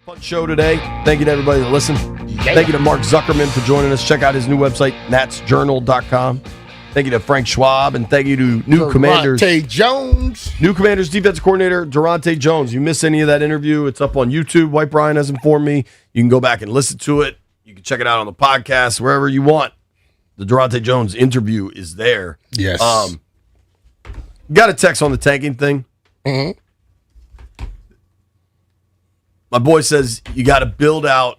Fun show today. Thank you to everybody that listened. Thank you to Mark Zuckerman for joining us. Check out his new website, natsjournal.com. Thank you to Frank Schwab, and thank you to new Commanders. Durante Jones. New Commanders defensive coordinator, Durante Jones. You miss any of that interview, it's up on YouTube. White Brian has informed me. You can go back and listen to it. You can check it out on the podcast, wherever you want. The Durante Jones interview is there. Yes. Got a text on the tanking thing. Mm-hmm. My boy says you got to build out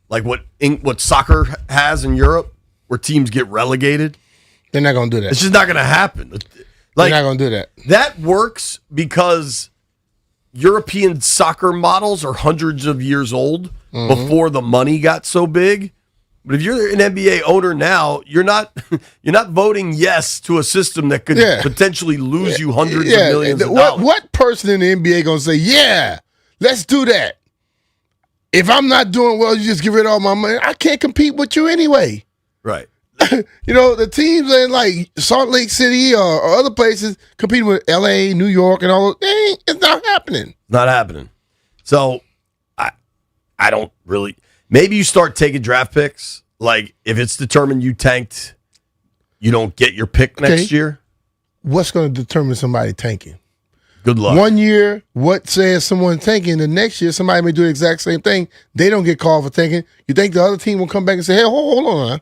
like what soccer has in Europe, where teams get relegated. They're not going to do that. It's just not going to happen. Like, they're not going to do that. That works because European soccer models are hundreds of years old before the money got so big. But if you're an NBA owner now, you're not voting yes to a system that could potentially lose you hundreds of millions of dollars. What person in the NBA going to say, yeah, let's do that? If I'm not doing well, you just give rid of all my money. I can't compete with you anyway. Right. The teams in like Salt Lake City or other places competing with LA, New York, and all it's not happening. Not happening. So I don't really. Maybe you start taking draft picks. Like if it's determined you tanked, you don't get your pick next year. What's going to determine somebody tanking? Good luck. 1 year, what says someone tanking? The next year, somebody may do the exact same thing. They don't get called for tanking. You think the other team will come back and say, "Hey, hold on.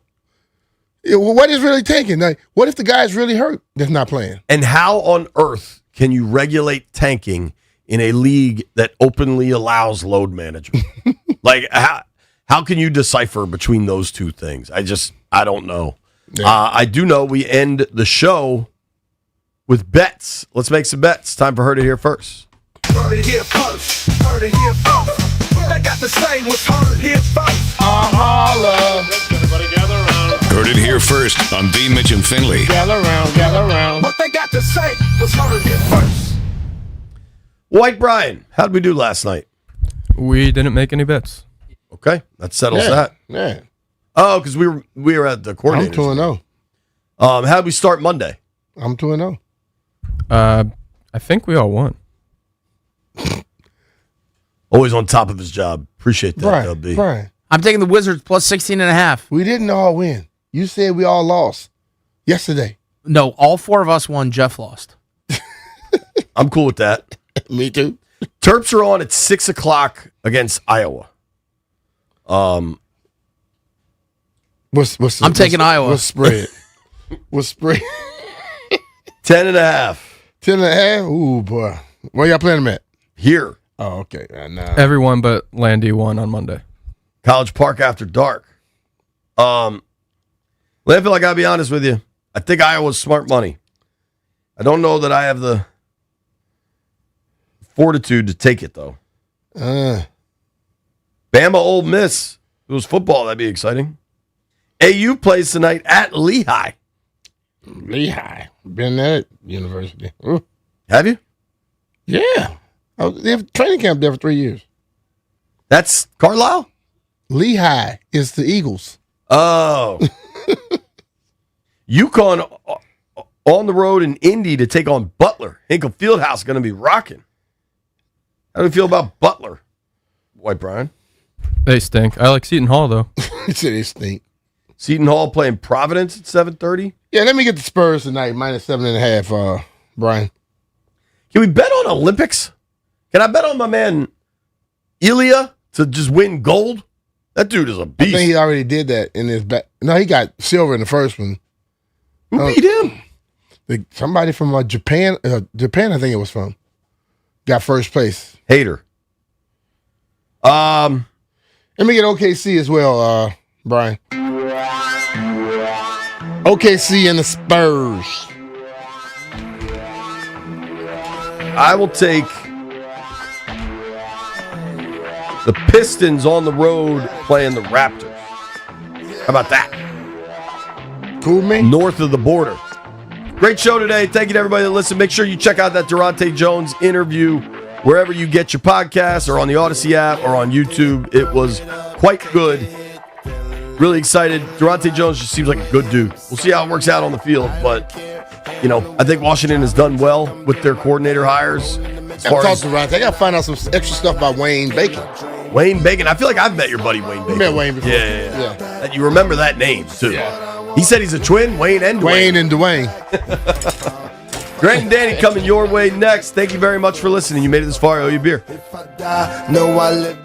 What is really tanking? Like, what if the guy's really hurt that's not playing?" And how on earth can you regulate tanking in a league that openly allows load management? Like, how can you decipher between those two things? I don't know. Yeah. I do know we end the show with bets. Let's make some bets. Time for Heard It Here First. Heard it here first. Heard it here first. I got to say what's heard here first. Holla. Everybody gather around. Heard it here first on B. Mitch and Finley. Gather around. What they got to say was heard here first. White Brian, how did we do last night? We didn't make any bets. Okay, that settles that. Yeah. Oh, because we were at the coordinators. I'm 2-0. How did we start Monday? I'm 2-0. I think we all won. Always on top of his job. Appreciate that, LB. Brian. I'm taking the Wizards plus 16.5. We didn't all win. You said we all lost yesterday. No, all four of us won. Jeff lost. I'm cool with that. Me too. Terps are on at 6 o'clock against Iowa. What's I'm taking Iowa. What's spread? What's spread? 10.5. 10.5? Ooh, boy. Where y'all playing them at? Here. Oh, okay. Everyone but Landy won on Monday. College Park after dark. Landfill, I got to be honest with you. I think Iowa's smart money. I don't know that I have the fortitude to take it, though. Bama Ole Miss. If it was football, that'd be exciting. AU plays tonight at Lehigh. Lehigh. Been there at university. Ooh. Have you? Yeah. They have training camp there for 3 years. That's Carlisle? Lehigh is the Eagles. Oh. UConn on the road in Indy to take on Butler. Hinkle Fieldhouse going to be rocking. How do you feel about Butler, White Brian? They stink. I like Seton Hall, though. He said they stink. Seton Hall playing Providence at 7:30? Yeah, let me get the Spurs tonight, minus 7.5, Brian. Can we bet on Olympics? Can I bet on my man Ilya to just win gold? That dude is a beast. I think he already did that in his back. No, he got silver in the first one. Who beat him? Somebody from Japan. Japan, I think it was from. Got first place. Hater. Let me get OKC as well, Brian. OKC and the Spurs. I will take the Pistons on the road playing the Raptors. How about that? Cool, man. North of the border. Great show today. Thank you to everybody that listened. Make sure you check out that Durante Jones interview wherever you get your podcasts or on the Odyssey app or on YouTube. It was quite good. Really excited. Durante Jones just seems like a good dude. We'll see how it works out on the field, but I think Washington has done well with their coordinator hires. I got to find out some extra stuff about Wayne Bacon. Wayne Bacon. I feel like I've met your buddy Wayne Bacon. met Wayne before. Yeah. That you remember that name too. He said he's a twin, Wayne and Dwayne. Wayne and Dwayne. Grant and Danny coming your way next. Thank you very much for listening. You made it this far. I owe you a beer. No, I live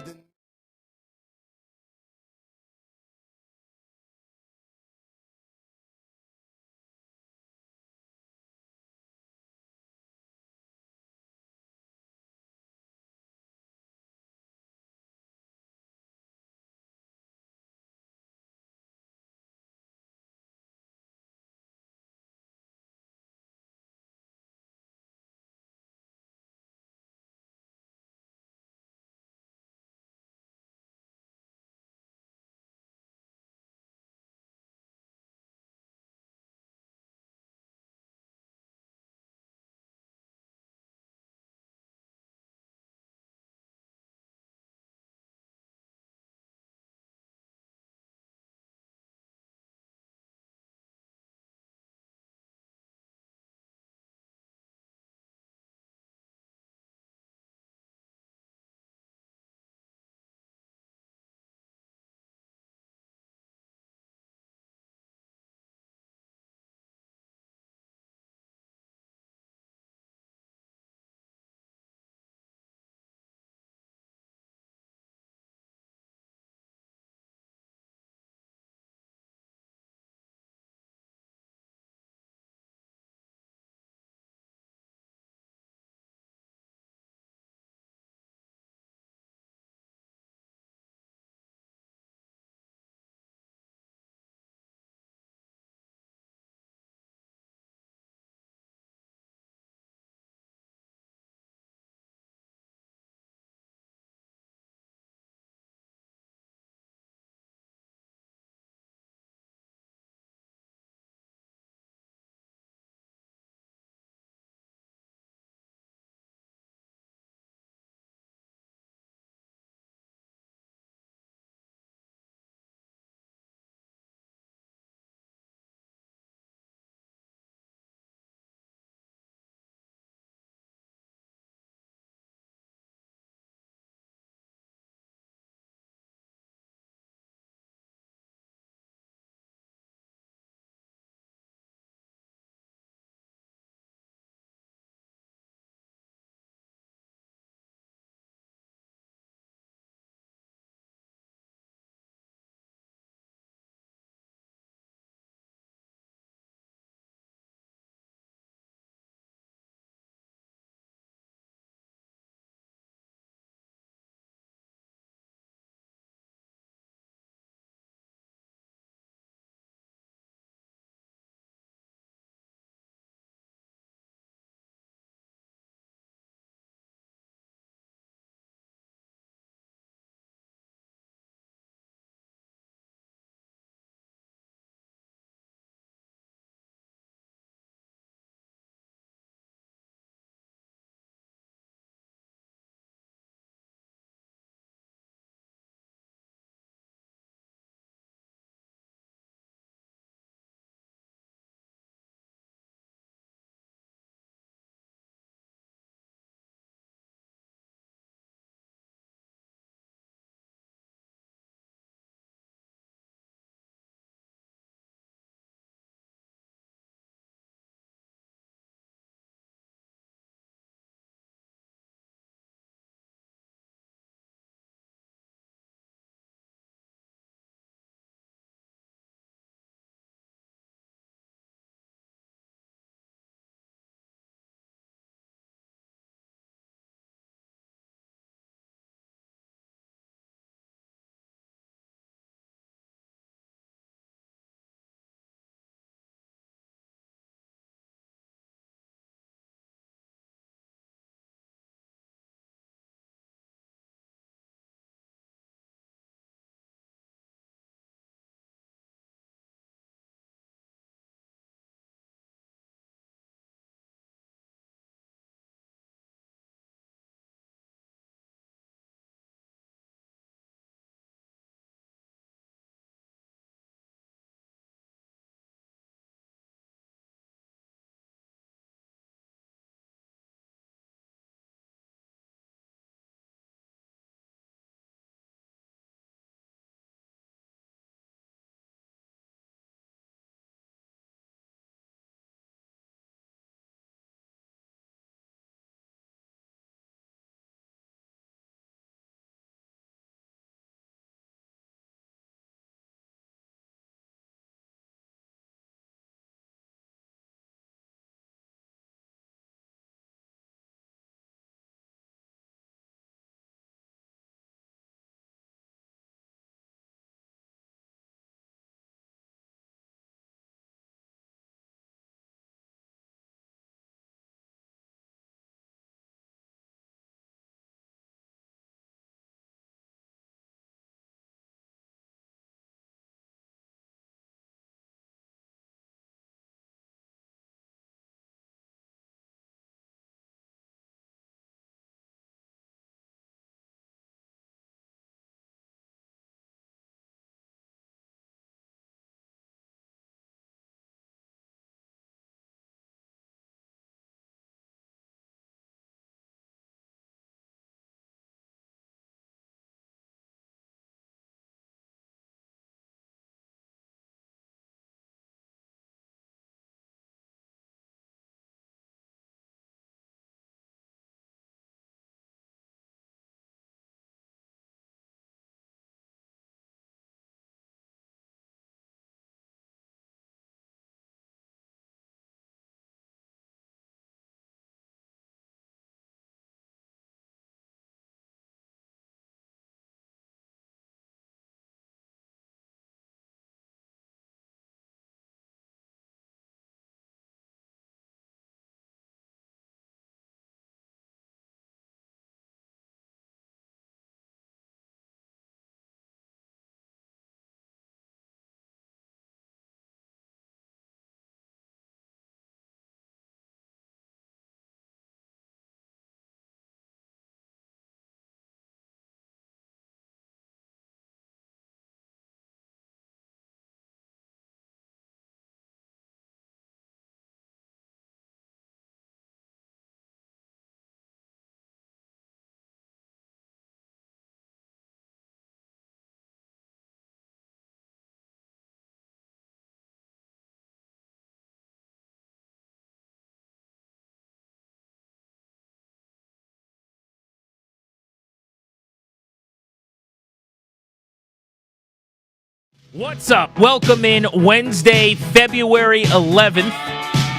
What's up? Welcome in Wednesday, February 11th,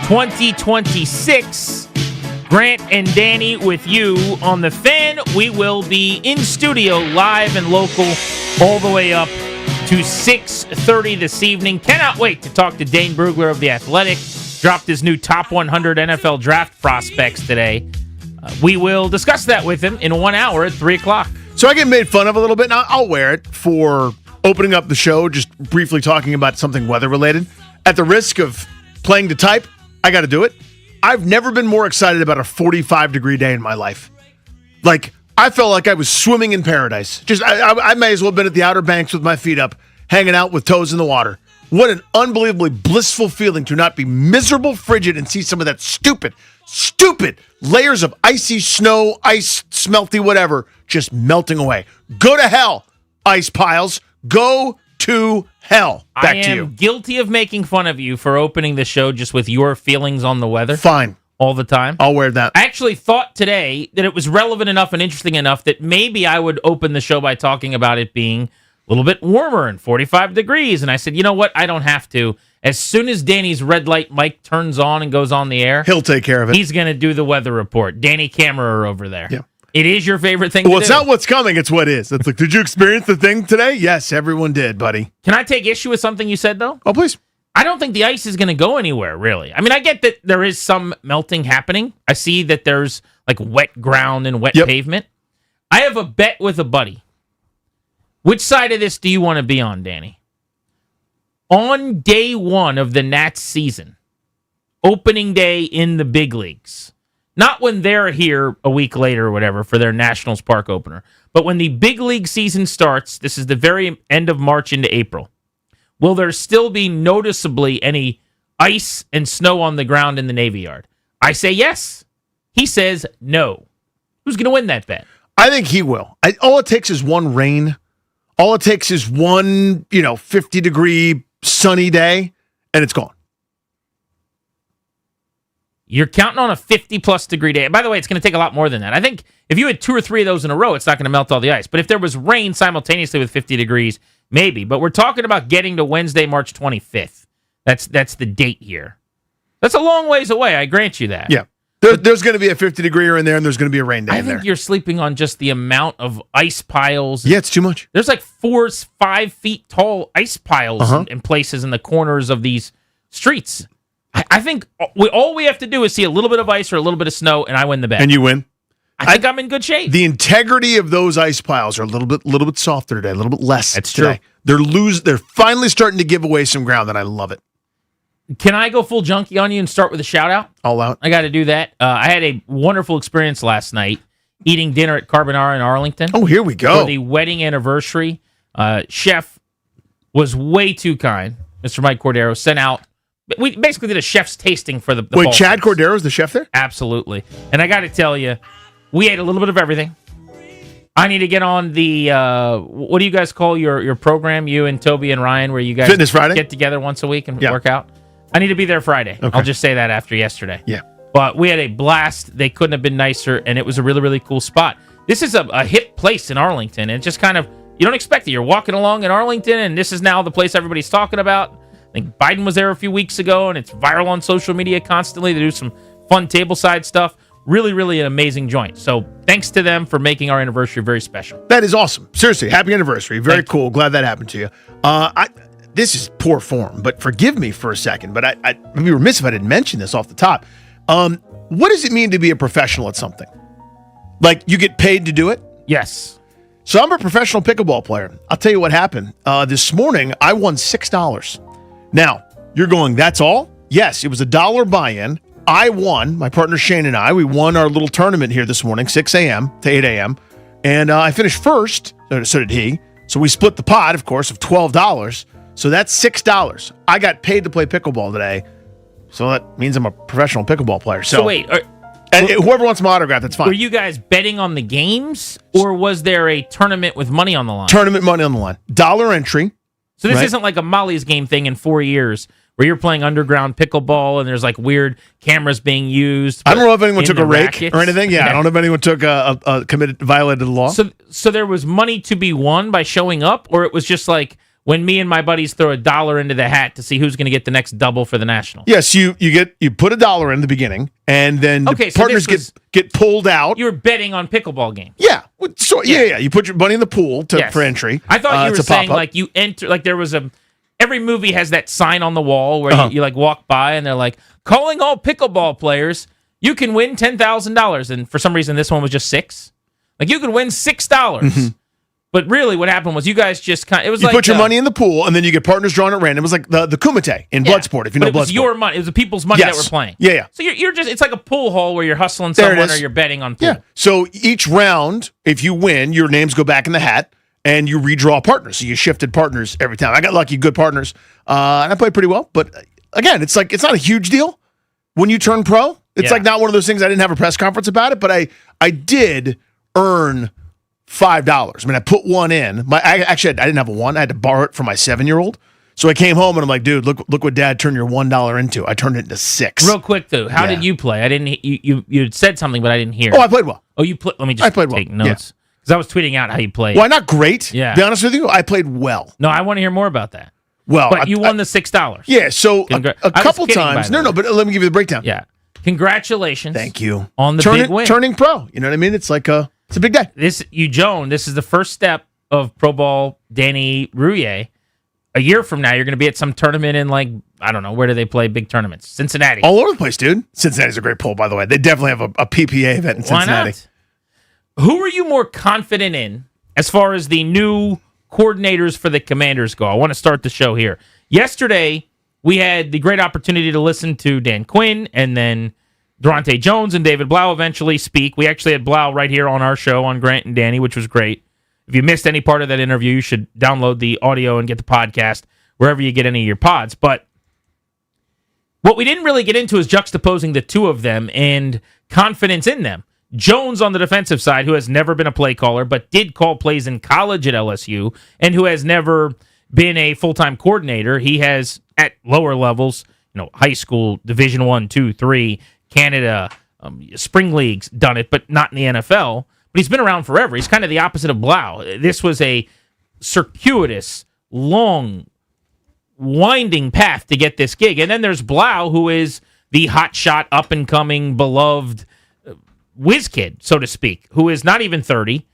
2026. Grant and Danny with you on The Fan. We will be in studio live and local all the way up to 6:30 this evening. Cannot wait to talk to Dane Brugler of The Athletic. Dropped his new top 100 NFL draft prospects today. We will discuss that with him in 1 hour at 3 o'clock. So I get made fun of a little bit, and I'll wear it for opening up the show, just briefly talking about something weather-related. At the risk of playing to type, I got to do it. I've never been more excited about a 45-degree day in my life. Like, I felt like I was swimming in paradise. I may as well have been at the Outer Banks with my feet up, hanging out with toes in the water. What an unbelievably blissful feeling to not be miserable, frigid, and see some of that stupid layers of icy snow, ice, smelty, whatever, just melting away. Go to hell, ice piles. Go to hell. Back to you. I am guilty of making fun of you for opening the show just with your feelings on the weather. Fine. All the time. I'll wear that. I actually thought today that it was relevant enough and interesting enough that maybe I would open the show by talking about it being a little bit warmer and 45 degrees. And I said, you know what? I don't have to. As soon as Danny's red light mic turns on and goes on the air, he'll take care of it. He's going to do the weather report. Danny Kammerer over there. Yeah. It is your favorite thing Well, to it's do. not what's coming, it's what is. It's like, did you experience the thing today? Yes, everyone did, buddy. Can I take issue with something you said, though? Oh, please. I don't think the ice is going to go anywhere, really. I mean, I get that there is some melting happening. I see that there's like wet ground and wet pavement. I have a bet with a buddy. Which side of this do you want to be on, Danny? On day one of the Nats season, opening day in the big leagues, not when they're here a week later or whatever for their Nationals Park opener, but when the big league season starts, this is the very end of March into April, will there still be noticeably any ice and snow on the ground in the Navy Yard? I say yes. He says no. Who's going to win that bet? I think he will. All it takes is one rain. All it takes is one, 50-degree sunny day, and it's gone. You're counting on a 50-plus degree day. By the way, it's going to take a lot more than that. I think if you had 2 or 3 of those in a row, it's not going to melt all the ice. But if there was rain simultaneously with 50 degrees, maybe. But we're talking about getting to Wednesday, March 25th. That's the date here. That's a long ways away. I grant you that. Yeah. There's going to be a 50-degreer in there, and there's going to be a rain day in there. I think you're sleeping on just the amount of ice piles. Yeah, it's too much. There's like 4-5 feet tall ice piles in places in the corners of these streets. I think all we have to do is see a little bit of ice or a little bit of snow, and I win the bet. And you win? I think I'm in good shape. The integrity of those ice piles are a little bit softer today, a little bit less That's today. true. They're finally starting to give away some ground, and I love it. Can I go full junkie on you and start with a shout-out? All out. I got to do that. I had a wonderful experience last night eating dinner at Carbonara in Arlington. Oh, here we go. For the wedding anniversary. Chef was way too kind. Mr. Mike Cordero sent out. We basically did a chef's tasting for the Wait, Chad Cordero's the chef there? Absolutely. And I got to tell you, we ate a little bit of everything. I need to get on the, what do you guys call your program, you and Toby and Ryan, where you guys Fitness Friday? Get together once a week and work out? I need to be there Friday. Okay. I'll just say that after yesterday. Yeah. But we had a blast. They couldn't have been nicer, and it was a really, really cool spot. This is a hip place in Arlington, and just kind of, you don't expect it. You're walking along in Arlington, and this is now the place everybody's talking about. I think Biden was there a few weeks ago, and it's viral on social media constantly. They do some fun tableside stuff. Really, really an amazing joint. So thanks to them for making our anniversary very special. That is awesome. Seriously, happy anniversary. Very cool. Glad that happened to you. This is poor form, but forgive me for a second. But I'd be remiss if I didn't mention this off the top. What does it mean to be a professional at something? Like, you get paid to do it? Yes. So I'm a professional pickleball player. I'll tell you what happened. This morning, I won $6. Now, you're going, that's all? Yes, it was $1 buy-in. I won, my partner Shane and we won our little tournament here this morning, 6 a.m. to 8 a.m. And I finished first, so did he. So we split the pot, of course, of $12. So that's $6. I got paid to play pickleball today. So that means I'm a professional pickleball player. So wait. And whoever wants my autograph, that's fine. Were you guys betting on the games, or was there a tournament with money on the line? Tournament money on the line. Dollar entry. So this isn't like a Molly's Game thing in 4 years where you're playing underground pickleball and there's like weird cameras being used. I don't know if anyone took a rake rackets or anything. Yeah, I don't know if anyone took violated the law. So there was money to be won by showing up, or it was just like, when me and my buddies throw $1 into the hat to see who's going to get the next double for the National. Yes, you put $1 in the beginning, and then the partners get pulled out. You were betting on pickleball games. Yeah, yeah. You put your money in the pool for entry. I thought you were to saying pop up. like you enter, like there was every movie has that sign on the wall where you like walk by and they're like, calling all pickleball players, you can win $10,000. And for some reason, this one was just $6. Like you could win $6. But really, what happened was you guys just it was you like put your money in the pool, and then you get partners drawn at random. It was like the Kumite in Bloodsport, if you know But it was Bloodsport. your money. It was the people's money that Yes. were playing. Yeah. So you're just, it's like a pool hall where you're hustling There it someone is. or you're betting on pool. Yeah. So each round, if you win, your names go back in the hat, and you redraw partners. So you shifted partners every time. I got lucky, good partners, and I played pretty well. But again, it's not a huge deal when you turn pro. It's like not one of those things. I didn't have a press conference about it, but I did earn $5. I mean, I put one in. I didn't have a one. I had to borrow it from my 7-year-old. So I came home and I'm like, dude, look what Dad turned your $1 into. I turned it into $6. Real quick though, how did you play? I didn't. You had said something, but I didn't hear. Oh, I played well. Oh, you played. Let me just take notes because I was tweeting out how you played. Well, not great. Yeah. Be honest with you, I played well. No, I want to hear more about that. Well, but you won the $6. Yeah. So a couple times. No, but let me give you the breakdown. Yeah. Congratulations. Thank you on the big win. Turning pro. You know what I mean? It's like it's a big day. This is the first step of Pro Ball Danny Rouillet. A year from now, you're going to be at some tournament in I don't know, where do they play big tournaments? Cincinnati. All over the place, dude. Cincinnati's a great poll, by the way. They definitely have a PPA event in Cincinnati. Why not? Who are you more confident in as far as the new coordinators for the Commanders go? I want to start the show here. Yesterday, we had the great opportunity to listen to Dan Quinn and then Durante Jones and David Blau eventually speak. We actually had Blau right here on our show on Grant and Danny, which was great. If you missed any part of that interview, you should download the audio and get the podcast wherever you get any of your pods. But what we didn't really get into is juxtaposing the two of them and confidence in them. Jones on the defensive side, who has never been a play caller, but did call plays in college at LSU, and who has never been a full-time coordinator. He has, at lower levels, high school, Division I, II, III, Canada, spring leagues, done it, but not in the NFL. But he's been around forever. He's kind of the opposite of Blau. This was a circuitous, long, winding path to get this gig. And then there's Blau, who is the hotshot, up-and-coming, beloved whiz kid, so to speak, who is not even 30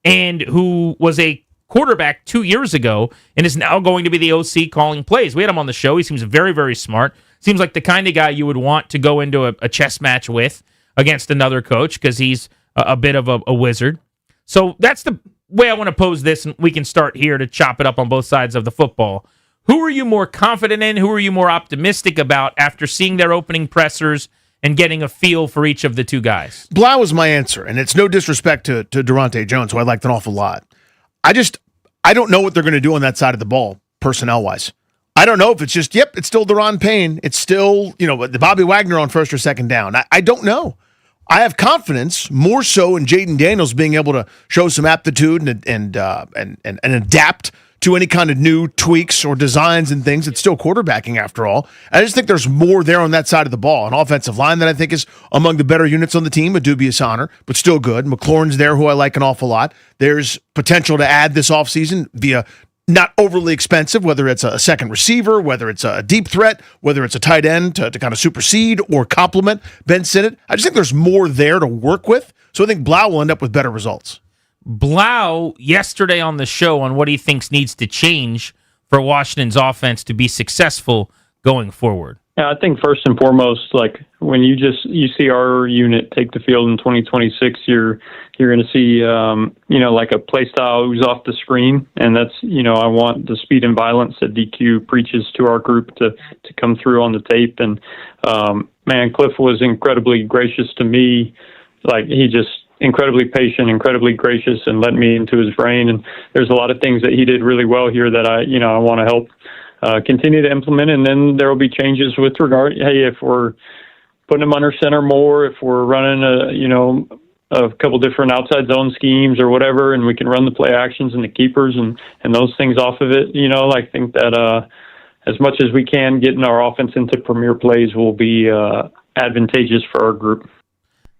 and who was a quarterback 2 years ago and is now going to be the OC calling plays. We had him on the show. He seems very, very smart. Seems like the kind of guy you would want to go into a chess match with against another coach because he's a bit of a wizard. So that's the way I want to pose this, and we can start here to chop it up on both sides of the football. Who are you more confident in? Who are you more optimistic about after seeing their opening pressers and getting a feel for each of the two guys? Blau is my answer, and it's no disrespect to Durante Jones, who I liked an awful lot. I don't know what they're going to do on that side of the ball, personnel-wise. I don't know if it's just, it's still Daron Payne. It's still, the Bobby Wagner on first or second down. I don't know. I have confidence more so in Jaden Daniels being able to show some aptitude and adapt to any kind of new tweaks or designs and things. It's still quarterbacking after all. I just think there's more there on that side of the ball. An offensive line that I think is among the better units on the team, a dubious honor, but still good. McLaurin's there, who I like an awful lot. There's potential to add this offseason via not overly expensive, whether it's a second receiver, whether it's a deep threat, whether it's a tight end to kind of supersede or complement Ben Sinnott. I just think there's more there to work with. So I think Blau will end up with better results. Blau, yesterday on the show, on what he thinks needs to change for Washington's offense to be successful going forward. Yeah, I think first and foremost, when you see our unit take the field in 2026, you're going to see a play style who's off the screen, and that's I want the speed and violence that DQ preaches to our group to come through on the tape. And Cliff was incredibly gracious to me. He just incredibly patient, incredibly gracious, and let me into his brain. And there's a lot of things that he did really well here that I want to help continue to implement. And then there will be changes with regard, if we're putting him under center more, if we're running a couple different outside zone schemes or whatever, and we can run the play actions and the keepers and those things off of it. I think that as much as we can, getting our offense into premier plays will be advantageous for our group.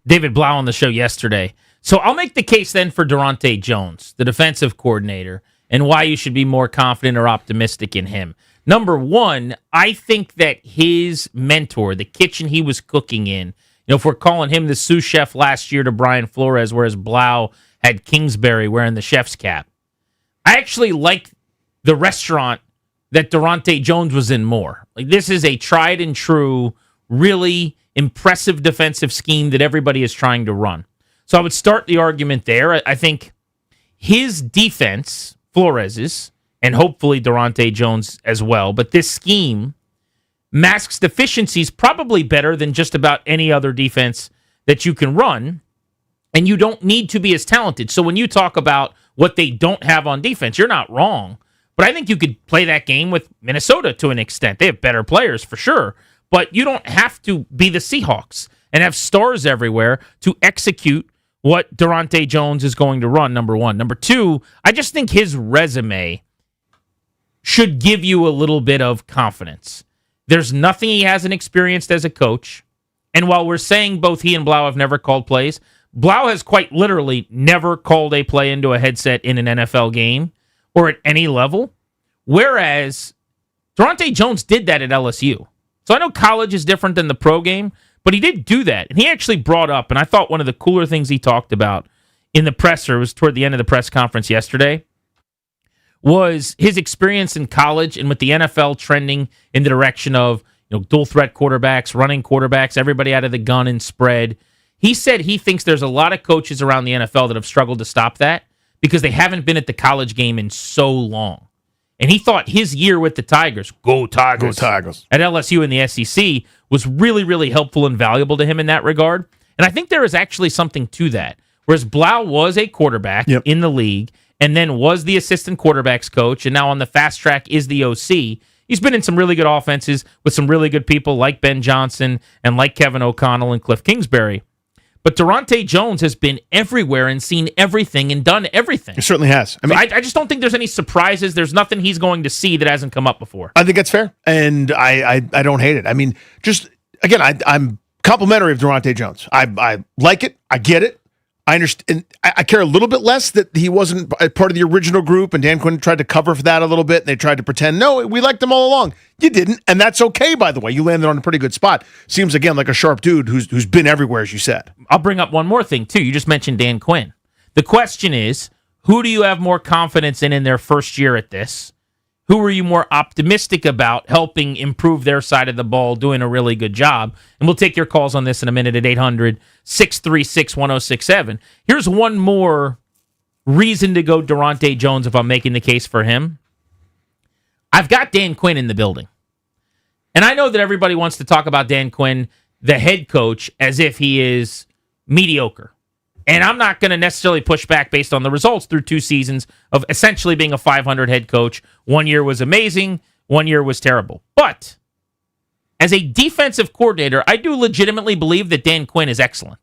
David Blau on the show yesterday. So I'll make the case then for Durante Jones, the defensive coordinator, and why you should be more confident or optimistic in him. Number one, I think that his mentor, the kitchen he was cooking in, if we're calling him the sous chef last year to Brian Flores, whereas Blau had Kingsbury wearing the chef's cap, I actually like the restaurant that Durante Jones was in more. Like, this is a tried and true, really impressive defensive scheme that everybody is trying to run. So I would start the argument there. I think his defense, Flores's, and hopefully Durante Jones as well, but this scheme masks deficiencies probably better than just about any other defense that you can run, and you don't need to be as talented. So when you talk about what they don't have on defense, you're not wrong, but I think you could play that game with Minnesota to an extent. They have better players for sure, but you don't have to be the Seahawks and have stars everywhere to execute what Durante Jones is going to run, number one. Number two, I just think his resume should give you a little bit of confidence. There's nothing he hasn't experienced as a coach. And while we're saying both he and Blau have never called plays, Blau has quite literally never called a play into a headset in an NFL game or at any level, whereas Durante Jones did that at LSU. So I know college is different than the pro game, but he did do that. And he actually brought up, and I thought one of the cooler things he talked about in the presser, was toward the end of the press conference yesterday, was his experience in college and with the NFL trending in the direction of dual threat quarterbacks, running quarterbacks, everybody out of the gun and spread. He said he thinks there's a lot of coaches around the NFL that have struggled to stop that because they haven't been at the college game in so long. And he thought his year with the Tigers, go Tigers, at LSU in the SEC was really, really helpful and valuable to him in that regard. And I think there is actually something to that. Whereas Blau was a quarterback in the league and then was the assistant quarterbacks coach, and now on the fast track is the OC. He's been in some really good offenses with some really good people like Ben Johnson and like Kevin O'Connell and Cliff Kingsbury. But Durante Jones has been everywhere and seen everything and done everything. He certainly has. I just don't think there's any surprises. There's nothing he's going to see that hasn't come up before. I think that's fair, and I don't hate it. I mean, just, again, I'm complimentary of Durante Jones. I like it. I get it. I understand. I care a little bit less that he wasn't a part of the original group, and Dan Quinn tried to cover for that a little bit, and they tried to pretend, no, we liked him all along. You didn't, and that's okay, by the way. You landed on a pretty good spot. Seems, again, like a sharp dude who's been everywhere, as you said. I'll bring up one more thing, too. You just mentioned Dan Quinn. The question is, who do you have more confidence in their first year at this? Who are you more optimistic about helping improve their side of the ball, doing a really good job? And we'll take your calls on this in a minute at 800-636-1067. Here's one more reason to go Durante Jones if I'm making the case for him. I've got Dan Quinn in the building. And I know that everybody wants to talk about Dan Quinn, the head coach, as if he is mediocre. And I'm not going to necessarily push back based on the results through 2 seasons of essentially being a 500 head coach. 1 year was amazing, 1 year was terrible. But as a defensive coordinator, I do legitimately believe that Dan Quinn is excellent.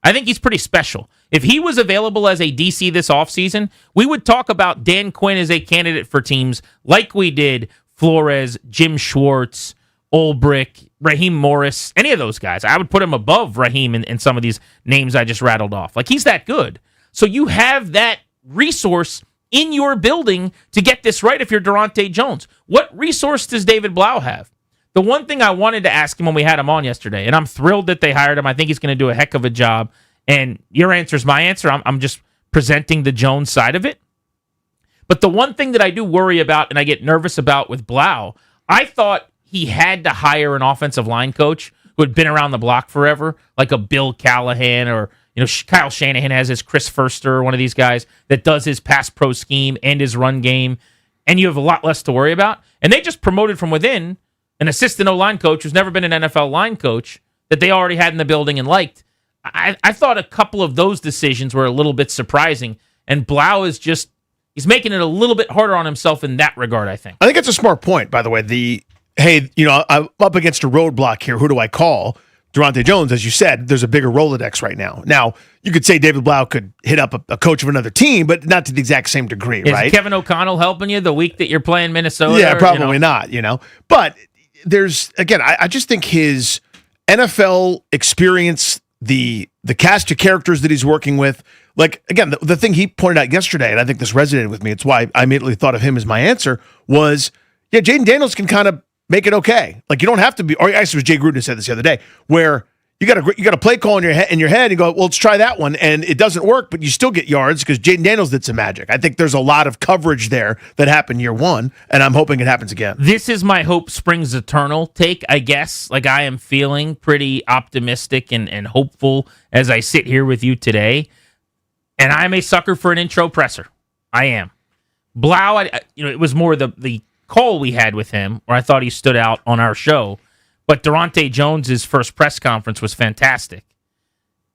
I think he's pretty special. If he was available as a DC this offseason, we would talk about Dan Quinn as a candidate for teams like we did Flores, Jim Schwartz, Ulbrich, Raheem Morris, any of those guys. I would put him above Raheem in some of these names I just rattled off. Like, he's that good. So you have that resource in your building to get this right if you're Durante Jones. What resource does David Blau have? The one thing I wanted to ask him when we had him on yesterday, and I'm thrilled that they hired him. I think he's going to do a heck of a job. And your answer is my answer. I'm just presenting the Jones side of it. But the one thing that I do worry about and I get nervous about with Blau, I thought he had to hire an offensive line coach who had been around the block forever, like a Bill Callahan or, Kyle Shanahan has his Chris Furster, one of these guys that does his pass pro scheme and his run game, and you have a lot less to worry about. And they just promoted from within an assistant O-line coach who's never been an NFL line coach that they already had in the building and liked. I thought a couple of those decisions were a little bit surprising, and Blau is just, he's making it a little bit harder on himself in that regard, I think. I think it's a smart point, by the way. Hey, I'm up against a roadblock here. Who do I call? Durante Jones, as you said, there's a bigger Rolodex right now. Now, you could say David Blau could hit up a coach of another team, but not to the exact same degree, right? Is Kevin O'Connell helping you the week that you're playing Minnesota? Yeah, probably not, But there's, again, I just think his NFL experience, the cast of characters that he's working with, Like, again, the thing he pointed out yesterday, and I think this resonated with me, it's why I immediately thought of him as my answer, was, yeah, Jaden Daniels can kind of make it okay. Like, you don't have to be, or actually it was Jay Gruden who said this the other day, where you got a play call in your head, and you go, well, let's try that one, and it doesn't work, but you still get yards because Jaden Daniels did some magic. I think there's a lot of coverage there that happened year one, and I'm hoping it happens again. This is my hope springs eternal take, I guess. Like, I am feeling pretty optimistic and hopeful as I sit here with you today, and I'm a sucker for an intro presser. I am. Blau, it was more the call we had with him, where I thought he stood out on our show. But Durante Jones's first press conference was fantastic.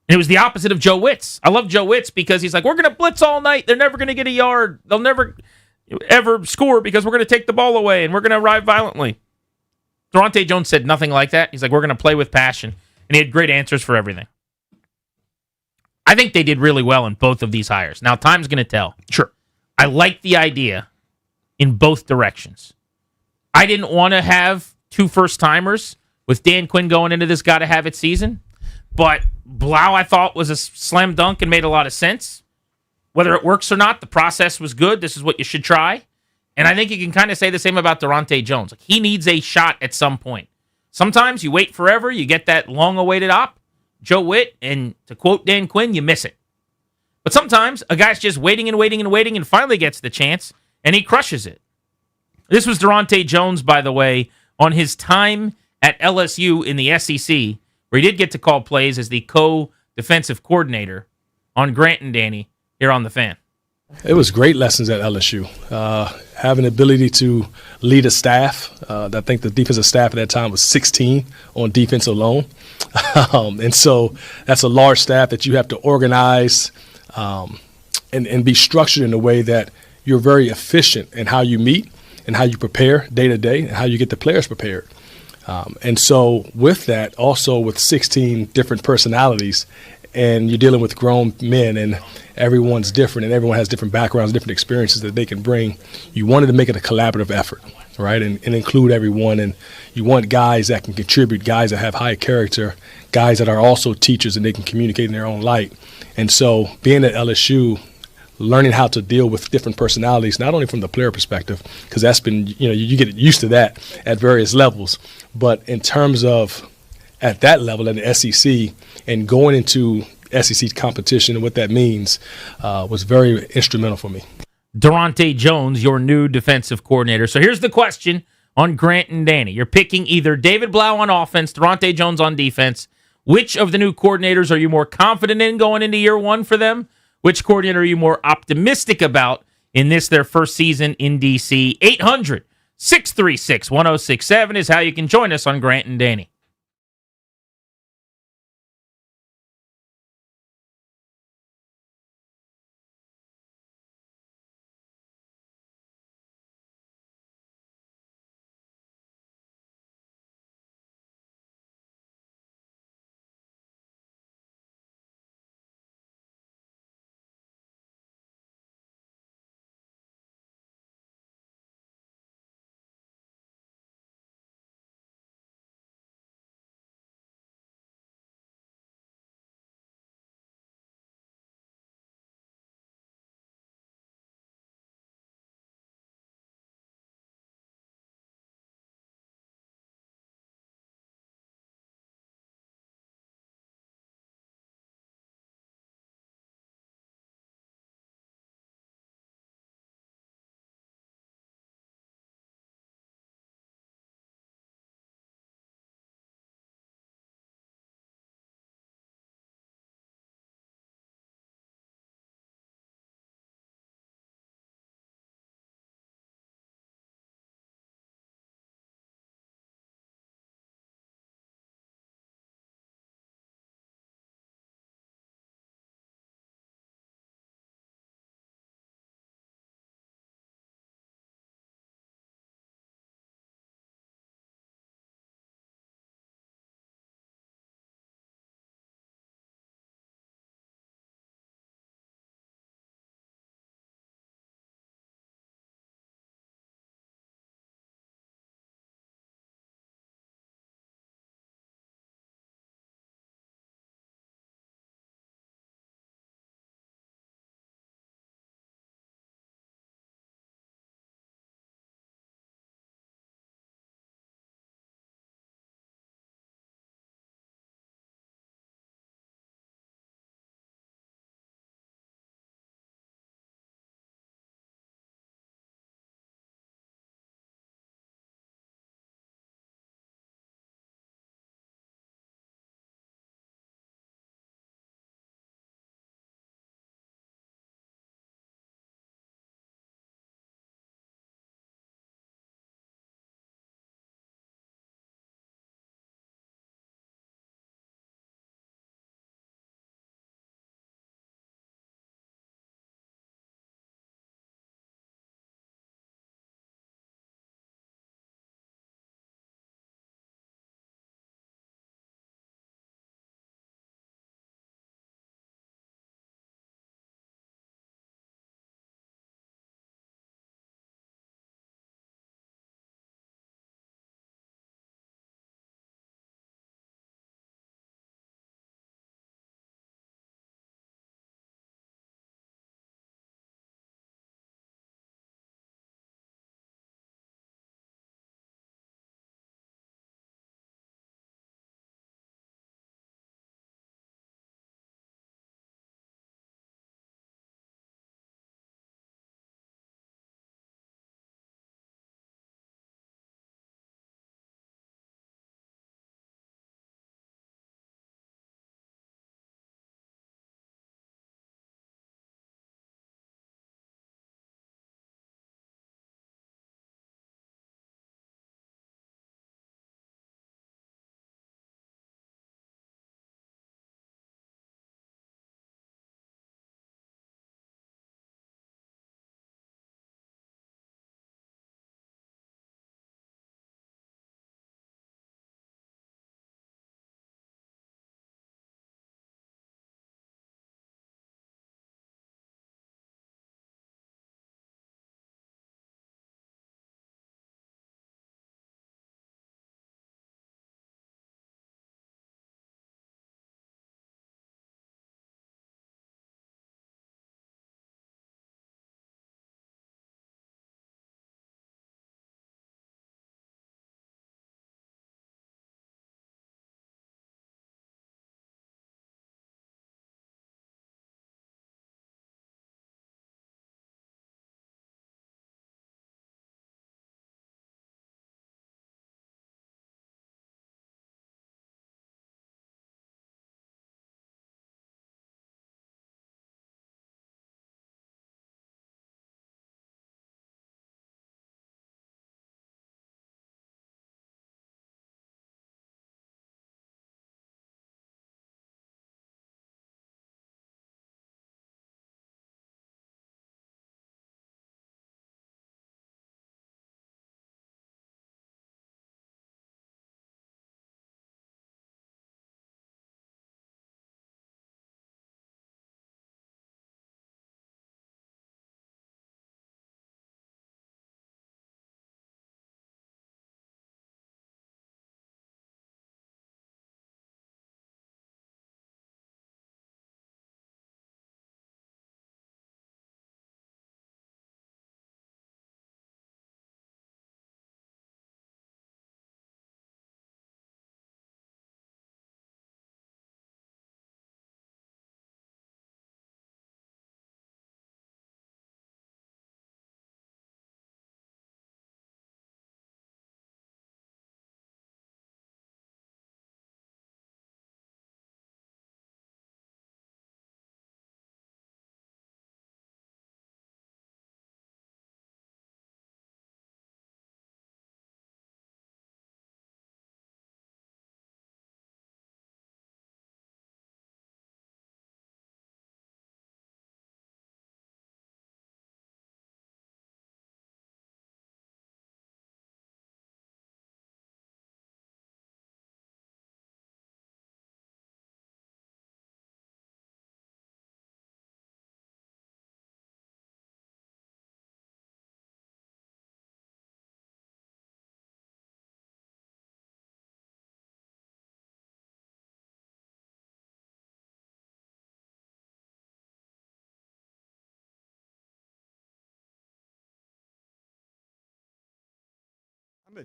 And it was the opposite of Joe Witt's. I love Joe Witt's because he's like, we're going to blitz all night. They're never going to get a yard. They'll never ever score because we're going to take the ball away and we're going to arrive violently. Durante Jones said nothing like that. He's like, we're going to play with passion. And he had great answers for everything. I think they did really well in both of these hires. Now, time's going to tell. Sure. I like the idea in both directions. I didn't want to have 2 first-timers with Dan Quinn going into this gotta-have-it season, but Blau, I thought, was a slam dunk and made a lot of sense. Whether it works or not, the process was good. This is what you should try. And I think you can kind of say the same about Durante Jones. Like, he needs a shot at some point. Sometimes you wait forever, you get that long-awaited op, Joe Witt, and to quote Dan Quinn, you miss it. But sometimes a guy's just waiting and waiting and waiting and finally gets the chance, and he crushes it. This was Durante Jones, by the way, on his time at LSU in the SEC, where he did get to call plays as the co-defensive coordinator on Grant and Danny here on The Fan. It was great lessons at LSU. Having the ability to lead a staff. I think the defensive staff at that time was 16 on defense alone. And so that's a large staff that you have to organize and be structured in a way that you're very efficient in how you meet and how you prepare day to day and how you get the players prepared. And so with that, also with 16 different personalities, and you're dealing with grown men, and everyone's different, and everyone has different backgrounds, different experiences that they can bring, you wanted to make it a collaborative effort, right, and include everyone. And you want guys that can contribute, guys that have high character, guys that are also teachers and they can communicate in their own light. And so being at LSU, learning how to deal with different personalities, not only from the player perspective, because that's been, you get used to that at various levels, but in terms of at that level in the SEC and going into SEC competition and what that means was very instrumental for me. Durante Jones, your new defensive coordinator. So here's the question on Grant and Danny. You're picking either David Blau on offense, Durante Jones on defense. Which of the new coordinators are you more confident in going into year one for them? Which coordinator are you more optimistic about in this, their first season in D.C.? 800-636-1067 is how you can join us on Grant and Danny.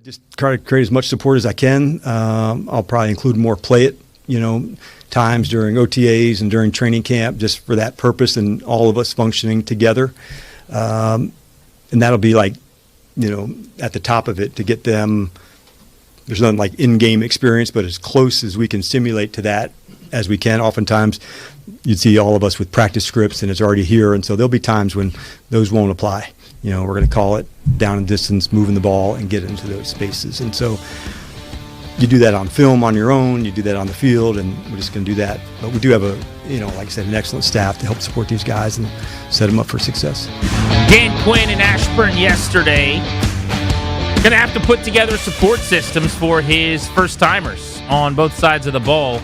Just try to create as much support as I can. I'll probably include more play it, times during OTAs and during training camp, just for that purpose and all of us functioning together. And that'll be like, at the top of it to get them. There's nothing like in-game experience, but as close as we can simulate to that as we can. Oftentimes, you'd see all of us with practice scripts, and it's already here, and so there'll be times when those won't apply. We're going to call it down and distance, moving the ball, and get into those spaces. And so you do that on film on your own, you do that on the field, and we're just going to do that. But we do have like I said, an excellent staff to help support these guys and set them up for success. Dan Quinn in Ashburn yesterday. Going to have to put together support systems for his first-timers on both sides of the ball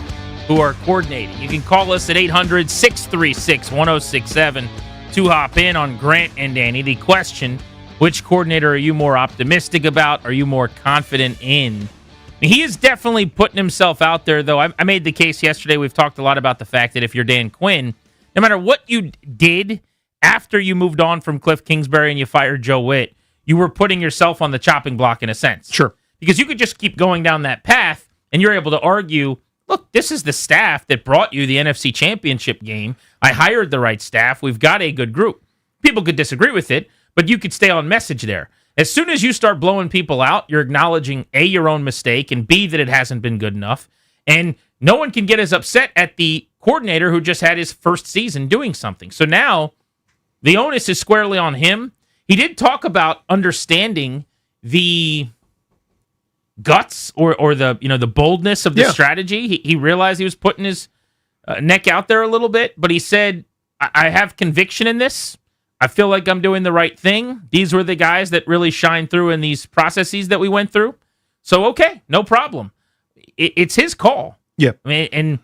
who are coordinating. You can call us at 800-636-1067 to hop in on Grant and Danny. The question, which coordinator are you more optimistic about? Are you more confident in? He is definitely putting himself out there, though. I made the case yesterday. We've talked a lot about the fact that if you're Dan Quinn, no matter what you did after you moved on from Cliff Kingsbury and you fired Joe Witt, you were putting yourself on the chopping block in a sense. Sure. Because you could just keep going down that path, and you're able to argue, look, this is the staff that brought you the NFC Championship game. I hired the right staff. We've got a good group. People could disagree with it, but you could stay on message there. As soon as you start blowing people out, you're acknowledging, A, your own mistake, and B, that it hasn't been good enough. And no one can get as upset at the coordinator who just had his first season doing something. So now the onus is squarely on him. He did talk about understanding the guts or the boldness of the strategy. He realized he was putting his neck out there a little bit, but he said, I have conviction in this. I feel like I'm doing the right thing. These were the guys that really shine through in these processes that we went through. So, okay, no problem. It's his call. Yeah. I mean, and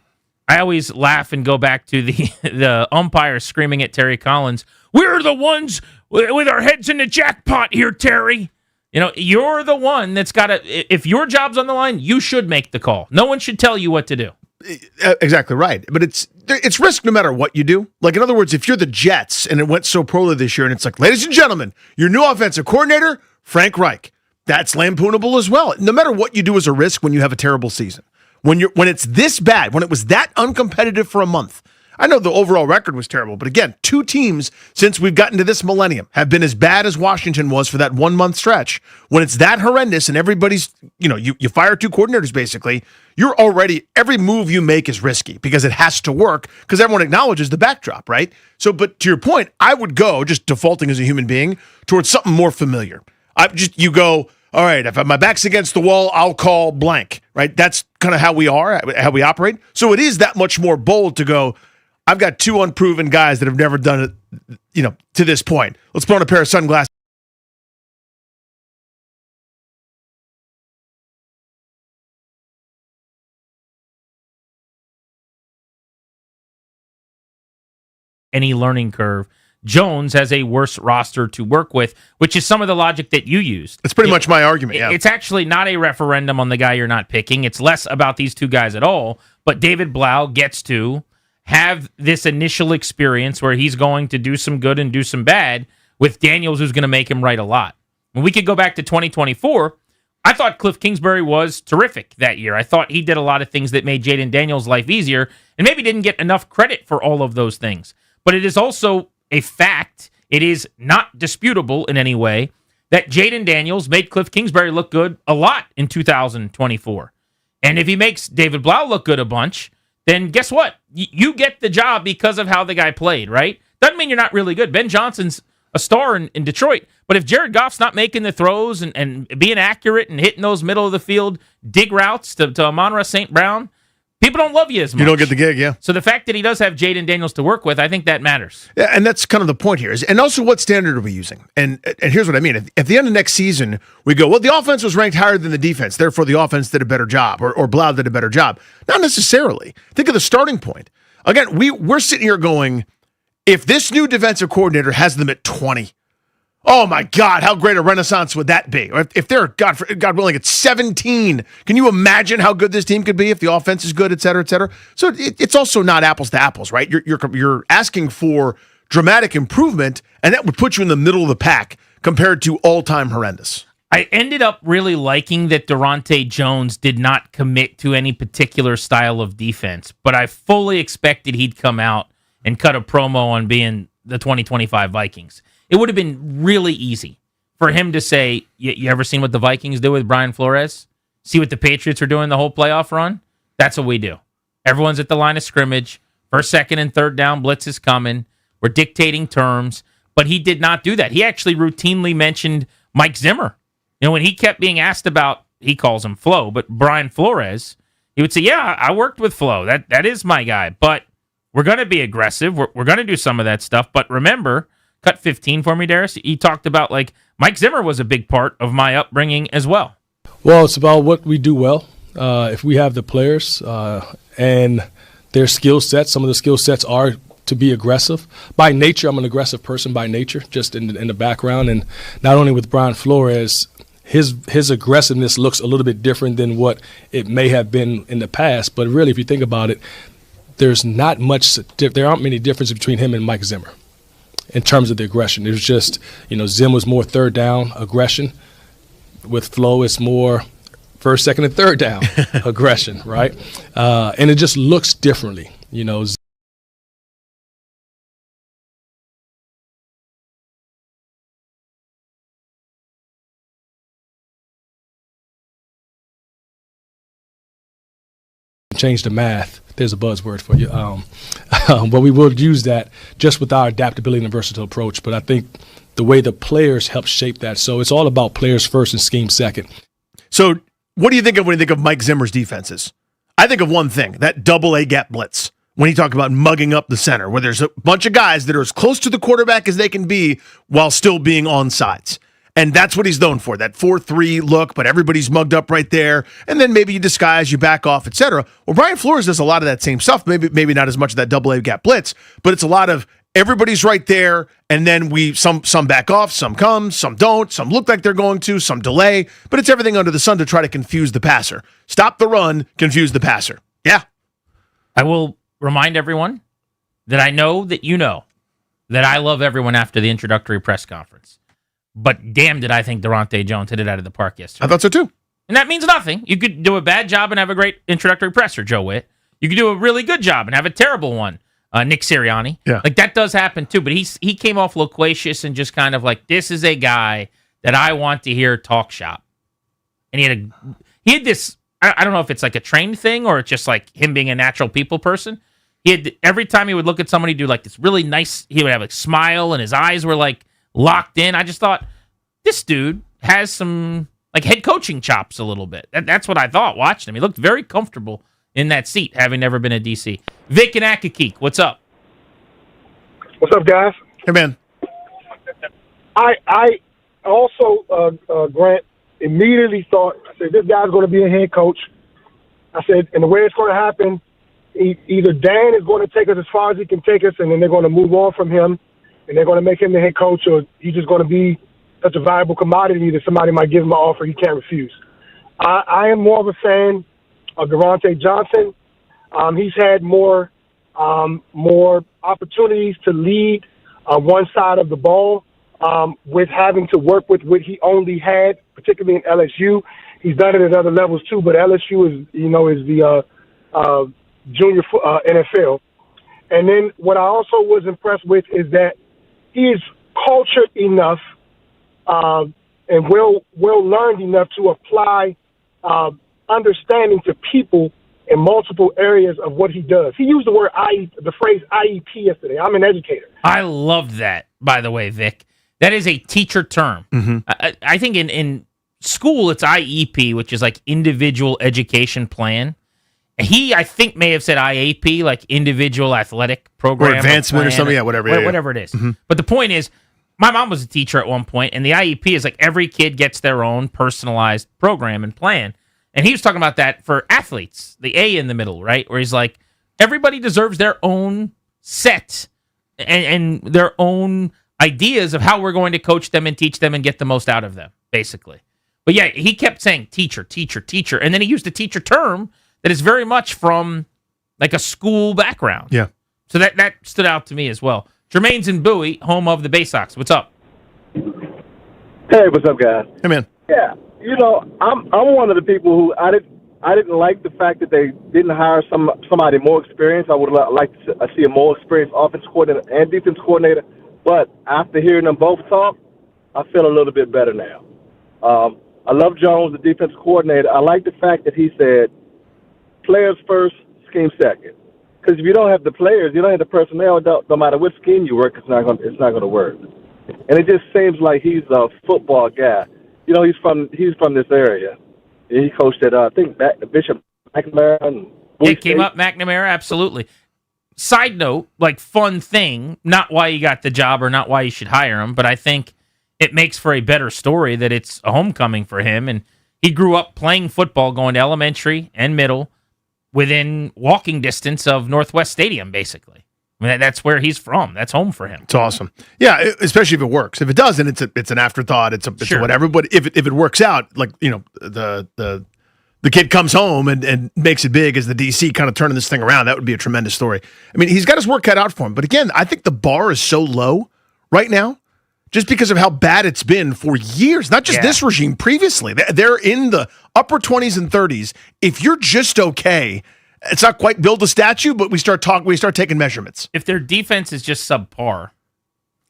I always laugh and go back to the umpire screaming at Terry Collins, "We're the ones with our heads in the jackpot here, Terry." You're the one that's got to, if your job's on the line, you should make the call. No one should tell you what to do. Exactly right. But it's risk no matter what you do. Like, in other words, if you're the Jets and it went so poorly this year and it's like, ladies and gentlemen, your new offensive coordinator, Frank Reich, that's lampoonable as well. No matter what you do is a risk when you have a terrible season. When it's this bad, when it was that uncompetitive for a month. I know the overall record was terrible, but again, 2 teams since we've gotten to this millennium have been as bad as Washington was for that 1 month stretch. When it's that horrendous and everybody's, you fire 2 coordinators basically, you're already, every move you make is risky because it has to work because everyone acknowledges the backdrop, right? So, but to your point, I would go, just defaulting as a human being, towards something more familiar. You go, all right, if my back's against the wall, I'll call blank, right? That's kind of how we are, how we operate. So it is that much more bold to go, I've got 2 unproven guys that have never done it, to this point. Let's put on a pair of sunglasses. Any learning curve. Jones has a worse roster to work with, which is some of the logic that you used. It's pretty much my argument, yeah. It's actually not a referendum on the guy you're not picking. It's less about these 2 guys at all, but David Blau gets to have this initial experience where he's going to do some good and do some bad with Daniels, who's going to make him right a lot. When we could go back to 2024, I thought Cliff Kingsbury was terrific that year. I thought he did a lot of things that made Jaden Daniels' life easier and maybe didn't get enough credit for all of those things. But it is also a fact, it is not disputable in any way, that Jaden Daniels made Cliff Kingsbury look good a lot in 2024. And if he makes David Blau look good a bunch, then guess what? You get the job because of how the guy played, right? Doesn't mean you're not really good. Ben Johnson's a star in Detroit, but if Jared Goff's not making the throws and being accurate and hitting those middle of the field dig routes to Amon-Ra St. Brown, people don't love you as much. You don't get the gig, yeah. So the fact that he does have Jaden Daniels to work with, I think that matters. Yeah, and that's kind of the point here. And also, what standard are we using? And here's what I mean. At the end of next season, we go, well, the offense was ranked higher than the defense. Therefore, the offense did a better job, or Blau did a better job. Not necessarily. Think of the starting point. Again, we're sitting here going, if this new defensive coordinator has them at 20, oh my God, how great a renaissance would that be? Or if they're, God willing, at 17, can you imagine how good this team could be if the offense is good, et cetera, et cetera? So it's also not apples to apples, right? You're asking for dramatic improvement, and that would put you in the middle of the pack compared to all-time horrendous. I ended up really liking that Durante Jones did not commit to any particular style of defense, but I fully expected he'd come out and cut a promo on being the 2025 Vikings. It would have been really easy for him to say, you ever seen what the Vikings do with Brian Flores? See what the Patriots are doing the whole playoff run? That's what we do. Everyone's at the line of scrimmage. First, second, and third down blitz is coming. We're dictating terms. But he did not do that. He actually routinely mentioned Mike Zimmer. When he kept being asked about, he calls him Flo, but Brian Flores, he would say, yeah, I worked with Flo. That is my guy. But we're going to be aggressive. We're going to do some of that stuff. But remember, cut 15 for me, Darius. He talked about, Mike Zimmer was a big part of my upbringing as well. Well, it's about what we do well. If we have the players and their skill sets, some of the skill sets are to be aggressive. By nature, I'm an aggressive person by nature, just in the background. And not only with Brian Flores, his aggressiveness looks a little bit different than what it may have been in the past. But really, if you think about it, there aren't many differences between him and Mike Zimmer in terms of the aggression. It was just, Zim was more third down aggression. With Flo, it's more first, second, and third down aggression, right? And it just looks differently, change the math. There's a buzzword for you. But we will use that just with our adaptability and versatile approach. But I think the way the players help shape that. So it's all about players first and scheme second. So what do you think of when you think of Mike Zimmer's defenses? I think of one thing, that double A gap blitz. When he talked about mugging up the center, where there's a bunch of guys that are as close to the quarterback as they can be while still being on sides. And that's what he's known for, that 4-3 look, but everybody's mugged up right there. And then maybe you disguise, you back off, etc. Well, Brian Flores does a lot of that same stuff. Maybe not as much of that double A gap blitz, but it's a lot of everybody's right there, and then some back off, some come, some don't, some look like they're going to, some delay, but it's everything under the sun to try to confuse the passer. Stop the run, confuse the passer. Yeah. I will remind everyone that I know that you know that I love everyone after the introductory press conference. But damn, did I think Durante Jones hit it out of the park yesterday. I thought so too. And that means nothing. You could do a bad job and have a great introductory presser, Joe Witt. You could do a really good job and have a terrible one, Nick Sirianni. Yeah. That does happen too. But he came off loquacious and just kind of this is a guy that I want to hear talk shop. And he had this, I don't know if it's a trained thing or it's just him being a natural people person. Every time he would look at somebody do this really nice, he would have a smile and his eyes were locked in. I just thought, this dude has some head coaching chops a little bit. That's what I thought watching him. He looked very comfortable in that seat, having never been a DC. Vic and Akakeek, what's up? What's up, guys? Hey, man. I also, Grant, immediately thought, I said, this guy's going to be a head coach. I said, and the way it's going to happen, either Dan is going to take us as far as he can take us, and then they're going to move on from him, and they're going to make him the head coach, or he's just going to be such a viable commodity that somebody might give him an offer he can't refuse. I am more of a fan of Durante Johnson. He's had more opportunities to lead one side of the ball with having to work with what he only had, particularly in LSU. He's done it at other levels too, but LSU is the junior NFL. And then what I also was impressed with is that he is cultured enough and well learned enough to apply understanding to people in multiple areas of what he does. He used the phrase IEP yesterday. I'm an educator. I love that, by the way, Vic. That is a teacher term. Mm-hmm. I think in school it's IEP, which is individual education plan. He, I think, may have said IAP, individual athletic program. Or advancement or something, yeah, whatever. Whatever it is. Mm-hmm. But the point is, my mom was a teacher at one point, and the IEP is every kid gets their own personalized program and plan. And he was talking about that for athletes, the A in the middle, right? Where he's everybody deserves their own set and their own ideas of how we're going to coach them and teach them and get the most out of them, basically. But yeah, he kept saying teacher, teacher, teacher. And then he used a teacher term that is very much from a school background. Yeah. So that stood out to me as well. Jermaine's in Bowie, home of the Bay Sox. What's up? Hey, what's up, guys? Hey, man. Yeah, I'm one of the people who I didn't like the fact that they didn't hire somebody more experienced. I would like to see a more experienced offense coordinator and defense coordinator. But after hearing them both talk, I feel a little bit better now. I love Jones, the defense coordinator. I like the fact that he said players first, scheme second. Because if you don't have the players, you don't have the personnel. No matter what scheme you work, it's not going to work. And it just seems like he's a football guy. He's from this area. He coached at I think Bishop McNamara. And it came up McNamara, absolutely. Side note, like fun thing, not why he got the job or not why you should hire him, but I think it makes for a better story that it's a homecoming for him. And he grew up playing football, going to elementary and middle within walking distance of Northwest Stadium, basically. I mean, that's where he's from. That's home for him. It's awesome. Yeah, especially if it works. If it doesn't, it's an afterthought. It's a whatever. But if it works out, like the kid comes home and makes it big as the DC, kind of turning this thing around, that would be a tremendous story. I mean, he's got his work cut out for him. But again, I think the bar is so low right now, just because of how bad it's been for years. Not just this regime, previously. They're in the upper 20s and 30s. If you're just okay, it's not quite build a statue, but we start taking measurements. If their defense is just subpar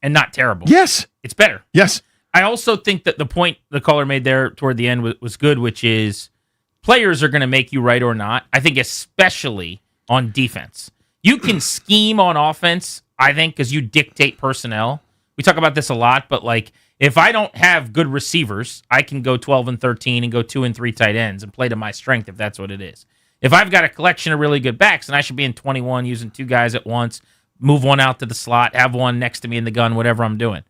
and not terrible, yes, it's better. Yes. I also think that the point the caller made there toward the end was good, which is players are going to make you right or not. I think especially on defense. You can scheme on offense, I think, because you dictate personnel. We talk about this a lot, but like if I don't have good receivers, I can go 12 and 13 and go 2 and 3 tight ends and play to my strength if that's what it is. If I've got a collection of really good backs, then I should be in 21 using 2 guys at once, move one out to the slot, have one next to me in the gun, whatever I'm doing.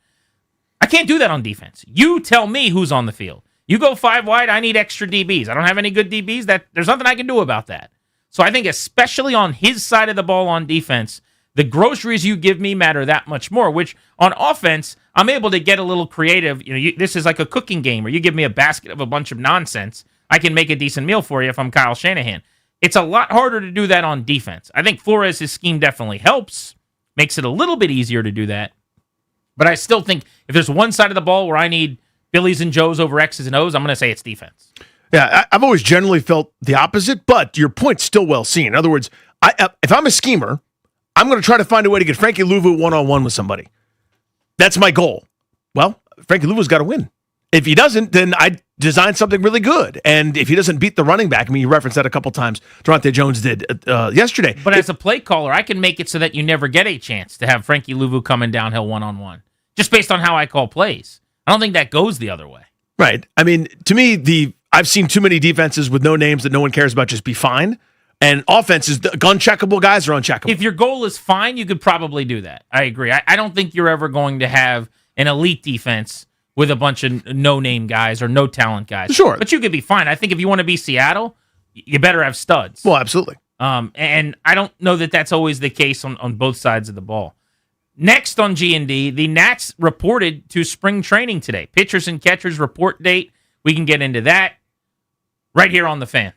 I can't do that on defense. You tell me who's on the field. You go 5 wide, I need extra DBs. I don't have any good DBs. There's nothing I can do about that. So I think especially on his side of the ball on defense, the groceries you give me matter that much more, which on offense, I'm able to get a little creative. This is like a cooking game where you give me a basket of a bunch of nonsense. I can make a decent meal for you if I'm Kyle Shanahan. It's a lot harder to do that on defense. I think Flores' scheme definitely helps, makes it a little bit easier to do that. But I still think if there's one side of the ball where I need Billy's and Joe's over X's and O's, I'm going to say it's defense. Yeah, I've always generally felt the opposite, but your point's still well seen. In other words, if I'm a schemer, I'm going to try to find a way to get Frankie Louvu one-on-one with somebody. That's my goal. Well, Frankie Louvu's got to win. If he doesn't, then I design something really good. And if he doesn't beat the running back, I mean, you referenced that a couple times, Durante Jones did yesterday. But as a play caller, I can make it so that you never get a chance to have Frankie Louvu coming downhill one-on-one, just based on how I call plays. I don't think that goes the other way. Right. I mean, to me, I've seen too many defenses with no names that no one cares about just be fine. And offenses, gun-checkable guys are uncheckable. If your goal is fine, you could probably do that. I agree. I don't think you're ever going to have an elite defense with a bunch of no-name guys or no-talent guys. Sure. But you could be fine. I think if you want to be Seattle, you better have studs. Well, absolutely. And I don't know that that's always the case on both sides of the ball. Next on G&D, the Nats reported to spring training today. Pitchers and catchers report date. We can get into that right here on The Fan.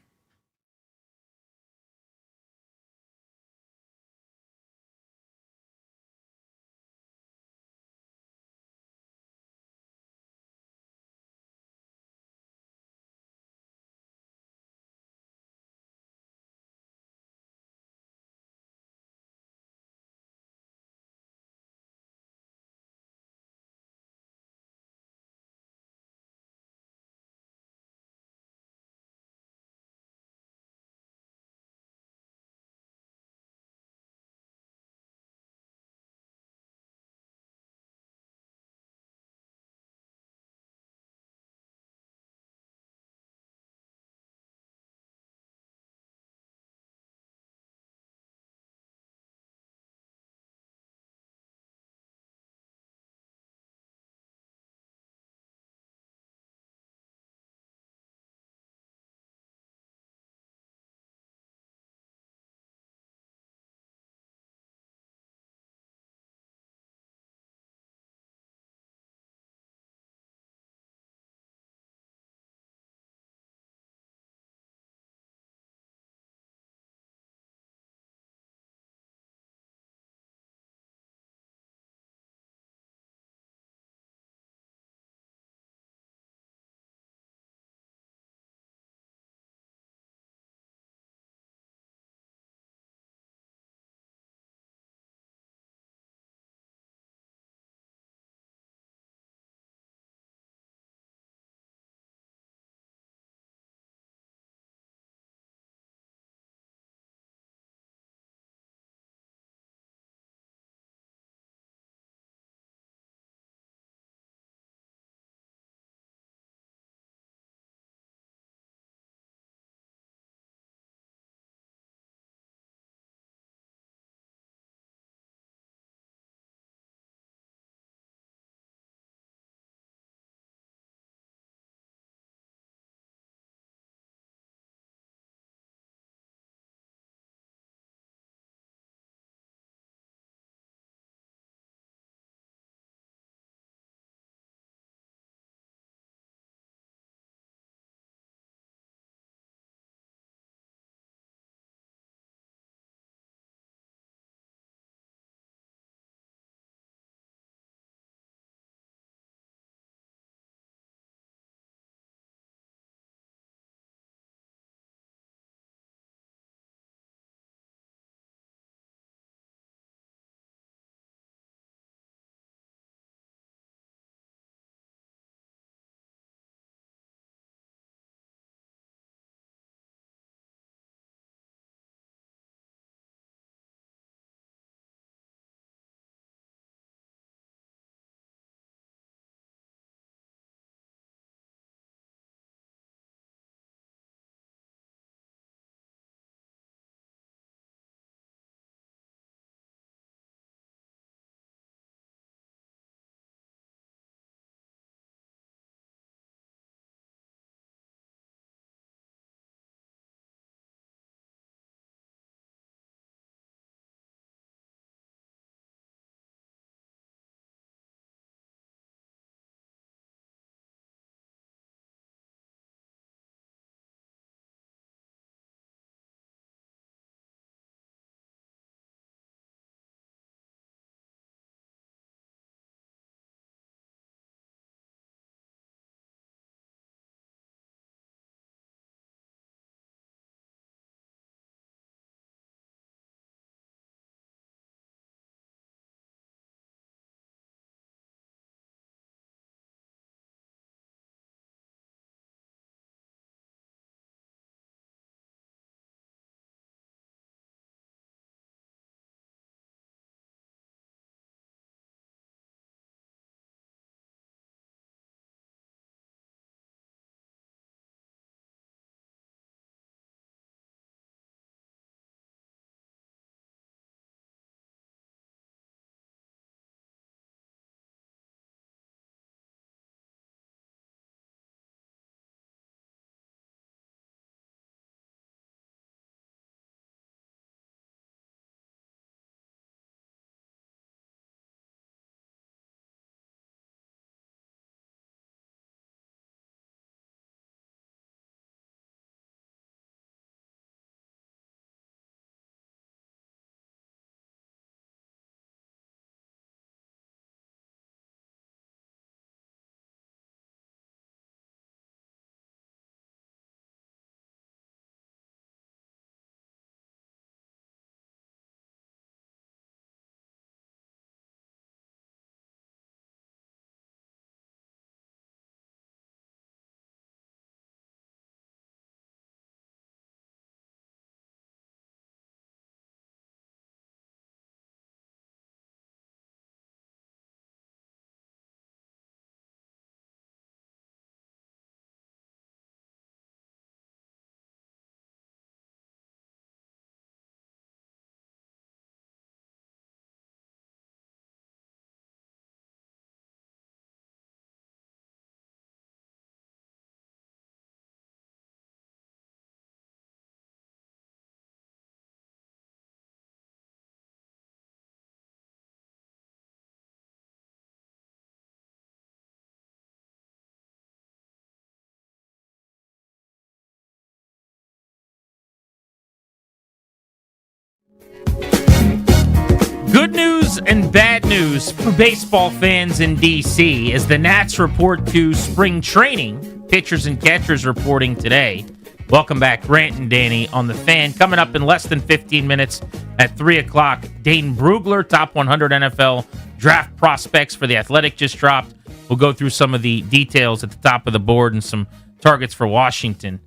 Good news and bad news for baseball fans in D.C. as the Nats report to spring training. Pitchers and catchers reporting today. Welcome back, Grant and Danny on The Fan. Coming up in less than 15 minutes at 3 o'clock, Dane Brugler, top 100 NFL draft prospects for The Athletic just dropped. We'll go through some of the details at the top of the board and some targets for Washington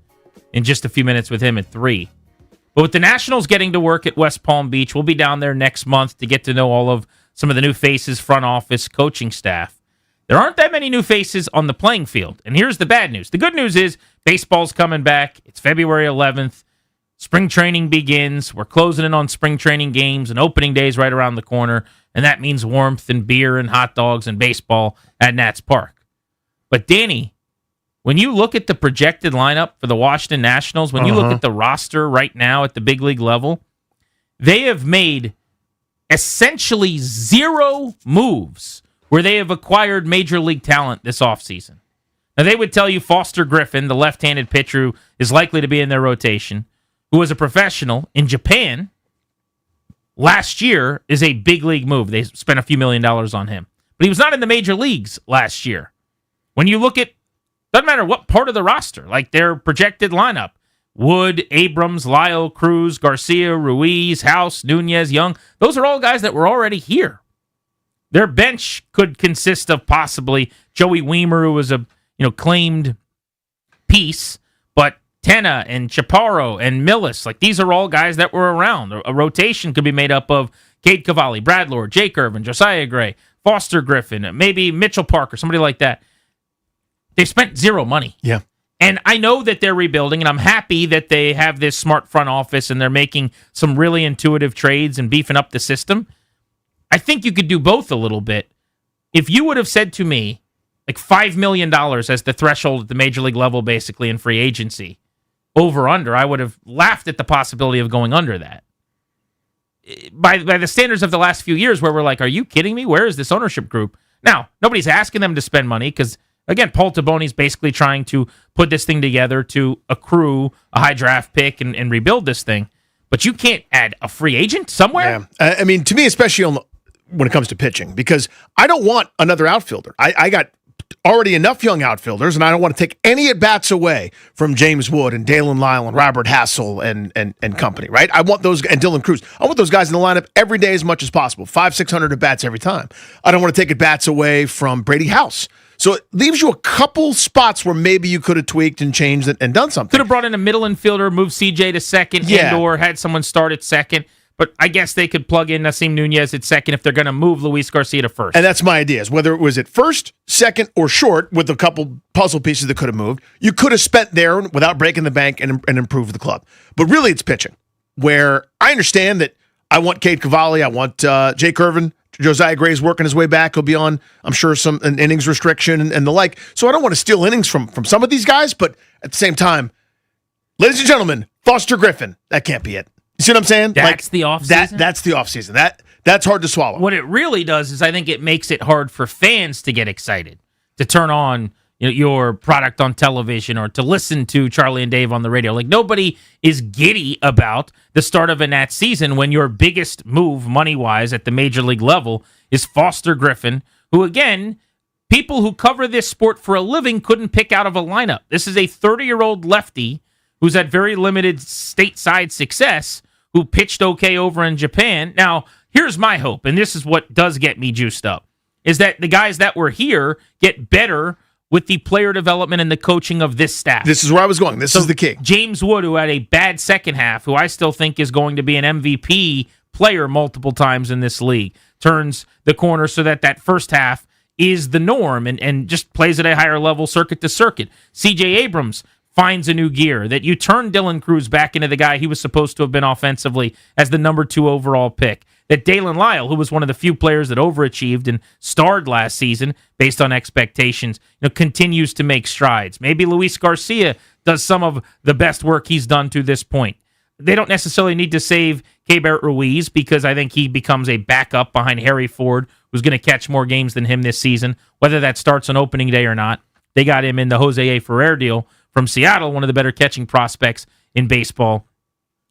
in just a few minutes with him at 3. But with the Nationals getting to work at West Palm Beach, we'll be down there next month to get to know all of some of the new faces, front office, coaching staff. There aren't that many new faces on the playing field. And here's the bad news. The good news is baseball's coming back. It's February 11th. Spring training begins. We're closing in on spring training games, and opening day is right around the corner. And that means warmth and beer and hot dogs and baseball at Nats Park. But Danny, when you look at the projected lineup for the Washington Nationals, when you look at the roster right now at the big league level, they have made essentially 0 moves where they have acquired major league talent this offseason. Now, they would tell you Foster Griffin, the left-handed pitcher who is likely to be in their rotation, who was a professional in Japan last year, is a big league move. They spent a few $1 million on him. But he was not in the major leagues last year. When you look at, doesn't matter what part of the roster, like their projected lineup, Wood, Abrams, Lyle, Cruz, Garcia, Ruiz, House, Nunez, Young, those are all guys that were already here. Their bench could consist of possibly Joey Weimer, who was a claimed piece, but Tenna and Chaparro and Millis, like these are all guys that were around. A rotation could be made up of Cade Cavalli, Brad Lord, Jake Irvin, Josiah Gray, Foster Griffin, maybe Mitchell Parker, somebody like that. They spent 0 money. Yeah. And I know that they're rebuilding, and I'm happy that they have this smart front office and they're making some really intuitive trades and beefing up the system. I think you could do both a little bit. If you would have said to me, like $5 million as the threshold at the major league level, basically in free agency, over under, I would have laughed at the possibility of going under that. By the standards of the last few years, where we're like, are you kidding me? Where is this ownership group? Now, nobody's asking them to spend money because, again, Paul Taboni's basically trying to put this thing together to accrue a high draft pick and rebuild this thing. But you can't add a free agent somewhere? Yeah. I mean, to me, especially when it comes to pitching, because I don't want another outfielder. I got already enough young outfielders, and I don't want to take any at-bats away from James Wood and Dalen Lyle and Robert Hassel and company, right? I want those, and Dylan Cruz. I want those guys in the lineup every day as much as possible, 500-600 at-bats every time. I don't want to take at-bats away from Brady House. So it leaves you a couple spots where maybe you could have tweaked and changed and done something. Could have brought in a middle infielder, moved CJ to second, and/or had someone start at second. But I guess they could plug in Nasim Nunez at second if they're going to move Luis Garcia to first. And that's my idea, is whether it was at first, second, or short with a couple puzzle pieces that could have moved, you could have spent there without breaking the bank and improved the club. But really, it's pitching, where I understand that I want Cade Cavalli, I want Jake Irvin, Josiah Gray's working his way back. He'll be on, I'm sure, an innings restriction and the like. So I don't want to steal innings from some of these guys, but at the same time, ladies and gentlemen, Foster Griffin, that can't be it. You see what I'm saying? That's the offseason? That's the offseason. That's hard to swallow. What it really does is I think it makes it hard for fans to get excited, to turn on your product on television or to listen to Charlie and Dave on the radio. Like, nobody is giddy about the start of a Nats season when your biggest move money-wise at the major league level is Foster Griffin, who, again, people who cover this sport for a living couldn't pick out of a lineup. This is a 30-year-old lefty who's had very limited stateside success, who pitched okay over in Japan. Now, here's my hope, and this is what does get me juiced up, is that the guys that were here get better with the player development and the coaching of this staff. This is where I was going. This is the key. James Wood, who had a bad second half, who I still think is going to be an MVP player multiple times in this league, turns the corner so that first half is the norm and just plays at a higher level circuit to circuit. CJ Abrams finds a new gear, that you turn Dylan Cruz back into the guy he was supposed to have been offensively as the number 2 overall pick. That Dalen Lyle, who was one of the few players that overachieved and starred last season based on expectations, continues to make strides. Maybe Luis Garcia does some of the best work he's done to this point. They don't necessarily need to save Keibert Ruiz because I think he becomes a backup behind Harry Ford, who's going to catch more games than him this season, whether that starts on opening day or not. They got him in the Jose A. Ferrer deal from Seattle, one of the better catching prospects in baseball.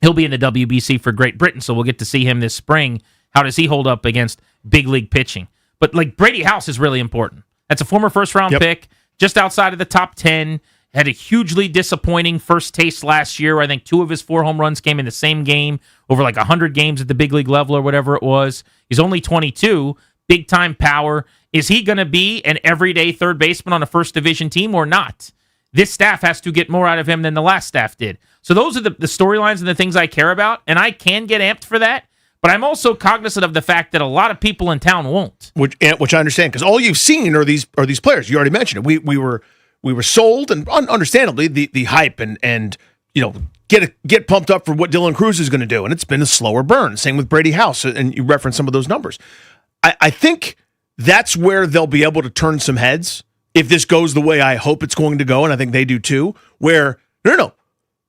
He'll be in the WBC for Great Britain, so we'll get to see him this spring. How does he hold up against big league pitching? But like Brady House is really important. That's a former first-round pick, just outside of the top 10. Had a hugely disappointing first taste last year. I think 2 of his 4 home runs came in the same game, over like 100 games at the big league level or whatever it was. He's only 22, big-time power. Is he going to be an everyday third baseman on a first division team or not? This staff has to get more out of him than the last staff did. So those are the storylines and the things I care about, and I can get amped for that, but I'm also cognizant of the fact that a lot of people in town won't. Which I understand, because all you've seen are these players. You already mentioned it. We were sold, and understandably, the hype and get pumped up for what Dylan Cruz is going to do, and it's been a slower burn. Same with Brady House, and you referenced some of those numbers. I think that's where they'll be able to turn some heads if this goes the way I hope it's going to go, and I think they do too, where, no.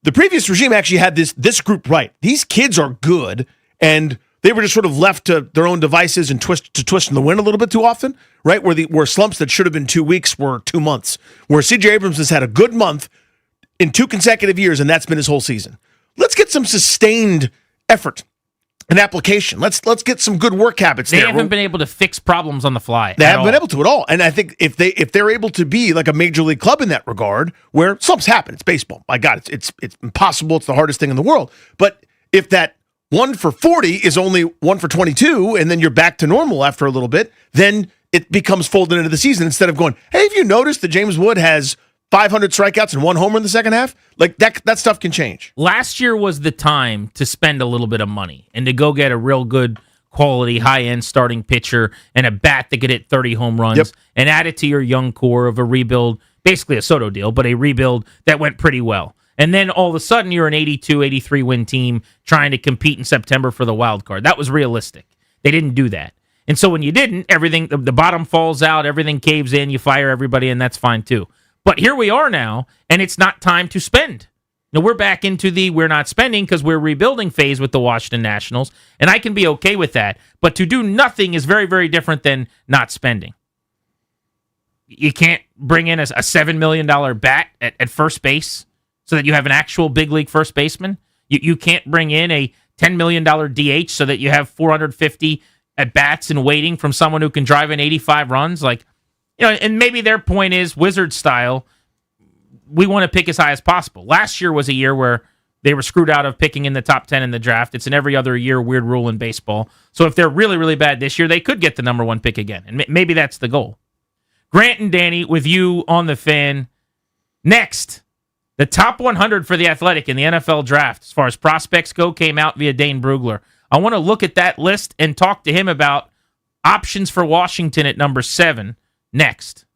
The previous regime actually had this group right. These kids are good, and they were just sort of left to their own devices and twist in the wind a little bit too often, right? Where slumps that should have been 2 weeks were 2 months. Where C.J. Abrams has had a good month in 2 consecutive years, and that's been his whole season. Let's get some sustained effort and application. Let's get some good work habits there. They haven't been able to fix problems on the fly. They haven't been able to at all. And I think if they're able to be like a major league club in that regard, where slumps happen, it's baseball. My God, it's impossible. It's the hardest thing in the world. But if that 1 for 40 is only 1 for 22, and then you're back to normal after a little bit, then it becomes folded into the season instead of going, hey, have you noticed that James Wood has 500 strikeouts and 1 homer in the second half? Like that stuff can change. Last year was the time to spend a little bit of money and to go get a real good quality, high-end starting pitcher and a bat that could hit 30 home runs and add it to your young core of a rebuild, basically a Soto deal, but a rebuild that went pretty well. And then all of a sudden you're an 82, 83 win team trying to compete in September for the wild card. That was realistic. They didn't do that. And so when you didn't, everything, the bottom falls out, everything caves in, you fire everybody, and that's fine too. But here we are now, and it's not time to spend. Now, we're back into the we're not spending because we're rebuilding phase with the Washington Nationals, and I can be okay with that. But to do nothing is very, very different than not spending. You can't bring in a $7 million bat at first base so that you have an actual big league first baseman. You can't bring in a $10 million DH so that you have 450 at bats and waiting from someone who can drive in 85 runs. Like, and maybe their point is Wizard style. We want to pick as high as possible. Last year was a year where they were screwed out of picking in the top 10 in the draft. It's an every other year weird rule in baseball. So if they're really, really bad this year, they could get the number 1 pick again. And maybe that's the goal. Grant and Danny with you on the Fan. Next, the top 100 for the Athletic in the NFL draft, as far as prospects go, came out via Dane Brugler. I want to look at that list and talk to him about options for Washington at number 7 next.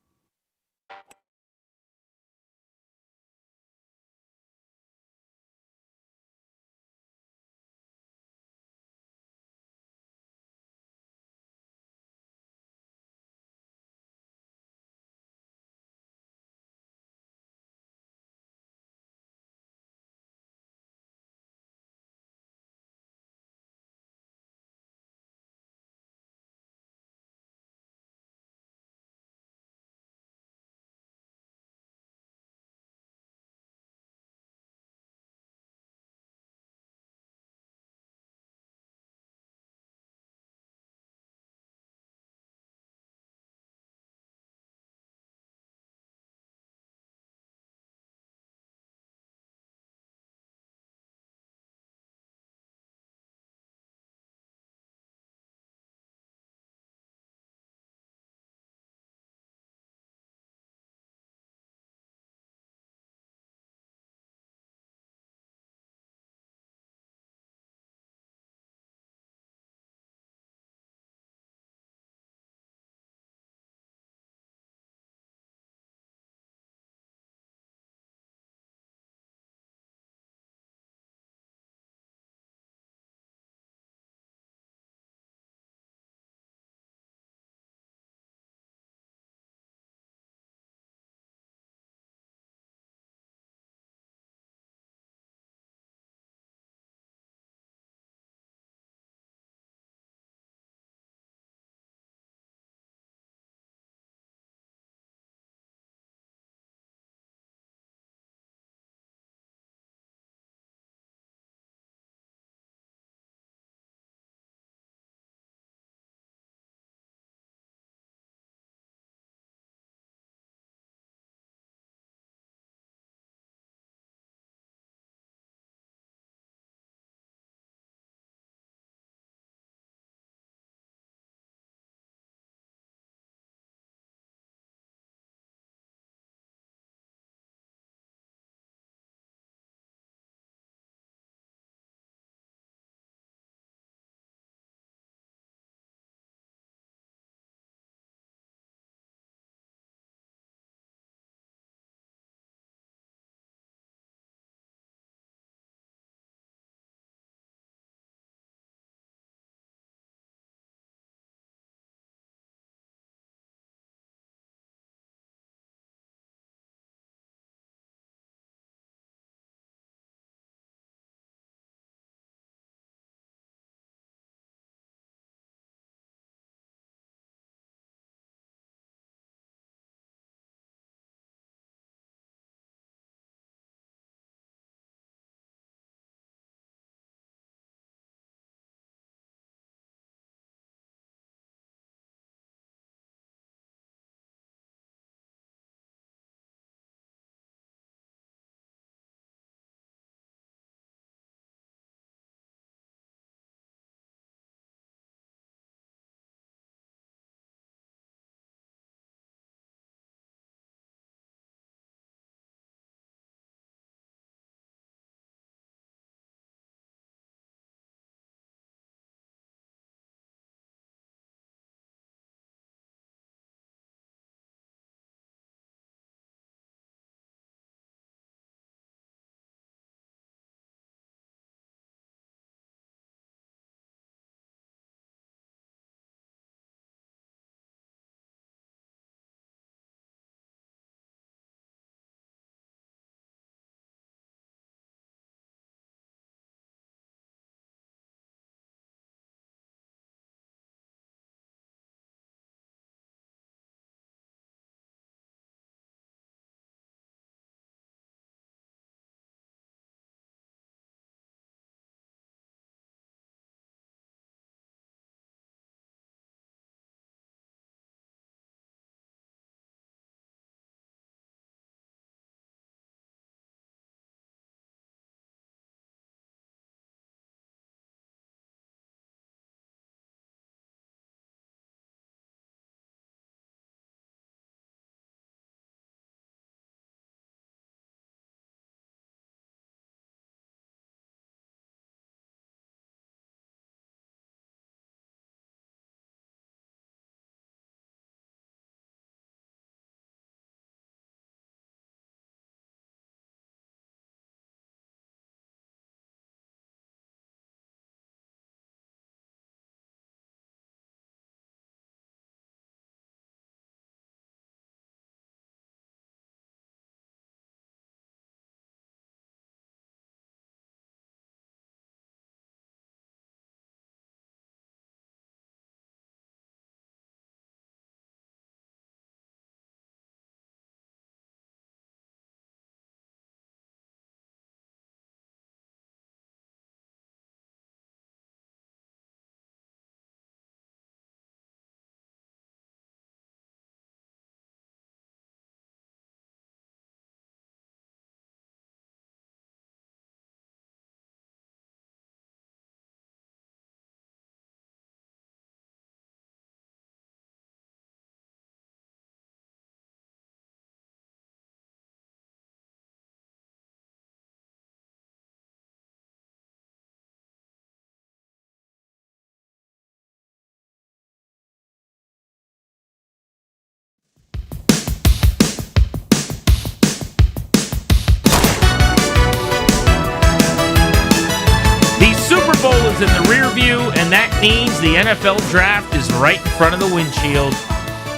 is in the rear view, and that means the NFL draft is right in front of the windshield.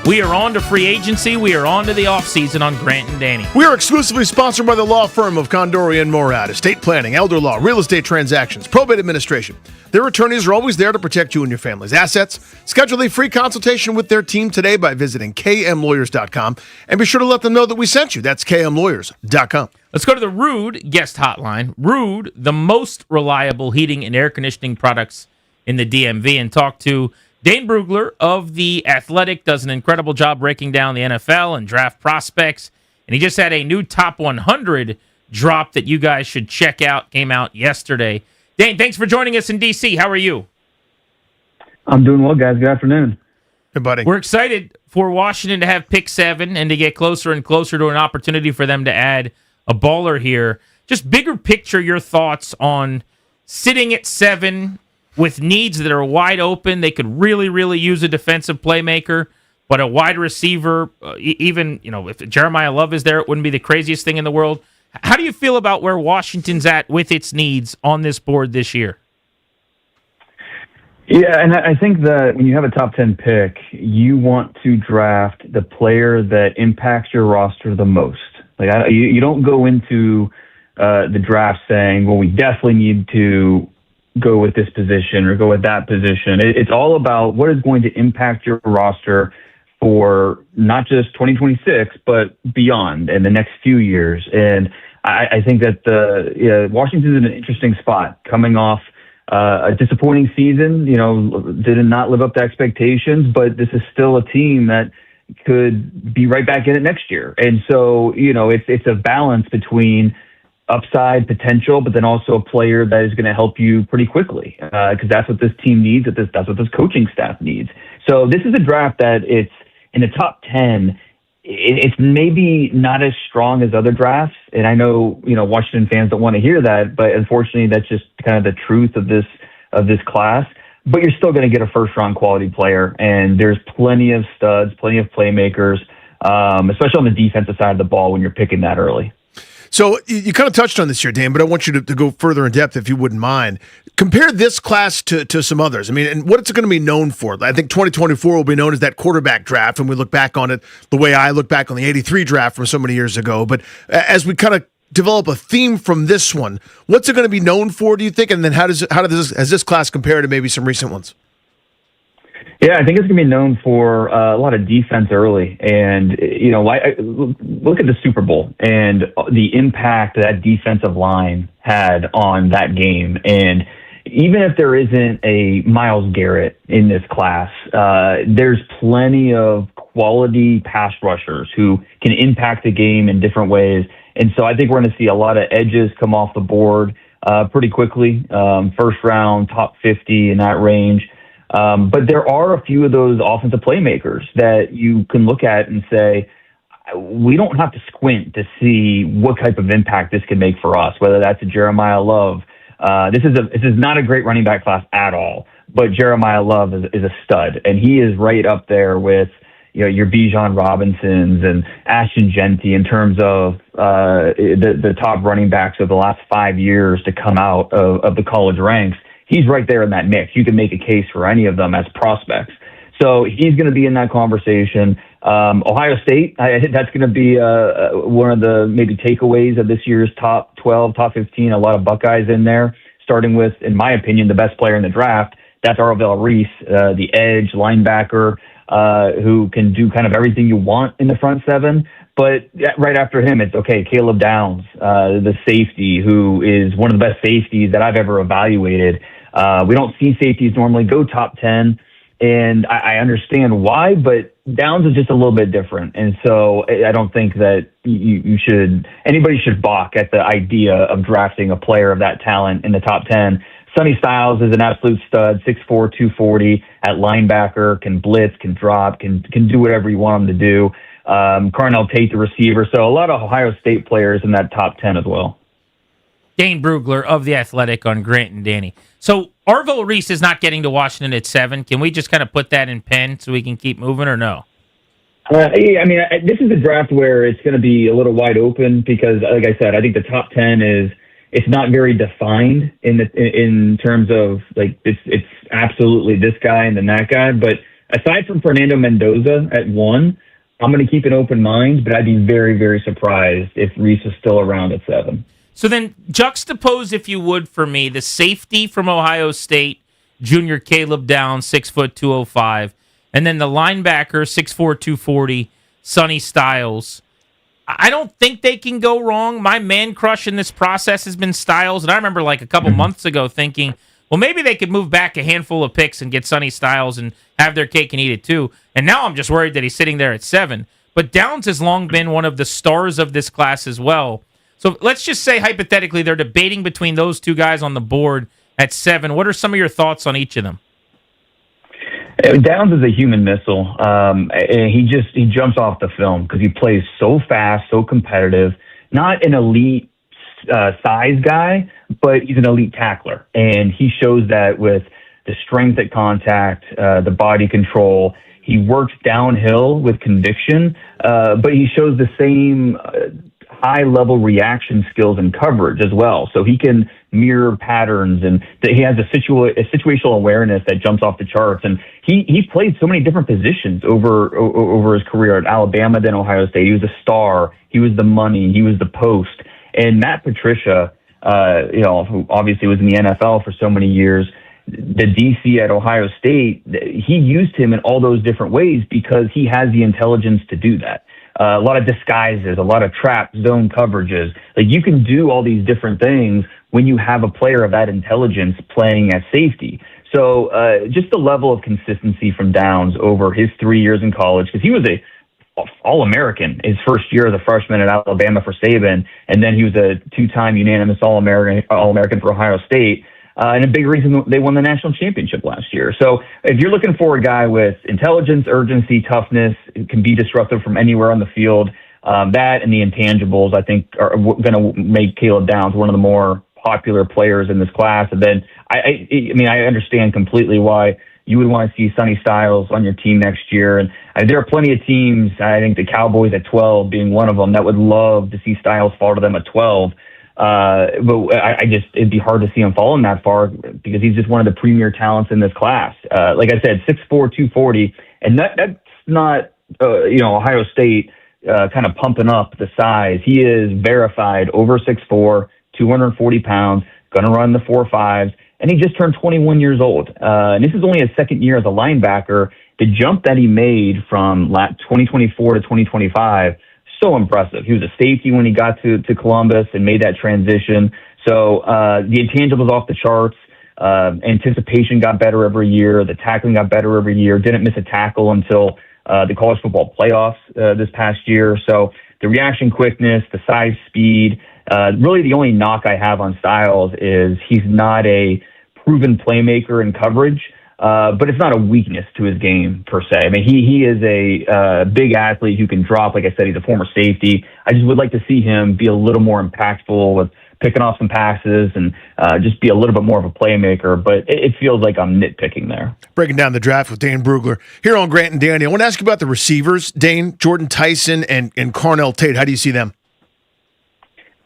We are on to free agency. We are on to the offseason on Grant and Danny. We are exclusively sponsored by the law firm of Condori and Morad, estate planning, elder law, real estate transactions, probate administration. Their attorneys are always there to protect you and your family's assets. Schedule a free consultation with their team today by visiting kmlawyers.com, and be sure to let them know that we sent you. That's kmlawyers.com. Let's go to the Ruud guest hotline. Ruud, the most reliable heating and air conditioning products in the DMV, and talk to Dane Brugler of The Athletic. Does an incredible job breaking down the NFL and draft prospects. And he just had a new top 100 drop that you guys should check out. Came out yesterday. Dane, thanks for joining us in D.C. How are you? I'm doing well, guys. Good afternoon. Good, buddy. We're excited for Washington to have pick 7 and to get closer and closer to an opportunity for them to add a baller here. Just bigger picture, your thoughts on sitting at 7 with needs that are wide open. They could really, really use a defensive playmaker, but a wide receiver, even, if Jeremiah Love is there, it wouldn't be the craziest thing in the world. How do you feel about where Washington's at with its needs on this board this year? Yeah, and I think that when you have a top 10 pick, you want to draft the player that impacts your roster the most. Like you don't go into the draft saying, well, we definitely need to go with this position or go with that position. It's all about what is going to impact your roster for not just 2026, but beyond in the next few years. And I think that Washington's in an interesting spot coming off a disappointing season, did not live up to expectations, but this is still a team that could be right back in it next year. And so, it's a balance between upside potential, but then also a player that is going to help you pretty quickly, because that's what this team needs. That's what this coaching staff needs. So this is a draft that it's in the top 10. It's maybe not as strong as other drafts, and I know Washington fans don't want to hear that, but unfortunately, that's just kind of the truth of this class. But you're still going to get a first-round quality player, and there's plenty of studs, plenty of playmakers, especially on the defensive side of the ball when you're picking that early. So you kind of touched on this here, Dan, but I want you to go further in depth if you wouldn't mind. Compare this class to some others. I mean, and what it's going to be known for. I think 2024 will be known as that quarterback draft, and we look back on it the way I look back on the 83 draft from so many years ago. But as we kind of develop a theme from this one, what's it going to be known for, do you think? And then how does this class compare to maybe some recent ones? Yeah, I think it's going to be known for a lot of defense early. And, look at the Super Bowl and the impact that defensive line had on that game. And even if there isn't a Myles Garrett in this class, there's plenty of quality pass rushers who can impact the game in different ways. And so I think we're going to see a lot of edges come off the board pretty quickly. First round, top 50 in that range. But there are a few of those offensive playmakers that you can look at and say, we don't have to squint to see what type of impact this can make for us, whether that's a Jeremiah Love. This is not a great running back class at all, but Jeremiah Love is a stud, and he is right up there with your Bijan Robinsons and Ashton Genty in terms of the top running backs of the last 5 years to come out of the college ranks. He's right there in that mix. You can make a case for any of them as prospects. So he's going to be in that conversation. Ohio State, that's going to be one of the maybe takeaways of this year's top 12, top 15. A lot of Buckeyes in there, starting with, in my opinion, the best player in the draft. That's Arvell Reese, the edge linebacker, who can do kind of everything you want in the front seven. But right after him, it's Caleb Downs, the safety, who is one of the best safeties that I've ever evaluated. We don't see safeties normally go top 10, and I understand why, but Downs is just a little bit different. And so I don't think that anybody should balk at the idea of drafting a player of that talent in the top 10. Sonny Styles is an absolute stud, 6'4", 240 at linebacker, can blitz, can drop, can do whatever you want him to do. Carnell Tate, the receiver. So a lot of Ohio State players in that top 10 as well. Dane Brugler of The Athletic on Grant and Danny. So Arvell Reese is not getting to Washington at 7. Can we just kind of put that in pen so we can keep moving, or no? This is a draft where it's going to be a little wide open because, like I said, I think the top 10 is it's not very defined in terms of like it's absolutely this guy and then that guy. But aside from Fernando Mendoza at 1, I'm going to keep an open mind, but I'd be very, very surprised if Reese is still around at 7. So then juxtapose, if you would, for me, the safety from Ohio State, junior Caleb Downs, 6 foot 205, and then the linebacker, 6'4", 240, Sonny Styles. I don't think they can go wrong. My man crush in this process has been Styles, and I remember like a couple months ago thinking, well, maybe they could move back a handful of picks and get Sonny Styles and have their cake and eat it too. And now I'm just worried that he's sitting there at 7. But Downs has long been one of the stars of this class as well. So let's just say, hypothetically, they're debating between those two guys on the board at 7. What are some of your thoughts on each of them? Downs is a human missile. And he jumps off the film because he plays so fast, so competitive. Not an elite size guy, but he's an elite tackler. And he shows that with the strength at contact, the body control. He works downhill with conviction, but he shows the same high-level reaction skills and coverage as well. So he can mirror patterns, and he has a situational awareness that jumps off the charts. And he played so many different positions over his career at Alabama, then Ohio State. He was a star. He was the money. He was the post. And Matt Patricia, who obviously was in the NFL for so many years, the DC at Ohio State, he used him in all those different ways because he has the intelligence to do that. A lot of disguises, a lot of trap zone coverages. Like, you can do all these different things when you have a player of that intelligence playing at safety. So just the level of consistency from Downs over his 3 years in college, because he was a All-American his first year as a freshman at Alabama for Saban, and then he was a 2-time unanimous All-American for Ohio State. And a big reason they won the national championship last year. So if you're looking for a guy with intelligence, urgency, toughness, can be disruptive from anywhere on the field, that and the intangibles, I think, are going to make Caleb Downs one of the more popular players in this class. And then, I understand completely why you would want to see Sonny Styles on your team next year. And there are plenty of teams, I think the Cowboys at 12 being one of them, that would love to see Styles fall to them at 12. But it'd be hard to see him falling that far because he's just one of the premier talents in this class. Like I said, 6'4", 240, and that's not, Ohio State kind of pumping up the size. He is verified over 6'4", 240 pounds, going to run the 4.5s, and he just turned 21 years old. And this is only his second year as a linebacker. The jump that he made from 2024 to 2025, so impressive. He was a safety when he got to Columbus and made that transition. So the intangibles off the charts. Anticipation got better every year. The tackling got better every year. Didn't miss a tackle until the college football playoffs this past year. So the reaction quickness, the size, speed. Really the only knock I have on Styles is he's not a proven playmaker in coverage. But it's not a weakness to his game, per se. I mean, he is a big athlete who can drop. Like I said, he's a former safety. I just would like to see him be a little more impactful with picking off some passes and just be a little bit more of a playmaker. But it feels like I'm nitpicking there. Breaking down the draft with Dane Brugler here on Grant and Danny. I want to ask you about the receivers, Dane, Jordan Tyson, and Carnell Tate. How do you see them?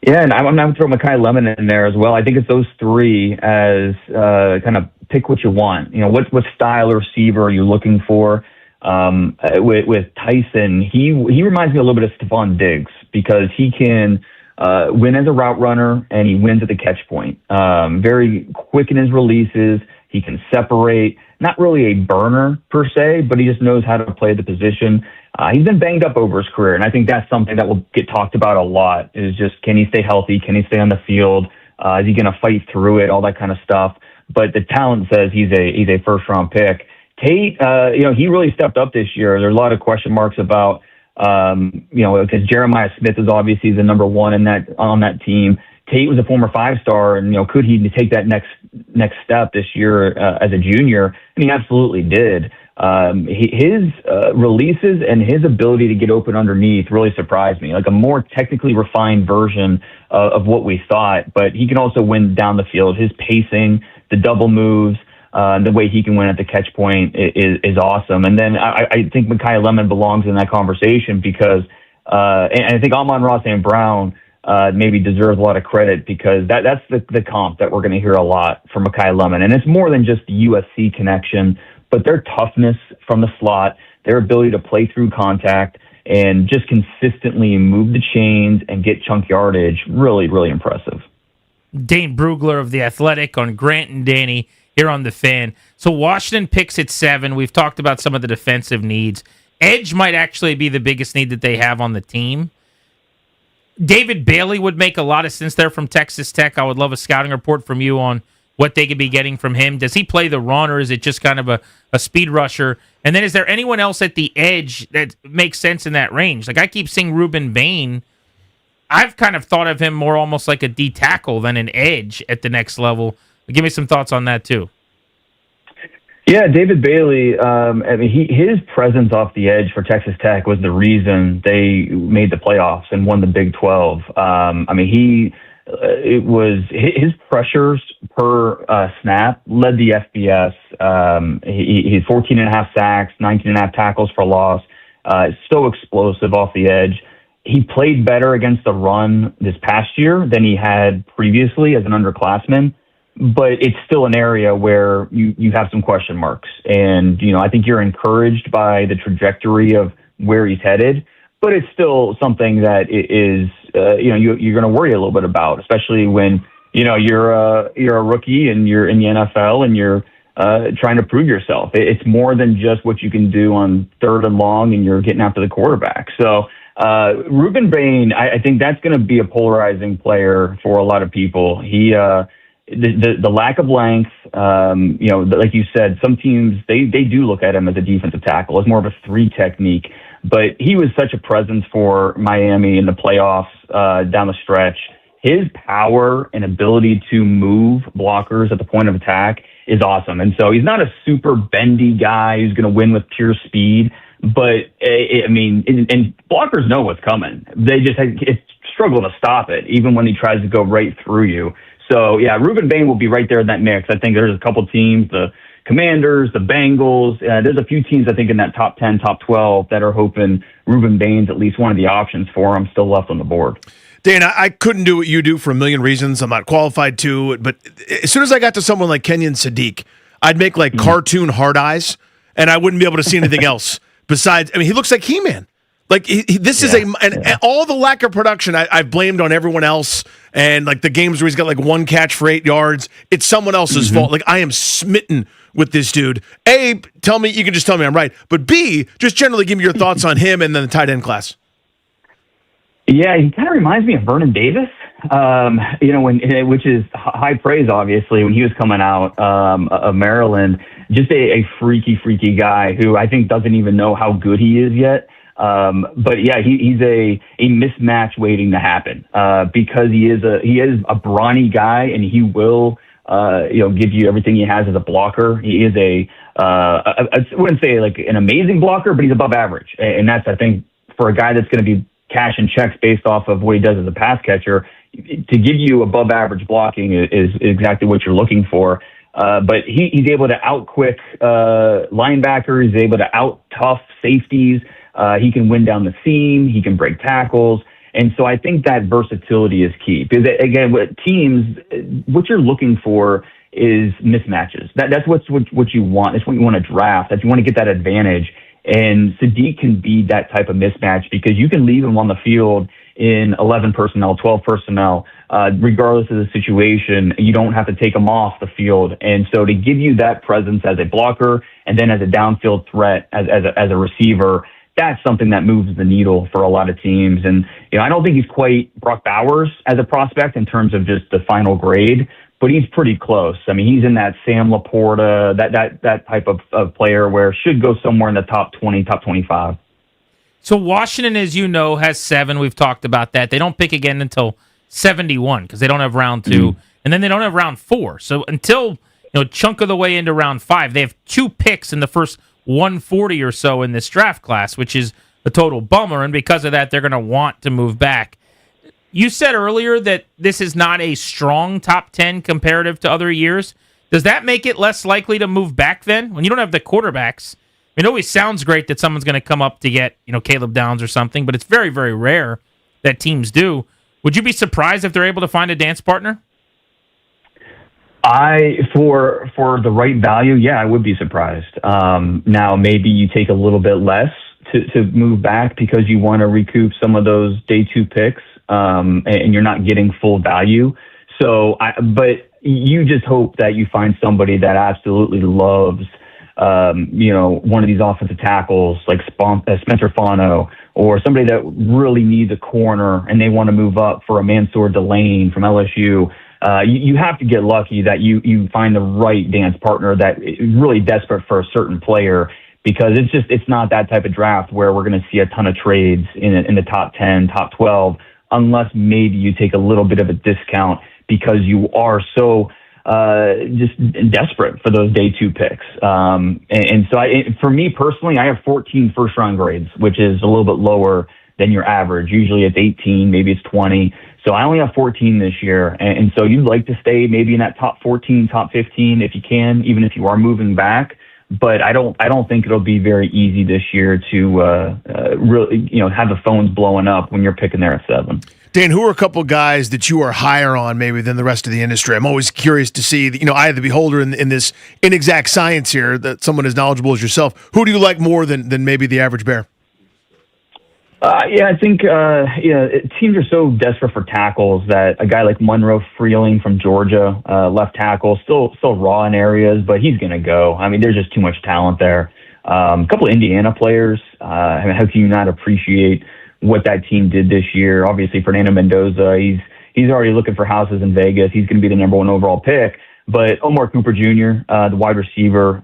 Yeah, and I'm going to throw Makai Lemon in there as well. I think it's those three as kind of pick what you want. What style of receiver are you looking for? With Tyson, he reminds me a little bit of Stephon Diggs because he can win as a route runner and he wins at the catch point. Very quick in his releases. He can separate. Not really a burner per se, but he just knows how to play the position. He's been banged up over his career, and I think that's something that will get talked about a lot is just, can he stay healthy? Can he stay on the field? Is he going to fight through it? All that kind of stuff. But the talent says he's a first-round pick. Tate, he really stepped up this year. There are a lot of question marks about, because Jeremiah Smith is obviously the number one on that team. Tate was a former 5-star, and could he take that next step this year as a junior? And he absolutely did. His releases and his ability to get open underneath really surprised me. Like a more technically refined version of what we thought, but he can also win down the field. His pacing, the double moves, the way he can win at the catch point is awesome. And then I think Makai Lemon belongs in that conversation because, and I think Amon-Ra St. Brown maybe deserves a lot of credit because that's the comp that we're going to hear a lot from Mekhi Lemon. And it's more than just the USC connection, but their toughness from the slot, their ability to play through contact, and just consistently move the chains and get chunk yardage, really, really impressive. Dane Brugler of The Athletic on Grant and Danny here on The Fan. So Washington picks at 7. We've talked about some of the defensive needs. Edge might actually be the biggest need that they have on the team. David Bailey would make a lot of sense there from Texas Tech. I would love a scouting report from you on what they could be getting from him. Does he play the run, or is it just kind of a speed rusher? And then is there anyone else at the edge that makes sense in that range? Like I keep seeing Ruben Bain. I've kind of thought of him more almost like a D tackle than an edge at the next level. Give me some thoughts on that too. Yeah, David Bailey, his presence off the edge for Texas Tech was the reason they made the playoffs and won the Big 12. His pressures per snap led the FBS. He had 14.5 sacks, 19.5 tackles for loss. So explosive off the edge. He played better against the run this past year than he had previously as an underclassman. But it's still an area where you have some question marks. And, I think you're encouraged by the trajectory of where he's headed, but it's still something that is, you're going to worry a little bit about, especially when, you're a rookie and you're in the NFL and you're trying to prove yourself. It's more than just what you can do on 3rd and long and you're getting after the quarterback. So, Ruben Bain, I think that's going to be a polarizing player for a lot of people. The lack of length, like you said, some teams, they do look at him as a defensive tackle, as more of a 3 technique. But he was such a presence for Miami in the playoffs down the stretch. His power and ability to move blockers at the point of attack is awesome. And so he's not a super bendy guy who's going to win with pure speed. But, and blockers know what's coming. They just struggle to stop it, even when he tries to go right through you. So, yeah, Ruben Bain will be right there in that mix. I think there's a couple teams, the Commanders, the Bengals. There's a few teams, I think, in that top 10, top 12 that are hoping Ruben Bain's at least one of the options for them still left on the board. Dan, I couldn't do what you do for a million reasons. I'm not qualified to, but as soon as I got to someone like Kenyon Sadiq, I'd make cartoon hard eyes, and I wouldn't be able to see anything else besides. He looks like He-Man. Like all the lack of production I've blamed on everyone else, and the games where he's got 1 catch for 8 yards, it's someone else's fault. I am smitten with this dude. A, you can just tell me I'm right, but B, just generally give me your thoughts on him and then the tight end class. Yeah, he kind of reminds me of Vernon Davis, which is high praise, obviously, when he was coming out of Maryland. Just a freaky guy who I think doesn't even know how good he is yet. But yeah, he's a mismatch waiting to happen, because he is a brawny guy, and he will, give you everything he has as a blocker. He is I wouldn't say an amazing blocker, but he's above average. And that's, I think, for a guy that's going to be cashing checks based off of what he does as a pass catcher, to give you above average blocking is exactly what you're looking for. But he's able to out-quick linebackers. He's able to out-tough safeties. He can win down the seam. He can break tackles. And so I think that versatility is key. Because, again, what you're looking for is mismatches. That's what you want. That's what you want to draft. That you want to get that advantage. And Sadiq can be that type of mismatch because you can leave him on the field in 11 personnel, 12 personnel, regardless of the situation. You don't have to take him off the field. And so to give you that presence as a blocker and then as a downfield threat as a receiver, that's something that moves the needle for a lot of teams. And, I don't think he's quite Brock Bowers as a prospect in terms of just the final grade, but he's pretty close. He's in that Sam Laporta, that type of player where should go somewhere in the top 20, top 25. So Washington, as you know, has 7. We've talked about that. They don't pick again until 71 because they don't have round 2, and then they don't have round 4. So until chunk of the way into round 5, they have 2 picks in the first 140 or so in this draft class, which is a total bummer. And because of that, they're going to want to move back. You said earlier that this is not a strong top 10 comparative to other years. Does that make it less likely to move back then? When you don't have the quarterbacks, it always sounds great that someone's going to come up to get, Caleb Downs or something, but it's very, very rare that teams do. Would you be surprised if they're able to find a dance partner? For the right value, yeah, I would be surprised. Now maybe you take a little bit less to move back because you want to recoup some of those day 2 picks, and you're not getting full value. But you just hope that you find somebody that absolutely loves, one of these offensive tackles like Spencer Fano, or somebody that really needs a corner and they want to move up for a Mansour Delane from LSU. You have to get lucky that you find the right dance partner that is really desperate for a certain player, because it's not that type of draft where we're going to see a ton of trades in the top 10, top 12, unless maybe you take a little bit of a discount because you are so just desperate for those day 2 picks. And so for me personally, I have 14 first round grades, which is a little bit lower than your average. Usually it's 18, maybe it's 20. So I only have 14 this year. And so you'd like to stay maybe in that top 14, top 15 if you can, even if you are moving back. But I don't think it'll be very easy this year to really, have the phones blowing up when you're picking there at 7. Dan, who are a couple guys that you are higher on maybe than the rest of the industry? I'm always curious to see, I have the beholder in this inexact science here, that someone as knowledgeable as yourself. Who do you like more than maybe the average Bear? I think teams are so desperate for tackles that a guy like Monroe Freeling from Georgia, left tackle, still raw in areas, but he's going to go. I mean, there's just too much talent there. A couple of Indiana players. How can you not appreciate what that team did this year? Obviously, Fernando Mendoza, he's already looking for houses in Vegas. He's going to be the number 1 overall pick. But Omar Cooper Jr., the wide receiver,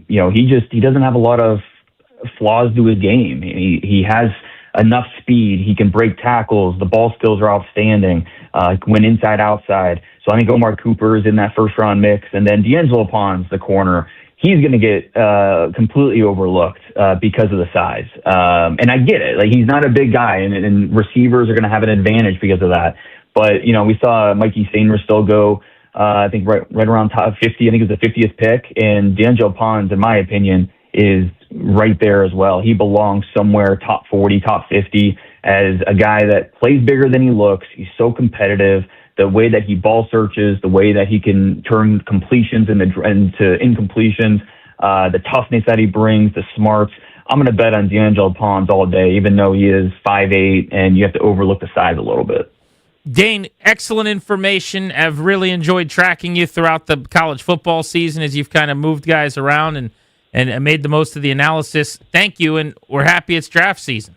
he doesn't have a lot of flaws to his game. He has enough speed. He can break tackles. The ball skills are outstanding. Went inside, outside. So I think Omar Cooper is in that first round mix. And then D'Angelo Pons, the corner, he's going to get completely overlooked because of the size. And I get it. Like, he's not a big guy, and receivers are going to have an advantage because of that. But, we saw Mikey Stainers still go, I think, right around top 50. I think it was the 50th pick. And D'Angelo Pons, in my opinion, is right there as well. He belongs somewhere top 40, top 50 as a guy that plays bigger than he looks. He's so competitive. The way that he ball searches, the way that he can turn completions into incompletions, the toughness that he brings, the smarts. I'm going to bet on D'Angelo Pons all day, even though he is 5'8", and you have to overlook the size a little bit. Dane, excellent information. I've really enjoyed tracking you throughout the college football season as you've kind of moved guys around and made the most of the analysis. Thank you, and we're happy it's draft season.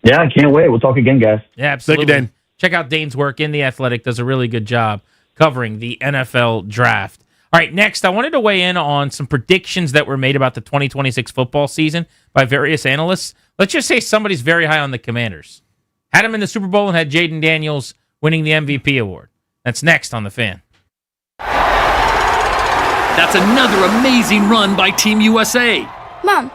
Yeah, I can't wait. We'll talk again, guys. Yeah, absolutely. Thank you, Dane. Check out Dane's work in The Athletic. Does a really good job covering the NFL draft. All right, next, I wanted to weigh in on some predictions that were made about the 2026 football season by various analysts. Let's just say somebody's very high on the Commanders. Had him in the Super Bowl and had Jaden Daniels winning the MVP award. That's next on The Fan. That's another amazing run by Team USA. Mom,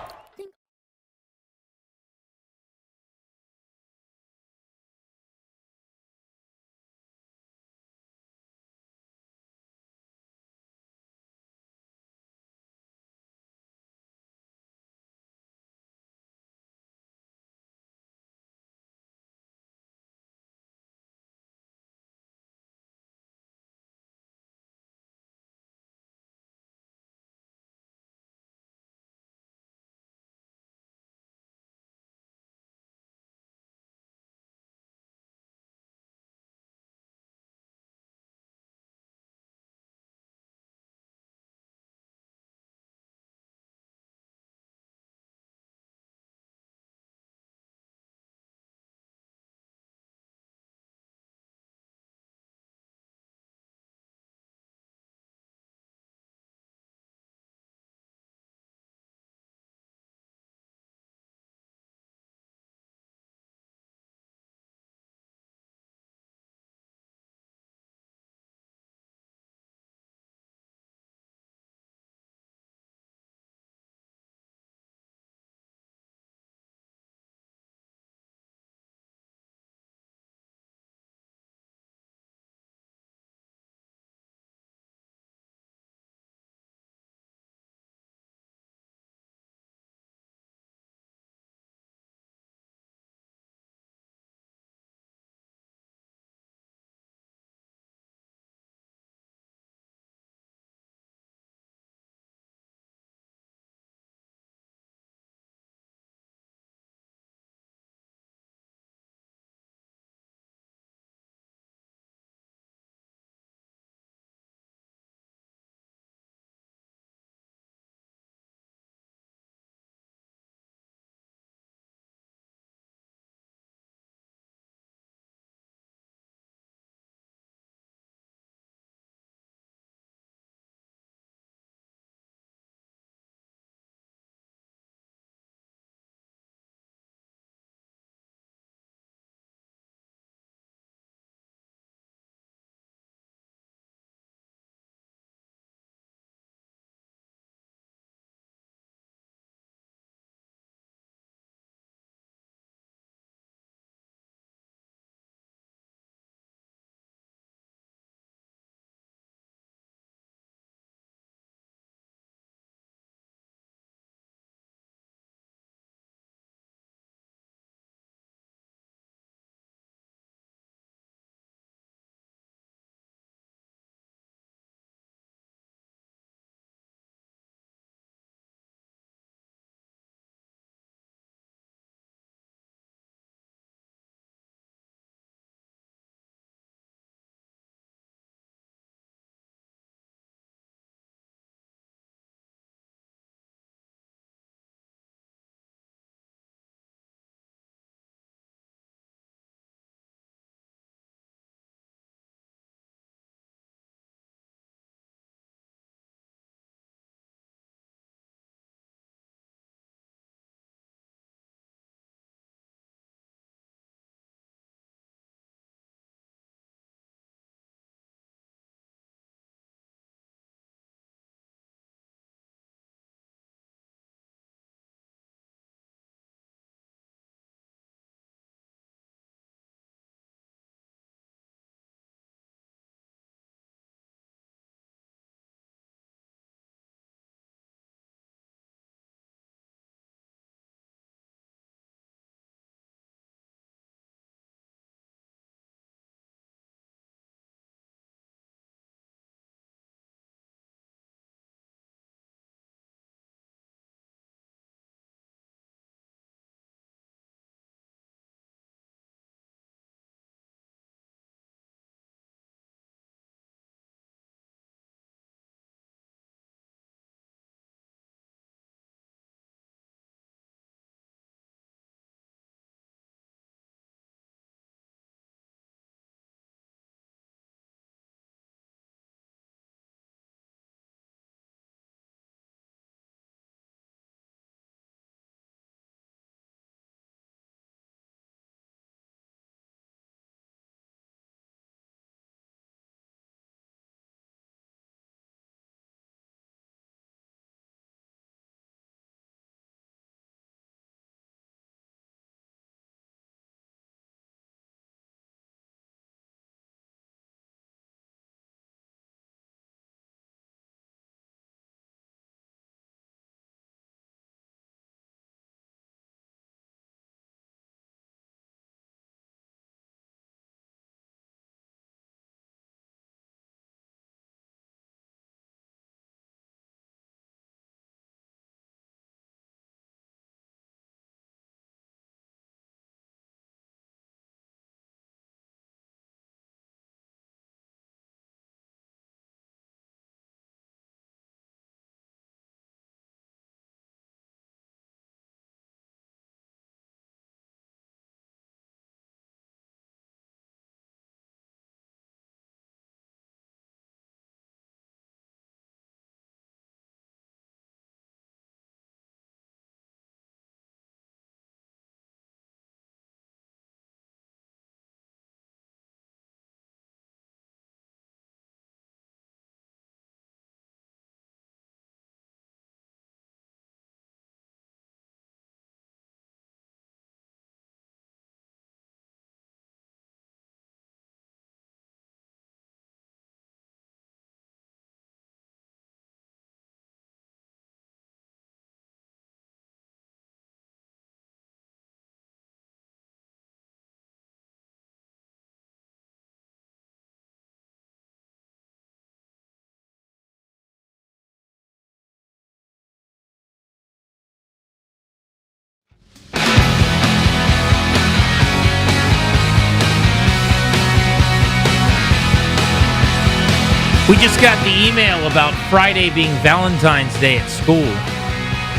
We just got the email about Friday being Valentine's Day at school.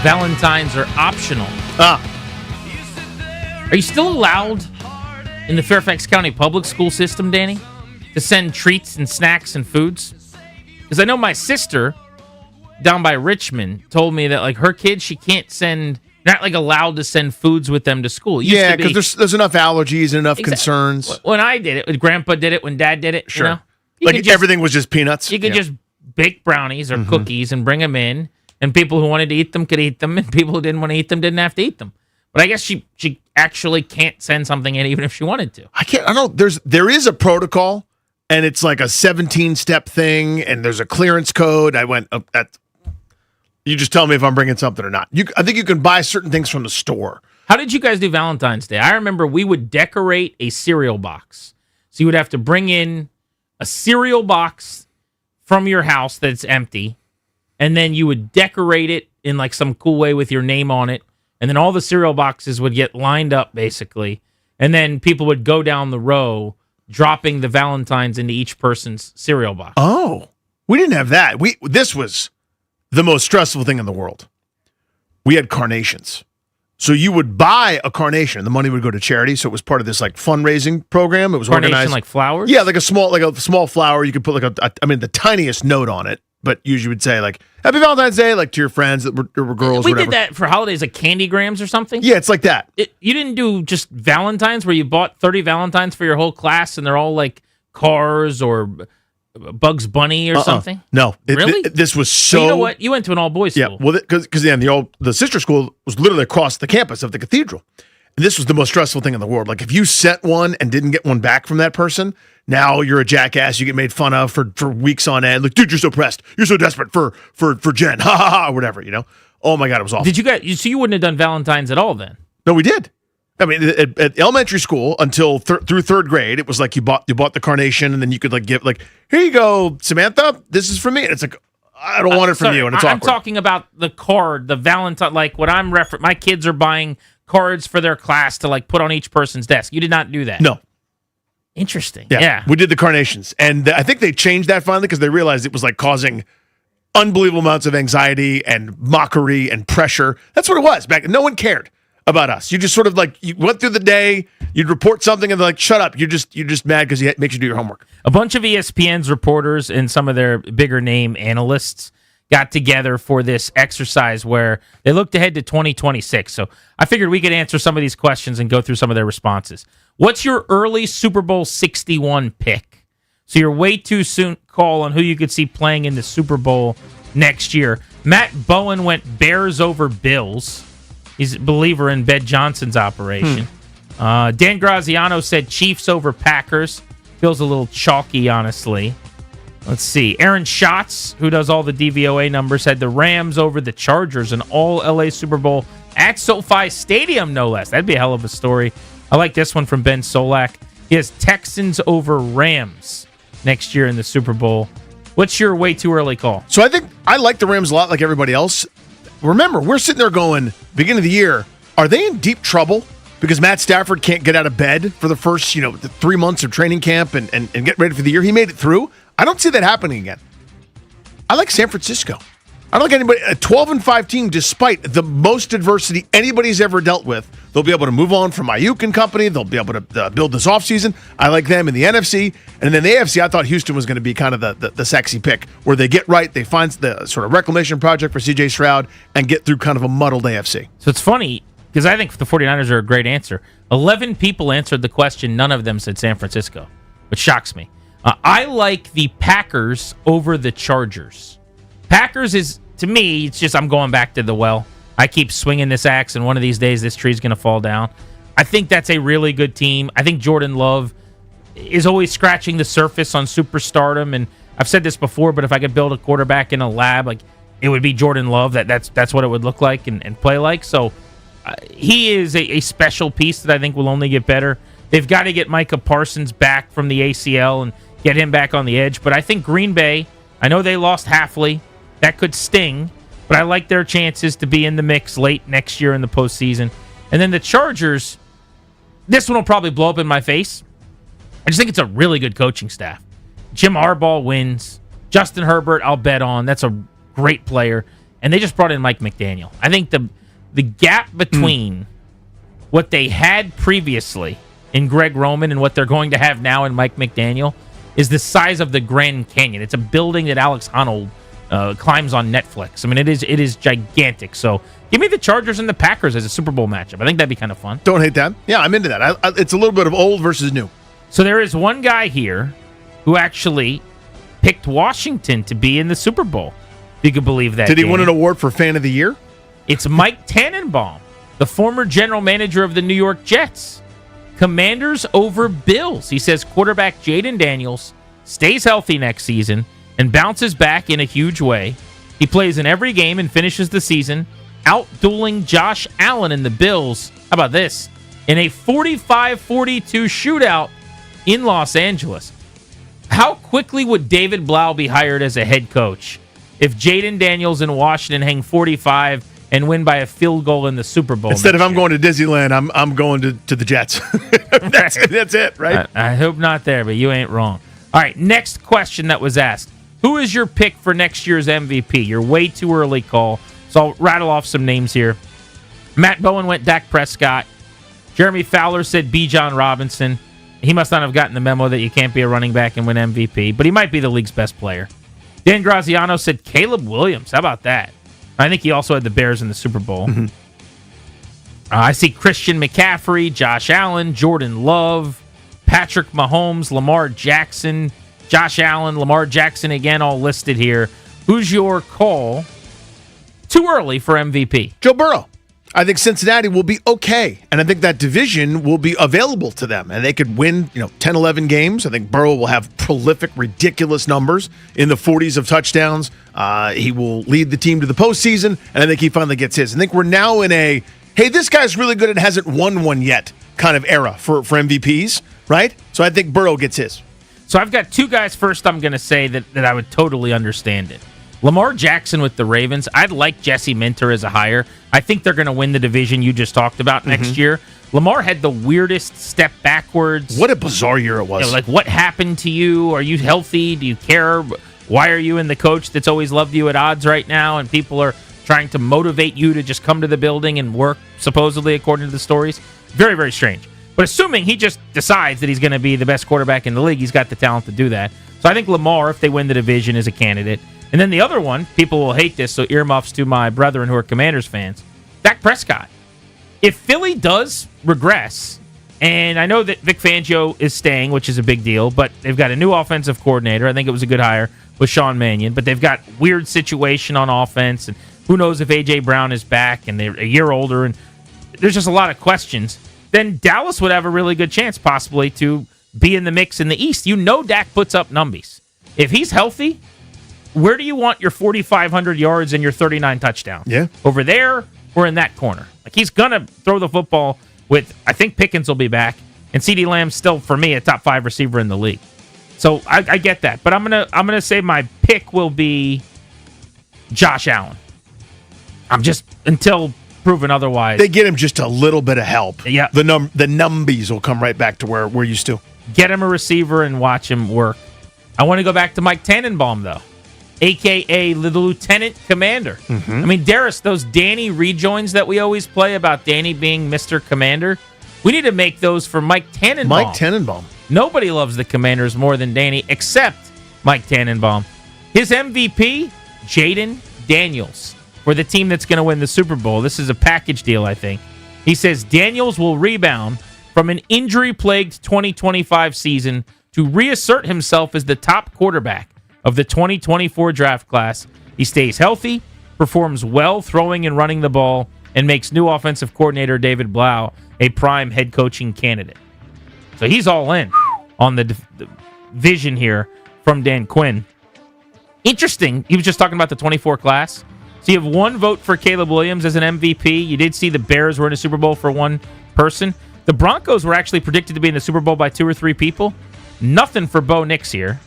Valentines are optional. Are you still allowed in the Fairfax County public school system, Danny, to send treats and snacks and foods? Because I know my sister down by Richmond told me that like her kids, she can't send, not like allowed to send foods with them to school. It used Yeah, to be- because there's enough allergies and enough concerns. When I did it, when Grandpa did it, when Dad did it, Sure. you know, you Like could just- everything was just peanuts. You could Yeah. just bake brownies or cookies and bring them in, and people who wanted to eat them could eat them, and people who didn't want to eat them didn't have to eat them. But I guess she actually can't send something in even if she wanted to. I don't. There is a protocol, and it's like a 17-step thing, and there's a clearance code. I went you just tell me if I'm bringing something or not. I think you can buy certain things from the store. How did you guys do Valentine's Day? I remember we would decorate a cereal box. So you would have to bring in a cereal box from your house that's empty, and then you would decorate it in like some cool way with your name on it, and then all the cereal boxes would get lined up basically, and then people would go down the row dropping the Valentines into each person's cereal box. Oh, we didn't have that. This was the most stressful thing in the world. We had carnations. So you would buy a carnation. The money would go to charity. So it was part of this like fundraising program. It was Carnation organized like flowers? Yeah, like a small flower. You could put like the tiniest note on it, but usually would say like Happy Valentine's Day, like to your friends that were girls. We or whatever. did that for holidays, like candy grams or something. Yeah, it's like that. You didn't do just Valentines where you bought 30 Valentines for your whole class and they're all like cars or Bugs Bunny or something? No, Really? this was so. Well, you know what? You went to an all-boys school. Yeah, well, because the sister school was literally across the campus of the cathedral. And this was the most stressful thing in the world. Like if you sent one and didn't get one back from that person, now you're a jackass. You get made fun of for weeks on end. Like, dude, you're so pressed. You're so desperate for Jen. Ha ha ha. Or whatever. You know. Oh my God, it was awful. Did you guys? So you wouldn't have done Valentines at all then? No, we did. I mean, at elementary school until through third grade, it was like you bought the carnation, and then you could like give like, here you go, Samantha, this is for me. And it's like, I don't want it from Sorry, you, and it's I'm awkward. talking about the card, the Valentine. Like what I'm referring. My kids are buying cards for their class to like put on each person's desk. You did not do that. No. Interesting. Yeah, Yeah. we did the carnations, and I think they changed that finally because they realized it was like causing unbelievable amounts of anxiety and mockery and pressure. That's what it was back. No one cared about us. You just sort of like you went through the day, you'd report something, and they're like, "Shut up! You're just mad because he makes you do your homework." A bunch of ESPN's reporters and some of their bigger name analysts got together for this exercise where they looked ahead to 2026. So I figured we could answer some of these questions and go through some of their responses. What's your early Super Bowl 61 pick? So you're way too soon call on who you could see playing in the Super Bowl next year. Matt Bowen went Bears over Bills. He's a believer in Ben Johnson's operation. Dan Graziano said Chiefs over Packers. Feels a little chalky, honestly. Let's see. Aaron Schatz, who does all the DVOA numbers, had the Rams over the Chargers, an all-LA Super Bowl at SoFi Stadium, no less. That'd be a hell of a story. I like this one from Ben Solak. He has Texans over Rams next year in the Super Bowl. What's your way too early call? So I think I like the Rams a lot, like everybody else. Remember, we're sitting there going, beginning of the year, are they in deep trouble because Matt Stafford can't get out of bed for the first, the 3 months of training camp and get ready for the year? He made it through. I don't see that happening again. I like San Francisco. I don't like anybody. A 12-5 team, despite the most adversity anybody's ever dealt with, they'll be able to move on from Ayuk and company. They'll be able to build this offseason. I like them in the NFC. And then the AFC, I thought Houston was going to be kind of the sexy pick, where they get right, they find the sort of reclamation project for C.J. Stroud, and get through kind of a muddled AFC. So it's funny, because I think the 49ers are a great answer. 11 people answered the question. None of them said San Francisco, which shocks me. I like the Packers over the Chargers. Packers is, to me, it's just I'm going back to the well. I keep swinging this axe, and one of these days this tree's going to fall down. I think that's a really good team. I think Jordan Love is always scratching the surface on superstardom, and I've said this before, but if I could build a quarterback in a lab, like it would be Jordan Love. That's what it would look like and play like. So he is a special piece that I think will only get better. They've got to get Micah Parsons back from the ACL and get him back on the edge. But I think Green Bay, I know they lost Hafley. That could sting, but I like their chances to be in the mix late next year in the postseason. And then the Chargers, this one will probably blow up in my face. I just think it's a really good coaching staff. Jim Harbaugh wins. Justin Herbert, I'll bet on. That's a great player. And they just brought in Mike McDaniel. I think the gap between what they had previously in Greg Roman and what they're going to have now in Mike McDaniel is the size of the Grand Canyon. It's a building that Alex Honnold climbs on Netflix. I mean, it is gigantic. So give me the Chargers and the Packers as a Super Bowl matchup. I think that'd be kind of fun. Don't hate that. Yeah, I'm into that. It's a little bit of old versus new. So there is one guy here who actually picked Washington to be in the Super Bowl. If you could believe that. Did he win an award for Fan of the Year? It's Mike Tannenbaum, the former general manager of the New York Jets. Commanders over Bills. He says quarterback Jaden Daniels stays healthy next season and bounces back in a huge way. He plays in every game and finishes the season out-dueling Josh Allen and the Bills. How about this? In a 45-42 shootout in Los Angeles. How quickly would David Blau be hired as a head coach if Jaden Daniels and Washington hang 45 and win by a field goal in the Super Bowl? Instead of I'm going to Disneyland, I'm going to the Jets. That's it, right? I hope not there, but you ain't wrong. All right, next question that was asked. Who is your pick for next year's MVP? You're way too early, call. So I'll rattle off some names here. Matt Bowen went Dak Prescott. Jeremy Fowler said Bijan Robinson. He must not have gotten the memo that you can't be a running back and win MVP, but he might be the league's best player. Dan Graziano said Caleb Williams. How about that? I think he also had the Bears in the Super Bowl. Mm-hmm. I see Christian McCaffrey, Josh Allen, Jordan Love, Patrick Mahomes, Lamar Jackson, Josh Allen, Lamar Jackson again, all listed here. Who's your call? Too early for MVP. Joe Burrow. I think Cincinnati will be okay, and I think that division will be available to them, and they could win 10, 11 games. I think Burrow will have prolific, ridiculous numbers in the 40s of touchdowns. He will lead the team to the postseason, and I think he finally gets his. I think we're now in a, hey, this guy's really good and hasn't won one yet kind of era for MVPs, right? So I think Burrow gets his. So I've got two guys first I'm going to say that I would totally understand it. Lamar Jackson with the Ravens. I'd like Jesse Minter as a hire. I think they're going to win the division you just talked about next year. Lamar had the weirdest step backwards. What a bizarre year it was. Like, what happened to you? Are you healthy? Do you care? Why are you in the coach that's always loved you at odds right now? And people are trying to motivate you to just come to the building and work, supposedly, according to the stories. Very, very strange. But assuming he just decides that he's going to be the best quarterback in the league, he's got the talent to do that. So I think Lamar, if they win the division, is a candidate. And then the other one, people will hate this, so earmuffs to my brethren who are Commanders fans, Dak Prescott. If Philly does regress, and I know that Vic Fangio is staying, which is a big deal, but they've got a new offensive coordinator. I think it was a good hire with Sean Mannion, but they've got weird situation on offense, and who knows if A.J. Brown is back, and they're a year older, and there's just a lot of questions. Then Dallas would have a really good chance, possibly, to be in the mix in the East. You know Dak puts up numbies. If he's healthy, where do you want your 4,500 yards and your 39 touchdowns? Yeah. Over there or in that corner? Like, he's going to throw the football with, I think Pickens will be back, and CeeDee Lamb's still, for me, a top 5 receiver in the league. So I get that. But I'm gonna say my pick will be Josh Allen. I'm just, until proven otherwise. They get him just a little bit of help. Yeah. The numbies will come right back to where we're used to. Get him a receiver and watch him work. I want to go back to Mike Tannenbaum, though, a.k.a. the Lieutenant Commander. I mean, Darius, those Danny rejoins that we always play about Danny being Mr. Commander, we need to make those for Mike Tannenbaum. Mike Tannenbaum. Nobody loves the Commanders more than Danny, except Mike Tannenbaum. His MVP, Jaden Daniels, for the team that's going to win the Super Bowl. This is a package deal, I think. He says Daniels will rebound from an injury-plagued 2025 season to reassert himself as the top quarterback of the 2024 draft class. He stays healthy, performs well throwing and running the ball, and makes new offensive coordinator David Blau a prime head coaching candidate. So he's all in on the vision here from Dan Quinn. Interesting, he was just talking about the 24 class. So you have one vote for Caleb Williams as an MVP. You did see the Bears were in a Super Bowl for one person. The Broncos were actually predicted to be in the Super Bowl by 2 or 3 people. Nothing for Bo Nix here.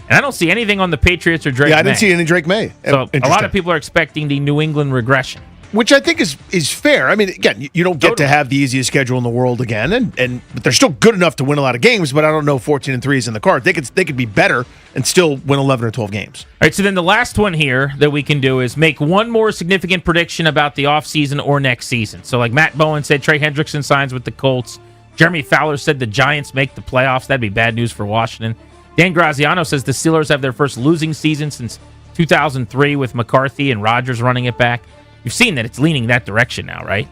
And I don't see anything on the Patriots or Drake May. Yeah, I didn't see any Drake May. So a lot of people are expecting the New England regression. which I think is fair. I mean, again, you don't get to have the easiest schedule in the world again, but they're still good enough to win a lot of games. But I don't know 14-3 is in the card. They could be better and still win 11 or 12 games. All right, so then the last one here that we can do is make one more significant prediction about the offseason or next season. So like Matt Bowen said, Trey Hendrickson signs with the Colts. Jeremy Fowler said the Giants make the playoffs. That'd be bad news for Washington. Dan Graziano says the Steelers have their first losing season since 2003 with McCarthy and Rodgers running it back. You've seen that it's leaning that direction now, right?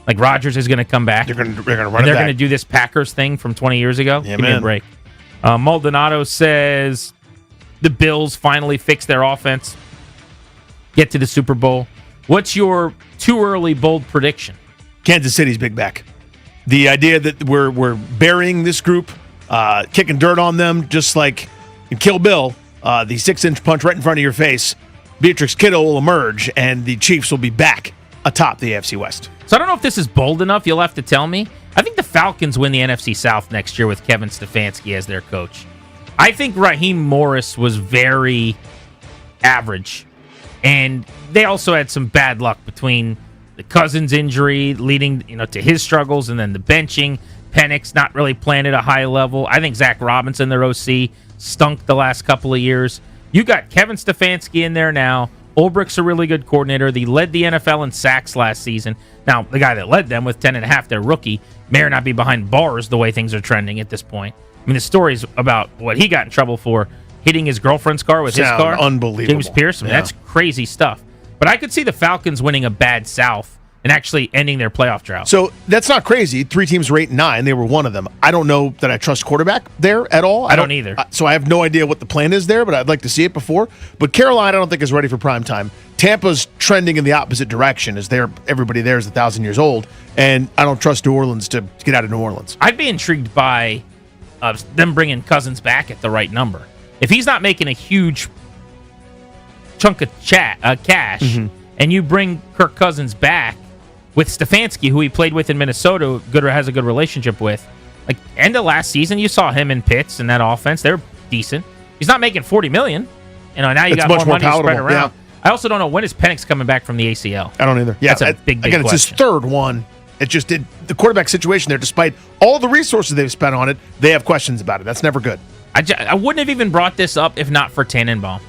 Like Rodgers is going to come back. They're going to run and it they're back. going to do this Packers thing from 20 years ago. Yeah, Give me a break. Maldonado says the Bills finally fix their offense, get to the Super Bowl. What's your too early bold prediction? Kansas City's big back. The idea that we're burying this group, kicking dirt on them, just like in Kill Bill, the 6-inch punch right in front of your face. Beatrix Kiddo will emerge, and the Chiefs will be back atop the AFC West. So I don't know if this is bold enough. You'll have to tell me. I think the Falcons win the NFC South next year with Kevin Stefanski as their coach. I think Raheem Morris was very average, and they also had some bad luck between the Cousins injury leading to his struggles, and then the benching. Penix not really playing at a high level. I think Zach Robinson, their OC, stunk the last couple of years. You got Kevin Stefanski in there now. Ulbricht's a really good coordinator. They led the NFL in sacks last season. Now, the guy that led them with 10.5, their rookie, may or not be behind bars the way things are trending at this point. I mean, the stories about what he got in trouble for, hitting his girlfriend's car with his car. Unbelievable. James Pierce, I mean, that's crazy stuff. But I could see the Falcons winning a bad South and actually ending their playoff drought. So that's not crazy. 3 teams were 8-9. They were one of them. I don't know that I trust quarterback there at all. I don't either. So I have no idea what the plan is there, but I'd like to see it before. But Carolina, I don't think is ready for prime time. Tampa's trending in the opposite direction as everybody there is 1,000 years old, and I don't trust New Orleans to get out of New Orleans. I'd be intrigued by them bringing Cousins back at the right number. If he's not making a huge chunk of cash, and you bring Kirk Cousins back with Stefanski, who he played with in Minnesota, has a good relationship with. Like end of last season, you saw him in Pitts and that offense. They're decent. He's not making $40 million. Now you got more money to spread around. Yeah. I also don't know when is Penix coming back from the ACL. I don't either. Yeah, that's a big again, question. It's his third one. It just did the quarterback situation there. Despite all the resources they've spent on it, they have questions about it. That's never good. I wouldn't have even brought this up if not for Tannenbaum,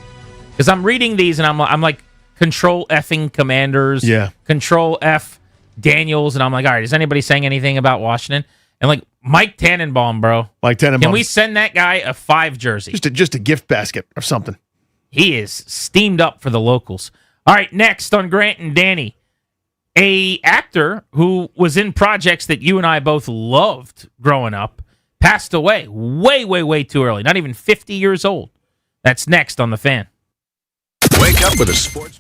because I'm reading these and I'm like, Control effing Commanders, Control F Daniels, and I'm like, all right, is anybody saying anything about Washington? And like Mike Tannenbaum, bro. Mike Tannenbaum. Can we send that guy a 5 jersey? Just a gift basket or something. He is steamed up for the locals. All right, next on Grant and Danny, a actor who was in projects that you and I both loved growing up passed away way too early. Not even 50 years old. That's next on The Fan. Wake up with a sports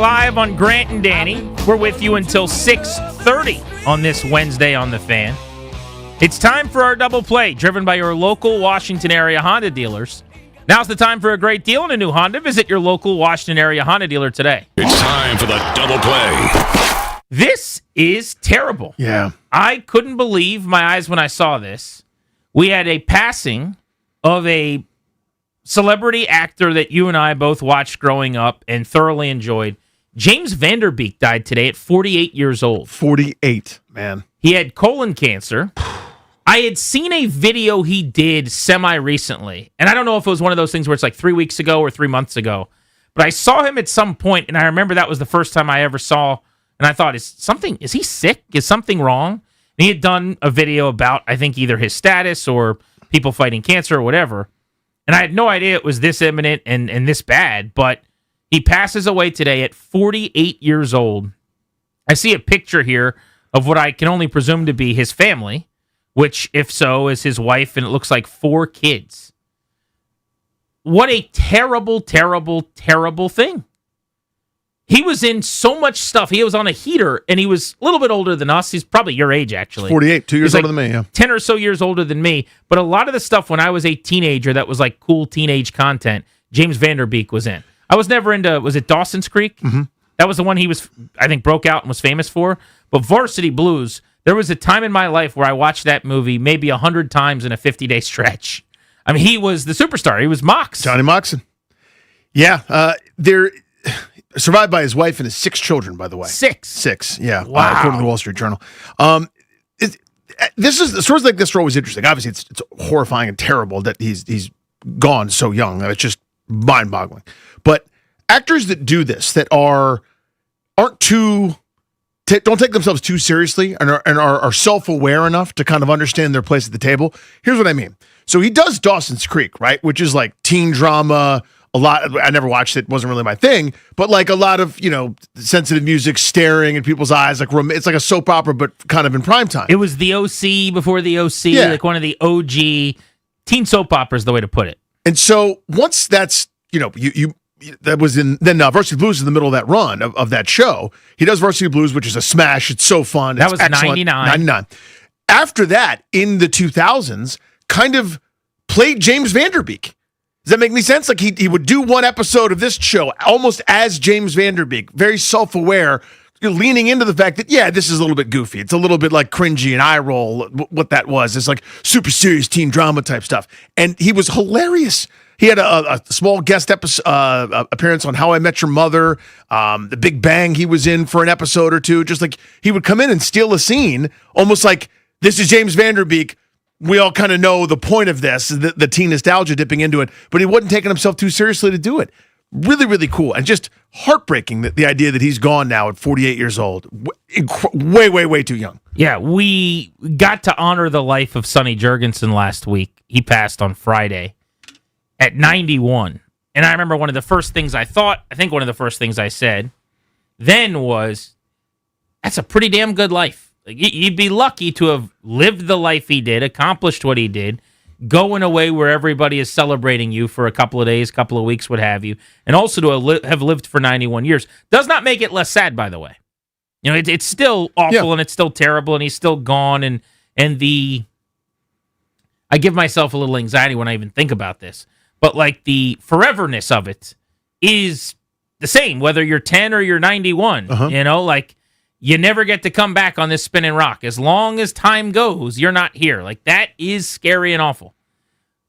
live on Grant and Danny. We're with you until 6:30 on this Wednesday on The Fan. It's time for our double play, driven by your local Washington area Honda dealers. Now's the time for a great deal on a new Honda. Visit your local Washington area Honda dealer today. It's time for the double play. This is terrible. Yeah. I couldn't believe my eyes when I saw this. We had a passing of a celebrity actor that you and I both watched growing up and thoroughly enjoyed. James Vanderbeek died today at 48 years old. 48, man. He had colon cancer. I had seen a video he did semi-recently, and I don't know if it was one of those things where it's like 3 weeks ago or 3 months ago, but I saw him at some point, and I remember that was the first time I ever saw, and I thought, is he sick? Is something wrong? And he had done a video about, I think, either his status or people fighting cancer or whatever. And I had no idea it was this imminent and this bad, but he passes away today at 48 years old. I see a picture here of what I can only presume to be his family, which, if so, is his wife, and it looks like 4 kids. What a terrible, terrible, terrible thing. He was in so much stuff. He was on a heater, and he was a little bit older than us. He's probably your age, actually. 48, 2 years He's older than me, yeah. 10 or so years older than me. But a lot of the stuff when I was a teenager that was like cool teenage content, James Vanderbeek was in. I was never into, was it Dawson's Creek? Mm-hmm. That was the one he was, I think, broke out and was famous for. But Varsity Blues, there was a time in my life where I watched that movie maybe 100 times in a 50-day stretch. I mean, he was the superstar. He was Mox. Johnny Moxon. Yeah. Survived by his wife and his 6 children, by the way. 6, yeah. Wow. According to the Wall Street Journal. Stories like this are always interesting. Obviously, it's horrifying and terrible that he's gone so young. It's just mind-boggling. But actors that do this, that aren't too... don't take themselves too seriously and are self-aware enough to kind of understand their place at the table. Here's what I mean. So he does Dawson's Creek, right? Which is like teen drama, a lot. I never watched it. Wasn't really my thing, but like a lot of, sensitive music, staring in people's eyes. Like it's like a soap opera, but kind of in prime time. It was the OC before the OC, like one of the OG teen soap operas, the way to put it. And so once that's, that was in, then Varsity Blues is in the middle of that run of that show. He does Varsity Blues, which is a smash. It's so fun. That it's was excellent. 99. After that, in the 2000s, kind of played James Vanderbeek. Does that make any sense? Like he would do one episode of this show almost as James Vanderbeek, very self-aware, leaning into the fact that, this is a little bit goofy. It's a little bit like cringy and eye roll, what that was. It's like super serious teen drama type stuff. And he was hilarious. He had a small guest appearance on How I Met Your Mother, The Big Bang he was in for an episode or two. Just like he would come in and steal a scene, almost like, this is James Vanderbeek. We all kind of know the point of this, the teen nostalgia dipping into it, but he wasn't taking himself too seriously to do it. Really, really cool. And just heartbreaking that the idea that he's gone now at 48 years old. Way, way, way too young. Yeah, we got to honor the life of Sonny Jurgensen last week. He passed on Friday at 91. And I remember one of the first things I think one of the first things I said then was, that's a pretty damn good life. Like, you'd be lucky to have lived the life he did, accomplished what he did, going away where everybody is celebrating you for a couple of days, couple of weeks, what have you, and also to have lived for 91 years. Does not make it less sad, by the way. It's still awful and it's still terrible and he's still gone and I give myself a little anxiety when I even think about this. But like the foreverness of it is the same, whether you're 10 or you're 91. You never get to come back on this spinning rock. As long as time goes, you're not here. Like, that is scary and awful.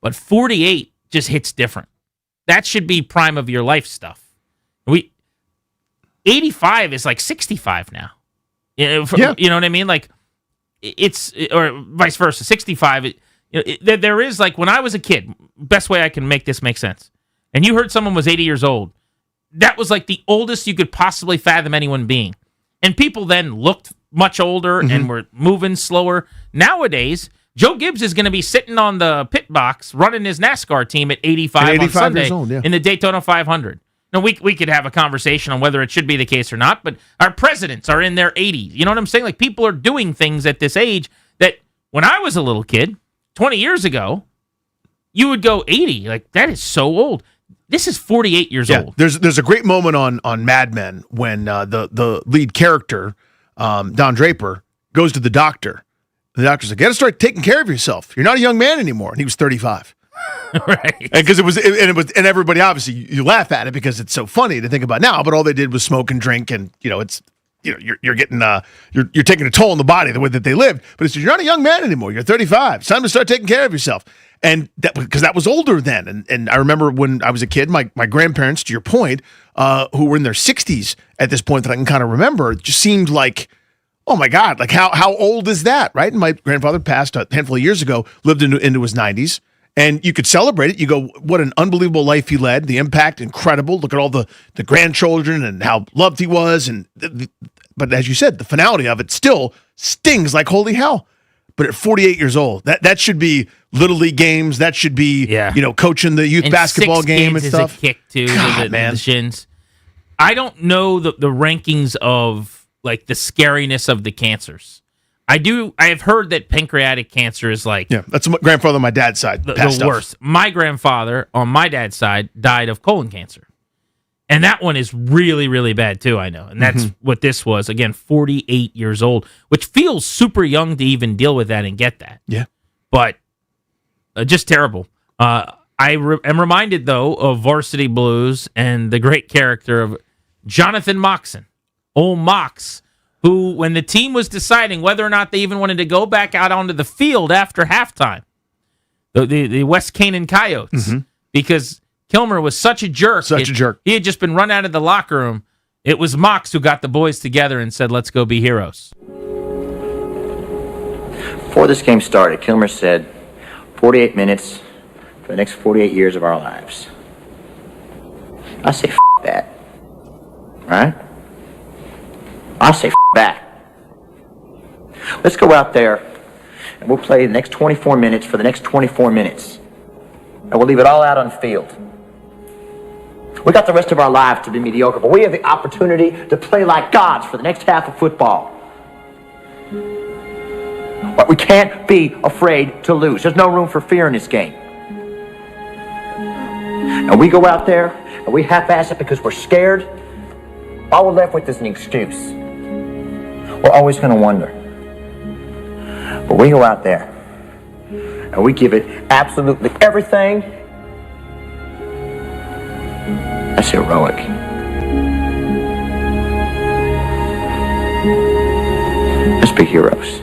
But 48 just hits different. That should be prime of your life stuff. 85 is like 65 now. You know what I mean? Like, or vice versa. 65, there is, like, when I was a kid, best way I can make this make sense, and you heard someone was 80 years old, that was like the oldest you could possibly fathom anyone being. And people then looked much older and were moving slower. Nowadays, Joe Gibbs is going to be sitting on the pit box running his NASCAR team at 85 on Sunday years old, in the Daytona 500. Now, we could have a conversation on whether it should be the case or not, but our presidents are in their 80s. You know what I'm saying? Like, people are doing things at this age that when I was a little kid, 20 years ago, you would go 80. Like, that is so old. This is 48 years old. There's a great moment on Mad Men when the lead character, Don Draper, goes to the doctor. The doctor's like, "You got to start taking care of yourself. You're not a young man anymore." And he was 35. Right. Because and everybody, obviously, you laugh at it because it's so funny to think about now, but all they did was smoke and drink, and you're getting you're taking a toll on the body the way that they lived. But it's, you're not a young man anymore. You're 35. It's time to start taking care of yourself. And because that was older then. And I remember when I was a kid, my grandparents, to your point, who were in their 60s at this point that I can kind of remember, it just seemed like, oh my God, like how old is that, right? And my grandfather passed a handful of years ago, lived into his 90s. And you could celebrate it. You go, what an unbelievable life he led. The impact, incredible. Look at all the grandchildren and how loved he was. But as you said, the finality of it still stings like holy hell. But at 48 years old, that should be Little League games. That should be, coaching the youth basketball game and stuff. Is a kick too, God, the shins. I don't know the rankings of like the scariness of the cancers. I have heard that pancreatic cancer is like... Yeah, that's my grandfather on my dad's side. The worst. My grandfather on my dad's side died of colon cancer. And that one is really, really bad too, I know. And that's what this was. Again, 48 years old, which feels super young to even deal with that and get that. Yeah. But just terrible. I am reminded, though, of Varsity Blues and the great character of Jonathan Moxon, old Mox, who, when the team was deciding whether or not they even wanted to go back out onto the field after halftime, the West Canaan Coyotes, because Kilmer was such a jerk. He had just been run out of the locker room. It was Mox who got the boys together and said, "Let's go be heroes." Before this game started, Kilmer said, 48 minutes for the next 48 years of our lives. I say, that. Right? I say, that. Let's go out there and we'll play the next 24 minutes for the next 24 minutes. And we'll leave it all out on the field. We got the rest of our lives to be mediocre, but we have the opportunity to play like gods for the next half of football. But we can't be afraid to lose. There's no room for fear in this game. And we go out there and we half-ass it because we're scared. All we're left with is an excuse. We're always going to wonder. But we go out there and we give it absolutely everything. That's heroic. Let's be heroes.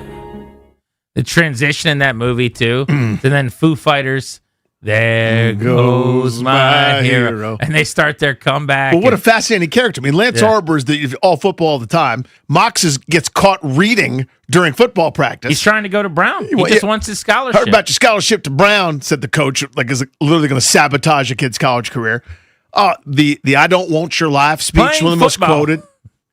The transition in that movie, too, and then Foo Fighters, "There goes my hero." And they start their comeback. Well, what a fascinating character. I mean, Lance Arbor is all football all the time. Mox gets caught reading during football practice. He's trying to go to Brown. He just wants his scholarship. Heard about your scholarship to Brown, said the coach, like is literally going to sabotage a kid's college career. The "I don't want your life" speech, Playing one of the most football. quoted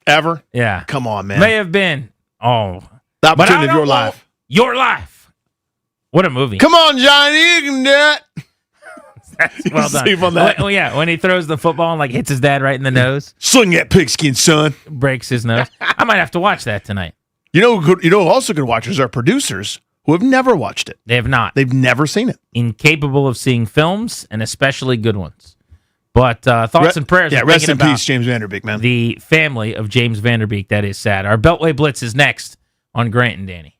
ever. Yeah. Come on, man. May have been. Oh. The opportunity of your life. Your life. What a movie. Come on, Johnny, you can do it. That's well done. Sleep on that. Oh, yeah, when he throws the football and like hits his dad right in the nose. Swing that pigskin, son. Breaks his nose. I might have to watch that tonight. You know who also could watch is our producers who have never watched it. They have not. They've never seen it. Incapable of seeing films, and especially good ones. But thoughts and prayers. Yeah, rest in peace, James Vanderbeek, man. The family of James Vanderbeek. That is sad. Our Beltway Blitz is next on Grant and Danny.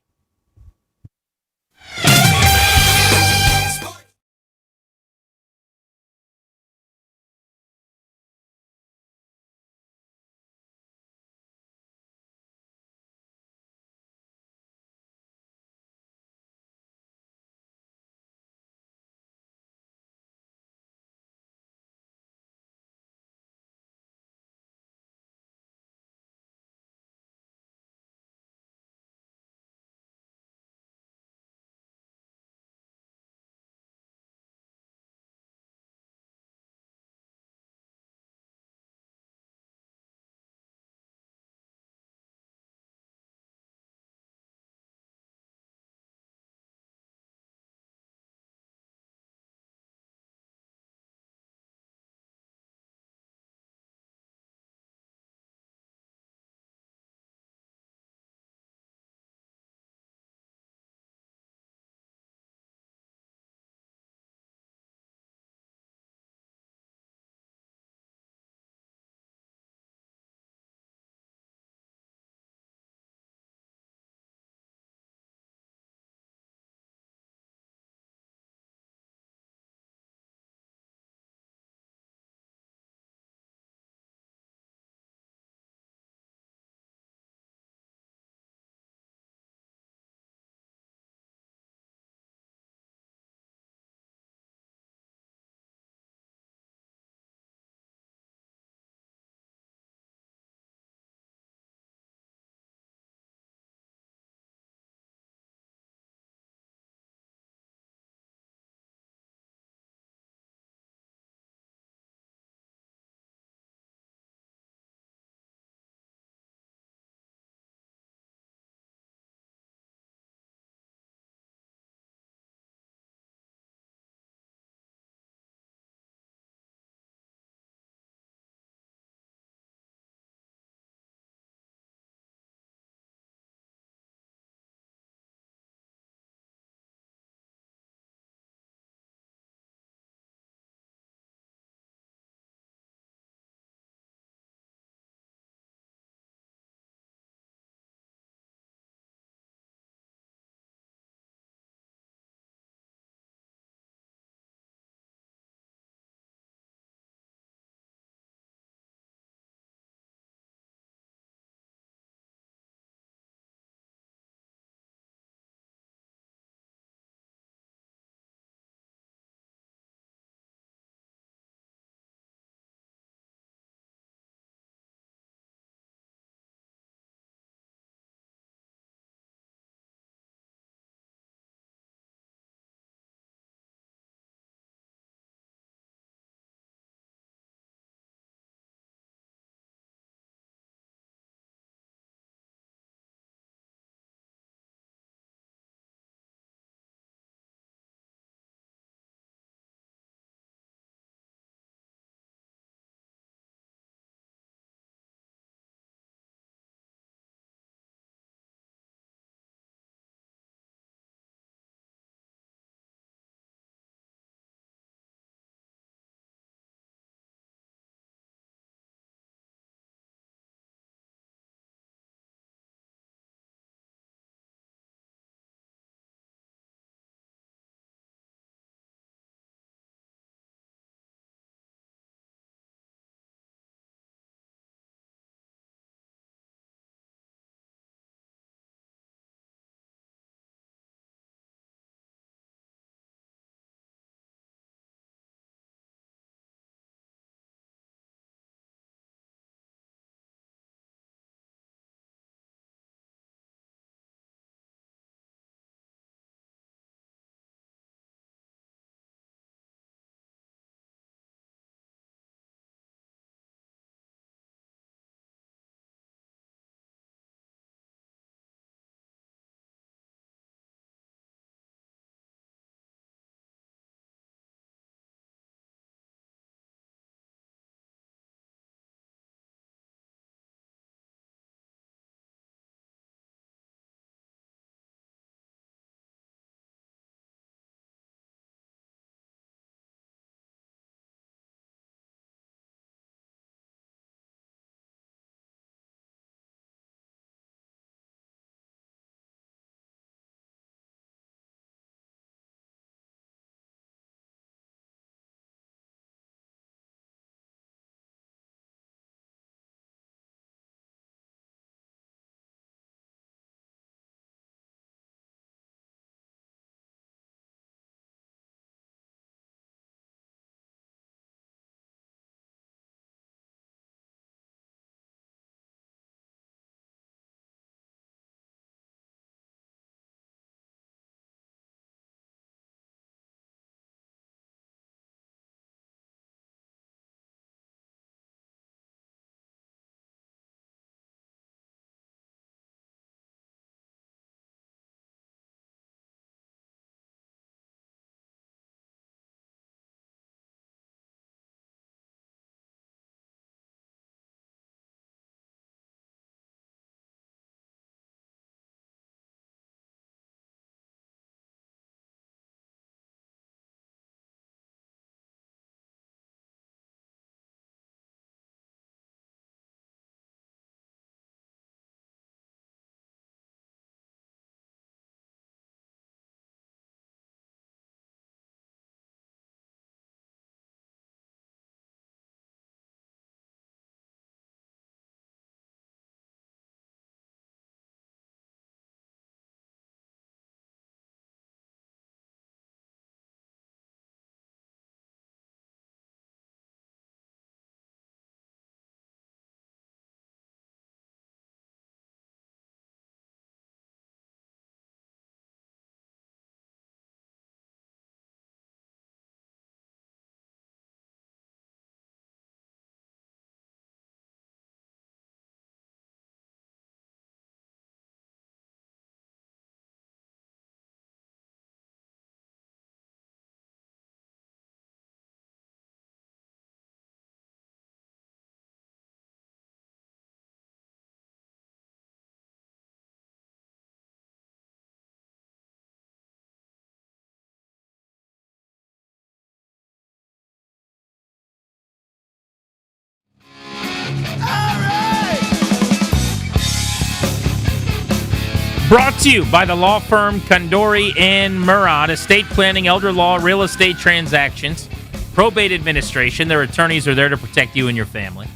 Brought to you by the law firm Condori and Murad, estate planning, elder law, real estate transactions, probate administration. Their attorneys are there to protect you and your family.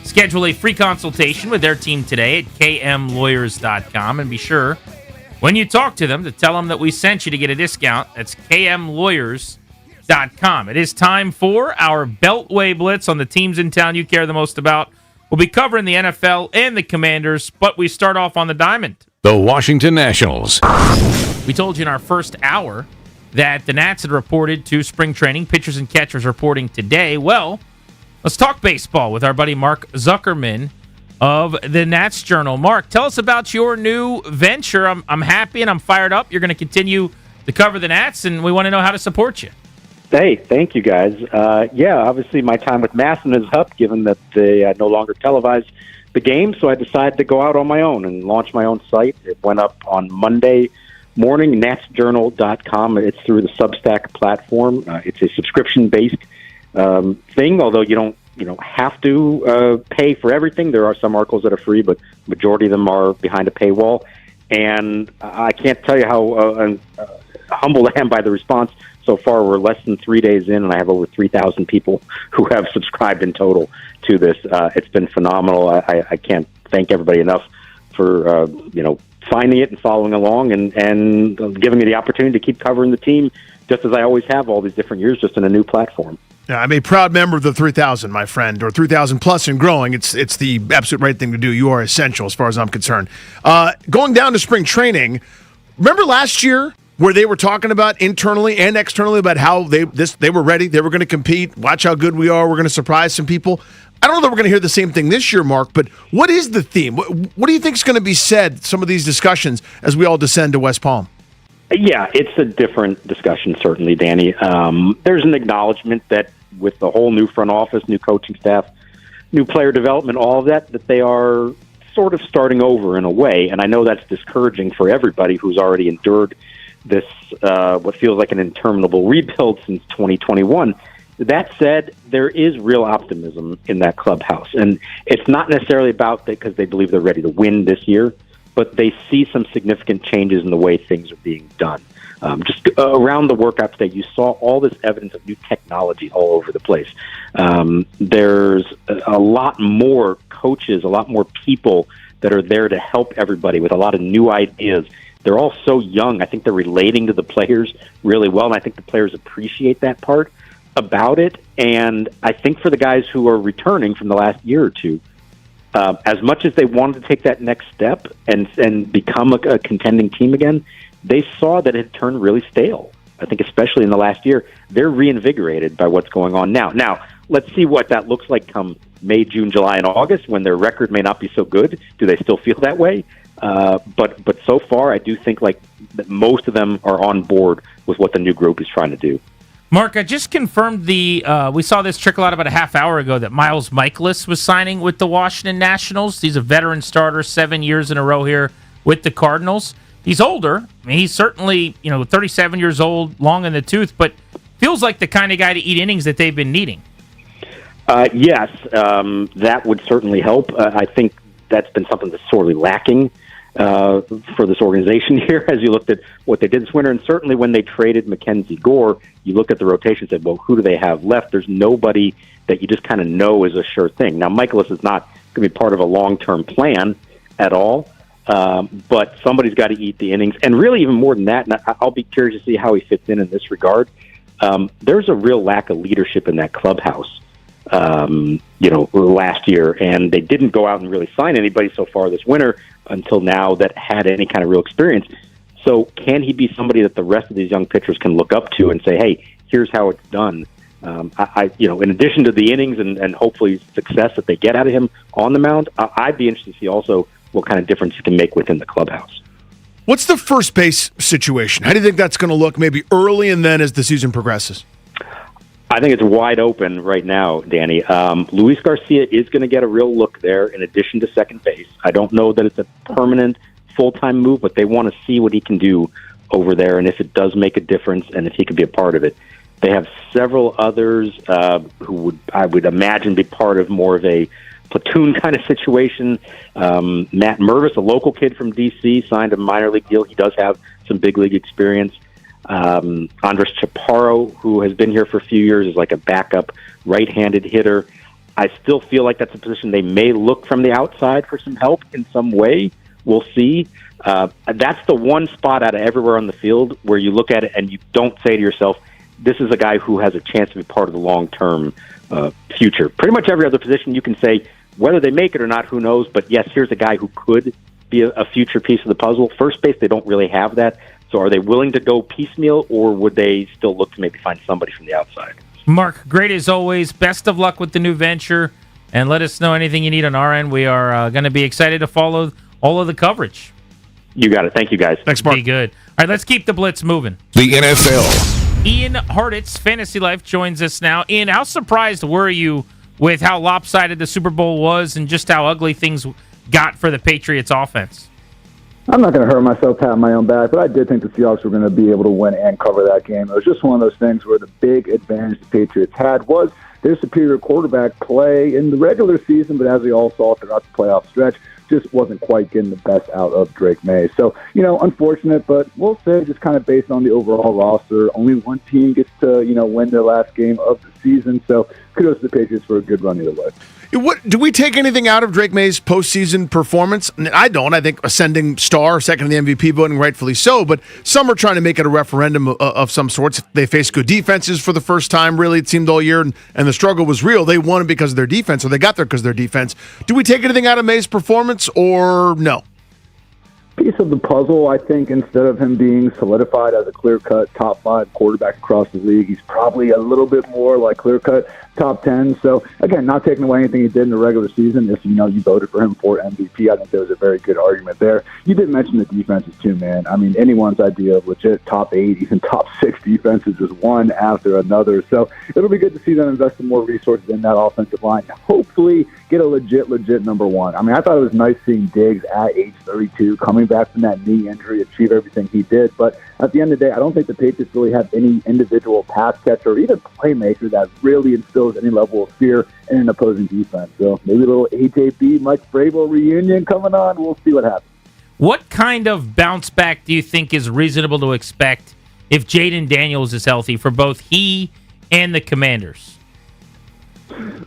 Schedule a free consultation with their team today at kmlawyers.com, and be sure, when you talk to them, to tell them that we sent you to get a discount. That's kmlawyers.com. It is time for our Beltway Blitz on the teams in town you care the most about. We'll be covering the NFL and the Commanders, but we start off on the diamond. The Washington Nationals. We told you in our first hour that the Nats had reported to spring training. Pitchers and catchers reporting today. Well, let's talk baseball with our buddy Mark Zuckerman of the Nats Journal. Mark, tell us about your new venture. I'm happy and I'm fired up. You're going to continue to cover the Nats, and we want to know how to support you. Hey, thank you, guys. Obviously my time with MASN is up, given that they no longer televise the game, so I decided to go out on my own and launch my own site. It went up on Monday morning, natsjournal.com. It's through the Substack platform. It's a subscription-based thing, although you don't have to pay for everything. There are some articles that are free, but majority of them are behind a paywall. And I can't tell you how humbled I am by the response. So far, we're less than 3 days in, and I have over 3,000 people who have subscribed in total to this. It's been phenomenal. I can't thank everybody enough for finding it and following along and giving me the opportunity to keep covering the team, just as I always have all these different years, just in a new platform. Yeah, I'm a proud member of the 3,000, my friend, or 3,000 plus and growing. It's the absolute right thing to do. You are essential as far as I'm concerned. Going down to spring training, remember last year where they were talking about internally and externally about how they were ready, they were going to compete, watch how good we are, we're going to surprise some people. I don't know that we're going to hear the same thing this year, Mark, but what is the theme? What do you think is going to be said, some of these discussions, as we all descend to West Palm? Yeah, it's a different discussion, certainly, Danny. There's an acknowledgement that with the whole new front office, new coaching staff, new player development, all of that they are sort of starting over in a way, and I know that's discouraging for everybody who's already endured this, what feels like an interminable rebuild since 2021. That said, there is real optimism in that clubhouse. And it's not necessarily about because they believe they're ready to win this year, but they see some significant changes in the way things are being done. Just around the workout today, you saw all this evidence of new technology all over the place. There's a lot more coaches, a lot more people that are there to help everybody with a lot of new ideas. They're all so young. I think they're relating to the players really well, and I think the players appreciate that part about it. And I think for the guys who are returning from the last year or two, as much as they wanted to take that next step and become a contending team again, they saw that it had turned really stale. I think especially in the last year, they're reinvigorated by what's going on now. Now, let's see what that looks like come May, June, July, and August when their record may not be so good. Do they still feel that way? But so far, I do think that most of them are on board with what the new group is trying to do. Mark, I just confirmed we saw this trickle out about a half hour ago that Miles Mikolas was signing with the Washington Nationals. He's a veteran starter, 7 years in a row here with the Cardinals. He's older. I mean, he's certainly, 37 years old, long in the tooth, but feels like the kind of guy to eat innings that they've been needing. Yes, that would certainly help. I think that's been something that's sorely lacking for this organization here as you looked at what they did this winter. And certainly when they traded Mackenzie Gore, you look at the rotation and said, well, who do they have left? There's nobody that you just kind of know is a sure thing. Now, Mikolas is not going to be part of a long-term plan at all, but somebody's got to eat the innings. And really even more than that, and I'll be curious to see how he fits in this regard, there's a real lack of leadership in that clubhouse. Last year, and they didn't go out and really sign anybody so far this winter until now that had any kind of real experience. So can he be somebody that the rest of these young pitchers can look up to and say, hey, here's how it's done? In addition to the innings and hopefully success that they get out of him on the mound, I'd be interested to see also what kind of difference he can make within the clubhouse. What's the first base situation? How do you think that's going to look maybe early and then as the season progresses? I think it's wide open right now, Danny. Luis Garcia is going to get a real look there in addition to second base. I don't know that it's a permanent full-time move, but they want to see what he can do over there and if it does make a difference and if he could be a part of it. They have several others who I would imagine be part of more of a platoon kind of situation. Matt Mervis, a local kid from D.C., signed a minor league deal. He does have some big league experience. Andres Chaparro, who has been here for a few years, is like a backup right-handed hitter. I still feel like that's a position they may look from the outside for some help in some way. We'll see. That's the one spot out of everywhere on the field where you look at it and you don't say to yourself, this is a guy who has a chance to be part of the long-term future. Pretty much every other position you can say, whether they make it or not, who knows, but yes, here's a guy who could be a future piece of the puzzle. First base, they don't really have that. So are they willing to go piecemeal, or would they still look to maybe find somebody from the outside? Mark, great as always. Best of luck with the new venture, and let us know anything you need on our end. We are going to be excited to follow all of the coverage. You got it. Thank you, guys. Thanks, Mark. Be good. All right, let's keep the blitz moving. The NFL. Ian Hartitz, Fantasy Life, joins us now. Ian, how surprised were you with how lopsided the Super Bowl was and just how ugly things got for the Patriots offense? I'm not going to hurt myself patting my own back, but I did think the Seahawks were going to be able to win and cover that game. It was just one of those things where the big advantage the Patriots had was their superior quarterback play in the regular season, but as we all saw throughout the playoff stretch, just wasn't quite getting the best out of Drake May. So, unfortunate, but we'll say just kind of based on the overall roster, only one team gets to, win their last game of the season. So kudos to the Patriots for a good run either way. Do we take anything out of Drake May's postseason performance? I don't. I think ascending star, second in the MVP voting, rightfully so. But some are trying to make it a referendum of some sorts. They faced good defenses for the first time, really, it seemed all year, and the struggle was real. They won it because of their defense, or they got there because of their defense. Do we take anything out of May's performance, or no? Piece of the puzzle, I think, instead of him being solidified as a clear-cut top 5 quarterback across the league, he's probably a little bit more like clear-cut top 10. So, again, not taking away anything he did in the regular season. If, you voted for him for MVP, I think there was a very good argument there. You did mention the defenses, too, man. I mean, anyone's idea of legit top 8, even top 6 defenses is one after another. So it'll be good to see them invest in more resources in that offensive line. Hopefully get a legit number 1. I mean, I thought it was nice seeing Diggs at age 32 coming back from that knee injury, achieve everything he did. But at the end of the day, I don't think the Patriots really have any individual pass catcher or even playmaker that really instills any level of fear in an opposing defense. So maybe a little AJB, Mike Vrabel reunion coming on. We'll see what happens. What kind of bounce back do you think is reasonable to expect if Jaden Daniels is healthy for both he and the Commanders?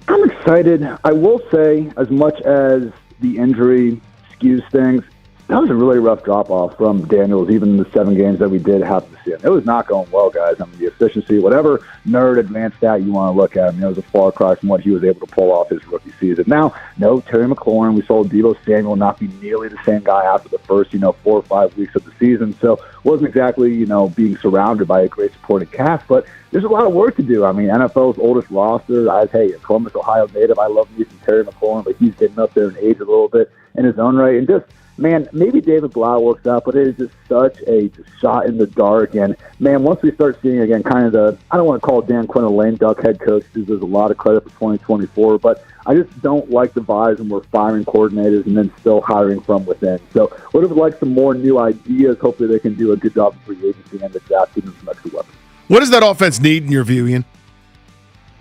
I'm excited. I will say, as much as the injury skews things, that was a really rough drop-off from Daniels, even in the 7 games that we did have to see him. It was not going well, guys. I mean, the efficiency, whatever nerd advanced stat you want to look at, it was a far cry from what he was able to pull off his rookie season. Now, no Terry McLaurin. We saw Deebo Samuel not be nearly the same guy after the first, 4 or 5 weeks of the season. So wasn't exactly, being surrounded by a great supporting cast, but there's a lot of work to do. I mean, NFL's oldest roster. A Columbus, Ohio native. I love me some Terry McLaurin, but he's getting up there in age a little bit in his own right. And just, man, maybe David Blau works out, but it is just such a shot in the dark. And, man, once we start seeing, again, kind of I don't want to call Dan Quinn a lame duck head coach because there's a lot of credit for 2024, but I just don't like the vibes when we're firing coordinators and then still hiring from within. So would have liked some more new ideas. Hopefully they can do a good job of free agency and the draft, giving some extra weapons. What does that offense need in your view, Ian?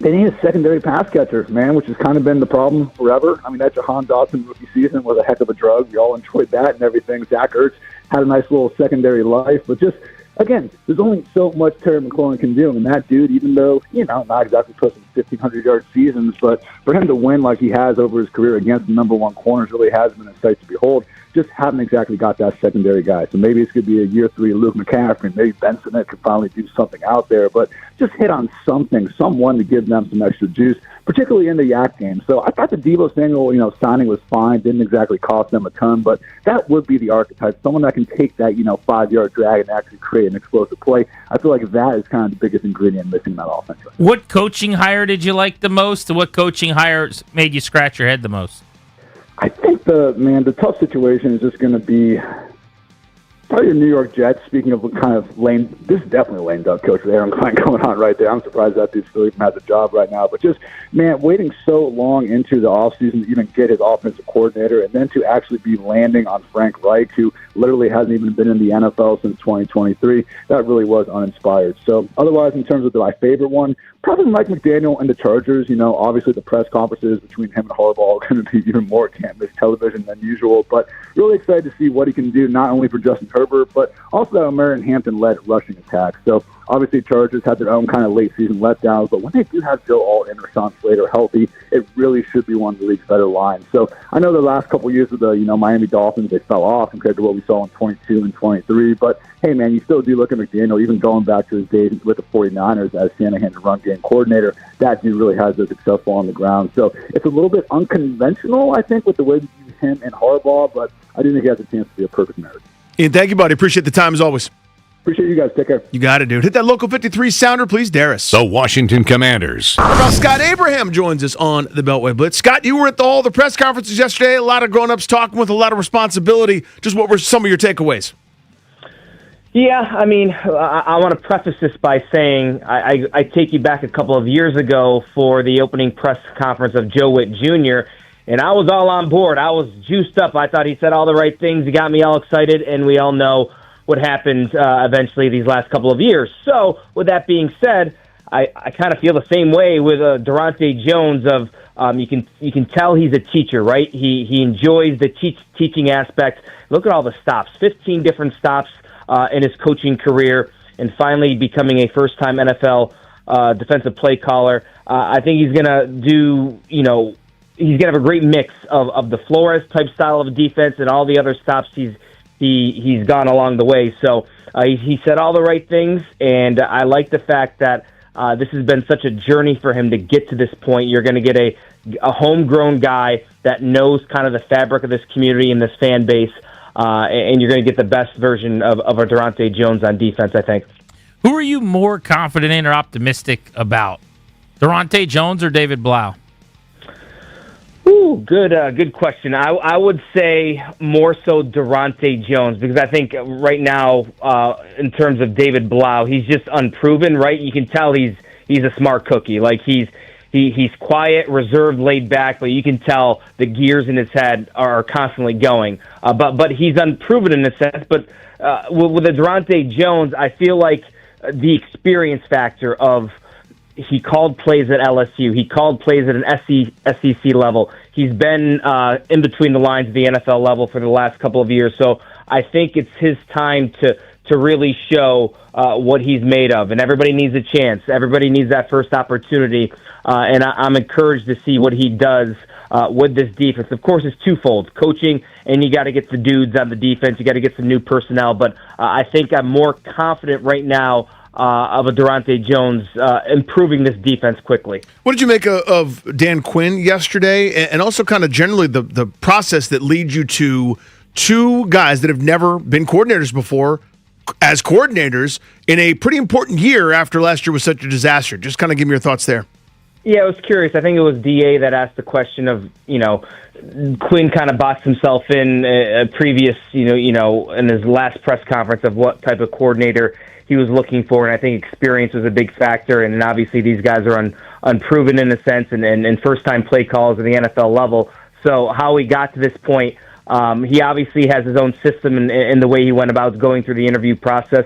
They need a secondary pass catcher, man, which has kind of been the problem forever. I mean, that Jahan Dotson rookie season was a heck of a drug. We all enjoyed that and everything. Zach Ertz had a nice little secondary life. But just, again, there's only so much Terry McLaurin can do. And that dude, even though, not exactly posting 1,500-yard seasons, but for him to win like he has over his career against the number 1 corners really has been a sight to behold. Just haven't exactly got that secondary guy. So maybe it's going to be a year 3 Luke McCaffrey. Maybe Benson could finally do something out there. But just hit on someone to give them some extra juice, particularly in the Yak game. So I thought the Deebo Samuel, signing was fine. Didn't exactly cost them a ton. But that would be the archetype. Someone that can take that, 5-yard drag and actually create an explosive play. I feel like that is kind of the biggest ingredient missing in that offense. What coaching hire did you like the most? What coaching hires made you scratch your head the most? I think the tough situation is just going to be probably your New York Jets. Speaking of kind of lame, this is definitely a lame duck coach with Aaron Klein going on right there. I'm surprised that dude still even has a job right now. But just, man, waiting so long into the offseason to even get his offensive coordinator and then to actually be landing on Frank Reich, who literally hasn't even been in the NFL since 2023, that really was uninspired. So otherwise, in terms of my favorite one, probably Mike McDaniel and the Chargers. Obviously the press conferences between him and Harbaugh are going to be even more can't-miss television than usual. But really excited to see what he can do, not only for Justin Herbert, but also that Marion Hampton-led rushing attack. So obviously Chargers had their own kind of late-season letdowns, but when they do have Joe Alt and Rashawn Slater healthy, it really should be one of the league's better lines. So I know the last couple of years of the Miami Dolphins, they fell off compared to what we saw in 22 and 23. But hey, man, you still do look at McDaniel, even going back to his days with the 49ers as Shanahan's run game coordinator. That dude really has been successful on the ground. So it's a little bit unconventional, I think, with the way we use him and Harbaugh, but I do think he has a chance to be a perfect marriage. Ian, thank you, buddy. Appreciate the time as always. Appreciate you guys. Take care. You got it, dude. Hit that Local 53 sounder, please, Darius. The Washington Commanders. Well, Scott Abraham joins us on the Beltway Blitz. Scott, you were at all the press conferences yesterday. A lot of grown-ups talking with a lot of responsibility. Just what were some of your takeaways? Yeah, I mean, I want to preface this by saying I take you back a couple of years ago for the opening press conference of Joe Witt Jr., and I was all on board. I was juiced up. I thought he said all the right things. He got me all excited, and we all know what happened eventually these last couple of years. So, with that being said, I kind of feel the same way with Durante Jones. You can tell he's a teacher, right? He enjoys the teaching aspect. Look at all the stops, 15 different stops in his coaching career, and finally becoming a first-time NFL defensive play caller. I think he's going to do, he's going to have a great mix of the Flores-type style of defense and all the other stops he's gone along the way. So he said all the right things, and I like the fact that this has been such a journey for him to get to this point. You're going to get a homegrown guy that knows kind of the fabric of this community and this fan base, and you're going to get the best version of a Durante Jones on defense, I think. Who are you more confident in or optimistic about, Durante Jones or David Blau? Ooh, good question. I would say more so Durante Jones, because I think right now, in terms of David Blau, he's just unproven, right? You can tell he's a smart cookie. Like he's quiet, reserved, laid back, but you can tell the gears in his head are constantly going. But he's unproven in a sense. But with the Durante Jones, I feel like the experience factor of he called plays at LSU. He called plays at an SEC level. He's been in between the lines of the NFL level for the last couple of years. So I think it's his time to really show what he's made of. And everybody needs a chance. Everybody needs that first opportunity. And I'm encouraged to see what he does with this defense. Of course, it's twofold. Coaching, and you got to get the dudes on the defense. You got to get some new personnel. But I think I'm more confident right now of a Durante Jones improving this defense quickly. What did you make of Dan Quinn yesterday, and also kind of generally the process that leads you to two guys that have never been coordinators before as coordinators in a pretty important year after last year was such a disaster? Just kind of give me your thoughts there. Yeah, I was curious. I think it was DA that asked the question of, Quinn kind of boxed himself in a previous, in his last press conference of what type of coordinator he was looking for, and I think experience was a big factor. And obviously, these guys are unproven in a sense, and first-time play calls at the NFL level. So how he got to this point, he obviously has his own system in the way he went about going through the interview process,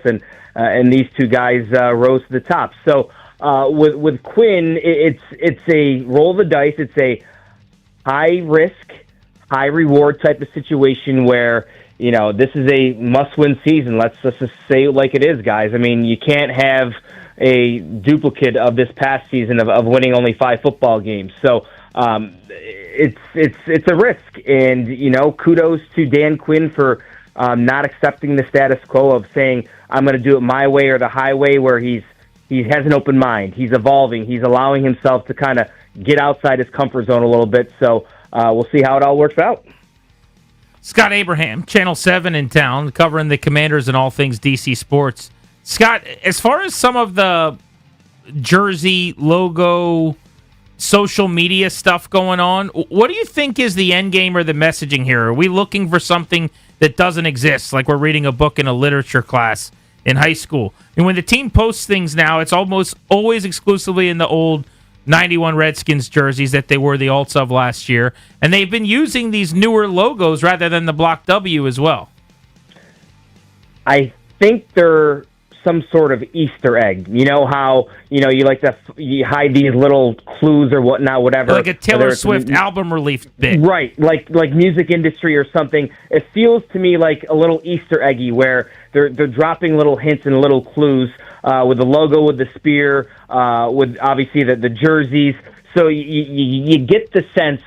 and these two guys rose to the top. So with Quinn, it's a roll the dice. It's a high risk, high reward type of situation where, this is a must-win season. Let's just say it like it is, guys. I mean, you can't have a duplicate of this past season of winning only 5 football games. So it's a risk, and kudos to Dan Quinn for not accepting the status quo of saying I'm going to do it my way or the highway, where he has an open mind. He's evolving. He's allowing himself to kind of get outside his comfort zone a little bit. So we'll see how it all works out. Scott Abraham, Channel 7 in town, covering the Commanders and all things DC sports. Scott, as far as some of the jersey, logo, social media stuff going on, what do you think is the end game or the messaging here? Are we looking for something that doesn't exist, like we're reading a book in a literature class in high school? And when the team posts things now, it's almost always exclusively in the old 91 Redskins jerseys that they were the alts of last year, and they've been using these newer logos rather than the block W as well. I think they're some sort of Easter egg. You know how you like to you hide these little clues or whatnot, whatever. Like a Taylor Swift album release bit, right? Like music industry or something. It feels to me like a little Easter eggy where they're dropping little hints and little clues with the logo, with the spear, with obviously the jerseys. So you get the sense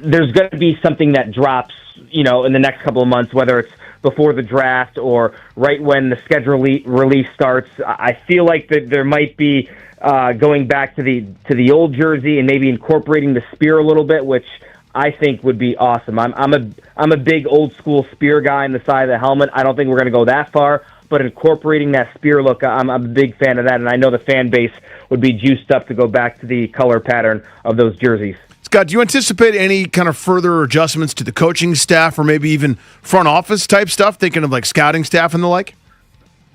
there's going to be something that drops, in the next couple of months, whether it's before the draft or right when the schedule release starts. I feel like that there might be going back to the old jersey and maybe incorporating the spear a little bit, which I think would be awesome. I'm a big old school spear guy on the side of the helmet. I don't think we're going to go that far, but incorporating that spear look, I'm a big fan of that, and I know the fan base would be juiced up to go back to the color pattern of those jerseys. Scott, do you anticipate any kind of further adjustments to the coaching staff or maybe even front office type stuff, thinking of like scouting staff and the like?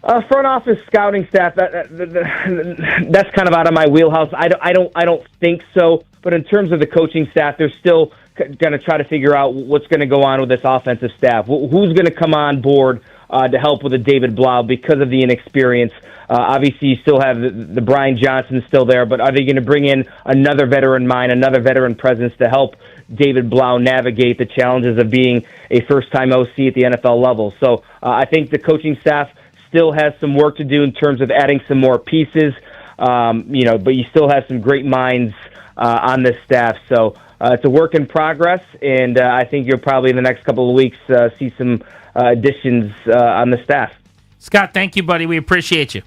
Front office scouting staff, that's kind of out of my wheelhouse. I don't think so. But in terms of the coaching staff, they're still going to try to figure out what's going to go on with this offensive staff. Who's going to come on board to help with the David Blau because of the inexperience? Obviously, you still have the Brian Johnson still there, but are they going to bring in another veteran mind, another veteran presence to help David Blau navigate the challenges of being a first-time OC at the NFL level? So I think the coaching staff still has some work to do in terms of adding some more pieces, but you still have some great minds on this staff. So it's a work in progress, and I think you'll probably in the next couple of weeks see some additions on the staff. Scott, thank you, buddy. We appreciate you.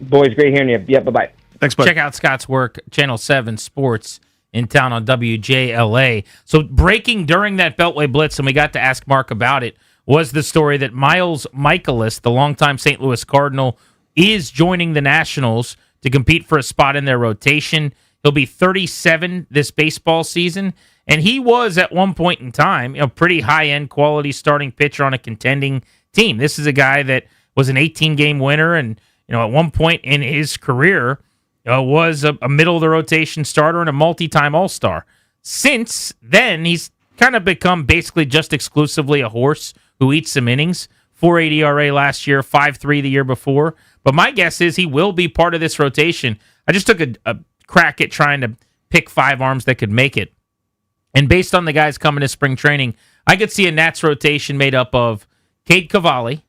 Boys, great hearing you. Yep, bye-bye. Thanks, buddy. Check out Scott's work, Channel 7 Sports in town on WJLA. So breaking during that Beltway Blitz, and we got to ask Mark about it, was the story that Miles Michaelis, the longtime St. Louis Cardinal, is joining the Nationals to compete for a spot in their rotation. He'll be 37 this baseball season, and he was at one point in time a pretty high-end quality starting pitcher on a contending team. This is a guy that was an 18-game winner, and at one point in his career was a middle-of-the-rotation starter and a multi-time All-Star. Since then, he's kind of become basically just exclusively a horse who eats some innings. 4.8 ERA last year, 5.3 the year before. But my guess is he will be part of this rotation. I just took a crack at trying to pick 5 arms that could make it. And based on the guys coming to spring training, I could see a Nats rotation made up of Cade Cavalli,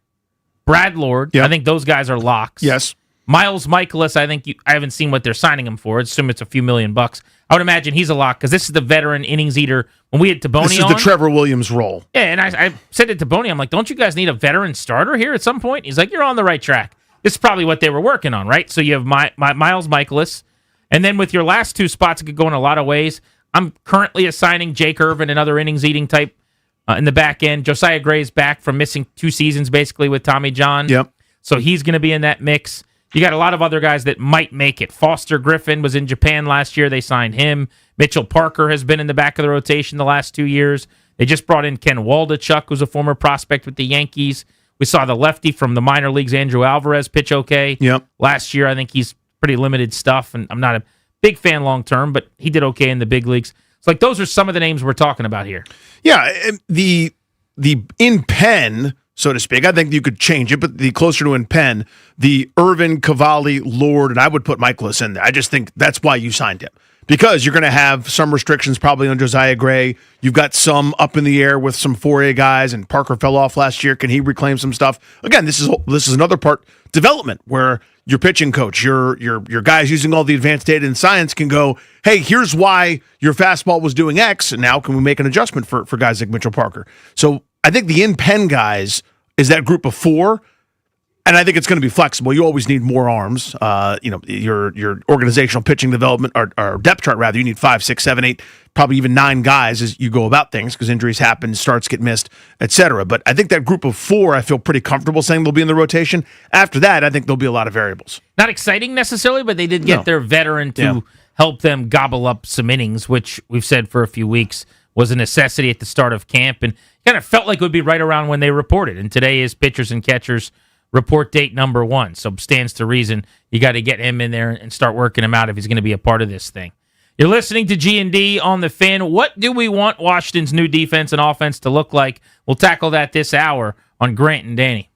Brad Lord. Yep. I think those guys are locks. Yes. Miles Michaelis, I haven't seen what they're signing him for. I assume it's a few $1 million. I would imagine he's a lock because this is the veteran innings eater. When we had Taboni This is the Trevor Williams role. Yeah, and I said to Taboni, I'm like, don't you guys need a veteran starter here at some point? He's like, you're on the right track. This is probably what they were working on, right? So you have Miles Michaelis, and then with your last 2 spots, it could go in a lot of ways. I'm currently assigning Jake Irvin, another innings-eating type, in the back end. Josiah Gray's back from missing 2 seasons, basically, with Tommy John. Yep. So he's going to be in that mix. You got a lot of other guys that might make it. Foster Griffin was in Japan last year. They signed him. Mitchell Parker has been in the back of the rotation the last 2 years. They just brought in Ken Waldachuk, who's a former prospect with the Yankees. We saw the lefty from the minor leagues, Andrew Alvarez, pitch okay. Yep. Last year, I think he's pretty limited stuff, and I'm not a big fan long-term, but he did okay in the big leagues. It's like those are some of the names we're talking about here. Yeah, the in pen, so to speak, I think you could change it, but the closer to in pen, the Irvin, Cavalli, Lord, and I would put Michaelis in there. I just think that's why you signed him. Because you're going to have some restrictions probably on Josiah Gray. You've got some up in the air with some 4A guys, and Parker fell off last year. Can he reclaim some stuff? Again, this is another part, development, where your pitching coach, your guys using all the advanced data and science can go, hey, here's why your fastball was doing X, and now can we make an adjustment for guys like Mitchell Parker? So I think the in-pen guys is that group of 4, and I think it's going to be flexible. You always need more arms. Your organizational pitching development or depth chart, rather, you need 5, 6, 7, 8, probably even 9 guys as you go about things because injuries happen, starts get missed, etc. But I think that group of 4, I feel pretty comfortable saying they'll be in the rotation. After that, I think there'll be a lot of variables. Not exciting necessarily, but they did get their veteran to help them gobble up some innings, which we've said for a few weeks was a necessity at the start of camp, and kind of felt like it would be right around when they reported. And today is pitchers and catchers report date number 1, so stands to reason you got to get him in there and start working him out if he's going to be a part of this thing. You're listening to G&D on the Fan. What do we want Washington's new defense and offense to look like? We'll tackle that this hour on Grant and Danny.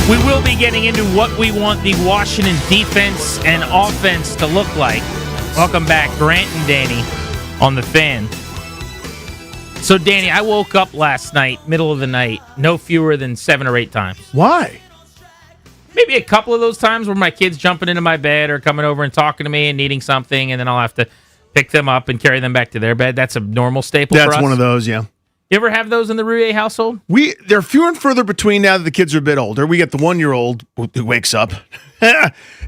We will be getting into what we want the Washington defense and offense to look like. Welcome back, Grant and Danny on The Fan. So, Danny, I woke up last night, middle of the night, no fewer than 7 or 8 times. Why? Maybe a couple of those times where my kids jumping into my bed or coming over and talking to me and needing something, and then I'll have to pick them up and carry them back to their bed. That's a normal staple for us. That's one of those, yeah. You ever have those in the Rouillet household? They're fewer and further between now that the kids are a bit older. We get the 1-year-old who wakes up.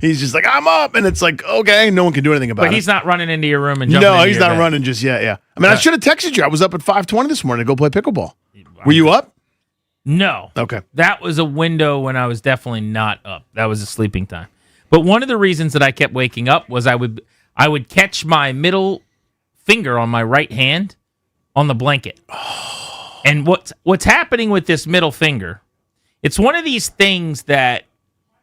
He's just like, I'm up. And it's like, okay, no one can do anything about it. But he's not running into your room and jumping into No, he's your not bed. running just yet, yeah. I mean, I should have texted you. I was up at 5:20 this morning to go play pickleball. Were you up? No. Okay. That was a window when I was definitely not up. That was a sleeping time. But one of the reasons that I kept waking up was I would catch my middle finger on my right hand on the blanket. And what's happening with this middle finger, it's one of these things that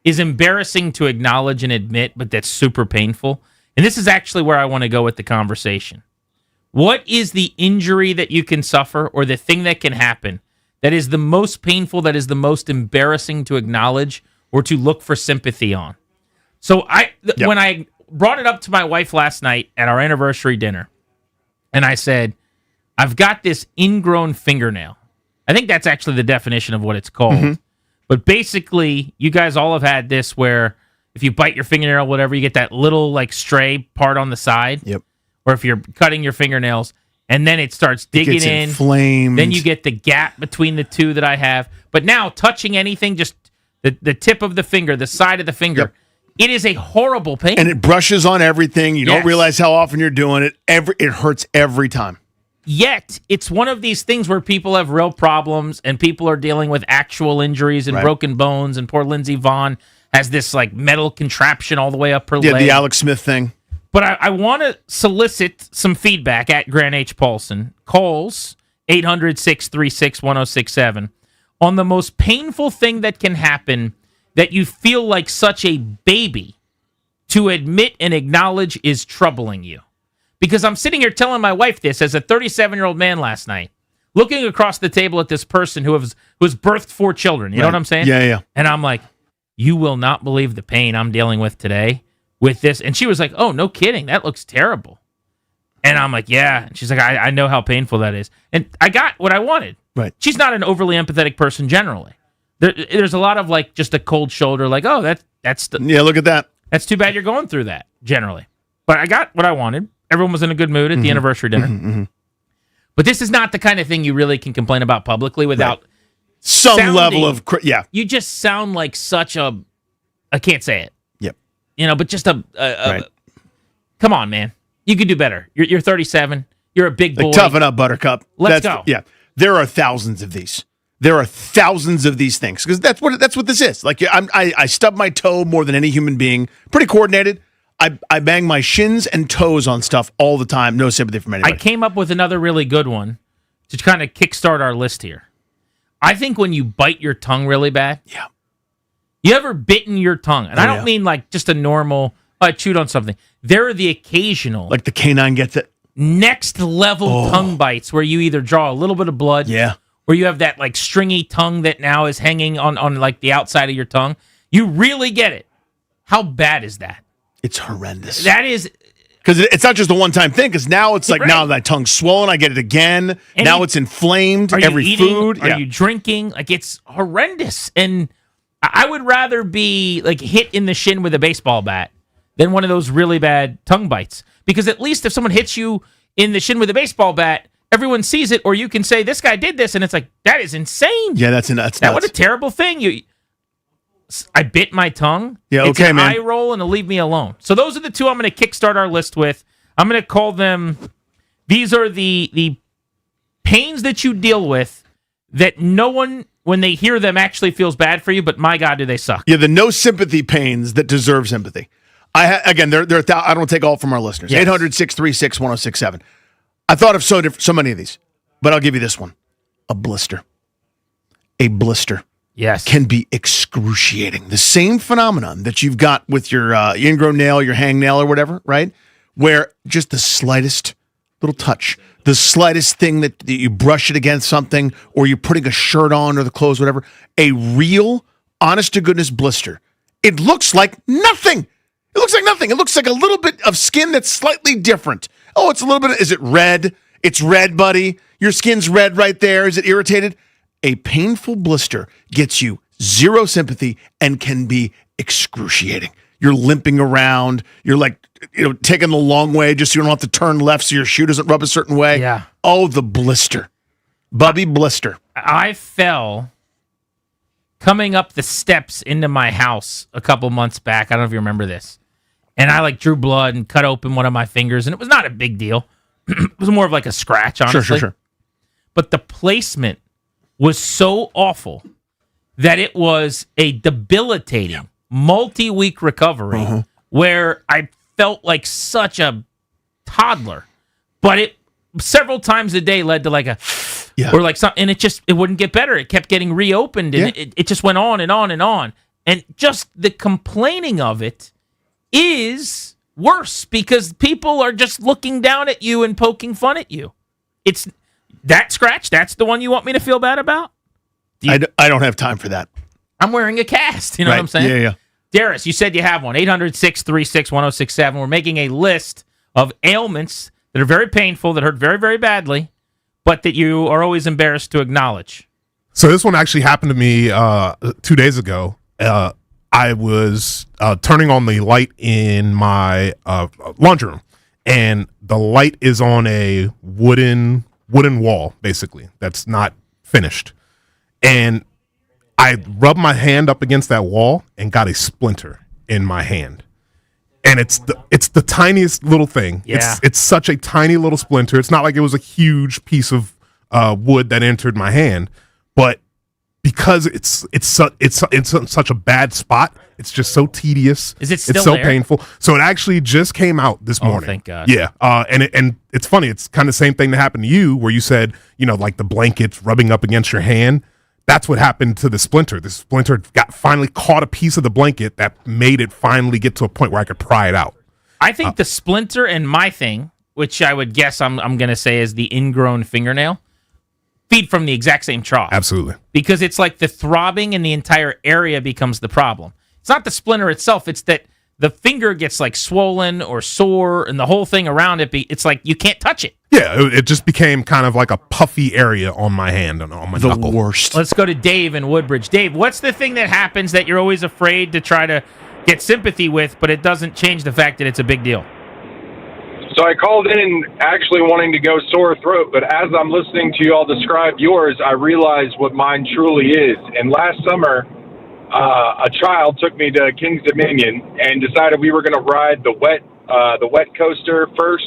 is embarrassing to acknowledge and admit, but that's super painful. And this is actually where I want to go with the conversation. What is the injury that you can suffer or the thing that can happen that is the most painful, that is the most embarrassing to acknowledge or to look for sympathy on? So when I brought it up to my wife last night at our anniversary dinner, and I said, I've got this ingrown fingernail. I think that's actually the definition of what it's called. Mm-hmm. But basically, you guys all have had this where if you bite your fingernail or whatever, you get that little like stray part on the side. Yep. Or if you're cutting your fingernails, and then it starts digging gets in. inflamed. Then you get the gap between the two that I have. But now touching anything, just the tip of the finger, the side of the finger, it is a horrible pain. And it brushes on everything. You don't Yes. realize how often you're doing it. It hurts every time. Yet, it's one of these things where people have real problems and people are dealing with actual injuries and Right. broken bones. And poor Lindsey Vaughn has this like metal contraption all the way up her Yeah, leg. the Alex Smith thing. But I want to solicit some feedback at Grant H. Paulson. Calls 800-636-1067 on the most painful thing that can happen that you feel like such a baby to admit and acknowledge is troubling you. Because I'm sitting here telling my wife this as a 37-year-old man last night, looking across the table at this person who has birthed 4 children. You know Right. what I'm saying? Yeah. And I'm like, you will not believe the pain I'm dealing with today with this. And she was like, oh, no kidding. That looks terrible. And I'm like, yeah. And she's like, I know how painful that is. And I got what I wanted. Right. She's not an overly empathetic person generally. There's a lot of like just a cold shoulder, like, oh, that's Yeah, look at that. That's too bad you're going through that, generally. But I got what I wanted. Everyone was in a good mood at the anniversary dinner. But this is not the kind of thing you really can complain about publicly without some sounding- level of You just sound like such a, I can't say it. Yep. You know, but just a Right. come on, man. You could do better. You're 37. You're a big boy. Like, toughen up, Buttercup. Let's go. Yeah, there are thousands of these. There are thousands of these things because that's what this is. Like I stub my toe more than any human being. Pretty coordinated. I bang my shins and toes on stuff all the time. No sympathy from anybody. I came up with another really good one to kind of kickstart our list here. I think when you bite your tongue really bad. Yeah. You ever bitten your tongue? And I don't mean like just a normal, I chewed on something. There are the occasional. Like the canine gets it. Next level tongue bites where you either draw a little bit of blood. Yeah. Or you have that like stringy tongue that now is hanging on like the outside of your tongue. You really get it. How bad is that? It's horrendous. That is. Because it's not just a one-time thing, because now it's like, now my tongue's swollen, I get it again. Now it's inflamed. Are you Every eating? food. Are you drinking? Like, it's horrendous. And I would rather be like hit in the shin with a baseball bat than one of those really bad tongue bites. Because at least if someone hits you in the shin with a baseball bat, everyone sees it, or you can say, this guy did this, and it's like, that is insane. Yeah, that's nuts. What a terrible thing. I bit my tongue. Yeah, It's okay, an man. eye roll and a leave me alone. So those are the two I'm going to kickstart our list with. I'm going to call them, these are the pains that you deal with that no one, when they hear them, actually feels bad for you, but my God, do they suck. Yeah, the no sympathy pains that deserve sympathy. Again, I don't take all from our listeners. Yes. 800-636-1067. I thought of so many of these, but I'll give you this one. A blister. A blister. Yes. Can be excruciating. The same phenomenon that you've got with your ingrown nail, your hangnail or whatever, right? Where just the slightest little touch, the slightest thing that you brush it against something, or you're putting a shirt on or the clothes, whatever, a real, honest to goodness blister. It looks like nothing. It looks like nothing. It looks like a little bit of skin that's slightly different. Oh, it's a little bit. Is it red? It's red, buddy. Your skin's red right there. Is it irritated? A painful blister gets you zero sympathy and can be excruciating. You're limping around. You're like, taking the long way just so you don't have to turn left so your shoe doesn't rub a certain way. Yeah. Oh, the blister. Bubby blister. I fell coming up the steps into my house a couple months back. I don't know if you remember this. And I drew blood and cut open one of my fingers, and it was not a big deal. It was more of like a scratch, honestly. Sure. But the placement was so awful that it was a debilitating multi-week recovery where I felt like such a toddler. But it several times a day led to or like something, and it wouldn't get better. It kept getting reopened, and it just went on and on and on. And just the complaining of it is worse because people are just looking down at you and poking fun at you. It's that scratch. That's the one you want me to feel bad about? I don't have time for that. I'm wearing a cast. You know what I'm saying? Yeah. Darius, you said you have one. 800-636-1067. We're making a list of ailments that are very painful, that hurt very, very badly, but that you are always embarrassed to acknowledge. So this one actually happened to me 2 days ago. I was turning on the light in my laundry room, and the light is on a wooden wall, basically, that's not finished. And I rubbed my hand up against that wall and got a splinter in my hand. And it's the tiniest little thing. Yeah. It's such a tiny little splinter. It's not like it was a huge piece of wood that entered my hand, but because it's in such a bad spot, it's just so tedious. Is it still It's so there? painful. So it actually just came out this morning. Thank God. Yeah. And it's funny. It's kind of the same thing that happened to you, where you said, like the blankets rubbing up against your hand. That's what happened to the splinter. The splinter finally caught a piece of the blanket that made it finally get to a point where I could pry it out. I think the splinter and my thing, which I would guess I'm going to say is the ingrown fingernail, feed from the exact same trough. Absolutely. Because it's like the throbbing in the entire area becomes the problem. It's not the splinter itself. It's that the finger gets swollen or sore, and the whole thing around it, it's like you can't touch it. Yeah, it just became kind of like a puffy area on my hand and on my knuckle. The worst. Let's go to Dave in Woodbridge. Dave, what's the thing that happens that you're always afraid to try to get sympathy with, but it doesn't change the fact that it's a big deal? So I called in actually wanting to go sore throat, but as I'm listening to you all describe yours, I realized what mine truly is. And last summer, a child took me to Kings Dominion and decided we were going to ride the wet coaster first,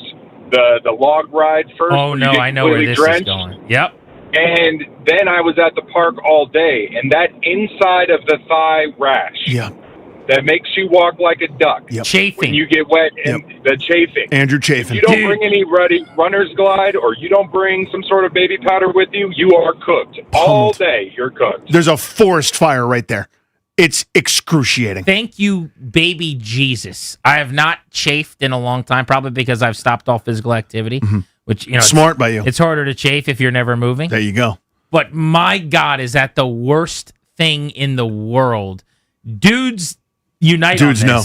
the log ride first. Oh, no, I know where this is going. Yep. And then I was at the park all day, and that inside of the thigh rash that makes you walk like a duck. Chafing. When you get wet and the chafing. Andrew Chafin. If you don't bring any runner's glide or you don't bring some sort of baby powder with you, you are cooked. All day, you're cooked. There's a forest fire right there. It's excruciating. Thank you, baby Jesus. I have not chafed in a long time, probably because I've stopped all physical activity, which, Smart by you. It's harder to chafe if you're never moving. There you go. But my God, is that the worst thing in the world? Dudes unite on this. Know.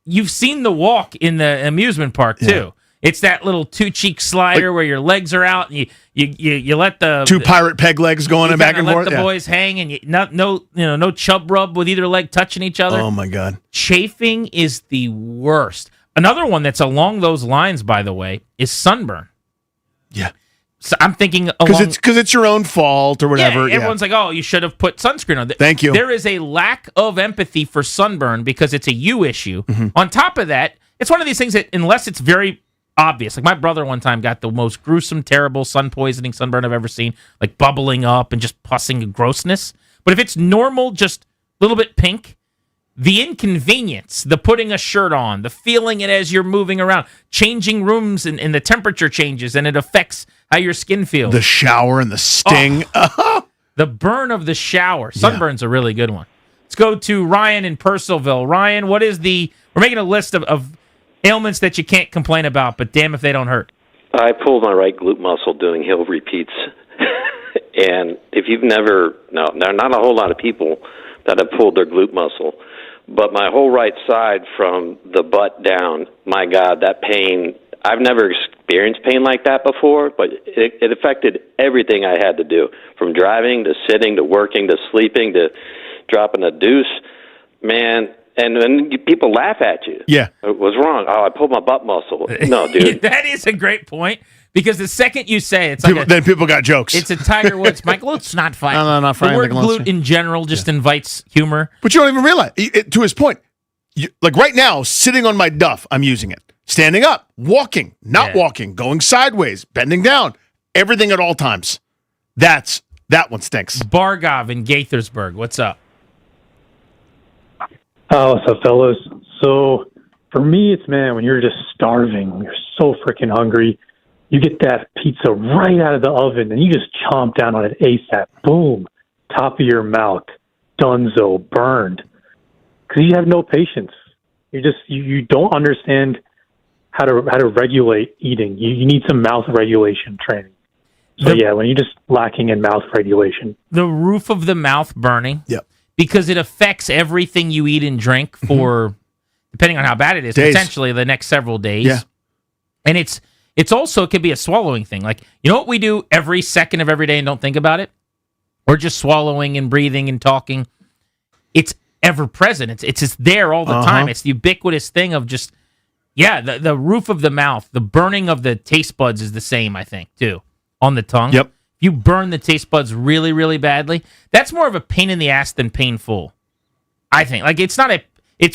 You've seen the walk in the amusement park, too. Yeah. It's that little two-cheek slider where your legs are out and you let the two pirate peg legs going back and forth. Let the boys hang and no chub rub with either leg touching each other. Oh my God, chafing is the worst. Another one that's along those lines, by the way, is sunburn. Yeah, so I'm thinking because it's your own fault or whatever. Yeah, everyone's like, oh, you should have put sunscreen on. Thank you. There is a lack of empathy for sunburn because it's a you issue. On top of that, it's one of these things that unless it's very obvious. Like my brother one time got the most gruesome, terrible sun poisoning sunburn I've ever seen, like bubbling up and just pussing and grossness. But if it's normal, just a little bit pink, the inconvenience, the putting a shirt on, the feeling it as you're moving around, changing rooms and the temperature changes and it affects how your skin feels. The shower and the sting. The burn of the shower. Sunburn's a really good one. Let's go to Ryan in Purcellville. Ryan, we're making a list of ailments that you can't complain about, but damn if they don't hurt. I pulled my right glute muscle doing hill repeats. And if you've not a whole lot of people that have pulled their glute muscle. But my whole right side from the butt down, my God, that pain, I've never experienced pain like that before, but it affected everything I had to do, from driving to sitting to working to sleeping to dropping a deuce. Man, and then people laugh at you. Yeah. What's wrong? Oh, I pulled my butt muscle. No, dude. That is a great point, because the second you say it's like then people got jokes. It's a Tiger Woods. My glute's not fine. No, not The fine. word glute in general just invites humor. But you don't even realize. To his point, like right now, sitting on my duff, I'm using it. Standing up, walking, not walking, going sideways, bending down, everything at all times. That one stinks. Bargov in Gaithersburg, what's up? Oh, what's up, fellas? So for me, it's, man, when you're just starving, you're so freaking hungry, you get that pizza right out of the oven, and you just chomp down on it ASAP. Boom, top of your mouth, dunzo, burned. Because you have no patience. You don't understand how to regulate eating. You need some mouth regulation training. So when you're just lacking in mouth regulation. The roof of the mouth burning. Yep. Because it affects everything you eat and drink for, depending on how bad it is, days. potentially the next several days. Yeah. And it's also, it can be a swallowing thing. Like, you know what we do every second of every day and don't think about it? We're just swallowing and breathing and talking. It's ever present. It's just there all the time. It's the ubiquitous thing of just, the roof of the mouth, the burning of the taste buds is the same, I think, too, on the tongue. Yep. If you burn the taste buds really, really badly, that's more of a pain in the ass than painful, I think. Like, it's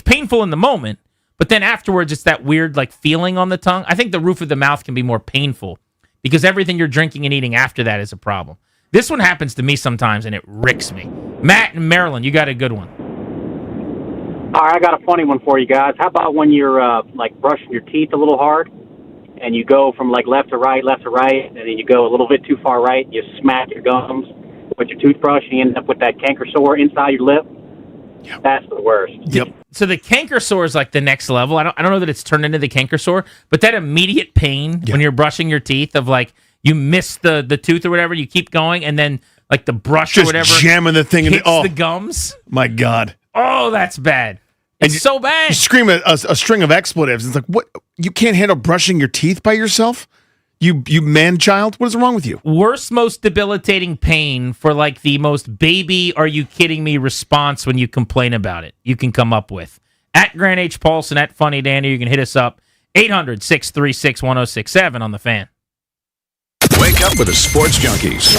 painful in the moment, but then afterwards it's that weird, like, feeling on the tongue. I think the roof of the mouth can be more painful because everything you're drinking and eating after that is a problem. This one happens to me sometimes, and it ricks me. Matt in Maryland, you got a good one. All right, I got a funny one for you guys. How about when you're like brushing your teeth a little hard, and you go from like left to right, and then you go a little bit too far right, and you smack your gums with your toothbrush, and you end up with that canker sore inside your lip? Yep. That's the worst. Yep. So the canker sore is like the next level. I don't know that it's turned into the canker sore, but that immediate pain when you're brushing your teeth of like you miss the tooth or whatever, you keep going, and then like the brush Just or whatever jamming the thing in hits the gums. My God. Oh, that's bad. It's so bad. You scream a string of expletives. It's like, what? You can't handle brushing your teeth by yourself? You man-child? What is wrong with you? Worst, most debilitating pain for like the most baby, are you kidding me response when you complain about it, you can come up with. At Grant H. Paulson, at Funny Danny, you can hit us up. 800-636-1067 on the Fan. Wake up with the Sports Junkies.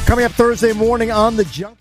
Coming up Thursday morning on the Junkies.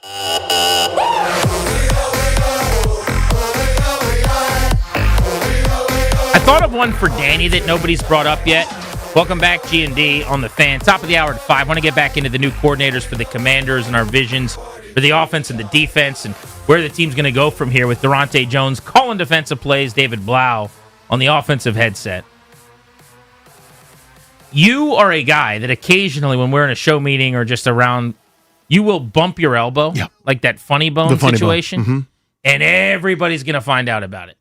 I thought of one for Danny that nobody's brought up yet. Welcome back, G&D on the Fan. Top of the hour at 5. I want to get back into the new coordinators for the Commanders and our visions for the offense and the defense and where the team's going to go from here with Durante Jones calling defensive plays, David Blau on the offensive headset. You are a guy that occasionally when we're in a show meeting or just around, you will bump your elbow, like that funny bone situation, Mm-hmm. and everybody's going to find out about it.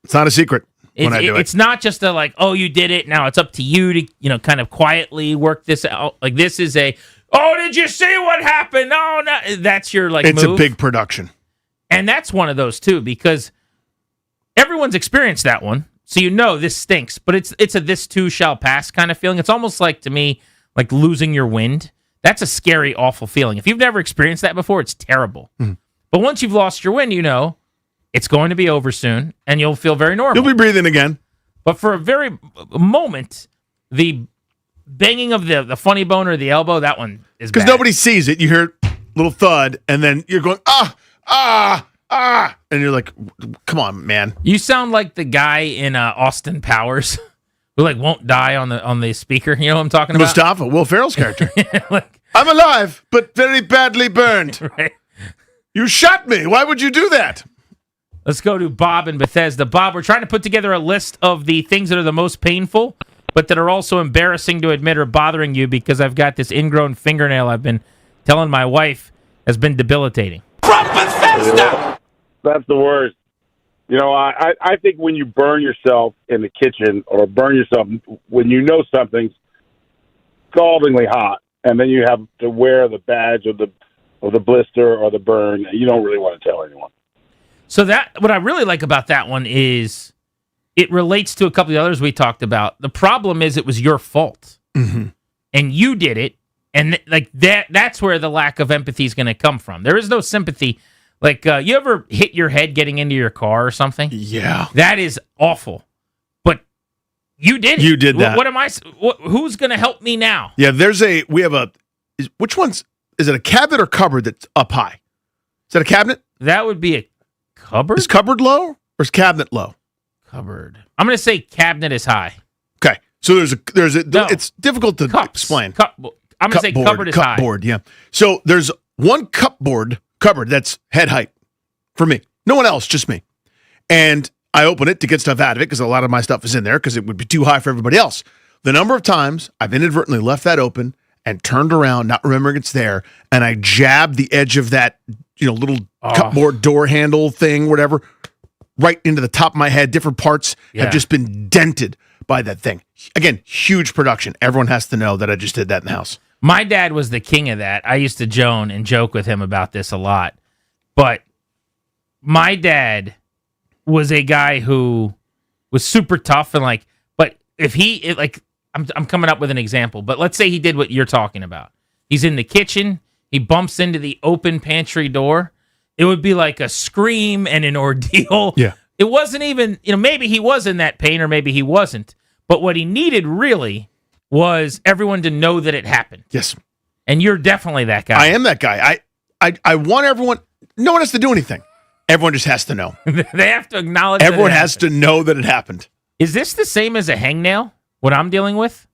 It's not a secret when I do it. It's not just a like, oh, you did it. Now it's up to you to, kind of quietly work this out. Like this is a, oh, did you see what happened? Oh, no. That's your It's move. a big production. And that's one of those too, because everyone's experienced that one. So this stinks, but it's a this too shall pass kind of feeling. It's almost like, to me, like losing your wind. That's a scary, awful feeling. If you've never experienced that before, it's terrible. Mm-hmm. But once you've lost your wind, it's going to be over soon, and you'll feel very normal. You'll be breathing again. But for a very moment, the banging of the funny bone or the elbow, that one is Because bad. nobody sees it. You hear a little thud, and then you're going, and you're like, come on, man. You sound like the guy in Austin Powers who won't die on the speaker. You know what I'm talking about? Mustafa, Will Ferrell's character. I'm alive, but very badly burned. Right. You shot me. Why would you do that? Let's go to Bob in Bethesda. Bob, we're trying to put together a list of the things that are the most painful, but that are also embarrassing to admit are bothering you, because I've got this ingrown fingernail I've been telling my wife has been debilitating. From Bethesda! That's the worst. I think when you burn yourself in the kitchen or burn yourself when something's scaldingly hot, and then you have to wear the badge of the blister or the burn, you don't really want to tell anyone. So what I really like about that one is it relates to a couple of the others we talked about. The problem is it was your fault. Mm-hmm. And you did it. And that's where the lack of empathy is going to come from. There is no sympathy. You ever hit your head getting into your car or something? Yeah. That is awful. But you did it. You did that. What am I? Who's going to help me now? Yeah, which one's, is it a cabinet or cupboard that's up high? Is that a cabinet? That would be a cupboard? Is cupboard low or is cabinet low? Cupboard. I'm going to say cabinet is high. Okay. So it's difficult to explain. I'm going to say cupboard is high. Cupboard, yeah. So there's one cupboard that's head height for me. No one else, just me. And I open it to get stuff out of it because a lot of my stuff is in there because it would be too high for everybody else. The number of times I've inadvertently left that open and turned around, not remembering it's there, and I jabbed the edge of that little cupboard door handle thing, whatever, right into the top of my head. Different parts have just been dented by that thing. Again, huge production. Everyone has to know that I just did that in the house. My dad was the king of that. I used to joke with him about this a lot. But my dad was a guy who was super tough and but if I'm coming up with an example, but let's say he did what you're talking about. He's in the kitchen, he bumps into the open pantry door. It would be like a scream and an ordeal. Yeah. It wasn't even, maybe he was in that pain or maybe he wasn't. But what he needed really was everyone to know that it happened. Yes. And you're definitely that guy. I am that guy. I want everyone, no one has to do anything. Everyone just has to know. They have to acknowledge everyone has to know that it happened. Is this the same as a hangnail? What I'm dealing with?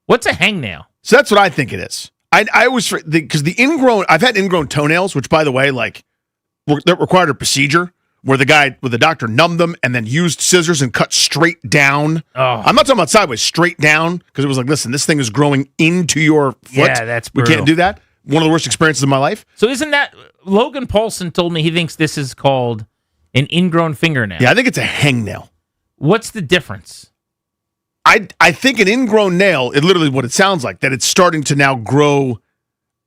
What's a hangnail? So that's what I think it is. I always, because I've had ingrown toenails, which by the way, that required a procedure where the doctor numbed them and then used scissors and cut straight down. Oh. I'm not talking about sideways, straight down, because it was like, listen, this thing is growing into your foot. Yeah, that's brutal. We can't do that. One of the worst experiences of my life. So isn't that, Logan Paulson told me he thinks this is called an ingrown fingernail. Yeah, I think it's a hangnail. What's the difference? I think an ingrown nail, it literally what it sounds like, that it's starting to now grow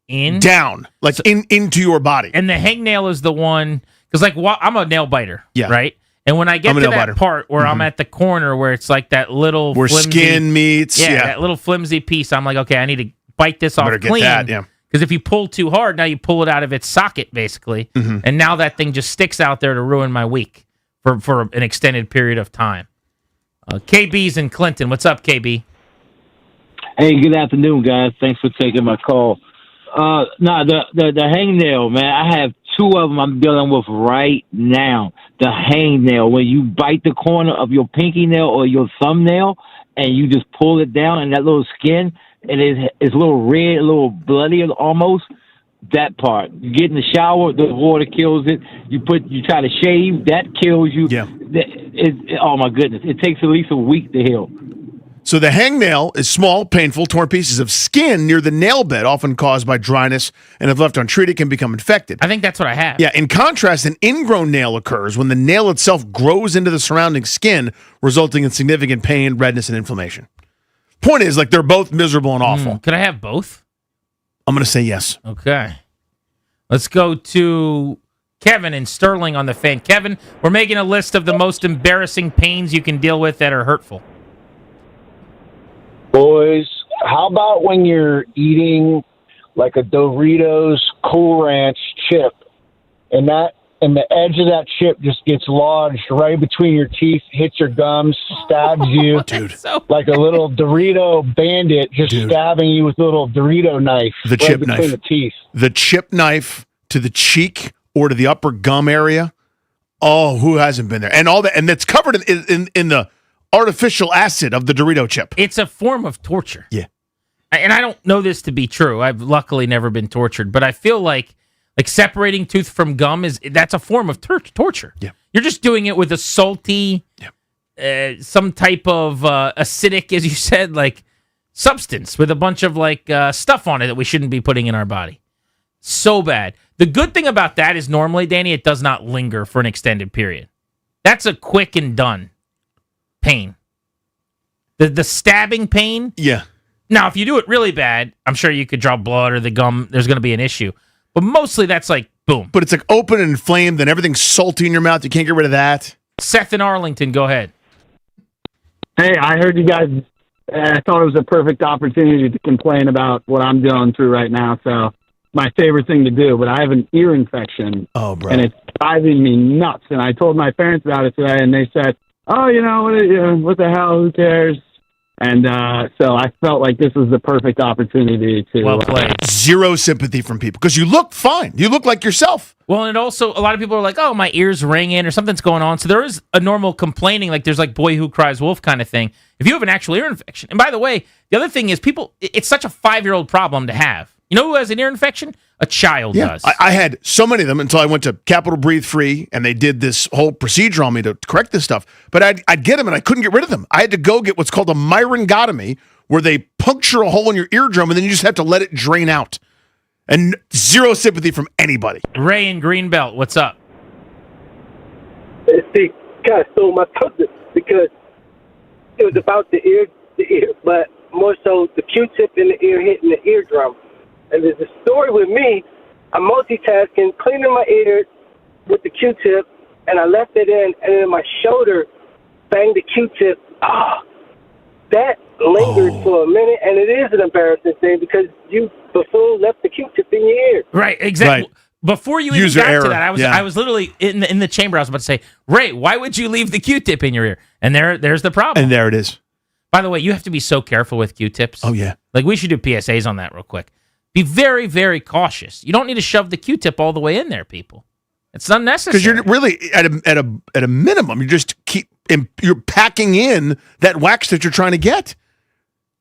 down, into your body. And the hangnail is the one, because I'm a nail biter, yeah, right? And when I get to that part where I'm at the corner where it's like that little where flimsy, skin meets, that little flimsy piece, I'm like, okay, I need to bite this off clean. Get that, yeah. Because if you pull too hard, now you pull it out of its socket, basically. Mm-hmm. And now that thing just sticks out there to ruin my week for an extended period of time. KB's in Clinton. What's up, KB? Hey, good afternoon, guys. Thanks for taking my call. No, the hangnail, man. I have two of them I'm dealing with right now. The hangnail, when you bite the corner of your pinky nail or your thumbnail, and you just pull it down, and that little skin, and it's a little red, a little bloody almost. That part. You get in the shower, the water kills it. You try to shave, that kills you. Yeah. Oh my goodness, it takes at least a week to heal. So the hangnail is small, painful, torn pieces of skin near the nail bed, often caused by dryness, and if left untreated, can become infected. I think that's what I have. Yeah, in contrast, an ingrown nail occurs when the nail itself grows into the surrounding skin, resulting in significant pain, redness, and inflammation. Point is, like, they're both miserable and awful. Could I have both? I'm going to say yes. Okay. Let's go to Kevin in Sterling on the Fan. Kevin, we're making a list of the most embarrassing pains you can deal with that are hurtful. Boys, how about when you're eating like a Doritos Cool Ranch chip, and the edge of that chip just gets lodged right between your teeth, hits your gums, stabs you, dude, like a little Dorito bandit just stabbing you with a little Dorito knife The chip between knife. the teeth. The chip knife to the cheek or to the upper gum area. Oh, who hasn't been there? And all that, and that's covered in the artificial acid of the Dorito chip. It's a form of torture. Yeah. And I don't know this to be true. I've luckily never been tortured, but I feel like separating tooth from gum that's a form of torture. Yeah. You're just doing it with a salty, some type of acidic, as you said, like substance with a bunch of like stuff on it that we shouldn't be putting in our body. So bad. The good thing about that is normally, Danny, it does not linger for an extended period. That's a quick and done pain. The stabbing pain. Yeah. Now, if you do it really bad, I'm sure you could draw blood or the gum. There's going to be an issue. But mostly that's like, boom. But it's like open and inflamed, and everything's salty in your mouth. You can't get rid of that. Seth in Arlington, go ahead. Hey, I heard you guys. I thought it was a perfect opportunity to complain about what I'm going through right now. So, my favorite thing to do. But I have an ear infection. Oh, bro. And it's driving me nuts. And I told my parents about it today, and they said, "Oh, what the hell? Who cares?" And so I felt like this was the perfect opportunity to. Well played. Zero sympathy from people because you look fine. You look like yourself. Well, and also a lot of people are like, "Oh, my ear's ringing or something's going on." So there is a normal complaining, like there's like "boy who cries wolf" kind of thing. If you have an actual ear infection, and by the way, the other thing is it's such a 5-year-old problem to have. You know who has an ear infection? A child does. I had so many of them until I went to Capital Breathe Free, and they did this whole procedure on me to correct this stuff. But I'd get them, and I couldn't get rid of them. I had to go get what's called a myringotomy, where they puncture a hole in your eardrum, and then you just have to let it drain out. And zero sympathy from anybody. Ray in Greenbelt, what's up? See, kind of stole my thunder because it was about the ear, but more so the Q-tip in the ear hitting the eardrum. And there's a story with me. I'm multitasking, cleaning my ear with the Q-tip, and I left it in, and then my shoulder banged the Q-tip. That lingered for a minute, and it is an embarrassing thing because you before left the Q-tip in your ear. Right, exactly. Right. Before you even got to that, I was literally in the chamber. I was about to say, Ray, why would you leave the Q-tip in your ear? And there's the problem. And there it is. By the way, you have to be so careful with Q-tips. Oh, yeah. Like, we should do PSAs on that real quick. Be very, very cautious. You don't need to shove the Q-tip all the way in there, people. It's unnecessary. Because you're really at a minimum, you're packing in that wax that you're trying to get.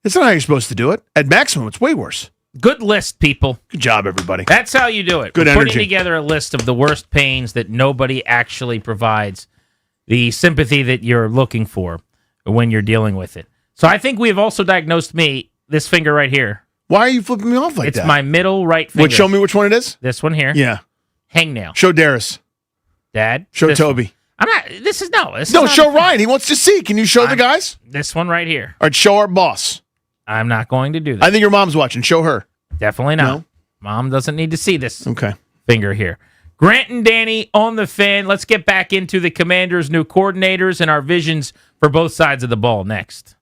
That's not how you're supposed to do it. At maximum, it's way worse. Good list, people. Good job, everybody. That's how you do it. Good We're energy. Putting together a list of the worst pains that nobody actually provides the sympathy that you're looking for when you're dealing with it. So I think we have also diagnosed me, this finger right here. Why are you flipping me off like that? It's my middle right finger. Show me which one it is? This one here. Yeah. Hangnail. Show Darius. Dad. Show Toby. One. I'm not. This is no. Show Ryan. He wants to see. Can you show the guys? This one right here. All right, show our boss. I'm not going to do that. I think your mom's watching. Show her. Definitely not. No? Mom doesn't need to see this. Okay. Finger here. Grant and Danny on the Fan. Let's get back into the Commanders' new coordinators and our visions for both sides of the ball next.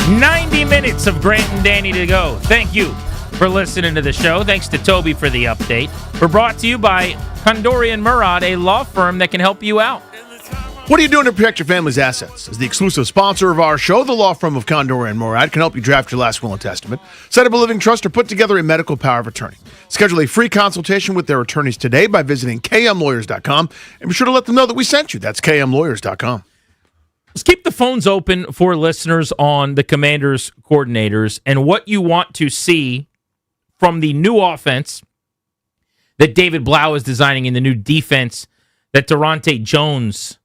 90 minutes of Grant and Danny to go. Thank you for listening to the show. Thanks to Toby for the update. We're brought to you by Kondori and Murad, a law firm that can help you out. What are you doing to protect your family's assets? As the exclusive sponsor of our show, the law firm of Kondori and Murad can help you draft your last will and testament, set up a living trust, or put together a medical power of attorney. Schedule a free consultation with their attorneys today by visiting kmlawyers.com, and be sure to let them know that we sent you. That's kmlawyers.com. Let's keep the phones open for listeners on the Commanders coordinators and what you want to see from the new offense that David Blau is designing in the new defense that Durante Jones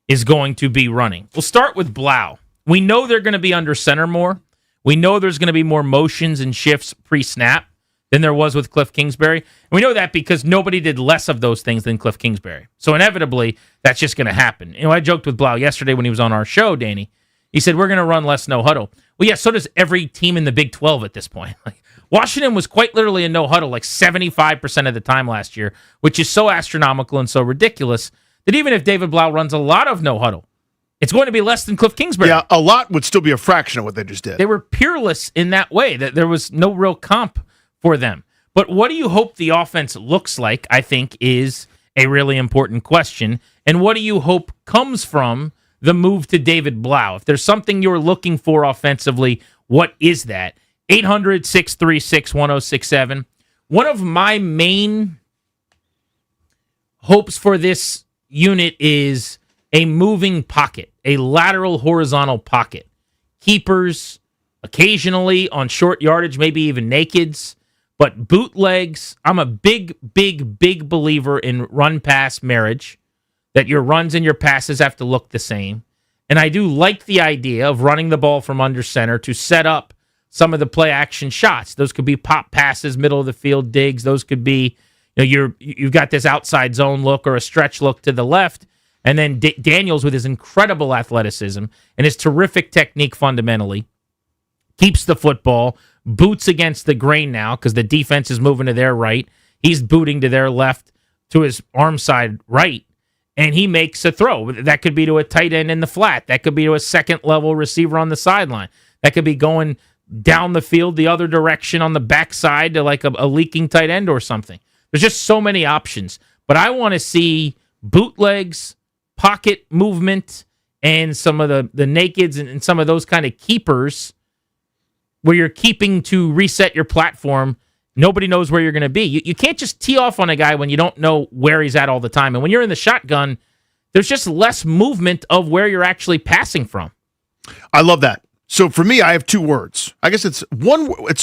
is going to be running. We'll start with Blau. We know they're going to be under center more. We know there's going to be more motions and shifts pre-snap than there was with Cliff Kingsbury. And we know that because nobody did less of those things than Cliff Kingsbury. So inevitably, that's just going to happen. I joked with Blau yesterday when he was on our show, Danny. He said, we're going to run less no huddle. Well, yeah, so does every team in the Big 12 at this point. Washington was quite literally in no huddle like 75% of the time last year, which is so astronomical and so ridiculous that even if David Blau runs a lot of no huddle, it's going to be less than Cliff Kingsbury. Yeah, a lot would still be a fraction of what they just did. They were peerless in that way, that there was no real comp for them. But what do you hope the offense looks like, I think, is a really important question. And what do you hope comes from the move to David Blau? If there's something you're looking for offensively, what is that? 800-636-1067. One of my main hopes for this unit is a moving pocket, a lateral horizontal pocket. Keepers, occasionally on short yardage, maybe even nakeds, but bootlegs. I'm a big believer in run-pass marriage, that your runs and your passes have to look the same. And I do like the idea of running the ball from under center to set up some of the play-action shots. Those could be pop passes, middle of the field digs. Those could be, you've got this outside zone look or a stretch look to the left. And then Daniels, with his incredible athleticism and his terrific technique fundamentally, keeps the football, boots against the grain now because the defense is moving to their right. He's booting to their left to his arm side right, and he makes a throw. That could be to a tight end in the flat. That could be to a second-level receiver on the sideline. That could be going down the field the other direction on the backside to like a leaking tight end or something. There's just so many options. But I want to see bootlegs, pocket movement, and some of the nakeds and some of those kind of keepers where you're keeping to reset your platform. Nobody knows where you're going to be. You can't just tee off on a guy when you don't know where he's at all the time. And when you're in the shotgun, there's just less movement of where you're actually passing from. I love that. So for me, I have two words. I guess it's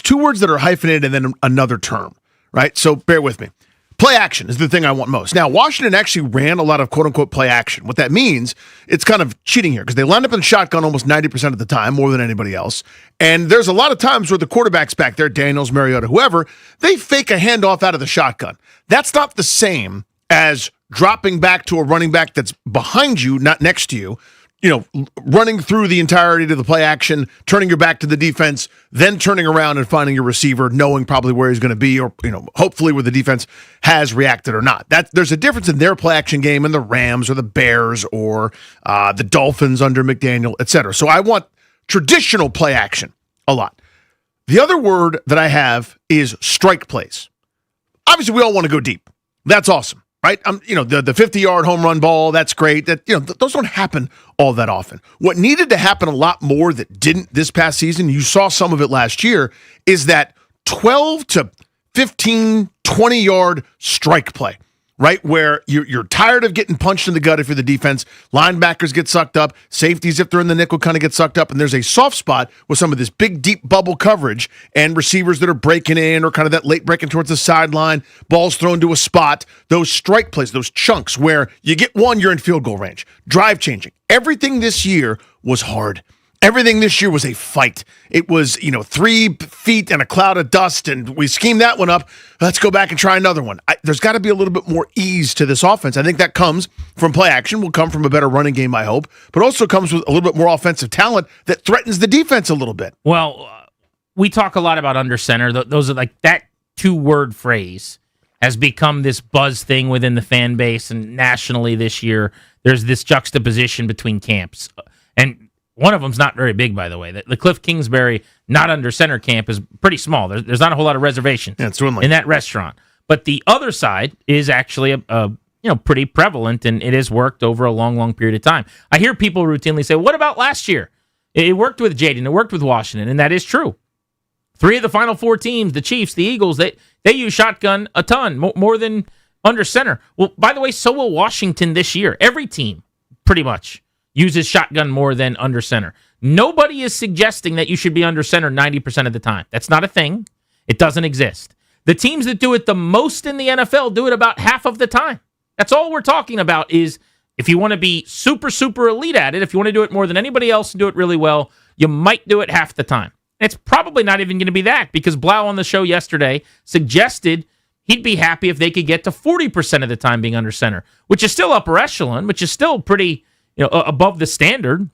two words that are hyphenated and then another term, right? So bear with me. Play action is the thing I want most. Now, Washington actually ran a lot of quote-unquote play action. What that means, it's kind of cheating here because they line up in shotgun almost 90% of the time, more than anybody else. And there's a lot of times where the quarterback's back there, Daniels, Mariota, whoever, they fake a handoff out of the shotgun. That's not the same as dropping back to a running back that's behind you, not next to you, running through the entirety of the play action, turning your back to the defense, then turning around and finding your receiver, knowing probably where he's going to be, or hopefully where the defense has reacted or not. There's a difference in their play action game and the Rams or the Bears or the Dolphins under McDaniel, etc. So I want traditional play action a lot. The other word that I have is strike plays. Obviously, we all want to go deep. That's awesome. Right? The 50-yard home run ball, that's great. Those don't happen all that often. What needed to happen a lot more that didn't this past season, you saw some of it last year, is that 12 to 15, 20-yard strike play, right? Where you're tired of getting punched in the gut if you're the defense. Linebackers get sucked up. Safeties, if they're in the nickel, kind of get sucked up. And there's a soft spot with some of this big, deep bubble coverage and receivers that are breaking in or kind of that late breaking towards the sideline, balls thrown to a spot. Those strike plays, those chunks where you get one, you're in field goal range. Drive changing. Everything this year was hard. Everything this year was a fight. It was, 3 feet and a cloud of dust, and we schemed that one up. Let's go back and try another one. There's got to be a little bit more ease to this offense. I think that comes from play action, will come from a better running game, I hope, but also comes with a little bit more offensive talent that threatens the defense a little bit. Well, we talk a lot about under center. Those are like that 2-word phrase has become this buzz thing within the fan base, and nationally this year, there's this juxtaposition between camps. And One of them's not very big, by the way. The Cliff Kingsbury not under center camp is pretty small. There's not a whole lot of reservations in that restaurant. But the other side is actually a pretty prevalent, and it has worked over a long, long period of time. I hear people routinely say, "What about last year? It worked with Jaden. It worked with Washington," and that is true. 3 of the final 4 teams, the Chiefs, the Eagles, they use shotgun a ton, more than under center. Well, by the way, so will Washington this year. Every team, pretty much, uses shotgun more than under center. Nobody is suggesting that you should be under center 90% of the time. That's not a thing. It doesn't exist. The teams that do it the most in the NFL do it about half of the time. That's all we're talking about is if you want to be super, super elite at it, if you want to do it more than anybody else and do it really well, you might do it half the time. It's probably not even going to be that because Blau on the show yesterday suggested he'd be happy if they could get to 40% of the time being under center, which is still upper echelon, which is still pretty above the standard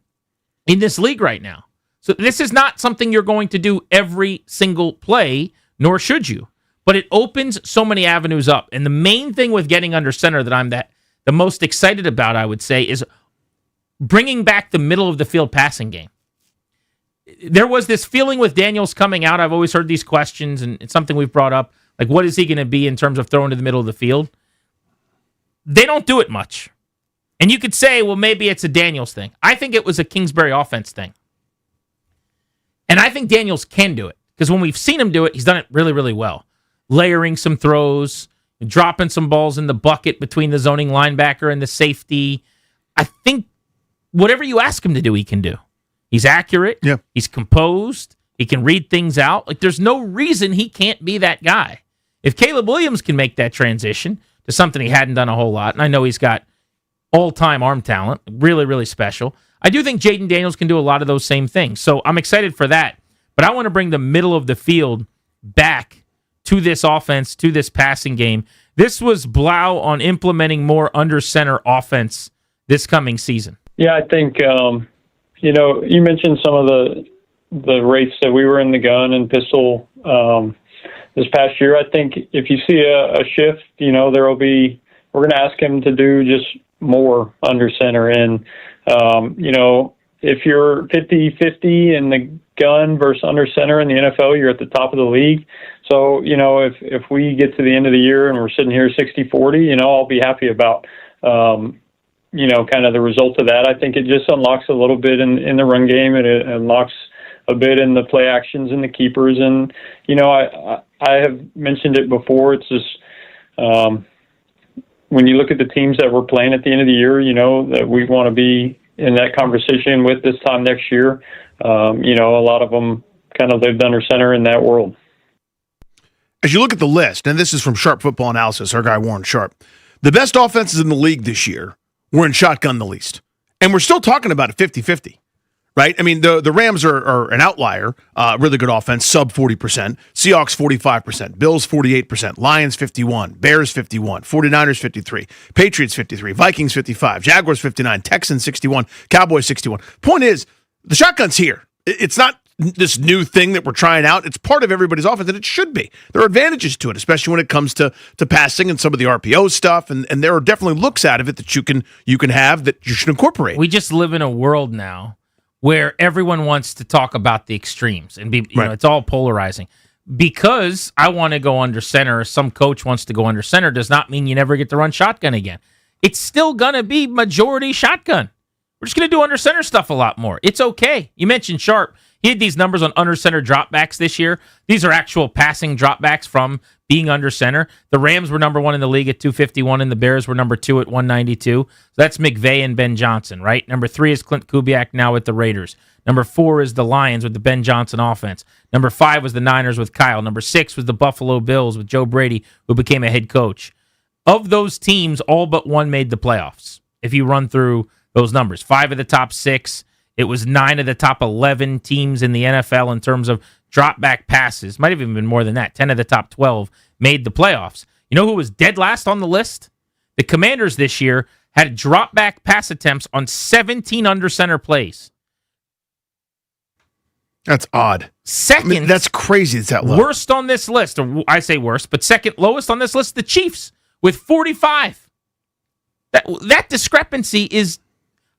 in this league right now. So this is not something you're going to do every single play, nor should you. But it opens so many avenues up. And the main thing with getting under center that I'm the most excited about, I would say, is bringing back the middle of the field passing game. There was this feeling with Daniels coming out. I've always heard these questions, and it's something we've brought up. Like, what is he going to be in terms of throwing to the middle of the field? They don't do it much. And you could say, well, maybe it's a Daniels thing. I think it was a Kingsbury offense thing. And I think Daniels can do it. Because when we've seen him do it, he's done it really, really well. Layering some throws, dropping some balls in the bucket between the zoning linebacker and the safety. I think whatever you ask him to do, he can do. He's accurate. Yeah. He's composed. He can read things out. Like, there's no reason he can't be that guy. If Caleb Williams can make that transition to something he hadn't done a whole lot, and I know he's got all-time arm talent, really, really special, I do think Jaden Daniels can do a lot of those same things. So I'm excited for that. But I want to bring the middle of the field back to this offense, to this passing game. This was Blau on implementing more under-center offense this coming season. Yeah, I think, you mentioned some of the rates that we were in the gun and pistol this past year. I think if you see a shift, we're going to ask him to do just more under center. And, if you're 50-50 in the gun versus under center in the NFL, you're at the top of the league. So, if we get to the end of the year and we're sitting here 60-40, I'll be happy about, kind of the result of that. I think it just unlocks a little bit in the run game, and it unlocks a bit in the play actions and the keepers. And, I have mentioned it before. It's just, when you look at the teams that we're playing at the end of the year, that we want to be in that conversation with this time next year. A lot of them kind of lived under center in that world. As you look at the list, and this is from Sharp Football Analysis, our guy Warren Sharp, the best offenses in the league this year were in shotgun the least. And we're still talking about a 50-50, right? I mean, the Rams are an outlier, really good offense, sub 40%, Seahawks 45%, Bills 48%, Lions 51%, Bears 51%, 49ers 53%, Patriots 53%, Vikings 55%, Jaguars 59%, Texans 61%, Cowboys 61%. Point is, the shotgun's here. It's not this new thing that we're trying out. It's part of everybody's offense, and it should be. There are advantages to it, especially when it comes to passing and some of the RPO stuff, and there are definitely looks out of it that you can have that you should incorporate. We just live in a world now where everyone wants to talk about the extremes and be, it's all polarizing. Because I want to go under center, or some coach wants to go under center, does not mean you never get to run shotgun again. It's still going to be majority shotgun. We're just going to do under center stuff a lot more. It's okay. You mentioned Sharp. He had these numbers on under center dropbacks this year. These are actual passing dropbacks from being under center. The Rams were number 1 in the league at 251, and the Bears were number 2 at 192. So that's McVay and Ben Johnson, right? Number 3 is Clint Kubiak now with the Raiders. Number 4 is the Lions with the Ben Johnson offense. Number 5 was the Niners with Kyle. Number 6 was the Buffalo Bills with Joe Brady, who became a head coach. Of those teams, all but one made the playoffs, if you run through those numbers. 5 of the top 6. It was 9 of the top 11 teams in the NFL in terms of drop back passes. Might have even been more than that. 10 of the top 12 made the playoffs. You know who was dead last on the list? The Commanders this year had drop back pass attempts on 17 under center plays. That's odd. Second, that's crazy. It's that low. Worst on this list, or I say worst, but second lowest on this list, the Chiefs with 45. That discrepancy is,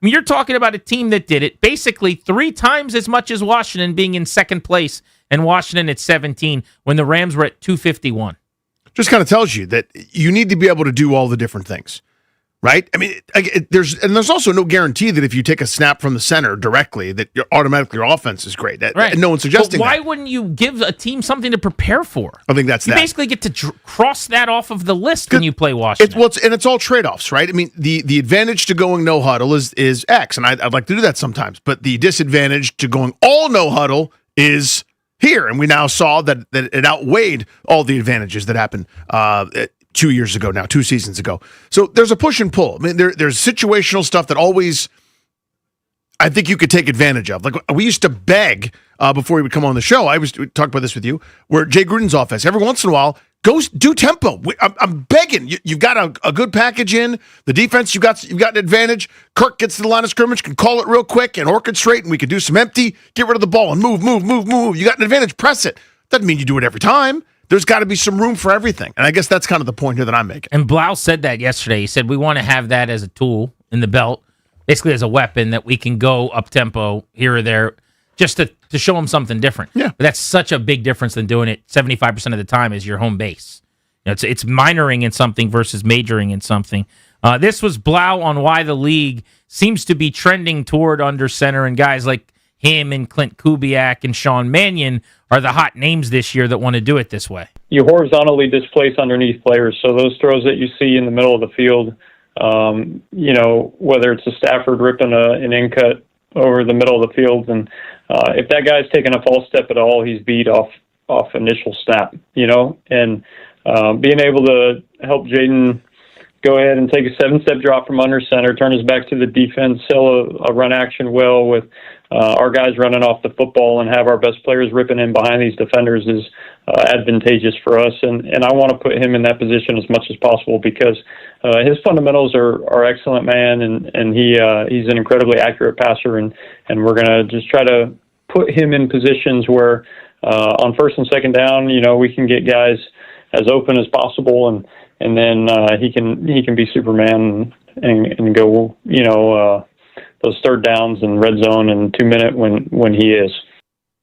mean, you're talking about a team that did it basically 3 times as much as Washington, being in second place, and Washington at 17 when the Rams were at 251. Just kind of tells you that you need to be able to do all the different things, right? I mean, there's also no guarantee that if you take a snap from the center directly, that automatically your offense is great. Right. No one's suggesting But why that. wouldn't you give a team something to prepare for? I think that's You that. basically get to cross that off of the list when you play Washington. It's all trade-offs, right? I mean, the advantage to going no huddle is X, and I'd like to do that sometimes. But the disadvantage to going all no huddle is here, and we now saw that it outweighed all the advantages that happened 2 years ago now, 2 seasons ago. So there's a push and pull. I mean, there's situational stuff that always I think you could take advantage of. Like we used to beg before he would come on the show. We talked about this with you, where Jay Gruden's offense, every once in a while, goes do tempo. I'm begging. You've got a good package in. The defense, you've got an advantage. Kirk gets to the line of scrimmage, can call it real quick and orchestrate, and we can do some empty, get rid of the ball and move. You got an advantage, press it. Doesn't mean you do it every time. There's got to be some room for everything. And I guess that's kind of the point here that I'm making. And Blau said that yesterday. He said, we want to have that as a tool in the belt, basically as a weapon that we can go up-tempo here or there just to show them something different. Yeah. But that's such a big difference than doing it 75% of the time as your home base. You know, it's minoring in something versus majoring in something. This was Blau on why the league seems to be trending toward under center, and guys like him and Clint Kubiak and Sean Mannion are the hot names this year that want to do it this way. You horizontally displace underneath players, so those throws that you see in the middle of the field, whether it's a Stafford ripping an in cut over the middle of the field, and if that guy's taking a false step at all, he's beat off initial snap, and being able to help Jaden go ahead and take a 7-step drop from under center, turn his back to the defense, sell a run action well with our guys running off the football and have our best players ripping in behind these defenders is advantageous for us. And I want to put him in that position as much as possible because his fundamentals are excellent, man, and he's an incredibly accurate passer, and we're going to just try to put him in positions where on first and second down, we can get guys as open as possible, and then he can be Superman and go, those third downs and red zone in 2 minutes when he is.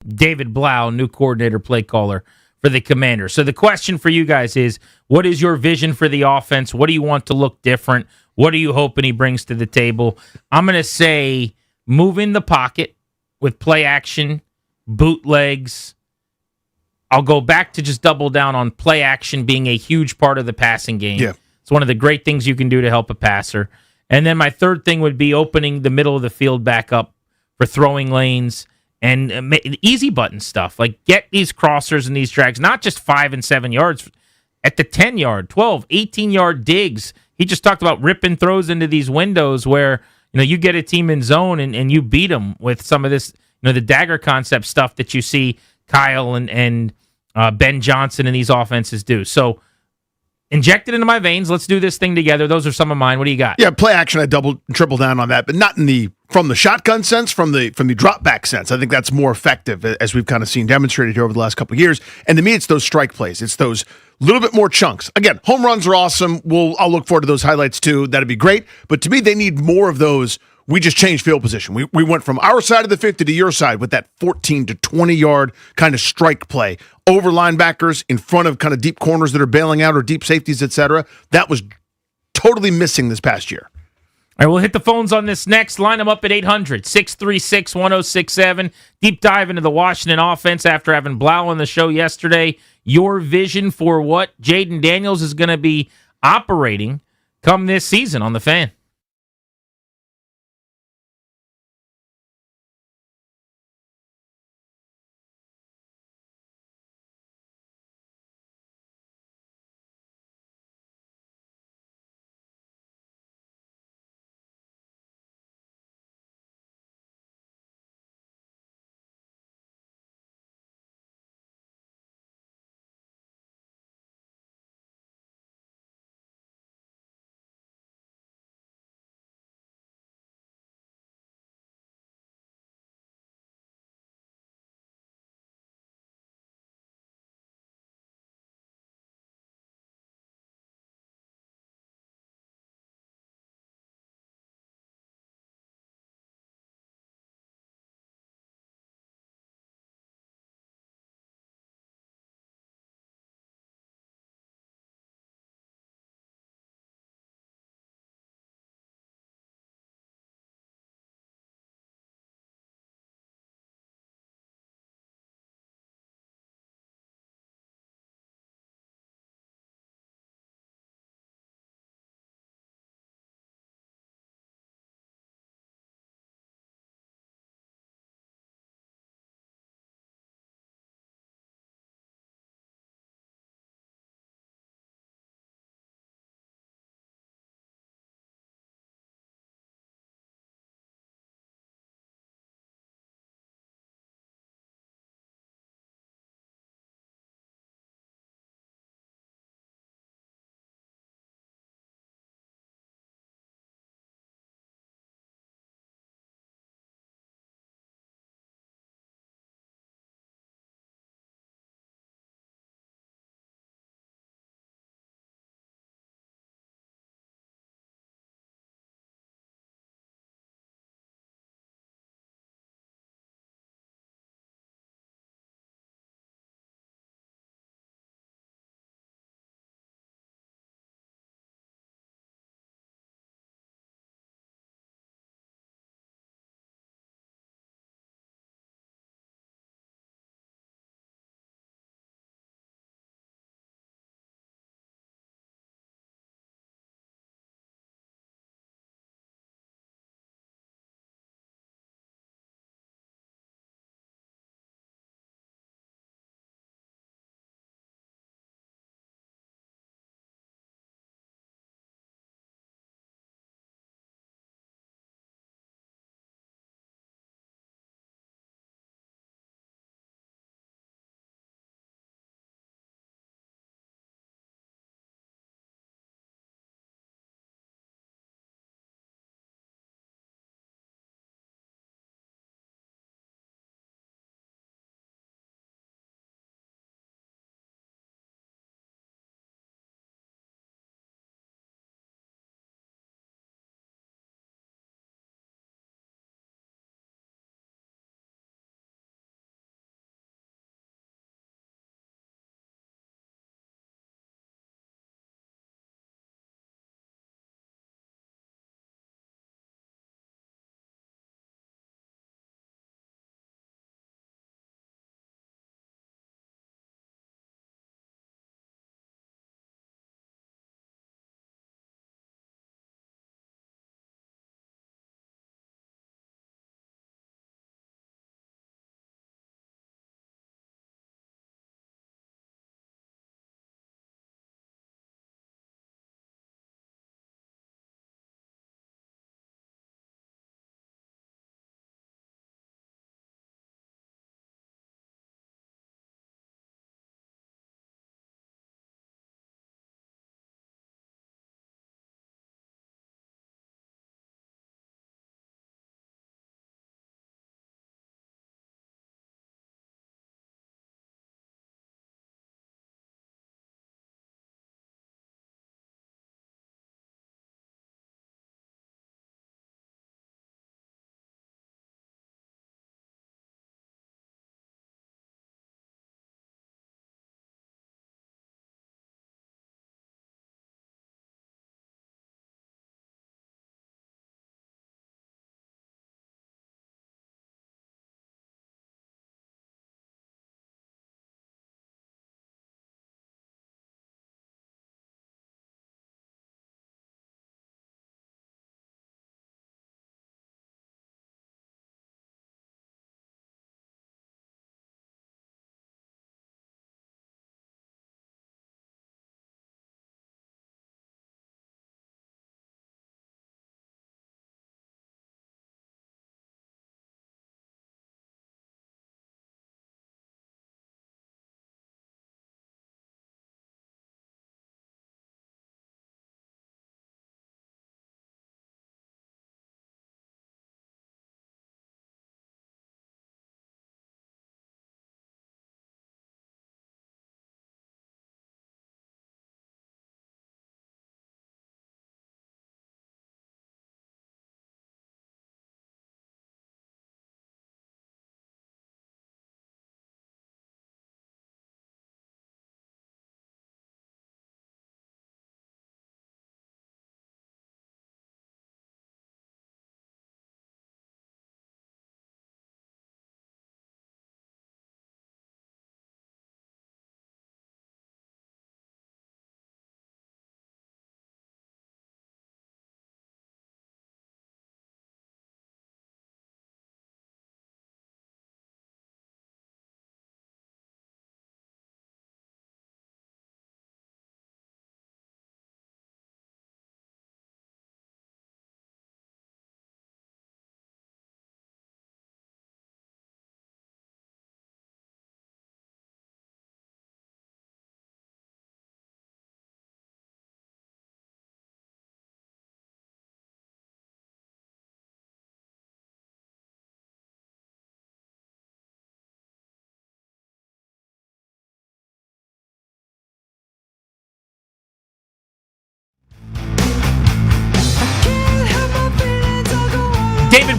David Blau, new coordinator, play caller for the Commanders. So the question for you guys is, what is your vision for the offense? What do you want to look different? What are you hoping he brings to the table? I'm going to say move in the pocket with play action, bootlegs. I'll go back to just double down on play action being a huge part of the passing game. Yeah. It's one of the great things you can do to help a passer. And then my third thing would be opening the middle of the field back up for throwing lanes and easy button stuff. Like get these crossers and these drags, not just 5 and 7 yards, at the 10-yard, 12, 18-yard digs. He just talked about ripping throws into these windows where, you get a team in zone and you beat them with some of this, the dagger concept stuff that you see Kyle and Ben Johnson and these offenses do. So inject it into my veins. Let's do this thing together. Those are some of mine. What do you got? Yeah, play action. I triple down on that, but not from the shotgun sense, from the drop back sense. I think that's more effective, as we've kind of seen demonstrated here over the last couple of years. And to me, it's those strike plays. It's those little bit more chunks. Again, home runs are awesome. I'll look forward to those highlights too. That'd be great. But to me, they need more of those. We just changed field position. We went from our side of the 50 to your side with that 14 to 20 yard kind of strike play over linebackers in front of kind of deep corners that are bailing out or deep safeties, etc. That was totally missing this past year. All right, we'll hit the phones on this next. Line them up at 800-636-1067. Deep dive into the Washington offense after having Blau on the show yesterday. Your vision for what Jaden Daniels is going to be operating come this season on The Fan.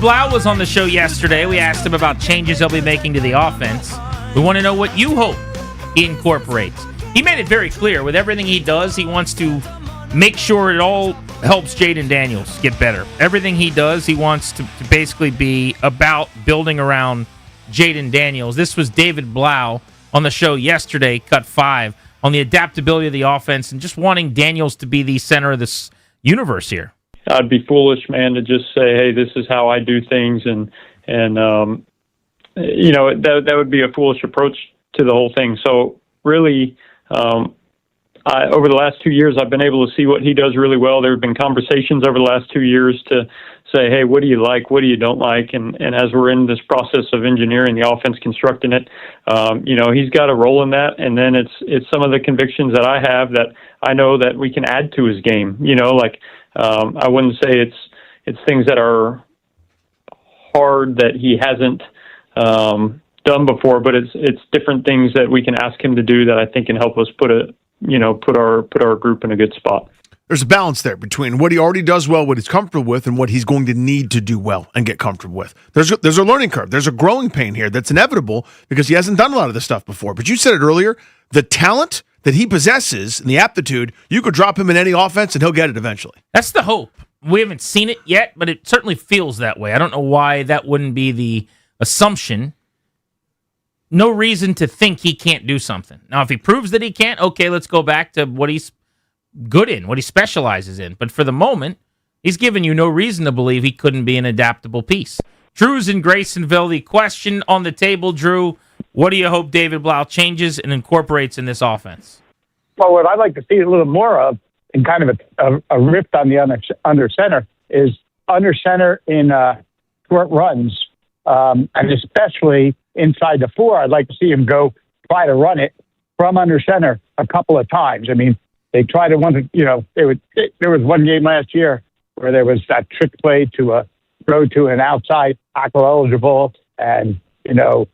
Blau was on the show yesterday. We asked him about changes he'll be making to the offense. We want to know what you hope he incorporates. He made it very clear with everything he does, he wants to make sure it all helps Jayden Daniels get better. Everything he does, he wants to basically be about building around Jayden Daniels. This was David Blau on the show yesterday, Cut 5, on the adaptability of the offense and just wanting Daniels to be the center of this universe here. I'd be foolish, man, to just say, hey, this is how I do things. And that would be a foolish approach to the whole thing. So really, over the last 2 years, I've been able to see what he does really well. There have been conversations over the last 2 years to say, hey, what do you like? What do you don't like? And as we're in this process of engineering the offense, constructing it, he's got a role in that. And then it's some of the convictions that I have that I know that we can add to his game. I wouldn't say it's things that are hard that he hasn't done before, but it's different things that we can ask him to do that I think can help us put our group in a good spot. There's a balance there between what he already does well, what he's comfortable with, and what he's going to need to do well and get comfortable with. There's a learning curve. There's a growing pain here that's inevitable because he hasn't done a lot of this stuff before. But you said it earlier, the talent that he possesses and the aptitude, you could drop him in any offense and he'll get it eventually. That's the hope. We haven't seen it yet, but it certainly feels that way. I don't know why that wouldn't be the assumption. No reason to think he can't do something. Now, if he proves that he can't, okay, let's go back to what he's good in, what he specializes in. But for the moment, he's given you no reason to believe he couldn't be an adaptable piece. Drew's in Graysonville. The question on the table, Drew, what do you hope David Blau changes and incorporates in this offense? Well, what I'd like to see a little more of, and kind of a rift on the under center, is under center in short runs, and especially inside the 4. I'd like to see him go try to run it from under center a couple of times. I mean, they tried to there was one game last year where there was that trick play to throw to an outside tackle eligible, and that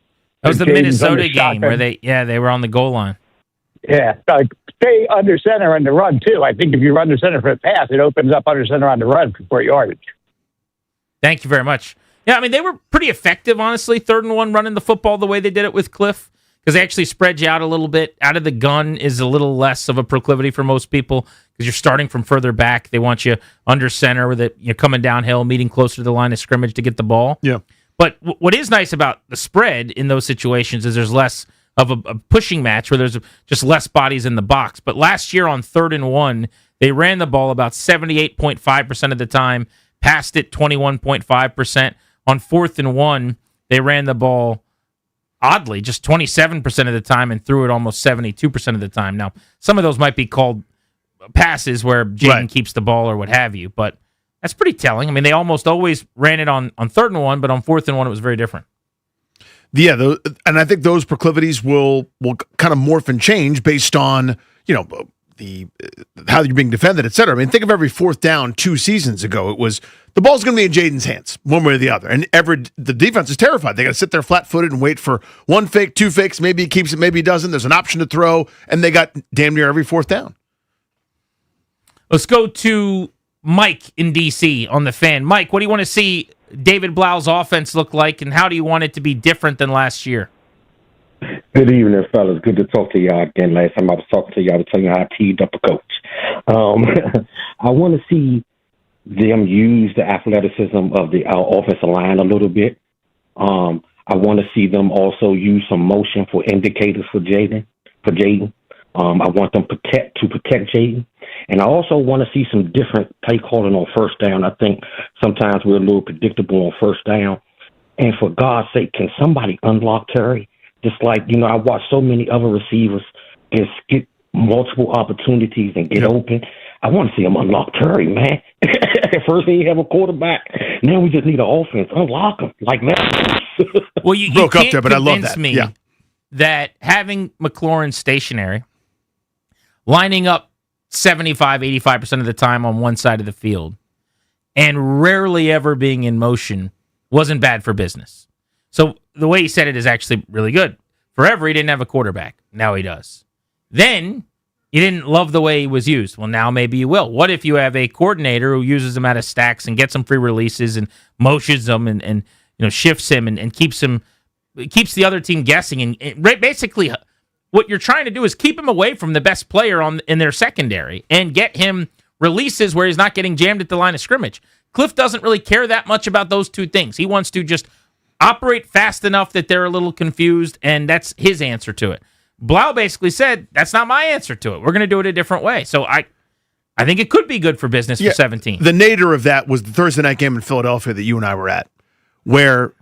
was the Minnesota game where they were on the goal line. Yeah, stay under center on the run too. I think if you're under center for a pass, it opens up under center on the run for 4 yardage. Thank you very much. Yeah, I mean, they were pretty effective, honestly, 3rd and 1 running the football the way they did it with Cliff, because they actually spread you out a little bit. Out of the gun is a little less of a proclivity for most people because you're starting from further back. They want you under center where you're coming downhill, meeting closer to the line of scrimmage to get the ball. Yeah. But what is nice about the spread in those situations is there's less of a pushing match where there's just less bodies in the box. But last year on 3rd and 1, they ran the ball about 78.5% of the time, passed it 21.5%. On 4th and 1, they ran the ball, oddly, just 27% of the time and threw it almost 72% of the time. Now, some of those might be called passes where Jayden keeps the ball or what have you, but that's pretty telling. I mean, they almost always ran it on 3rd and 1, but on 4th and 1, it was very different. Yeah, and I think those proclivities will kind of morph and change based on, how you're being defended, et cetera. I mean, think of every 4th down 2 seasons ago. It was the ball's going to be in Jayden's hands, one way or the other. And the defense is terrified. They got to sit there flat-footed and wait for 1 fake, 2 fakes. Maybe he keeps it, maybe he doesn't. There's an option to throw, and they got damn near every 4th down. Let's go to Mike in D.C. on the Fan. Mike, what do you want to see David Blau's offense look like, and how do you want it to be different than last year? Good evening, fellas. Good to talk to y'all again. Last time I was talking to y'all, I was telling you how I teed up a coach. I want to see them use the athleticism of the offensive line a little bit. I want to see them also use some motion for indicators for Jayden. I want them to protect Jayden. And I also want to see some different play calling on 1st down. I think sometimes we're a little predictable on 1st down. And for God's sake, can somebody unlock Terry? Just like, I watch so many other receivers just get multiple opportunities and get open. I want to see them unlock Terry, man. First they have a quarterback. Now we just need an offense. Unlock him like that. Well, you broke can't up there, but I love that. Me that having McLaurin stationary, lining up 75, 85% of the time on one side of the field, and rarely ever being in motion wasn't bad for business. So the way he said it is actually really good. Forever, he didn't have a quarterback. Now he does. Then You didn't love the way he was used. Well, now maybe you will. What if you have a coordinator who uses him out of stacks and gets some free releases and motions them and shifts him and keeps the other team guessing and basically what you're trying to do is keep him away from the best player in their secondary and get him releases where he's not getting jammed at the line of scrimmage. Cliff doesn't really care that much about those two things. He wants to just operate fast enough that they're a little confused, and that's his answer to it. Blau basically said, that's not my answer to it. We're going to do it a different way. So I think it could be good for business for 17. The nadir of that was the Thursday night game in Philadelphia that you and I were at, where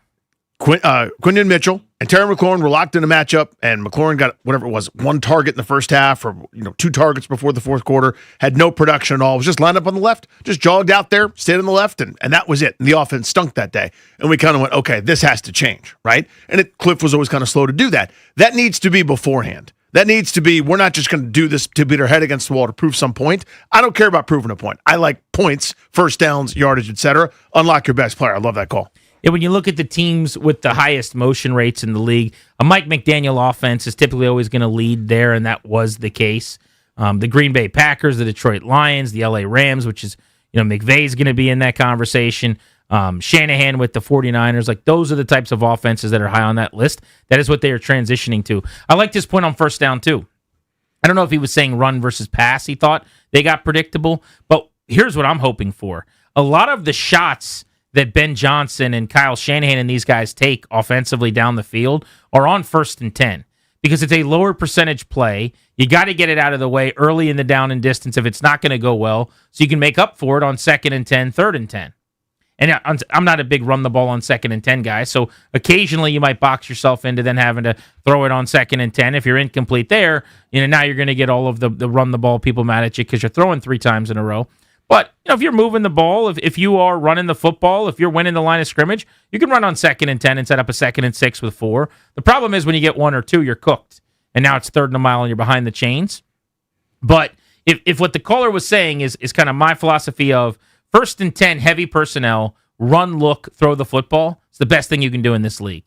Quinton Mitchell and Terry McLaurin were locked in a matchup, and McLaurin got whatever it was, 1 target in the first half, or 2 targets before the fourth quarter, had no production at all, was just lined up on the left, just jogged out there, stayed on the left, and that was it. And the offense stunk that day. And we kind of went, okay, this has to change, right? And Cliff was always kind of slow to do that. That needs to be beforehand. That needs to be, we're not just going to do this to beat our head against the wall to prove some point. I don't care about proving a point. I like points, first downs, yardage, etc. Unlock your best player. I love that call. Yeah, when you look at the teams with the highest motion rates in the league, a Mike McDaniel offense is typically always going to lead there, and that was the case. The Green Bay Packers, the Detroit Lions, the LA Rams, which is, McVay's going to be in that conversation. Shanahan with the 49ers, like those are the types of offenses that are high on that list. That is what they are transitioning to. I like this point on first down, too. I don't know if he was saying run versus pass. He thought they got predictable, but here's what I'm hoping for. A lot of the shots that Ben Johnson and Kyle Shanahan and these guys take offensively down the field are on 1st and 10 because it's a lower percentage play. You got to get it out of the way early in the down and distance if it's not going to go well, so you can make up for it on 2nd and 10, 3rd and 10. And I'm not a big run the ball on 2nd and 10 guy, so occasionally you might box yourself into then having to throw it on 2nd and 10. If you're incomplete there, now you're going to get all of the run the ball people mad at you because you're throwing 3 times in a row. But if you're moving the ball, if you are running the football, if you're winning the line of scrimmage, you can run on 2nd and 10 and set up a 2nd and 6 with 4. The problem is when you get 1 or 2, you're cooked. And now it's 3rd and a mile and you're behind the chains. But if what the caller was saying is kind of my philosophy of 1st and 10, heavy personnel, run, look, throw the football, it's the best thing you can do in this league.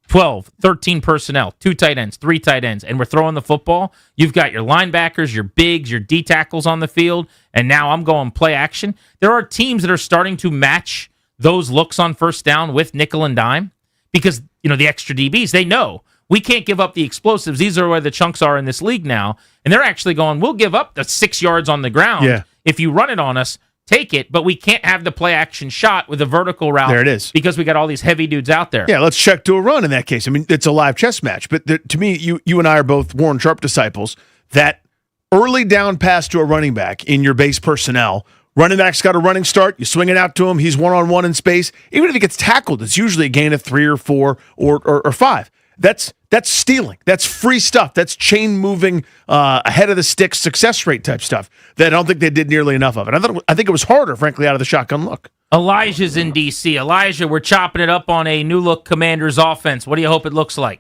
12, 13 personnel, 2 tight ends, 3 tight ends, and we're throwing the football. You've got your linebackers, your bigs, your D tackles on the field, and now I'm going play action. There are teams that are starting to match those looks on first down with nickel and dime because, the extra DBs, they know we can't give up the explosives. These are where the chunks are in this league now, and they're actually going, we'll give up the 6 yards on the ground if you run it on us. Take it, but we can't have the play action shot with a vertical route. There it is. Because we got all these heavy dudes out there. Yeah, let's check to a run in that case. I mean, it's a live chess match. But to me, you and I are both Warren Sharp disciples. That early down pass to a running back in your base personnel, running back's got a running start, you swing it out to him, he's one-on-one in space. Even if he gets tackled, it's usually a gain of 3 or 4 or 5. That's stealing. That's free stuff. That's chain moving, ahead of the stick success rate type stuff that I don't think they did nearly enough of. And I think it was harder, frankly, out of the shotgun look. Elijah's in D.C. Elijah, we're chopping it up on a new look Commanders offense. What do you hope it looks like?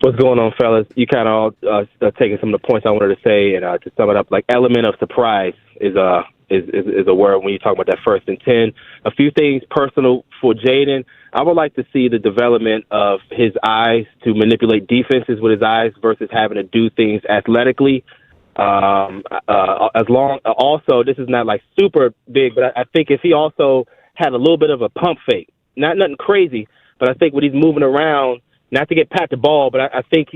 What's going on, fellas? You kind of all taking some of the points I wanted to say, and to sum it up, like element of surprise is a word when you talk about that 1st and 10. A few things personal for Jaden. I would like to see the development of his eyes to manipulate defenses with his eyes versus having to do things athletically. Also, this is not like super big, but I think if he also had a little bit of a pump fake, nothing crazy, but I think when he's moving around, not to get pat the ball, but I think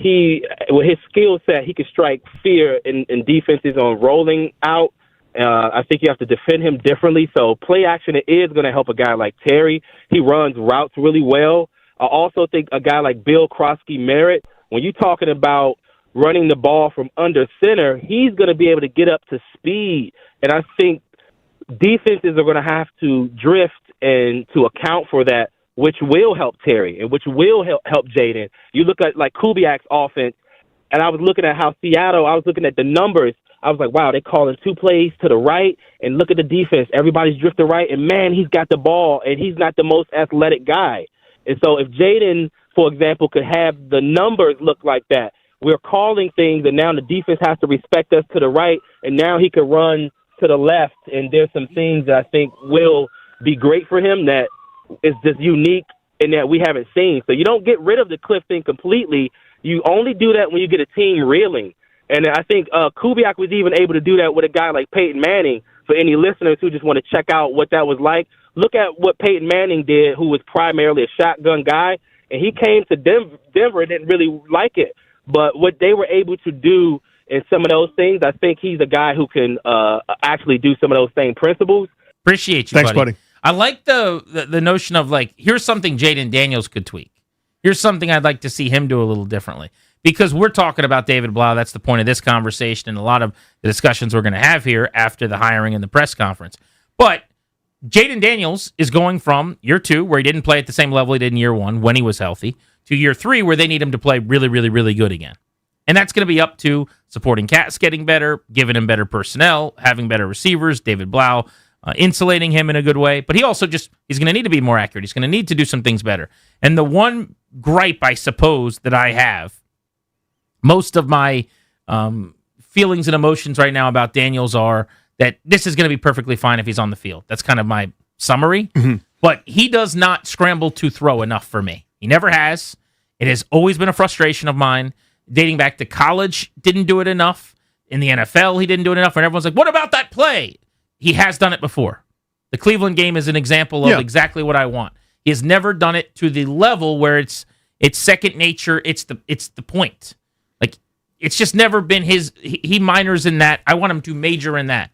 with his skill set, he could strike fear in defenses on rolling out. I think you have to defend him differently. So play action is going to help a guy like Terry. He runs routes really well. I also think a guy like Bill Krosky-Merritt, when you're talking about running the ball from under center, he's going to be able to get up to speed. And I think defenses are going to have to drift and to account for that, which will help Terry and which will help Jaden. You look at like Kubiak's offense, and I was looking at how Seattle, I was looking at the numbers. I was like, wow, they're calling 2 plays to the right, and look at the defense. Everybody's drifting right, and, man, he's got the ball, and he's not the most athletic guy. And so if Jaden, for example, could have the numbers look like that, we're calling things, and now the defense has to respect us to the right, and now he could run to the left, and there's some things that I think will be great for him that is just unique and that we haven't seen. So you don't get rid of the Cliff thing completely. You only do that when you get a team reeling. And I think Kubiak was even able to do that with a guy like Peyton Manning. For any listeners who just want to check out what that was like, look at what Peyton Manning did, who was primarily a shotgun guy, and he came to Denver and didn't really like it. But what they were able to do in some of those things, I think he's a guy who can actually do some of those same principles. Appreciate you, Thanks, buddy. I like the notion of, like, here's something Jaden Daniels could tweak. Here's something I'd like to see him do a little differently. Because we're talking about David Blau. That's the point of this conversation and a lot of the discussions we're going to have here after the hiring and the press conference. But Jaden Daniels is going from year 2, where he didn't play at the same level he did in year 1 when he was healthy, to year 3, where they need him to play really, really, really good again. And that's going to be up to supporting Cats getting better, giving him better personnel, having better receivers, David Blau insulating him in a good way. But he's going to need to be more accurate. He's going to need to do some things better. And the one gripe, I suppose, that I have, most of my feelings and emotions right now about Daniels are that this is going to be perfectly fine if he's on the field. That's kind of my summary. Mm-hmm. But he does not scramble to throw enough for me. He never has. It has always been a frustration of mine. Dating back to college, didn't do it enough. In the NFL, he didn't do it enough. And everyone's like, what about that play? He has done it before. The Cleveland game is an example of exactly what I want. He has never done it to the level where it's second nature. It's the point. Like, it's just never been his. He minors in that. I want him to major in that.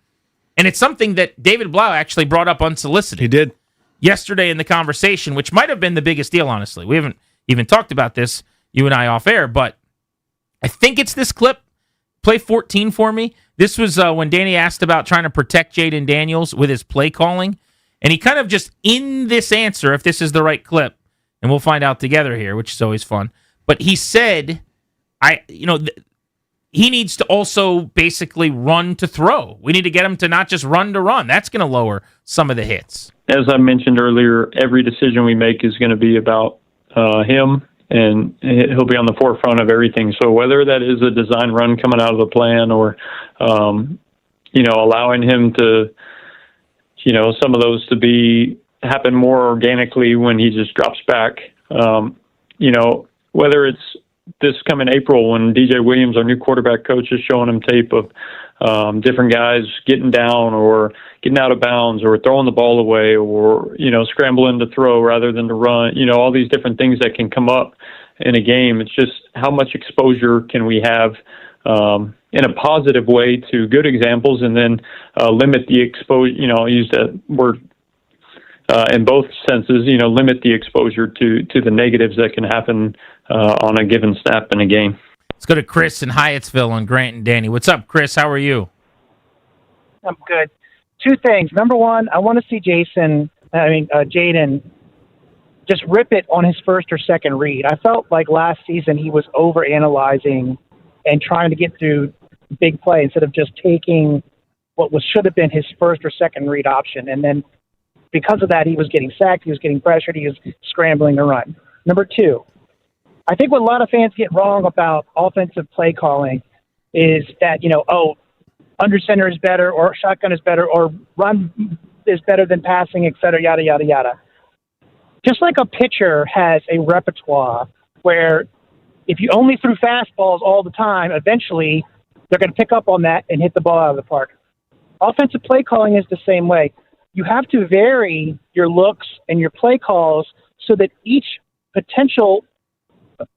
And it's something that David Blau actually brought up unsolicited. He did. Yesterday in the conversation, which might have been the biggest deal, honestly. We haven't even talked about this, you and I, off air, but I think it's this clip. Play 14 for me. This was when Danny asked about trying to protect Jaden Daniels with his play calling. And he kind of just, in this answer, if this is the right clip, and we'll find out together here, which is always fun. But he said, he needs to also basically run to throw. We need to get him to not just run to run. That's going to lower some of the hits. As I mentioned earlier, every decision we make is going to be about him, and he'll be on the forefront of everything. So whether that is a design run coming out of the plan or, allowing him to, some of those to happen more organically when he just drops back, whether it's this coming April when DJ Williams, our new quarterback coach, is showing him tape of different guys getting down or getting out of bounds or throwing the ball away or, scrambling to throw rather than to run, all these different things that can come up in a game. It's just how much exposure can we have in a positive way to good examples and then limit the exposure, I'll use that word in both senses, limit the exposure to the negatives that can happen on a given snap in a game. Let's go to Chris in Hyattsville on Grant and Danny. What's up, Chris? How are you? I'm good. Two things. Number one, I want to see Jaden just rip it on his first or second read. I felt like last season he was overanalyzing and trying to get through big play instead of just taking what should have been his first or second read option. And then because of that, he was getting sacked, he was getting pressured, he was scrambling to run. Number two, I think what a lot of fans get wrong about offensive play calling is that, under center is better or shotgun is better or run is better than passing, et cetera, yada, yada, yada. Just like a pitcher has a repertoire where if you only threw fastballs all the time, eventually they're going to pick up on that and hit the ball out of the park. Offensive play calling is the same way. You have to vary your looks and your play calls so that each potential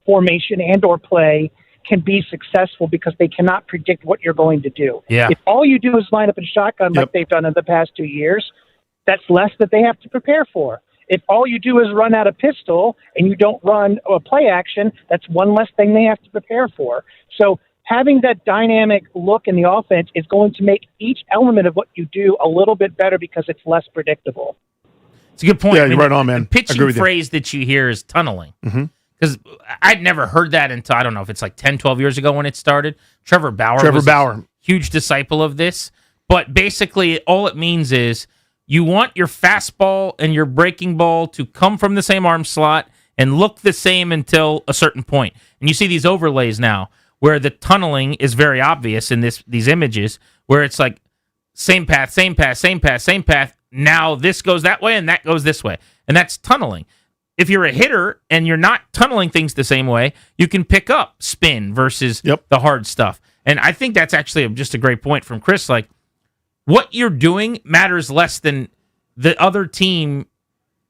formation and or play can be successful because they cannot predict what you're going to do. Yeah. If all you do is line up in shotgun like they've done in the past 2 years, that's less that they have to prepare for. If all you do is run out of pistol and you don't run a play action, that's one less thing they have to prepare for. So having that dynamic look in the offense is going to make each element of what you do a little bit better because it's less predictable. It's a good point. Yeah, you're right on, man. The pitching phrase that you hear is tunneling. Mm-hmm. Because I'd never heard that until, I don't know if it's like 10, 12 years ago when it started. Trevor Bauer was a huge disciple of this. But basically, all it means is you want your fastball and your breaking ball to come from the same arm slot and look the same until a certain point. And you see these overlays now where the tunneling is very obvious in these images where it's like same path, same path, same path, same path. Now this goes that way and that goes this way. And that's tunneling. If you're a hitter and you're not tunneling things the same way, you can pick up spin versus the hard stuff. And I think that's actually just a great point from Chris. Like, what you're doing matters less than the other team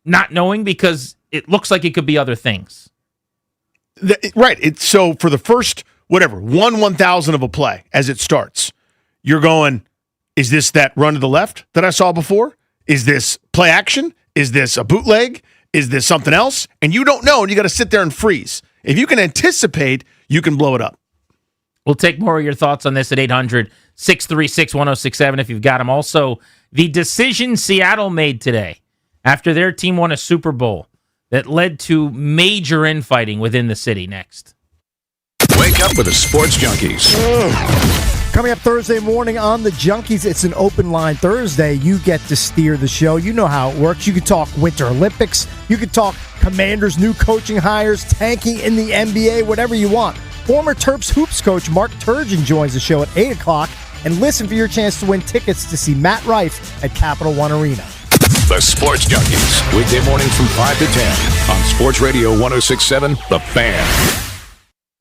not knowing, because it looks like it could be other things. Right. It's so for the first, 1/1000 of a play as it starts, you're going, is this that run to the left that I saw before? Is this play action? Is this a bootleg? Is this something else? And you don't know, and you got to sit there and freeze. If you can anticipate, you can blow it up. We'll take more of your thoughts on this at 800-636-1067 if you've got them. Also, the decision Seattle made today after their team won a Super Bowl that led to major infighting within the city. Next. Wake up with the Sports Junkies. Coming up Thursday morning on the Junkies, it's an open line Thursday. You get to steer the show. You know how it works. You can talk Winter Olympics. You can talk Commanders' new coaching hires, tanking in the NBA, whatever you want. Former Terps hoops coach Mark Turgeon joins the show at 8 o'clock. And listen for your chance to win tickets to see Matt Rife at Capital One Arena. The Sports Junkies, weekday mornings from 5 to 10 on Sports Radio 106.7 The Fan.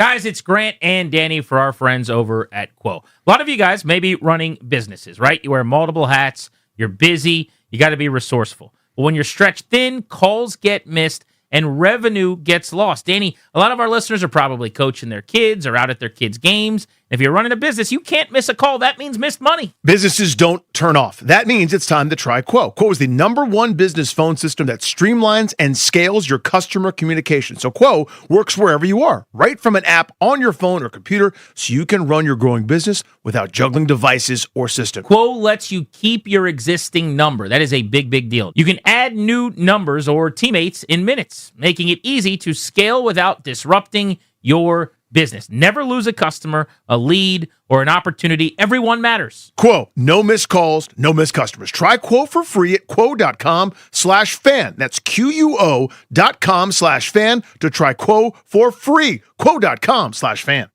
Guys, it's Grant and Danny for our friends over at Quo. A lot of you guys may be running businesses, right? You wear multiple hats, you're busy, you got to be resourceful. But when you're stretched thin, calls get missed, and revenue gets lost. Danny, a lot of our listeners are probably coaching their kids or out at their kids' games. If you're running a business, you can't miss a call. That means missed money. Businesses don't turn off. That means it's time to try Quo. Quo is the #1 business phone system that streamlines and scales your customer communication. So Quo works wherever you are, right from an app on your phone or computer, so you can run your growing business without juggling devices or systems. Quo lets you keep your existing number. That is a big, big deal. You can add new numbers or teammates in minutes, making it easy to scale without disrupting your business. Never lose a customer, a lead, or an opportunity. Everyone matters. Quo, no missed calls, no missed customers. Try Quo for free at quo.com/fan. That's QUO.com/fan to try Quo for free. Quo.com/fan.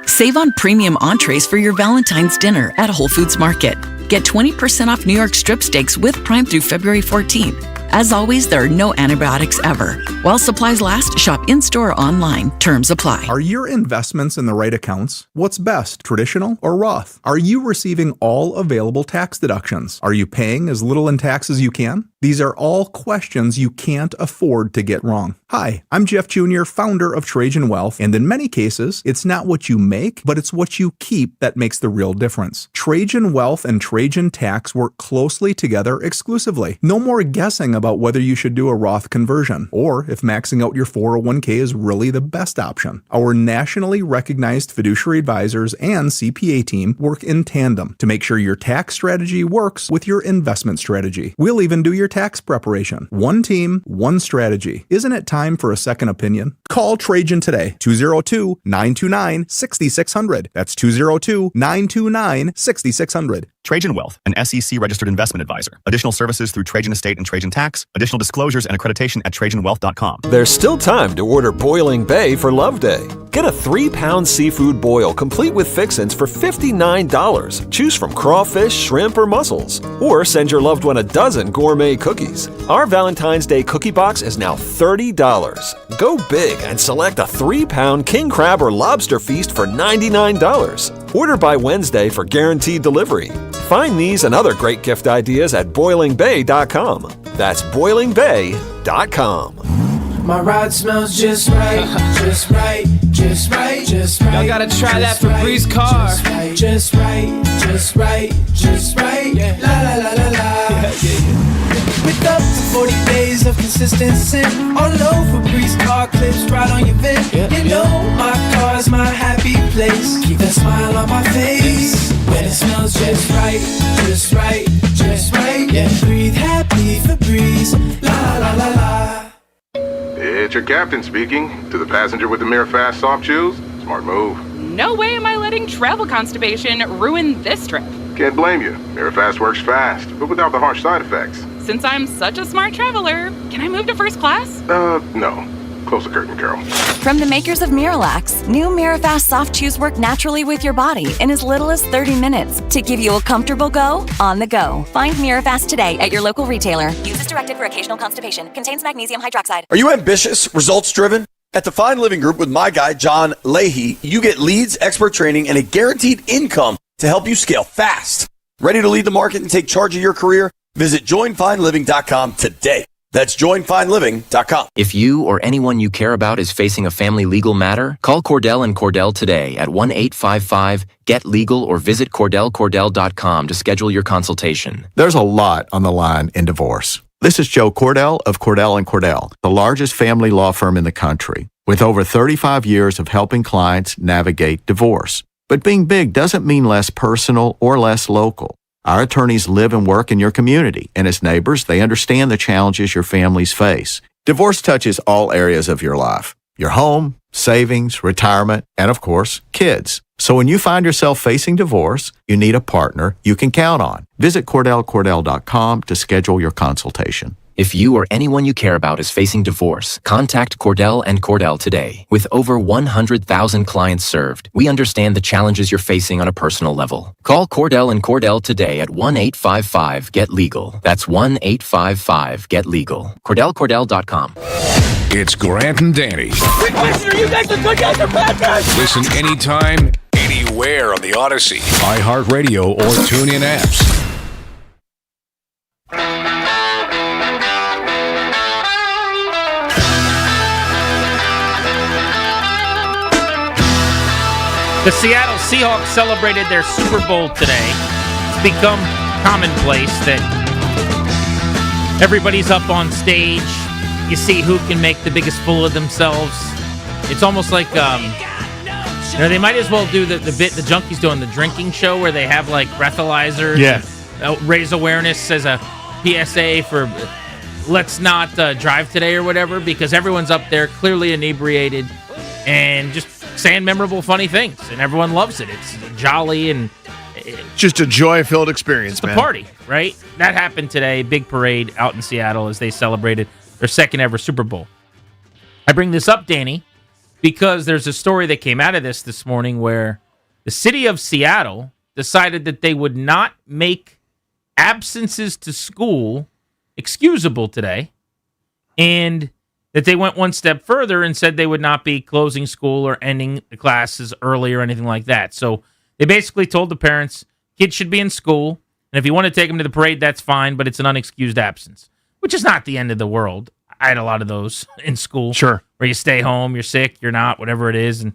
Save on premium entrees for your Valentine's dinner at Whole Foods Market. Get 20% off New York strip steaks with Prime through February 14th. As always, there are no antibiotics ever. While supplies last, shop in-store or online. Terms apply. Are your investments in the right accounts? What's best, traditional or Roth? Are you receiving all available tax deductions? Are you paying as little in tax as you can? These are all questions you can't afford to get wrong. Hi, I'm Jeff Jr., founder of Trajan Wealth, and in many cases, it's not what you make, but it's what you keep that makes the real difference. Trajan Wealth and Trajan Tax work closely together exclusively. No more guessing about whether you should do a Roth conversion, or if maxing out your 401k is really the best option. Our nationally recognized fiduciary advisors and CPA team work in tandem to make sure your tax strategy works with your investment strategy. We'll even do your tax preparation. One team, one strategy. Isn't it time for a second opinion? Call Trajan today, 202-929-6600. That's 202-929-6600. Trajan Wealth, an SEC-registered investment advisor. Additional services through Trajan Estate and Trajan Tax. Additional disclosures and accreditation at TrajanWealth.com. There's still time to order Boiling Bay for Love Day. Get a 3-pound seafood boil complete with fixins for $59. Choose from crawfish, shrimp, or mussels. Or send your loved one a dozen gourmet cookies. Our Valentine's Day cookie box is now $30. Go big and select a 3-pound king crab or lobster feast for $99. Order by Wednesday for guaranteed delivery. Find these and other great gift ideas at BoilingBay.com. That's BoilingBay.com. My ride smells just right, just right, just right, just right. Y'all gotta try that Febreze car. Just right, just right, just right. Yeah. La la la la la. With up to 40 days of consistency, all over Febreze car clips right on your vent. You know my car's my happy place. Keep that smile on my face when it smells just right, just right, just right. Yeah, breathe happy Febreze. La la la la. It's your captain speaking. To the passenger with the Mirror Fast soft chews, smart move. No way am I letting travel constipation ruin this trip. Can't blame you. Mirror Fast works fast, but without the harsh side effects. Since I'm such a smart traveler, can I move to first class? No. Close the curtain, Carol. From the makers of Miralax, new Mirafast soft chews work naturally with your body in as little as 30 minutes to give you a comfortable go on the go. Find Mirafast today at your local retailer. Use as directed for occasional constipation. Contains magnesium hydroxide. Are you ambitious, results-driven? At the Fine Living Group with my guy, John Leahy, you get leads, expert training, and a guaranteed income to help you scale fast. Ready to lead the market and take charge of your career? Visit joinfineliving.com today. That's joinfineliving.com. If you or anyone you care about is facing a family legal matter, call Cordell and Cordell today at 1-855-GET-LEGAL or visit CordellCordell.com to schedule your consultation. There's a lot on the line in divorce. This is Joe Cordell of Cordell & Cordell, the largest family law firm in the country, with over 35 years of helping clients navigate divorce. But being big doesn't mean less personal or less local. Our attorneys live and work in your community, and as neighbors, they understand the challenges your families face. Divorce touches all areas of your life: your home, savings, retirement, and of course, kids. So when you find yourself facing divorce, you need a partner you can count on. Visit CordellCordell.com to schedule your consultation. If you or anyone you care about is facing divorce, contact Cordell and Cordell today. With over 100,000 clients served, we understand the challenges you're facing on a personal level. Call Cordell and Cordell today at 1-855-GET-LEGAL. That's 1-855-GET-LEGAL. CordellCordell.com. It's Grant and Danny. Quick question, are you guys the good guys or bad guys? Listen anytime, anywhere on the Odyssey, iHeartRadio, or TuneIn apps. The Seattle Seahawks celebrated their Super Bowl today. It's become commonplace that everybody's up on stage. You see who can make the biggest fool of themselves. It's almost like, they might as well do the bit the Junkies do on the drinking show where they have like breathalyzers. Yeah. Raise awareness as a PSA for let's not drive today or whatever, because everyone's up there clearly inebriated and just saying memorable, funny things, and everyone loves it. It's jolly and just a joy-filled experience, man. It's a party, right? That happened today. Big parade out in Seattle as they celebrated their second ever Super Bowl. I bring this up, Danny, because there's a story that came out of this morning where the city of Seattle decided that they would not make absences to school excusable today, and that they went one step further and said they would not be closing school or ending the classes early or anything like that. So they basically told the parents, kids should be in school, and if you want to take them to the parade, that's fine, but it's an unexcused absence, which is not the end of the world. I had a lot of those in school. Sure. Where you stay home, you're sick, you're not, whatever it is, and